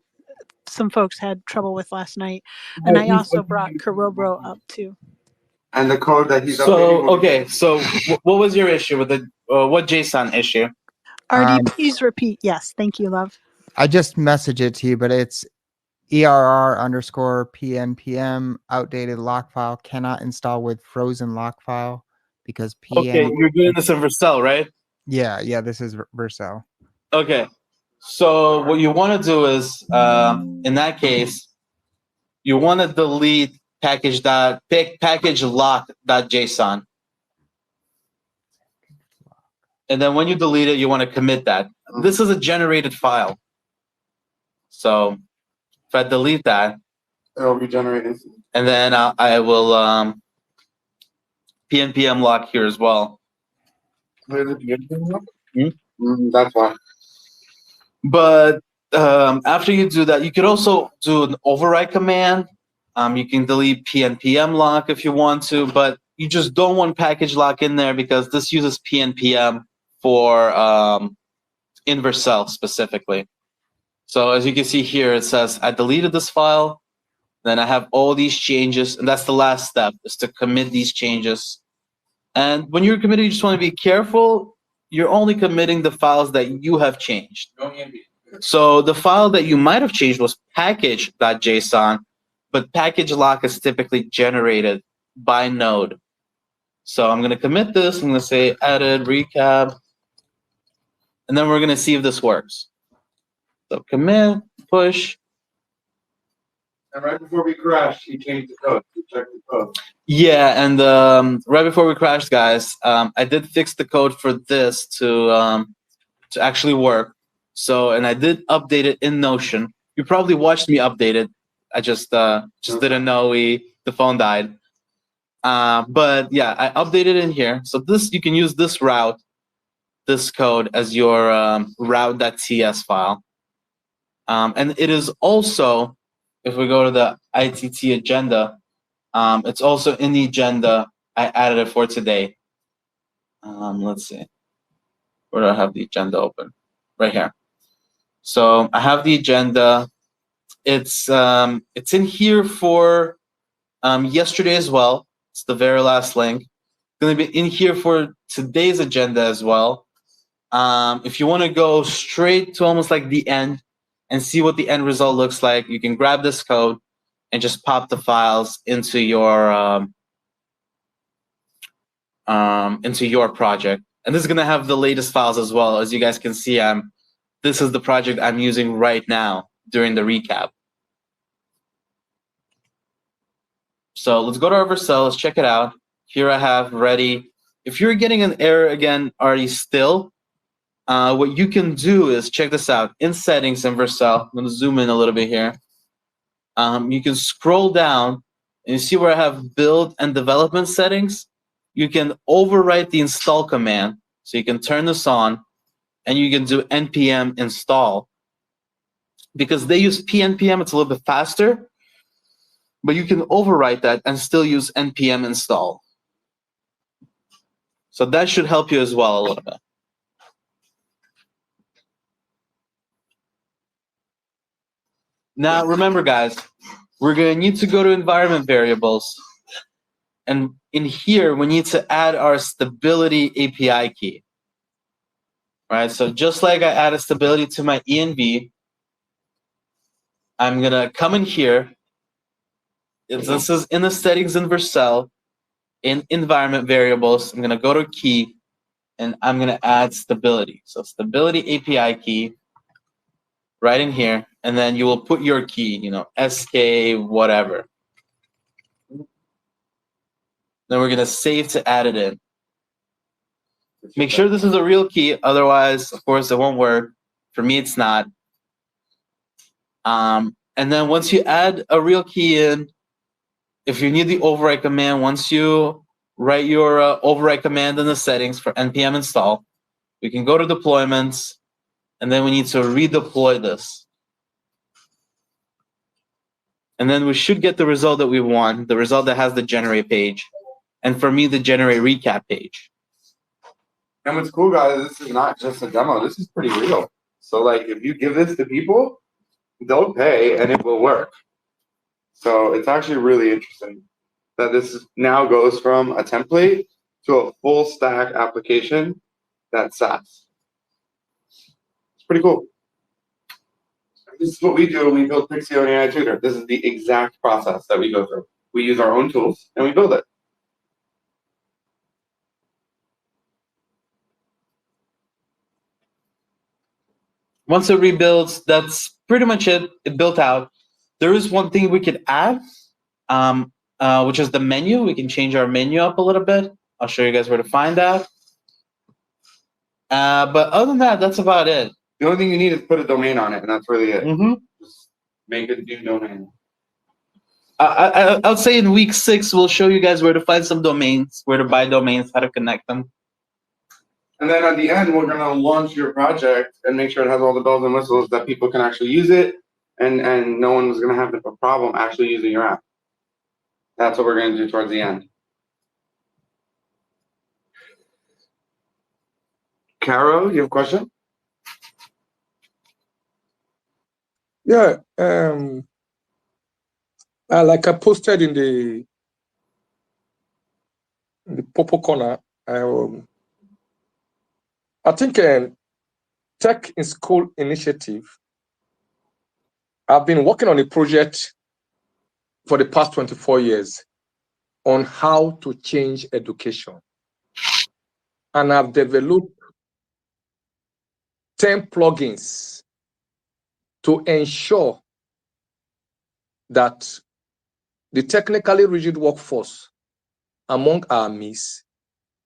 some folks had trouble with last night. And I also brought Karobro up too. And the code that he's okay, so what was your issue with the what JSON issue? Artie, please repeat. Yes, thank you, love. I just messaged it to you, but it's ERR_PNPM outdated lock file cannot install with frozen lock file because Okay, you're doing this in Vercel, right? Yeah, this is Vercel. Okay, so what you want to do is, in that case, you want to delete package lock.json. And then when you delete it, you want to commit that. This is a generated file. So if I delete that, it'll regenerate it. And then I will PNPM lock here as well. Where's the PNPM lock? That's why. But after you do that, you could also do an override command. You can delete PNPM lock if you want to, but you just don't want package lock in there because this uses PNPM for in Vercel specifically. So as you can see here, it says I deleted this file. Then I have all these changes, and that's the last step, is to commit these changes. And when you're committing, you just want to be careful. You're only committing the files that you have changed. So the file that you might have changed was package.json, but package lock is typically generated by node. So I'm going to commit this. I'm going to say edit, recap, and then we're going to see if this works. So commit, push. And right before we crashed, he changed the code. He checked the code. Yeah, and right before we crashed, guys, I did fix the code for this to actually work. So, and I did update it in Notion. You probably watched me update it. I just didn't know the phone died. But yeah, I updated in here. So this, you can use this route, this code as your route.ts file. And it is also, if we go to the ITT agenda, it's also in the agenda. I added it for today. Let's see. Where do I have the agenda open? Right here. So I have the agenda. It's in here for yesterday as well. It's the very last link. It's going to be in here for today's agenda as well. If you want to go straight to almost like the end and see what the end result looks like, you can grab this code and just pop the files into your project. And this is going to have the latest files as well. As you guys can see, this is the project I'm using right now during the recap. So let's go to our Vercel. Let's check it out. Here I have ready. If you're getting an error again already still, what you can do is check this out. In settings in Vercel, I'm going to zoom in a little bit here. You can scroll down and you see where I have build and development settings. You can overwrite the install command. So you can turn this on and you can do npm install. Because they use pnpm, it's a little bit faster. But you can overwrite that and still use npm install. So that should help you as well a little bit. Now, remember, guys, we're going to need to go to environment variables. And in here, we need to add our stability API key. Right? So just like I added stability to my env, I'm going to come in here. This is in the settings in Vercel, in environment variables. I'm going to go to key, and I'm going to add stability. So stability API key right in here, and then you will put your key, SK, whatever. Then we're going to save to add it in. Make sure this is a real key, otherwise, of course, it won't work. For me, it's not. And then once you add a real key in, if you need the override command, once you write your override command in the settings for npm install, we can go to deployments, and then we need to redeploy this. And then we should get the result that we want, the result that has the generate page. And for me, the generate recap page. And what's cool, guys, this is not just a demo. This is pretty real. So, like, if you give this to people, they'll pay and it will work. So it's actually really interesting that this now goes from a template to a full stack application that's SaaS. It's pretty cool. This is what we do when we build Pixio and AI Tutor. This is the exact process that we go through. We use our own tools and we build it. Once it rebuilds, that's pretty much it. It built out. There is one thing we could add, which is the menu. We can change our menu up a little bit. I'll show you guys where to find that. But other than that, that's about it. The only thing you need is put a domain on it, and that's really it. Mm-hmm. Just make a new domain. I would say in week 6, we'll show you guys where to find some domains, where to buy domains, how to connect them. And then at the end, we're going to launch your project and make sure it has all the bells and whistles that people can actually use it, and no one's going to have a problem actually using your app. That's what we're going to do towards the end. Caro, you have a question? Yeah, like I posted in the purple corner, I think Tech in School initiative, I've been working on a project for the past 24 years on how to change education. And I've developed 10 plugins to ensure that the technically rigid workforce among our MIS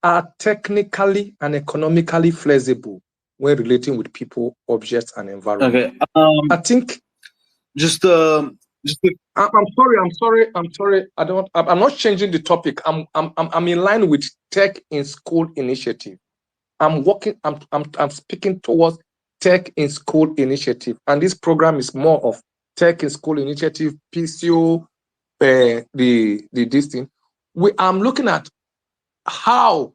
are technically and economically flexible when relating with people, objects, and environment. Okay. I think just I'm sorry. I'm not changing the topic. I'm in line with Tech in School initiative. I'm speaking towards Tech in School initiative, and this program is more of Tech in School initiative, PCO, this thing. I'm looking at how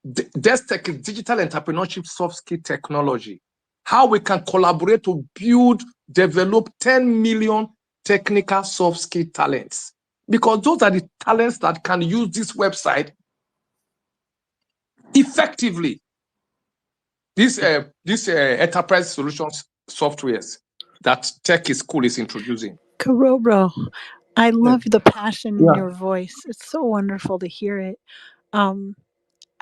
DESTEC is digital entrepreneurship soft skill technology, how we can collaborate to build, develop 10 million technical soft skill talents, because those are the talents that can use this website effectively. This enterprise solutions softwares that Tech is Cool is introducing. Karobro, I love the passion in Yeah. your voice. It's so wonderful to hear it.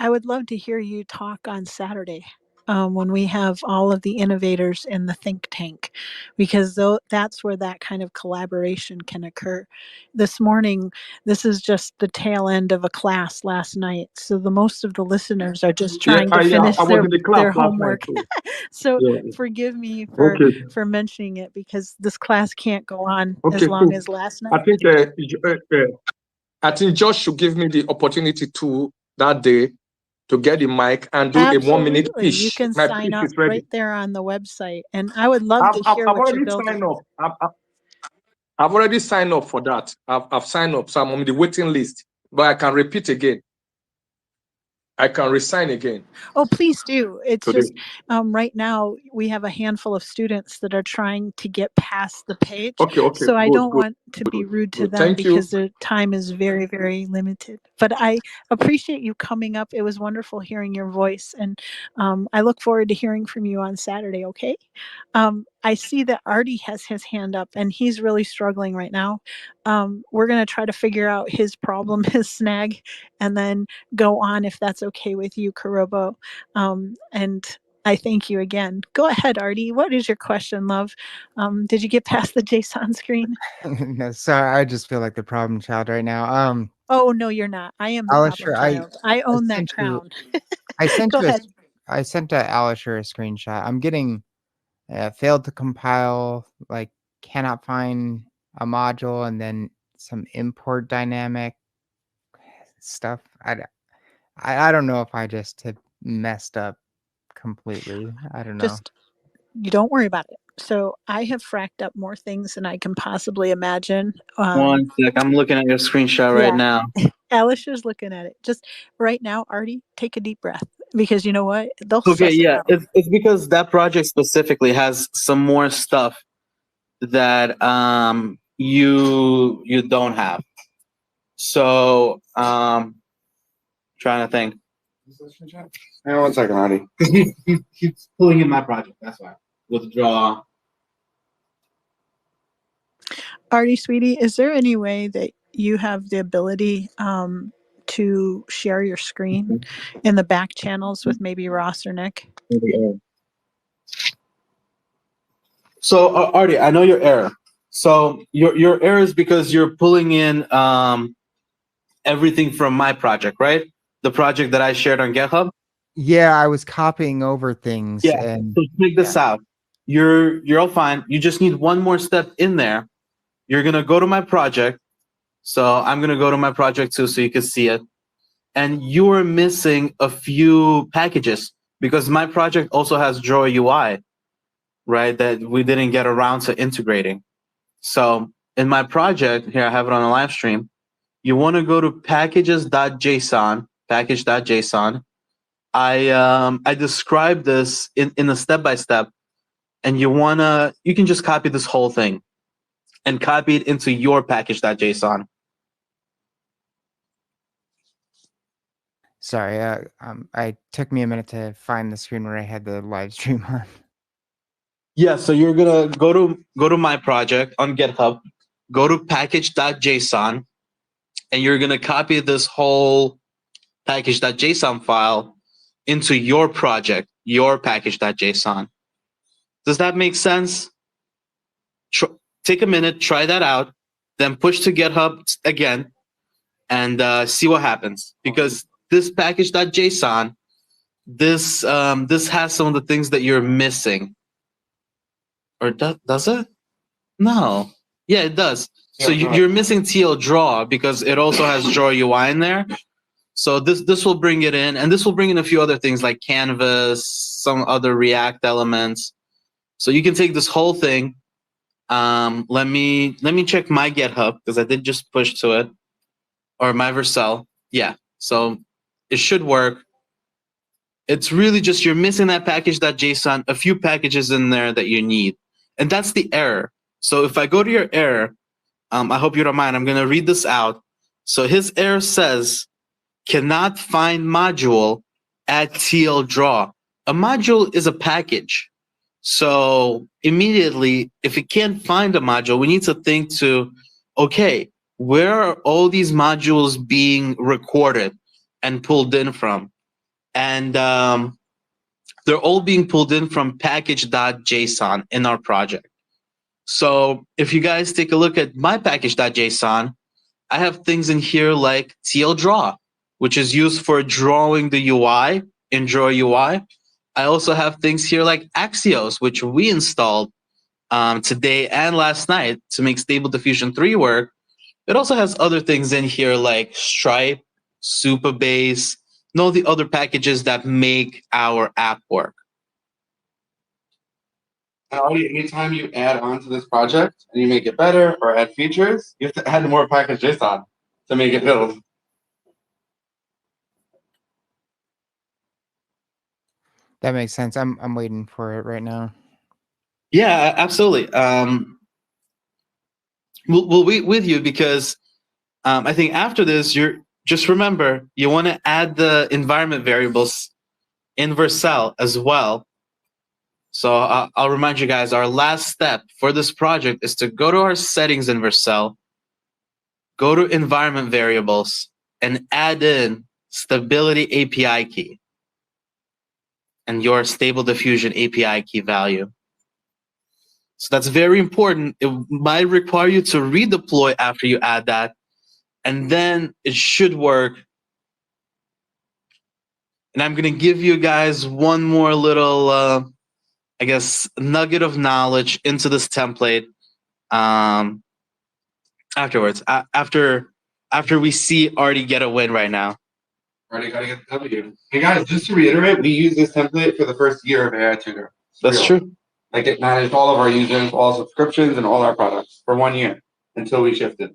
I would love to hear you talk on Saturday when we have all of the innovators in the think tank, because that's where that kind of collaboration can occur. This morning, this is just the tail end of a class last night. So the most of the listeners are just trying to finish I was in the class their last night homework. too. So Yeah. forgive me Okay. for mentioning it, because this class can't go on Okay, as long cool. as last night. I think Josh should give me the opportunity to that day to get the mic and do a 1-minute Absolutely. You pitch. can My sign pitch up is ready. right there on the website. And I would love to hear I've what you're already building. signed up. I've already signed up for that. I've signed up, so I'm on the waiting list. But I can repeat again. I can resign again. Oh, please do. It's today. just right now we have a handful of students that are trying to get past the page. Okay, So I good, don't want to be rude to good. them Thank you. because their time is very, very limited. But I appreciate you coming up. It was wonderful hearing your voice. And I look forward to hearing from you on Saturday, okay? I see that Artie has his hand up and he's really struggling right now. We're going to try to figure out his problem, his snag, and then go on if that's okay with you, Karobo. And I thank you again. Go ahead, Artie. What is your question, love? Did you get past the JSON screen? No, sorry, I just feel like the problem child right now. Oh, no, you're not. I am the Alisher, problem child. I own that sent you, crown. I sent Go you, ahead. I sent Alisher a screenshot. I'm getting failed to compile, like cannot find a module, and then some import dynamic stuff. I don't know if I just have messed up completely. I don't know. Just, you don't worry about it. So I have fracked up more things than I can possibly imagine. One sec. I'm looking at your screenshot right now. Alisher's looking at it. Just right now, Artie, take a deep breath, because you know what? They'll Okay, suss it yeah. out. It's because that project specifically has some more stuff that you don't have. So trying to think. Hang on 1 second, Artie. He's pulling in my project. That's why. Withdraw. Artie, sweetie, is there any way that you have the ability to share your screen in the back channels with maybe Ross or Nick? So Artie, I know your error. So your error is because you're pulling in everything from my project, right? The project that I shared on GitHub. Yeah, I was copying over things. Yeah. And so check this out. You're all fine. You just need one more step in there. You're gonna go to my project. So I'm gonna go to my project too, so you can see it. And you are missing a few packages because my project also has Draw UI, right? That we didn't get around to integrating. So in my project here, I have it on a live stream. You want to go to packages.json, package.json. I described this in a step-by-step, and you can just copy this whole thing and copy it into your package.json. sorry, it took me a minute to find the screen where I had the live stream on. Yeah, so you're gonna go to my project on GitHub, go to package.json, and you're gonna copy this whole package.json file into your project, your package.json. Does that make sense? Take a minute, try that out, then push to GitHub again, and see what happens. Because this package.json this has some of the things that you're missing. Or does it? No. Yeah, it does. So you're missing TL Draw because it also has Draw UI in there. So this will bring it in, and this will bring in a few other things like Canvas, some other React elements. So you can take this whole thing. Let me check my GitHub because I did just push to it, or my Vercel. Yeah, so it should work. It's really just you're missing that package.json, a few packages in there that you need, and that's the error. So if I go to your error, I hope you don't mind. I'm gonna read this out. So his error says, cannot find module at TL draw. A module is a package. So immediately, if it can't find a module, we need to think to, okay, where are all these modules being recorded and pulled in from? And they're all being pulled in from package.json in our project. So if you guys take a look at my package.json, I have things in here like TL Draw, which is used for drawing the UI in Draw UI. I also have things here like Axios, which we installed today and last night to make Stable Diffusion 3 work. It also has other things in here like Stripe, Supabase, and all the other packages that make our app work. And anytime you add on to this project and you make it better or add features, you have to add more package JSON to make it build. That makes sense. I'm waiting for it right now. Yeah, absolutely. We'll wait with you because I think after this, you're just remember you want to add the environment variables in Vercel as well. So I'll remind you guys, our last step for this project is to go to our settings in Vercel, go to environment variables, and add in stability API key and your stable diffusion API key value. So that's very important. It might require you to redeploy after you add that, and then it should work. And I'm going to give you guys one more little, I guess, nugget of knowledge into this template afterwards, after we see Artie get a win right now. Already gotta get the W. Hey guys, just to reiterate, we use this template for the first year of AI Tutor. That's true. Like it managed all of our users, all subscriptions, and all our products for 1 year until we shifted.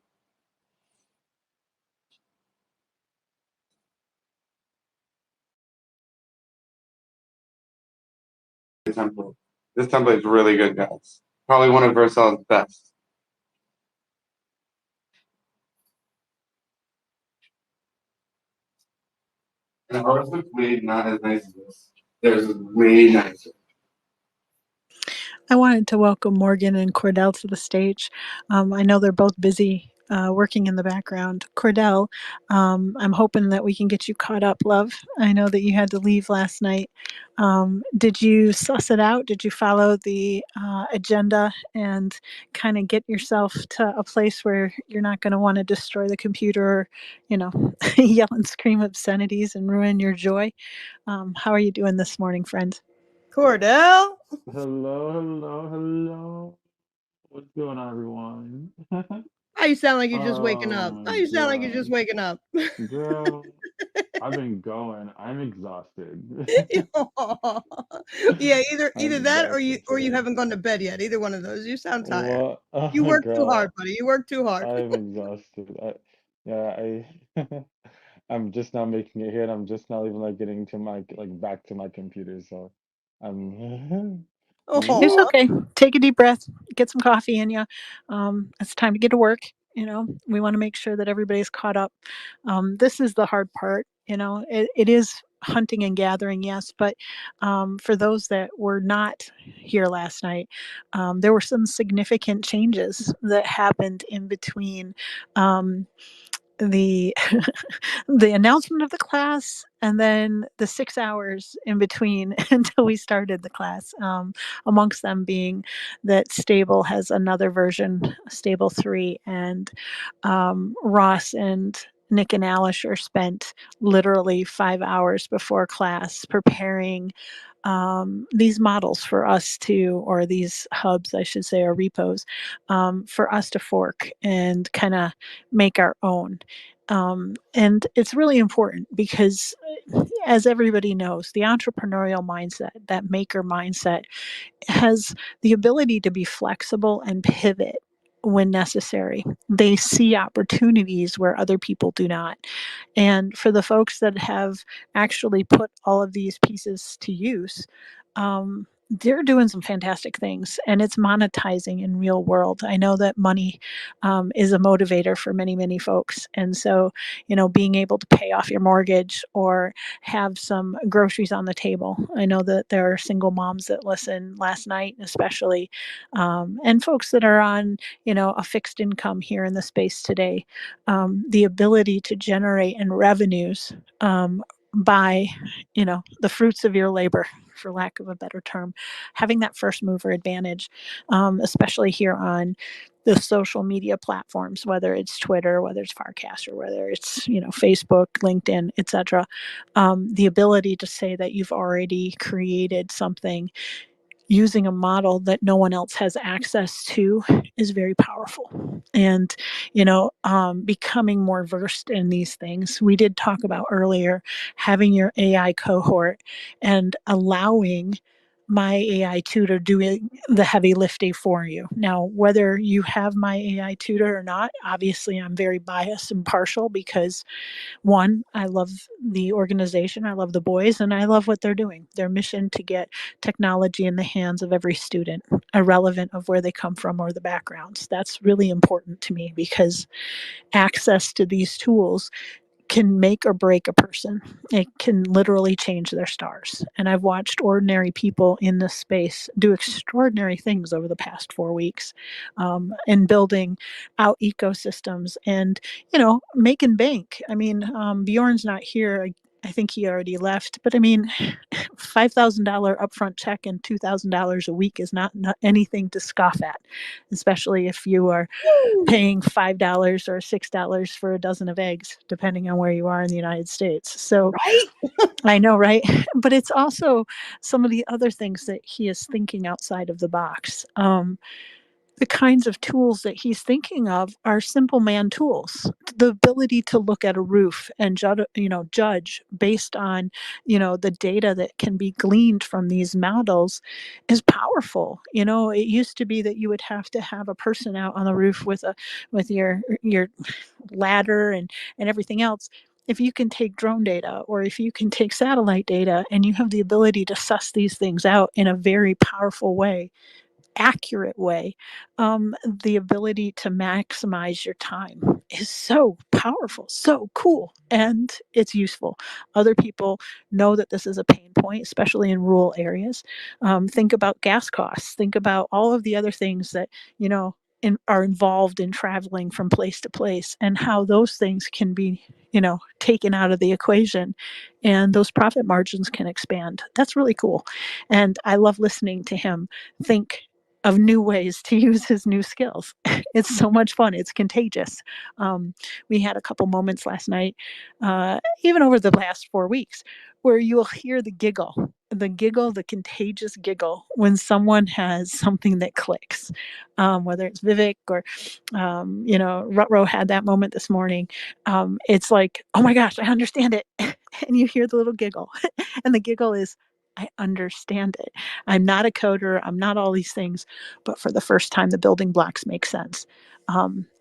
This template is really good, guys. Probably one of Vercel's best. And ours looks way not as nice as this. Theirs is way nicer. I wanted to welcome Morgan and Cordell to the stage. I know they're both busy working in the background. Cordell, I'm hoping that we can get you caught up, love. I know that you had to leave last night. Did you suss it out? Did you follow the agenda and kind of get yourself to a place where you're not going to want to destroy the computer or, yell and scream obscenities and ruin your joy? How are you doing this morning, friend? Cordell? Hello. What's going on, everyone? How you sound like you're just waking Oh up? my How you sound like you're God. just waking up? Girl, I've been going. I'm exhausted. Yeah, either I'm that or you exhausted today. haven't gone to bed yet. Either one of those. You sound tired. What? You Oh, work too hard, girl, buddy. You work too hard. I'm exhausted. I'm just now making it here, and I'm just not even like getting to my back to my computer. So I'm. It's Oh, okay. Take a deep breath. Get some coffee in you. It's time to get to work. We want to make sure that everybody's caught up. This is the hard part. It is hunting and gathering, yes, but for those that were not here last night, there were some significant changes that happened in between the the announcement of the class and then the 6 hours in between until we started the class, amongst them being that Stable has another version, Stable 3, and Ross and Nick and Alisher spent literally 5 hours before class preparing these models for us to, or these hubs, I should say, or repos, for us to fork and kind of make our own. And it's really important because, as everybody knows, the entrepreneurial mindset, that maker mindset, has the ability to be flexible and pivot when necessary. They see opportunities where other people do not. And for the folks that have actually put all of these pieces to use, they're doing some fantastic things, and it's monetizing in real world. I know that money is a motivator for many, many folks. And so, being able to pay off your mortgage or have some groceries on the table. I know that there are single moms that listen last night, especially, and folks that are on, a fixed income here in the space today. The ability to generate and revenues by, the fruits of your labor, for lack of a better term, having that first mover advantage, especially here on the social media platforms, whether it's Twitter, whether it's Farcast, or whether it's, Facebook, LinkedIn, etc. The ability to say that you've already created something using a model that no one else has access to is very powerful. And, becoming more versed in these things. We did talk about earlier having your AI cohort and allowing my AI tutor doing the heavy lifting for you. Now, whether you have my AI tutor or not, obviously I'm very biased and partial because, one, I love the organization, I love the boys, and I love what they're doing. Their mission to get technology in the hands of every student, irrelevant of where they come from or the backgrounds. That's really important to me because access to these tools can make or break a person. It can literally change their stars. And I've watched ordinary people in this space do extraordinary things over the past 4 weeks, in building out ecosystems and, making bank. I mean, Bjorn's not here. I think he already left, but I mean, $5,000 upfront check and $2,000 a week is not anything to scoff at, especially if you are paying $5 or $6 for a dozen of eggs, depending on where you are in the United States. So, Right? I know, right? But it's also some of the other things that he is thinking outside of the box. The kinds of tools that he's thinking of are simple man tools. The ability to look at a roof and judge based on, the data that can be gleaned from these models is powerful. It used to be that you would have to have a person out on the roof with your ladder and everything else. If you can take drone data or if you can take satellite data and you have the ability to suss these things out in a very powerful way, accurate way, the ability to maximize your time is so powerful, so cool, and it's useful. Other people know that this is a pain point, especially in rural areas. Think about gas costs. Think about all of the other things that, are involved in traveling from place to place and how those things can be, taken out of the equation and those profit margins can expand. That's really cool. And I love listening to him think of new ways to use his new skills. It's so much fun. It's contagious. We had a couple moments last night, even over the last 4 weeks, where you'll hear the contagious giggle when someone has something that clicks, whether it's Vivek or, Rutro had that moment this morning. It's like, oh my gosh, I understand it. And you hear the little giggle. And the giggle is, I understand it. I'm not a coder. I'm not all these things, but for the first time, the building blocks make sense.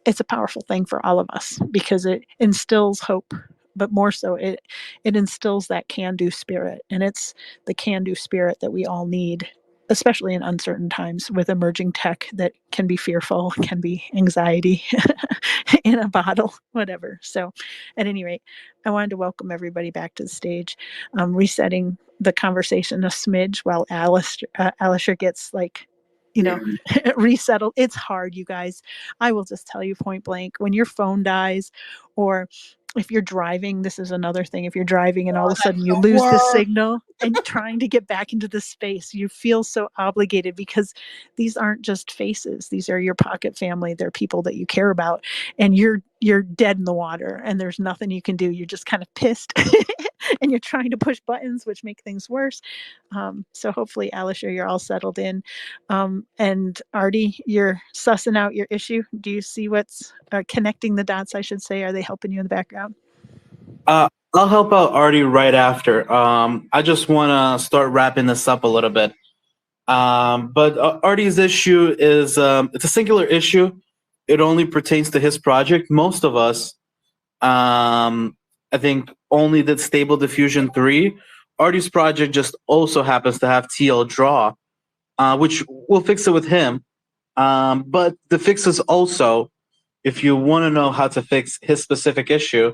It's a powerful thing for all of us because it instills hope, but more so, it instills that can-do spirit, and it's the can-do spirit that we all need, especially in uncertain times with emerging tech that can be fearful, can be anxiety in a bottle, whatever. So, at any rate, I wanted to welcome everybody back to the stage, resetting the conversation a smidge while Alisher gets resettled. It's hard, you guys. I will just tell you point blank, when your phone dies, or if you're driving, this is another thing. If you're driving and all of a sudden you lose the signal and trying to get back into the space, you feel so obligated because these aren't just faces. These are your pocket family. They're people that you care about. And you're you're dead in the water and there's nothing you can do. You're just kind of pissed and you're trying to push buttons, which make things worse. So hopefully, Alisher, you're all settled in. And Artie, you're sussing out your issue. Do you see what's connecting the dots, I should say? Are they helping you in the background? I'll help out Artie right after. I just want to start wrapping this up a little bit. But Artie's issue is it's a singular issue. It only pertains to his project. Most of us, I think, only did Stable Diffusion 3. Artie's project just also happens to have TL Draw, which we'll fix it with him. But the fixes also, if you want to know how to fix his specific issue,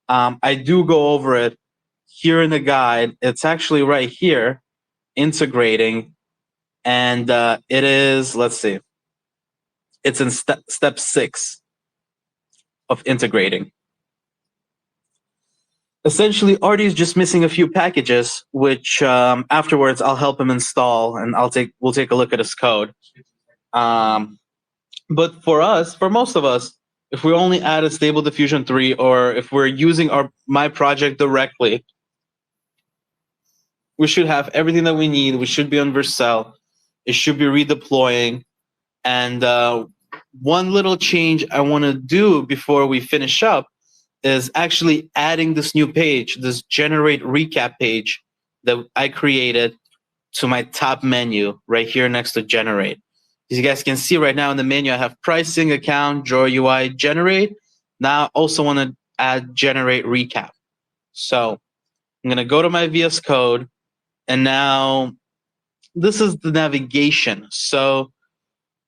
I do go over it here in the guide. It's actually right here, integrating. And it is, let's see, it's in step 6 of integrating. Essentially, Artie is just missing a few packages, which afterwards I'll help him install, and we'll take a look at his code. But for most of us, if we only add a Stable Diffusion 3, or if we're using my project directly, we should have everything that we need. We should be on Vercel. It should be redeploying. And one little change I want to do before we finish up is actually adding this new page, this generate recap page that I created to my top menu right here next to generate. As you guys can see right now in the menu, I have pricing, account, draw UI, generate. Now I also want to add generate recap. So I'm going to go to my VS Code, and now this is the navigation. So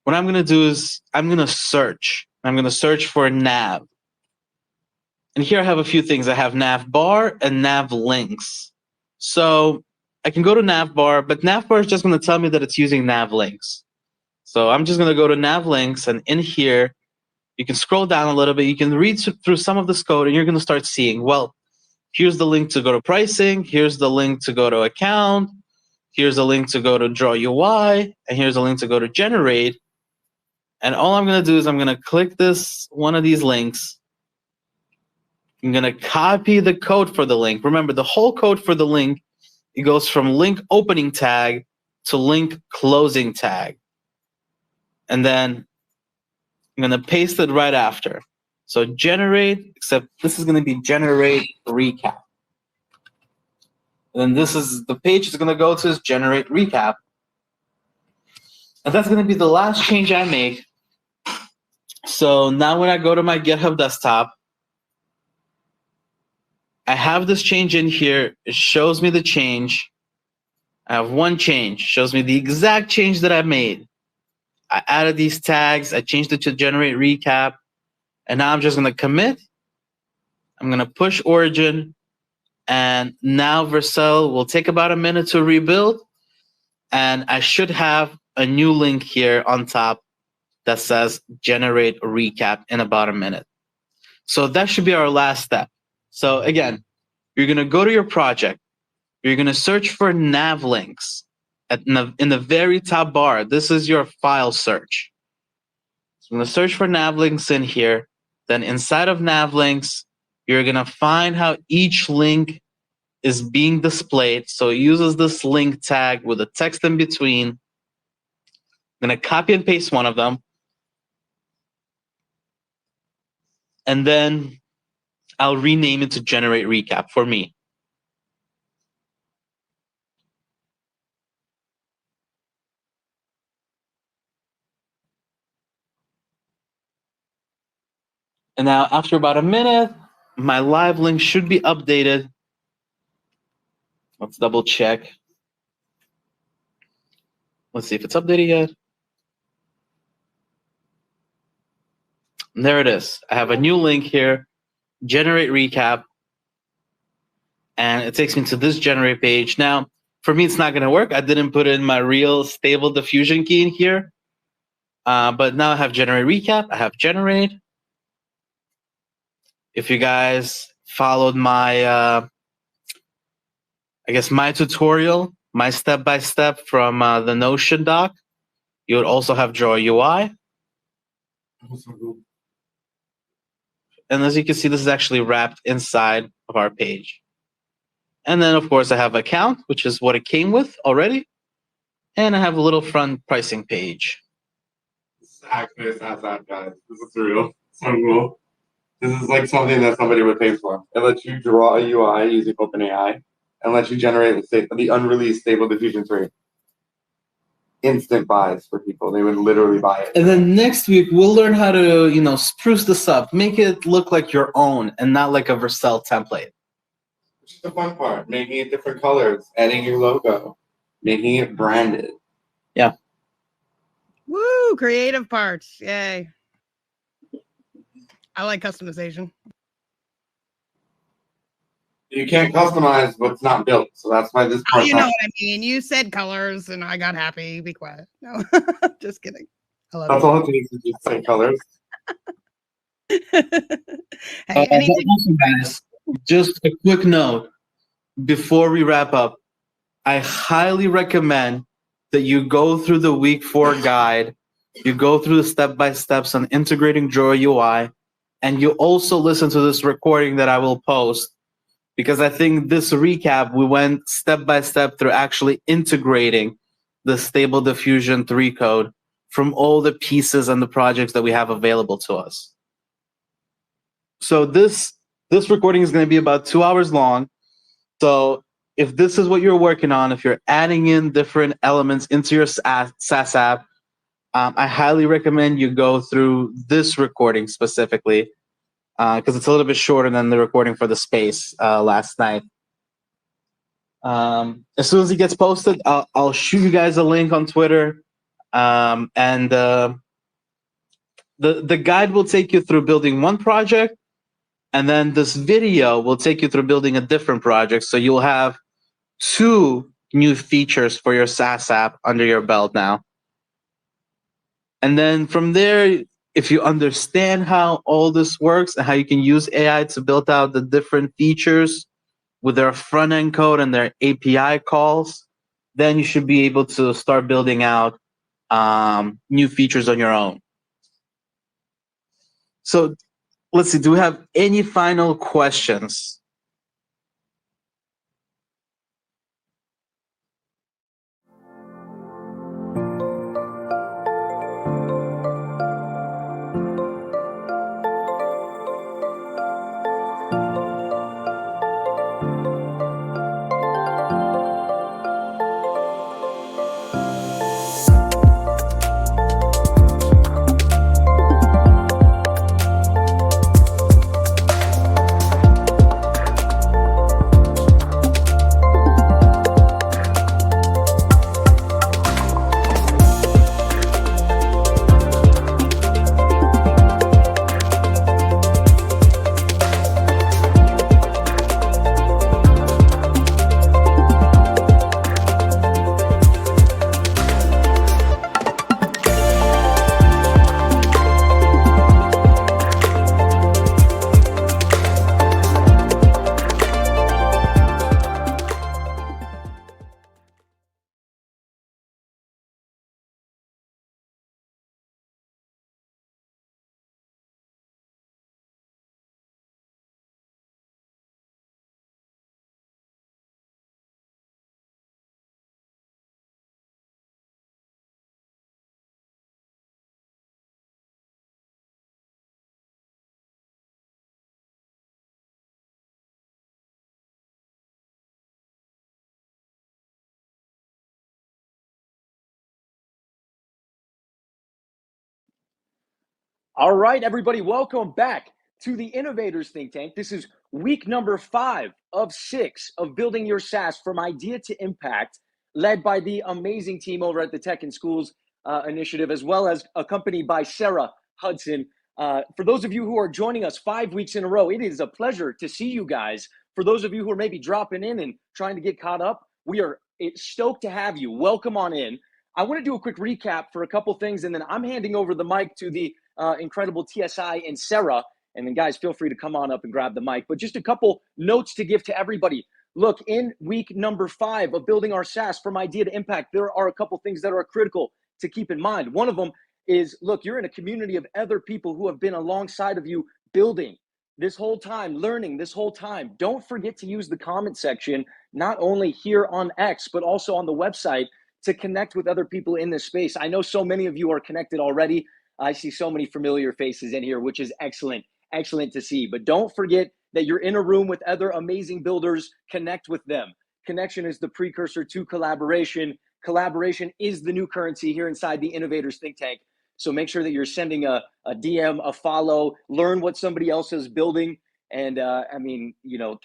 what I'm going to do is I'm going to search. I'm going to search for nav. And here I have a few things. I have nav bar and nav links. So I can go to nav bar, but nav bar is just going to tell me that it's using nav links. So I'm just going to go to nav links, and in here, you can scroll down a little bit. You can read through some of this code, and you're going to start seeing, well, here's the link to go to pricing. Here's the link to go to account. Here's a link to go to draw UI. And here's a link to go to generate. And all I'm going to do is I'm going to click one of these links. I'm going to copy the code for the link. Remember, the whole code for the link, it goes from link opening tag to link closing tag. And then I'm going to paste it right after. So generate, except this is going to be generate recap. And then the page is going to go to is generate recap. And that's going to be the last change I make. So now when I go to my GitHub desktop, I have this change in here. It shows me the change. I have one change. It shows me the exact change that I made. I added these tags. I changed it to generate recap. And now I'm just going to commit. I'm going to push origin. And now Vercel will take about a minute to rebuild. And I should have a new link here on top that says generate recap in about a minute. So that should be our last step. So again, you're going to go to your project. You're going to search for nav links in the very top bar. This is your file search. So I'm going to search for nav links in here. Then inside of nav links, you're going to find how each link is being displayed. So it uses this link tag with a text in between. I'm going to copy and paste one of them. And then I'll rename it to generate recap for me. And now after about a minute, my live link should be updated. Let's double check. Let's see if it's updated yet. And there it is. I have a new link here, generate recap. And it takes me to this generate page. Now, for me, it's not going to work. I didn't put in my real stable diffusion key in here. But now I have generate recap. I have generate. If you guys followed my, my tutorial, my step-by-step from the Notion doc, you would also have draw UI. And as you can see, this is actually wrapped inside of our page. And then, of course, I have account, which is what it came with already. And I have a little front pricing page. This is actually a SaaS app, guys. This is real. So cool. This is like something that somebody would pay for. It lets you draw a UI using OpenAI and lets you generate the unreleased stable diffusion tree. Instant buys for people. They would literally buy it. And then next week, we'll learn how to, spruce this up, make it look like your own and not like a Vercel template. Which is the fun part, making it different colors, adding your logo, making it branded. Yeah. Woo, creative parts. Yay. I like customization. You can't customize what's not built, so that's why this part. Oh, you know what I mean. You said colors, and I got happy. Be quiet. No, just kidding. I love That's you. all it takes is just say colors. Hey, anything? Guys, just a quick note before we wrap up. I highly recommend that you go through the week 4 guide, you go through the step-by-steps on integrating Draw UI, and you also listen to this recording that I will post, because I think this recap, we went step-by-step through actually integrating the Stable Diffusion 3 code from all the pieces and the projects that we have available to us. So this recording is going to be about 2 hours long. So if this is what you're working on, if you're adding in different elements into your SaaS app, I highly recommend you go through this recording specifically, because it's a little bit shorter than the recording for the space last night. As soon as it gets posted, I'll shoot you guys a link on Twitter, and the guide will take you through building one project, and then this video will take you through building a different project. So you'll have 2 new features for your SaaS app under your belt now. And then from there, if you understand how all this works and how you can use AI to build out the different features with their front-end code and their API calls, then you should be able to start building out new features on your own. So let's see, do we have any final questions? All right, everybody, welcome back to the Innovators Think Tank. This is week number 5 of 6 of building your SaaS from idea to impact, led by the amazing team over at the Tech in Schools initiative, as well as accompanied by Sarah Hudson. For those of you who are joining us 5 weeks in a row, it is a pleasure to see you guys. For those of you who are maybe dropping in and trying to get caught up, we are stoked to have you. Welcome on in. I want to do a quick recap for a couple things, and then I'm handing over the mic to the incredible TSI and Sarah. And then guys, feel free to come on up and grab the mic. But just a couple notes to give to everybody. Look, in week number 5 of building our SaaS from idea to impact, there are a couple things that are critical to keep in mind. One of them is, look, you're in a community of other people who have been alongside of you building this whole time, learning this whole time, don't forget to use the comment section, not only here on X, but also on the website to connect with other people in this space. I know so many of you are connected already. I see so many familiar faces in here, which is excellent, excellent to see. But don't forget that you're in a room with other amazing builders. Connect with them. Connection is the precursor to collaboration. Collaboration is the new currency here inside the Innovators Think Tank. So make sure that you're sending a DM, a follow, learn what somebody else is building, and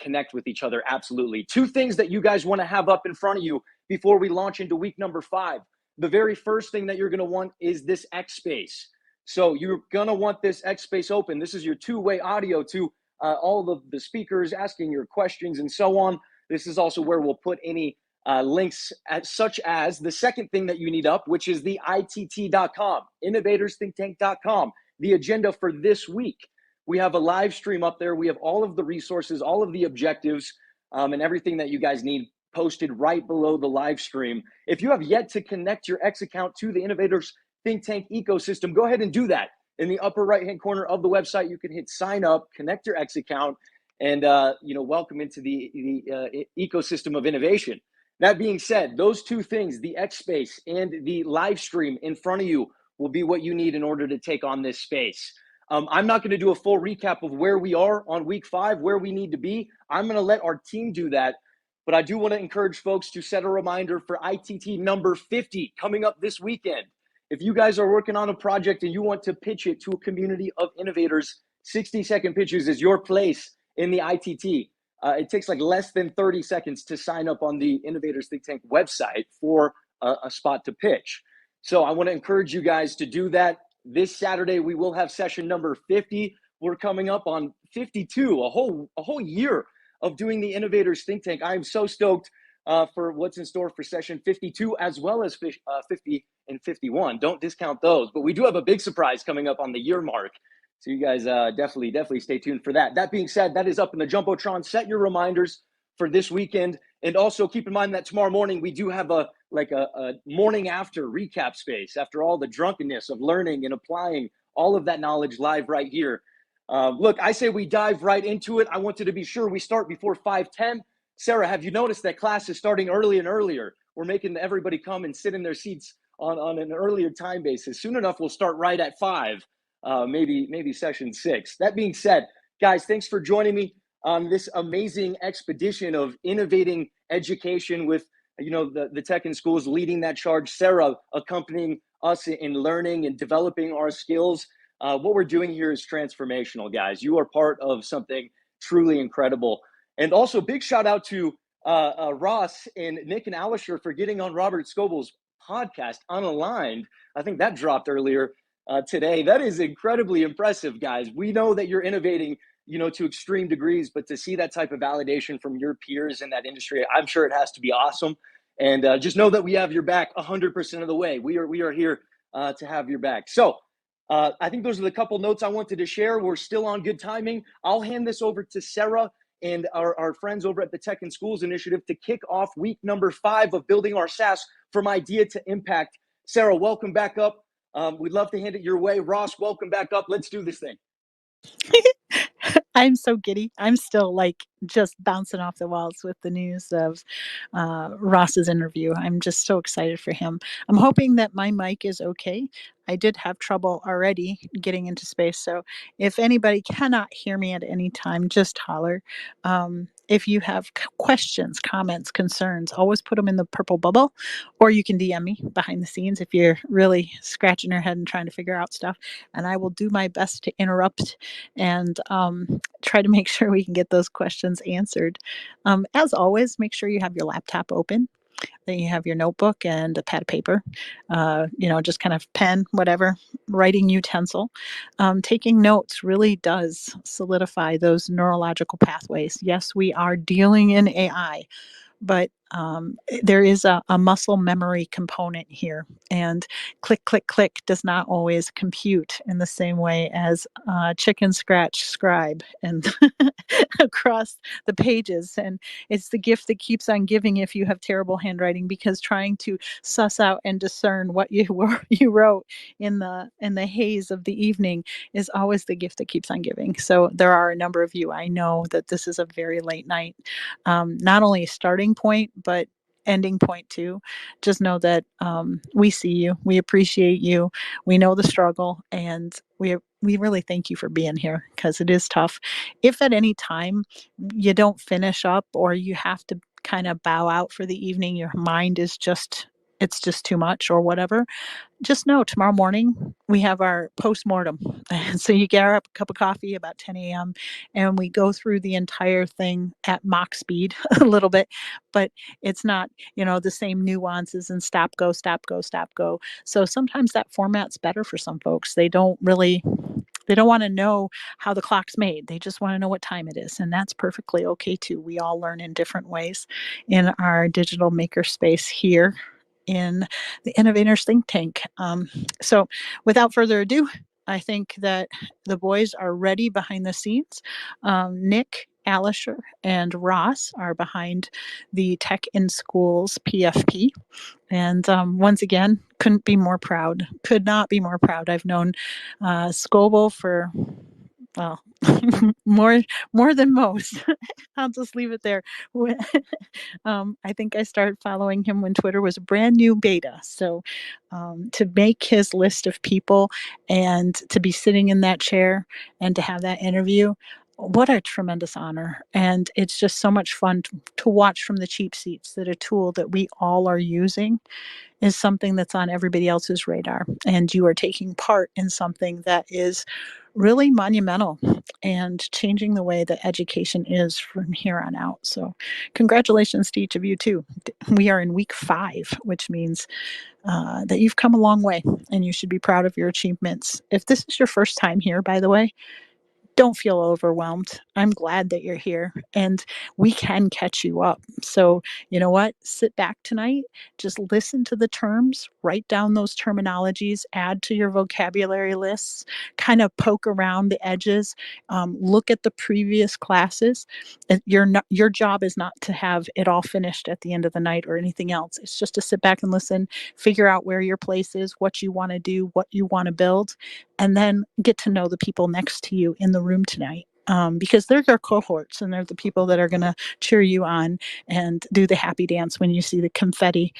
connect with each other. Absolutely. Two things that you guys want to have up in front of you before we launch into week number 5. The very first thing that you're going to want is this X space. So you're going to want this X space open. This is your two-way audio to all of the speakers asking your questions and so on. This is also where we'll put any links such as the second thing that you need up, which is the ITT.com, innovatorsthinktank.com, the agenda for this week. We have a live stream up there. We have all of the resources, all of the objectives, and everything that you guys need posted right below the live stream. If you have yet to connect your X account to the Innovators Think Tank ecosystem, go ahead and do that. In the upper right-hand corner of the website, you can hit sign up, connect your X account, and welcome into the ecosystem of innovation. That being said, those two things, the X space and the live stream in front of you, will be what you need in order to take on this space. I'm not going to do a full recap of where we are on week 5, where we need to be. I'm going to let our team do that. But I do want to encourage folks to set a reminder for ITT number 50 coming up this weekend. If you guys are working on a project and you want to pitch it to a community of innovators, 60-second pitches is your place in the ITT. It takes like less than 30 seconds to sign up on the Innovators Think Tank website for a spot to pitch. So I want to encourage you guys to do that. This Saturday, we will have session number 50. We're coming up on 52, a whole year of doing the Innovators Think Tank. I am so stoked for what's in store for session 52, as well as 50 and 51. Don't discount those. But we do have a big surprise coming up on the year mark. So you guys definitely stay tuned for that. That being said, that is up in the Jumbotron. Set your reminders for this weekend. And also keep in mind that tomorrow morning, we do have a morning after recap space after all the drunkenness of learning and applying all of that knowledge live right here. Look, I say we dive right into it. I wanted to be sure we start before 5:10. Sarah, have you noticed that class is starting early and earlier? We're making everybody come and sit in their seats on an earlier time basis. Soon enough, we'll start right at 5, maybe session 6. That being said, guys, thanks for joining me on this amazing expedition of innovating education with the tech in schools leading that charge, Sarah accompanying us in learning and developing our skills. What we're doing here is transformational, guys. You are part of something truly incredible. And also big shout out to Ross and Nick and Alisher for getting on Robert Scoble's podcast, Unaligned. I think that dropped earlier today. That is incredibly impressive, guys. We know that you're innovating, to extreme degrees, but to see that type of validation from your peers in that industry, I'm sure it has to be awesome. And just know that we have your back 100% of the way. We are here to have your back. So I think those are the couple notes I wanted to share. We're still on good timing. I'll hand this over to Sarah and our friends over at the Tech in Schools Initiative to kick off week number 5 of building our SaaS from idea to impact. Sarah, welcome back up. We'd love to hand it your way. Ross, welcome back up. Let's do this thing. I'm so giddy. I'm still just bouncing off the walls with the news of Ross's interview. I'm just so excited for him. I'm hoping that my mic is okay. I did have trouble already getting into space. So if anybody cannot hear me at any time, just holler. If you have questions, comments, concerns, always put them in the purple bubble, or you can DM me behind the scenes if you're really scratching your head and trying to figure out stuff. And I will do my best to interrupt and try to make sure we can get those questions answered. As always, make sure you have your laptop open, that you have your notebook and a pad of paper, just kind of pen, whatever, writing utensil. Taking notes really does solidify those neurological pathways. Yes, we are dealing in AI, but there is a muscle memory component here, and click, click, click does not always compute in the same way as chicken scratch scribe and across the pages. And it's the gift that keeps on giving if you have terrible handwriting, because trying to suss out and discern what you wrote in the haze of the evening is always the gift that keeps on giving. So there are a number of you. I know that this is a very late night, not only a starting point, but ending point too. Just know that we see you, we appreciate you, we know the struggle, and we really thank you for being here, because it is tough. If at any time you don't finish up, or you have to kind of bow out for the evening, your mind is just, it's just too much or whatever, just know tomorrow morning we have our post-mortem. And so you get up a cup of coffee about 10 a.m. and we go through the entire thing at Mach speed a little bit, but it's not, the same nuances and stop, go, stop, go, stop, go. So sometimes that format's better for some folks. They don't want to know how the clock's made. They just want to know what time it is. And that's perfectly okay too. We all learn in different ways in our digital maker space here in the Innovators Think Tank. So without further ado, I think that the boys are ready behind the scenes. Nick, Alisher, and Ross are behind the Tech in Schools PFP. And once again, couldn't be more proud. Could not be more proud. I've known Scoble for, well, more than most. I'll just leave it there. I think I started following him when Twitter was a brand new beta. So to make his list of people and to be sitting in that chair and to have that interview, what a tremendous honor. And it's just so much fun to watch from the cheap seats that a tool that we all are using is something that's on everybody else's radar. And you are taking part in something that is really monumental and changing the way that education is from here on out. So congratulations to each of you too. We are in week 5, which means that you've come a long way and you should be proud of your achievements. If this is your first time here, by the way, don't feel overwhelmed. I'm glad that you're here and we can catch you up. So, you know what? Sit back tonight, just listen to the terms, write down those terminologies, add to your vocabulary lists, kind of poke around the edges, look at the previous classes. Your job is not to have it all finished at the end of the night or anything else. It's just to sit back and listen, figure out where your place is, what you want to do, what you want to build, and then get to know the people next to you in the room tonight. Because they're your cohorts and they're the people that are going to cheer you on and do the happy dance when you see the confetti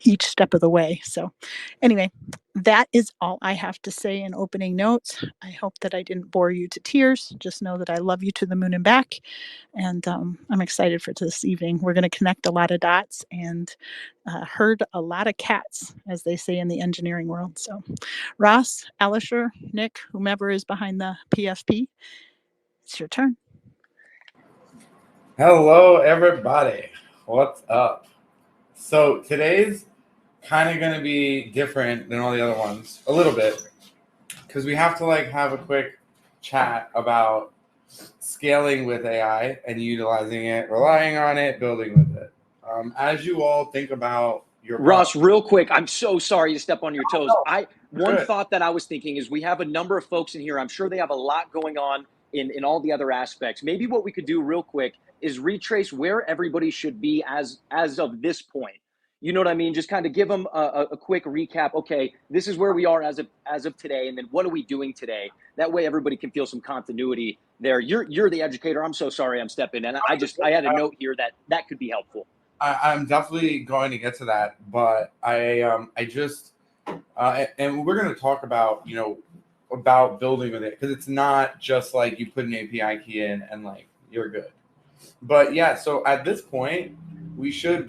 each step of the way. So anyway, that is all I have to say in opening notes. I hope that I didn't bore you to tears. Just know that I love you to the moon and back. And I'm excited for this evening. We're going to connect a lot of dots and herd a lot of cats, as they say in the engineering world. So Ross, Alisher, Nick, whomever is behind the PFP, it's your turn. Hello, everybody. What's up? So today's kind of going to be different than all the other ones a little bit, because we have to have a quick chat about scaling with AI and utilizing it, relying on it, building with it. As you all think about your Ross, real quick, I'm so sorry to step on your toes. One good. thought that I was thinking is we have a number of folks in here. I'm sure they have a lot going on in all the other aspects. Maybe what we could do real quick is retrace where everybody should be as of this point. You know what I mean? Just kind of give them a quick recap. Okay, this is where we are as of today, and then what are we doing today? That way, everybody can feel some continuity there. You're the educator. I'm so sorry I'm stepping in. I had a note here that could be helpful. I'm definitely going to get to that, but I just and we're going to talk about about building with it, because it's not just like you put an API key in and you're good. But yeah, so at this point we should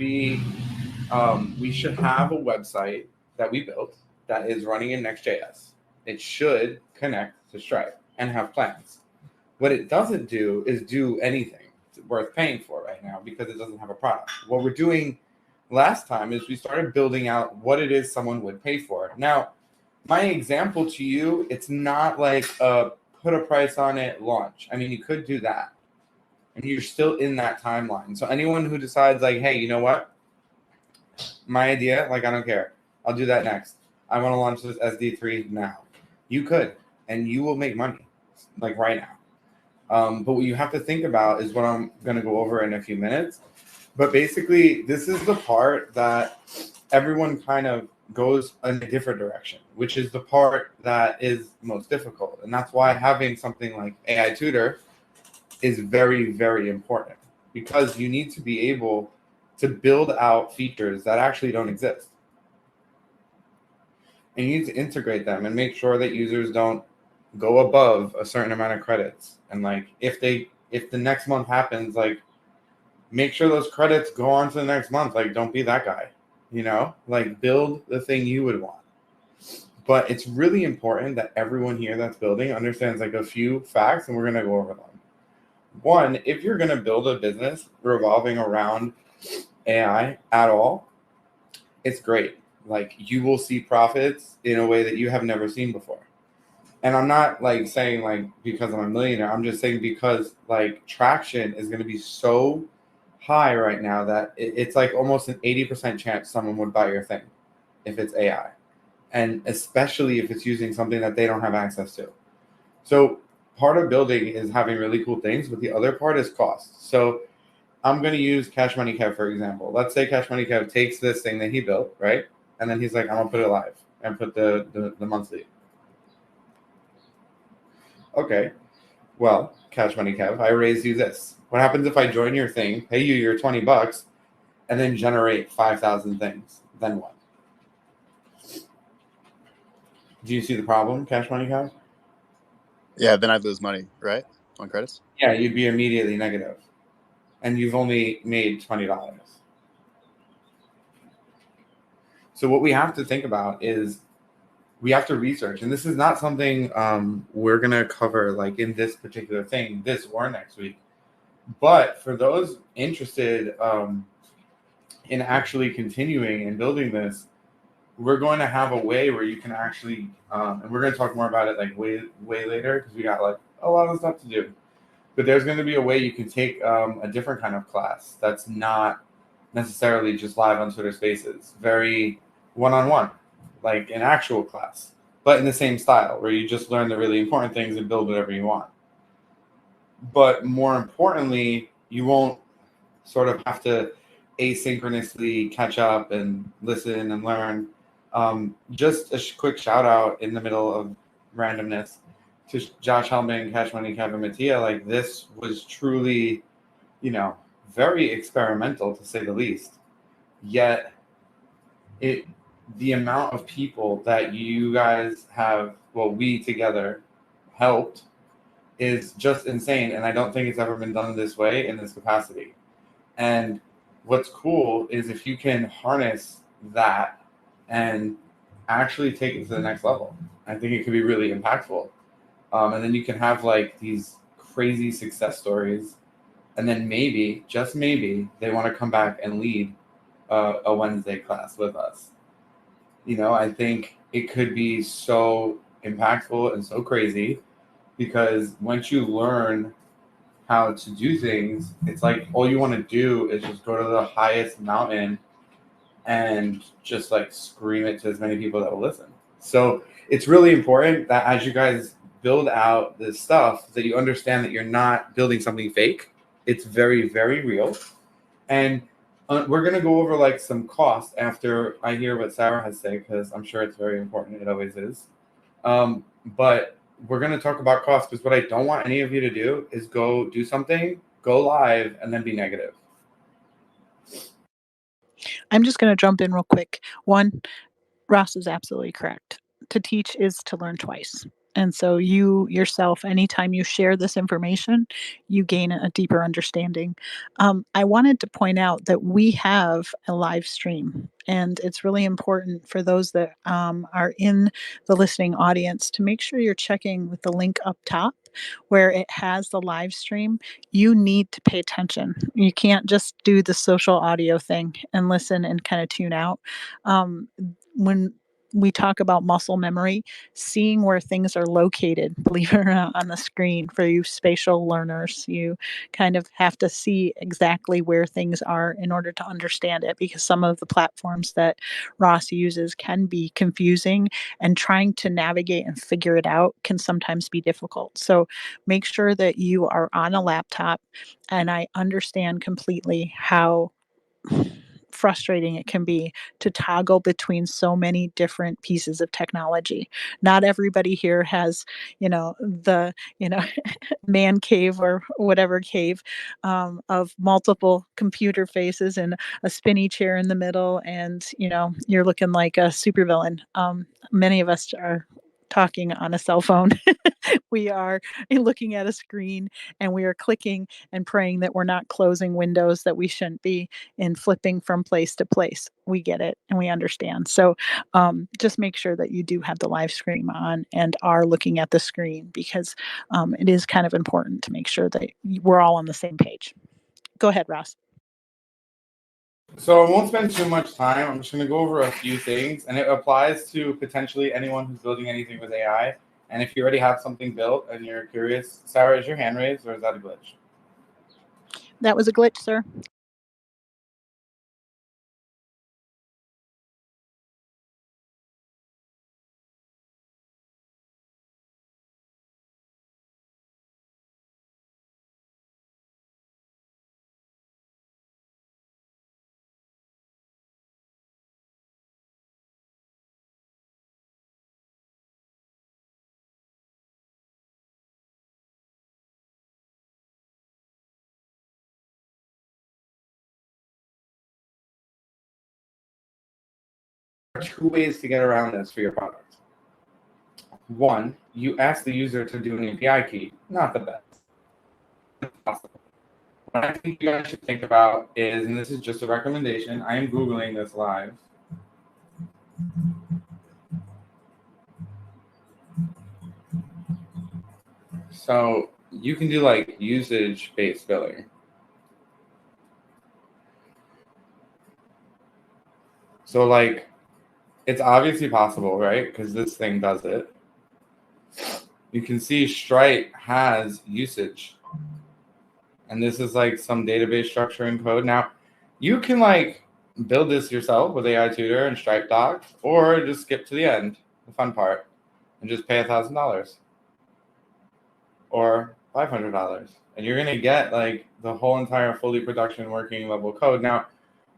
have a website that we built that is running in Next.js. It should connect to Stripe and have plans. What it doesn't do is do anything worth paying for right now, because it doesn't have a product. What we're doing last time is we started building out what it is someone would pay for. Now, my example to you, it's not like put a price on it, launch. I mean, you could do that, and you're still in that timeline. So anyone who decides like, hey, you know what, my idea, like, I don't care, I'll do that next, I want to launch this SD3 now, you could, and you will make money like right now. But what you have to think about is what I'm going to go over in a few minutes. But basically, this is the part that everyone kind of goes in a different direction, which is the part that is most difficult. And that's why having something like AI Tutor is very, very important, because you need to be able to build out features that actually don't exist. And you need to integrate them and make sure that users don't go above a certain amount of credits. And like, if the next month happens, like, make sure those credits go on to the next month. Like, don't be that guy, like, build the thing you would want. But it's really important that everyone here that's building understands like a few facts, and we're going to go over them. One, if you're going to build a business revolving around AI at all, it's great. Like, you will see profits in a way that you have never seen before. And I'm not like saying like because I'm a millionaire, I'm just saying because like traction is going to be so high right now that it's like almost an 80% chance someone would buy your thing if it's AI. And especially if it's using something that they don't have access to. So part of building is having really cool things, but the other part is cost. So I'm going to use Cash Money Kev, for example. Let's say Cash Money Kev takes this thing that he built, right? And then he's like, I'm going to put it live and put the monthly. Okay, well, Cash Money Kev, I raised you this. What happens if I join your thing, pay you your $20, and then generate 5,000 things? Then what? Do you see the problem, Cash Money Kev? Yeah, then I'd lose money, right? On credits? Yeah, you'd be immediately negative. And you've only made $20. So what we have to think about is we have to research, and this is not something we're going to cover like in this particular thing, this or next week. But for those interested in actually continuing and building this, we're going to have a way where you can actually, and we're going to talk more about it like way later because we got like a lot of stuff to do. But there's going to be a way you can take a different kind of class that's not necessarily just live on Twitter Spaces, very one-on-one, like an actual class, but in the same style where you just learn the really important things and build whatever you want. But more importantly, you won't sort of have to asynchronously catch up and listen and learn. Just a quick shout out in the middle of randomness to Josh Hellman, Cash Money, Kevin Mattia. Like, this was truly, very experimental to say the least. Yet the amount of people that you guys have, well, we together helped is just insane. And I don't think it's ever been done this way in this capacity. And what's cool is if you can harness that and actually take it to the next level, I think it could be really impactful. And then you can have like these crazy success stories. And then maybe, just maybe, they want to come back and lead a Wednesday class with us. I think it could be so impactful and so crazy because once you learn how to do things, it's like all you want to do is just go to the highest mountain and just like scream it to as many people that will listen. So it's really important that as you guys build out this stuff, that you understand that you're not building something fake. It's very, very real. And we're going to go over like some costs after I hear what Sarah has to say, because I'm sure it's very important. It always is. But we're going to talk about costs, because what I don't want any of you to do is go do something, go live, and then be negative. I'm just going to jump in real quick. One, Ross is absolutely correct. To teach is to learn twice. And so you yourself, anytime you share this information, you gain a deeper understanding. I wanted to point out that we have a live stream, and it's really important for those that are in the listening audience to make sure you're checking with the link up top where it has the live stream. You need to pay attention. You can't just do the social audio thing and listen and kind of tune out. When we talk about muscle memory, seeing where things are located, believe it or not, on the screen. For you spatial learners, you kind of have to see exactly where things are in order to understand it, because some of the platforms that Ross uses can be confusing, and trying to navigate and figure it out can sometimes be difficult. So make sure that you are on a laptop, and I understand completely how frustrating it can be to toggle between so many different pieces of technology. Not everybody here has, the, man cave or whatever cave, of multiple computer faces and a spinny chair in the middle, and you're looking like a supervillain. Many of us are talking on a cell phone. We are looking at a screen, and we are clicking and praying that we're not closing windows that we shouldn't be, and flipping from place to place. We get it and we understand. So just make sure that you do have the live stream on and are looking at the screen, because it is kind of important to make sure that we're all on the same page. Go ahead, Ross. So I won't spend too much time. I'm just going to go over a few things, and it applies to potentially anyone who's building anything with AI. And if you already have something built and you're curious, Sarah, is your hand raised or is that a glitch? That was a glitch, sir. There are two ways to get around this for your product. One, you ask the user to do an API key. Not the best. It's possible. What I think you guys should think about is, and this is just a recommendation, I am Googling this live. So you can do like usage-based billing. So like, it's obviously possible, right? Because this thing does it. You can see Stripe has usage. And this is like some database structure in code. Now, you can like build this yourself with AI Tutor and Stripe Doc, or just skip to the end, the fun part, and just pay $1,000 or $500. And you're going to get like the whole entire fully production working level code. Now,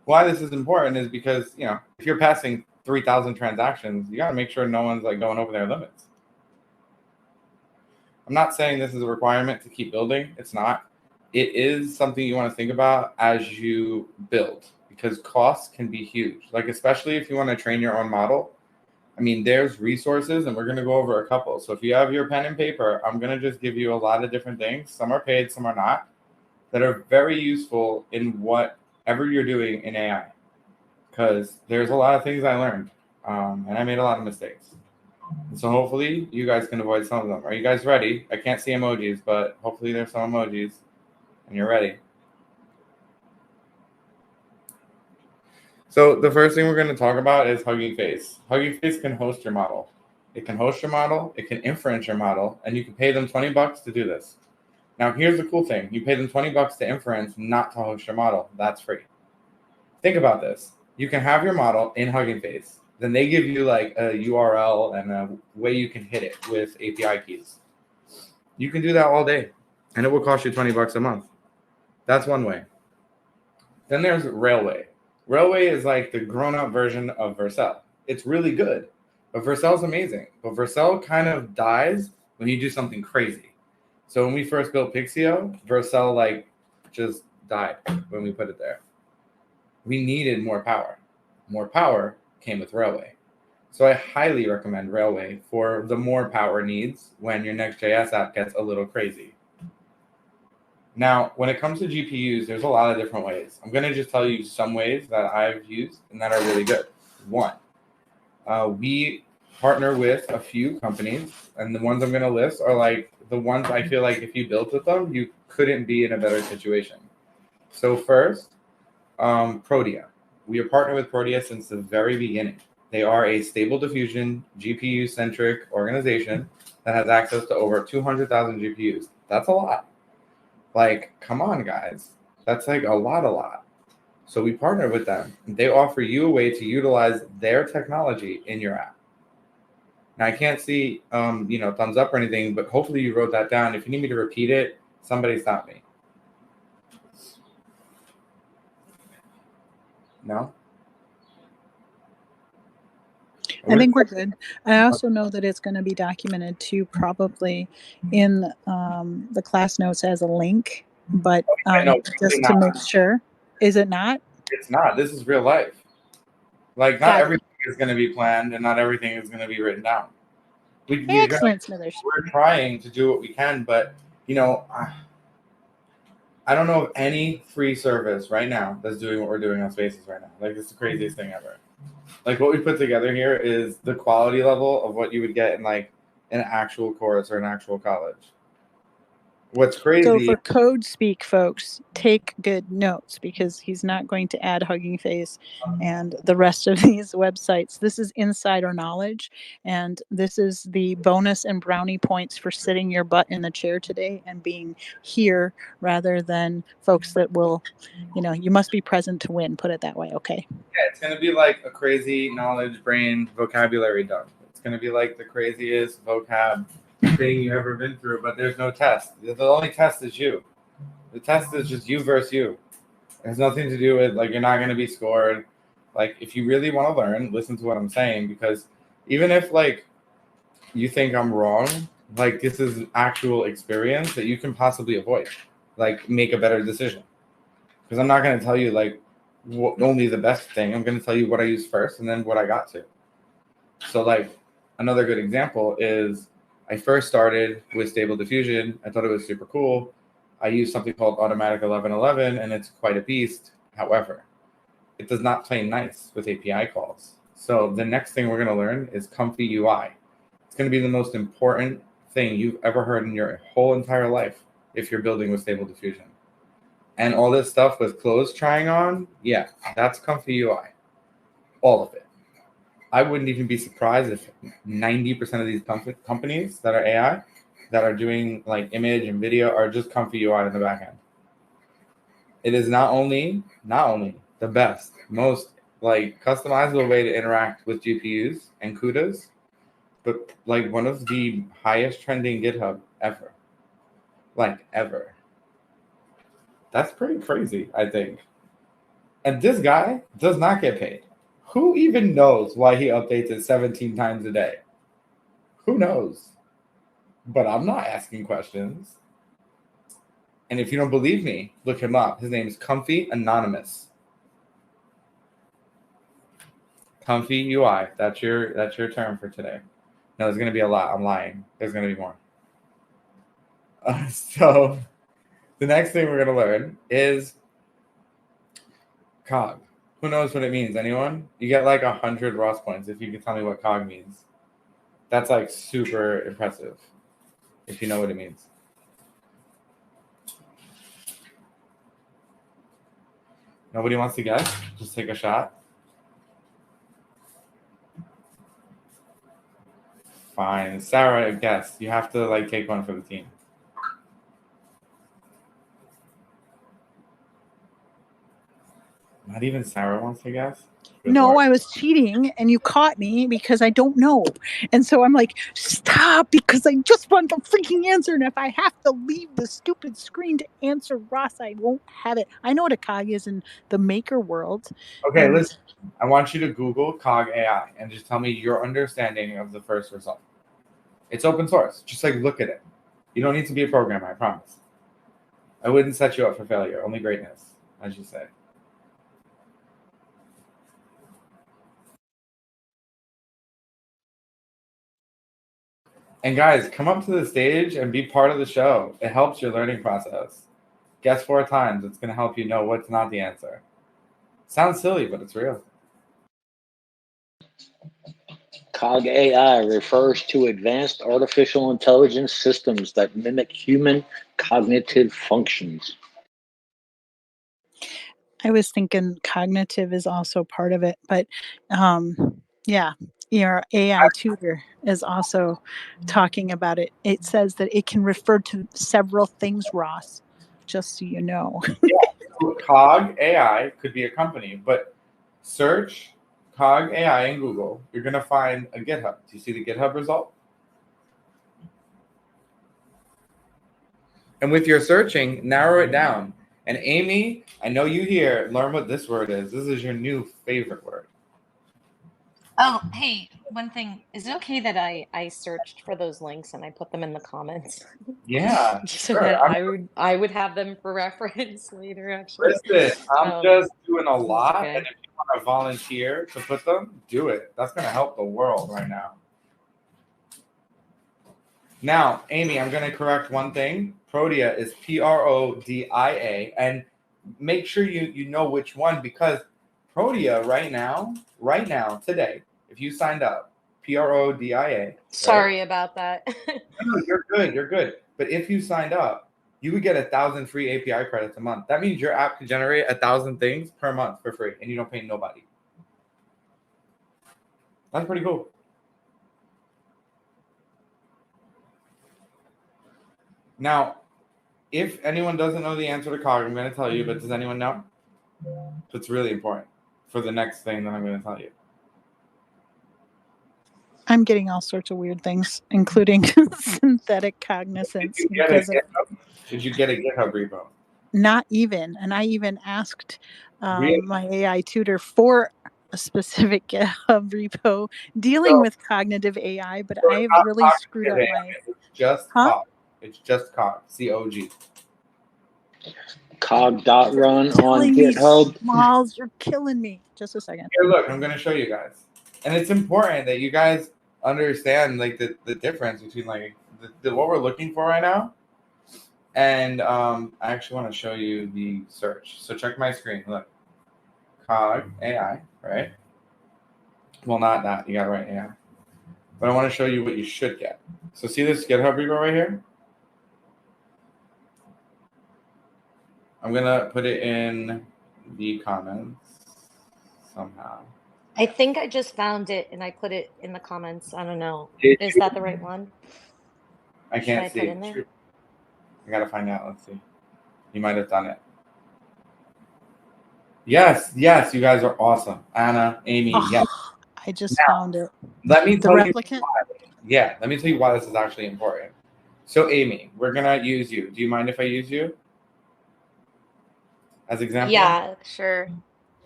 why this is important is because, if you're passing 3,000 transactions, you got to make sure no one's like going over their limits. I'm not saying this is a requirement to keep building. It's not. It is something you want to think about as you build, because costs can be huge. Like, especially if you want to train your own model. I mean, there's resources, and we're going to go over a couple. So if you have your pen and paper, I'm going to just give you a lot of different things. Some are paid, some are not, that are very useful in whatever you're doing in AI. Because there's a lot of things I learned, and I made a lot of mistakes. So hopefully you guys can avoid some of them. Are you guys ready? I can't see emojis, but hopefully there's some emojis and you're ready. So the first thing we're going to talk about is Hugging Face. Hugging Face can host your model. It can host your model, it can inference your model, and you can pay them $20 to do this. Now here's the cool thing. You pay them $20 to inference, not to host your model. That's free. Think about this. You can have your model in Hugging Face. Then they give you like a URL and a way you can hit it with API keys. You can do that all day, and it will cost you $20 a month. That's one way. Then there's Railway. Railway is like the grown-up version of Vercel. It's really good, but Vercel's amazing. But Vercel kind of dies when you do something crazy. So when we first built Pixio, Vercel like just died when we put it there. We needed more power. More power came with Railway. So I highly recommend Railway for the more power needs when your Next.js app gets a little crazy. Now, when it comes to GPUs, there's a lot of different ways. I'm going to just tell you some ways that I've used and that are really good. One, we partner with a few companies, and the ones I'm going to list are like the ones I feel like if you built with them, you couldn't be in a better situation. So first, Protea. We are partnered with Protea since the very beginning. They are a stable diffusion, GPU-centric organization that has access to over 200,000 GPUs. That's a lot. Like, come on, guys. That's like a lot. So we partner with them. They offer you a way to utilize their technology in your app. Now, I can't see, thumbs up or anything, but hopefully you wrote that down. If you need me to repeat it, somebody stop me. No? I think we're good. I also know that it's going to be documented too, probably in the class notes as a link, but No, just to make sure. Is it not? It's not. This is real life. Like, not everything is going to be planned and not everything is going to be written down. Excellent, Smithers. We're trying to do what we can, but, I don't know of any free service right now that's doing what we're doing on Spaces right now. Like, it's the craziest thing ever. Like, what we put together here is the quality level of what you would get in, like, an actual course or an actual college. What's crazy. So for code speak, folks, take good notes because he's not going to add Hugging Face and the rest of these websites. This is insider knowledge, and this is the bonus and brownie points for sitting your butt in the chair today and being here rather than folks that will, you must be present to win. Put it that way, okay? Yeah, it's going to be like a crazy knowledge brain vocabulary dump. It's going to be like the craziest vocab thing you've ever been through, but there's no test. The only test is you. The test is just you versus you. It has nothing to do with, like, you're not going to be scored. Like, if you really want to learn, listen to what I'm saying, because even if, like, you think I'm wrong, like, this is actual experience that you can possibly avoid. Like, make a better decision. Because I'm not going to tell you, like, only the best thing. I'm going to tell you what I used first and then what I got to. So, like, another good example is I first started with Stable Diffusion. I thought it was super cool. I used something called Automatic 1111, and it's quite a beast. However, it does not play nice with API calls. So the next thing we're going to learn is Comfy UI. It's going to be the most important thing you've ever heard in your whole entire life if you're building with Stable Diffusion. And all this stuff with clothes trying on, yeah, that's Comfy UI. All of it. I wouldn't even be surprised if 90% of these companies that are AI, that are doing like image and video, are just Comfy UI in the back end. It is not only the best, most like customizable way to interact with GPUs and CUDAs, but like one of the highest trending GitHub ever. Like ever. That's pretty crazy, I think. And this guy does not get paid. Who even knows why he updates it 17 times a day? Who knows? But I'm not asking questions. And if you don't believe me, look him up. His name is Comfy Anonymous. Comfy UI. That's your term for today. No, there's gonna be a lot. I'm lying. There's gonna be more. So the next thing we're gonna learn is COG. Who knows what it means? Anyone? You get like 100 Ross points if you can tell me what COG means. That's like super impressive if you know what it means. Nobody wants to guess? Just take a shot. Fine. Sarah, guess. You have to like take one for the team. Not even Sarah wants to guess? No, I was cheating and you caught me because I don't know. And so I'm like, stop, because I just want the freaking answer. And if I have to leave the stupid screen to answer Ross, I won't have it. I know what a COG is in the maker world. Okay, listen. I want you to Google COG AI and just tell me your understanding of the first result. It's open source. Just like look at it. You don't need to be a programmer, I promise. I wouldn't set you up for failure, only greatness, as you say. And guys, come up to the stage and be part of the show. It helps your learning process. Guess 4 times. It's going to help you know what's not the answer. Sounds silly, but it's real. COG AI refers to advanced artificial intelligence systems that mimic human cognitive functions. I was thinking cognitive is also part of it, but Yeah, your AI tutor is also talking about it. It says that it can refer to several things, Ross, just so you know. Yeah, so Cog AI could be a company, but search Cog AI in Google. You're going to find a GitHub. Do you see the GitHub result? And with your searching, narrow it down. And Amy, I know you here. Learn what this word is. This is your new favorite word. Oh, hey, one thing. Is it okay that I searched for those links and I put them in the comments? Yeah, So sure. that I would have them for reference later, actually. Listen, I'm just doing a That's lot, okay. and if you want to volunteer to put them, do it. That's going to help the world right now. Now, Amy, I'm going to correct one thing. Prodia is Prodia, and make sure you know which one, because Prodia right now, today, if you signed up, Prodia, right? Sorry about that. No, you're good. But if you signed up, you would get 1,000 free API credits a month. That means your app can generate 1,000 things per month for free, and you don't pay nobody. That's pretty cool. Now, if anyone doesn't know the answer to Cog, I'm going to tell you, but does anyone know? It's really important for the next thing that I'm going to tell you. I'm getting all sorts of weird things, including synthetic cognizance. Did you get a GitHub repo? Not even. And I even asked Really? my AI tutor for a specific GitHub repo dealing with cognitive AI, but I've really screwed up my. It's just Cog. It's just Cog. COG. Cog.run on Killing me, GitHub. Smalls. You're killing me. Just a second. Here, look, I'm going to show you guys. And it's important that you guys understand like the difference between like what we're looking for right now. And I actually want to show you the search. So check my screen. Look, Cog AI, right? Well, not that. You got to write AI. But I want to show you what you should get. So see this GitHub repo right here? I'm going to put it in the comments somehow. I think I just found it and I put it in the comments. I don't know. Is that the right one? I can't Should I see. put in there? I got to find out. Let's see. You might have done it. Yes, you guys are awesome. Anna, Amy, yes. I just found it. Let me tell you replicant? why. Yeah, let me tell you why this is actually important. So, Amy, we're going to use you. Do you mind if I use you as example? Yeah, sure.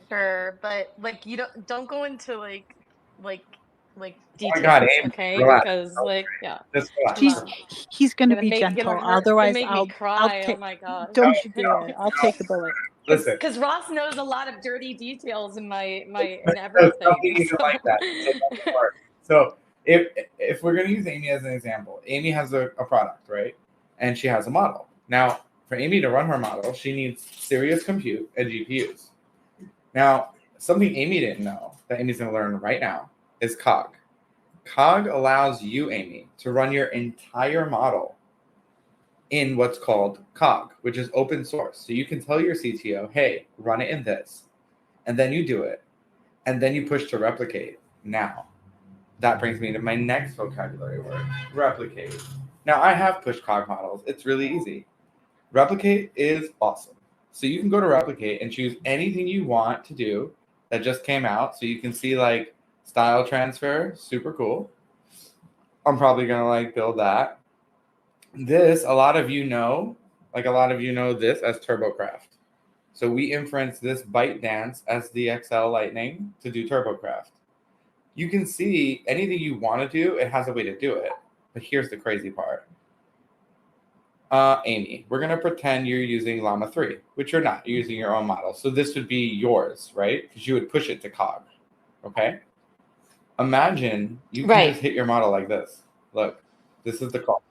But like you don't go into like Oh my God, details, Amy, okay? relax. Because like yeah. Just relax. Come on. He's going to be Gonna gentle. hurt, Otherwise, make me I'll cry. take. Oh my gosh. Don't you dare! I'll take the bullet. Listen. Because Ross knows a lot of dirty details in in There's everything. nothing even like that. So don't worry. So if we're going to use Amy as an example, Amy has a product, right? And she has a model. Now, for Amy to run her model, she needs serious compute and GPUs. Now, something Amy didn't know that Amy's going to learn right now is Cog. Cog allows you, Amy, to run your entire model in what's called Cog, which is open source. So you can tell your CTO, hey, run it in this. And then you do it. And then you push to replicate. Now, that brings me to my next vocabulary word, replicate. Now, I have pushed Cog models. It's really easy. Replicate is awesome. So you can go to replicate and choose anything you want to do that just came out. So you can see like style transfer, super cool. I'm probably going to like build that. This, a lot of you know this as TurboCraft. So we inference this ByteDance as the XL Lightning to do TurboCraft. You can see anything you want to do, it has a way to do it. But here's the crazy part. Amy, we're going to pretend you're using Llama 3, which you're not. You're using your own model. So this would be yours, right? Because you would push it to Cog. Okay? Imagine you can just hit your model like this. Look, this is the call.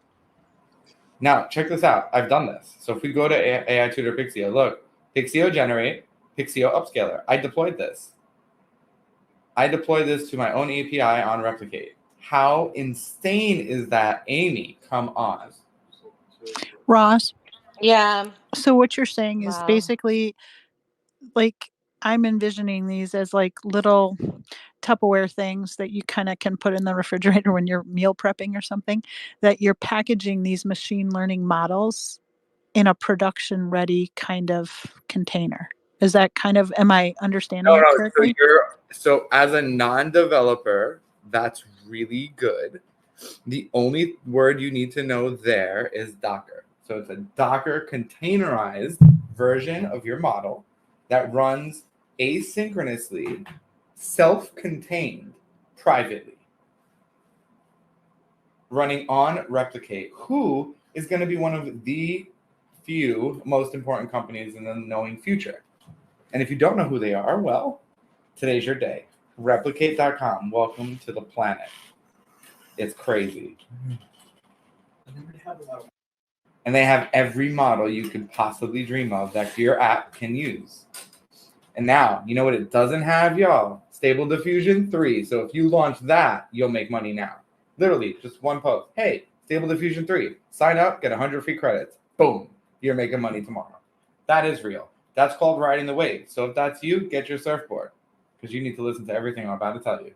Now, check this out. I've done this. So if we go to AI Tutor Pixio, look, Pixio Generate, Pixio Upscaler. I deployed this. I deployed this to my own API on Replicate. How insane is that, Amy? Come on. Ross? Yeah. So what you're saying is basically like I'm envisioning these as like little Tupperware things that you kind of can put in the refrigerator when you're meal prepping or something, that you're packaging these machine learning models in a production ready kind of container. Is that kind of, am I understanding No, it no. correctly? So as a non-developer, that's really good. The only word you need to know there is Docker. So it's a Docker containerized version of your model that runs asynchronously, self-contained, privately, running on Replicate, who is going to be one of the few most important companies in the knowing future. And if you don't know who they are, well, today's your day. Replicate.com. Welcome to the planet. It's crazy. And they have every model you could possibly dream of that your app can use. And now, you know what it doesn't have, y'all? Stable Diffusion 3. So if you launch that, you'll make money now. Literally, just one post. Hey, Stable Diffusion 3. Sign up, get 100 free credits. Boom. You're making money tomorrow. That is real. That's called riding the wave. So if that's you, get your surfboard, because you need to listen to everything I'm about to tell you.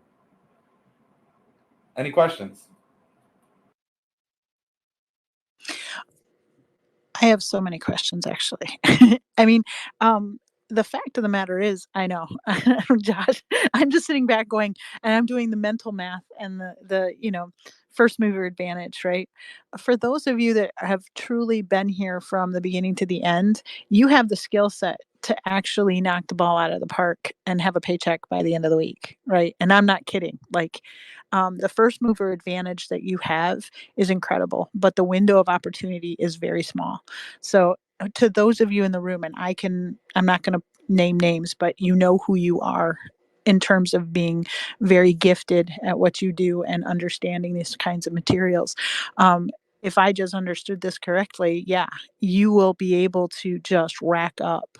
Any questions? I have so many questions, actually. I mean, the fact of the matter is, I know, Josh, I'm just sitting back going, and I'm doing the mental math and the first mover advantage, right? For those of you that have truly been here from the beginning to the end, you have the skill set to actually knock the ball out of the park and have a paycheck by the end of the week, right? And I'm not kidding. Like, the first mover advantage that you have is incredible, but the window of opportunity is very small. So to those of you in the room, and I'm not going to name names, but you know who you are in terms of being very gifted at what you do and understanding these kinds of materials. If I just understood this correctly, yeah, you will be able to just rack up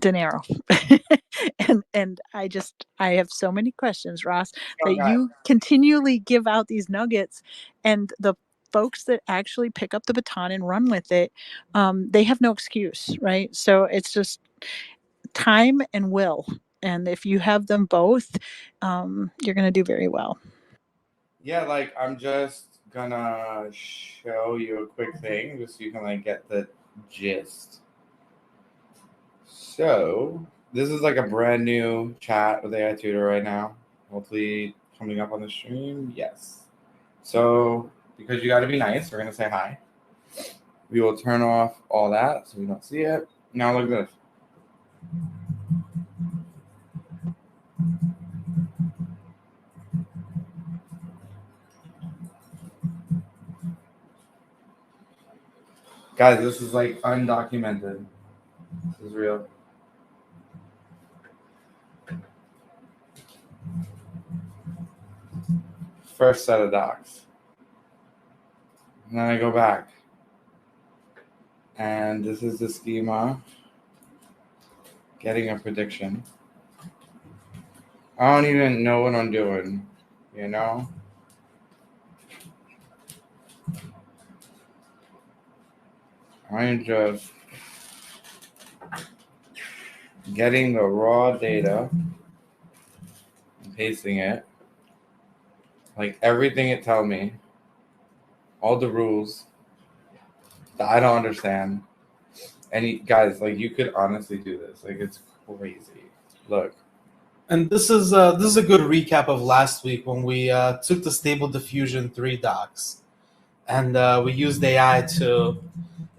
dinero. and I have so many questions, Ross, that you continually give out these nuggets, and the folks that actually pick up the baton and run with it, they have no excuse, right? So it's just time and will, and if you have them both, you're going to do very well. Yeah, like I'm just gonna show you a quick thing just so you can like get the gist. So this is like a brand new chat with AI Tutor right now. Hopefully coming up on the stream. Yes. So because you got to be nice, we're gonna say hi. We will turn off all that so we don't see it. Now look at this. Guys, this is like undocumented. This is real. First set of docs. And then I go back. And this is the schema. Getting a prediction. I don't even know what I'm doing, you know? I'm just getting the raw data and pasting it. Like everything it tells me, all the rules that I don't understand. And guys, like you could honestly do this. Like it's crazy. Look. And this is a good recap of last week when we took the Stable Diffusion 3 docs, and we used AI to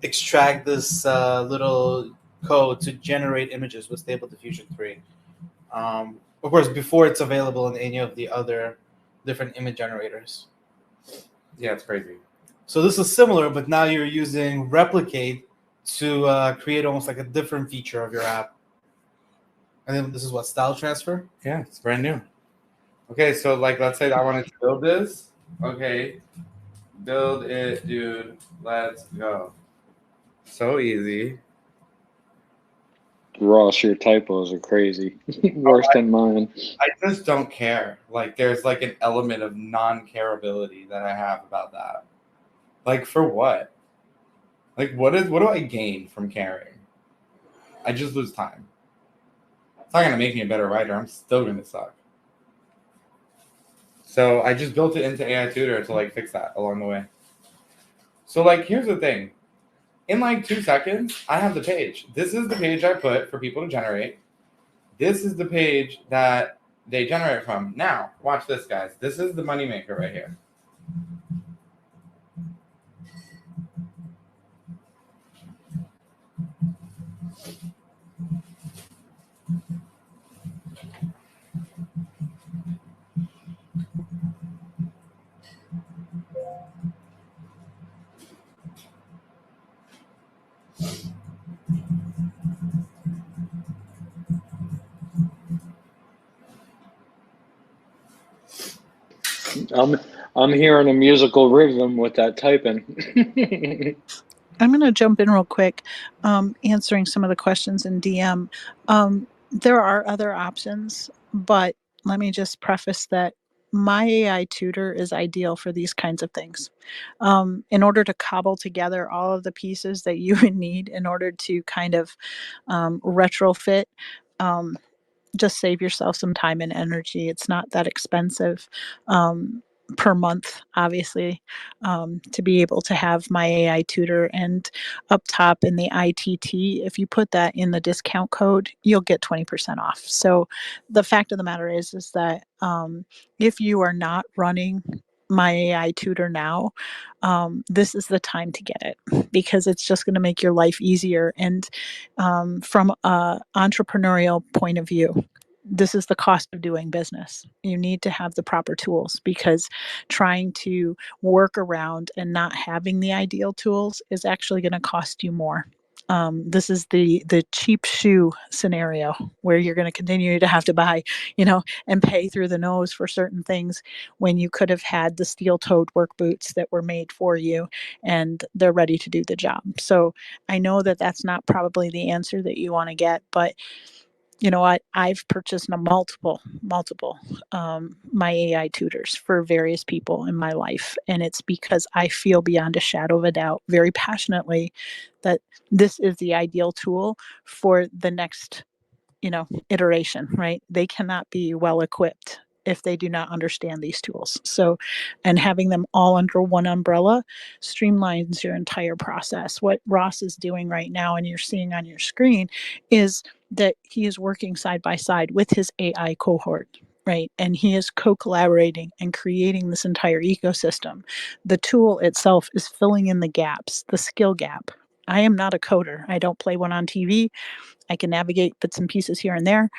extract this little code to generate images with Stable Diffusion 3. Of course, before it's available in any of the other different image generators. Yeah, it's crazy. So this is similar, but now you're using Replicate to create almost like a different feature of your app. And then this is what, style transfer? Yeah, it's brand new. Okay, so like let's say I wanted to build this. Okay, build it, dude. Let's go. So easy. Ross, your typos are crazy. Worse than mine. I just don't care. Like there's like an element of non-careability that I have about that. Like for what? Like what do I gain from caring? I just lose time. not going to make me a better writer. I'm still going to suck. So I just built it into AI Tutor to like fix that along the way. So like, here's the thing. In like 2 seconds, I have the page. This is the page I put for people to generate. This is the page that they generate from. Now, watch this, guys. This is the moneymaker right here. I'm hearing a musical rhythm with that typing. I'm going to jump in real quick, answering some of the questions in DM. There are other options, but let me just preface that my AI tutor is ideal for these kinds of things. In order to cobble together all of the pieces that you would need in order to kind of retrofit, just save yourself some time and energy. It's not that expensive per month, obviously, to be able to have my AI tutor. And up top in the ITT, if you put that in the discount code, you'll get 20% off. So the fact of the matter is that if you are not running my AI tutor now, this is the time to get it, because it's just going to make your life easier. And from a entrepreneurial point of view, this is the cost of doing business. You need to have the proper tools, because trying to work around and not having the ideal tools is actually going to cost you more. This is the cheap shoe scenario, where you're going to continue to have to buy, and pay through the nose for certain things, when you could have had the steel-toed work boots that were made for you and they're ready to do the job. So I know that that's not probably the answer that you want to get, but you know what? I've purchased multiple my AI tutors for various people in my life. And it's because I feel beyond a shadow of a doubt, very passionately, that this is the ideal tool for the next, iteration, right? They cannot be well equipped if they do not understand these tools. So, and having them all under one umbrella streamlines your entire process. What Ross is doing right now, and you're seeing on your screen, is that he is working side by side with his AI cohort, right? And he is co-collaborating and creating this entire ecosystem. The tool itself is filling in the gaps, the skill gap. I am not a coder. I don't play one on TV. I can navigate bits and pieces here and there,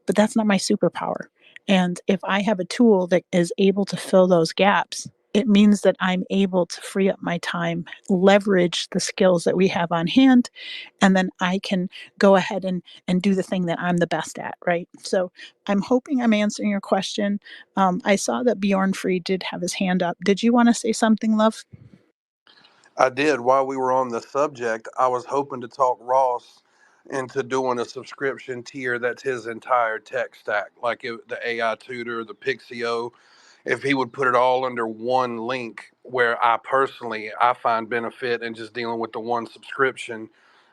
but that's not my superpower. And if I have a tool that is able to fill those gaps, it means that I'm able to free up my time, leverage the skills that we have on hand, and then I can go ahead and do the thing that I'm the best at, right? So I'm hoping I'm answering your question. I saw that Bjorn Free did have his hand up. Did you want to say something, love? I did. While we were on the subject, I was hoping to talk Ross into doing a subscription tier that's his entire tech stack, like the AI Tutor, the Pixio. If he would put it all under one link, where I find benefit in just dealing with the one subscription,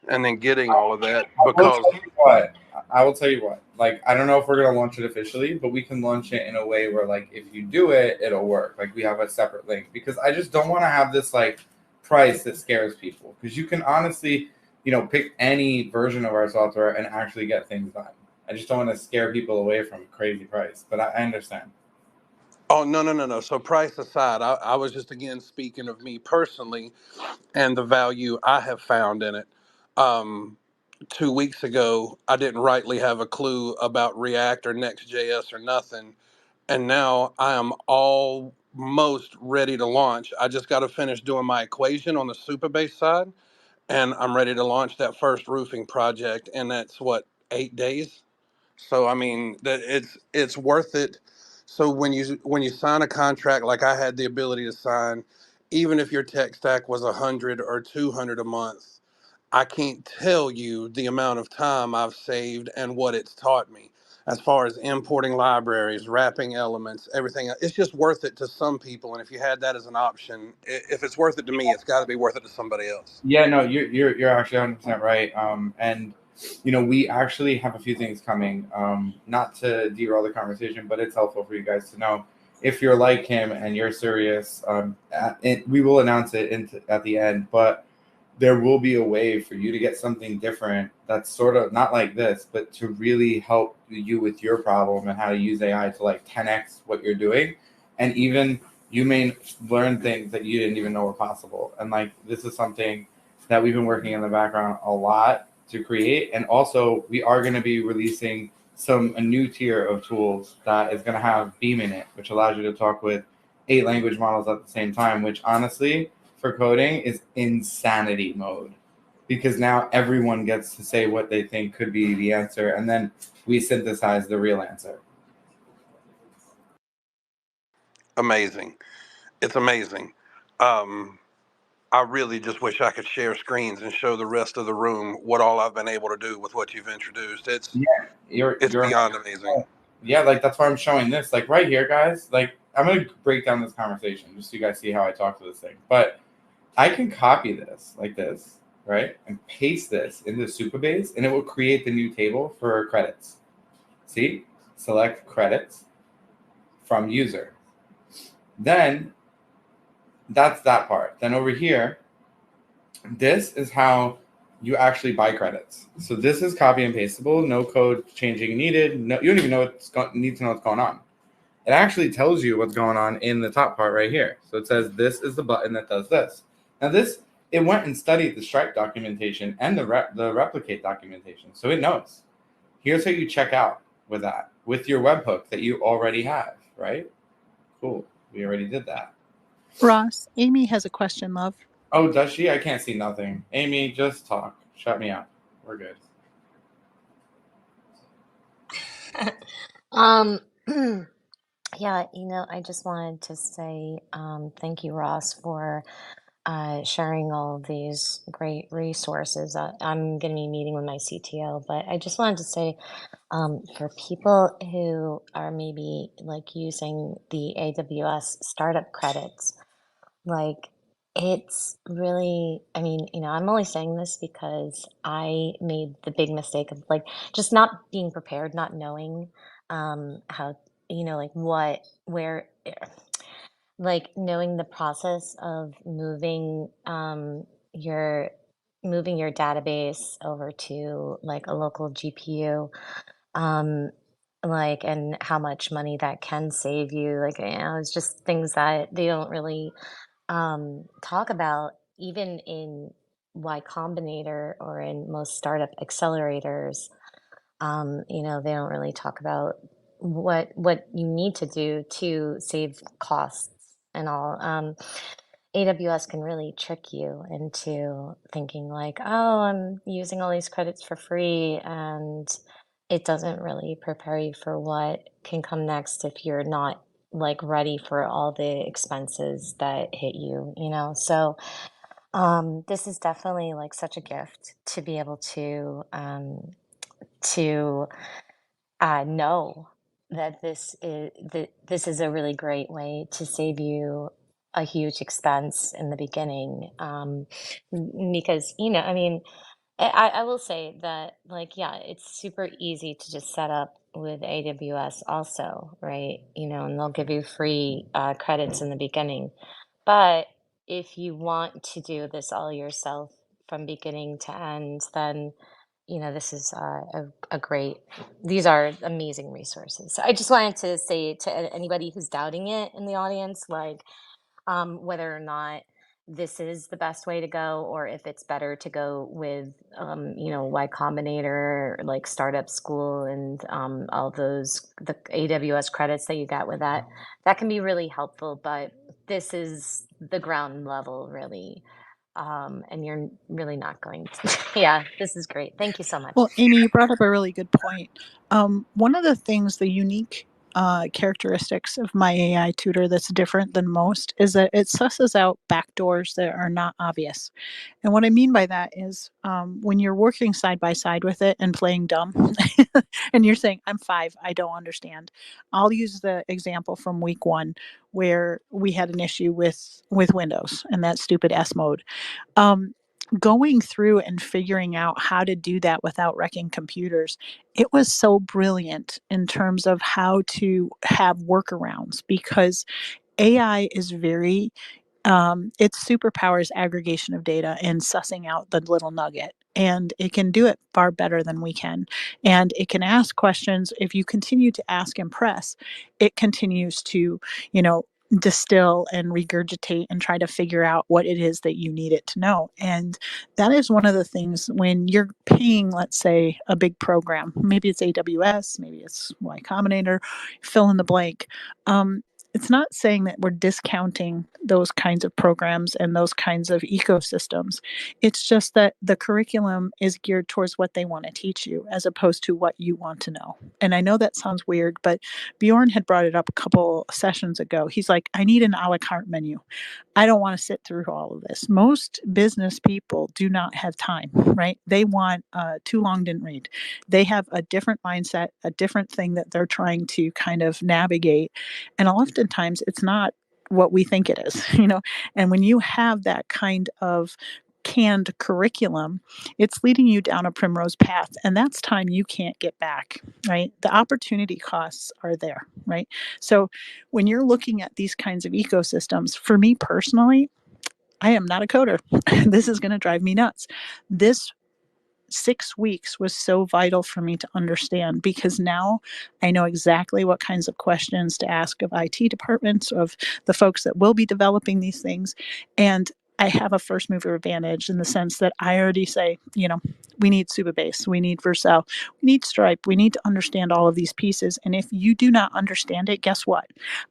and then getting all of that, because I will tell you what. Like, I don't know if we're gonna launch it officially, but we can launch it in a way where, like, if you do it, it'll work. Like, we have a separate link, because I just don't want to have this like price that scares people. Because you can honestly, pick any version of our software and actually get things done. I just don't want to scare people away from a crazy price. But I understand. Oh, no. So price aside, I was just again speaking of me personally and the value I have found in it. 2 weeks ago, I didn't rightly have a clue about React or Next.js or nothing. And now I am almost ready to launch. I just got to finish doing my equation on the Supabase side, and I'm ready to launch that first roofing project. And that's what, 8 days? So I mean that it's worth it. So when you sign a contract like I had the ability to sign, even if your tech stack was 100 or 200 a month, I can't tell you the amount of time I've saved and what it's taught me as far as importing libraries, wrapping elements, everything. It's just worth it to some people. And if you had that as an option, if it's worth it to me, it's got to be worth it to somebody else. Yeah, no, you're actually 100% right. And we actually have a few things coming. Not to derail the conversation, but it's helpful for you guys to know. If you're like him and you're serious, we will announce it at the end, but there will be a way for you to get something different that's sort of not like this, but to really help you with your problem and how to use AI to like 10x what you're doing. And even you may learn things that you didn't even know were possible. And like this is something that we've been working in the background a lot to create. And also, we are going to be releasing a new tier of tools that is going to have Beam in it, which allows you to talk with 8 language models at the same time, which honestly, for coding is insanity mode, because now everyone gets to say what they think could be the answer, and then we synthesize the real answer. Amazing. It's amazing. I really just wish I could share screens and show the rest of the room what all I've been able to do with what you've introduced. It's you're beyond amazing. Yeah, like that's why I'm showing this. Like right here, guys. Like I'm gonna break down this conversation just so you guys see how I talk to this thing. But I can copy this like this, right, and paste this into Supabase, and it will create the new table for credits. See, select credits from user. Then that's that part. Then over here, this is how you actually buy credits. So this is copy and pastable, no code changing needed. No, you don't even need to know what's going on. It actually tells you what's going on in the top part right here. So it says this is the button that does this. Now it went and studied the Stripe documentation and the replicate documentation, so it knows. Here's how you check out with that, with your webhook that you already have, right? Cool. We already did that. Ross, Amy has a question, love. Oh, does she? I can't see nothing. Amy, just talk. Shut me out. We're good. Yeah, I just wanted to say thank you, Ross, for sharing all of these great resources. I'm going to be meeting with my CTO, but I just wanted to say for people who are maybe like using the AWS startup credits, like it's really, I'm only saying this because I made the big mistake of like just not being prepared, not knowing how, like like knowing the process of your moving your database over to like a local GPU, um, like and how much money that can save you. Like, it's just things that they don't really talk about even in Y Combinator or in most startup accelerators. They don't really talk about what you need to do to save costs and all. AWS can really trick you into thinking like, oh, I'm using all these credits for free, and it doesn't really prepare you for what can come next if you're not like ready for all the expenses that hit you. So this is definitely like such a gift to be able to know that this is a really great way to save you a huge expense in the beginning. Because I will say that like yeah, it's super easy to just set up with AWS also, right? And they'll give you free credits in the beginning. But if you want to do this all yourself from beginning to end, then this is a great, these are amazing resources. So I just wanted to say to anybody who's doubting it in the audience, like whether or not this is the best way to go, or if it's better to go with, Y Combinator, like Startup School, and all the AWS credits that you got with that, that can be really helpful. But this is the ground level, really. And you're really not going to. Yeah, this is great. Thank you so much. Well, Amy, you brought up a really good point. One of the things, the unique characteristics of my AI tutor that's different than most is that it susses out backdoors that are not obvious. And what I mean by that is when you're working side by side with it and playing dumb, and you're saying, I'm 5, I don't understand. I'll use the example from week 1 where we had an issue with Windows and that stupid S mode. going through and figuring out how to do that without wrecking computers, it was so brilliant in terms of how to have workarounds, because AI is very its superpower is aggregation of data and sussing out the little nugget. And it can do it far better than we can. And it can ask questions. If you continue to ask and press, it continues to, you know, distill and regurgitate and try to figure out what it is that you need it to know. And that is one of the things when you're paying, let's say, a big program, maybe it's AWS, maybe it's Y Combinator, fill in the blank. It's not saying that we're discounting those kinds of programs and those kinds of ecosystems. It's just that the curriculum is geared towards what they want to teach you as opposed to what you want to know. And I know that sounds weird, but Bjorn had brought it up a couple sessions ago. He's like, I need an a la carte menu. I don't want to sit through all of this. Most business people do not have time, right? They want too long didn't read. They have a different mindset, a different thing that they're trying to kind of navigate. And oftentimes it's not what we think it is, you know? And when you have that kind of canned curriculum, it's leading you down a primrose path. And that's time you can't get back, right? The opportunity costs are there, right? So when you're looking at these kinds of ecosystems, for me personally, I am not a coder. This is going to drive me nuts. This 6 weeks was so vital for me to understand, because now I know exactly what kinds of questions to ask of IT departments, of the folks that will be developing these things. And I have a first mover advantage in the sense that I already say, you know, we need Supabase, we need Vercel, we need Stripe, we need to understand all of these pieces. And if you do not understand it, guess what?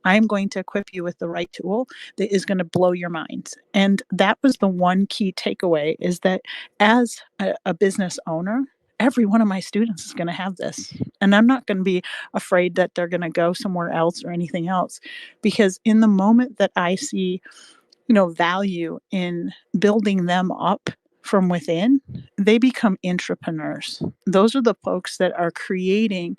I'm going to equip you with the right tool that is going to blow your mind. And that was the one key takeaway, is that as a business owner, every one of my students is going to have this. And I'm not going to be afraid that they're going to go somewhere else or anything else, because in the moment that I see, you know, value in building them up from within, they become entrepreneurs. Those are the folks that are creating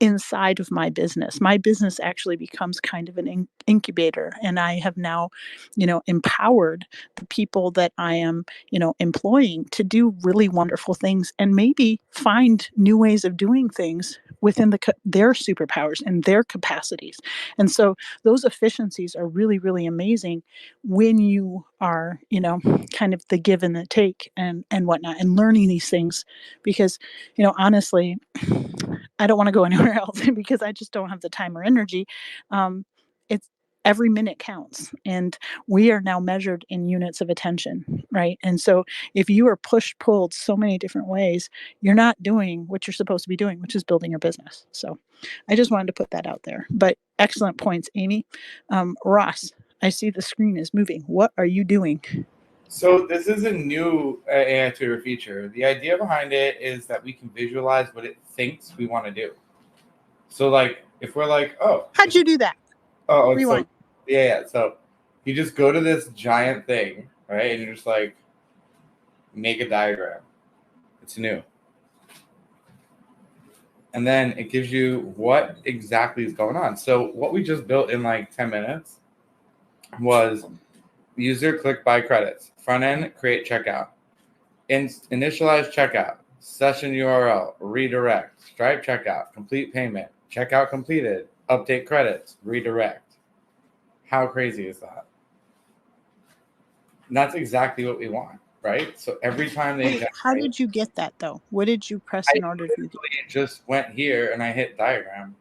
inside of my business. My business actually becomes kind of an incubator, and I have now, you know, empowered the people that I am, you know, employing to do really wonderful things and maybe find new ways of doing things within their superpowers and their capacities. And so those efficiencies are really, really amazing when you are, you know, kind of the give and the take and whatnot, and learning these things. Because, you know, honestly, I don't want to go anywhere else because I just don't have the time or energy. It's every minute counts, and we are now measured in units of attention, right? And so if you are pushed pulled so many different ways, you're not doing what you're supposed to be doing, which is building your business. So I just wanted to put that out there. But excellent points, Amy. Ross, I see the screen is moving. What are you doing? So this is a new AI tutor feature. The idea behind it is that we can visualize what it thinks we want to do. So like if we're like, oh, how'd you do that? Oh, Rewind. so yeah. So you just go to this giant thing, right? And you're just like, make a diagram. It's new. And then it gives you what exactly is going on. So what we just built in like 10 minutes was user click buy credits, front end, create checkout, initialize checkout, session URL, redirect, Stripe checkout, complete payment, checkout completed, update credits, redirect. How crazy is that? And that's exactly what we want, right? So every time they Wait, how did you get that though? What did you press in order to do? just went here and I hit diagram.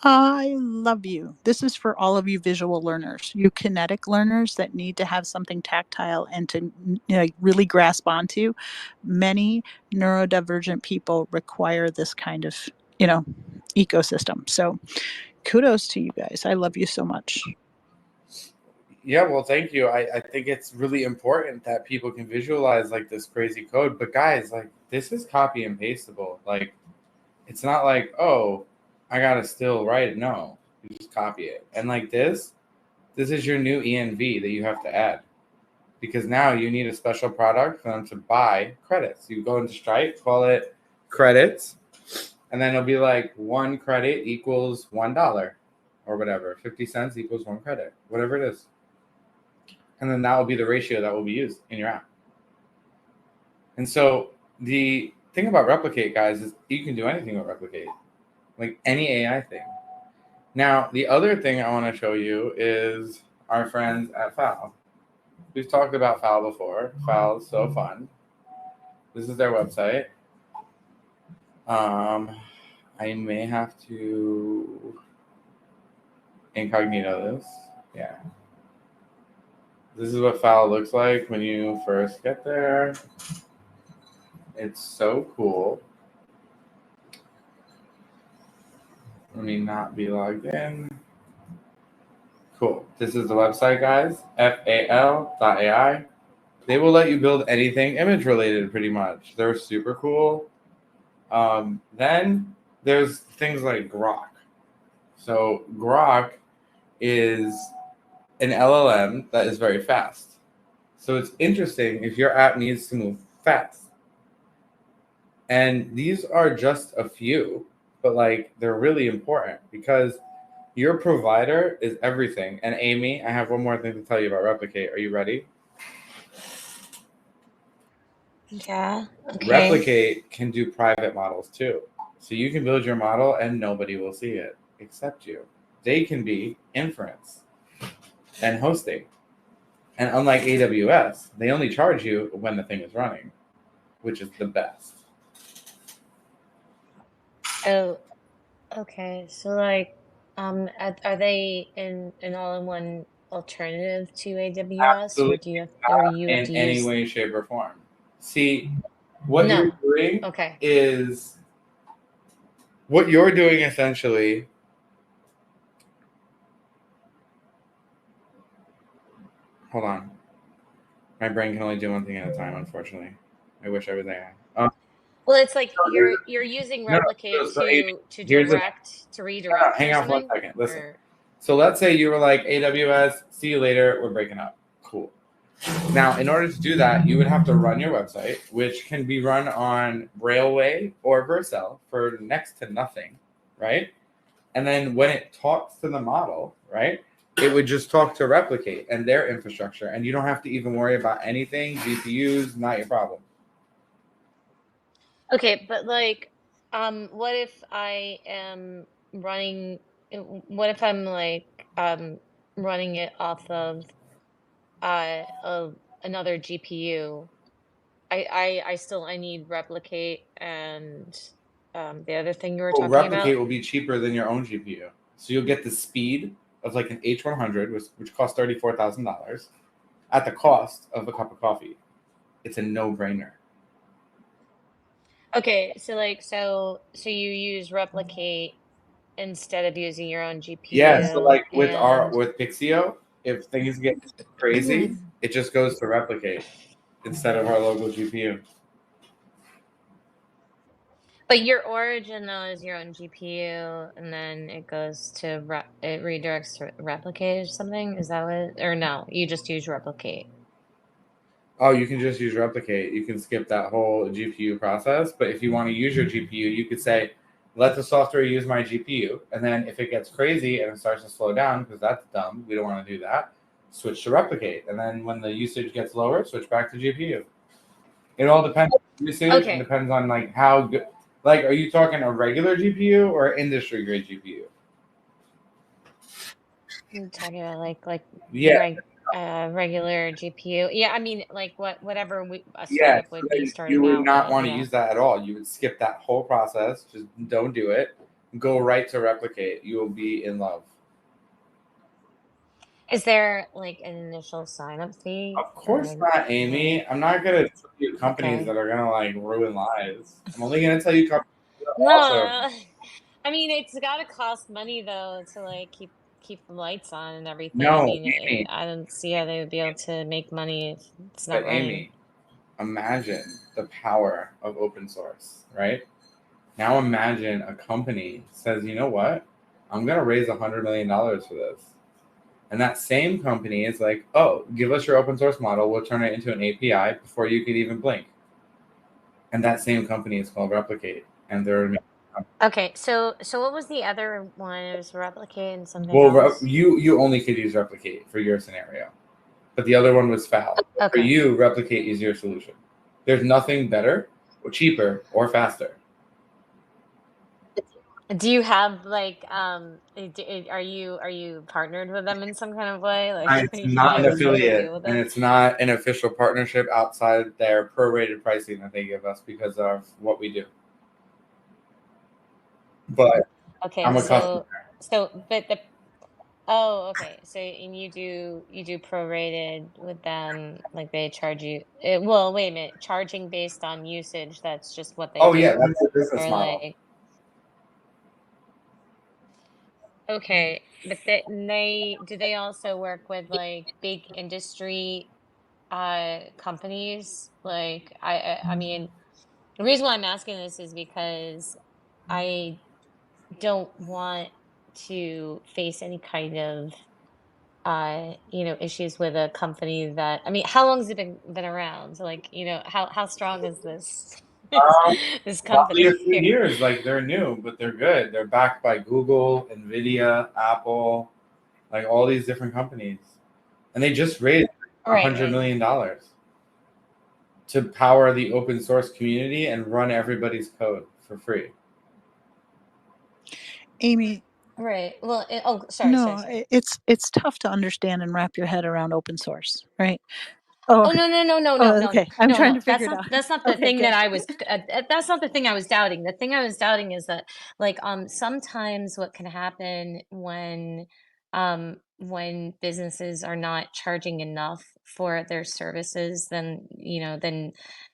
I love you. This is for all of you visual learners, you kinetic learners that need to have something tactile and to, you know, really grasp onto. Many neurodivergent people require this kind of, you know, ecosystem. So kudos to you guys. I love you so much. Yeah, well, thank you. I think it's really important that people can visualize like this crazy code. But guys, like this is copy and pasteable. Like it's not like, oh, I gotta still write it. No, you just copy it. And like this is your new ENV that you have to add. Because now you need a special product for them to buy credits. You go into Stripe, call it credits, and then it'll be like 1 credit equals $1 or whatever. 50 cents equals 1 credit, whatever it is. And then that will be the ratio that will be used in your app. And so the thing about Replicate, guys, is you can do anything with Replicate, like any AI thing. Now, the other thing I want to show you is our friends at FAL. We've talked about FAL before. FAL is so fun. This is their website. I may have to incognito this. Yeah. This is what FAL looks like when you first get there. It's so cool. Let me not be logged in. Cool. This is the website, guys. FAL.ai. They will let you build anything image related, pretty much. They're super cool. Then there's things like Grok. So Grok is an LLM that is very fast. So it's interesting if your app needs to move fast. And these are just a few, but like they're really important because your provider is everything. And Amy, I have one more thing to tell you about Replicate. Are you ready? Yeah. Okay. Replicate can do private models too. So you can build your model and nobody will see it except you. They can be inference and hosting. And unlike AWS, they only charge you when the thing is running, which is the best. Oh, okay. So like, are they an all-in-one alternative to AWS, or do you have, or Not you have in to any use? way, shape, or form. See, what No. you're doing Okay. is what you're doing essentially. Hold on. My brain can only do one thing at a time, unfortunately. I wish I was there. Well, it's like you're using Replicate so Amy, to here's the redirect hang or on for something? 1 second. Listen. Or So let's say you were like AWS, see you later, we're breaking up. Cool. Now, in order to do that, you would have to run your website, which can be run on Railway or Vercel for next to nothing, right? And then when it talks to the model, right, it would just talk to Replicate and their infrastructure, and you don't have to even worry about anything. GPUs, not your problem. okay, but like, what if I am running? What if I'm like running it off of another GPU? I need Replicate and the other thing you were Well, talking about. Replicate will be cheaper than your own GPU, so you'll get the speed of like an H100, which costs $34,000, at the cost of a cup of coffee. It's a no-brainer. Okay, so like so you use Replicate instead of using your own GPU. Yeah, so like with and Pixio, if things get crazy, it just goes to Replicate instead of our local GPU. but your origin though is your own GPU, and then it goes to it redirects to Replicate or something. Is that what? Or no, you just use Replicate. Oh, you can just use Replicate. You can skip that whole GPU process. But if you want to use your GPU, you could say, let the software use my GPU. And then if it gets crazy and it starts to slow down, because that's dumb, we don't want to do that, switch to Replicate. And then when the usage gets lower, switch back to GPU. It all depends on usage Okay. and depends on like how good. Like, are you talking a regular GPU or industry grade GPU? I'm talking about Yeah. regular GPU. Yeah, I mean like whatever a Yeah, startup so would be then you starting would out not with. want to Yeah. use that at all. You would skip that whole process. Just don't do it. Go right to Replicate. You will be in love. Is there like an initial sign up fee? Of course not, Amy. I'm not gonna tell you companies Okay. that are gonna like ruin lives. I'm only gonna tell you companies that are No, awesome. I mean it's got to cost money though to like keep the lights on and everything. I No, mean, Amy. I don't see how they would be able to make money if it's not But running. Amy, imagine the power of open source, right? Now imagine a company says, you know what? I'm gonna raise $100 million for this. And that same company is like, oh, give us your open source model. We'll turn it into an API before you could even blink. And that same company is called Replicate. And they're Okay, so what was the other one? It was Replicate and something well, else. you only could use Replicate for your scenario. but the other one was foul. For Okay. you, replicate is your solution. There's nothing better or cheaper or faster. Do you have like are you partnered with them in some kind of way? Like It's do not you an have some kind of affiliate, deal with and them? it's not an official partnership outside their prorated pricing that they give us because of what we do. But Okay, I'm a customer. but the oh, okay. So and you do prorated with them, like they charge you. Well, wait a minute, charging based on usage. That's just what they Oh yeah, do, that's the business or model. like okay, but they do they also work with like big industry companies? Like I mean, the reason why I'm asking this is because I don't want to face any kind of issues with a company that I mean, how long has it been around? So, like, how strong is this this Probably a company few here? years. Like they're new, but they're good. They're backed by Google, Nvidia, Apple, like all these different companies, and they just raised Right, $100 million to power the open source community and run everybody's code for free. Amy, right. Well, oh, sorry, no, sorry, sorry. it's tough to understand and wrap your head around open source, right? Oh, Oh no no no no no oh, no okay. I'm no trying no. to figure it out. That's not the Okay, thing that good. I was. That's not the thing I was doubting. The thing I was doubting is that like sometimes what can happen when businesses are not charging enough for their services, then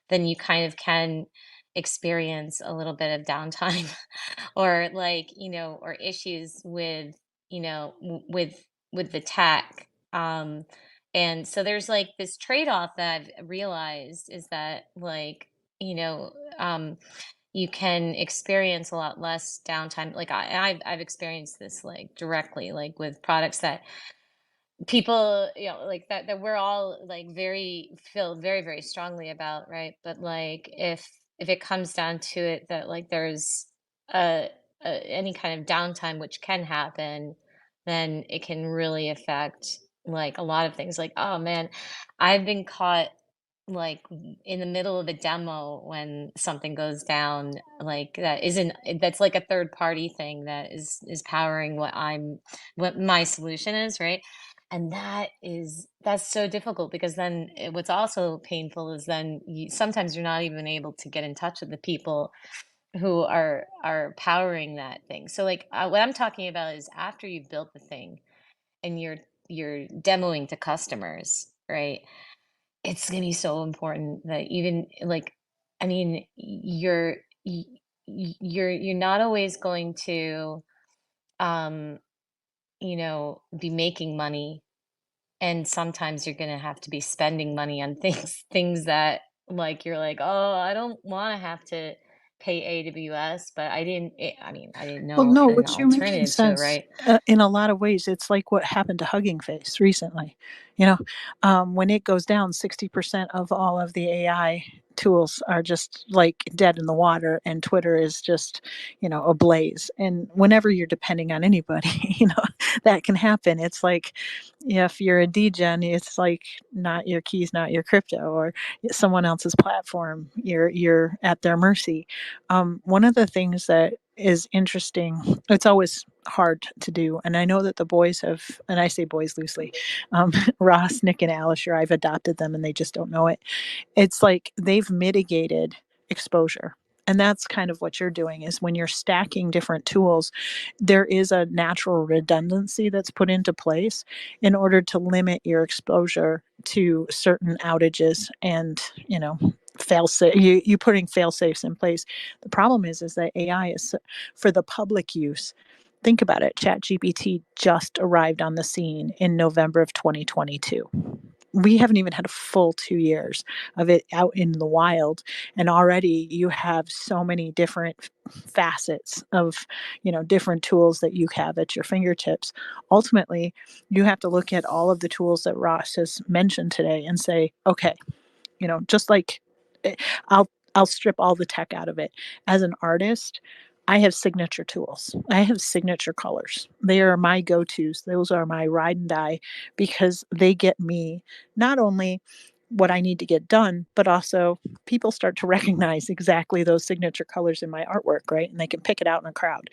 then you kind of can experience a little bit of downtime or like or issues with with the tech. And so there's like this trade-off that I've realized is that like, you know, um, you can experience a lot less downtime. Like I've experienced this like directly, like with products that people like that we're all like very feel very very strongly about, right? But like if it comes down to it that like there's a, any kind of downtime which can happen, then it can really affect like a lot of things. Like oh man, I've been caught like in the middle of a demo when something goes down like that isn't that's like a third party thing that is powering what my solution is, right? And that's so difficult because then what's also painful is then sometimes you're not even able to get in touch with the people who are powering that thing. So like what I'm talking about is after you've built the thing and you're demoing to customers, right? It's gonna be so important that even like I mean you're not always going to um be making money, and sometimes you're gonna have to be spending money on things that like you're like, "Oh, I don't wanna have to pay AWS," but I mean, I didn't Well, know no, an what you're making alternative to it, sense, right? in a lot of ways. It's like what happened to Hugging Face recently. You know, when it goes down, 60% of all of the AI tools are just like dead in the water, and Twitter is just, ablaze. And whenever you're depending on anybody, that can happen. It's like if you're a degen, it's like not your keys, not your crypto, or someone else's platform. You're at their mercy. One of the things that is interesting, it's always hard to do, and I know that the boys have, and I say boys loosely, Ross, Nick, and Alisher, I've adopted them and they just don't know it. It's like they've mitigated exposure. And that's kind of what you're doing is when you're stacking different tools, there is a natural redundancy that's put into place in order to limit your exposure to certain outages and, fail safe. You putting fail safes in place. The problem is that AI is for the public use. Think about it. ChatGPT just arrived on the scene in November of 2022. We haven't even had a full 2 years of it out in the wild, and already you have so many different facets of, different tools that you have at your fingertips. Ultimately, you have to look at all of the tools that Ross has mentioned today and say, "Okay, just like, eh, I'll strip all the tech out of it. As an artist, I have signature tools. I have signature colors. They are my go-tos. Those are my ride and die because they get me not only what I need to get done, but also people start to recognize exactly those signature colors in my artwork, right? And they can pick it out in a crowd.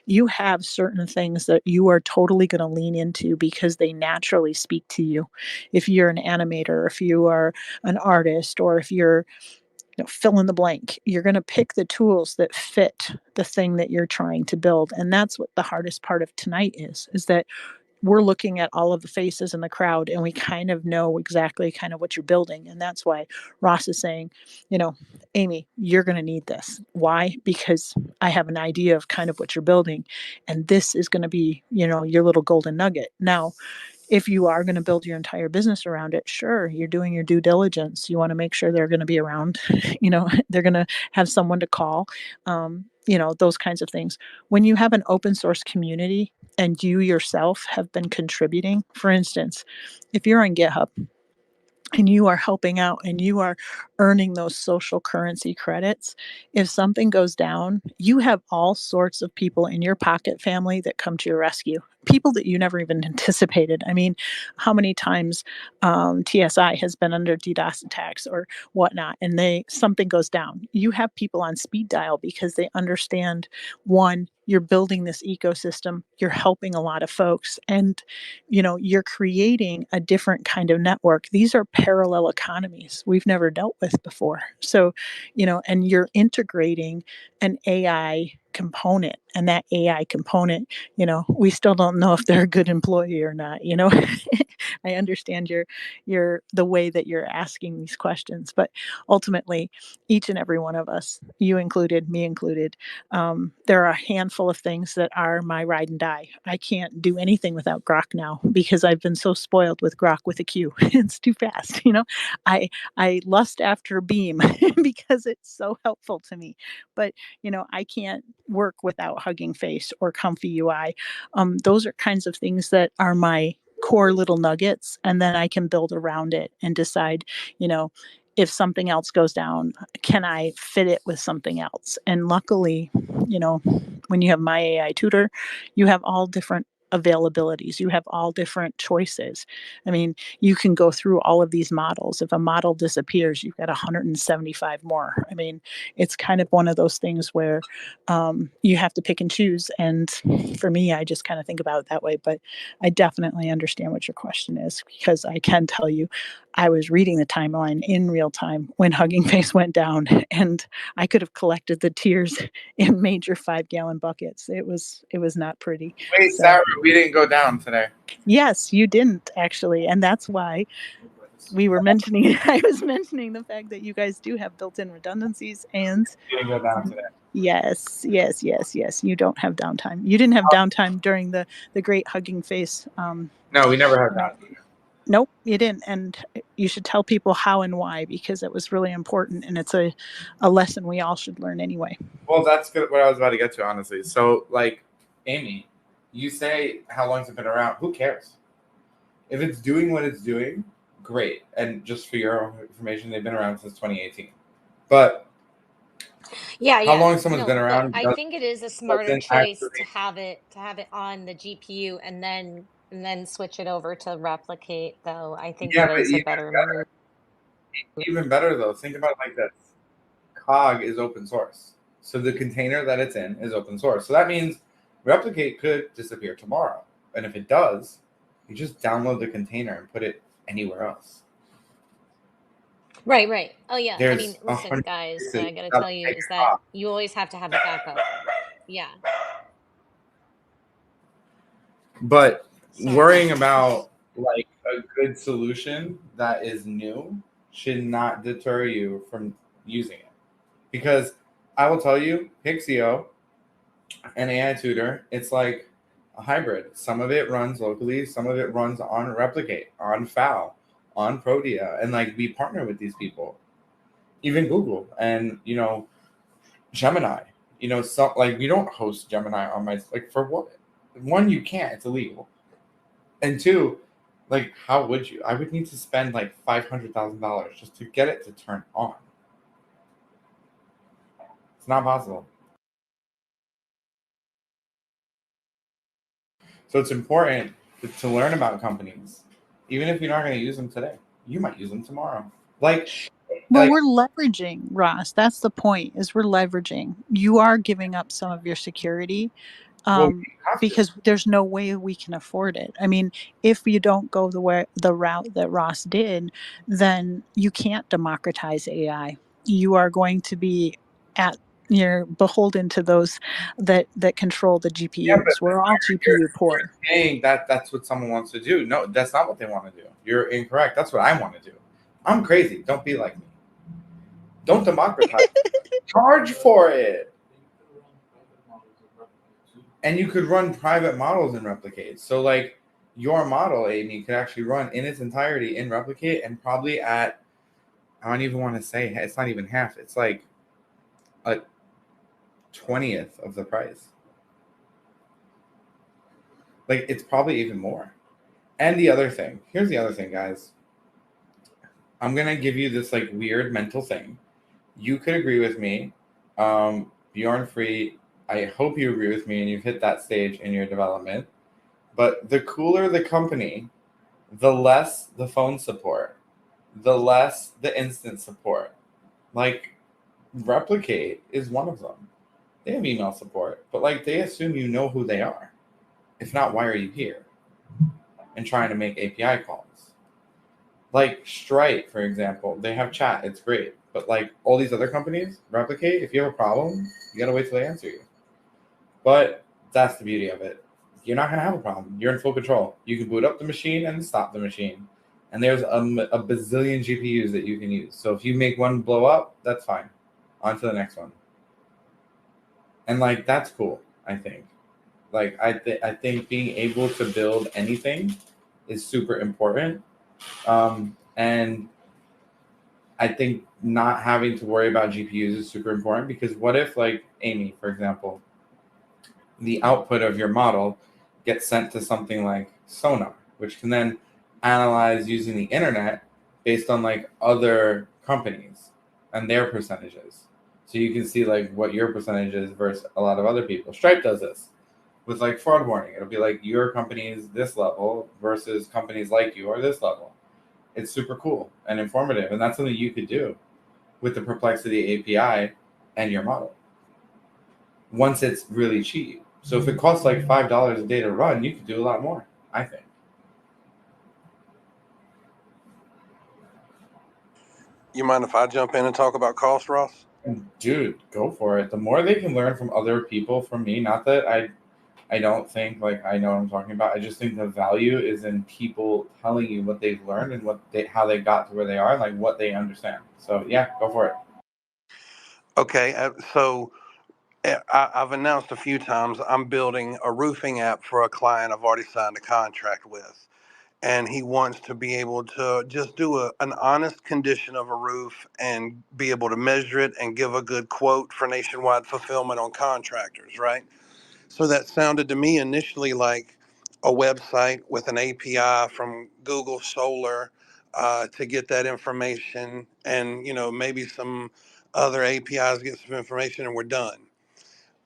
You have certain things that you are totally going to lean into because they naturally speak to you. If you're an animator, if you are an artist, or if you're fill in the blank. You're going to pick the tools that fit the thing that you're trying to build. And that's what the hardest part of tonight is that we're looking at all of the faces in the crowd and we kind of know exactly kind of what you're building. And that's why Ross is saying, Amy, you're going to need this. Why? Because I have an idea of kind of what you're building. And this is going to be, your little golden nugget. Now, if you are going to build your entire business around it, sure, you're doing your due diligence. You want to make sure they're going to be around, they're going to have someone to call, those kinds of things. When you have an open source community and you yourself have been contributing, for instance, if you're on GitHub and you are helping out and you are earning those social currency credits, if something goes down, you have all sorts of people in your pocket family that come to your rescue, people that you never even anticipated. I mean, how many times TSI has been under DDoS attacks or whatnot, and something goes down. You have people on speed dial because they understand, one, you're building this ecosystem, you're helping a lot of folks, and you're creating a different kind of network. These are parallel economies we've never dealt with before. So, and you're integrating an AI component, and that AI component, we still don't know if they're a good employee or not. I understand the way that you're asking these questions, but ultimately each and every one of us, you included, me included, there are a handful of things that are my ride and die. I can't do anything without Grok now because I've been so spoiled with Grok with a Q. It's too fast. I lust after Beam because it's so helpful to me. But I can't work without Hugging Face or Comfy UI. Those are kinds of things that are my core little nuggets, and then I can build around it and decide, if something else goes down, can I fit it with something else? And luckily, when you have My AI Tutor, you have all different availabilities. You have all different choices. I mean, you can go through all of these models. If a model disappears, you've got 175 more. I mean, it's kind of one of those things where you have to pick and choose. And for me, I just kind of think about it that way. But I definitely understand what your question is, because I can tell you, I was reading the timeline in real time when Hugging Face went down, and I could have collected the tears in major 5-gallon buckets. It was not pretty. Wait, So Sarah, we didn't go down today. yes, you didn't actually, and that's why we were mentioning. I was mentioning the fact that you guys do have built-in redundancies, and We didn't go down today. yes, yes, yes, yes. You don't have downtime. You didn't have downtime during the great Hugging Face. No, we never had downtime. Nope, you didn't. And you should tell people how and why, because it was really important, and it's a lesson we all should learn anyway. Well, that's good. What I was about to get to, honestly. So, like, Amy, you say how long's it been around? Who cares? If it's doing what it's doing, great. And just for your own information, they've been around since 2018. But Yeah, how yeah. long someone's been No, but around I think it is a smarter doesn't choice to actually. have it on the GPU and then switch it over to replicate though. I think Yeah, that but is a better move. even better though. Think about it like this: Cog is open source, so the container that it's in is open source. So that means Replicate could disappear tomorrow, and if it does, you just download the container and put it anywhere else. Right, right. Oh yeah. I mean, There's listen, 100 guys, places I gotta that tell you take is a that Cog. you always have to have a backup. Yeah. But So worrying about like a good solution that is new should not deter you from using it. Because I will tell you, Pixio and AI Tutor, it's like a hybrid. Some of it runs locally, some of it runs on Replicate, on FAL, on Protea, and like we partner with these people, even Google and Gemini. So like we don't host Gemini on my like for what? One, you can't; it's illegal. And two, like how would you? I would need to spend like $500,000 just to get it to turn on. It's not possible. So it's important to learn about companies, even if you're not going to use them today. You might use them tomorrow. Well, we're leveraging, Ross. That's the point, is we're leveraging. You are giving up some of your security, because there's no way we can afford it. I mean, if you don't go the route that Ross did, then you can't democratize AI. You are going to be you're beholden to those that control the GPUs. We're all GPU poor. Saying that's what someone wants to do. No, that's not what they want to do. You're incorrect. That's what I want to do. I'm crazy. Don't be like me. Don't democratize. Charge for it. And you could run private models in Replicate. So like your model, Amy, could actually run in its entirety in Replicate, and probably at, I don't even want to say, it's not even half. It's like a 20th of the price. Like it's probably even more. And the other thing, here's the other thing, guys. I'm going to give you this like weird mental thing. You could agree with me. Bjorn Free, I hope you agree with me and you've hit that stage in your development. But the cooler the company, the less the phone support, the less the instant support. Like Replicate is one of them. They have email support, but like they assume you know who they are. If not, why are you here? And trying to make API calls. Like Stripe, for example, they have chat. It's great. But like all these other companies, Replicate, if you have a problem, you gotta wait till they answer you. But that's the beauty of it. You're not gonna have a problem. You're in full control. You can boot up the machine and stop the machine. And there's a bazillion GPUs that you can use. So if you make one blow up, that's fine. On to the next one. And like that's cool, I think. Like I think being able to build anything is super important. And I think not having to worry about GPUs is super important, because what if, like Amy, for example, the output of your model gets sent to something like Sonar, which can then analyze using the internet based on like other companies and their percentages. So you can see like what your percentage is versus a lot of other people. Stripe does this with like fraud warning. It'll be like your company is this level versus companies like you are this level. It's super cool and informative, and that's something you could do with the Perplexity API and your model once it's really cheap. So if it costs like $5 a day to run, you could do a lot more, I think. You mind if I jump in and talk about cost, Ross? Dude, go for it. The more they can learn from other people, from me, not that I don't think like I know what I'm talking about. I just think the value is in people telling you what they've learned and how they got to where they are, like what they understand. So yeah, go for it. Okay, so I've announced a few times I'm building a roofing app for a client I've already signed a contract with. And he wants to be able to just do an honest condition of a roof and be able to measure it and give a good quote for nationwide fulfillment on contractors, right? So that sounded to me initially like a website with an API from Google Solar to get that information, and maybe some other APIs get some information, and we're done.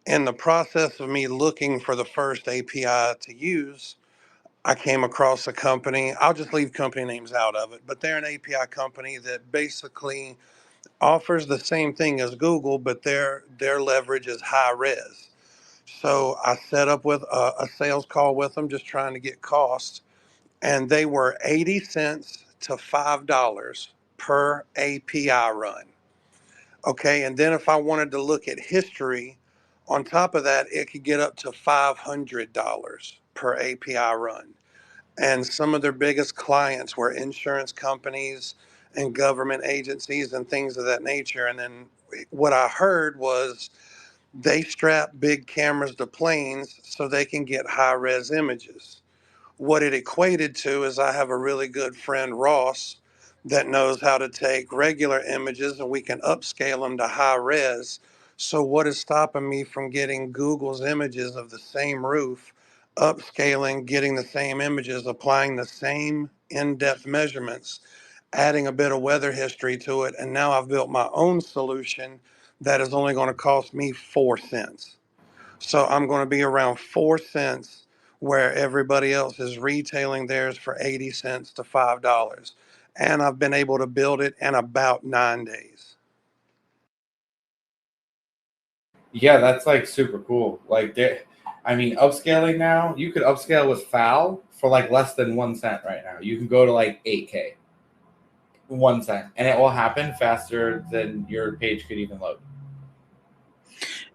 In the process of me looking for the first API to use, I came across a company. I'll just leave company names out of it, but they're an API company that basically offers the same thing as Google, but their leverage is high res. So I set up with a sales call with them, just trying to get costs, and they were 80 cents to $5 per API run. Okay, and then if I wanted to look at history, on top of that, it could get up to $500 per API run. And some of their biggest clients were insurance companies and government agencies and things of that nature. And then what I heard was they strap big cameras to planes so they can get high res images. What it equated to is I have a really good friend, Ross, that knows how to take regular images and we can upscale them to high res. So, what is stopping me from getting Google's images of the same roof, upscaling, getting the same images, applying the same in depth measurements, adding a bit of weather history to it? And now I've built my own solution that is only going to cost me 4 cents. So I'm going to be around 4 cents where everybody else is retailing theirs for 80 cents to $5. And I've been able to build it in about 9 days. Yeah, that's like super cool. Like, I mean, upscaling now, you could upscale with FAL for like less than 1 cent right now. You can go to like 8K, 1 cent, and it will happen faster than your page could even load.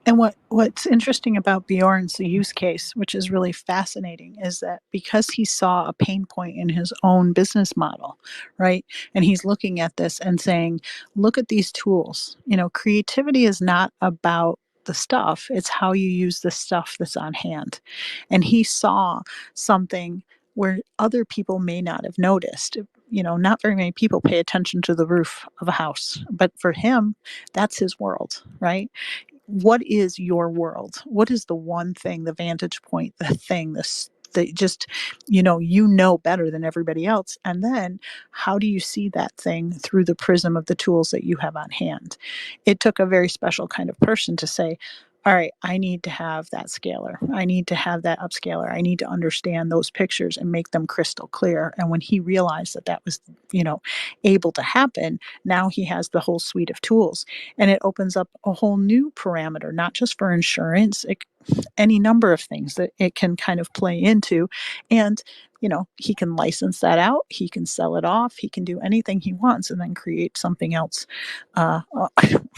And what's interesting about Bjorn's use case, which is really fascinating, is that because he saw a pain point in his own business model, right? And he's looking at this and saying, look at these tools. You know, creativity is not about the stuff, it's how you use the stuff that's on hand. And he saw something where other people may not have noticed. You know, not very many people pay attention to the roof of a house, but for him, that's his world, right? What is your world? What is the one thing, the vantage point, the thing, this that just, you know better than everybody else? And then how do you see that thing through the prism of the tools that you have on hand? It took a very special kind of person to say, all right, I need to have that scaler. I need to have that upscaler. I need to understand those pictures and make them crystal clear. And when he realized that that was, able to happen, now he has the whole suite of tools, and it opens up a whole new parameter, not just for insurance, any number of things that it can kind of play into. And he can license that out, he can sell it off, he can do anything he wants and then create something else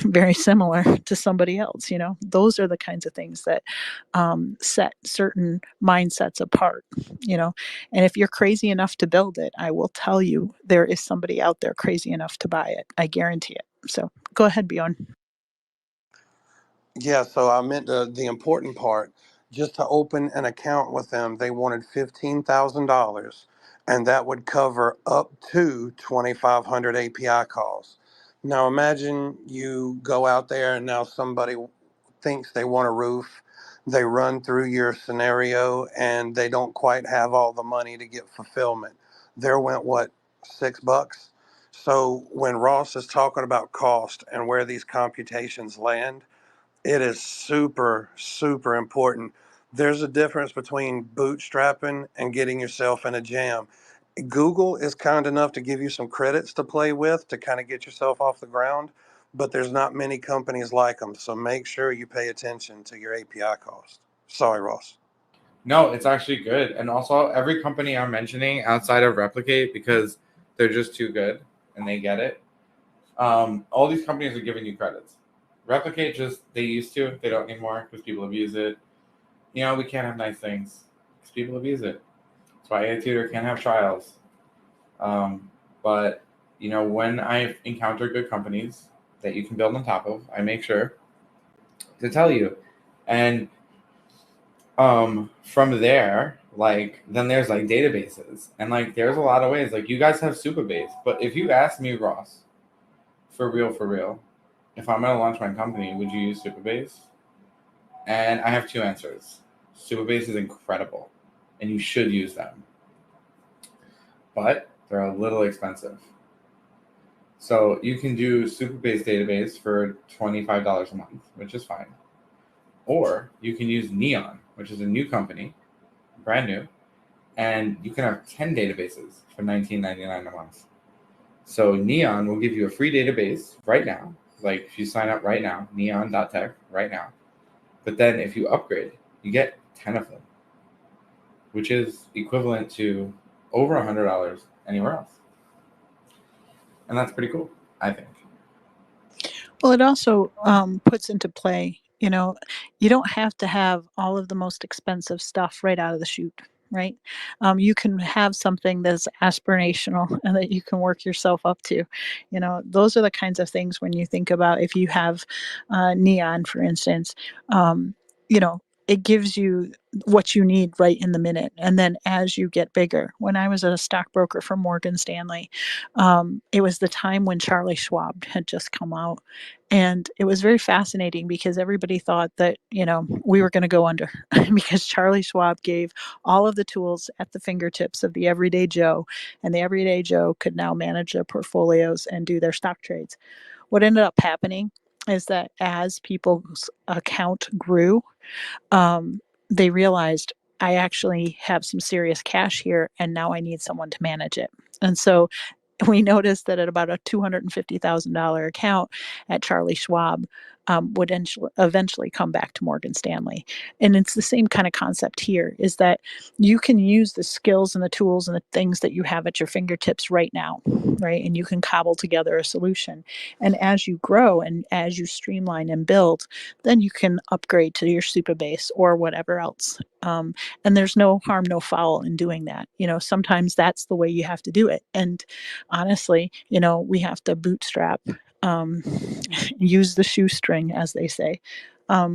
very similar to somebody else. Those are the kinds of things that set certain mindsets apart. And if you're crazy enough to build it, I will tell you there is somebody out there crazy enough to buy it. I guarantee it. So go ahead, Bjorn. Yeah, so I meant the important part. Just to open an account with them, they wanted $15,000, and that would cover up to 2,500 API calls. Now imagine you go out there and now somebody thinks they want a roof. They run through your scenario and they don't quite have all the money to get fulfillment. There went what, $6? So when Ross is talking about cost and where these computations land, it is super, super important. There's a difference between bootstrapping and getting yourself in a jam. Google is kind enough to give you some credits to play with to kind of get yourself off the ground, but there's not many companies like them. So make sure you pay attention to your API cost. Sorry, Ross. No, it's actually good. And also, every company I'm mentioning outside of Replicate, because they're just too good and they get it, all these companies are giving you credits. Replicate they used to, they don't anymore because people abuse it. We can't have nice things because people abuse it. That's why a tutor can't have trials. But, when I encounter good companies that you can build on top of, I make sure to tell you. And from there, then there's databases, and there's a lot of ways. You guys have Supabase, but if you ask me, Ross, for real, if I'm gonna launch my company, would you use Supabase? And I have two answers. Supabase is incredible, and you should use them, but they're a little expensive. So you can do Supabase database for $25 a month, which is fine. Or you can use Neon, which is a new company, brand new, and you can have 10 databases for $19.99 a month. So Neon will give you a free database right now. If you sign up right now, neon.tech right now. But then if you upgrade, you get 10 of them, which is equivalent to over $100 anywhere else. And that's pretty cool, I think. Well, it also puts into play, you don't have to have all of the most expensive stuff right out of the chute, right? You can have something that's aspirational and that you can work yourself up to. Those are the kinds of things when you think about if you have Neon, for instance, it gives you what you need right in the minute. And then as you get bigger, when I was a stockbroker for Morgan Stanley, it was the time when Charlie Schwab had just come out. And it was very fascinating because everybody thought that, we were going to go under because Charlie Schwab gave all of the tools at the fingertips of the everyday Joe, and the everyday Joe could now manage their portfolios and do their stock trades. What ended up happening is that as people's account grew, they realized, I actually have some serious cash here, and now I need someone to manage it. And so we noticed that at about a $250,000 account at Charlie Schwab would eventually come back to Morgan Stanley. And it's the same kind of concept here, is that you can use the skills and the tools and the things that you have at your fingertips right now, right? And you can cobble together a solution. And as you grow and as you streamline and build, then you can upgrade to your Supabase or whatever else. And there's no harm, no foul in doing that. Sometimes that's the way you have to do it. And honestly, we have to bootstrap, um, use the shoestring, as they say,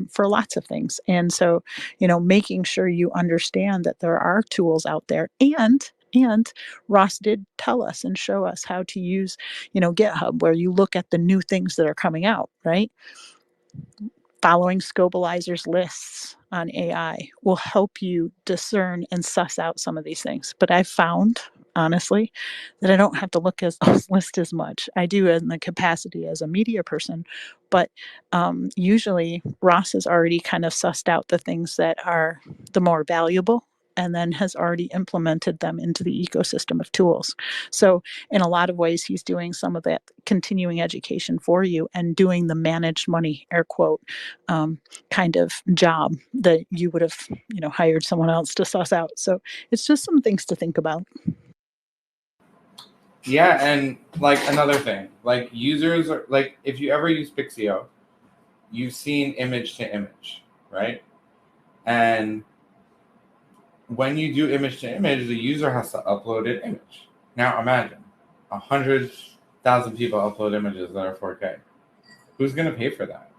for lots of things. And so, making sure you understand that there are tools out there, and Ross did tell us and show us how to use, GitHub, where you look at the new things that are coming out, right? Following Scopalizer's lists on AI will help you discern and suss out some of these things. But I've found, honestly, that I don't have to look at those lists as much. I do in the capacity as a media person, but usually Ross has already kind of sussed out the things that are the more valuable, and then has already implemented them into the ecosystem of tools. So in a lot of ways, he's doing some of that continuing education for you and doing the managed money, air quote, kind of job that you would have, hired someone else to suss out. So it's just some things to think about. Yeah, and like another thing, like users are like, if you ever use Pixio, you've seen image to image, right? And when you do image to image, the user has to upload an image. Now imagine 100,000 people upload images that are 4K. Who's going to pay for that?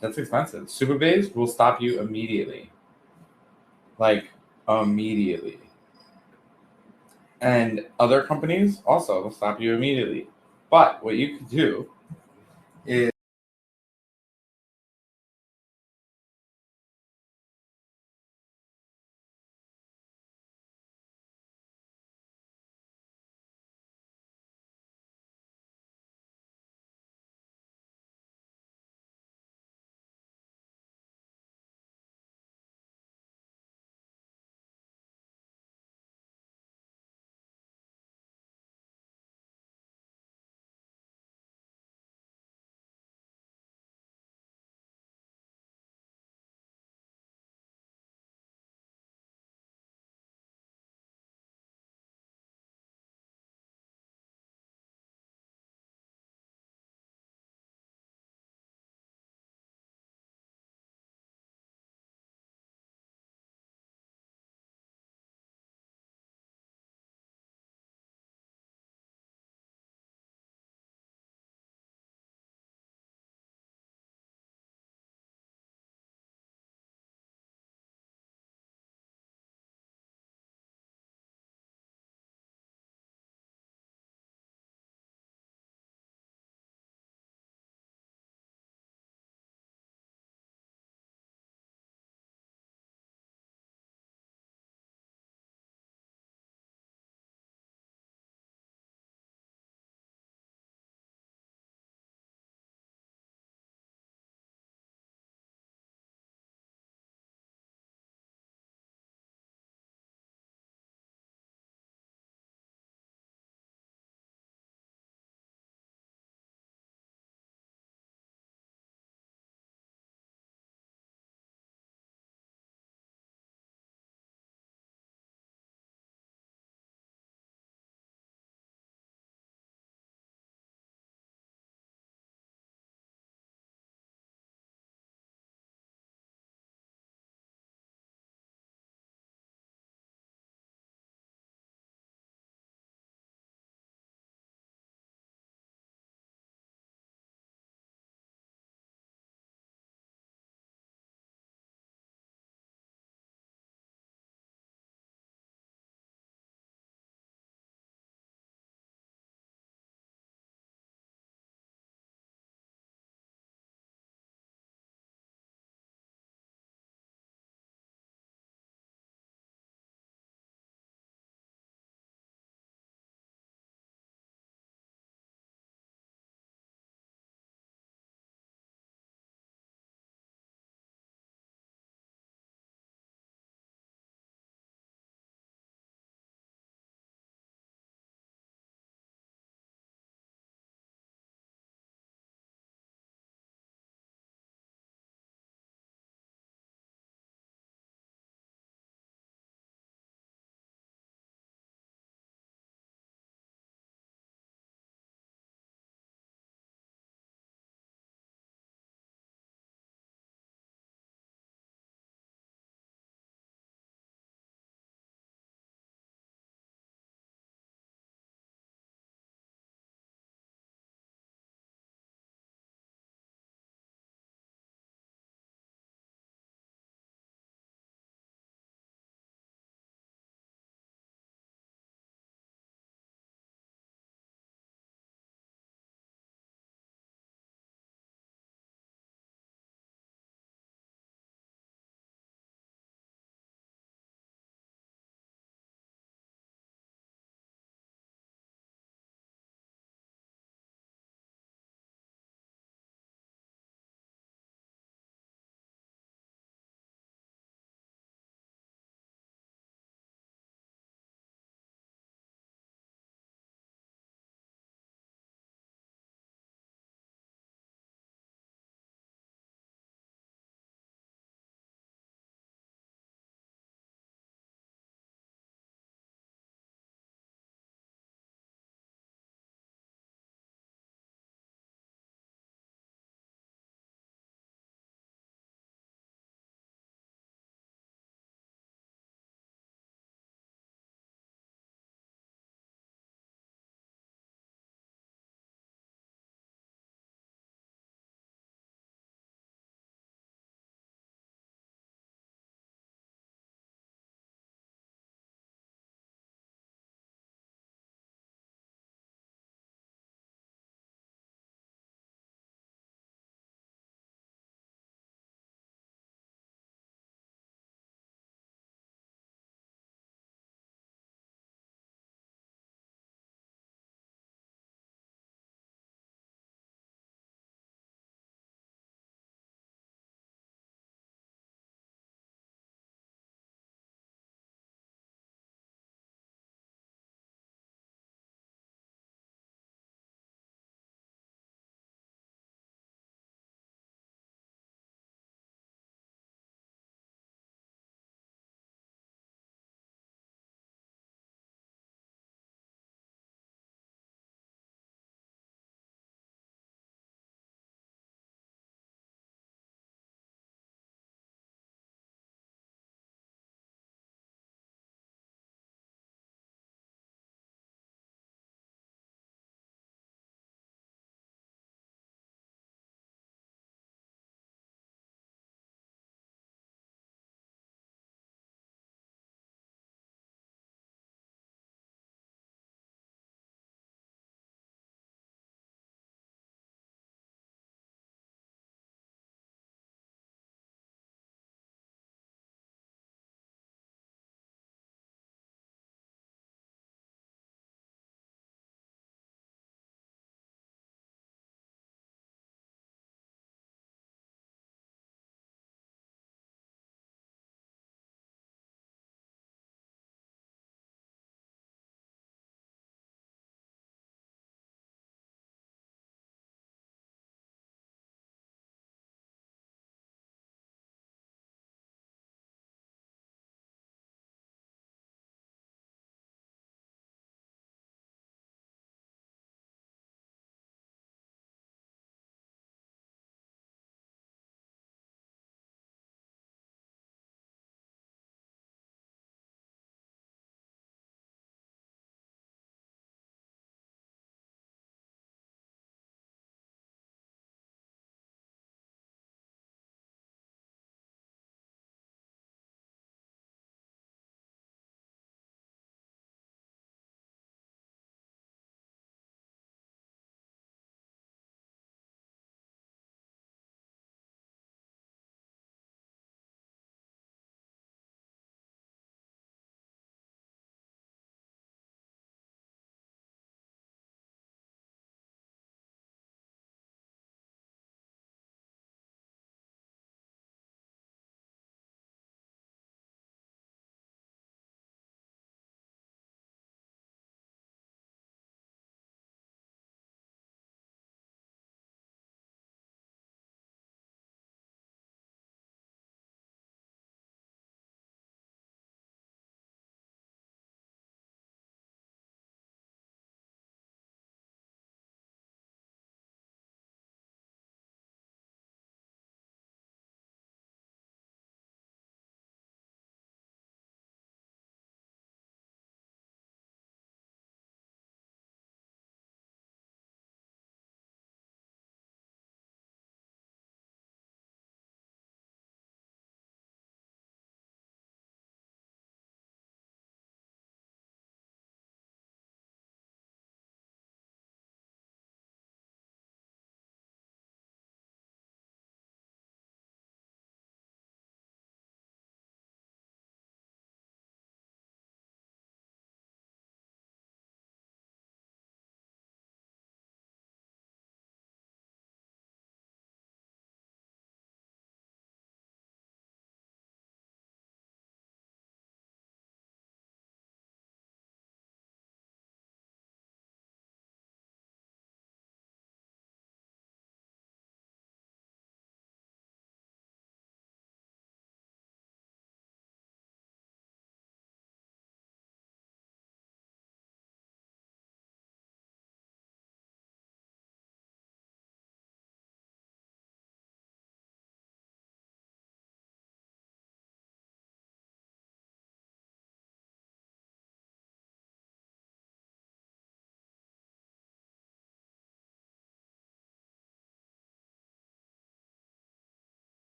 That's expensive. Supabase will stop you immediately. Like, immediately. And other companies also will stop you immediately. But what you can do is